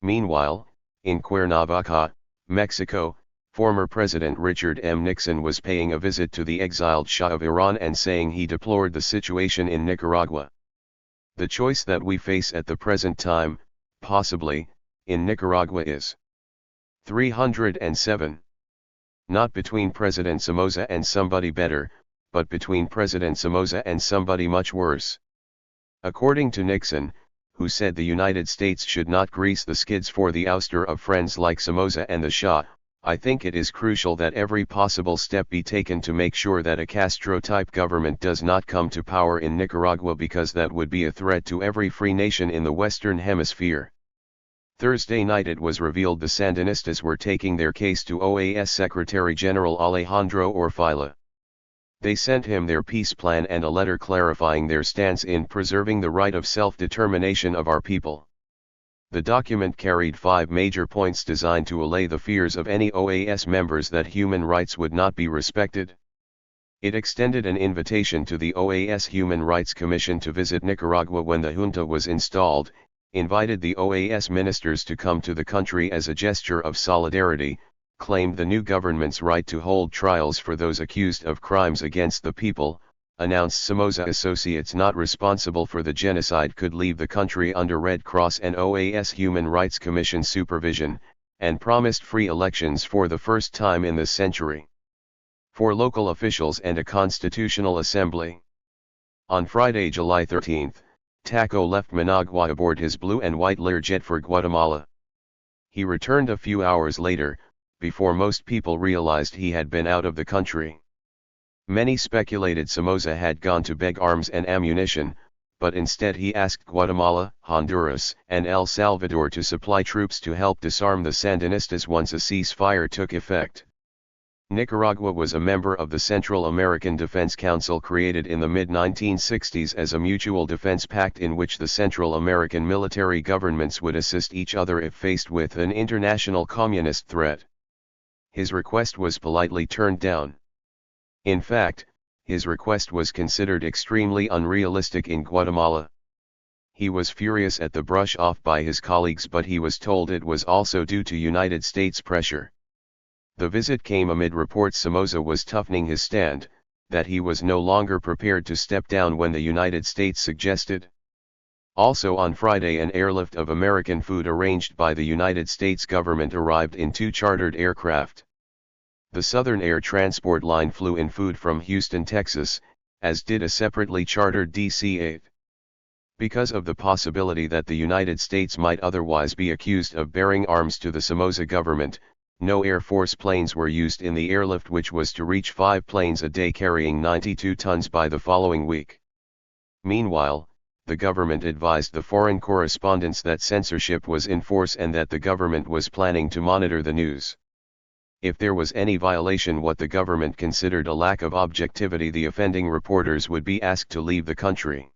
Meanwhile, in Cuernavaca, Mexico, former President Richard M. Nixon was paying a visit to the exiled Shah of Iran and saying he deplored the situation in Nicaragua. "The choice that we face at the present time, possibly, in Nicaragua is 307. Not between President Somoza and somebody better, but between President Somoza and somebody much worse." According to Nixon, who said the United States should not grease the skids for the ouster of friends like Somoza and the Shah, "I think it is crucial that every possible step be taken to make sure that a Castro-type government does not come to power in Nicaragua, because that would be a threat to every free nation in the Western Hemisphere." Thursday night it was revealed the Sandinistas were taking their case to OAS Secretary General Alejandro Orfila. They sent him their peace plan and a letter clarifying their stance in preserving the right of self-determination of our people. The document carried 5 major points designed to allay the fears of any OAS members that human rights would not be respected. It extended an invitation to the OAS Human Rights Commission to visit Nicaragua when the junta was installed, invited the OAS ministers to come to the country as a gesture of solidarity, claimed the new government's right to hold trials for those accused of crimes against the people, announced Somoza associates not responsible for the genocide could leave the country under Red Cross and OAS Human Rights Commission supervision, and promised free elections for the first time in this century. For local officials and a constitutional assembly. On Friday, July 13, Taco left Managua aboard his blue and white Learjet for Guatemala. He returned a few hours later, before most people realized he had been out of the country. Many speculated Somoza had gone to beg arms and ammunition, but instead he asked Guatemala, Honduras, and El Salvador to supply troops to help disarm the Sandinistas once a ceasefire took effect. Nicaragua was a member of the Central American Defense Council, created in the mid-1960s as a mutual defense pact in which the Central American military governments would assist each other if faced with an international communist threat. His request was politely turned down. In fact, his request was considered extremely unrealistic in Guatemala. He was furious at the brush off by his colleagues, but he was told it was also due to United States pressure. The visit came amid reports Somoza was toughening his stand, that he was no longer prepared to step down when the United States suggested. Also on Friday, an airlift of American food arranged by the United States government arrived in 2 chartered aircraft. The Southern Air Transport line flew in food from Houston, Texas, as did a separately chartered DC-8. Because of the possibility that the United States might otherwise be accused of bearing arms to the Somoza government, no Air Force planes were used in the airlift, which was to reach 5 planes a day carrying 92 tons by the following week. Meanwhile, the government advised the foreign correspondents that censorship was in force and that the government was planning to monitor the news. If there was any violation, what the government considered a lack of objectivity, the offending reporters would be asked to leave the country.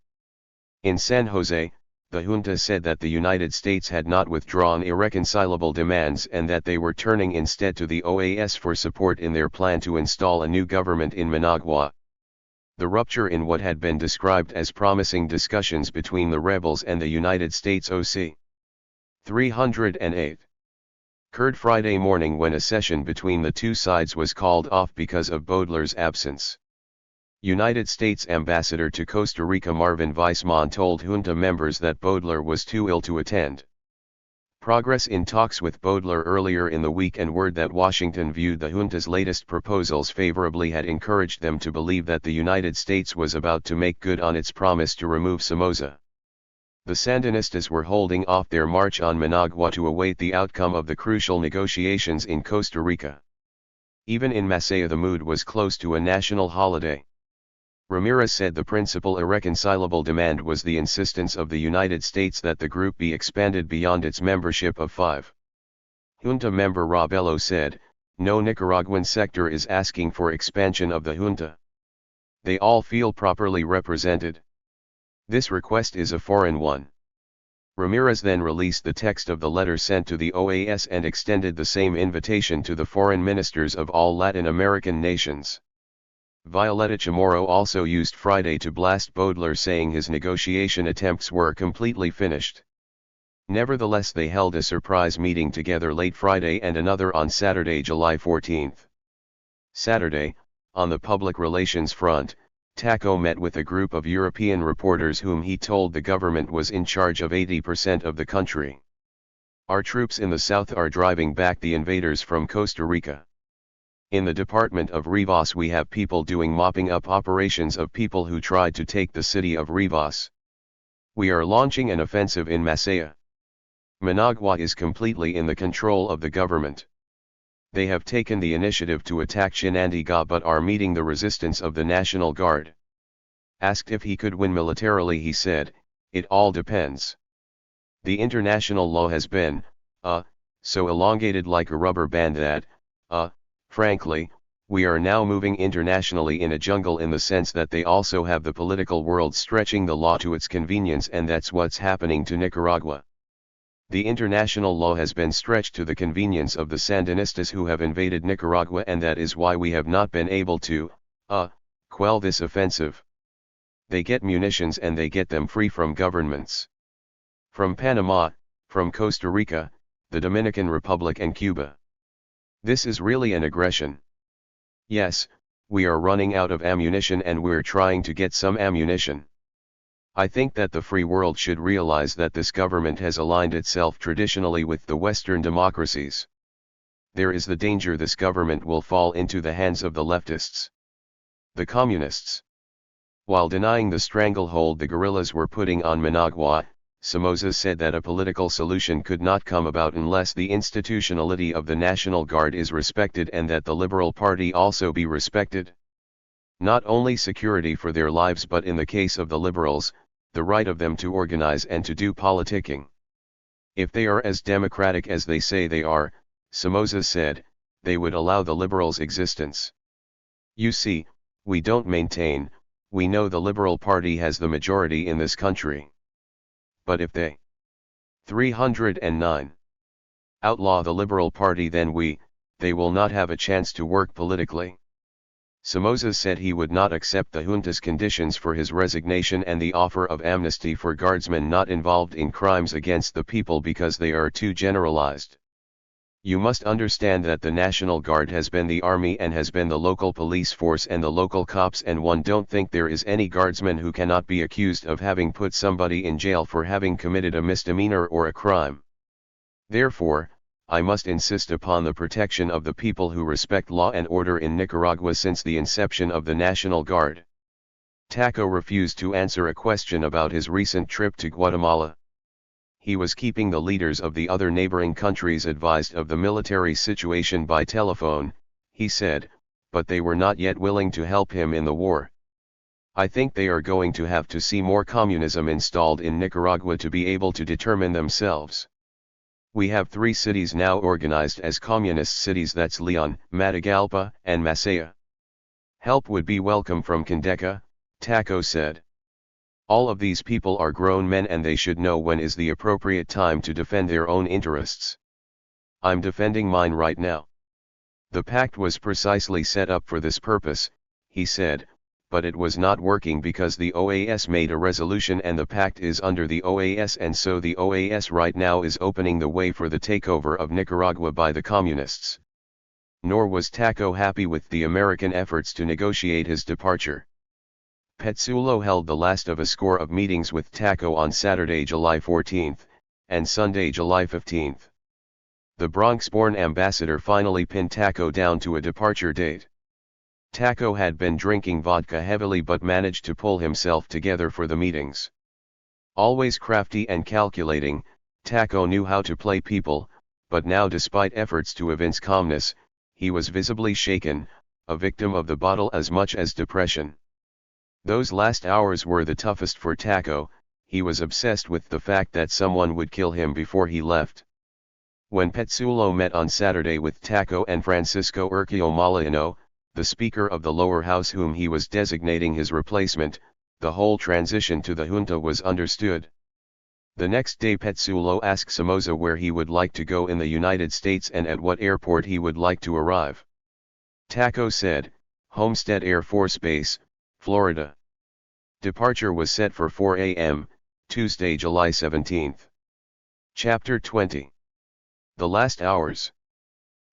In San Jose, the junta said that the United States had not withdrawn irreconcilable demands and that they were turning instead to the OAS for support in their plan to install a new government in Managua. The rupture in what had been described as promising discussions between the rebels and the United States OC. 308. Occurred Friday morning when a session between the two sides was called off because of Bodler's absence. United States Ambassador to Costa Rica Marvin Weissman told junta members that Bodler was too ill to attend. Progress in talks with Bodler earlier in the week and word that Washington viewed the junta's latest proposals favorably had encouraged them to believe that the United States was about to make good on its promise to remove Somoza. The Sandinistas were holding off their march on Managua to await the outcome of the crucial negotiations in Costa Rica. Even in Masaya the mood was close to a national holiday. Ramirez said the principal irreconcilable demand was the insistence of the United States that the group be expanded beyond its membership of 5. Junta member Robello said, "No Nicaraguan sector is asking for expansion of the junta. They all feel properly represented. This request is a foreign one." Ramirez then released the text of the letter sent to the OAS and extended the same invitation to the foreign ministers of all Latin American nations. Violeta Chamorro also used Friday to blast Bodler, saying his negotiation attempts were completely finished. Nevertheless, they held a surprise meeting together late Friday and another on Saturday, July 14. Saturday, on the public relations front, Taco met with a group of European reporters whom he told the government was in charge of 80% of the country. "Our troops in the south are driving back the invaders from Costa Rica. In the Department of Rivas we have people doing mopping up operations of people who tried to take the city of Rivas. We are launching an offensive in Masaya. Managua is completely in the control of the government. They have taken the initiative to attack Chinandega but are meeting the resistance of the National Guard." Asked if he could win militarily, he said, "It all depends. The international law has been, so elongated like a rubber band that, frankly, we are now moving internationally in a jungle, in the sense that they also have the political world stretching the law to its convenience, and that's what's happening to Nicaragua. The international law has been stretched to the convenience of the Sandinistas who have invaded Nicaragua, and that is why we have not been able to, quell this offensive. They get munitions and they get them free from governments. From Panama, from Costa Rica, the Dominican Republic and Cuba. This is really an aggression. Yes, we are running out of ammunition and we're trying to get some ammunition. I think that the free world should realize that this government has aligned itself traditionally with the Western democracies. There is the danger this government will fall into the hands of the leftists, the communists." While denying the stranglehold the guerrillas were putting on Managua, Somoza said that a political solution could not come about unless the institutionality of the National Guard is respected and that the Liberal Party also be respected. Not only security for their lives but in the case of the Liberals, the right of them to organize and to do politicking. If they are as democratic as they say they are, Somoza said, they would allow the Liberals' existence. You see, we don't maintain, we know the Liberal Party has the majority in this country. But if they 309 outlaw the Liberal Party, then they will not have a chance to work politically. Somoza said he would not accept the junta's conditions for his resignation and the offer of amnesty for guardsmen not involved in crimes against the people because they are too generalized. You must understand that the National Guard has been the army and has been the local police force and the local cops, and one don't think there is any guardsman who cannot be accused of having put somebody in jail for having committed a misdemeanor or a crime. Therefore, I must insist upon the protection of the people who respect law and order in Nicaragua since the inception of the National Guard. Taco refused to answer a question about his recent trip to Guatemala. He was keeping the leaders of the other neighboring countries advised of the military situation by telephone, he said, but they were not yet willing to help him in the war. I think they are going to have to see more communism installed in Nicaragua to be able to determine themselves. We have 3 cities now organized as communist cities, that's Leon, Matagalpa, and Masaya. Help would be welcome from Candeca, Taco said. All of these people are grown men and they should know when is the appropriate time to defend their own interests. I'm defending mine right now. The pact was precisely set up for this purpose, he said, but it was not working because the OAS made a resolution and the pact is under the OAS, and so the OAS right now is opening the way for the takeover of Nicaragua by the communists. Nor was Taco happy with the American efforts to negotiate his departure. Petsulo held the last of a score of meetings with Taco on Saturday, July 14, and Sunday, July 15. The Bronx-born ambassador finally pinned Taco down to a departure date. Taco had been drinking vodka heavily but managed to pull himself together for the meetings. Always crafty and calculating, Taco knew how to play people, but now despite efforts to evince calmness, he was visibly shaken, a victim of the bottle as much as depression. Those last hours were the toughest for Taco. He was obsessed with the fact that someone would kill him before he left. When Petsulo met on Saturday with Taco and Francisco Urquio Malino, the Speaker of the lower house whom he was designating his replacement, the whole transition to the junta was understood. The next day Petsulo asked Somoza where he would like to go in the United States and at what airport he would like to arrive. Taco said, Homestead Air Force Base, Florida. Departure was set for 4 a.m., Tuesday, July 17. Chapter 20. The Last Hours.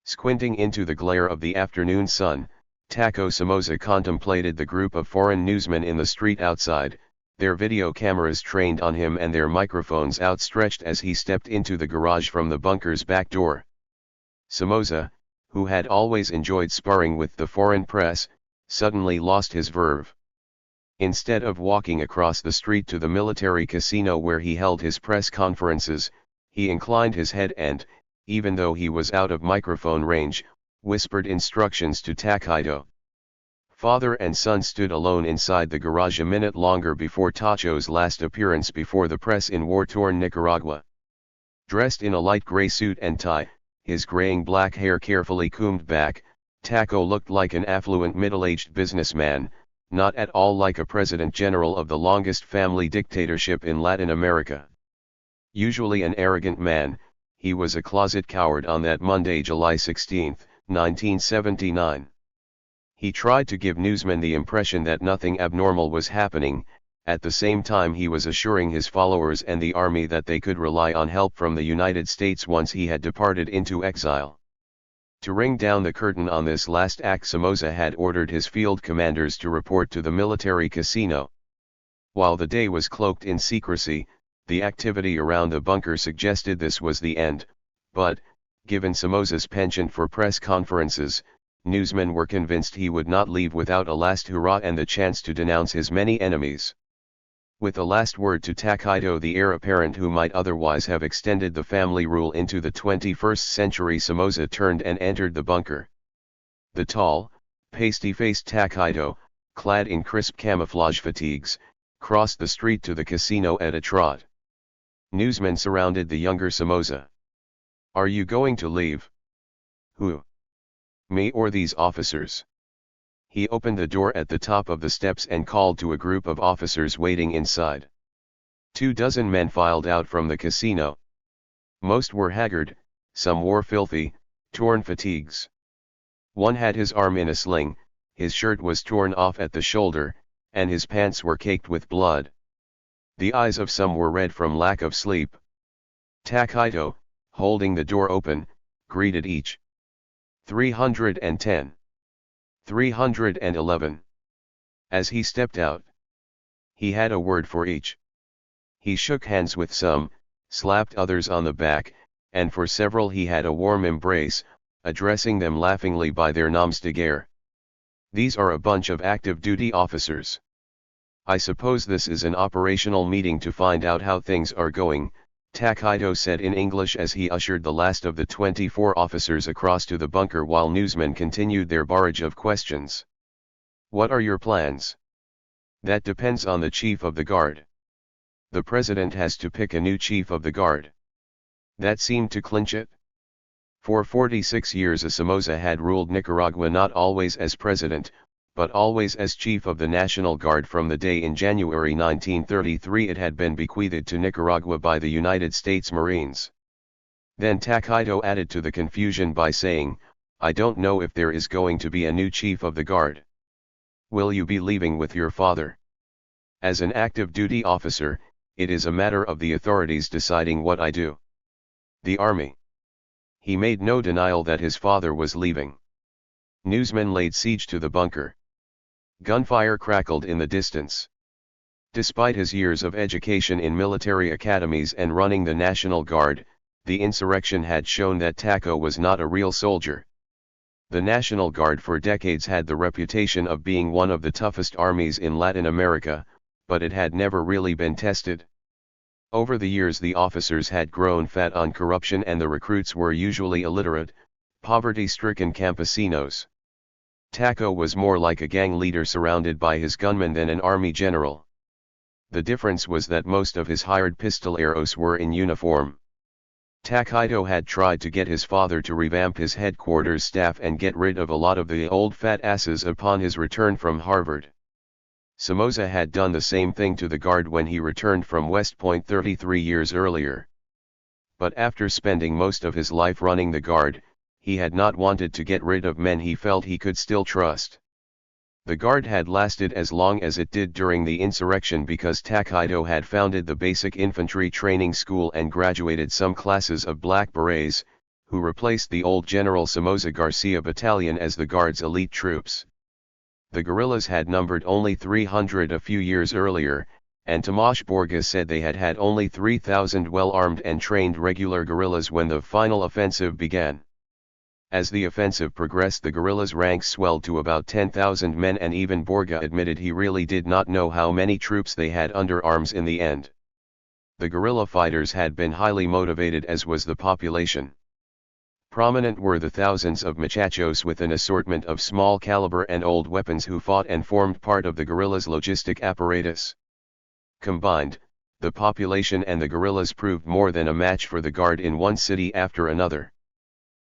Squinting into the glare of the afternoon sun, Taco Somoza contemplated the group of foreign newsmen in the street outside, their video cameras trained on him and their microphones outstretched as he stepped into the garage from the bunker's back door. Somoza, who had always enjoyed sparring with the foreign press, suddenly lost his verve. Instead of walking across the street to the military casino where he held his press conferences, he inclined his head and, even though he was out of microphone range, whispered instructions to Taquito. Father and son stood alone inside the garage a minute longer before Tacho's last appearance before the press in war-torn Nicaragua. Dressed in a light gray suit and tie, his graying black hair carefully combed back, Taco looked like an affluent middle-aged businessman, not at all like a president-general of the longest family dictatorship in Latin America. Usually an arrogant man, he was a closet coward on that Monday, July 16, 1979. He tried to give newsmen the impression that nothing abnormal was happening. At the same time he was assuring his followers and the army that they could rely on help from the United States once he had departed into exile. To ring down the curtain on this last act, Somoza had ordered his field commanders to report to the military casino. While the day was cloaked in secrecy, the activity around the bunker suggested this was the end, but, given Somoza's penchant for press conferences, newsmen were convinced he would not leave without a last hurrah and the chance to denounce his many enemies. With a last word to Taquito, the heir apparent who might otherwise have extended the family rule into the 21st century, Somoza turned and entered the bunker. The tall, pasty-faced Taquito, clad in crisp camouflage fatigues, crossed the street to the casino at a trot. Newsmen surrounded the younger Somoza. "Are you going to leave?" "Who? Me or these officers?" He opened the door at the top of the steps and called to a group of officers waiting inside. 24 men filed out from the casino. Most were haggard, some wore filthy, torn fatigues. One had his arm in a sling, his shirt was torn off at the shoulder, and his pants were caked with blood. The eyes of some were red from lack of sleep. Taquito, holding the door open, greeted each. 310. 311. As he stepped out, he had a word for each. He shook hands with some, slapped others on the back, and for several he had a warm embrace, addressing them laughingly by their noms de guerre. These are a bunch of active duty officers. I suppose this is an operational meeting to find out how things are going, Takedo said in English as he ushered the last of the 24 officers across to the bunker while newsmen continued their barrage of questions. What are your plans? That depends on the chief of the guard. The president has to pick a new chief of the guard. That seemed to clinch it. For 46 years a Somoza had ruled Nicaragua not always as president, but always as chief of the National Guard from the day in January 1933 it had been bequeathed to Nicaragua by the United States Marines. Then Takedo added to the confusion by saying, I don't know if there is going to be a new chief of the guard. Will you be leaving with your father? As an active duty officer, it is a matter of the authorities deciding what I do. The army. He made no denial that his father was leaving. Newsmen laid siege to the bunker. Gunfire crackled in the distance. Despite his years of education in military academies and running the National Guard, the insurrection had shown that Taco was not a real soldier. The National Guard for decades had the reputation of being one of the toughest armies in Latin America, but it had never really been tested. Over the years the officers had grown fat on corruption and the recruits were usually illiterate, poverty-stricken campesinos. Taco was more like a gang leader surrounded by his gunmen than an army general. The difference was that most of his hired pistoleros were in uniform. Takedo had tried to get his father to revamp his headquarters staff and get rid of a lot of the old fat asses upon his return from Harvard. Somoza had done the same thing to the guard when he returned from West Point 33 years earlier. But after spending most of his life running the guard, he had not wanted to get rid of men he felt he could still trust. The guard had lasted as long as it did during the insurrection because Takedo had founded the basic infantry training school and graduated some classes of black berets, who replaced the old General Somoza Garcia battalion as the guard's elite troops. The guerrillas had numbered only 300 a few years earlier, and Tomas Borga said they had had only 3,000 well-armed and trained regular guerrillas when the final offensive began. As the offensive progressed the guerrillas' ranks swelled to about 10,000 men and even Borga admitted he really did not know how many troops they had under arms in the end. The guerrilla fighters had been highly motivated as was the population. Prominent were the thousands of muchachos with an assortment of small caliber and old weapons who fought and formed part of the guerrillas' logistic apparatus. Combined, the population and the guerrillas proved more than a match for the guard in one city after another.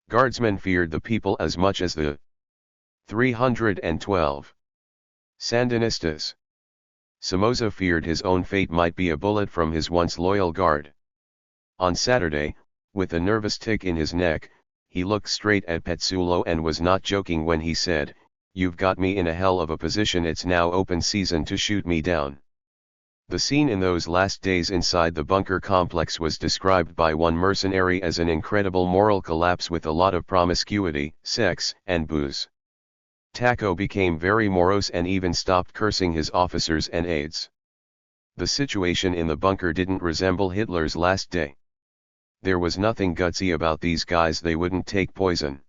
Guardsmen feared the people as much as the 312 Sandinistas. Somoza feared his own fate might be a bullet from his once loyal guard. On Saturday, with a nervous tic in his neck, he looked straight at Petsulo and was not joking when he said, "You've got me in a hell of a position, it's now open season to shoot me down." The scene in those last days inside the bunker complex was described by one mercenary as an incredible moral collapse with a lot of promiscuity, sex, and booze. Taco became very morose and even stopped cursing his officers and aides. The situation in the bunker didn't resemble Hitler's last day. There was nothing gutsy about these guys, they wouldn't take poison.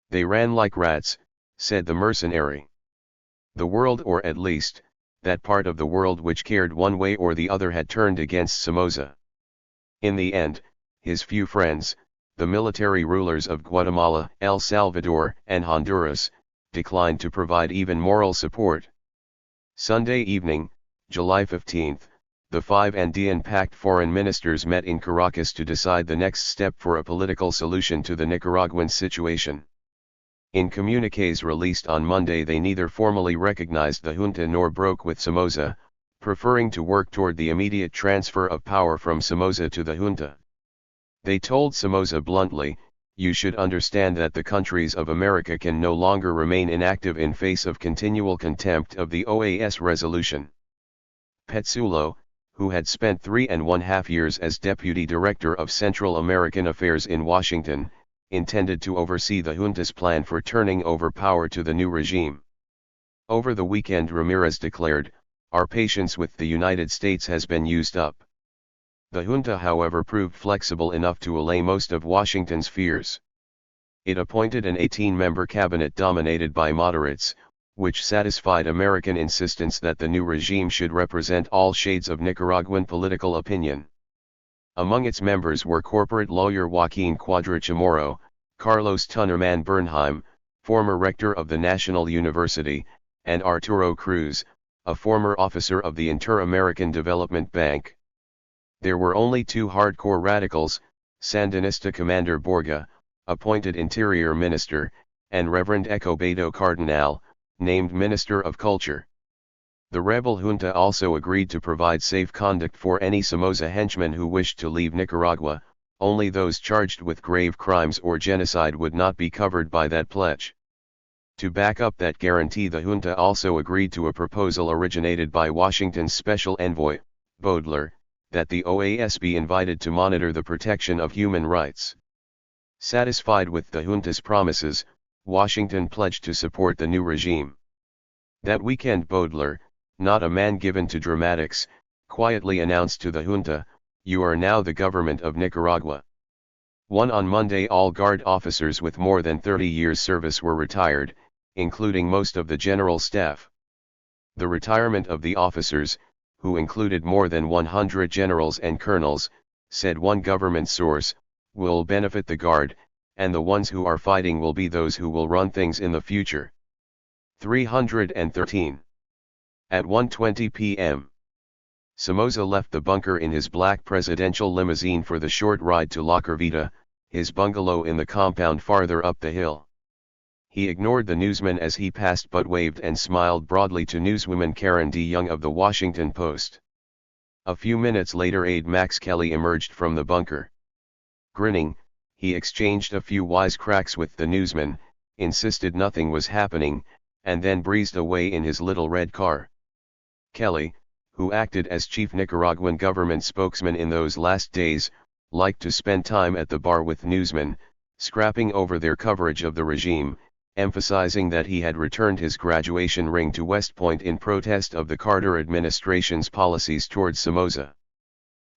They ran like rats, said the mercenary. The world, or at least, that part of the world which cared one way or the other, had turned against Somoza. In the end, his few friends, the military rulers of Guatemala, El Salvador, and Honduras, declined to provide even moral support. Sunday evening, July 15, the 5 Andean-packed foreign ministers met in Caracas to decide the next step for a political solution to the Nicaraguan situation. In communiques released on Monday they neither formally recognized the junta nor broke with Somoza, preferring to work toward the immediate transfer of power from Somoza to the junta. They told Somoza bluntly, "You should understand that the countries of America can no longer remain inactive in face of continual contempt of the OAS resolution." Petsulo, who had spent 3.5 years as Deputy Director of Central American Affairs in Washington, intended to oversee the junta's plan for turning over power to the new regime. Over the weekend, Ramirez declared, "Our patience with the United States has been used up." The junta, however, proved flexible enough to allay most of Washington's fears. It appointed an 18-member cabinet dominated by moderates, which satisfied American insistence that the new regime should represent all shades of Nicaraguan political opinion. Among its members were corporate lawyer Joaquin Cuadra Chamorro, Carlos Tunnerman Bernheim, former rector of the National University, and Arturo Cruz, a former officer of the Inter-American Development Bank. There were only two hardcore radicals, Sandinista Commander Borga, appointed Interior Minister, and Reverend Ecobedo Cardinal, named Minister of Culture. The rebel junta also agreed to provide safe conduct for any Somoza henchmen who wished to leave Nicaragua. Only those charged with grave crimes or genocide would not be covered by that pledge. To back up that guarantee, the junta also agreed to a proposal originated by Washington's special envoy, Baudelaire, that the OAS be invited to monitor the protection of human rights. Satisfied with the junta's promises, Washington pledged to support the new regime. That weekend, Baudelaire, not a man given to dramatics, quietly announced to the junta, "You are now the government of Nicaragua." On Monday, all Guard officers with more than 30 years' service were retired, including most of the general staff. The retirement of the officers, who included more than 100 generals and colonels, said one government source, will benefit the Guard, and the ones who are fighting will be those who will run things in the future. 313. At 1:20 p.m. Somoza left the bunker in his black presidential limousine for the short ride to La Curvita, his bungalow in the compound farther up the hill. He ignored the newsman as he passed but waved and smiled broadly to newswoman Karen D. Young of the Washington Post. A few minutes later, aide Max Kelly emerged from the bunker. Grinning, he exchanged a few wisecracks with the newsman, insisted nothing was happening, and then breezed away in his little red car. Kelly, who acted as chief Nicaraguan government spokesman in those last days, liked to spend time at the bar with newsmen, scrapping over their coverage of the regime, emphasizing that he had returned his graduation ring to West Point in protest of the Carter administration's policies towards Somoza.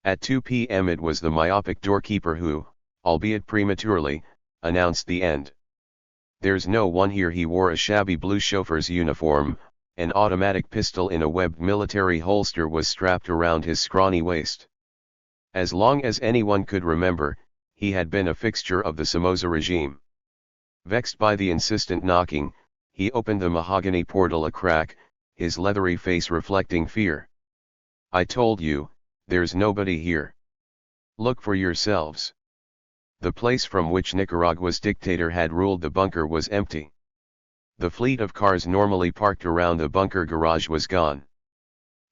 At 2 p.m. it was the myopic doorkeeper who, albeit prematurely, announced the end. "There's no one here." He wore a shabby blue chauffeur's uniform. An automatic pistol in a webbed military holster was strapped around his scrawny waist. As long as anyone could remember, he had been a fixture of the Somoza regime. Vexed by the insistent knocking, he opened the mahogany portal a crack, his leathery face reflecting fear. "I told you, there's nobody here. Look for yourselves." The place from which Nicaragua's dictator had ruled the bunker was empty. The fleet of cars normally parked around the bunker garage was gone.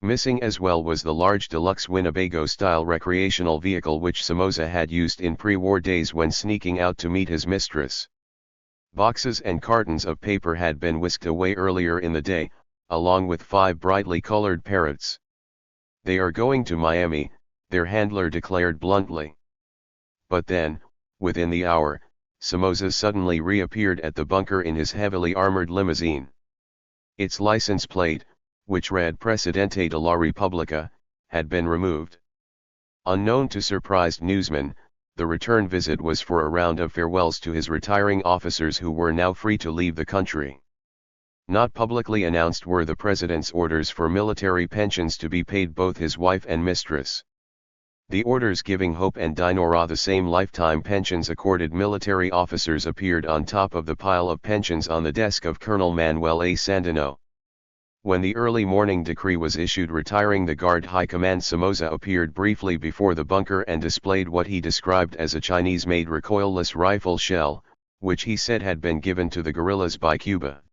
Missing as well was the large deluxe Winnebago-style recreational vehicle which Somoza had used in pre-war days when sneaking out to meet his mistress. Boxes and cartons of paper had been whisked away earlier in the day, along with 5 brightly colored parrots. "They are going to Miami," their handler declared bluntly. But then, within the hour, Somoza suddenly reappeared at the bunker in his heavily armored limousine. Its license plate, which read Presidente de la República, had been removed. Unknown to surprised newsmen, the return visit was for a round of farewells to his retiring officers who were now free to leave the country. Not publicly announced were the president's orders for military pensions to be paid both his wife and mistress. The orders giving Hope and Dinora the same lifetime pensions accorded military officers appeared on top of the pile of pensions on the desk of Colonel Manuel A. Sandino. When the early morning decree was issued retiring the Guard High Command, Somoza appeared briefly before the bunker and displayed what he described as a Chinese-made recoilless rifle shell, which he said had been given to the guerrillas by Cuba.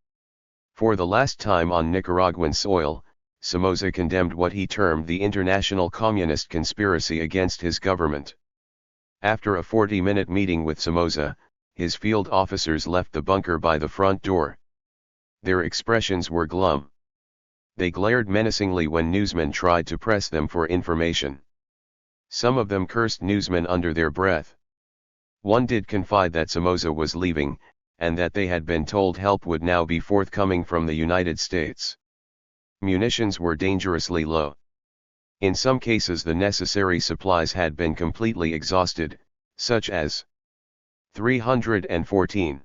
For the last time on Nicaraguan soil, Somoza condemned what he termed the international communist conspiracy against his government. After a 40-minute meeting with Somoza, his field officers left the bunker by the front door. Their expressions were glum. They glared menacingly when newsmen tried to press them for information. Some of them cursed newsmen under their breath. One did confide that Somoza was leaving, and that they had been told help would now be forthcoming from the United States. Munitions were dangerously low. In some cases the necessary supplies had been completely exhausted, such as 314.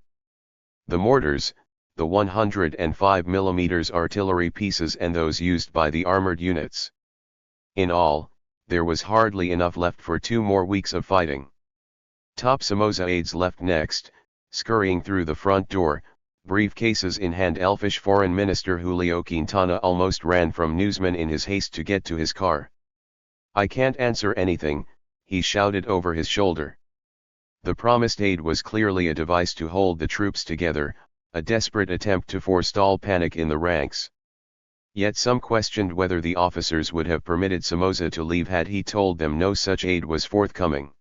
The mortars, the 105 mm artillery pieces and those used by the armored units. In all, there was hardly enough left for 2 more weeks of fighting. Top Somoza aides left next, scurrying through the front door, briefcases in hand. Elfish Foreign Minister Julio Quintana almost ran from newsmen in his haste to get to his car. "I can't answer anything," he shouted over his shoulder. The promised aid was clearly a device to hold the troops together, a desperate attempt to forestall panic in the ranks. Yet some questioned whether the officers would have permitted Somoza to leave had he told them no such aid was forthcoming.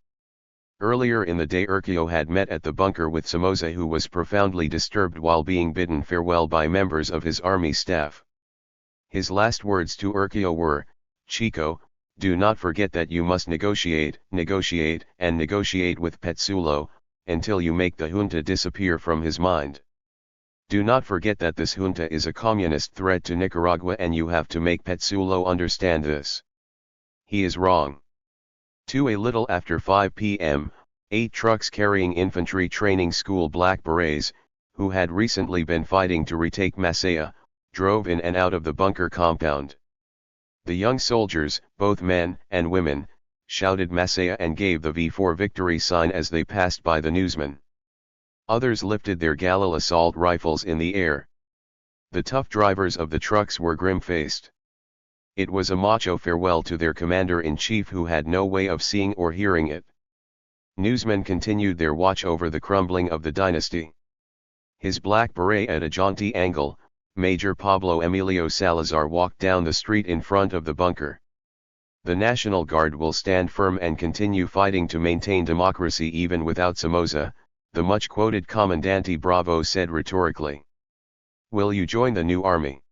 Earlier in the day Urquio had met at the bunker with Somoza, who was profoundly disturbed while being bidden farewell by members of his army staff. His last words to Urquio were, "Chico, do not forget that you must negotiate, negotiate, and negotiate with Petsulo, until you make the junta disappear from his mind. Do not forget that this junta is a communist threat to Nicaragua, and you have to make Petsulo understand this." He is wrong. A little after 5 p.m., 8 trucks carrying infantry training school black berets, who had recently been fighting to retake Masaya, drove in and out of the bunker compound. The young soldiers, both men and women, shouted Masaya and gave the V4 victory sign as they passed by the newsmen. Others lifted their Galil assault rifles in the air. The tough drivers of the trucks were grim-faced. It was a macho farewell to their commander-in-chief, who had no way of seeing or hearing it. Newsmen continued their watch over the crumbling of the dynasty. His black beret at a jaunty angle, Major Pablo Emilio Salazar walked down the street in front of the bunker. "The National Guard will stand firm and continue fighting to maintain democracy even without Somoza," the much-quoted Comandante Bravo said rhetorically. "Will you join the new army?"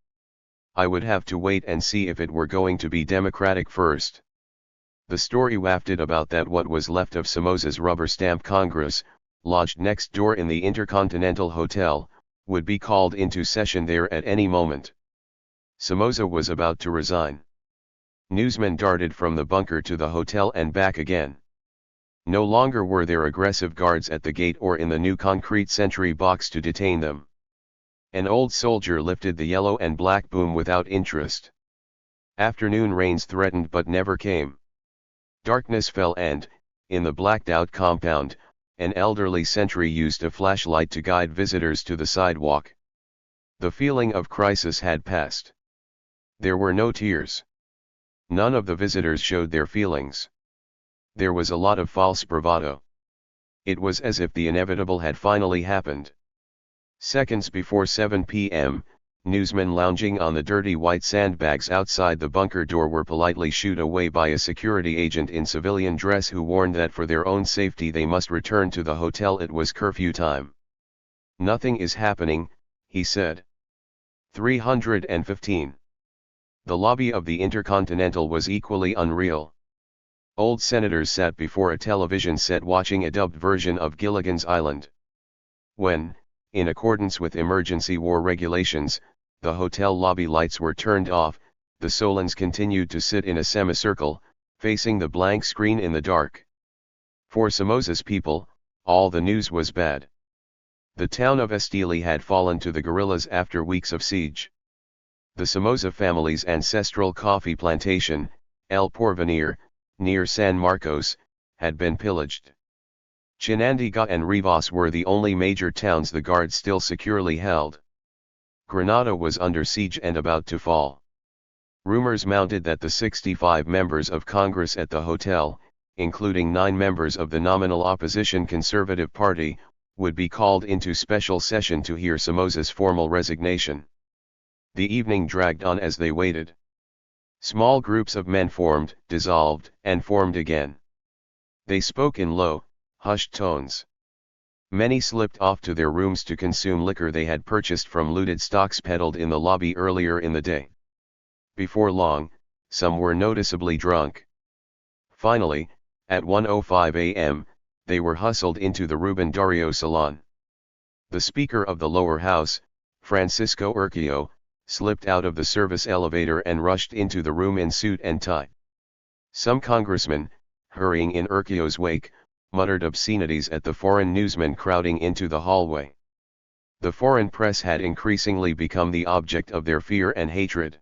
"I would have to wait and see if it were going to be democratic first." The story wafted about that what was left of Somoza's rubber stamp Congress, lodged next door in the Intercontinental Hotel, would be called into session there at any moment. Somoza was about to resign. Newsmen darted from the bunker to the hotel and back again. No longer were there aggressive guards at the gate or in the new concrete sentry box to detain them. An old soldier lifted the yellow and black boom without interest. Afternoon rains threatened but never came. Darkness fell and, in the blacked-out compound, an elderly sentry used a flashlight to guide visitors to the sidewalk. The feeling of crisis had passed. There were no tears. None of the visitors showed their feelings. There was a lot of false bravado. It was as if the inevitable had finally happened. Seconds before 7 p.m., newsmen lounging on the dirty white sandbags outside the bunker door were politely shooed away by a security agent in civilian dress, who warned that for their own safety they must return to the hotel. It was curfew time. "Nothing is happening," he said. 315. The lobby of the Intercontinental was equally unreal. Old senators sat before a television set watching a dubbed version of Gilligan's Island. When, in accordance with emergency war regulations, the hotel lobby lights were turned off, the Solons continued to sit in a semicircle, facing the blank screen in the dark. For Somoza's people, all the news was bad. The town of Estili had fallen to the guerrillas after weeks of siege. The Somoza family's ancestral coffee plantation, El Porvenir, near San Marcos, had been pillaged. Chinandega and Rivas were the only major towns the Guard still securely held. Granada was under siege and about to fall. Rumors mounted that the 65 members of Congress at the hotel, including 9 members of the nominal opposition Conservative Party, would be called into special session to hear Somoza's formal resignation. The evening dragged on as they waited. Small groups of men formed, dissolved, and formed again. They spoke in low, hushed tones. Many slipped off to their rooms to consume liquor they had purchased from looted stocks peddled in the lobby earlier in the day. Before long, some were noticeably drunk. Finally, at 1:05 a.m., they were hustled into the Ruben Dario salon. The Speaker of the lower house, Francisco Urquijo, slipped out of the service elevator and rushed into the room in suit and tie. Some congressmen, hurrying in Urquijo's wake, muttered obscenities at the foreign newsmen crowding into the hallway. The foreign press had increasingly become the object of their fear and hatred.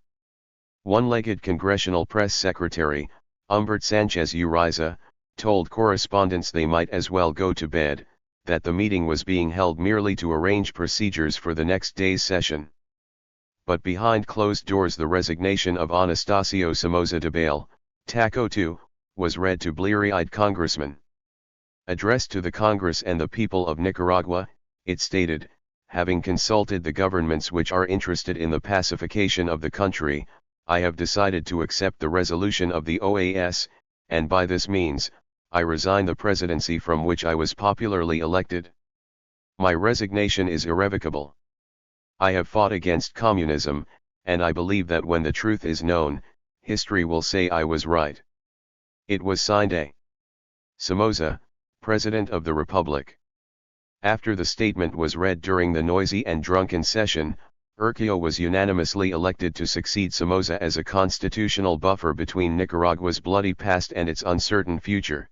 One-legged congressional press secretary, Humbert Sanchez Uriza, told correspondents they might as well go to bed, that the meeting was being held merely to arrange procedures for the next day's session. But behind closed doors the resignation of Anastasio Somoza Debayle, TACO II, was read to bleary-eyed congressmen. Addressed to the Congress and the people of Nicaragua, it stated, having consulted the governments which are interested in the pacification of the country, I have decided to accept the resolution of the OAS, and by this means, I resign the presidency from which I was popularly elected. My resignation is irrevocable. I have fought against communism, and I believe that when the truth is known, history will say I was right. It was signed A. Somoza, President of the Republic. After the statement was read during the noisy and drunken session, Urquijo was unanimously elected to succeed Somoza as a constitutional buffer between Nicaragua's bloody past and its uncertain future.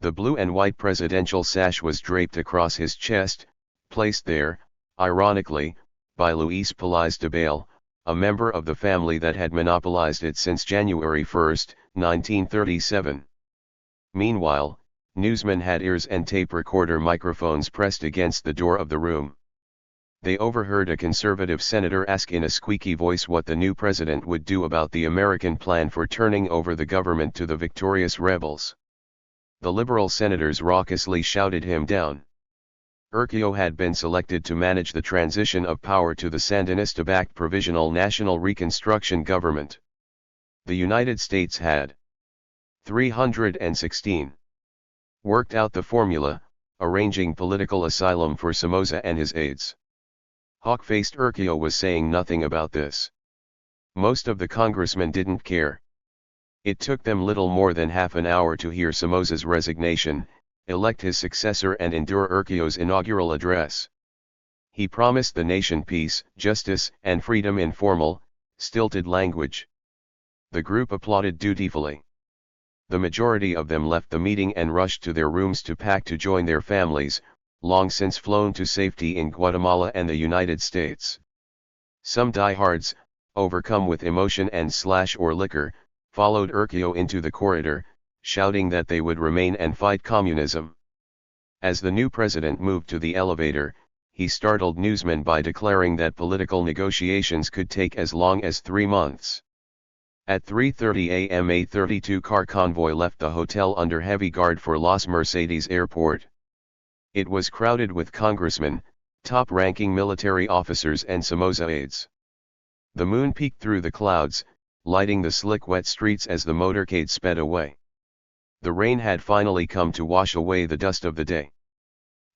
The blue and white presidential sash was draped across his chest, placed there, ironically, by Luis Pelais Debayle, a member of the family that had monopolized it since January 1, 1937. Meanwhile, newsmen had ears and tape recorder microphones pressed against the door of the room. They overheard a conservative senator ask in a squeaky voice what the new president would do about the American plan for turning over the government to the victorious rebels. The liberal senators raucously shouted him down. Urquijo had been selected to manage the transition of power to the Sandinista-backed Provisional National Reconstruction Government. The United States had 316. Worked out the formula, arranging political asylum for Somoza and his aides. Hawk-faced Urquijo was saying nothing about this. Most of the congressmen didn't care. It took them little more than half an hour to hear Somoza's resignation, elect his successor and endure Urquijo's inaugural address. He promised the nation peace, justice, and freedom in formal, stilted language. The group applauded dutifully. The majority of them left the meeting and rushed to their rooms to pack to join their families, long since flown to safety in Guatemala and the United States. Some diehards, overcome with emotion and or liquor, followed Urquijo into the corridor, shouting that they would remain and fight communism. As the new president moved to the elevator, he startled newsmen by declaring that political negotiations could take as long as 3 months. At 3:30 a.m. a 32-car convoy left the hotel under heavy guard for Los Mercedes Airport. It was crowded with congressmen, top-ranking military officers and Somoza aides. The moon peeked through the clouds, lighting the slick wet streets as the motorcade sped away. The rain had finally come to wash away the dust of the day.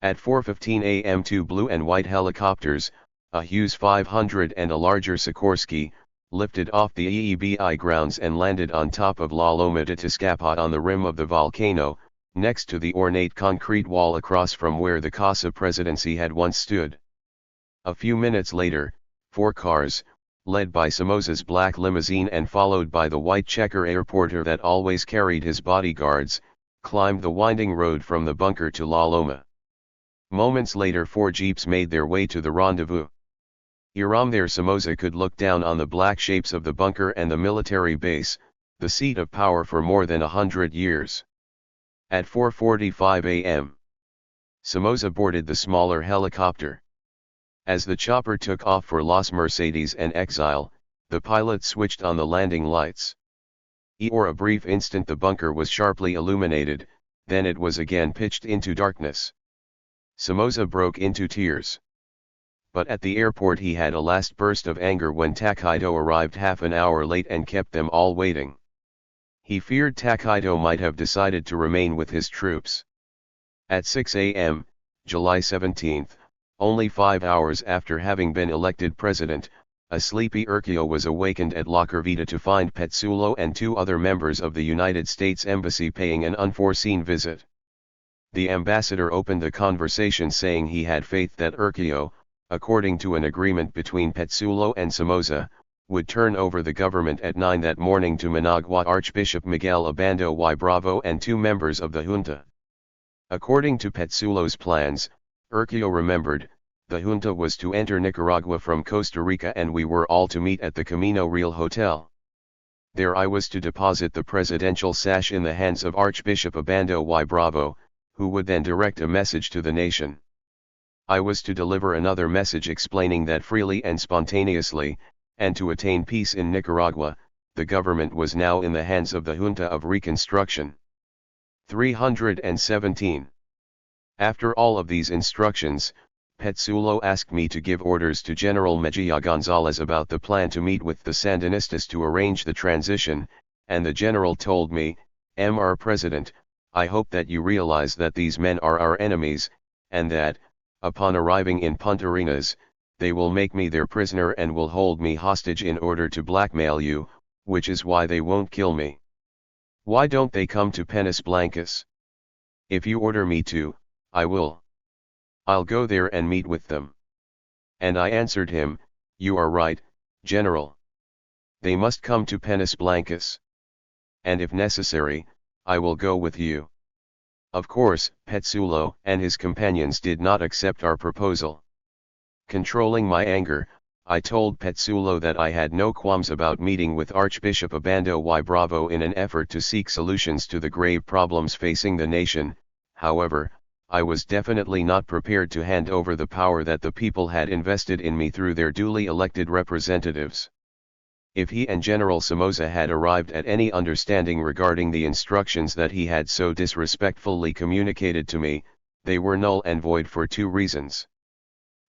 At 4:15 a.m. 2 blue and white helicopters, a Hughes 500 and a larger Sikorsky, lifted off the EEBI grounds and landed on top of La Loma de Tezcapot on the rim of the volcano, next to the ornate concrete wall across from where the Casa Presidency had once stood. A few minutes later, 4 cars, led by Somoza's black limousine and followed by the white checker airporter that always carried his bodyguards, climbed the winding road from the bunker to La Loma. Moments later 4 jeeps made their way to the rendezvous. There Somoza could look down on the black shapes of the bunker and the military base, the seat of power for more than 100 years. At 4:45 a.m., Somoza boarded the smaller helicopter. As the chopper took off for Los Mercedes and Exile, the pilot switched on the landing lights. For a brief instant the bunker was sharply illuminated, then it was again pitched into darkness. Somoza broke into tears. But at the airport he had a last burst of anger when Takaido arrived half an hour late and kept them all waiting. He feared Takaido might have decided to remain with his troops. At 6 a.m., July 17, only 5 hours after having been elected president, a sleepy Urquijo was awakened at La Curvita to find Petsulo and 2 other members of the United States Embassy paying an unforeseen visit. The ambassador opened the conversation saying he had faith that Urquio, according to an agreement between Petsulo and Somoza, would turn over the government at 9 that morning to Managua Archbishop Miguel Obando y Bravo and 2 members of the junta. According to Petsulo's plans, Urquio remembered, the junta was to enter Nicaragua from Costa Rica and we were all to meet at the Camino Real Hotel. There I was to deposit the presidential sash in the hands of Archbishop Obando y Bravo, who would then direct a message to the nation. I was to deliver another message explaining that freely and spontaneously, and to attain peace in Nicaragua, the government was now in the hands of the Junta of Reconstruction. 317. After all of these instructions, Petsulo asked me to give orders to General Mejia Gonzalez about the plan to meet with the Sandinistas to arrange the transition, and the general told me, Mr. President, I hope that you realize that these men are our enemies, and that, upon arriving in Puntarenas, they will make me their prisoner and will hold me hostage in order to blackmail you, which is why they won't kill me. Why don't they come to Penas Blancas? If you order me to, I will. I'll go there and meet with them. And I answered him, you are right, General. They must come to Penas Blancas. And if necessary, I will go with you. Of course, Petsulo and his companions did not accept our proposal. Controlling my anger, I told Petsulo that I had no qualms about meeting with Archbishop Obando y Bravo in an effort to seek solutions to the grave problems facing the nation. However, I was definitely not prepared to hand over the power that the people had invested in me through their duly elected representatives. If he and General Somoza had arrived at any understanding regarding the instructions that he had so disrespectfully communicated to me, they were null and void for 2 reasons.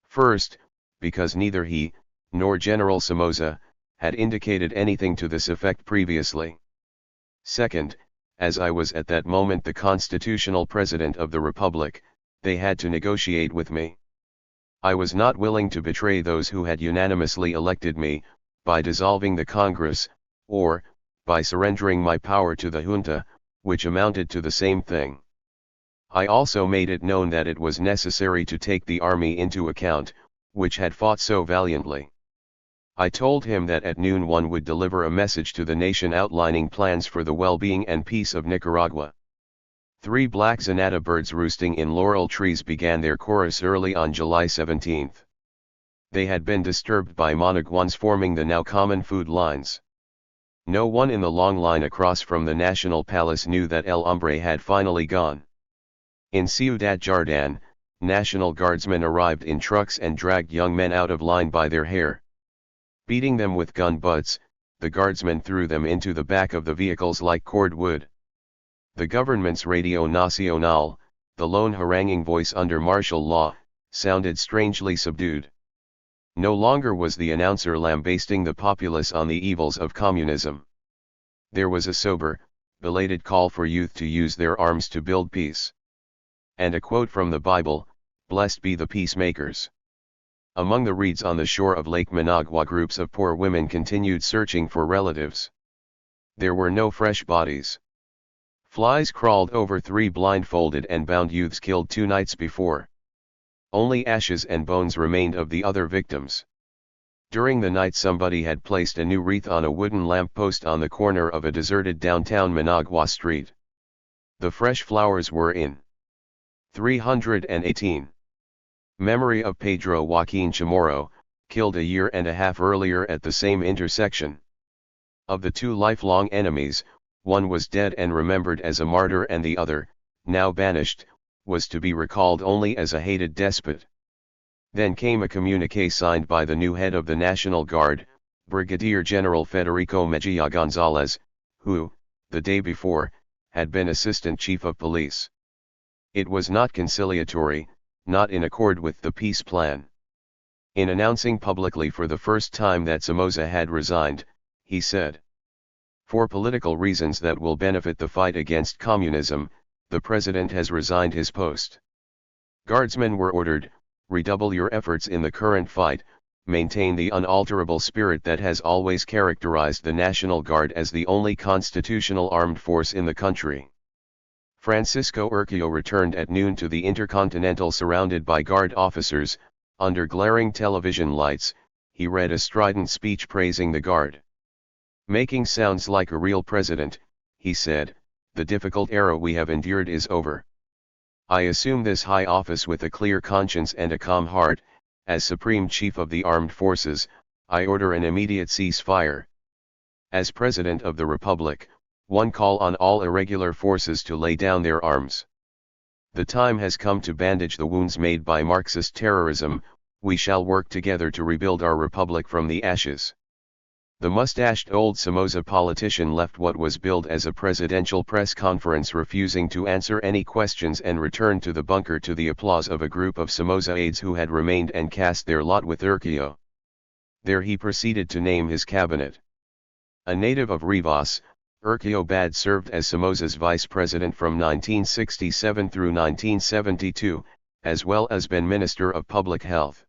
First, because neither he, nor General Somoza, had indicated anything to this effect previously. Second, as I was at that moment the constitutional president of the Republic, they had to negotiate with me. I was not willing to betray those who had unanimously elected me, by dissolving the Congress, or, by surrendering my power to the junta, which amounted to the same thing. I also made it known that it was necessary to take the army into account, which had fought so valiantly. I told him that at noon one would deliver a message to the nation outlining plans for the well-being and peace of Nicaragua. 3 black zanata birds roosting in laurel trees began their chorus early on July 17. They had been disturbed by Managuans forming the now common food lines. No one in the long line across from the National Palace knew that El Hombre had finally gone. In Ciudad Jardin, National Guardsmen arrived in trucks and dragged young men out of line by their hair. Beating them with gun butts, the guardsmen threw them into the back of the vehicles like cordwood. The government's Radio Nacional, the lone haranguing voice under martial law, sounded strangely subdued. No longer was the announcer lambasting the populace on the evils of communism. There was a sober, belated call for youth to use their arms to build peace. And a quote from the Bible, "Blessed be the peacemakers." Among the reeds on the shore of Lake Managua, groups of poor women continued searching for relatives. There were no fresh bodies. Flies crawled over 3 blindfolded and bound youths killed 2 nights before. Only ashes and bones remained of the other victims. During the night somebody had placed a new wreath on a wooden lamppost on the corner of a deserted downtown Managua street. The fresh flowers were in. 318. Memory of Pedro Joaquin Chamorro, killed a year and a half earlier at the same intersection. Of the 2 lifelong enemies, one was dead and remembered as a martyr and the other, now banished, was to be recalled only as a hated despot. Then came a communique signed by the new head of the National Guard, Brigadier General Federico Mejia Gonzalez, who, the day before, had been Assistant Chief of Police. It was not conciliatory, not in accord with the peace plan. In announcing publicly for the first time that Somoza had resigned, he said, "For political reasons that will benefit the fight against communism, the President has resigned his post. Guardsmen were ordered, redouble your efforts in the current fight, maintain the unalterable spirit that has always characterized the National Guard as the only constitutional armed force in the country. Francisco Urquijo returned at noon to the Intercontinental surrounded by guard officers. Under glaring television lights, he read a strident speech praising the guard. Making sounds like a real president, he said, "The difficult era we have endured is over. I assume this high office with a clear conscience and a calm heart. As Supreme Chief of the Armed Forces, I order an immediate ceasefire. As President of the Republic, one call on all irregular forces to lay down their arms. The time has come to bandage the wounds made by Marxist terrorism. We shall work together to rebuild our republic from the ashes." The mustached old Somoza politician left what was billed as a presidential press conference refusing to answer any questions and returned to the bunker to the applause of a group of Somoza aides who had remained and cast their lot with Urquijo. There he proceeded to name his cabinet. A native of Rivas, Urquijo Bad served as Somoza's vice president from 1967 through 1972, as well as been Minister of Public Health.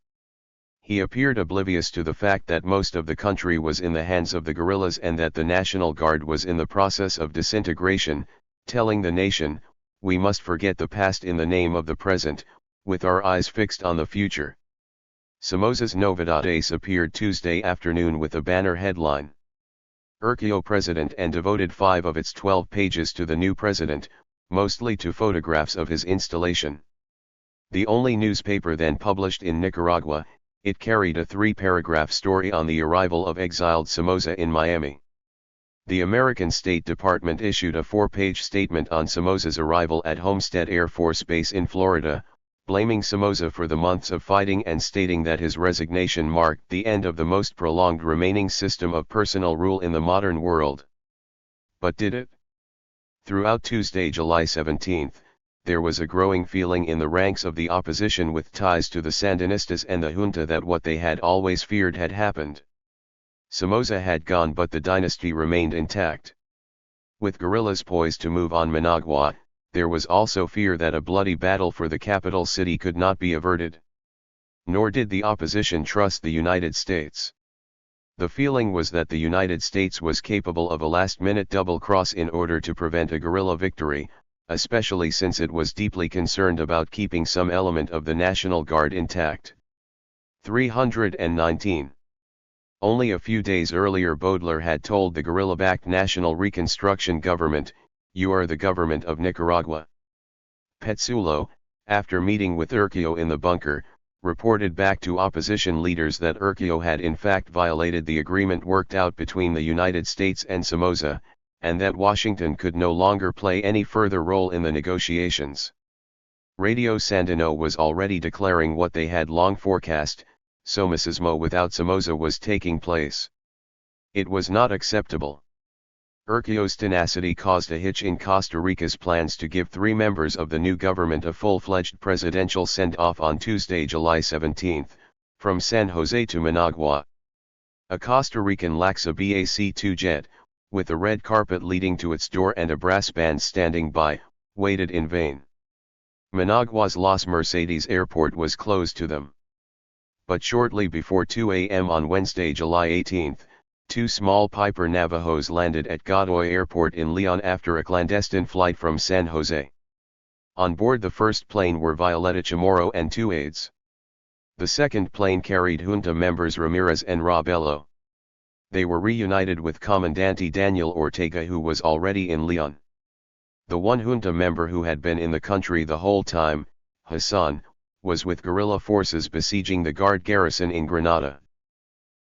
He appeared oblivious to the fact that most of the country was in the hands of the guerrillas and that the National Guard was in the process of disintegration, telling the nation, "We must forget the past in the name of the present, with our eyes fixed on the future." Somoza's Novedades appeared Tuesday afternoon with a banner headline. Urquijo President, and devoted 5 of its 12 pages to the new president, mostly to photographs of his installation. The only newspaper then published in Nicaragua, it carried a 3-paragraph story on the arrival of exiled Somoza in Miami. The American State Department issued a 4-page statement on Somoza's arrival at Homestead Air Force Base in Florida, blaming Somoza for the months of fighting and stating that his resignation marked the end of the most prolonged remaining system of personal rule in the modern world. But did it? Throughout Tuesday, July 17, there was a growing feeling in the ranks of the opposition with ties to the Sandinistas and the junta that what they had always feared had happened. Somoza had gone, but the dynasty remained intact. With guerrillas poised to move on Managua, there was also fear that a bloody battle for the capital city could not be averted. Nor did the opposition trust the United States. The feeling was that the United States was capable of a last-minute double-cross in order to prevent a guerrilla victory, especially since it was deeply concerned about keeping some element of the National Guard intact. 319. Only a few days earlier Baudelaire had told the guerrilla-backed National Reconstruction Government, "You are the government of Nicaragua." Petsulo, after meeting with Urquijo in the bunker, reported back to opposition leaders that Urquijo had in fact violated the agreement worked out between the United States and Somoza, and that Washington could no longer play any further role in the negotiations. Radio Sandino was already declaring what they had long forecast: Somocismo without Somoza was taking place. It was not acceptable. Urquijo's tenacity caused a hitch in Costa Rica's plans to give 3 members of the new government a full-fledged presidential send-off on Tuesday, July 17, from San Jose to Managua. A Costa Rican Laxa BAC-2 jet, with a red carpet leading to its door and a brass band standing by, waited in vain. Managua's Las Mercedes airport was closed to them. But shortly before 2 a.m. on Wednesday, July 18, 2 small Piper Navajos landed at Godoy Airport in Leon after a clandestine flight from San Jose. On board the first plane were Violeta Chamorro and 2 aides. The second plane carried junta members Ramirez and Robelo. They were reunited with Comandante Daniel Ortega, who was already in Leon. The one junta member who had been in the country the whole time, Hassan, was with guerrilla forces besieging the guard garrison in Granada.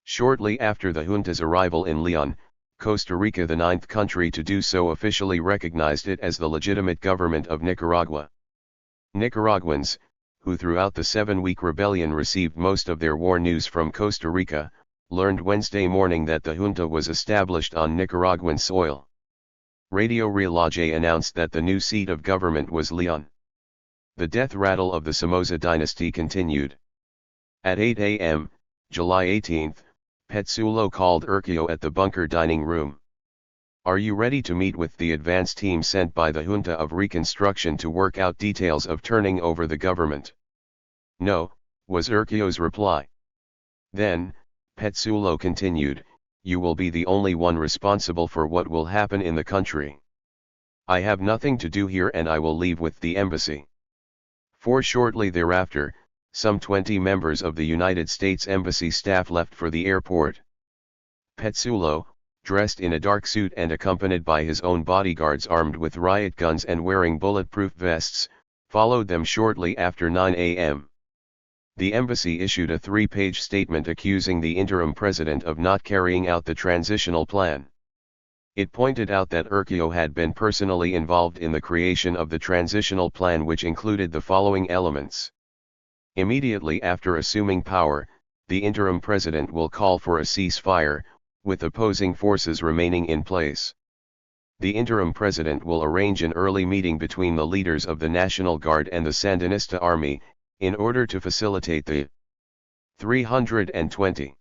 Shortly after the junta's arrival in Leon, Costa Rica, the 9th country to do so, officially recognized it as the legitimate government of Nicaragua. Nicaraguans, who throughout the 7-week rebellion received most of their war news from Costa Rica, learned Wednesday morning that the junta was established on Nicaraguan soil. Radio Reloj announced that the new seat of government was Leon. The death rattle of the Somoza dynasty continued. At 8 a.m., July 18, Petsulo called Urquijo at the bunker dining room. "Are you ready to meet with the advance team sent by the Junta of Reconstruction to work out details of turning over the government?" "No," was Urquijo's reply. Then, Petsulo continued, "You will be the only one responsible for what will happen in the country. I have nothing to do here and I will leave with the embassy. For shortly thereafter, some 20 members of the United States Embassy staff left for the airport. Petsulo, dressed in a dark suit and accompanied by his own bodyguards armed with riot guns and wearing bulletproof vests, followed them shortly after 9 a.m. The embassy issued a 3-page statement accusing the interim president of not carrying out the transitional plan. It pointed out that Urquio had been personally involved in the creation of the transitional plan, which included the following elements. Immediately after assuming power, the interim president will call for a ceasefire, with opposing forces remaining in place. The interim president will arrange an early meeting between the leaders of the National Guard and the Sandinista army, in order to facilitate the 320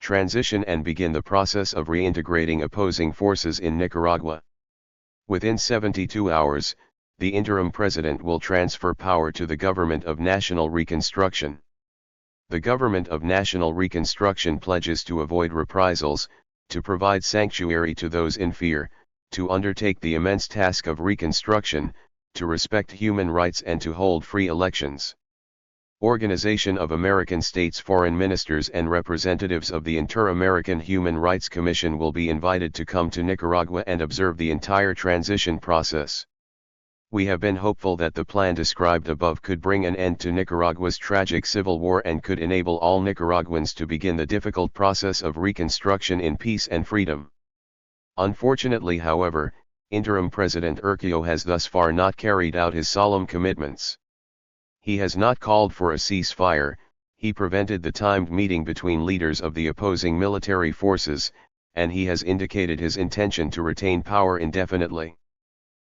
transition and begin the process of reintegrating opposing forces in Nicaragua. Within 72 hours, the interim president will transfer power to the Government of National Reconstruction. The Government of National Reconstruction pledges to avoid reprisals, to provide sanctuary to those in fear, to undertake the immense task of reconstruction, to respect human rights and to hold free elections. Organization of American States foreign ministers and representatives of the Inter-American Human Rights Commission will be invited to come to Nicaragua and observe the entire transition process. We have been hopeful that the plan described above could bring an end to Nicaragua's tragic civil war and could enable all Nicaraguans to begin the difficult process of reconstruction in peace and freedom. Unfortunately, however, interim President Urquio has thus far not carried out his solemn commitments. He has not called for a ceasefire, he prevented the timed meeting between leaders of the opposing military forces, and he has indicated his intention to retain power indefinitely.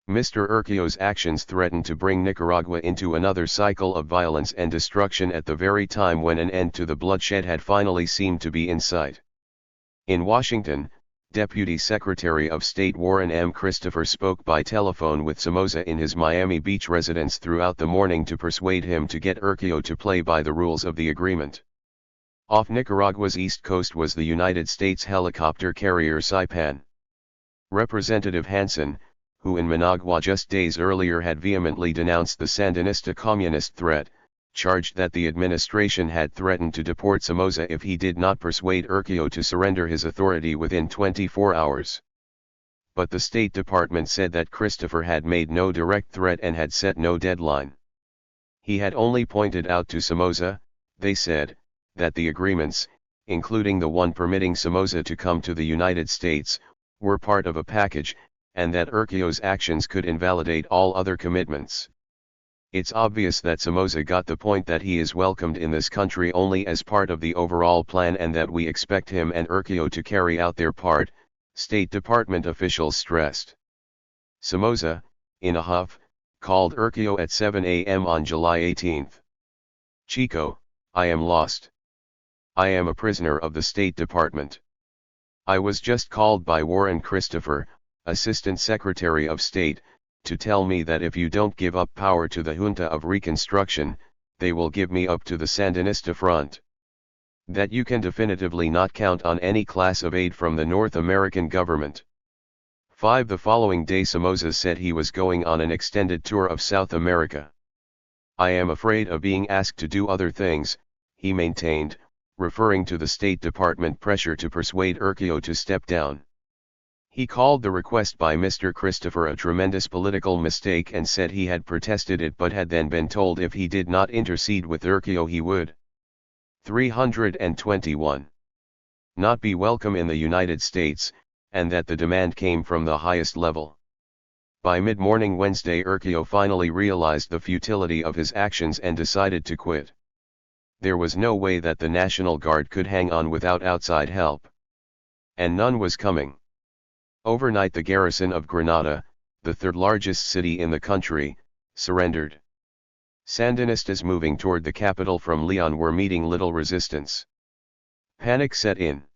Mr. Urquio's actions threaten to bring Nicaragua into another cycle of violence and destruction at the very time when an end to the bloodshed had finally seemed to be in sight. In Washington, Deputy Secretary of State Warren M. Christopher spoke by telephone with Somoza in his Miami Beach residence throughout the morning to persuade him to get Urquio to play by the rules of the agreement. Off Nicaragua's east coast was the United States helicopter carrier Saipan. Representative Hansen, who in Managua just days earlier had vehemently denounced the Sandinista communist threat, charged that the administration had threatened to deport Somoza if he did not persuade Urquio to surrender his authority within 24 hours. But the State Department said that Christopher had made no direct threat and had set no deadline. He had only pointed out to Somoza, they said, that the agreements, including the one permitting Somoza to come to the United States, were part of a package, and that Urquio's actions could invalidate all other commitments. It's obvious that Somoza got the point that he is welcomed in this country only as part of the overall plan and that we expect him and Urquio to carry out their part, State Department officials stressed. Somoza, in a huff, called Urquio at 7 a.m. on July 18. "Chico, I am lost. I am a prisoner of the State Department. I was just called by Warren Christopher, Assistant Secretary of State, to tell me that if you don't give up power to the Junta of Reconstruction, they will give me up to the Sandinista front. That you can definitively not count on any class of aid from the North American government." 5 The following day Somoza said he was going on an extended tour of South America. "I am afraid of being asked to do other things," he maintained, referring to the State Department pressure to persuade Urquio to step down. He called the request by Mr. Christopher a tremendous political mistake and said he had protested it but had then been told if he did not intercede with Urquio he would 321 not be welcome in the United States, and that the demand came from the highest level. By mid-morning Wednesday Urquio finally realized the futility of his actions and decided to quit. There was no way that the National Guard could hang on without outside help. And none was coming. Overnight the garrison of Granada, the third largest city in the country, surrendered. Sandinistas moving toward the capital from Leon were meeting little resistance. Panic set in.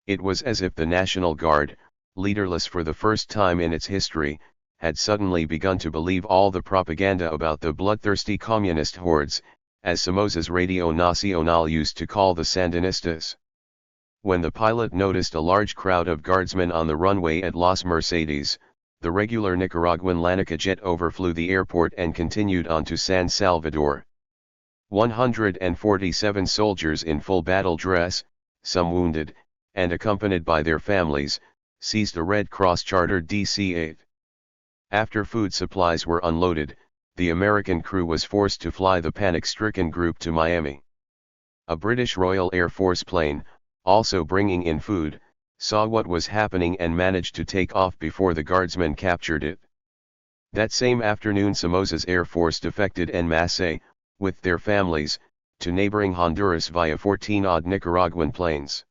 It was as if the National Guard, leaderless for the first time in its history, had suddenly begun to believe all the propaganda about the bloodthirsty communist hordes, as Somoza's Radio Nacional used to call the Sandinistas. When the pilot noticed a large crowd of guardsmen on the runway at Las Mercedes, the regular Nicaraguan Lanica jet overflew the airport and continued on to San Salvador. 147 soldiers in full battle dress, some wounded, and accompanied by their families, seized a Red Cross chartered DC-8. After food supplies were unloaded, the American crew was forced to fly the panic-stricken group to Miami. A British Royal Air Force plane, also bringing in food, saw what was happening and managed to take off before the guardsmen captured it. That same afternoon Somoza's Air Force defected en masse, with their families, to neighboring Honduras via 14-odd Nicaraguan planes.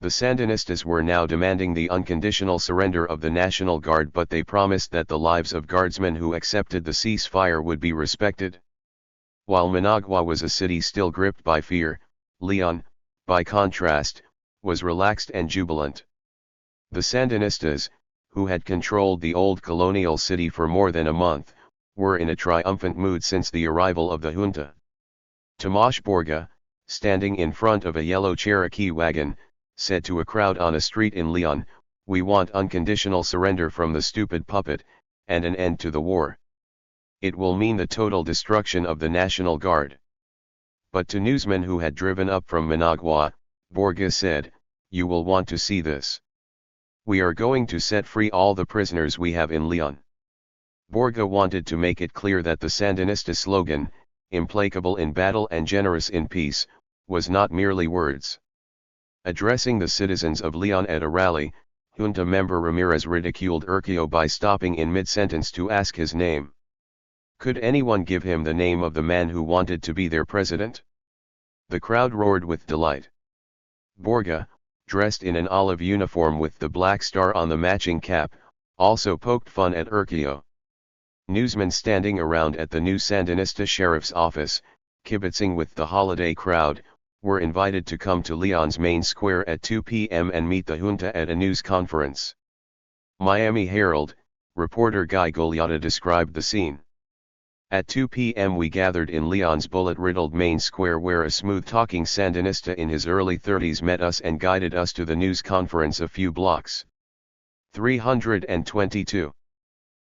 The Sandinistas were now demanding the unconditional surrender of the National Guard, but they promised that the lives of guardsmen who accepted the ceasefire would be respected. While Managua was a city still gripped by fear, Leon, by contrast, was relaxed and jubilant. The Sandinistas, who had controlled the old colonial city for more than a month, were in a triumphant mood since the arrival of the junta. Tomas Borga, standing in front of a yellow Cherokee wagon, said to a crowd on a street in Leon, "We want unconditional surrender from the stupid puppet, and an end to the war. It will mean the total destruction of the National Guard." But to newsmen who had driven up from Managua, Borga said, "You will want to see this. We are going to set free all the prisoners we have in Leon." Borga wanted to make it clear that the Sandinista slogan, "Implacable in battle and generous in peace," was not merely words. Addressing the citizens of Leon at a rally, junta member Ramirez ridiculed Urquio by stopping in mid-sentence to ask his name. Could anyone give him the name of the man who wanted to be their president? The crowd roared with delight. Borga, dressed in an olive uniform with the black star on the matching cap, also poked fun at Urquio. Newsmen standing around at the new Sandinista sheriff's office, kibitzing with the holiday crowd, were invited to come to Leon's main square at 2 p.m. and meet the junta at a news conference. Miami Herald, reporter Guy Goliata described the scene. At 2 p.m. we gathered in Leon's bullet-riddled main square where a smooth-talking Sandinista in his early 30s met us and guided us to the news conference a few blocks. 322.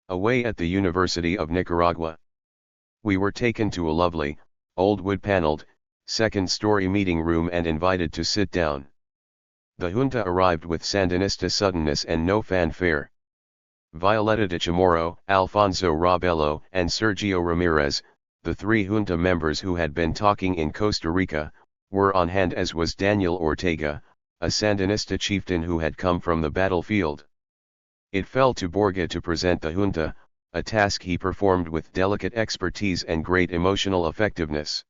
Away at the University of Nicaragua. We were taken to a lovely, old wood-paneled, second-story meeting room and invited to sit down. The junta arrived with Sandinista suddenness and no fanfare. Violeta de Chamorro, Alfonso Robelo, and Sergio Ramirez, the three junta members who had been talking in Costa Rica, were on hand, as was Daniel Ortega, a Sandinista chieftain who had come from the battlefield. It fell to Borga to present the junta, a task he performed with delicate expertise and great emotional effectiveness.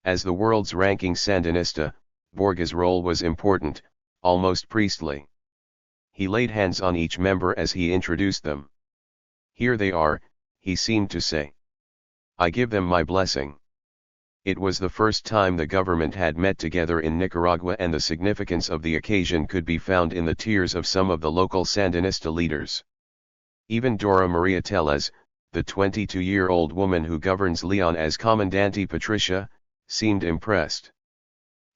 As the world's ranking Sandinista, Borga's role was important, almost priestly. He laid hands on each member as he introduced them. "Here they are," he seemed to say. "I give them my blessing." It was the first time the government had met together in Nicaragua, and the significance of the occasion could be found in the tears of some of the local Sandinista leaders. Even Dora Maria Tellez, the 22-year-old woman who governs Leon as Comandante Patricia, seemed impressed.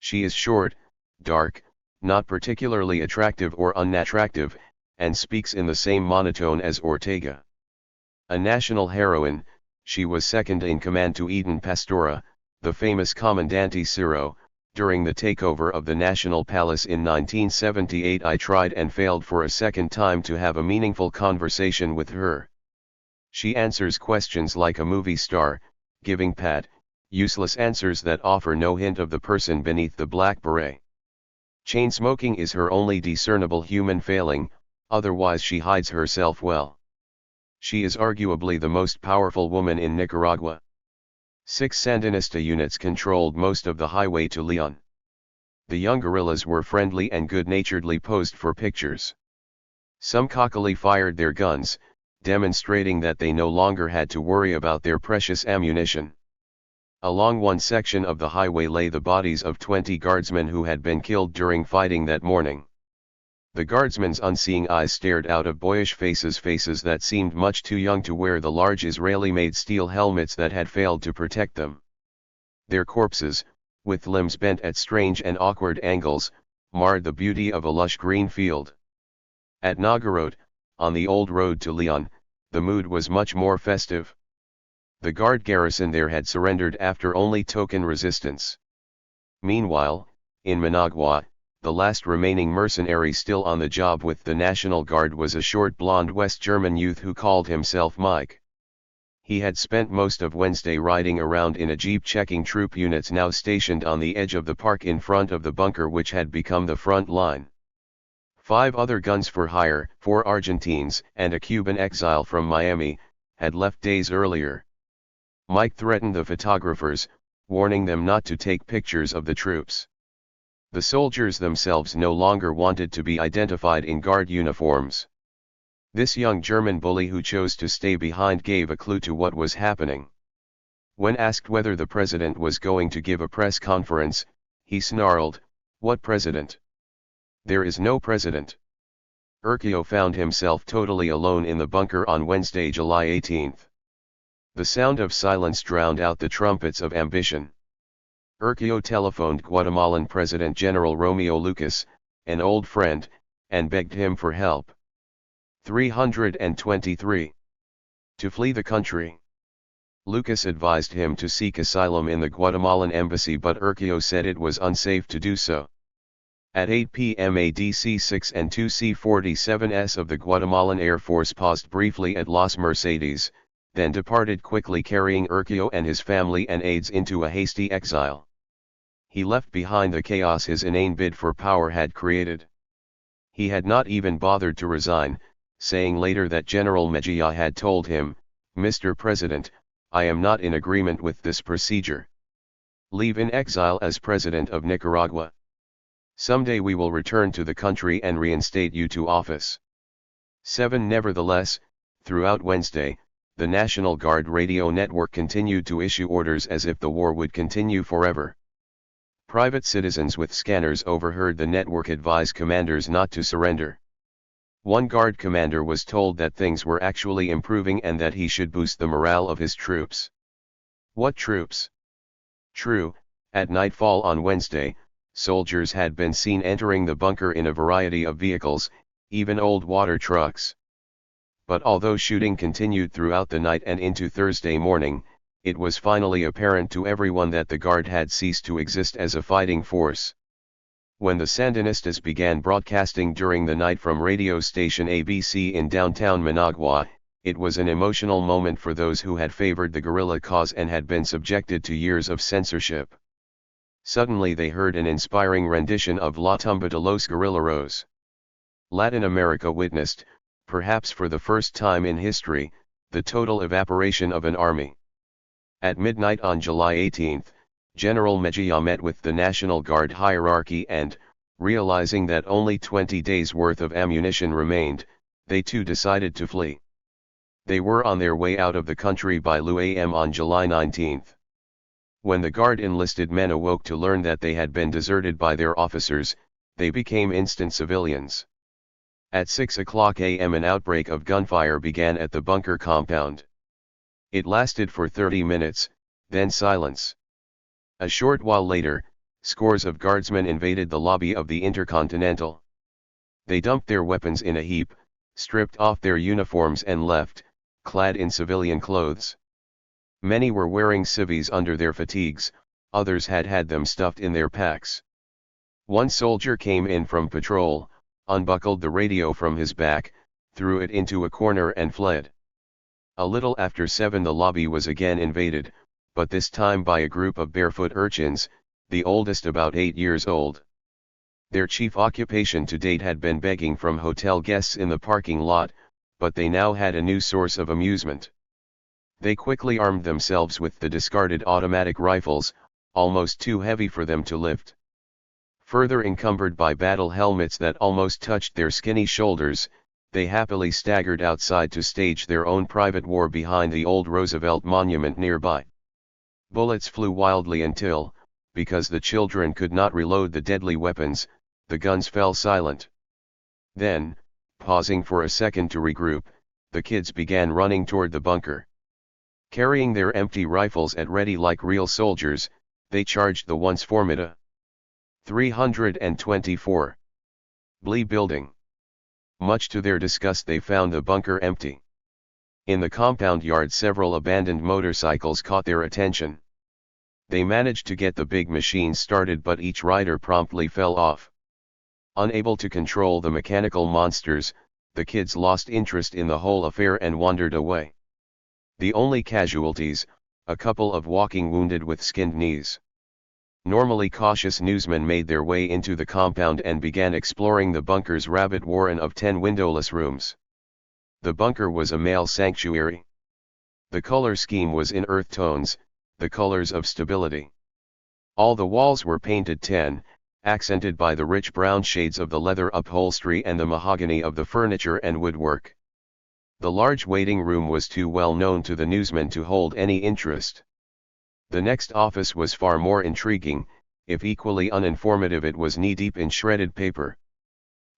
She is short, dark, not particularly attractive or unattractive, and speaks in the same monotone as Ortega. A national heroine, she was second in command to Eden Pastora, the famous Comandante Ciro. During the takeover of the National Palace in 1978, I tried and failed for a second time to have a meaningful conversation with her. She answers questions like a movie star, giving pat, useless answers that offer no hint of the person beneath the black beret. Chain smoking is her only discernible human failing, otherwise she hides herself well. She is arguably the most powerful woman in Nicaragua. 6 Sandinista units controlled most of the highway to Leon. The young guerrillas were friendly and good-naturedly posed for pictures. Some cockily fired their guns, demonstrating that they no longer had to worry about their precious ammunition. Along one section of the highway lay the bodies of 20 guardsmen who had been killed during fighting that morning. The guardsmen's unseeing eyes stared out of boyish faces that seemed much too young to wear the large Israeli-made steel helmets that had failed to protect them. Their corpses, with limbs bent at strange and awkward angles, marred the beauty of a lush green field. At Nagarote, on the old road to Lyon, the mood was much more festive. The guard garrison there had surrendered after only token resistance. Meanwhile, in Managua, the last remaining mercenary still on the job with the National Guard was a short blonde West German youth who called himself Mike. He had spent most of Wednesday riding around in a jeep checking troop units now stationed on the edge of the park in front of the bunker which had become the front line. 5 other guns for hire, 4 Argentines and a Cuban exile from Miami, had left days earlier. Mike threatened the photographers, warning them not to take pictures of the troops. The soldiers themselves no longer wanted to be identified in guard uniforms. This young German bully who chose to stay behind gave a clue to what was happening. When asked whether the president was going to give a press conference, he snarled, "What president? There is no president." Urquio found himself totally alone in the bunker on Wednesday, July 18. The sound of silence drowned out the trumpets of ambition. Urquio telephoned Guatemalan President General Romeo Lucas, an old friend, and begged him for help. 323. To flee the country. Lucas advised him to seek asylum in the Guatemalan embassy, but Urquio said it was unsafe to do so. At 8 p.m. a DC-6 and 2 C-47s of the Guatemalan Air Force paused briefly at Las Mercedes, then departed quickly carrying Urquio and his family and aides into a hasty exile. He left behind the chaos his inane bid for power had created. He had not even bothered to resign, saying later that General Mejia had told him, "Mr. President, I am not in agreement with this procedure. Leave in exile as President of Nicaragua. Someday we will return to the country and reinstate you to office." 7. Nevertheless, throughout Wednesday, the National Guard radio network continued to issue orders as if the war would continue forever. Private citizens with scanners overheard the network advise commanders not to surrender. One guard commander was told that things were actually improving and that he should boost the morale of his troops. What troops? True, at nightfall on Wednesday, soldiers had been seen entering the bunker in a variety of vehicles, even old water trucks. But although shooting continued throughout the night and into Thursday morning, it was finally apparent to everyone that the Guard had ceased to exist as a fighting force. When the Sandinistas began broadcasting during the night from radio station ABC in downtown Managua, it was an emotional moment for those who had favored the guerrilla cause and had been subjected to years of censorship. Suddenly they heard an inspiring rendition of La Tumba de los Guerrilleros. Latin America witnessed, perhaps for the first time in history, the total evaporation of an army. At midnight on July 18, General Mejia met with the National Guard hierarchy and, realizing that only 20 days' worth of ammunition remained, they too decided to flee. They were on their way out of the country by 2 a.m. on July 19. When the Guard enlisted men awoke to learn that they had been deserted by their officers, they became instant civilians. At 6 o'clock a.m. an outbreak of gunfire began at the bunker compound. It lasted for 30 minutes, then silence. A short while later, scores of guardsmen invaded the lobby of the Intercontinental. They dumped their weapons in a heap, stripped off their uniforms and left, clad in civilian clothes. Many were wearing civvies under their fatigues, others had had them stuffed in their packs. One soldier came in from patrol, unbuckled the radio from his back, threw it into a corner and fled. A little after 7 the lobby was again invaded, but this time by a group of barefoot urchins, the oldest about 8 years old. Their chief occupation to date had been begging from hotel guests in the parking lot, but they now had a new source of amusement. They quickly armed themselves with the discarded automatic rifles, almost too heavy for them to lift. Further encumbered by battle helmets that almost touched their skinny shoulders, they happily staggered outside to stage their own private war behind the old Roosevelt monument nearby. Bullets flew wildly until, because the children could not reload the deadly weapons, the guns fell silent. Then, pausing for a second to regroup, the kids began running toward the bunker. Carrying their empty rifles at ready like real soldiers, they charged the once formidable 324 Blee Building. Much to their disgust they found the bunker empty. In the compound yard several abandoned motorcycles caught their attention. They managed to get the big machine started, but each rider promptly fell off. Unable to control the mechanical monsters, the kids lost interest in the whole affair and wandered away. The only casualties, a couple of walking wounded with skinned knees. Normally cautious newsmen made their way into the compound and began exploring the bunker's rabbit warren of 10 windowless rooms. The bunker was a male sanctuary. The color scheme was in earth tones, the colors of stability. All the walls were painted tan, accented by the rich brown shades of the leather upholstery and the mahogany of the furniture and woodwork. The large waiting room was too well known to the newsmen to hold any interest. The next office was far more intriguing, if equally uninformative. It was knee-deep in shredded paper.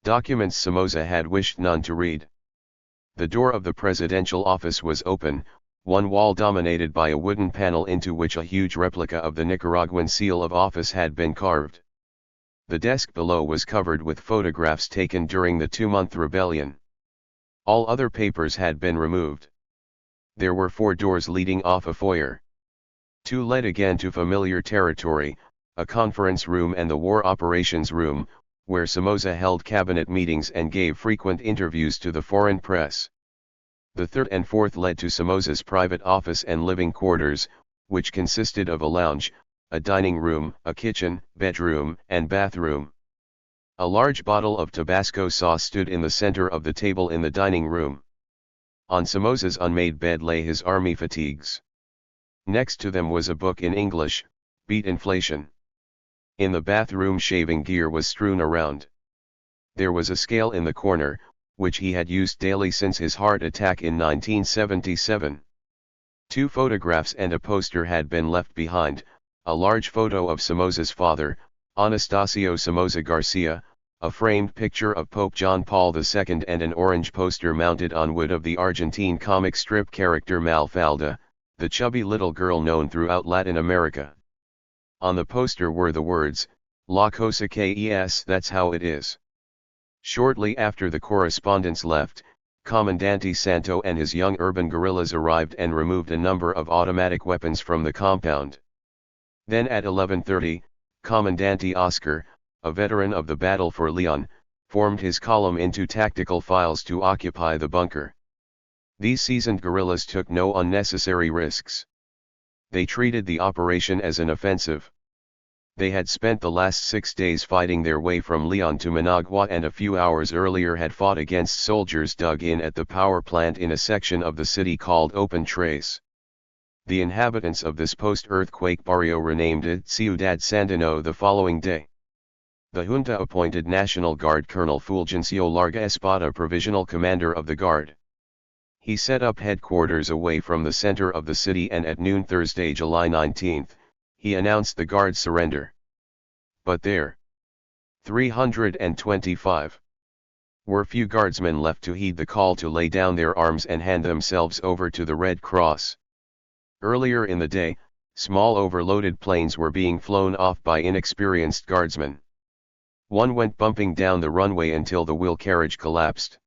Documents Somoza had wished none to read. The door of the presidential office was open, one wall dominated by a wooden panel into which a huge replica of the Nicaraguan seal of office had been carved. The desk below was covered with photographs taken during the 2-month rebellion. All other papers had been removed. There were 4 doors leading off a foyer. 2 led again to familiar territory, a conference room and the war operations room, where Somoza held cabinet meetings and gave frequent interviews to the foreign press. The 3rd and 4th led to Somoza's private office and living quarters, which consisted of a lounge, a dining room, a kitchen, bedroom, and bathroom. A large bottle of Tabasco sauce stood in the center of the table in the dining room. On Somoza's unmade bed lay his army fatigues. Next to them was a book in English, Beat Inflation. In the bathroom shaving gear was strewn around. There was a scale in the corner, which he had used daily since his heart attack in 1977. 2 photographs and a poster had been left behind, a large photo of Somoza's father, Anastasio Somoza Garcia, a framed picture of Pope John Paul II and an orange poster mounted on wood of the Argentine comic strip character Malfalda, the chubby little girl known throughout Latin America. On the poster were the words, La cosa que es, that's how it is. Shortly after the correspondents left, Comandante Santo and his young urban guerrillas arrived and removed a number of automatic weapons from the compound. Then at 11:30, Comandante Oscar, a veteran of the battle for Leon, formed his column into tactical files to occupy the bunker. These seasoned guerrillas took no unnecessary risks. They treated the operation as an offensive. They had spent the last 6 days fighting their way from Leon to Managua and a few hours earlier had fought against soldiers dug in at the power plant in a section of the city called Open Trace. The inhabitants of this post-earthquake barrio renamed it Ciudad Sandino the following day. The junta appointed National Guard Colonel Fulgencio Larga Espada provisional commander of the Guard. He set up headquarters away from the center of the city and at noon Thursday, July 19, he announced the Guard's surrender. But there, 325, were few guardsmen left to heed the call to lay down their arms and hand themselves over to the Red Cross. Earlier in the day, small overloaded planes were being flown off by inexperienced guardsmen. One went bumping down the runway until the wheel carriage collapsed.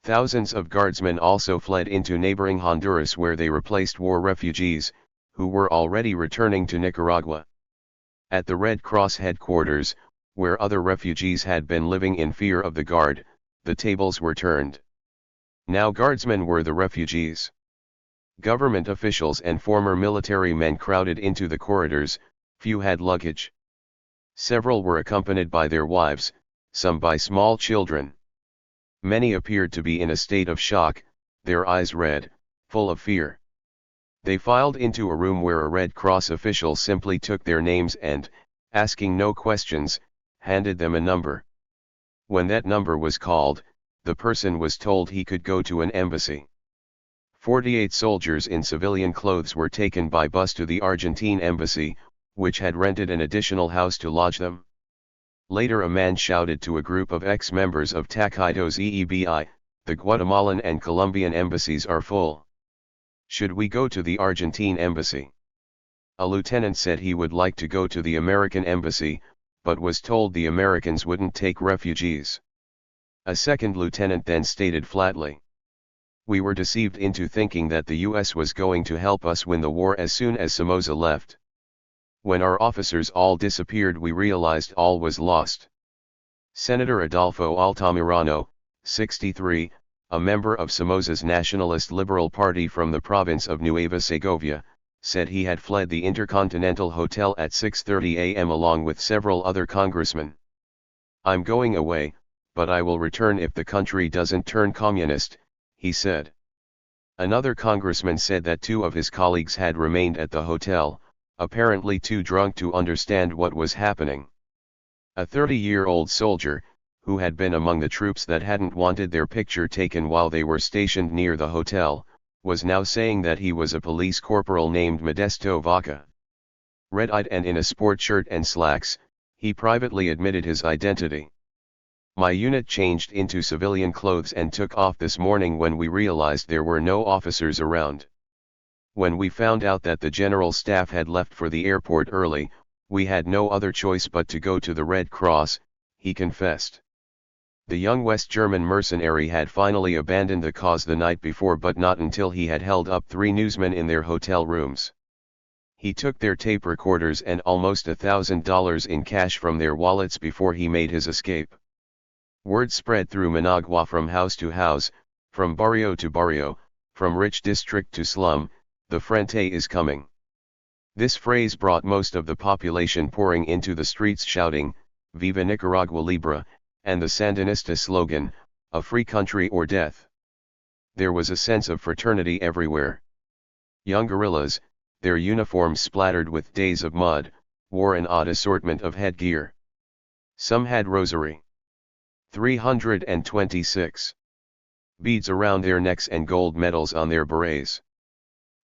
Thousands of guardsmen also fled into neighboring Honduras where they replaced war refugees, who were already returning to Nicaragua. At the Red Cross headquarters, where other refugees had been living in fear of the Guard, the tables were turned. Now guardsmen were the refugees. Government officials and former military men crowded into the corridors, few had luggage. Several were accompanied by their wives, some by small children. Many appeared to be in a state of shock, their eyes red, full of fear. They filed into a room where a Red Cross official simply took their names and, asking no questions, handed them a number. When that number was called, the person was told he could go to an embassy. 48 soldiers in civilian clothes were taken by bus to the Argentine embassy, which had rented an additional house to lodge them. Later a man shouted to a group of ex-members of Taquitos EEBI, the Guatemalan and Colombian embassies are full. Should we go to the Argentine embassy? A lieutenant said he would like to go to the American embassy, but was told the Americans wouldn't take refugees. A second lieutenant then stated flatly. We were deceived into thinking that the US was going to help us win the war as soon as Somoza left. When our officers all disappeared, we realized all was lost. Senator Adolfo Altamirano, 63, a member of Somoza's Nationalist Liberal Party from the province of Nueva Segovia, said he had fled the Intercontinental Hotel at 6:30 a.m. along with several other congressmen. I'm going away, but I will return if the country doesn't turn communist, he said. Another congressman said that two of his colleagues had remained at the hotel, apparently too drunk to understand what was happening. A 30-year-old soldier, who had been among the troops that hadn't wanted their picture taken while they were stationed near the hotel, was now saying that he was a police corporal named Modesto Vaca. Red-eyed and in a sport shirt and slacks, he privately admitted his identity. My unit changed into civilian clothes and took off this morning when we realized there were no officers around. When we found out that the general staff had left for the airport early, we had no other choice but to go to the Red Cross, he confessed. The young West German mercenary had finally abandoned the cause the night before, but not until he had held up 3 newsmen in their hotel rooms. He took their tape recorders and almost $1,000 in cash from their wallets before he made his escape. Word spread through Managua from house to house, from barrio to barrio, from rich district to slum, the Frente is coming. This phrase brought most of the population pouring into the streets shouting, Viva Nicaragua Libre, and the Sandinista slogan, a free country or death. There was a sense of fraternity everywhere. Young guerrillas, their uniforms splattered with days of mud, wore an odd assortment of headgear. Some had rosary. 326 beads around their necks and gold medals on their berets.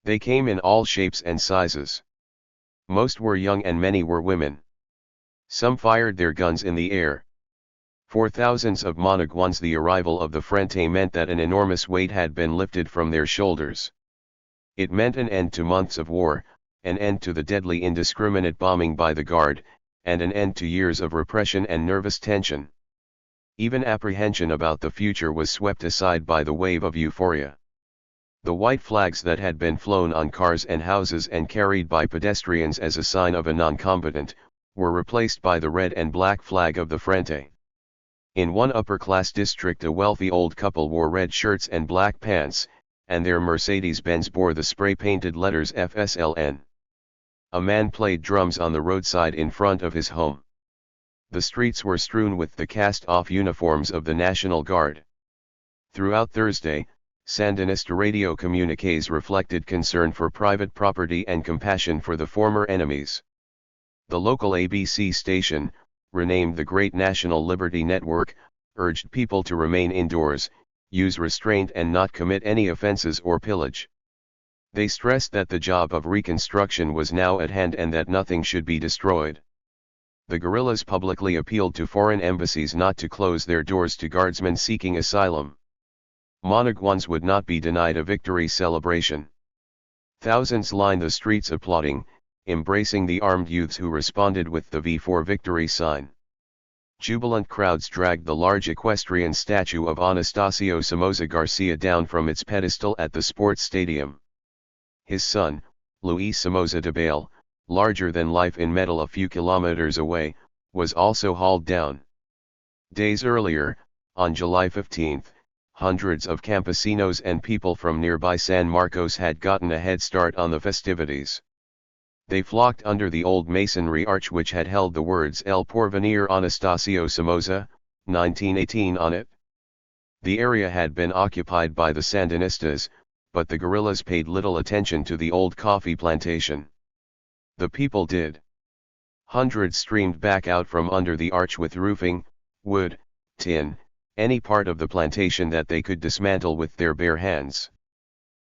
They came in all shapes and sizes. Most were young and many were women. Some fired their guns in the air. For thousands of Managuans, the arrival of the Frente meant that an enormous weight had been lifted from their shoulders. It meant an end to months of war, an end to the deadly indiscriminate bombing by the Guard, and an end to years of repression and nervous tension. Even apprehension about the future was swept aside by the wave of euphoria. The white flags that had been flown on cars and houses and carried by pedestrians as a sign of a non-combatant, were replaced by the red and black flag of the Frente. In one upper-class district, a wealthy old couple wore red shirts and black pants, and their Mercedes-Benz bore the spray-painted letters FSLN. A man played drums on the roadside in front of his home. The streets were strewn with the cast-off uniforms of the National Guard. Throughout Thursday, Sandinista radio communiques reflected concern for private property and compassion for the former enemies. The local ABC station, renamed the Great National Liberty Network, urged people to remain indoors, use restraint and not commit any offenses or pillage. They stressed that the job of reconstruction was now at hand and that nothing should be destroyed. The guerrillas publicly appealed to foreign embassies not to close their doors to guardsmen seeking asylum. Managuans would not be denied a victory celebration. Thousands lined the streets applauding, embracing the armed youths who responded with the V for Victory sign. Jubilant crowds dragged the large equestrian statue of Anastasio Somoza Garcia down from its pedestal at the sports stadium. His son, Luis Somoza de Bale, larger than life in metal a few kilometers away, was also hauled down. Days earlier, on July 15, hundreds of campesinos and people from nearby San Marcos had gotten a head start on the festivities. They flocked under the old masonry arch which had held the words El Porvenir Anastasio Somoza, 1918 on it. The area had been occupied by the Sandinistas, but the guerrillas paid little attention to the old coffee plantation. The people did. Hundreds streamed back out from under the arch with roofing, wood, tin, any part of the plantation that they could dismantle with their bare hands.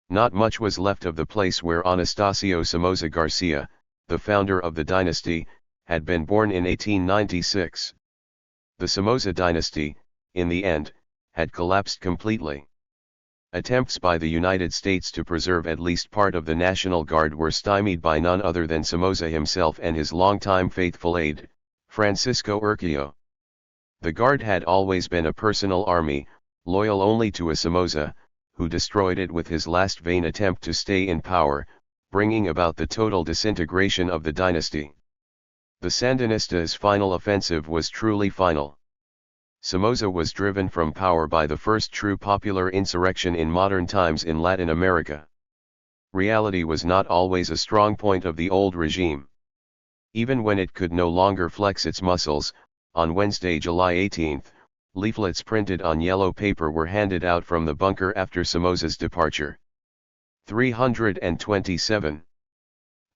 Not much was left of the place where Anastasio Somoza Garcia, the founder of the dynasty, had been born in 1896. The Somoza dynasty, in the end, had collapsed completely. Attempts by the United States to preserve at least part of the National Guard were stymied by none other than Somoza himself and his longtime faithful aide, Francisco Urquijo. The Guard had always been a personal army, loyal only to a Somoza, who destroyed it with his last vain attempt to stay in power, bringing about the total disintegration of the dynasty. The Sandinistas' final offensive was truly final. Somoza was driven from power by the first true popular insurrection in modern times in Latin America. Reality was not always a strong point of the old regime. Even when it could no longer flex its muscles, on Wednesday, July 18, leaflets printed on yellow paper were handed out from the bunker after Somoza's departure. 327.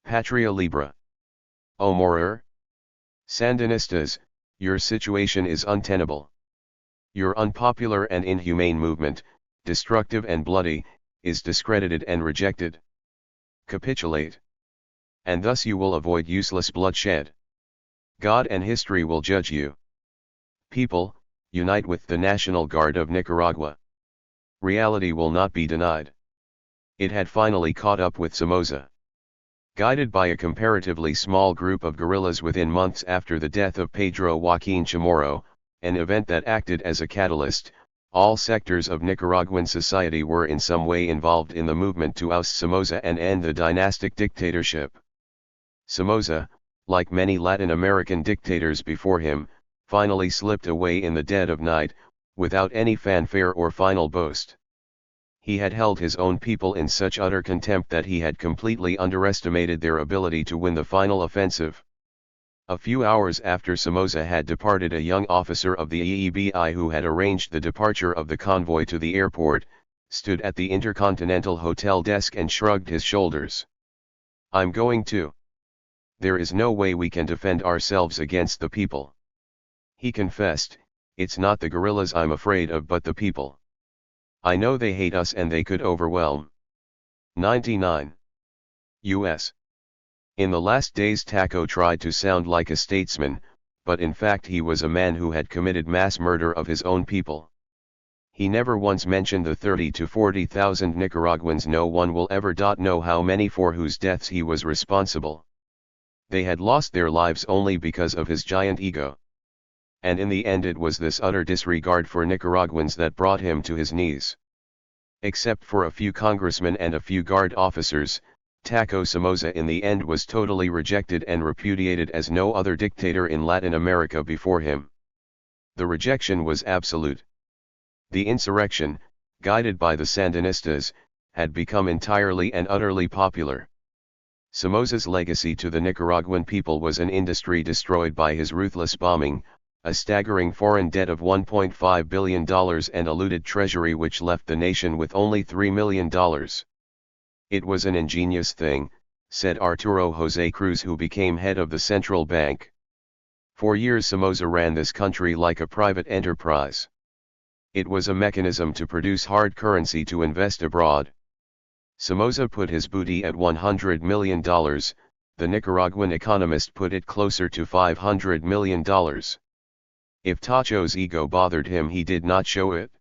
Patria Libre. O Morir! Sandinistas, your situation is untenable. Your unpopular and inhumane movement, destructive and bloody, is discredited and rejected. Capitulate. And thus you will avoid useless bloodshed. God and history will judge you. People, unite with the National Guard of Nicaragua. Reality will not be denied. It had finally caught up with Somoza. Guided by a comparatively small group of guerrillas within months after the death of Pedro Joaquin Chamorro, an event that acted as a catalyst, all sectors of Nicaraguan society were in some way involved in the movement to oust Somoza and end the dynastic dictatorship. Somoza, like many Latin American dictators before him, finally slipped away in the dead of night, without any fanfare or final boast. He had held his own people in such utter contempt that he had completely underestimated their ability to win the final offensive. A few hours after Somoza had departed, a young officer of the EEBI who had arranged the departure of the convoy to the airport, stood at the Intercontinental Hotel desk and shrugged his shoulders. "I'm going to. There is no way we can defend ourselves against the people." He confessed, "It's not the guerrillas I'm afraid of but the people. I know they hate us and they could overwhelm." 99. U.S. In the last days Taco tried to sound like a statesman, but in fact he was a man who had committed mass murder of his own people. He never once mentioned the 30 to 40,000 Nicaraguans, no one will ever know how many, for whose deaths he was responsible. They had lost their lives only because of his giant ego. And in the end it was this utter disregard for Nicaraguans that brought him to his knees. Except for a few congressmen and a few guard officers, Taco Somoza in the end was totally rejected and repudiated as no other dictator in Latin America before him. The rejection was absolute. The insurrection, guided by the Sandinistas, had become entirely and utterly popular. Somoza's legacy to the Nicaraguan people was an industry destroyed by his ruthless bombing, a staggering foreign debt of $1.5 billion and a looted treasury which left the nation with only $3 million. "It was an ingenious thing," said Arturo José Cruz, who became head of the central bank. "For years Somoza ran this country like a private enterprise. It was a mechanism to produce hard currency to invest abroad. Somoza put his booty at $100 million, the Nicaraguan economist put it closer to $500 million. If Tacho's ego bothered him, he did not show it.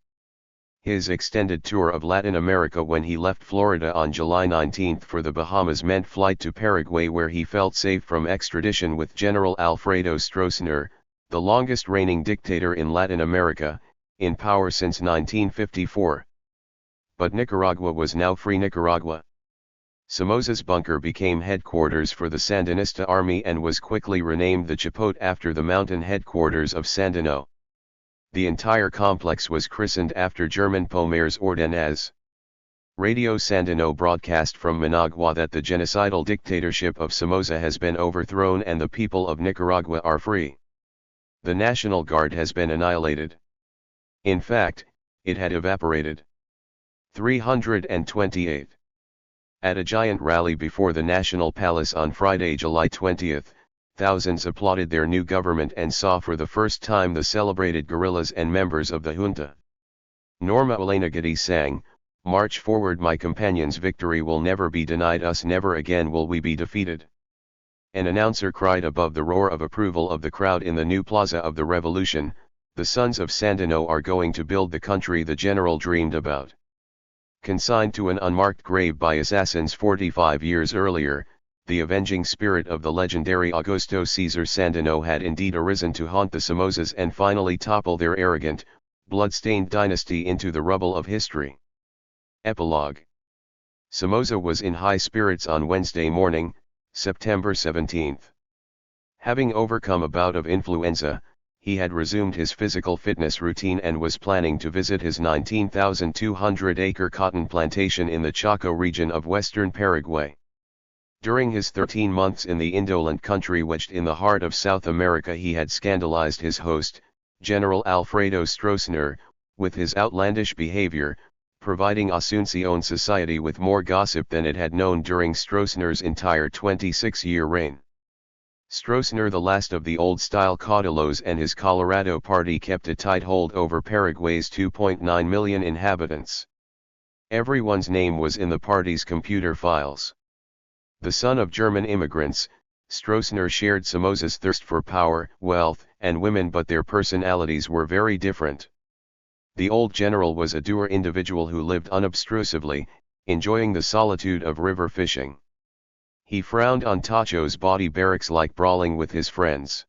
His extended tour of Latin America when he left Florida on July 19 for the Bahamas meant flight to Paraguay, where he felt safe from extradition with General Alfredo Stroessner, the longest reigning dictator in Latin America, in power since 1954. But Nicaragua was now free Nicaragua. Somoza's bunker became headquarters for the Sandinista army and was quickly renamed the Chipote after the mountain headquarters of Sandino. The entire complex was christened after German Pomers Ordenez. Radio Sandino broadcast from Managua that the genocidal dictatorship of Somoza has been overthrown and the people of Nicaragua are free. The National Guard has been annihilated. In fact, it had evaporated. 328. At a giant rally before the National Palace on Friday, July 20, thousands applauded their new government and saw for the first time the celebrated guerrillas and members of the junta. Norma Elena Gatti sang, "March forward my companions, victory will never be denied us, never again will we be defeated." An announcer cried above the roar of approval of the crowd in the new Plaza of the Revolution, "The sons of Sandino are going to build the country the general dreamed about." Consigned to an unmarked grave by assassins 45 years earlier, the avenging spirit of the legendary Augusto Caesar Sandino had indeed arisen to haunt the Somozas and finally topple their arrogant, blood-stained dynasty into the rubble of history. Epilogue. Somoza was in high spirits on Wednesday morning, September 17. Having overcome a bout of influenza, he had resumed his physical fitness routine and was planning to visit his 19,200-acre cotton plantation in the Chaco region of western Paraguay. During his 13 months in the indolent country wedged in the heart of South America, he had scandalized his host, General Alfredo Stroessner, with his outlandish behavior, providing Asunción society with more gossip than it had known during Stroessner's entire 26-year reign. Stroessner, the last of the old-style caudillos, and his Colorado party kept a tight hold over Paraguay's 2.9 million inhabitants. Everyone's name was in the party's computer files. The son of German immigrants, Stroessner shared Somoza's thirst for power, wealth, and women, but their personalities were very different. The old general was a dour individual who lived unobtrusively, enjoying the solitude of river fishing. He frowned on Tacho's body barracks like brawling with his friends.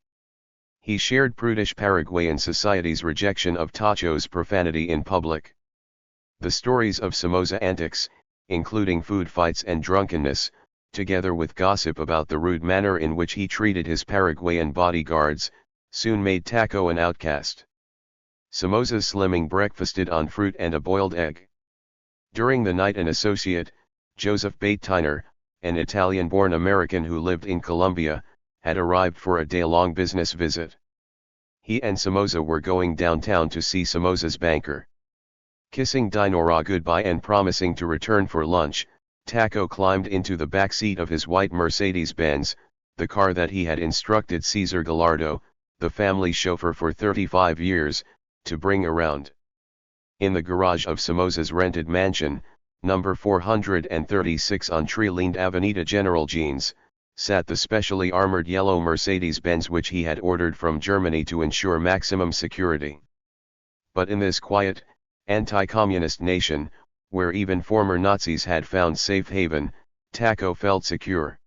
He shared prudish Paraguayan society's rejection of Tacho's profanity in public. The stories of Somoza antics, including food fights and drunkenness, together with gossip about the rude manner in which he treated his Paraguayan bodyguards, soon made Tacho an outcast. Somoza slimming breakfasted on fruit and a boiled egg. During the night, an associate, Joseph Baetiner, an Italian-born American who lived in Colombia, had arrived for a day-long business visit. He and Somoza were going downtown to see Somoza's banker. Kissing Dinora goodbye and promising to return for lunch, Tacho climbed into the back seat of his white Mercedes-Benz, the car that he had instructed Cesar Gallardo, the family chauffeur for 35 years, to bring around. In the garage of Somoza's rented mansion, number 436 on tree-lined Avenida General Jeans, sat the specially armored yellow Mercedes-Benz which he had ordered from Germany to ensure maximum security. But in this quiet, anti-communist nation, where even former Nazis had found safe haven, Tacho felt secure.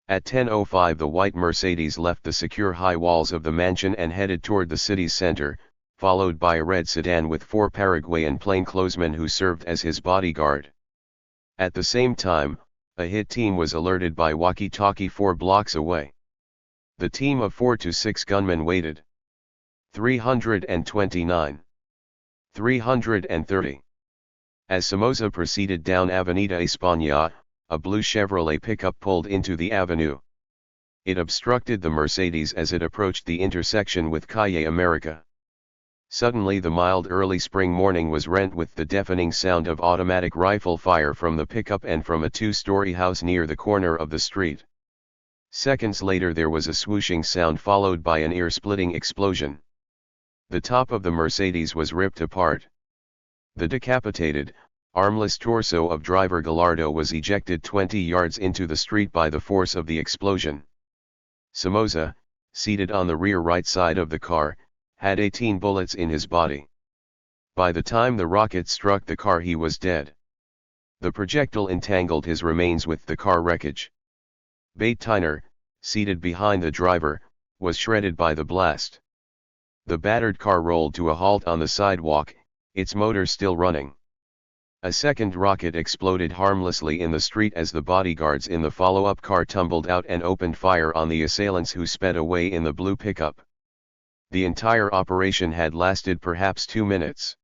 At 10:05 the white Mercedes left the secure high walls of the mansion and headed toward the city's center, followed by a red sedan with 4 Paraguayan plainclothesmen who served as his bodyguard. At the same time, a hit team was alerted by walkie-talkie 4 blocks away. The team of 4 to 6 gunmen waited. 329. 330. As Somoza proceeded down Avenida España, a blue Chevrolet pickup pulled into the avenue. It obstructed the Mercedes as it approached the intersection with Calle America. Suddenly the mild early spring morning was rent with the deafening sound of automatic rifle fire from the pickup and from a 2-story house near the corner of the street. Seconds later there was a swooshing sound followed by an ear-splitting explosion. The top of the Mercedes was ripped apart. The decapitated, armless torso of driver Gallardo was ejected 20 yards into the street by the force of the explosion. Somoza, seated on the rear right side of the car, had 18 bullets in his body. By the time the rocket struck the car he was dead. The projectile entangled his remains with the car wreckage. Baetiner, seated behind the driver, was shredded by the blast. The battered car rolled to a halt on the sidewalk, its motor still running. A second rocket exploded harmlessly in the street as the bodyguards in the follow-up car tumbled out and opened fire on the assailants who sped away in the blue pickup. The entire operation had lasted perhaps 2 minutes.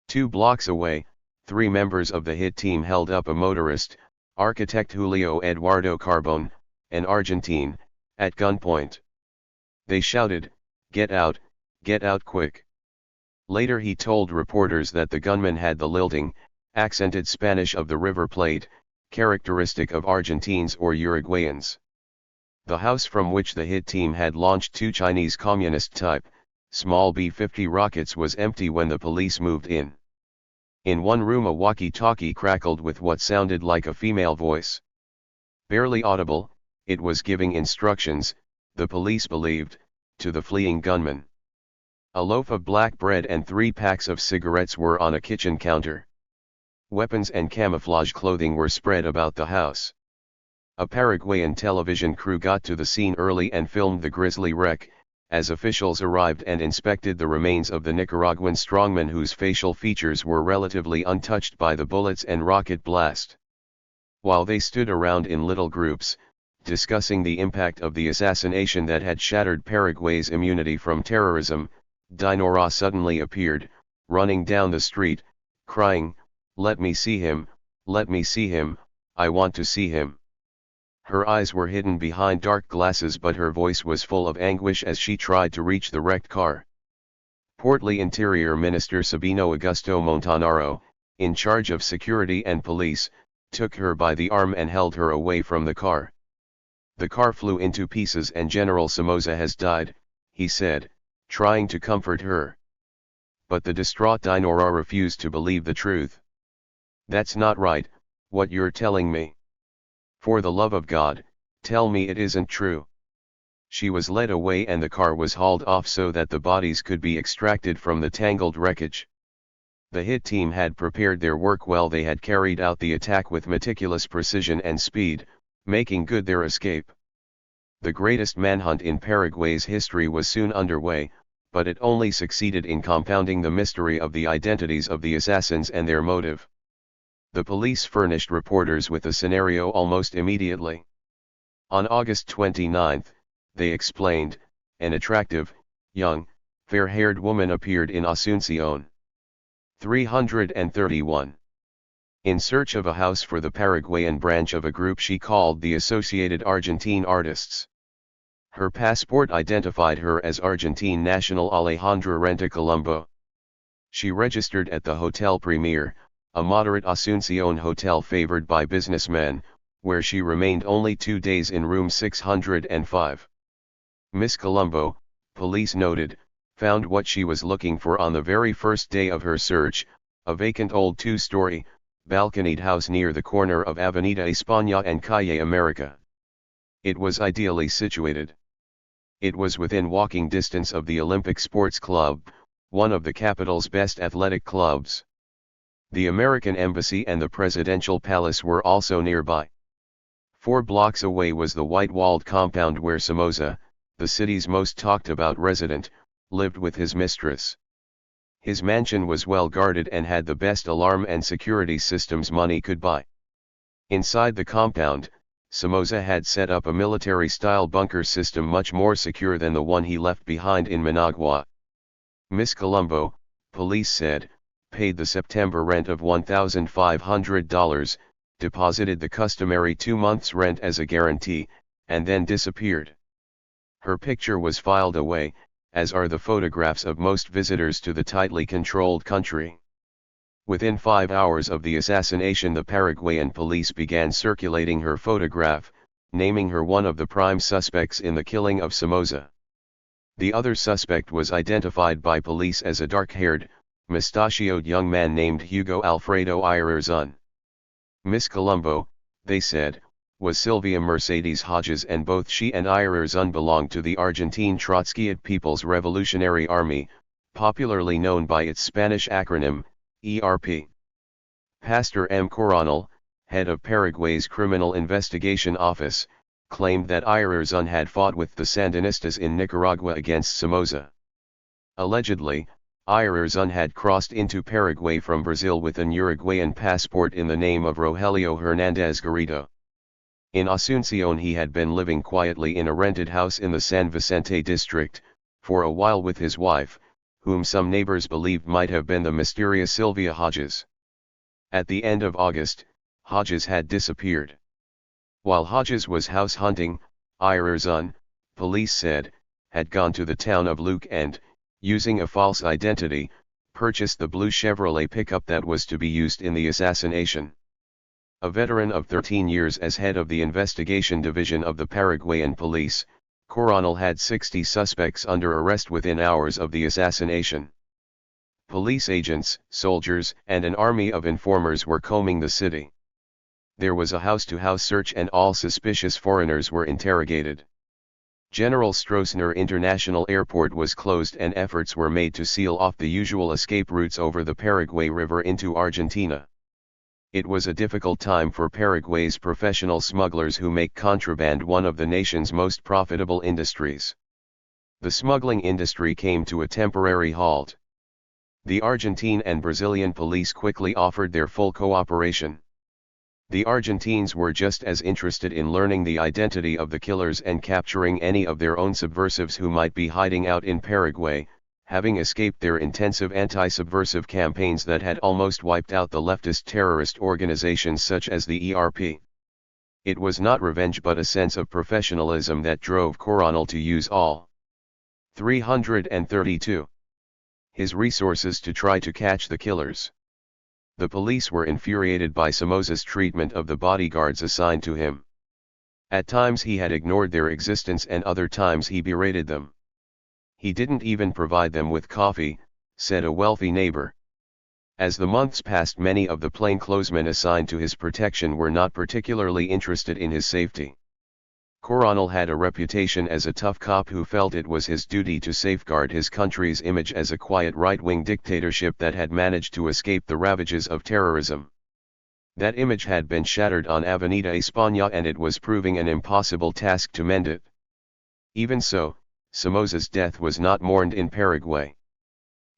2 blocks away, 3 members of the hit team held up a motorist, architect Julio Eduardo Carbone, an Argentine, at gunpoint. They shouted, get out quick." Later he told reporters that the gunman had the lilting, accented Spanish of the River Plate, characteristic of Argentines or Uruguayans. The house from which the hit team had launched 2 Chinese communist-type, small B-50 rockets was empty when the police moved in. In one room a walkie-talkie crackled with what sounded like a female voice. Barely audible, it was giving instructions, the police believed, to the fleeing gunman. A loaf of black bread and 3 packs of cigarettes were on a kitchen counter. Weapons and camouflage clothing were spread about the house. A Paraguayan television crew got to the scene early and filmed the grisly wreck, as officials arrived and inspected the remains of the Nicaraguan strongman whose facial features were relatively untouched by the bullets and rocket blast. While they stood around in little groups, discussing the impact of the assassination that had shattered Paraguay's immunity from terrorism, Dinorah suddenly appeared, running down the street, crying, "Let me see him, let me see him, I want to see him." Her eyes were hidden behind dark glasses, but her voice was full of anguish as she tried to reach the wrecked car. Portly Interior Minister Sabino Augusto Montanaro, in charge of security and police, took her by the arm and held her away from the car. "The car flew into pieces and General Somoza has died," he said, trying to comfort her. But the distraught Dinorah refused to believe the truth. "That's not right, what you're telling me. For the love of God, tell me it isn't true." She was led away and the car was hauled off so that the bodies could be extracted from the tangled wreckage. The hit team had prepared their work well. They had carried out the attack with meticulous precision and speed, making good their escape. The greatest manhunt in Paraguay's history was soon underway, but it only succeeded in compounding the mystery of the identities of the assassins and their motive. The police furnished reporters with a scenario almost immediately. On August 29, they explained, an attractive, young, fair-haired woman appeared in Asunción. 331. In search of a house for the Paraguayan branch of a group she called the Associated Argentine Artists. Her passport identified her as Argentine national Alejandra Renta Colombo. She registered at the Hotel Premier, a moderate Asunción hotel favored by businessmen, where she remained only 2 days in room 605. Miss Colombo, police noted, found what she was looking for on the very first day of her search, a vacant old 2-story, balconied house near the corner of Avenida España and Calle America. It was ideally situated. It was within walking distance of the Olympic Sports Club, one of the capital's best athletic clubs. The American Embassy and the Presidential Palace were also nearby. 4 blocks away was the white-walled compound where Somoza, the city's most talked-about resident, lived with his mistress. His mansion was well guarded and had the best alarm and security systems money could buy. Inside the compound, Somoza had set up a military-style bunker system much more secure than the one he left behind in Managua. Miss Colombo, police said, paid the September rent of $1,500, deposited the customary 2 months' rent as a guarantee, and then disappeared. Her picture was filed away, as are the photographs of most visitors to the tightly controlled country. Within 5 hours of the assassination, the Paraguayan police began circulating her photograph, naming her one of the prime suspects in the killing of Somoza. The other suspect was identified by police as a dark-haired, mustachioed young man named Hugo Alfredo Irerzun. Miss Colombo, they said, was Sylvia Mercedes Hodges, and both she and Irerzun belonged to the Argentine Trotskyist People's Revolutionary Army, popularly known by its Spanish acronym, ERP. Pastor M. Coronel, head of Paraguay's Criminal Investigation Office, claimed that Irerzun had fought with the Sandinistas in Nicaragua against Somoza. Allegedly, Irerzun had crossed into Paraguay from Brazil with an Uruguayan passport in the name of Rogelio Hernández Garrido. In Asunción he had been living quietly in a rented house in the San Vicente district, for a while with his wife, whom some neighbors believed might have been the mysterious Sylvia Hodges. At the end of August, Hodges had disappeared. While Hodges was house hunting, Irerzun, police said, had gone to the town of Luque and, using a false identity, purchased the blue Chevrolet pickup that was to be used in the assassination. A veteran of 13 years as head of the investigation division of the Paraguayan police, Coronel had 60 suspects under arrest within hours of the assassination. Police agents, soldiers, and an army of informers were combing the city. There was a house-to-house search and all suspicious foreigners were interrogated. General Stroessner International Airport was closed and efforts were made to seal off the usual escape routes over the Paraguay River into Argentina. It was a difficult time for Paraguay's professional smugglers who make contraband one of the nation's most profitable industries. The smuggling industry came to a temporary halt. The Argentine and Brazilian police quickly offered their full cooperation. The Argentines were just as interested in learning the identity of the killers and capturing any of their own subversives who might be hiding out in Paraguay, having escaped their intensive anti-subversive campaigns that had almost wiped out the leftist terrorist organizations such as the ERP. It was not revenge but a sense of professionalism that drove Coronel to use all 332 his resources to try to catch the killers. The police were infuriated by Somoza's treatment of the bodyguards assigned to him. At times he had ignored their existence and other times he berated them. He didn't even provide them with coffee, said a wealthy neighbor. As the months passed, many of the plainclothesmen assigned to his protection were not particularly interested in his safety. Coronel had a reputation as a tough cop who felt it was his duty to safeguard his country's image as a quiet right-wing dictatorship that had managed to escape the ravages of terrorism. That image had been shattered on Avenida España and it was proving an impossible task to mend it. Even so, Somoza's death was not mourned in Paraguay.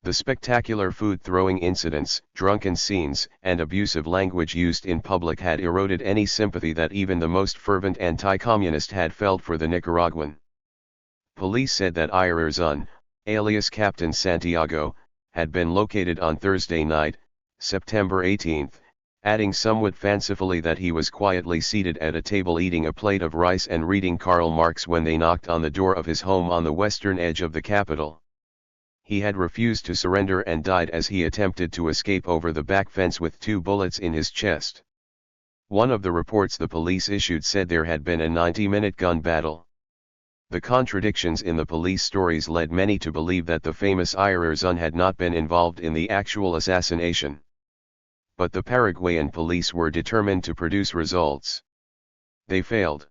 The spectacular food-throwing incidents, drunken scenes, and abusive language used in public had eroded any sympathy that even the most fervent anti-communist had felt for the Nicaraguan. Police said that Irizun, alias Captain Santiago, had been located on Thursday night, September 18, adding somewhat fancifully that he was quietly seated at a table eating a plate of rice and reading Karl Marx when they knocked on the door of his home on the western edge of the capital. He had refused to surrender and died as he attempted to escape over the back fence with 2 bullets in his chest. One of the reports the police issued said there had been a 90-minute gun battle. The contradictions in the police stories led many to believe that the famous Irizun had not been involved in the actual assassination. But the Paraguayan police were determined to produce results. They failed.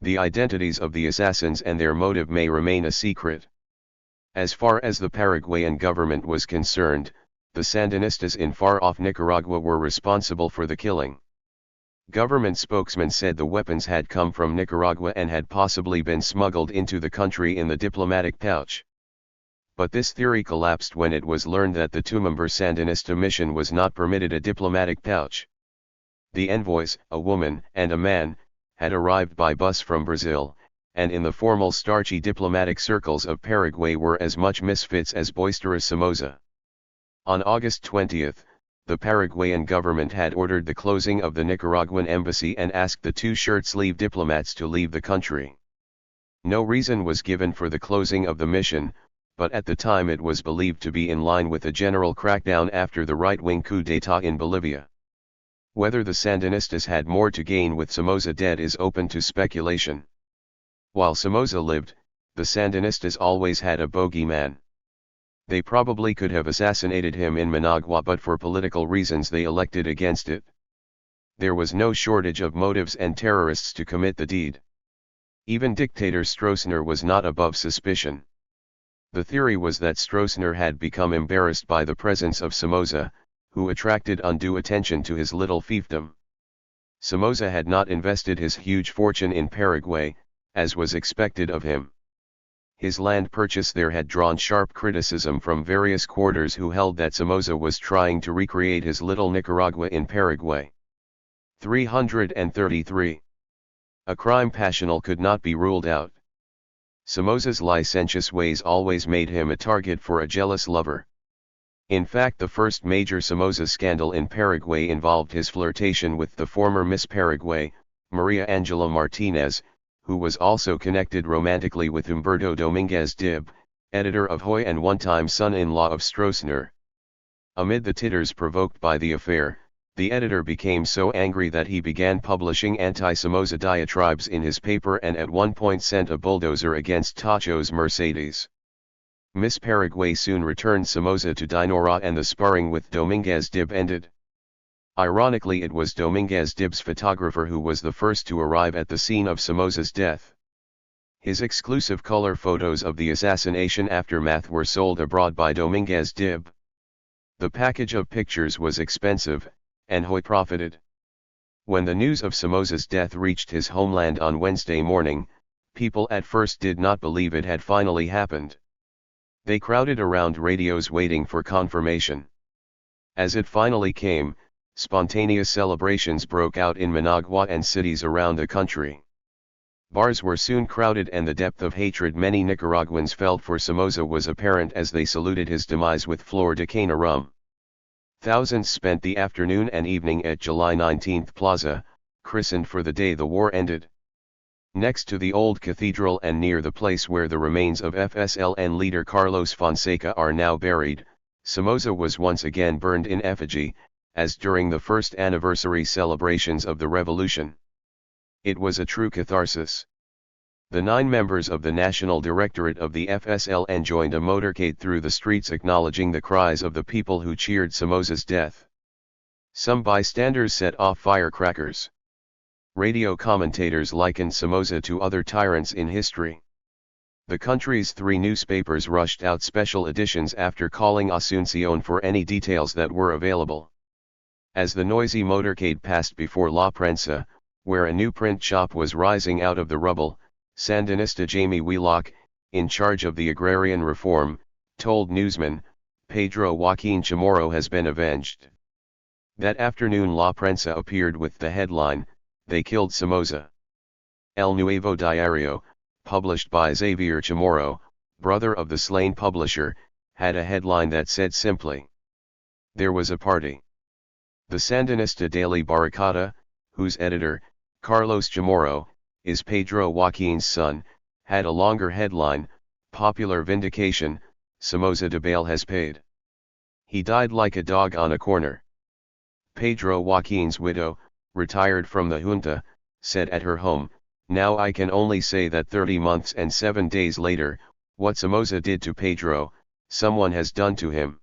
The identities of the assassins and their motive may remain a secret. As far as the Paraguayan government was concerned, the Sandinistas in far-off Nicaragua were responsible for the killing. Government spokesmen said the weapons had come from Nicaragua and had possibly been smuggled into the country in the diplomatic pouch. But this theory collapsed when it was learned that the 2-member Sandinista mission was not permitted a diplomatic pouch. The envoys, a woman and a man, had arrived by bus from Brazil, and in the formal starchy diplomatic circles of Paraguay were as much misfits as boisterous Somoza. On August 20, the Paraguayan government had ordered the closing of the Nicaraguan embassy and asked the 2 shirt-sleeve diplomats to leave the country. No reason was given for the closing of the mission, but at the time it was believed to be in line with a general crackdown after the right-wing coup d'état in Bolivia. Whether the Sandinistas had more to gain with Somoza dead is open to speculation. While Somoza lived, the Sandinistas always had a bogeyman. They probably could have assassinated him in Managua, but for political reasons they elected against it. There was no shortage of motives and terrorists to commit the deed. Even dictator Stroessner was not above suspicion. The theory was that Stroessner had become embarrassed by the presence of Somoza, who attracted undue attention to his little fiefdom. Somoza had not invested his huge fortune in Paraguay, as was expected of him. His land purchase there had drawn sharp criticism from various quarters who held that Somoza was trying to recreate his little Nicaragua in Paraguay. 333. A crime passional could not be ruled out. Somoza's licentious ways always made him a target for a jealous lover. In fact, the first major Somoza scandal in Paraguay involved his flirtation with the former Miss Paraguay, Maria Angela Martinez, who was also connected romantically with Humberto Dominguez Dib, editor of Hoy and one-time son-in-law of Stroessner. Amid the titters provoked by the affair, the editor became so angry that he began publishing anti-Somoza diatribes in his paper and at one point sent a bulldozer against Tacho's Mercedes. Miss Paraguay soon returned Somoza to Dinora and the sparring with Dominguez Dib ended. Ironically, it was Dominguez Dib's photographer who was the first to arrive at the scene of Somoza's death. His exclusive color photos of the assassination aftermath were sold abroad by Dominguez Dib. The package of pictures was expensive, and Hoy profited. When the news of Somoza's death reached his homeland on Wednesday morning, people at first did not believe it had finally happened. They crowded around radios waiting for confirmation. As it finally came, spontaneous celebrations broke out in Managua and cities around the country. Bars were soon crowded and the depth of hatred many Nicaraguans felt for Somoza was apparent as they saluted his demise with Flor de Cana rum. Thousands spent the afternoon and evening at July 19 Plaza, christened for the day the war ended. Next to the old cathedral and near the place where the remains of FSLN leader Carlos Fonseca are now buried, Somoza was once again burned in effigy, as during the first anniversary celebrations of the revolution. It was a true catharsis. The 9 members of the National Directorate of the FSLN joined a motorcade through the streets acknowledging the cries of the people who cheered Somoza's death. Some bystanders set off firecrackers. Radio commentators likened Somoza to other tyrants in history. The country's 3 newspapers rushed out special editions after calling Asuncion for any details that were available. As the noisy motorcade passed before La Prensa, where a new print shop was rising out of the rubble, Sandinista Jamie Wheelock, in charge of the agrarian reform, told newsmen, Pedro Joaquin Chamorro has been avenged. That afternoon La Prensa appeared with the headline, They killed Somoza. El Nuevo Diario, published by Xavier Chamorro, brother of the slain publisher, had a headline that said simply, There was a party. The Sandinista daily Barricada, whose editor, Carlos Chamorro, is Pedro Joaquin's son, had a longer headline, Popular Vindication, Somoza de bail has paid. He died like a dog on a corner. Pedro Joaquin's widow, retired from the junta, said at her home, Now I can only say that 30 months and 7 days later, what Somoza did to Pedro, someone has done to him.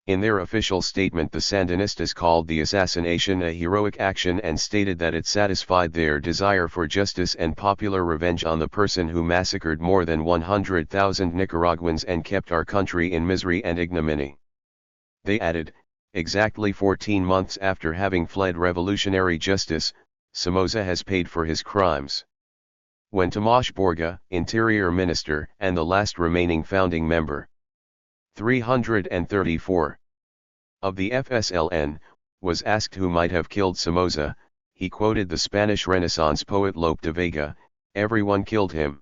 In their official statement the Sandinistas called the assassination a heroic action and stated that it satisfied their desire for justice and popular revenge on the person who massacred more than 100,000 Nicaraguans and kept our country in misery and ignominy. They added, exactly 14 months after having fled revolutionary justice, Somoza has paid for his crimes. When Tomas Borga, Interior Minister and the last remaining founding member, 334 of the FSLN, was asked who might have killed Somoza, he quoted the Spanish Renaissance poet Lope de Vega, everyone killed him.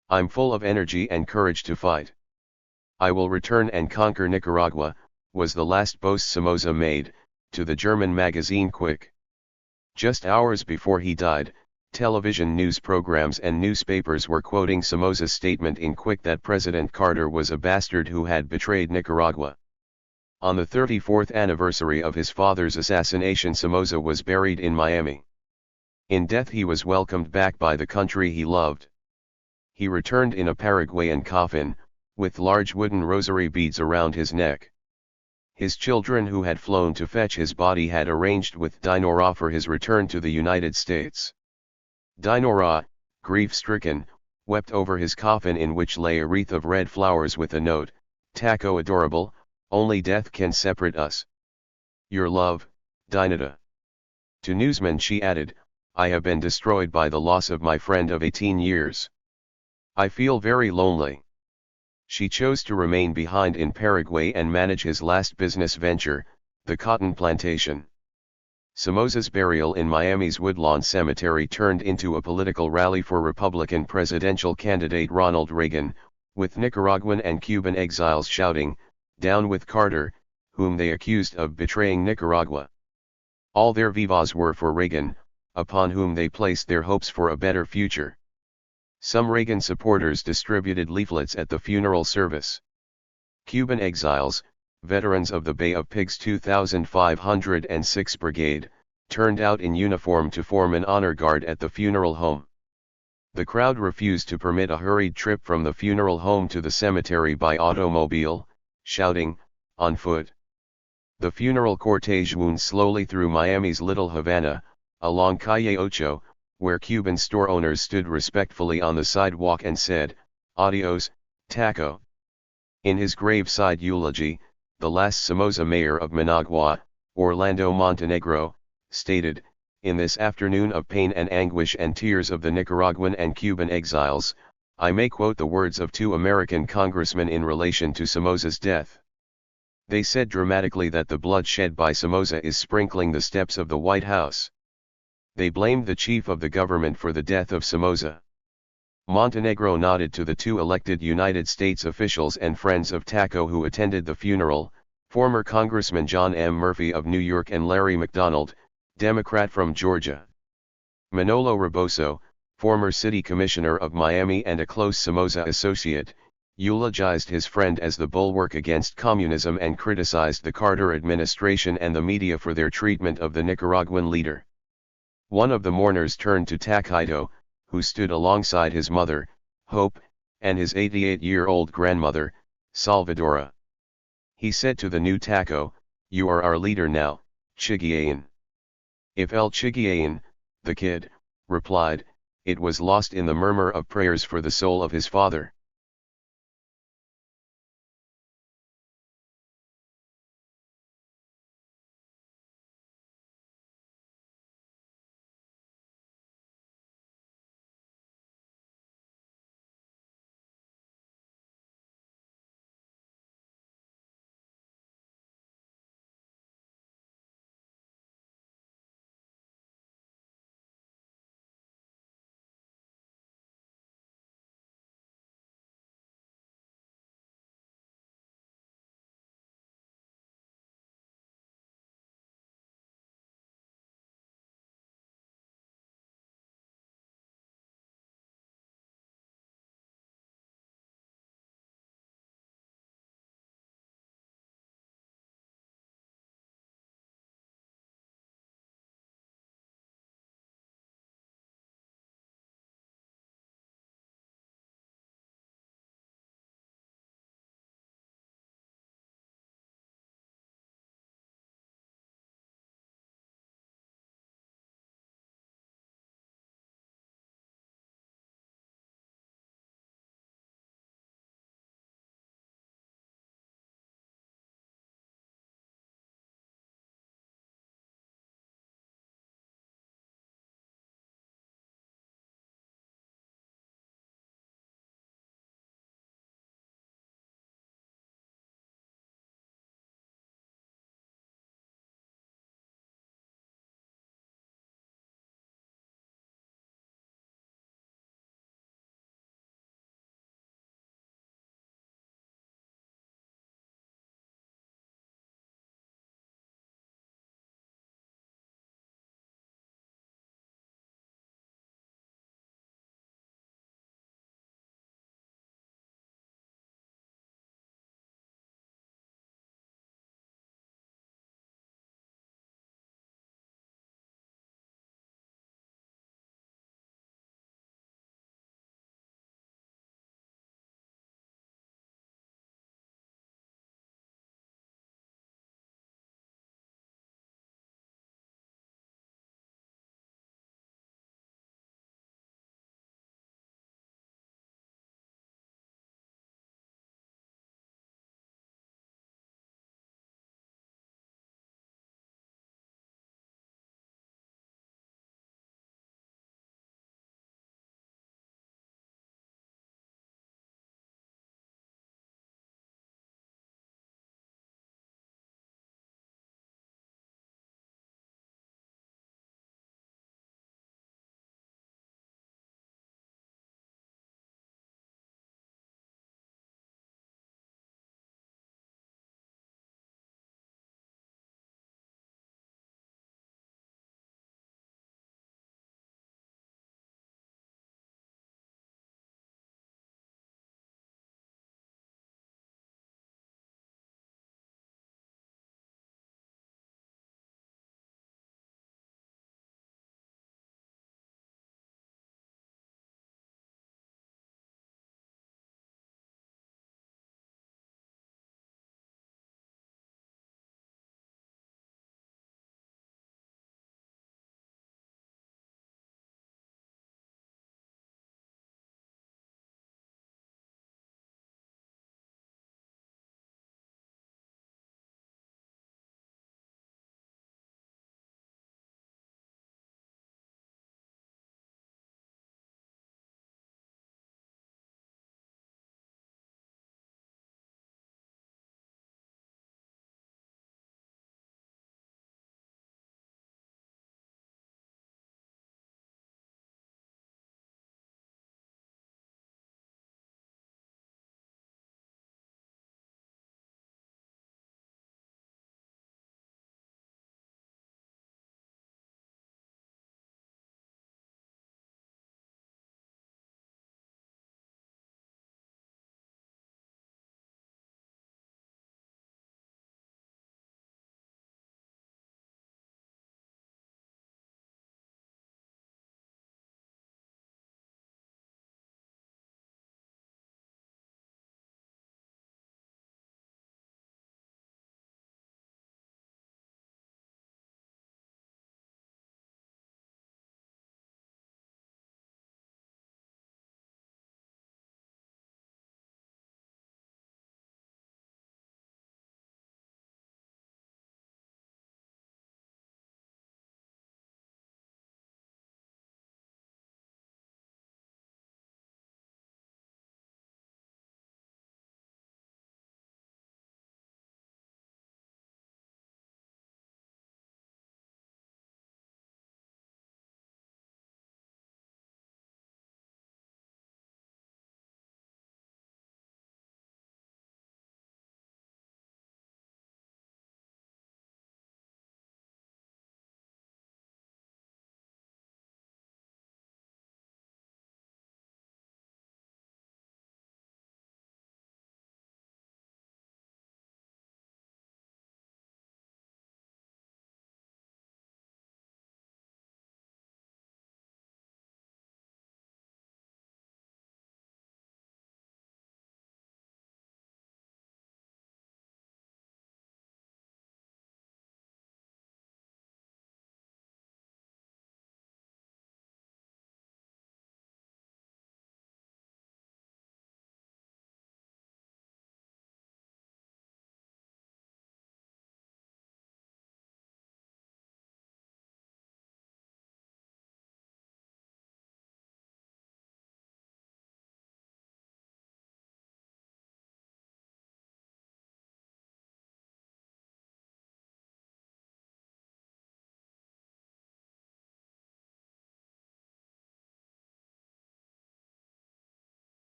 I'm full of energy and courage to fight. I will return and conquer Nicaragua, was the last boast Somoza made, to the German magazine Quick. Just hours before he died, television news programs and newspapers were quoting Somoza's statement in Quick that President Carter was a bastard who had betrayed Nicaragua. On the 34th anniversary of his father's assassination, Somoza was buried in Miami. In death he was welcomed back by the country he loved. He returned in a Paraguayan coffin, with large wooden rosary beads around his neck. His children who had flown to fetch his body had arranged with Diederich for his return to the United States. Diederich, grief-stricken, wept over his coffin in which lay a wreath of red flowers with a note, Taco adorable, only death can separate us. Your love, Dinah. To newsmen she added, I have been destroyed by the loss of my friend of 18 years. I feel very lonely. She chose to remain behind in Paraguay and manage his last business venture, the cotton plantation. Somoza's burial in Miami's Woodlawn Cemetery turned into a political rally for Republican presidential candidate Ronald Reagan, with Nicaraguan and Cuban exiles shouting, Down with Carter, whom they accused of betraying Nicaragua. All their vivas were for Reagan, upon whom they placed their hopes for a better future. Some Reagan supporters distributed leaflets at the funeral service. Cuban exiles, veterans of the Bay of Pigs 2506 Brigade, turned out in uniform to form an honor guard at the funeral home. The crowd refused to permit a hurried trip from the funeral home to the cemetery by automobile, shouting, on foot. The funeral cortege wound slowly through Miami's Little Havana, along Calle Ocho, where Cuban store owners stood respectfully on the sidewalk and said, Adios, Taco. In his graveside eulogy, the last Somoza mayor of Managua, Orlando Montenegro, stated, "In this afternoon of pain and anguish and tears of the Nicaraguan and Cuban exiles, I may quote the words of two American congressmen in relation to Somoza's death. They said dramatically that the blood shed by Somoza is sprinkling the steps of the White House. They blamed the chief of the government for the death of Somoza." Montenegro nodded to the two elected United States officials and friends of TACO who attended the funeral, former Congressman John M. Murphy of New York and Larry McDonald, Democrat from Georgia. Manolo Rebozo, former city commissioner of Miami and a close Somoza associate, eulogized his friend as the bulwark against communism and criticized the Carter administration and the media for their treatment of the Nicaraguan leader. One of the mourners turned to Taquito, who stood alongside his mother, Hope, and his 88-year-old grandmother, Salvadora. He said to the new Taco, "You are our leader now, Chiguayan." "If El Chiguayan," the kid, replied, "it was lost in the murmur of prayers for the soul of his father."